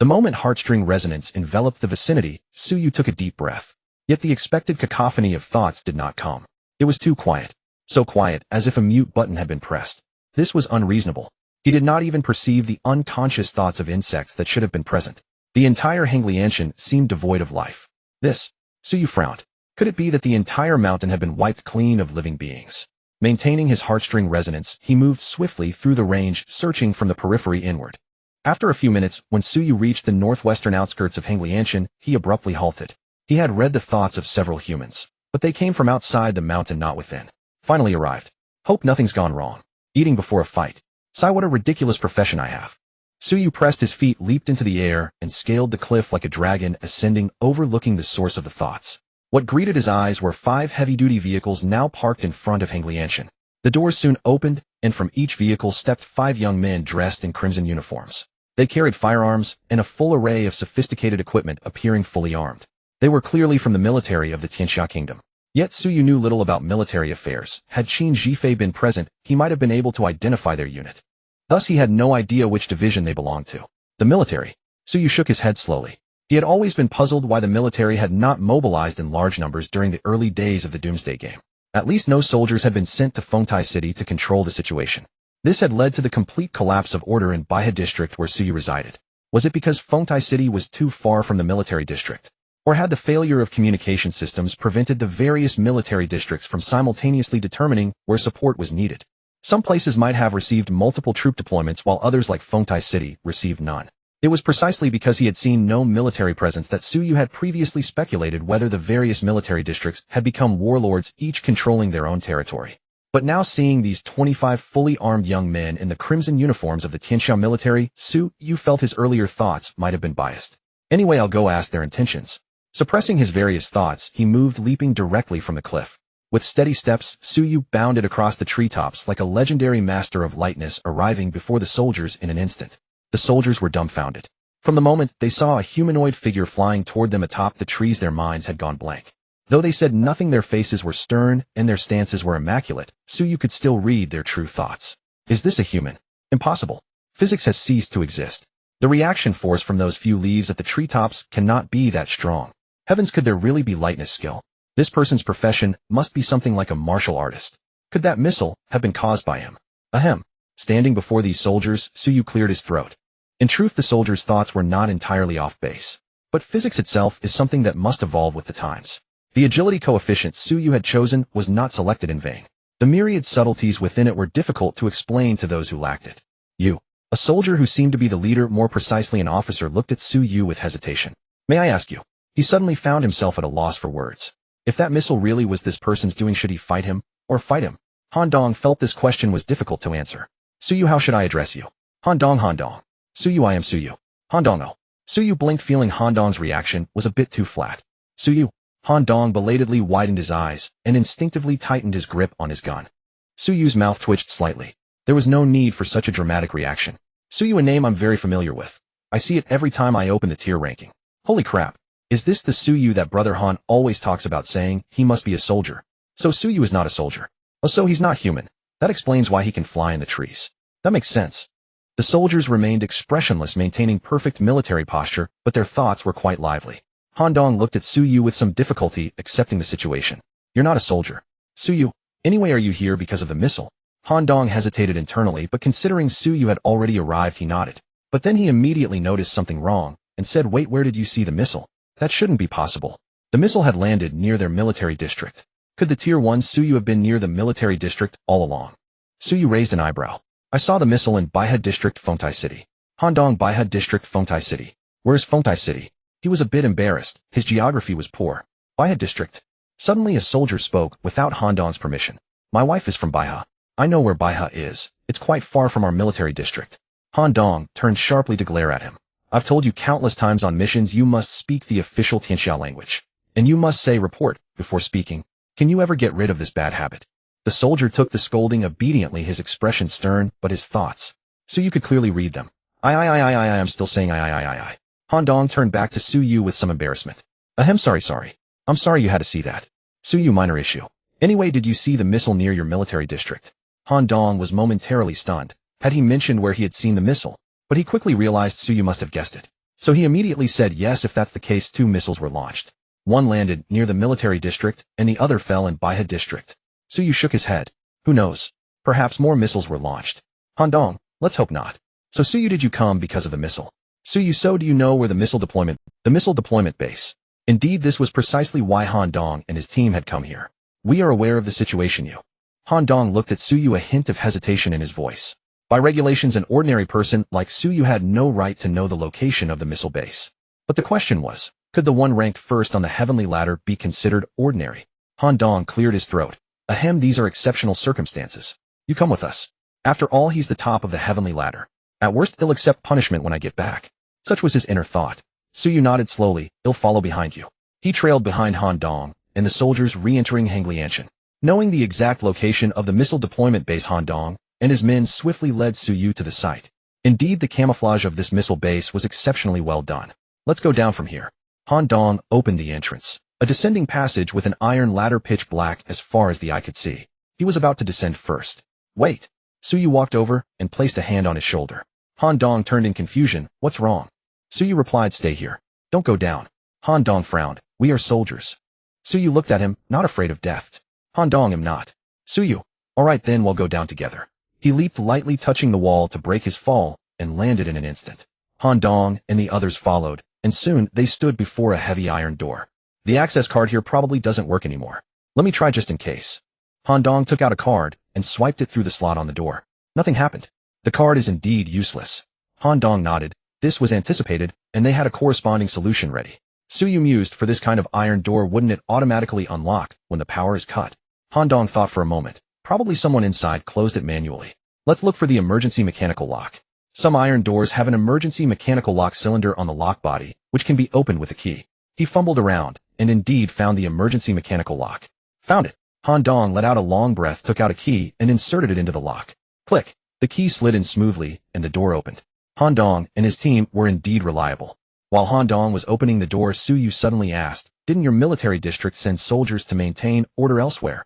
The moment heartstring resonance enveloped the vicinity, Suyu took a deep breath. Yet the expected cacophony of thoughts did not come. It was too quiet. So quiet, as if a mute button had been pressed. This was unreasonable. He did not even perceive the unconscious thoughts of insects that should have been present. The entire Honglian seemed devoid of life. Suyu frowned. Could it be that the entire mountain had been wiped clean of living beings? Maintaining his heartstring resonance, he moved swiftly through the range, searching from the periphery inward. After a few minutes, when Suyu reached the northwestern outskirts of Honglian, he abruptly halted. He had read the thoughts of several humans, but they came from outside the mountain, not within. Finally arrived. Hope nothing's gone wrong. Eating before a fight. Sigh, what a ridiculous profession I have. Suyu pressed his feet, leaped into the air, and scaled the cliff like a dragon, ascending, overlooking the source of the thoughts. What greeted his eyes were 5 heavy-duty vehicles now parked in front of Honglian. The doors soon opened, and from each vehicle stepped 5 young men dressed in crimson uniforms. They carried firearms and a full array of sophisticated equipment, appearing fully armed. They were clearly from the military of the Tianxia Kingdom. Yet Suyu knew little about military affairs. Had Qin Jifei been present, he might have been able to identify their unit. Thus he had no idea which division they belonged to. The military. Suyu shook his head slowly. He had always been puzzled why the military had not mobilized in large numbers during the early days of the Doomsday game. At least no soldiers had been sent to Fengtai City to control the situation. This had led to the complete collapse of order in Baihe district where Suyu resided. Was it because Fengtai City was too far from the military district? Or had the failure of communication systems prevented the various military districts from simultaneously determining where support was needed? Some places might have received multiple troop deployments while others like Fengtai City received none. It was precisely because he had seen no military presence that Su Yu had previously speculated whether the various military districts had become warlords, each controlling their own territory. But now seeing these 25 fully armed young men in the crimson uniforms of the Tianxia military, Su Yu felt his earlier thoughts might have been biased. Anyway, I'll go ask their intentions. Suppressing his various thoughts, he moved, leaping directly from the cliff. With steady steps, Su Yu bounded across the treetops like a legendary master of lightness, arriving before the soldiers in an instant. The soldiers were dumbfounded. From the moment they saw a humanoid figure flying toward them atop the trees, their minds had gone blank. Though they said nothing, their faces were stern and their stances were immaculate, Su Yu could still read their true thoughts. Is this a human? Impossible. Physics has ceased to exist. The reaction force from those few leaves at the treetops cannot be that strong. Heavens, could there really be lightness skill? This person's profession must be something like a martial artist. Could that missile have been caused by him? Ahem. Standing before these soldiers, Su Yu cleared his throat. In truth, the soldiers' thoughts were not entirely off base. But physics itself is something that must evolve with the times. The agility coefficient Su Yu had chosen was not selected in vain. The myriad subtleties within it were difficult to explain to those who lacked it. You, a soldier who seemed to be the leader, more precisely an officer, looked at Su Yu with hesitation. May I ask you? He suddenly found himself at a loss for words. If that missile really was this person's doing, should he fight him or fight him? Han Dong felt this question was difficult to answer. Su Yu, how should I address you? Han Dong, Han Dong. Su Yu, I am Su Yu. Han Dong, oh. Su Yu blinked, feeling Han Dong's reaction was a bit too flat. Su Yu. Han Dong belatedly widened his eyes and instinctively tightened his grip on his gun. Su Yu's mouth twitched slightly. There was no need for such a dramatic reaction. Su Yu, a name I'm very familiar with. I see it every time I open the tier ranking. Holy crap. Is this the Su Yu that Brother Han always talks about, saying he must be a soldier? So Su Yu is not a soldier. Oh, so he's not human. That explains why he can fly in the trees. That makes sense. The soldiers remained expressionless, maintaining perfect military posture, but their thoughts were quite lively. Han Dong looked at Su Yu with some difficulty, accepting the situation. You're not a soldier. Su Yu, anyway, are you here because of the missile? Han Dong hesitated internally, but considering Su Yu had already arrived, he nodded. But then he immediately noticed something wrong, and said, wait, where did you see the missile? That shouldn't be possible. The missile had landed near their military district. Could the Tier 1 Su Yu have been near the military district all along? Su Yu raised an eyebrow. I saw the missile in Baihe District, Fengtai City. Han Dong, Baihe District, Fengtai City. Where's Fengtai City? He was a bit embarrassed. His geography was poor. Baihe District. Suddenly a soldier spoke without Han Dong's permission. My wife is from Baihe. I know where Baihe is. It's quite far from our military district. Han Dong turned sharply to glare at him. I've told you countless times on missions you must speak the official Tianxia language. And you must say report before speaking. Can you ever get rid of this bad habit? The soldier took the scolding obediently, his expression stern, but his thoughts. So you could clearly read them. I'm still saying I. Han Dong turned back to Su Yu with some embarrassment. Ahem, sorry. I'm sorry you had to see that. Su Yu, minor issue. Anyway, did you see the missile near your military district? Han Dong was momentarily stunned. Had he mentioned where he had seen the missile? But he quickly realized Su Yu must have guessed it. So he immediately said yes, if that's the case, 2 missiles were launched. One landed near the military district, and the other fell in Baihe District. Su Yu shook his head. Who knows? Perhaps more missiles were launched. Han Dong, let's hope not. So Su Yu, did you come because of the missile? Su Yu, so do you know where the missile deployment base? Indeed, this was precisely why Han Dong and his team had come here. We are aware of the situation, you. Han Dong looked at Su Yu, a hint of hesitation in his voice. By regulations, an ordinary person like Su Yu had no right to know the location of the missile base. But the question was, could the one ranked first on the heavenly ladder be considered ordinary? Han Dong cleared his throat. Ahem, these are exceptional circumstances. You come with us. After all, he's the top of the heavenly ladder. At worst, he'll accept punishment when I get back. Such was his inner thought. Su Yu nodded slowly. He'll follow behind you. He trailed behind Han Dong and the soldiers re-entering Henglianshan. Knowing the exact location of the missile deployment base, Han Dong and his men swiftly led Su Yu to the site. Indeed, the camouflage of this missile base was exceptionally well done. Let's go down from here. Han Dong opened the entrance. A descending passage with an iron ladder pitch black as far as the eye could see. He was about to descend first. Wait. Su Yu walked over and placed a hand on his shoulder. Han Dong turned in confusion. What's wrong? Su Yu replied, stay here. Don't go down. Han Dong frowned. We are soldiers. Su Yu looked at him, not afraid of death. Han Dong, am not. Su Yu. All right, then we'll go down together. He leaped lightly, touching the wall to break his fall, and landed in an instant. Han Dong and the others followed, and soon they stood before a heavy iron door. The access card here probably doesn't work anymore. Let me try just in case. Han Dong took out a card and swiped it through the slot on the door. Nothing happened. The card is indeed useless. Han Dong nodded. This was anticipated, and they had a corresponding solution ready. Suyu mused, for this kind of iron door wouldn't it automatically unlock when the power is cut? Han Dong thought for a moment. Probably someone inside closed it manually. Let's look for the emergency mechanical lock. Some iron doors have an emergency mechanical lock cylinder on the lock body, which can be opened with a key. He fumbled around, and indeed found the emergency mechanical lock. Found it. Han Dong let out a long breath, took out a key, and inserted it into the lock. Click. The key slid in smoothly, and the door opened. Han Dong and his team were indeed reliable. While Han Dong was opening the door, Suyu suddenly asked, "Didn't your military district send soldiers to maintain order elsewhere?"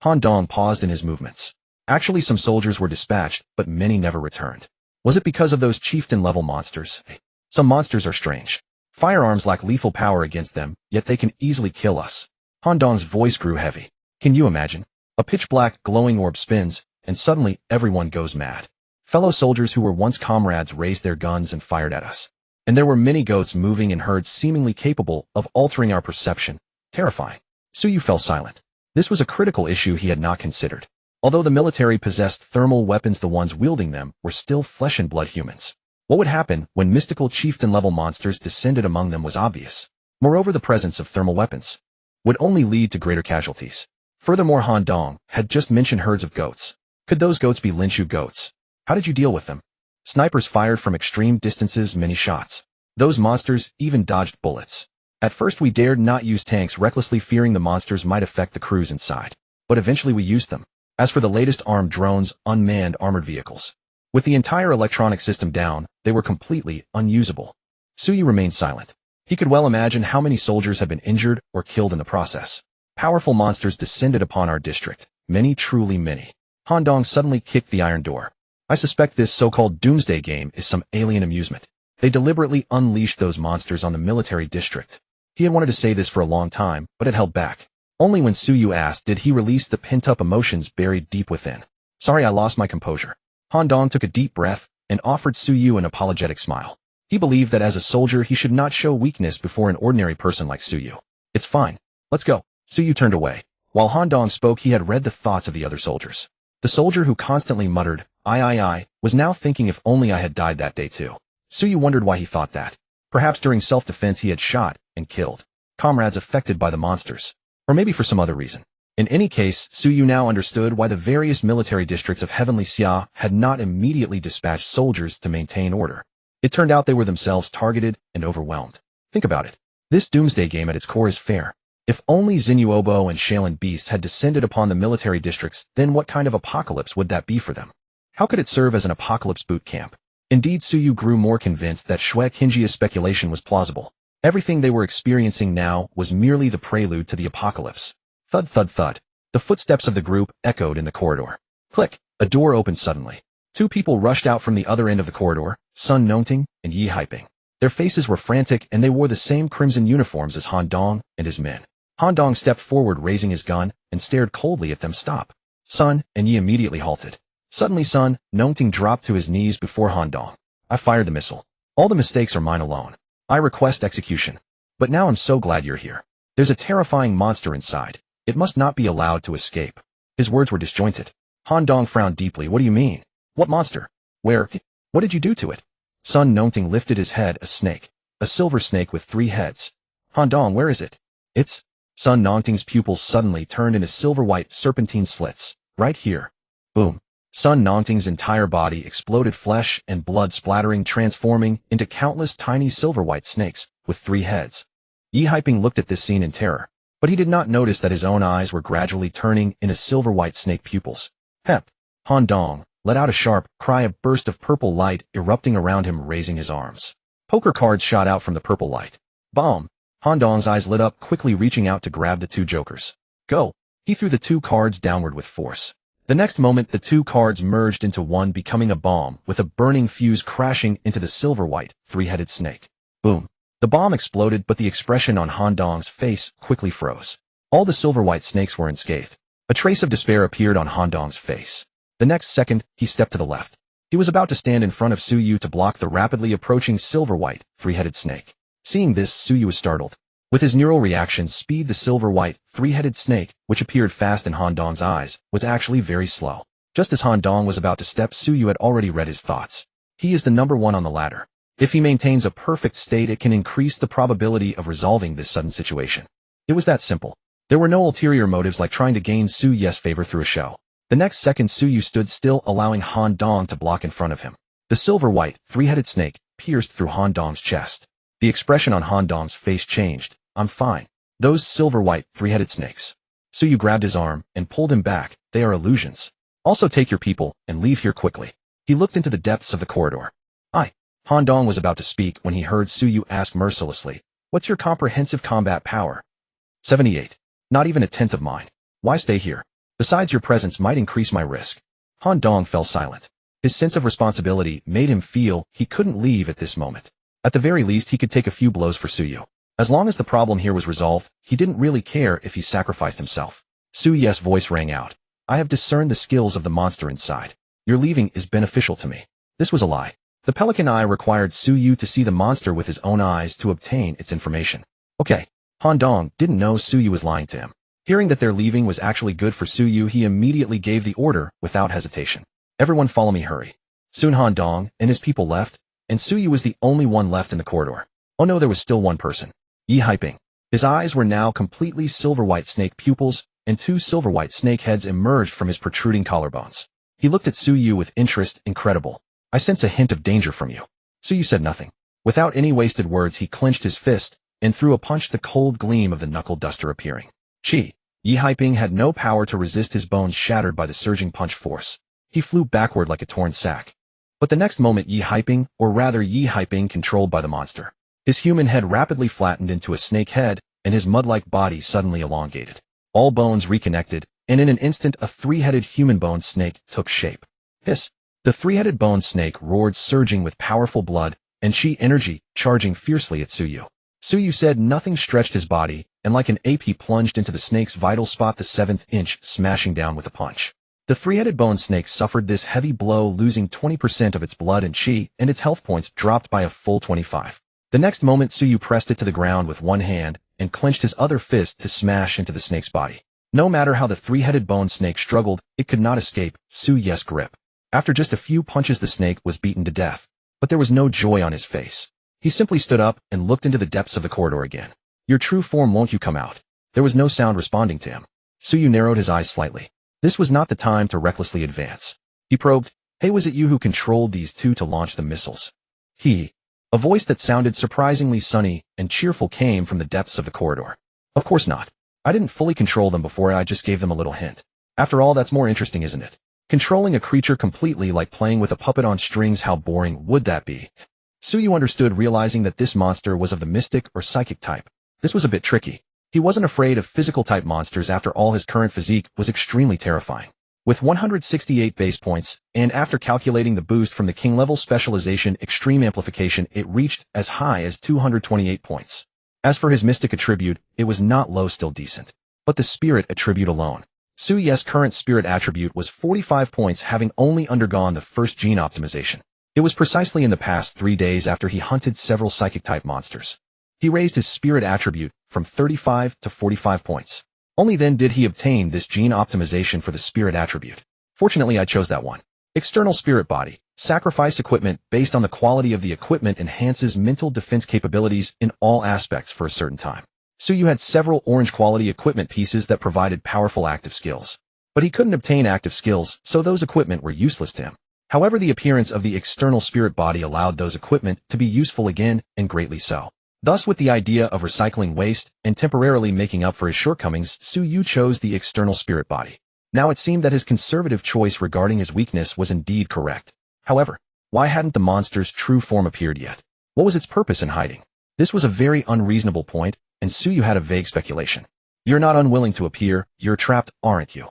Han Dong paused in his movements. Actually, some soldiers were dispatched, but many never returned. Was it because of those chieftain-level monsters? Some monsters are strange. Firearms lack lethal power against them, yet they can easily kill us. Han Dong's voice grew heavy. Can you imagine? A pitch-black, glowing orb spins, and suddenly everyone goes mad. Fellow soldiers who were once comrades raised their guns and fired at us. And there were many goats moving in herds seemingly capable of altering our perception. Terrifying. Suyu fell silent. This was a critical issue he had not considered. Although the military possessed thermal weapons, the ones wielding them were still flesh-and-blood humans. What would happen when mystical chieftain-level monsters descended among them was obvious. Moreover, the presence of thermal weapons would only lead to greater casualties. Furthermore, Han Dong had just mentioned herds of goats. Could those goats be Linshu goats? How did you deal with them? Snipers fired from extreme distances many shots. Those monsters even dodged bullets. At first we dared not use tanks recklessly, fearing the monsters might affect the crews inside. But eventually we used them. As for the latest armed drones, unmanned armored vehicles. With the entire electronic system down, they were completely unusable. Suyu remained silent. He could well imagine how many soldiers had been injured or killed in the process. Powerful monsters descended upon our district. Many, truly many. Han Dong suddenly kicked the iron door. I suspect this so-called Doomsday game is some alien amusement. They deliberately unleashed those monsters on the military district. He had wanted to say this for a long time, but had held back. Only when Suyu asked did he release the pent-up emotions buried deep within. Sorry, I lost my composure. Han Dong took a deep breath and offered Suyu an apologetic smile. He believed that as a soldier he should not show weakness before an ordinary person like Suyu. It's fine. Let's go. Suyu turned away. While Han Dong spoke, he had read the thoughts of the other soldiers. The soldier who constantly muttered, I, was now thinking if only I had died that day too. Suyu wondered why he thought that. Perhaps during self-defense he had shot and killed comrades affected by the monsters. Or maybe for some other reason. In any case, Suyu now understood why the various military districts of Heavenly Xia had not immediately dispatched soldiers to maintain order. It turned out they were themselves targeted and overwhelmed. Think about it. This Doomsday game at its core is fair. If only Xinuobo and Shaolin Beasts had descended upon the military districts, then what kind of apocalypse would that be for them? How could it serve as an apocalypse boot camp? Indeed, Suyu grew more convinced that Shue Kinji's speculation was plausible. Everything they were experiencing now was merely the prelude to the apocalypse. Thud, thud, thud. The footsteps of the group echoed in the corridor. Click. A door opened suddenly. Two people rushed out from the other end of the corridor, Sun Nongting and Yi Haiping. Their faces were frantic and they wore the same crimson uniforms as Han Dong and his men. Han Dong stepped forward, raising his gun, and stared coldly at them. Stop. Sun and Yi immediately halted. Suddenly Sun Nongting dropped to his knees before Han Dong. I fired the missile. All the mistakes are mine alone. I request execution. But now I'm so glad you're here. There's a terrifying monster inside. It must not be allowed to escape. His words were disjointed. Han Dong frowned deeply. What do you mean? What monster? Where? What did you do to it? Sun Nongting lifted his head. A snake. A silver snake with 3 heads. Han Dong, where is it? It's... Sun Nongting's pupils suddenly turned into silver-white serpentine slits. Right here. Boom. Sun Nongting's entire body exploded, flesh and blood splattering, transforming into countless tiny silver-white snakes with 3 heads. Yi Haiping looked at this scene in terror, but he did not notice that his own eyes were gradually turning into silver-white snake pupils. Hep. Han Dong let out a sharp cry, a burst of purple light erupting around him, raising his arms. Poker cards shot out from the purple light. Bomb. Han Dong's eyes lit up, quickly reaching out to grab the 2 jokers. Go. He threw the 2 cards downward with force. The next moment, the 2 cards merged into one, becoming a bomb, with a burning fuse crashing into the silver-white, 3-headed snake. Boom. The bomb exploded, but the expression on Han Dong's face quickly froze. All the silver-white snakes were unscathed. A trace of despair appeared on Han Dong's face. The next second, he stepped to the left. He was about to stand in front of Suyu to block the rapidly approaching silver-white, 3-headed snake. Seeing this, Suyu was startled. With his neural reaction speed, the silver-white, three-headed snake, which appeared fast in Han Dong's eyes, was actually very slow. Just as Han Dong was about to step, Suyu had already read his thoughts. He is the number one on the ladder. If he maintains a perfect state, it can increase the probability of resolving this sudden situation. It was that simple. There were no ulterior motives like trying to gain Suyu's favor through a show. The next second, Suyu stood still, allowing Han Dong to block in front of him. The silver-white, three-headed snake pierced through Han Dong's chest. The expression on Han Dong's face changed. I'm fine. Those silver-white, three-headed snakes. Suyu grabbed his arm and pulled him back. They are illusions. Also take your people and leave here quickly. He looked into the depths of the corridor. Han Dong was about to speak when he heard Suyu ask mercilessly, what's your comprehensive combat power? 78. Not even a tenth of mine. Why stay here? Besides, your presence might increase my risk. Han Dong fell silent. His sense of responsibility made him feel he couldn't leave at this moment. At the very least, he could take a few blows for Suyu. As long as the problem here was resolved, he didn't really care if he sacrificed himself. Suyu's voice rang out. I have discerned the skills of the monster inside. Your leaving is beneficial to me. This was a lie. The Pelican eye required Suyu to see the monster with his own eyes to obtain its information. Okay. Han Dong didn't know Suyu was lying to him. Hearing that their leaving was actually good for Suyu, he immediately gave the order without hesitation. Everyone follow me, hurry. Soon Han Dong and his people left, and Suyu was the only one left in the corridor. Oh no, there was still one person. Yi Haiping. His eyes were now completely silver-white snake pupils, and two silver-white snake heads emerged from his protruding collarbones. He looked at Suyu with interest. Incredible. I sense a hint of danger from you. Suyu said nothing. Without any wasted words, he clenched his fist and threw a punch, the cold gleam of the knuckle duster appearing. Yi Haiping had no power to resist, his bones shattered by the surging punch force. He flew backward like a torn sack. But the next moment, Yi Haiping, controlled by the monster. His human head rapidly flattened into a snake head, and his mud-like body suddenly elongated. All bones reconnected, and in an instant a three-headed human bone snake took shape. Hiss! The three-headed bone snake roared, surging with powerful blood and chi energy, charging fiercely at Suyu. Suyu said nothing, stretched his body, and like an ape he plunged into the snake's vital spot, the 7th inch, smashing down with a punch. The three-headed bone snake suffered this heavy blow, losing 20% of its blood and chi, and its health points dropped by a full 25. The next moment, Suyu pressed it to the ground with one hand and clenched his other fist to smash into the snake's body. No matter how the three-headed bone snake struggled, it could not escape Suyu's grip. After just a few punches, the snake was beaten to death, but there was no joy on his face. He simply stood up and looked into the depths of the corridor again. Your true form, won't you come out? There was no sound responding to him. Suyu narrowed his eyes slightly. This was not the time to recklessly advance. He probed, hey, was it you who controlled these two to launch the missiles? A voice that sounded surprisingly sunny and cheerful came from the depths of the corridor. Of course not. I didn't fully control them before, I just gave them a little hint. After all, that's more interesting, isn't it? Controlling a creature completely, like playing with a puppet on strings, how boring would that be? Suyu understood, realizing that this monster was of the mystic or psychic type. This was a bit tricky. He wasn't afraid of physical type monsters, after all his current physique was extremely terrifying. With 168 base points, and after calculating the boost from the king level specialization extreme amplification, it reached as high as 228 points. As for his mystic attribute, it was not low, still decent. But the spirit attribute alone. Suyu's current spirit attribute was 45 points, having only undergone the first gene optimization. It was precisely in the past 3 days after he hunted several psychic-type monsters. He raised his spirit attribute from 35 to 45 points. Only then did he obtain this gene optimization for the spirit attribute. Fortunately, I chose that one. External spirit body. Sacrifice equipment based on the quality of the equipment enhances mental defense capabilities in all aspects for a certain time. Suyu had several orange quality equipment pieces that provided powerful active skills. But he couldn't obtain active skills, so those equipment were useless to him. However, the appearance of the external spirit body allowed those equipment to be useful again, and greatly so. Thus, with the idea of recycling waste and temporarily making up for his shortcomings, Suyu chose the external spirit body. Now it seemed that his conservative choice regarding his weakness was indeed correct. However, why hadn't the monster's true form appeared yet? What was its purpose in hiding? This was a very unreasonable point, and Suyu had a vague speculation. You're not unwilling to appear, you're trapped, aren't you?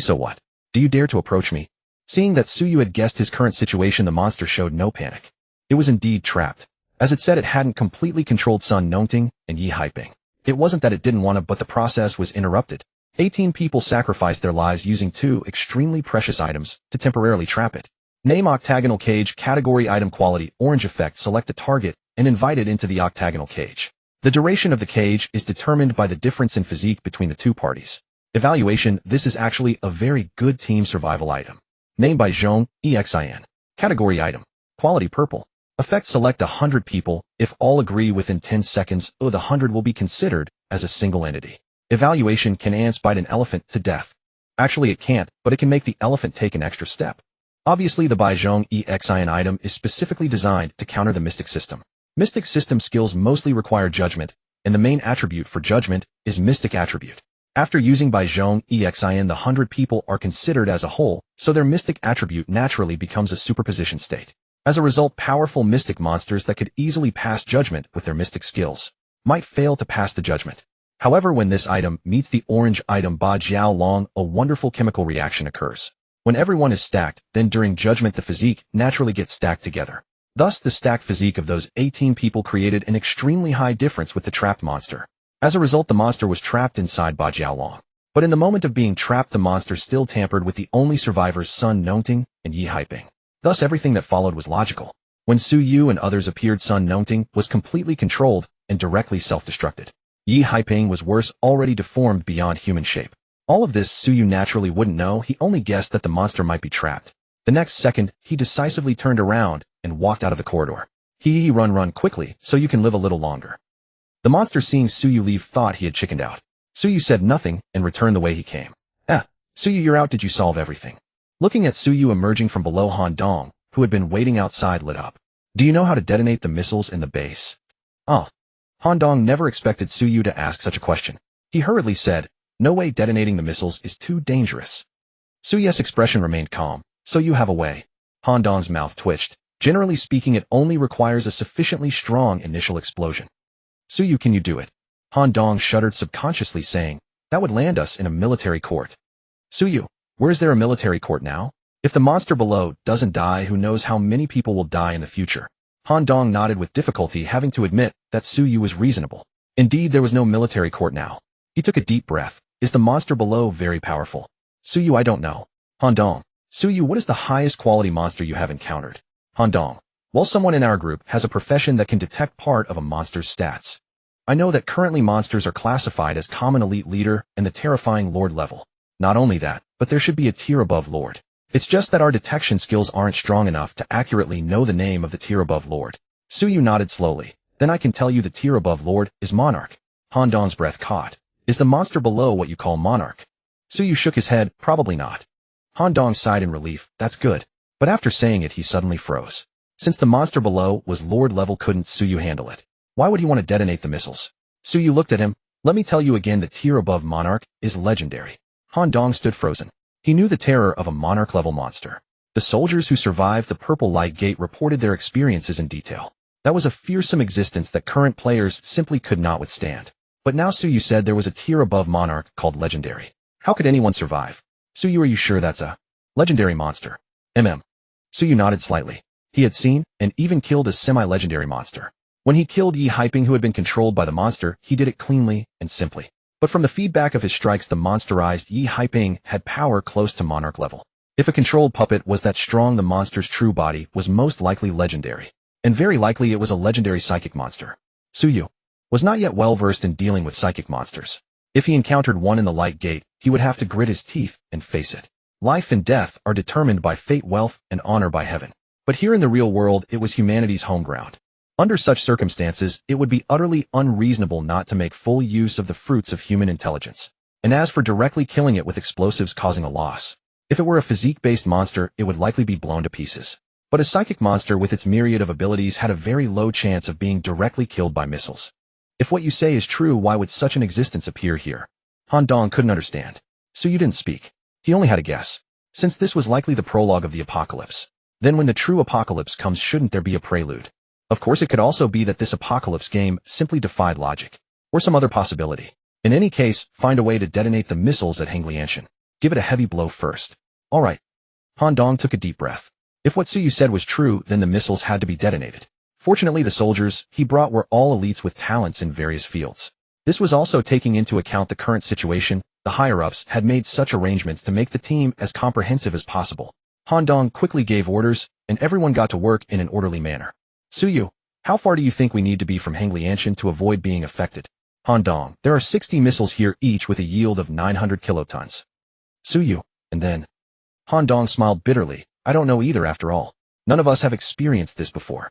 So what? Do you dare to approach me? Seeing that Suyu had guessed his current situation, the monster showed no panic. It was indeed trapped. As it said, it hadn't completely controlled Sun Nongting and Yi Haiping. It wasn't that it didn't want to, but the process was interrupted. 18 people sacrificed their lives using 2 extremely precious items to temporarily trap it. Name octagonal cage, category item quality, orange effect, select a target, and invited into the octagonal cage. The duration of the cage is determined by the difference in physique between the two parties. Evaluation: this is actually a very good team survival item. Name by Zhong, EXIN. Category item. Quality purple. Effect: select 100 people. If all agree within 10 seconds, the 100 will be considered as a single entity. Evaluation: can ants bite an elephant to death? Actually it can't, but it can make the elephant take an extra step. Obviously the Baizhong EXIN item is specifically designed to counter the Mystic system. Mystic system skills mostly require judgment, and the main attribute for judgment is Mystic attribute. After using Baizhong EXIN, the 100 people are considered as a whole, so their Mystic attribute naturally becomes a superposition state. As a result, powerful Mystic monsters that could easily pass judgment with their Mystic skills might fail to pass the judgment. However, when this item meets the orange item Ba Jiao Long, a wonderful chemical reaction occurs. When everyone is stacked, then during judgment the physique naturally gets stacked together. Thus, the stacked physique of those 18 people created an extremely high difference with the trapped monster. As a result, the monster was trapped inside Ba Jiao Long. But in the moment of being trapped, the monster still tampered with the only survivors Sun Nongting and Yi Haiping. Thus, everything that followed was logical. When Su Yu and others appeared, Sun Nongting was completely controlled and directly self-destructed. Yi Haiping was worse, already deformed beyond human shape. All of this Su Yu naturally wouldn't know. He only guessed that the monster might be trapped. The next second, he decisively turned around and walked out of the corridor. Run quickly, so you can live a little longer. The monster, seeing Su Yu leave, thought he had chickened out. Su Yu said nothing and returned the way he came. Su Yu, you're out. Did you solve everything? Looking at Su Yu emerging from below, Han Dong, who had been waiting outside, lit up. Do you know how to detonate the missiles in the base? Han Dong never expected Su Yu to ask such a question. He hurriedly said, no way, detonating the missiles is too dangerous. Su Yu's expression remained calm. So you have a way. Han Dong's mouth twitched. Generally speaking, it only requires a sufficiently strong initial explosion. Su Yu, can you do it? Han Dong shuddered subconsciously, saying, that would land us in a military court. Su Yu, where is there a military court now? If the monster below doesn't die, who knows how many people will die in the future? Han Dong nodded with difficulty, having to admit that Su Yu was reasonable. Indeed, there was no military court now. He took a deep breath. Is the monster below very powerful? Su Yu, I don't know. Han Dong. Su Yu, what is the highest quality monster you have encountered? Han Dong. Well, someone in our group has a profession that can detect part of a monster's stats. I know that currently monsters are classified as common, elite, leader, and the terrifying lord level. Not only that, but there should be a tier above lord. It's just that our detection skills aren't strong enough to accurately know the name of the tier above lord. Su Yu nodded slowly. Then I can tell you the tier above lord is monarch. Han Dong's breath caught. Is the monster below what you call monarch? Su Yu shook his head. Probably not. Han Dong sighed in relief. That's good. But after saying it, he suddenly froze. Since the monster below was lord level, couldn't Su Yu handle it? Why would he want to detonate the missiles? Su Yu looked at him. Let me tell you again, the tier above monarch is legendary. Han Dong stood frozen. He knew the terror of a monarch level monster. The soldiers who survived the Purple Light Gate reported their experiences in detail. That was a fearsome existence that current players simply could not withstand. But now Su Yu said there was a tier above monarch called legendary. How could anyone survive? Su Yu, are you sure that's a legendary monster? Su Yu nodded slightly. He had seen and even killed a semi-legendary monster. When he killed Yi Haiping, who had been controlled by the monster, he did it cleanly and simply. But from the feedback of his strikes, the monsterized Yi Haiping had power close to monarch level. If a controlled puppet was that strong, the monster's true body was most likely legendary. And very likely it was a legendary psychic monster. Su Yu was not yet well versed in dealing with psychic monsters. If he encountered one in the Light Gate, he would have to grit his teeth and face it. Life and death are determined by fate, wealth, and honor by heaven. But here in the real world, it was humanity's home ground. Under such circumstances, it would be utterly unreasonable not to make full use of the fruits of human intelligence. And as for directly killing it with explosives causing a loss, if it were a physique-based monster, it would likely be blown to pieces. But a psychic monster with its myriad of abilities had a very low chance of being directly killed by missiles. If what you say is true, why would such an existence appear here? Han Dong couldn't understand. Su Yu didn't speak. He only had a guess. Since this was likely the prologue of the apocalypse, then when the true apocalypse comes, shouldn't there be a prelude? Of course, it could also be that this apocalypse game simply defied logic, or some other possibility. In any case, find a way to detonate the missiles at Henglianshan. Give it a heavy blow first. All right. Han Dong took a deep breath. If what Su Yu said was true, then the missiles had to be detonated. Fortunately, the soldiers he brought were all elites with talents in various fields. This was also taking into account the current situation. The higher-ups had made such arrangements to make the team as comprehensive as possible. Han Dong quickly gave orders, and everyone got to work in an orderly manner. Su Yu, How far do you think we need to be from Henglianshan to avoid being affected? Han Dong, there are 60 missiles here, each with a yield of 900 kilotons. Suyu, and then? Han Dong smiled bitterly. I don't know either after all. None of us have experienced this before.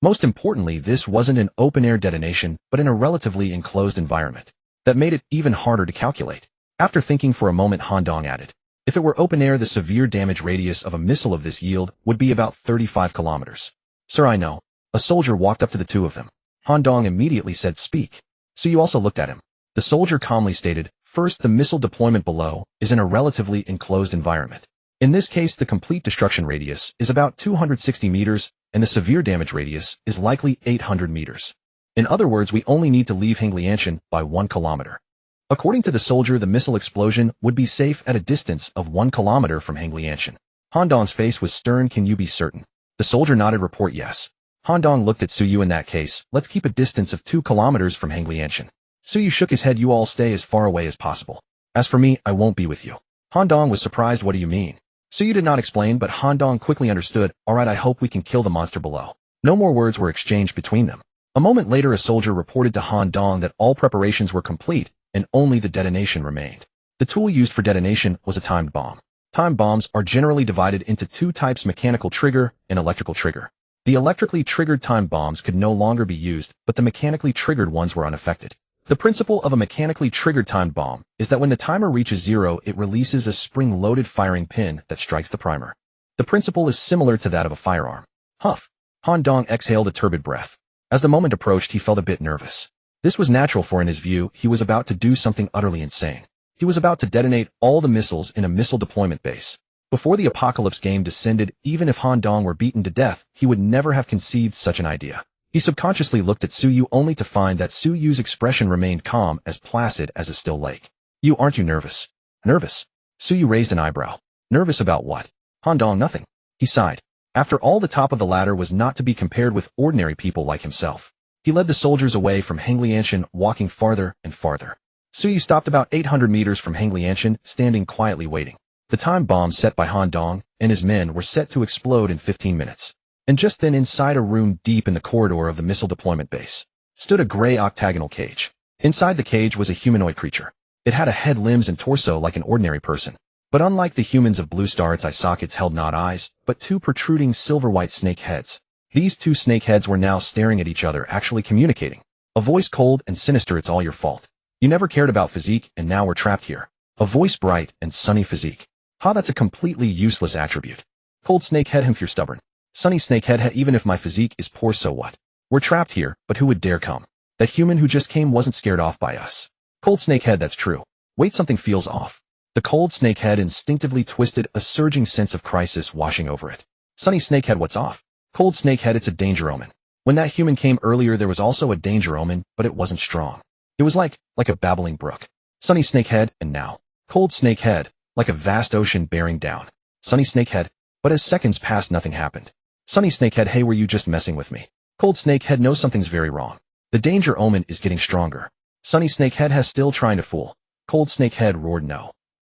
Most importantly, this wasn't an open-air detonation, but in a relatively enclosed environment. That made it even harder to calculate. After thinking for a moment, Han Dong added, if it were open-air, the severe damage radius of a missile of this yield would be about 35 kilometers. Sir, I know. A soldier walked up to the two of them. Han Dong immediately said, speak. Suyu also looked at him. The soldier calmly stated, first, the missile deployment below is in a relatively enclosed environment. In this case, the complete destruction radius is about 260 meters, and the severe damage radius is likely 800 meters. In other words, we only need to leave Henglianshan by 1 kilometer. According to the soldier, the missile explosion would be safe at a distance of 1 kilometer from Henglianshan. Han Dong's face was stern. Can you be certain? The soldier nodded. Report yes. Han Dong looked at Suyu. In that case, let's keep a distance of 2 kilometers from Henglianshan. Suyu shook his head. You all stay as far away as possible. As for me, I won't be with you. Han Dong was surprised. What do you mean? Suyu did not explain, but Han Dong quickly understood. Alright, I hope we can kill the monster below. No more words were exchanged between them. A moment later, a soldier reported to Han Dong that all preparations were complete, and only the detonation remained. The tool used for detonation was a timed bomb. Timed bombs are generally divided into two types: mechanical trigger and electrical trigger. The electrically triggered timed bombs could no longer be used, but the mechanically triggered ones were unaffected. The principle of a mechanically triggered timed bomb is that when the timer reaches 0, it releases a spring-loaded firing pin that strikes the primer. The principle is similar to that of a firearm. Huff. Han Dong exhaled a turbid breath. As the moment approached, he felt a bit nervous. This was natural, for in his view, he was about to do something utterly insane. He was about to detonate all the missiles in a missile deployment base. Before the apocalypse game descended, even if Han Dong were beaten to death, he would never have conceived such an idea. He subconsciously looked at Suyu, only to find that Suyu's expression remained calm, as placid as a still lake. Aren't you nervous? Nervous? Suyu raised an eyebrow. Nervous about what? Han Dong, nothing. He sighed. After all, the top of the ladder was not to be compared with ordinary people like himself. He led the soldiers away from Henglianshan, walking farther and farther. Suyu stopped about 800 meters from Henglianshan, standing quietly waiting. The time bombs set by Han Dong and his men were set to explode in 15 minutes. And just then, inside a room deep in the corridor of the missile deployment base, stood a gray octagonal cage. Inside the cage was a humanoid creature. It had a head, limbs, and torso like an ordinary person. But unlike the humans of Blue Star, its eye sockets held not eyes, but two protruding silver-white snake heads. These two snake heads were now staring at each other, actually communicating. A voice cold and sinister: it's all your fault. You never cared about physique, and now we're trapped here. A voice bright and sunny: physique. Ha, that's a completely useless attribute. Cold snakehead: if you're stubborn. Sunny snakehead: even if my physique is poor, so what? We're trapped here, but who would dare come? That human who just came wasn't scared off by us. Cold snakehead: that's true. Wait, something feels off. The cold snakehead instinctively twisted, a surging sense of crisis washing over it. Sunny snakehead: what's off? Cold snakehead: it's a danger omen. When that human came earlier, there was also a danger omen, but it wasn't strong. It was like a babbling brook. Sunny snakehead: and now? Cold snakehead: like a vast ocean bearing down. Sunny snakehead: but as seconds passed, nothing happened. Sunny snakehead: hey, were you just messing with me? Cold snakehead: no, something's very wrong. The danger omen is getting stronger. Sunny snakehead: has still trying to fool. Cold snakehead roared no.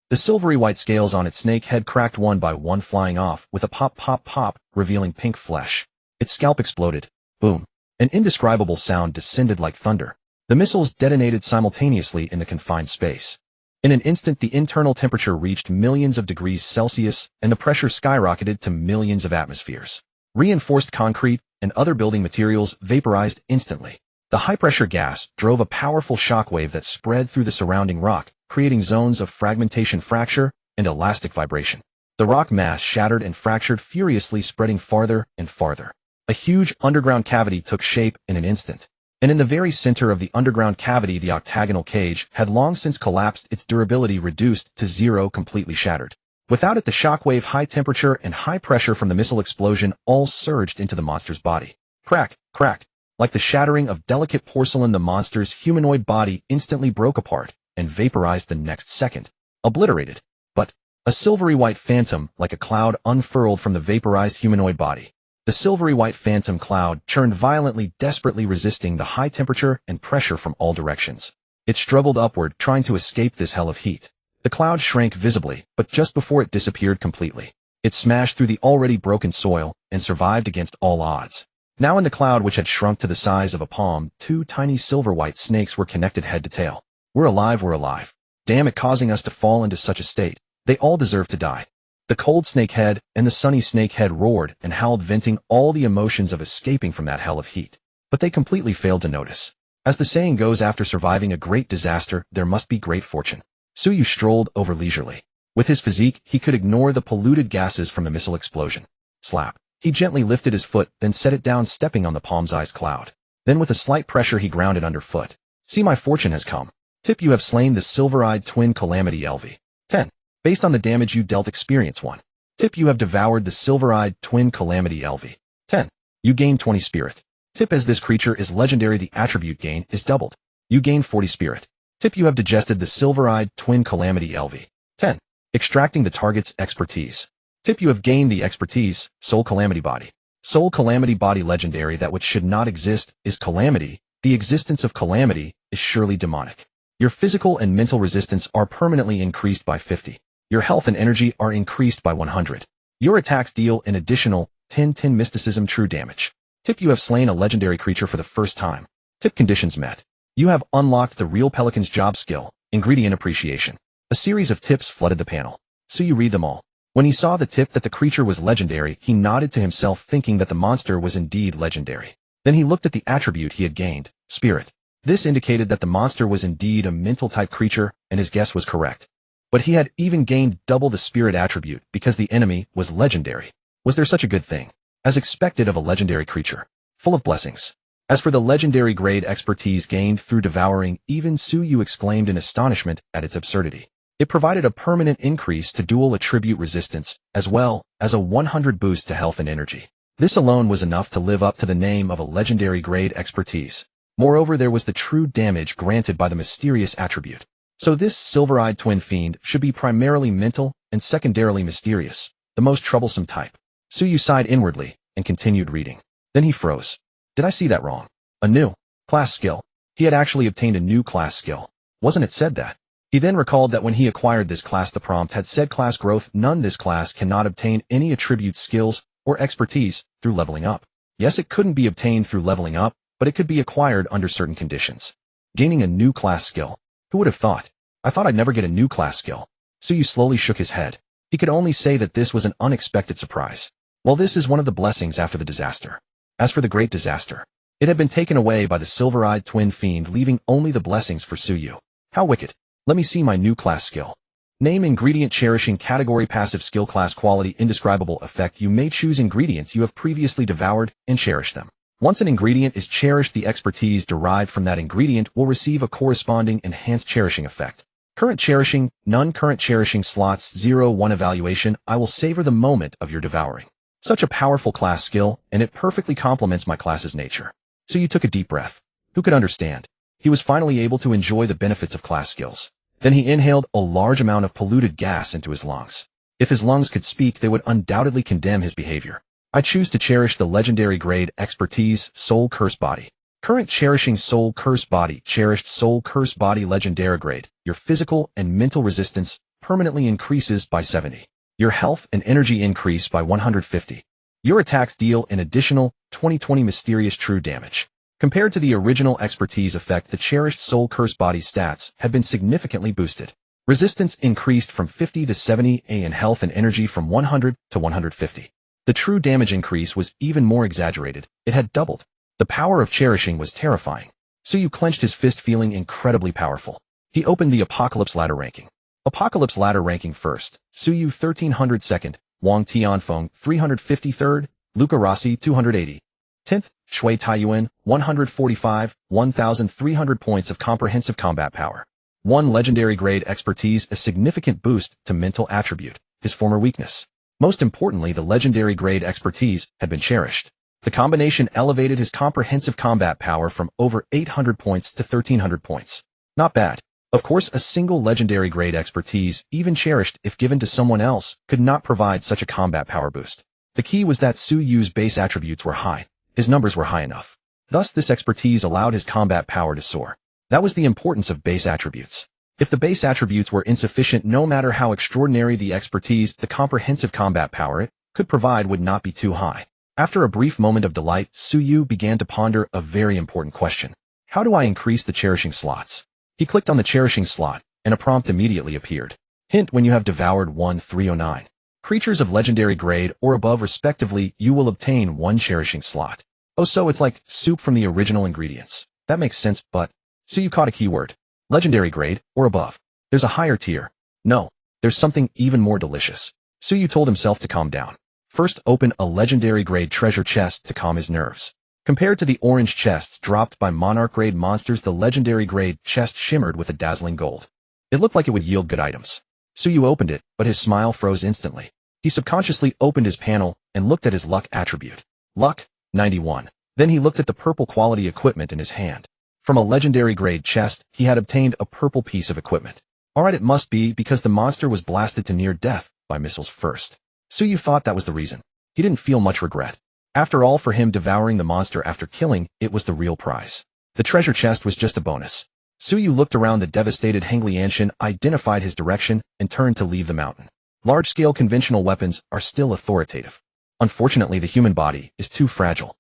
The silvery white scales on its snake head cracked one by one, flying off with a pop, pop, pop, revealing pink flesh. Its scalp exploded. Boom. An indescribable sound descended like thunder. The missiles detonated simultaneously in the confined space. In an instant, the internal temperature reached millions of degrees Celsius, and the pressure skyrocketed to millions of atmospheres. Reinforced concrete and other building materials vaporized instantly. The high-pressure gas drove a powerful shockwave that spread through the surrounding rock, creating zones of fragmentation, fracture, and elastic vibration. The rock mass shattered and fractured furiously, spreading farther and farther. A huge underground cavity took shape in an instant. And in the very center of the underground cavity, the octagonal cage had long since collapsed, its durability reduced to 0, completely shattered. Without it, the shockwave, high temperature, and high pressure from the missile explosion all surged into the monster's body. Crack, crack. Like the shattering of delicate porcelain, the monster's humanoid body instantly broke apart and vaporized the next second. Obliterated. But a silvery white phantom, like a cloud, unfurled from the vaporized humanoid body. The silvery white phantom cloud churned violently, desperately resisting the high temperature and pressure from all directions. It struggled upward, trying to escape this hell of heat. The cloud shrank visibly, but just before it disappeared completely, it smashed through the already broken soil and survived against all odds. Now in the cloud, which had shrunk to the size of a palm, two tiny silver-white snakes were connected head to tail. We're alive, we're alive. Damn it, causing us to fall into such a state. They all deserve to die. The cold snakehead and the sunny snakehead roared and howled, venting all the emotions of escaping from that hell of heat. But they completely failed to notice. As the saying goes, after surviving a great disaster, there must be great fortune. Suyu strolled over leisurely. With his physique, he could ignore the polluted gases from the missile explosion. Slap. He gently lifted his foot, then set it down, stepping on the palm's eyes cloud. Then with a slight pressure he grounded underfoot. See, my fortune has come. Tip, you have slain the silver-eyed twin Calamity LV. 10. Based on the damage you dealt, experience 1. Tip, you have devoured the silver-eyed twin Calamity LV. 10. You gain 20 spirit. Tip, as this creature is legendary, the attribute gain is doubled. You gain 40 spirit. Tip, you have digested the silver-eyed twin Calamity LV. 10. Extracting the target's expertise. Tip, you have gained the expertise, Soul Calamity Body. Soul Calamity Body legendary. That which should not exist is calamity. The existence of calamity is surely demonic. Your physical and mental resistance are permanently increased by 50. Your health and energy are increased by 100. Your attacks deal an additional 10 mysticism true damage. Tip, you have slain a legendary creature for the first time. Tip, conditions met. You have unlocked the real Pelican's job skill, ingredient appreciation. A series of tips flooded the panel. So you read them all. When he saw the tip that the creature was legendary, he nodded to himself, thinking that the monster was indeed legendary. Then he looked at the attribute he had gained, spirit. This indicated that the monster was indeed a mental-type creature, and his guess was correct. But he had even gained double the spirit attribute because the enemy was legendary. Was there such a good thing? As expected of a legendary creature. Full of blessings. As for the legendary grade expertise gained through devouring, even Suyu exclaimed in astonishment at its absurdity. It provided a permanent increase to dual attribute resistance, as well as a 100 boost to health and energy. This alone was enough to live up to the name of a legendary grade expertise. Moreover, there was the true damage granted by the mysterious attribute. So this silver-eyed twin fiend should be primarily mental and secondarily mysterious, the most troublesome type. Suyu sighed inwardly and continued reading. Then he froze. Did I see that wrong? A new class skill. He had actually obtained a new class skill. Wasn't it said that? He then recalled that when he acquired this class, the prompt had said class growth none. This class cannot obtain any attribute skills or expertise through leveling up. Yes, it couldn't be obtained through leveling up, but it could be acquired under certain conditions. Gaining a new class skill. Who would have thought? I thought I'd never get a new class skill. Suyu slowly shook his head. He could only say that this was an unexpected surprise. Well, this is one of the blessings after the disaster. As for the great disaster, it had been taken away by the silver-eyed twin fiend, leaving only the blessings for Suyu. How wicked. Let me see my new class skill. Name, ingredient, cherishing, category, passive skill, class, quality, indescribable, effect. You may choose ingredients you have previously devoured and cherish them. Once an ingredient is cherished, the expertise derived from that ingredient will receive a corresponding enhanced cherishing effect. Current cherishing, none. Current cherishing slots 0-1 evaluation. I will savor the moment of your devouring. Such a powerful class skill, and it perfectly complements my class's nature. So you took a deep breath. Who could understand? He was finally able to enjoy the benefits of class skills. Then he inhaled a large amount of polluted gas into his lungs. If his lungs could speak, they would undoubtedly condemn his behavior. I choose to cherish the legendary grade expertise, Soul Curse Body. Current cherishing, Soul Curse Body. Cherished Soul Curse Body legendary grade. Your physical and mental resistance permanently increases by 70. Your health and energy increase by 150. Your attacks deal an additional 20 mysterious true damage. Compared to the original expertise effect, the cherished Soul Curse Body stats had been significantly boosted. Resistance increased from 50 to 70, and health and energy from 100 to 150. The true damage increase was even more exaggerated. It had doubled. The power of cherishing was terrifying. Suyu clenched his fist, feeling incredibly powerful. He opened the Apocalypse Ladder ranking. Apocalypse Ladder ranking first. Suyu 1300 second, Wang Tianfeng 353rd, Luca Rossi 280. 10th, Shui Taiyuan 145, 1,300 points of comprehensive combat power. 1 legendary grade expertise, a significant boost to mental attribute, his former weakness. Most importantly, the legendary grade expertise had been cherished. The combination elevated his comprehensive combat power from over 800 points to 1,300 points. Not bad. Of course, a single legendary grade expertise, even cherished if given to someone else, could not provide such a combat power boost. The key was that Suyu's base attributes were high. His numbers were high enough. Thus, this expertise allowed his combat power to soar. That was the importance of base attributes. If the base attributes were insufficient, no matter how extraordinary the expertise, the comprehensive combat power it could provide would not be too high. After a brief moment of delight, Suyu began to ponder a very important question. How do I increase the cherishing slots? He clicked on the cherishing slot, and a prompt immediately appeared. Hint: when you have devoured 1-309 creatures of legendary grade or above respectively, you will obtain 1 cherishing slot. Oh, so it's like soup from the original ingredients. That makes sense, but... So you caught a keyword. Legendary grade or above. There's a higher tier. No, there's something even more delicious. Suyu told himself to calm down. First, open a legendary grade treasure chest to calm his nerves. Compared to the orange chests dropped by monarch grade monsters, the legendary grade chest shimmered with a dazzling gold. It looked like it would yield good items. Suyu opened it, but his smile froze instantly. He subconsciously opened his panel and looked at his luck attribute. Luck, 91. Then he looked at the purple quality equipment in his hand. From a legendary grade chest, he had obtained a purple piece of equipment. Alright, it must be because the monster was blasted to near death by missiles first. Suyu thought that was the reason. He didn't feel much regret. After all, for him, devouring the monster after killing it was the real prize. The treasure chest was just a bonus. Suyu looked around the devastated Henglianshan, identified his direction, and turned to leave the mountain. Large-scale conventional weapons are still authoritative. Unfortunately, the human body is too fragile.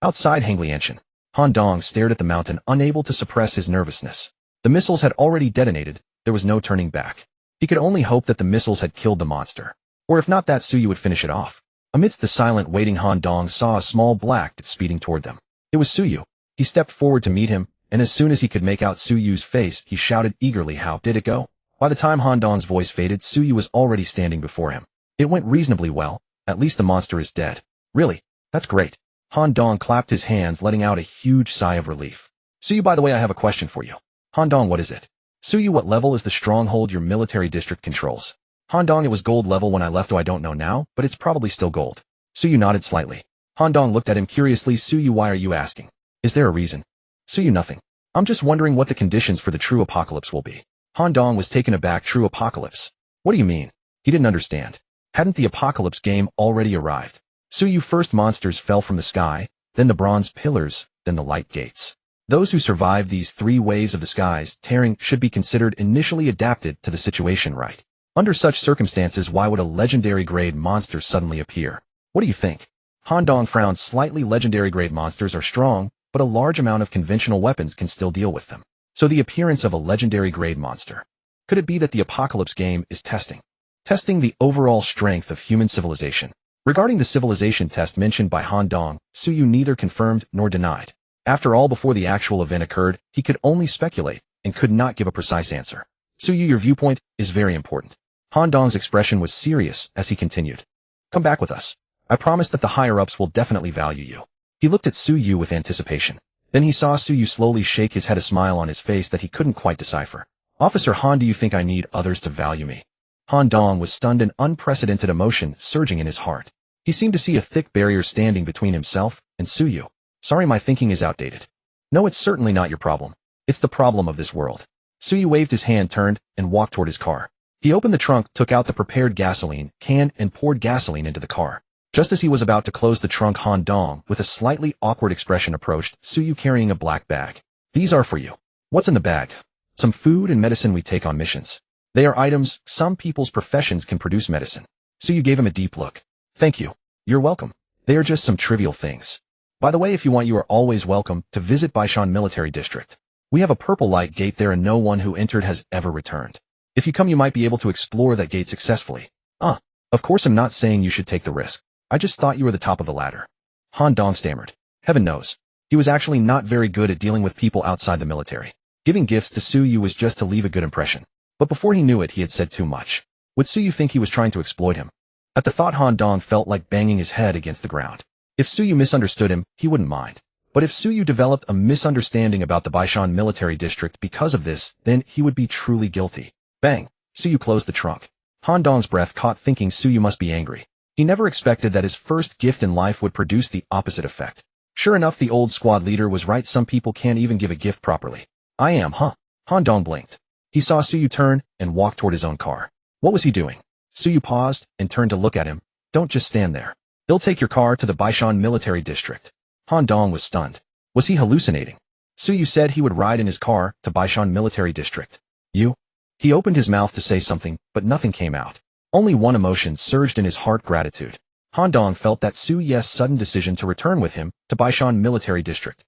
Outside Henglianshan, Han Dong stared at the mountain, unable to suppress his nervousness. The missiles had already detonated. There was no turning back. He could only hope that the missiles had killed the monster. Or if not that, Suyu would finish it off. Amidst the silent waiting, Han Dong saw a small black cat speeding toward them. It was Suyu. He stepped forward to meet him, and as soon as he could make out Suyu's face, he shouted eagerly, "How did it go?" By the time Han Dong's voice faded, Suyu was already standing before him. It went reasonably well. At least the monster is dead. Really? That's great. Han Dong clapped his hands, letting out a huge sigh of relief. Suyu, by the way, I have a question for you. Han Dong, what is it? Suyu, what level is the stronghold your military district controls? Han Dong, it was gold level when I left, though I don't know now, but it's probably still gold. Suyu nodded slightly. Han Dong looked at him curiously. Suyu, why are you asking? Is there a reason? Suyu, nothing. I'm just wondering what the conditions for the true apocalypse will be. Han Dong was taken aback. True apocalypse? What do you mean? He didn't understand. Hadn't the apocalypse game already arrived? Suyu, first monsters fell from the sky, then the bronze pillars, then the light gates. Those who survived these 3 waves of the sky's tearing should be considered initially adapted to the situation, right? Under such circumstances, why would a legendary grade monster suddenly appear? What do you think? Han Dong frowned slightly. Legendary grade monsters are strong, but a large amount of conventional weapons can still deal with them. So the appearance of a legendary grade monster. Could it be that the apocalypse game is testing the overall strength of human civilization? Regarding the civilization test mentioned by Han Dong, Suyu neither confirmed nor denied. After all, before the actual event occurred, he could only speculate and could not give a precise answer. Suyu, your viewpoint is very important. Han Dong's expression was serious as he continued. Come back with us. I promise that the higher-ups will definitely value you. He looked at Suyu with anticipation. Then he saw Suyu slowly shake his head, a smile on his face that he couldn't quite decipher. Officer Han, do you think I need others to value me? Han Dong was stunned, an unprecedented emotion surging in his heart. He seemed to see a thick barrier standing between himself and Suyu. Sorry, my thinking is outdated. No, it's certainly not your problem. It's the problem of this world. Suyu waved his hand, turned, and walked toward his car. He opened the trunk, took out the prepared gasoline can, and poured gasoline into the car. Just as he was about to close the trunk, Han Dong, with a slightly awkward expression, approached Suyu carrying a black bag. These are for you. What's in the bag? Some food and medicine we take on missions. They are items some people's professions can produce medicine. Suyu gave him a deep look. Thank you. You're welcome. They are just some trivial things. By the way, if you want, you are always welcome to visit Baishan Military District. We have a purple light gate there, and no one who entered has ever returned. If you come, you might be able to explore that gate successfully. Of course I'm not saying you should take the risk. I just thought you were the top of the ladder. Han Dong stammered. Heaven knows. He was actually not very good at dealing with people outside the military. Giving gifts to Suyu was just to leave a good impression. But before he knew it, he had said too much. Would Suyu think he was trying to exploit him? At the thought, Han Dong felt like banging his head against the ground. If Suyu misunderstood him, he wouldn't mind. But if Suyu developed a misunderstanding about the Baishan Military District because of this, then he would be truly guilty. Bang! Suyu closed the trunk. Han Dong's breath caught, thinking Suyu must be angry. He never expected that his first gift in life would produce the opposite effect. Sure enough, the old squad leader was right. Some people can't even give a gift properly. I am, huh? Han Dong blinked. He saw Suyu turn and walk toward his own car. What was he doing? Suyu paused and turned to look at him. Don't just stand there. They'll take your car to the Baishan Military District. Han Dong was stunned. Was he hallucinating? Suyu said he would ride in his car to Baishan Military District. You? He opened his mouth to say something, but nothing came out. Only one emotion surged in his heart: gratitude. Han Dong felt that Su Ye's sudden decision to return with him to Baishan Military District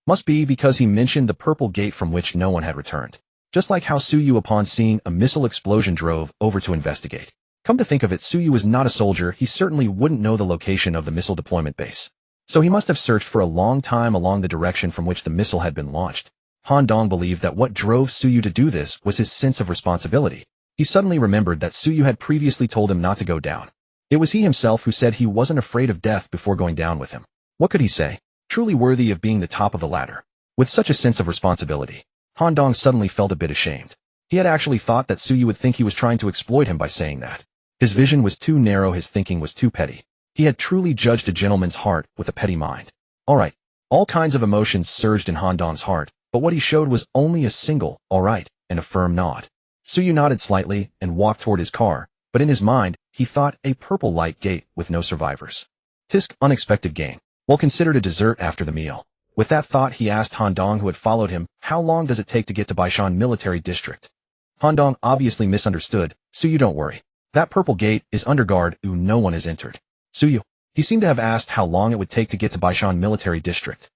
must be because he mentioned the purple gate from which no one had returned. Just like how Su Yu upon seeing a missile explosion drove over to investigate. Come to think of it, Su Yu was not a soldier, he certainly wouldn't know the location of the missile deployment base. So he must have searched for a long time along the direction from which the missile had been launched. Han Dong believed that what drove Su Yu to do this was his sense of responsibility. He suddenly remembered that Su Yu had previously told him not to go down. It was he himself who said he wasn't afraid of death before going down with him. What could he say? Truly worthy of being the top of the ladder. With such a sense of responsibility, Han Dong suddenly felt a bit ashamed. He had actually thought that Su Yu would think he was trying to exploit him by saying that. His vision was too narrow, his thinking was too petty. He had truly judged a gentleman's heart with a petty mind. Alright. All kinds of emotions surged in Han Dong's heart, but what he showed was only a single, alright, and a firm nod. Su Yu nodded slightly and walked toward his car, but in his mind, he thought a purple light gate with no survivors. Tisk, unexpected gain. Well considered a dessert after the meal. With that thought, he asked Han Dong, who had followed him, how long does it take to get to Baishan Military District? Han Dong obviously misunderstood. Su Yu, don't worry. That purple gate is under guard, no one has entered. Su Yu. He seemed to have asked how long it would take to get to Baishan Military District.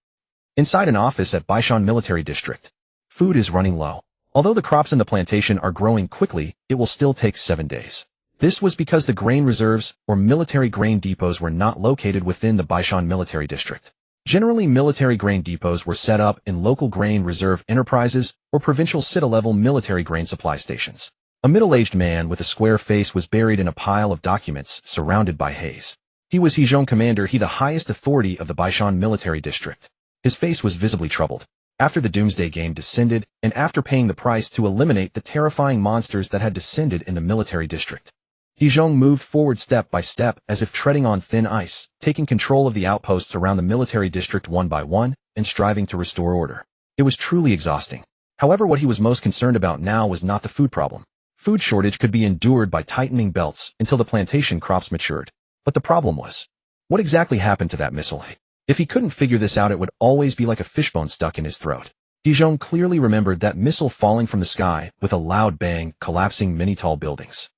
Inside an office at Baishan Military District. Food is running low. Although the crops in the plantation are growing quickly, it will still take 7 days. This was because the grain reserves, or military grain depots, were not located within the Baishan Military District. Generally, military grain depots were set up in local grain reserve enterprises or provincial city-level military grain supply stations. A middle-aged man with a square face was buried in a pile of documents surrounded by haze. He was Hezhong Commander, he the highest authority of the Baishan Military District. His face was visibly troubled. After the Doomsday game descended, and after paying the price to eliminate the terrifying monsters that had descended in the military district, Hezhong moved forward step by step as if treading on thin ice, taking control of the outposts around the military district one by one, and striving to restore order. It was truly exhausting. However, what he was most concerned about now was not the food problem. Food shortage could be endured by tightening belts until the plantation crops matured. But the problem was, what exactly happened to that missile? If he couldn't figure this out, it would always be like a fishbone stuck in his throat. Hezhong clearly remembered that missile falling from the sky with a loud bang, collapsing many tall buildings.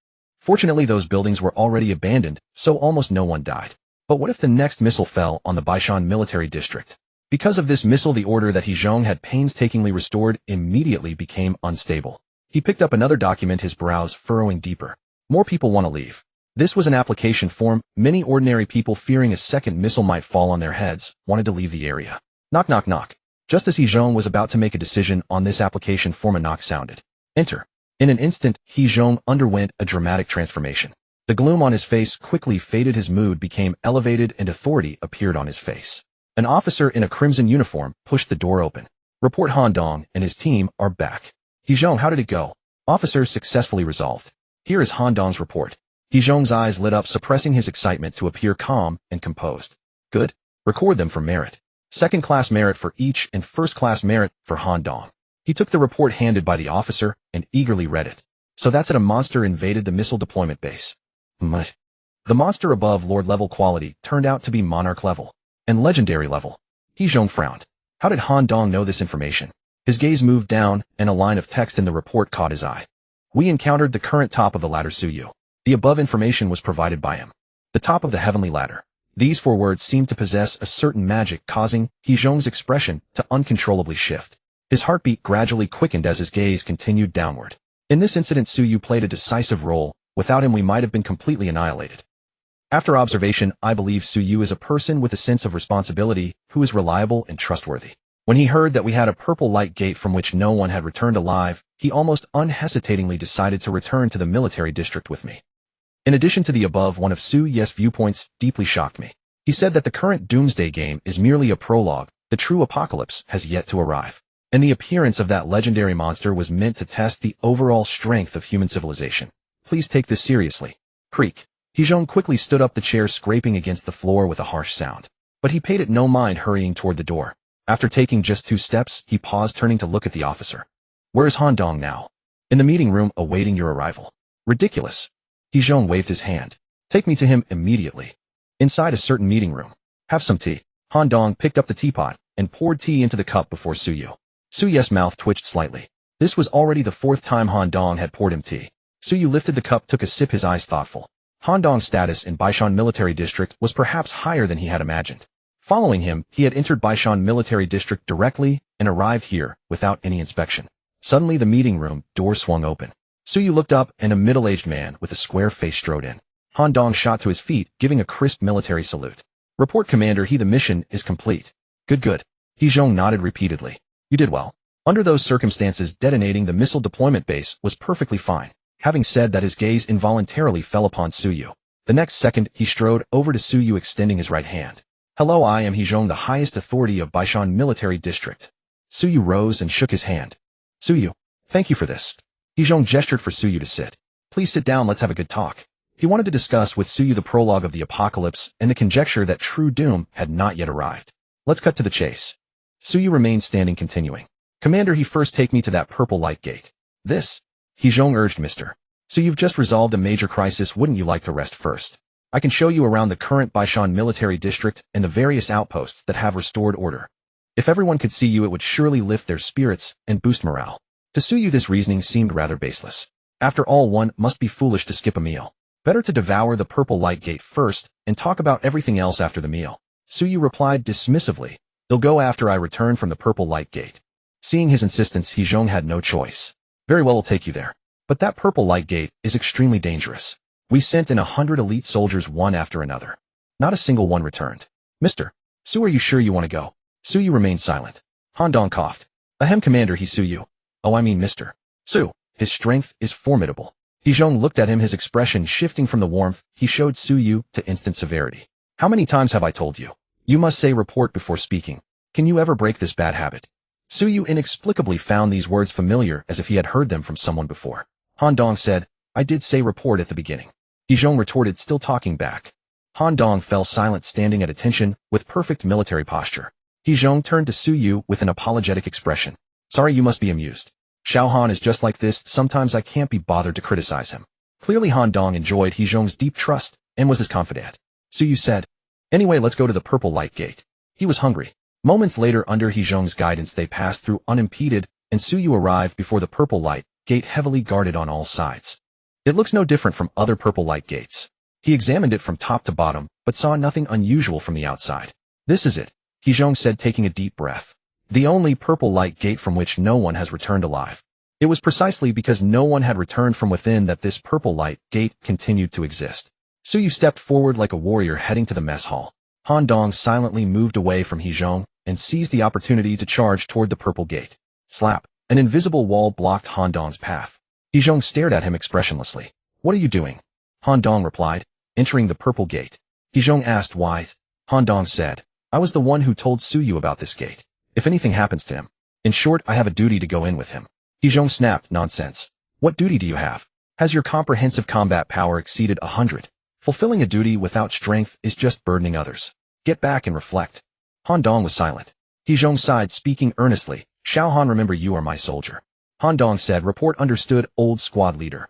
Fortunately, those buildings were already abandoned, so almost no one died. But what if the next missile fell on the Baishan Military District? Because of this missile, the order that Hezhong had painstakingly restored immediately became unstable. He picked up another document, his brows furrowing deeper. More people want to leave. This was an application form. Many ordinary people, fearing a second missile might fall on their heads, wanted to leave the area. Knock, knock, knock. Just as Hezhong was about to make a decision on this application form, a knock sounded. Enter. In an instant, Hezhong underwent a dramatic transformation. The gloom on his face quickly faded, his mood became elevated, and authority appeared on his face. An officer in a crimson uniform pushed the door open. Report, Han Dong and his team are back. Hezhong, how did it go? Officer, successfully resolved. Here is Han Dong's report. Hezhong's eyes lit up, suppressing his excitement to appear calm and composed. Good. Record them for merit. Second-class merit for each and first-class merit for Han Dong. He took the report handed by the officer and eagerly read it. So that's it, a monster invaded the missile deployment base. The monster above Lord level quality turned out to be Monarch level and Legendary level. Hezhong frowned. How did Han Dong know this information? His gaze moved down, and a line of text in the report caught his eye. We encountered the current top of the ladder, Su Yu. The above information was provided by him. The top of the heavenly ladder. These 4 words seemed to possess a certain magic, causing Hezhong's expression to uncontrollably shift. His heartbeat gradually quickened as his gaze continued downward. In this incident, Su Yu played a decisive role. Without him, we might have been completely annihilated. After observation, I believe Su Yu is a person with a sense of responsibility, who is reliable and trustworthy. When he heard that we had a purple light gate from which no one had returned alive, he almost unhesitatingly decided to return to the military district with me. In addition to the above, one of Su Ye's viewpoints deeply shocked me. He said that the current Doomsday game is merely a prologue, the true apocalypse has yet to arrive. And the appearance of that legendary monster was meant to test the overall strength of human civilization. Please take this seriously. Creak. Hezhong quickly stood up, the chair scraping against the floor with a harsh sound. But he paid it no mind, hurrying toward the door. After taking just 2 steps, he paused, turning to look at the officer. Where is Han Dong now? In the meeting room, awaiting your arrival. Ridiculous. Hezhong waved his hand. Take me to him immediately. Inside a certain meeting room. Have some tea. Han Dong picked up the teapot and poured tea into the cup before Su Yu. Su Ye's mouth twitched slightly. This was already the 4th time Han Dong had poured him tea. Su Yu lifted the cup, took a sip, his eyes thoughtful. Han Dong's status in Baishan Military District was perhaps higher than he had imagined. Following him, he had entered Baishan Military District directly and arrived here without any inspection. Suddenly, the meeting room door swung open. Suyu looked up and a middle-aged man with a square face strode in. Han Dong shot to his feet, giving a crisp military salute. Report, Commander, the mission is complete. Good. He Zhong nodded repeatedly. You did well. Under those circumstances, detonating the missile deployment base was perfectly fine. Having said that, his gaze involuntarily fell upon Suyu. The next second, he strode over to Suyu, extending his right hand. Hello, I am He Zhong, the highest authority of Baishan Military District. Suyu rose and shook his hand. Suyu, thank you for this. He Zhong gestured for Suyu to sit. Please sit down, let's have a good talk. He wanted to discuss with Suyu the prologue of the apocalypse and the conjecture that true doom had not yet arrived. Let's cut to the chase. Suyu remained standing, continuing. Commander, he first take me to that purple light gate. This? He Zhong urged, Mister. So you've just resolved a major crisis, wouldn't you like to rest first? I can show you around the current Baishan Military District and the various outposts that have restored order. If everyone could see you, it would surely lift their spirits and boost morale. To Suyu, this reasoning seemed rather baseless. After all, one must be foolish to skip a meal. Better to devour the purple light gate first and talk about everything else after the meal. Suyu replied dismissively, They'll go after I return from the purple light gate. Seeing his insistence, He Zhong had no choice. Very well, I'll take you there. But that purple light gate is extremely dangerous. We sent in 100 elite soldiers one after another. Not a single one returned. Mister, Su, are you sure you want to go? Suyu remained silent. Han Dong coughed. Ahem, Commander, he Suyu. Oh, I mean Mister. Su, his strength is formidable. He Zhong looked at him, his expression shifting from the warmth he showed Suyu to instant severity. How many times have I told you? You must say report before speaking. Can you ever break this bad habit? Suyu inexplicably found these words familiar, as if he had heard them from someone before. Han Dong said, I did say report at the beginning. He Zhong retorted, still talking back. Han Dong fell silent, standing at attention with perfect military posture. He Zhong turned to Suyu with an apologetic expression. Sorry, you must be amused. Xiao Han is just like this, sometimes I can't be bothered to criticize him. Clearly Han Dong enjoyed He Zhong's deep trust and was his confidant. Suyu said, Anyway, let's go to the purple light gate. He was hungry. Moments later, under He Zhong's guidance, they passed through unimpeded, and Suyu arrived before the purple light gate, heavily guarded on all sides. It looks no different from other purple light gates. He examined it from top to bottom, but saw nothing unusual from the outside. This is it, He Zhong said, taking a deep breath. The only purple light gate from which no one has returned alive. It was precisely because no one had returned from within that this purple light gate continued to exist. Suyu stepped forward like a warrior heading to the mess hall. Han Dong silently moved away from He Zhong and seized the opportunity to charge toward the purple gate. Slap! An invisible wall blocked Han Dong's path. He Zhong stared at him expressionlessly. What are you doing? Han Dong replied, entering the purple gate. He Zhong asked why. Han Dong said, I was the one who told Suyu about this gate. If anything happens to him. In short, I have a duty to go in with him. He Zhong snapped, nonsense. What duty do you have? Has your comprehensive combat power exceeded 100? Fulfilling a duty without strength is just burdening others. Get back and reflect. Han Dong was silent. He Zhong sighed, speaking earnestly. Xiao Han, remember, you are my soldier. Han Dong said, report understood, old squad leader.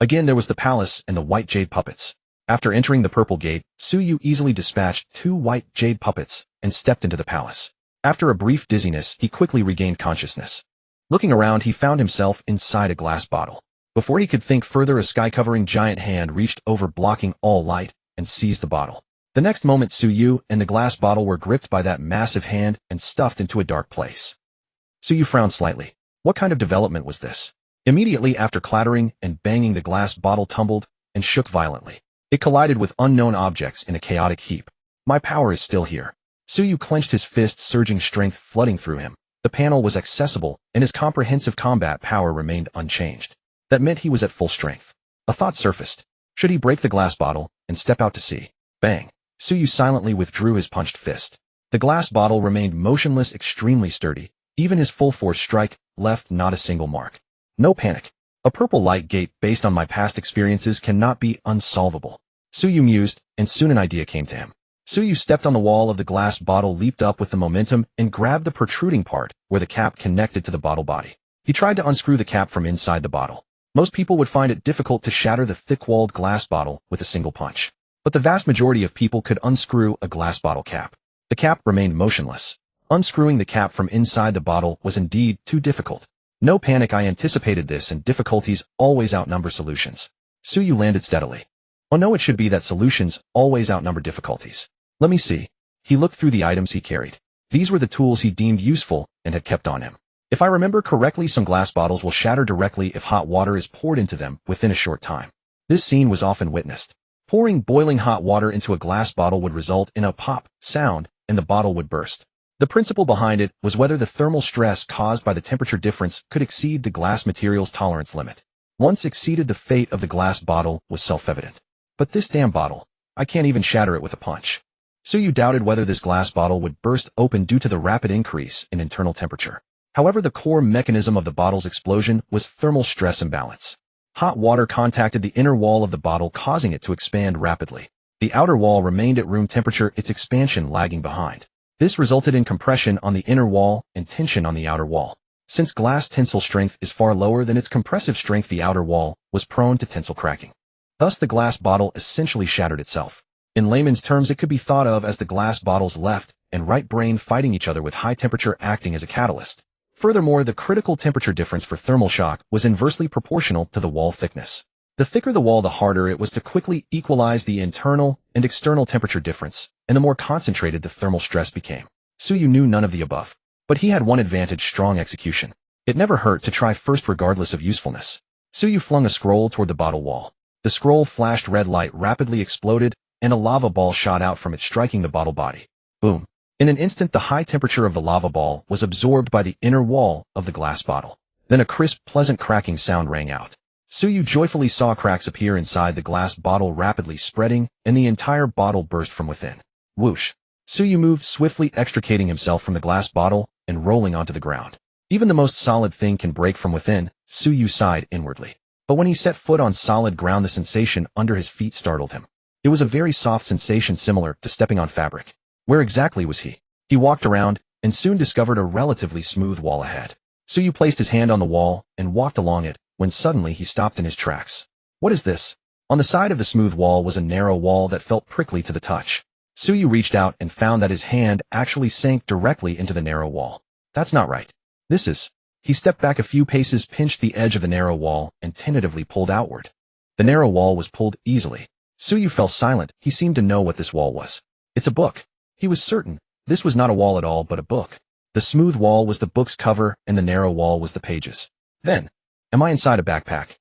Again there was the palace and the white jade puppets. After entering the purple gate, Suyu easily dispatched 2 white jade puppets and stepped into the palace. After a brief dizziness, he quickly regained consciousness. Looking around, he found himself inside a glass bottle. Before he could think further, a sky-covering giant hand reached over, blocking all light, and seized the bottle. The next moment, Suyu and the glass bottle were gripped by that massive hand and stuffed into a dark place. Suyu frowned slightly. What kind of development was this? Immediately after clattering and banging, the glass bottle tumbled and shook violently. It collided with unknown objects in a chaotic heap. My power is still here. Suyu clenched his fists, surging strength flooding through him. The panel was accessible, and his comprehensive combat power remained unchanged. That meant he was at full strength. A thought surfaced. Should he break the glass bottle and step out to sea? Bang! Suyu silently withdrew his punched fist. The glass bottle remained motionless, extremely sturdy. Even his full force strike left not a single mark. No panic. A purple light gate based on my past experiences cannot be unsolvable. Suyu mused, and soon an idea came to him. Suyu stepped on the wall of the glass bottle, leaped up with the momentum, and grabbed the protruding part where the cap connected to the bottle body. He tried to unscrew the cap from inside the bottle. Most people would find it difficult to shatter the thick-walled glass bottle with a single punch. But the vast majority of people could unscrew a glass bottle cap. The cap remained motionless. Unscrewing the cap from inside the bottle was indeed too difficult. No panic, I anticipated this, and difficulties always outnumber solutions. Suyu landed steadily. Oh no, it should be that solutions always outnumber difficulties. Let me see. He looked through the items he carried. These were the tools he deemed useful and had kept on him. If I remember correctly, some glass bottles will shatter directly if hot water is poured into them within a short time. This scene was often witnessed. Pouring boiling hot water into a glass bottle would result in a pop sound, and the bottle would burst. The principle behind it was whether the thermal stress caused by the temperature difference could exceed the glass material's tolerance limit. Once exceeded, the fate of the glass bottle was self-evident. But this damn bottle, I can't even shatter it with a punch. So you doubted whether this glass bottle would burst open due to the rapid increase in internal temperature. However, the core mechanism of the bottle's explosion was thermal stress imbalance. Hot water contacted the inner wall of the bottle, causing it to expand rapidly. The outer wall remained at room temperature, its expansion lagging behind. This resulted in compression on the inner wall and tension on the outer wall. Since glass tensile strength is far lower than its compressive strength, the outer wall was prone to tensile cracking. Thus, the glass bottle essentially shattered itself. In layman's terms, it could be thought of as the glass bottle's left and right brain fighting each other, with high temperature acting as a catalyst. Furthermore, the critical temperature difference for thermal shock was inversely proportional to the wall thickness. The thicker the wall, the harder it was to quickly equalize the internal and external temperature difference, and the more concentrated the thermal stress became. Suyu knew none of the above. But he had one advantage: strong execution. It never hurt to try first, regardless of usefulness. Suyu flung a scroll toward the bottle wall. The scroll flashed red light, rapidly exploded, and a lava ball shot out from it, striking the bottle body. Boom. In an instant, the high temperature of the lava ball was absorbed by the inner wall of the glass bottle. Then a crisp, pleasant cracking sound rang out. Suyu joyfully saw cracks appear inside the glass bottle, rapidly spreading, and the entire bottle burst from within. Whoosh. Suyu moved swiftly, extricating himself from the glass bottle and rolling onto the ground. Even the most solid thing can break from within, Suyu sighed inwardly. But when he set foot on solid ground, the sensation under his feet startled him. It was a very soft sensation, similar to stepping on fabric. Where exactly was he? He walked around and soon discovered a relatively smooth wall ahead. Suyu placed his hand on the wall and walked along it, when suddenly he stopped in his tracks. What is this? On the side of the smooth wall was a narrow wall that felt prickly to the touch. Suyu reached out and found that his hand actually sank directly into the narrow wall. That's not right. This is... He stepped back a few paces, pinched the edge of the narrow wall, and tentatively pulled outward. The narrow wall was pulled easily. Suyu fell silent. He seemed to know what this wall was. It's a book. He was certain this was not a wall at all, but a book. The smooth wall was the book's cover, and the narrow wall was the pages. Then, am I inside a backpack?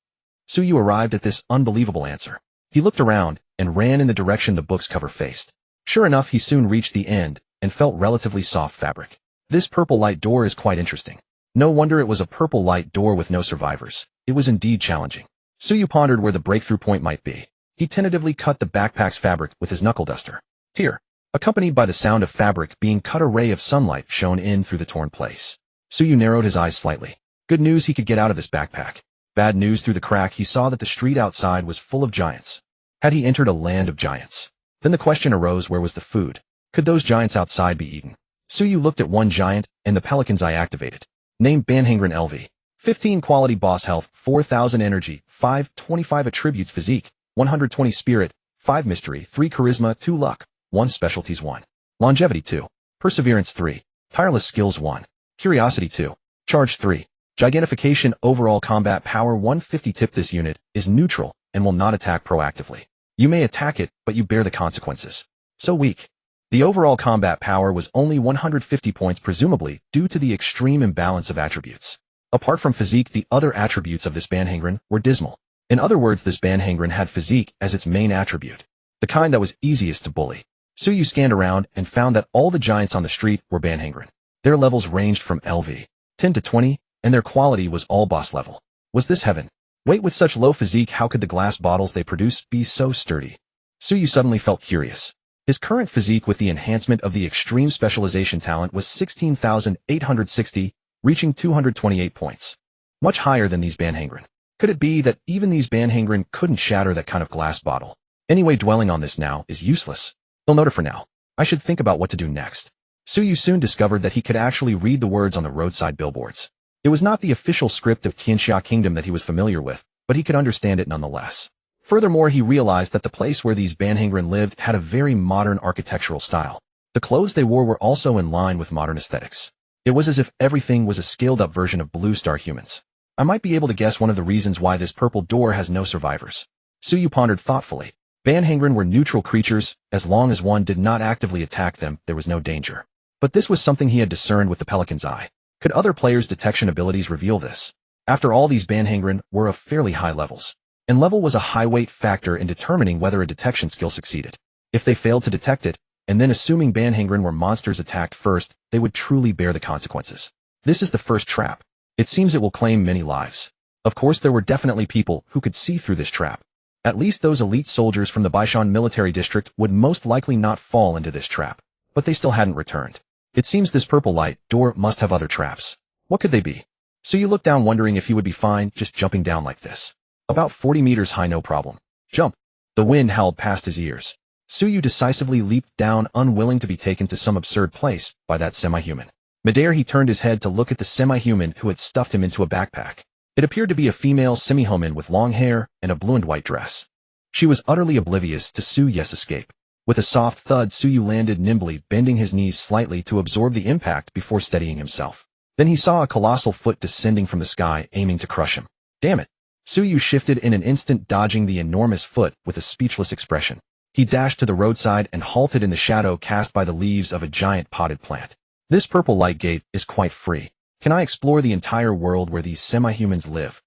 Suyu arrived at this unbelievable answer. He looked around and ran in the direction the book's cover faced. Sure enough, he soon reached the end and felt relatively soft fabric. This purple light door is quite interesting. No wonder it was a purple light door with no survivors. It was indeed challenging. Suyu pondered where the breakthrough point might be. He tentatively cut the backpack's fabric with his knuckle duster. Tear. Accompanied by the sound of fabric being cut, a ray of sunlight shone in through the torn place. Suyu narrowed his eyes slightly. Good news, he could get out of this backpack. Bad news: through the crack he saw that the street outside was full of giants. Had he entered a land of giants? Then the question arose, where was the food? Could those giants outside be eaten? Suyu looked at one giant, and the Pelican's eye activated. Name: Banhangren LV. 15 quality boss health, 4000 energy, 525 attributes physique, 120 spirit, 5 mystery, 3 charisma, 2 luck, 1 specialties, 1 longevity, 2 perseverance, 3 tireless skills, 1 curiosity, 2 charge, 3 gigantification. Overall combat power 150. Tip: this unit is neutral and will not attack proactively. You may attack it, but you bear the consequences. So weak. The overall combat power was only 150 points, presumably due to the extreme imbalance of attributes. Apart from physique, the other attributes of this Banhangren were dismal. In other words, this Banhangren had physique as its main attribute, the kind that was easiest to bully. Suyu scanned around and found that all the giants on the street were Banhangren. Their levels ranged from LV 10 to 20, and their quality was all boss level. Was this heaven? Wait, with such low physique, how could the glass bottles they produced be so sturdy? Suyu suddenly felt curious. His current physique with the enhancement of the extreme specialization talent was 16,860, reaching 228 points. Much higher than these Banhangren. Could it be that even these Banhangren couldn't shatter that kind of glass bottle? Anyway, dwelling on this now is useless. They'll note it for now. I should think about what to do next. Suyu soon discovered that he could actually read the words on the roadside billboards. It was not the official script of Tianxia Kingdom that he was familiar with, but he could understand it nonetheless. Furthermore, he realized that the place where these Banhangren lived had a very modern architectural style. The clothes they wore were also in line with modern aesthetics. It was as if everything was a scaled-up version of Blue Star humans. I might be able to guess one of the reasons why this purple door has no survivors. Suyu pondered thoughtfully. Banhangren were neutral creatures. As long as one did not actively attack them, there was no danger. But this was something he had discerned with the Pelican's eye. Could other players' detection abilities reveal this? After all, these Banhangren were of fairly high levels, and level was a high weight factor in determining whether a detection skill succeeded. If they failed to detect it, and then assuming Banhangren were monsters attacked first, they would truly bear the consequences. This is the first trap. It seems it will claim many lives. Of course, there were definitely people who could see through this trap. At least those elite soldiers from the Baishan military district would most likely not fall into this trap. But they still hadn't returned. It seems this purple light door must have other traps. What could they be? So you looked down wondering if he would be fine just jumping down like this. About 40 meters high, no problem. Jump. The wind howled past his ears. Suyu decisively leaped down, unwilling to be taken to some absurd place by that semi-human. Midair he turned his head to look at the semi-human who had stuffed him into a backpack. It appeared to be a female semi-human with long hair and a blue and white dress. She was utterly oblivious to Suyu's escape. With a soft thud, Suyu landed nimbly, bending his knees slightly to absorb the impact before steadying himself. Then he saw a colossal foot descending from the sky, aiming to crush him. Damn it! Suyu shifted in an instant, dodging the enormous foot with a speechless expression. He dashed to the roadside and halted in the shadow cast by the leaves of a giant potted plant. This purple light gate is quite free. Can I explore the entire world where these semi-humans live?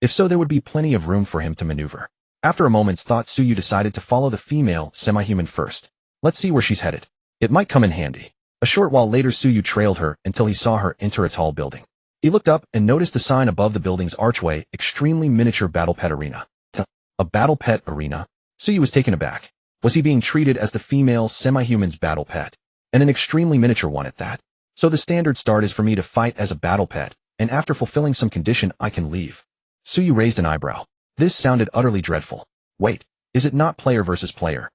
If so, there would be plenty of room for him to maneuver. After a moment's thought, Suyu decided to follow the female semi-human first. Let's see where she's headed. It might come in handy. A short while later, Suyu trailed her until he saw her enter a tall building. He looked up and noticed a sign above the building's archway, extremely miniature battle pet arena. A battle pet arena? Suyu was taken aback. Was he being treated as the female semi-human's battle pet? And an extremely miniature one at that. So the standard start is for me to fight as a battle pet, and after fulfilling some condition I can leave. Suyu raised an eyebrow. This sounded utterly dreadful. Wait, is it not player versus player?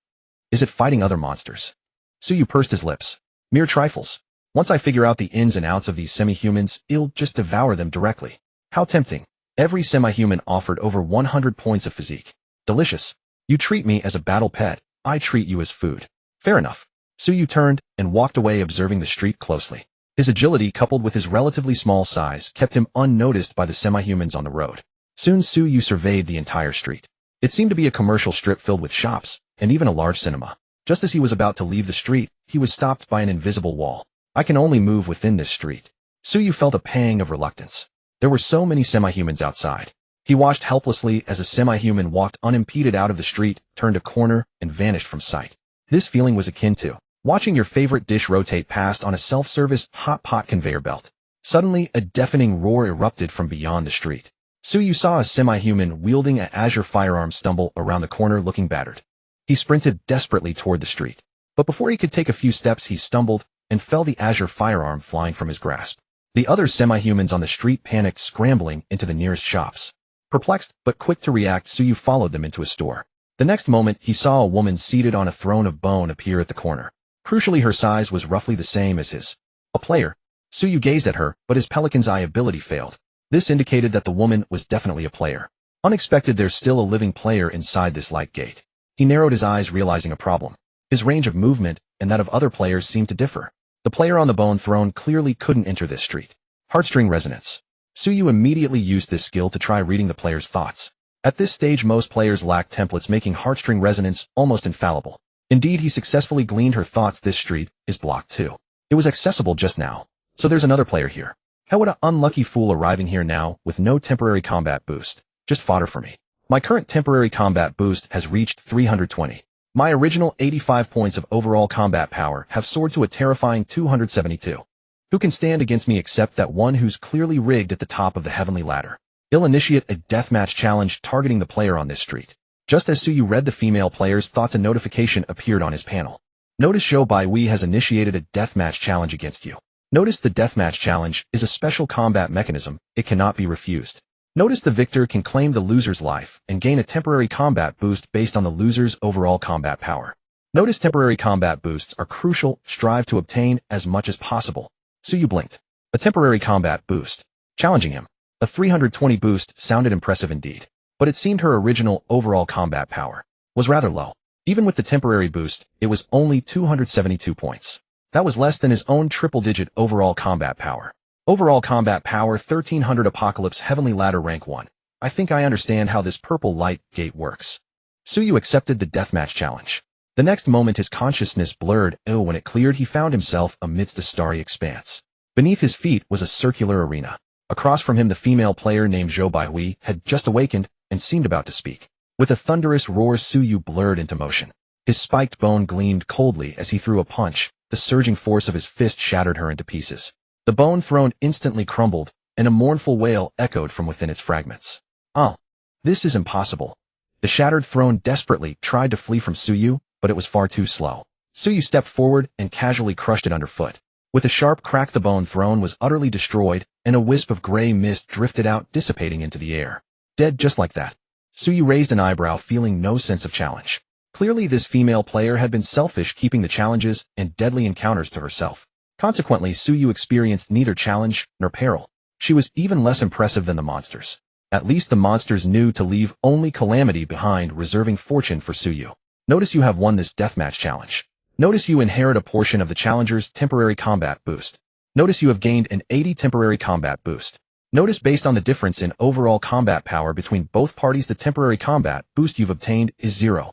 Is it fighting other monsters? Suyu pursed his lips. Mere trifles. Once I figure out the ins and outs of these semi-humans, I'll just devour them directly. How tempting. Every semi-human offered over 100 points of physique. Delicious. You treat me as a battle pet, I treat you as food. Fair enough. Suyu turned and walked away, observing the street closely. His agility coupled with his relatively small size kept him unnoticed by the semi-humans on the road. Soon Suyu surveyed the entire street. It seemed to be a commercial strip filled with shops, and even a large cinema. Just as he was about to leave the street, he was stopped by an invisible wall. I can only move within this street. Suyu felt a pang of reluctance. There were so many semi-humans outside. He watched helplessly as a semi-human walked unimpeded out of the street, turned a corner, and vanished from sight. This feeling was akin to watching your favorite dish rotate past on a self-service hot pot conveyor belt. Suddenly, a deafening roar erupted from beyond the street. Suyu saw a semi-human wielding an azure firearm stumble around the corner, looking battered. He sprinted desperately toward the street. But before he could take a few steps, he stumbled and fell, the azure firearm flying from his grasp. The other semi-humans on the street panicked, scrambling into the nearest shops. Perplexed, but quick to react, Suyu followed them into a store. The next moment, he saw a woman seated on a throne of bone appear at the corner. Crucially, her size was roughly the same as his. A player. Suyu gazed at her, but his Pelican's eye ability failed. This indicated that the woman was definitely a player. Unexpected, there's still a living player inside this light gate. He narrowed his eyes, realizing a problem. His range of movement and that of other players seemed to differ. The player on the bone throne clearly couldn't enter this street. Heartstring resonance. Suyu immediately used this skill to try reading the player's thoughts. At this stage, most players lack templates, making heartstring resonance almost infallible. Indeed, he successfully gleaned her thoughts. This street is blocked too. It was accessible just now. So there's another player here. How would an unlucky fool arriving here now with no temporary combat boost? Just fodder for me. My current temporary combat boost has reached 320. My original 85 points of overall combat power have soared to a terrifying 272. Who can stand against me except that one who's clearly rigged at the top of the heavenly ladder? I'll initiate a deathmatch challenge targeting the player on this street. Just as Suyu read the female player's thoughts, a notification appeared on his panel. Notice Zhou Baiwei has initiated a deathmatch challenge against you. Notice the deathmatch challenge is a special combat mechanism. It cannot be refused. Notice the victor can claim the loser's life and gain a temporary combat boost based on the loser's overall combat power. Notice temporary combat boosts are crucial. Strive to obtain as much as possible. Suyu blinked. A temporary combat boost. Challenging him. A 320 boost sounded impressive indeed, but it seemed her original overall combat power was rather low. Even with the temporary boost, it was only 272 points. That was less than his own triple-digit overall combat power. Overall combat power 1300 Apocalypse Heavenly Ladder rank 1. I think I understand how this purple light gate works. Suyu accepted the deathmatch challenge. The next moment his consciousness blurred, when it cleared he found himself amidst a starry expanse. Beneath his feet was a circular arena. Across from him the female player named Zhou Baihui had just awakened and seemed about to speak. With a thunderous roar Suyu blurred into motion. His spiked bone gleamed coldly as he threw a punch. The surging force of his fist shattered her into pieces. The bone thrown instantly crumbled, and a mournful wail echoed from within its fragments. "Oh, this is impossible." The shattered throne desperately tried to flee from Suyu, but it was far too slow. Suyu stepped forward and casually crushed it underfoot. With a sharp crack the bone throne was utterly destroyed, and a wisp of gray mist drifted out, dissipating into the air. Dead just like that. Suyu raised an eyebrow, feeling no sense of challenge. Clearly this female player had been selfish, keeping the challenges and deadly encounters to herself. Consequently, Suyu experienced neither challenge nor peril. She was even less impressive than the monsters. At least the monsters knew to leave only calamity behind, reserving fortune for Suyu. Notice you have won this deathmatch challenge. Notice you inherit a portion of the challenger's temporary combat boost. Notice you have gained an 80 temporary combat boost. Notice based on the difference in overall combat power between both parties the temporary combat boost you've obtained is 0.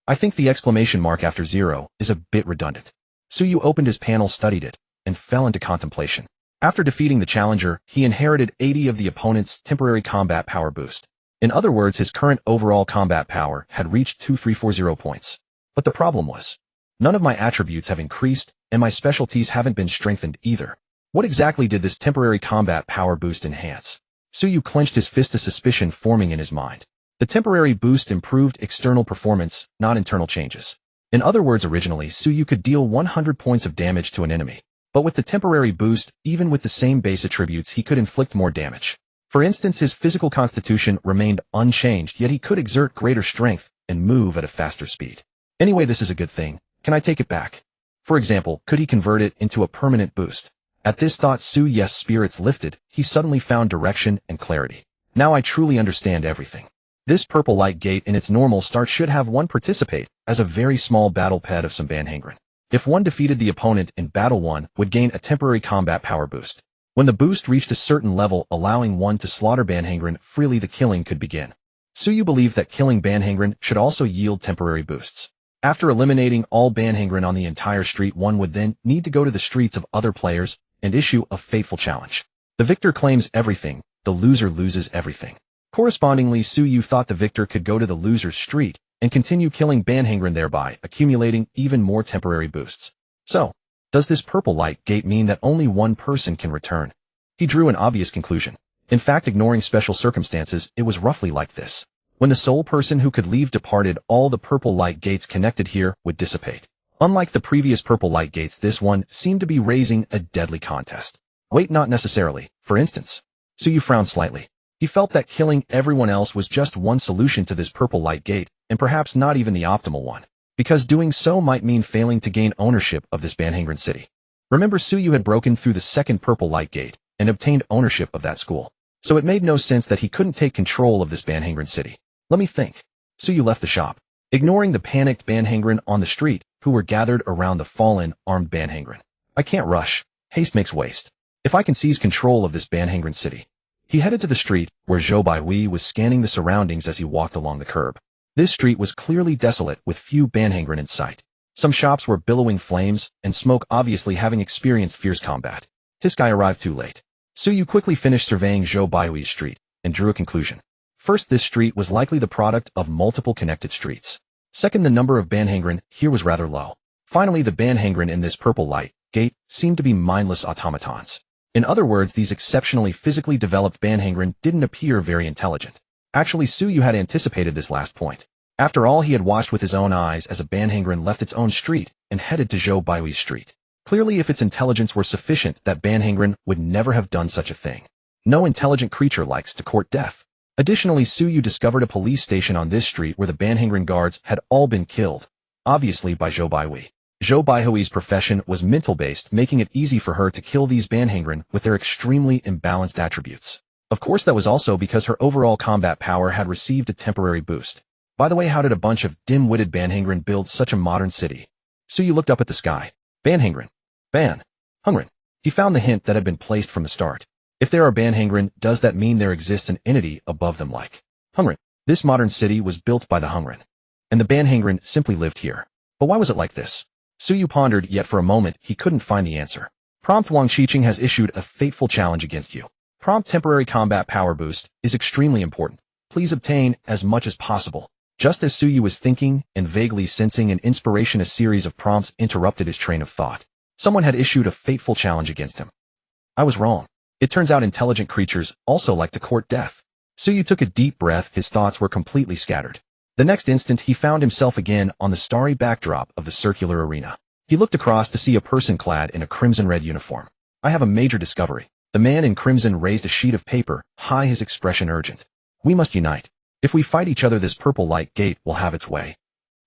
I think the exclamation mark after 0 is a bit redundant. Suyu opened his panel, studied it, and fell into contemplation. After defeating the challenger, he inherited 80 of the opponent's temporary combat power boost. In other words, his current overall combat power had reached 2340 points. But the problem was, none of my attributes have increased, and my specialties haven't been strengthened either. What exactly did this temporary combat power boost enhance? Suyu clenched his fist, a suspicion forming in his mind. The temporary boost improved external performance, not internal changes. In other words, originally, Suyu could deal 100 points of damage to an enemy. But with the temporary boost, even with the same base attributes, he could inflict more damage. For instance, his physical constitution remained unchanged, yet he could exert greater strength and move at a faster speed. Anyway, this is a good thing. Can I take it back? For example, could he convert it into a permanent boost? At this thought, Suyu's spirits lifted. He suddenly found direction and clarity. Now I truly understand everything. This purple light gate in its normal start should have one participate as a very small battle pet of some Banhangren. If one defeated the opponent in battle, one would gain a temporary combat power boost. When the boost reached a certain level, allowing one to slaughter Banhangren freely, the killing could begin. Suyu believed that killing Banhangren should also yield temporary boosts. After eliminating all Banhangren on the entire street, one would then need to go to the streets of other players and issue a fateful challenge. The victor claims everything, the loser loses everything. Correspondingly, Suyu thought the victor could go to the loser's street and continue killing Banhangren, thereby accumulating even more temporary boosts. So, does this purple light gate mean that only one person can return? He drew an obvious conclusion. In fact, ignoring special circumstances, it was roughly like this. When the sole person who could leave departed, all the purple light gates connected here would dissipate. Unlike the previous purple light gates, this one seemed to be raising a deadly contest. Wait, not necessarily. For instance, Suyu frowned slightly. He felt that killing everyone else was just one solution to this purple light gate, and perhaps not even the optimal one, because doing so might mean failing to gain ownership of this Banhangren city. Remember, Suyu had broken through the second purple light gate and obtained ownership of that school, so it made no sense that he couldn't take control of this Banhangren city. Let me think. Suyu left the shop, ignoring the panicked Banhangren on the street who were gathered around the fallen, armed Banhangren. I can't rush. Haste makes waste. If I can seize control of this Banhangren city. He headed to the street where Zhou Baihui was scanning the surroundings as he walked along the curb. This street was clearly desolate with few Banhangren in sight. Some shops were billowing flames and smoke, obviously having experienced fierce combat. This guy arrived too late. Suyu quickly finished surveying Zhou Baihui's street and drew a conclusion. First, this street was likely the product of multiple connected streets. Second, the number of Banhangren here was rather low. Finally, the Banhangren in this purple light gate seemed to be mindless automatons. In other words, these exceptionally physically developed Banhangren didn't appear very intelligent. Actually, Suyu had anticipated this last point. After all, he had watched with his own eyes as a Banhangren left its own street and headed to Zhou Baihui's street. Clearly, if its intelligence were sufficient, that Banhangren would never have done such a thing. No intelligent creature likes to court death. Additionally, Suyu discovered a police station on this street where the Banhangren guards had all been killed, obviously by Zhou Baihui. Zhou Baihui's profession was mental-based, making it easy for her to kill these Banhangren with their extremely imbalanced attributes. Of course, that was also because her overall combat power had received a temporary boost. By the way, how did a bunch of dim-witted Banhangren build such a modern city? Suyu looked up at the sky. Banhangren. Banhangren. He found the hint that had been placed from the start. If there are Banhangren, does that mean there exists an entity above them like Hungren? This modern city was built by the Hungren, and the Banhangren simply lived here. But why was it like this? Suyu pondered, yet for a moment he couldn't find the answer. Prompt Wang Qiqing has issued a fateful challenge against you. Prompt temporary combat power boost is extremely important. Please obtain as much as possible. Just as Suyu was thinking and vaguely sensing an inspiration, a series of prompts interrupted his train of thought. Someone had issued a fateful challenge against him. I was wrong. It turns out intelligent creatures also like to court death. Suyu took a deep breath, his thoughts were completely scattered. The next instant he found himself again on the starry backdrop of the circular arena. He looked across to see a person clad in a crimson-red uniform. I have a major discovery. The man in crimson raised a sheet of paper, high, his expression urgent. We must unite. If we fight each other, this purple light gate will have its way.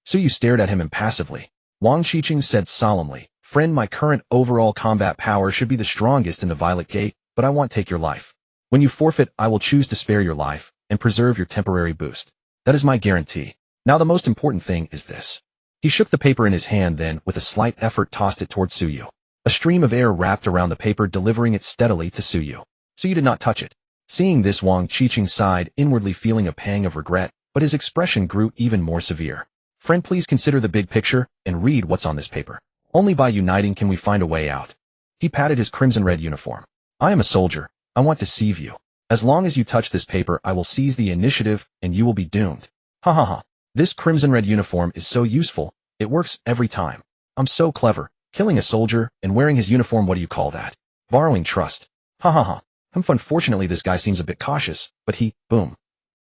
Suyu stared at him impassively. Wang Qiqing said solemnly, friend, my current overall combat power should be the strongest in the violet gate, but I won't take your life. When you forfeit, I will choose to spare your life and preserve your temporary boost. That is my guarantee. Now the most important thing is this. He shook the paper in his hand, then, with a slight effort, tossed it towards Suyu. A stream of air wrapped around the paper, delivering it steadily to Suyu. Suyu did not touch it. Seeing this, Wang Qiqing sighed, inwardly feeling a pang of regret, but his expression grew even more severe. Friend, please consider the big picture and read what's on this paper. Only by uniting can we find a way out. He patted his crimson-red uniform. I am a soldier. I want to deceive you. As long as you touch this paper, I will seize the initiative, and you will be doomed. Ha ha ha. This crimson-red uniform is so useful. It works every time. I'm so clever. Killing a soldier and wearing his uniform, what do you call that? Borrowing trust. Ha ha ha. Unfortunately, this guy seems a bit cautious, but boom.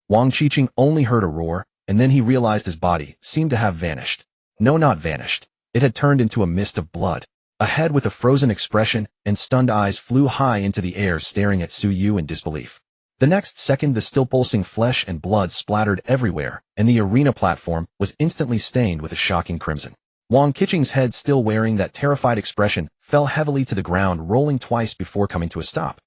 Wang Qiqing only heard a roar, and then he realized his body seemed to have vanished. No, not vanished. It had turned into a mist of blood. A head with a frozen expression and stunned eyes flew high into the air, staring at Suyu in disbelief. The next second, the still pulsing flesh and blood splattered everywhere, and the arena platform was instantly stained with a shocking crimson. Wang Qiqing's head, still wearing that terrified expression, fell heavily to the ground, rolling twice before coming to a stop.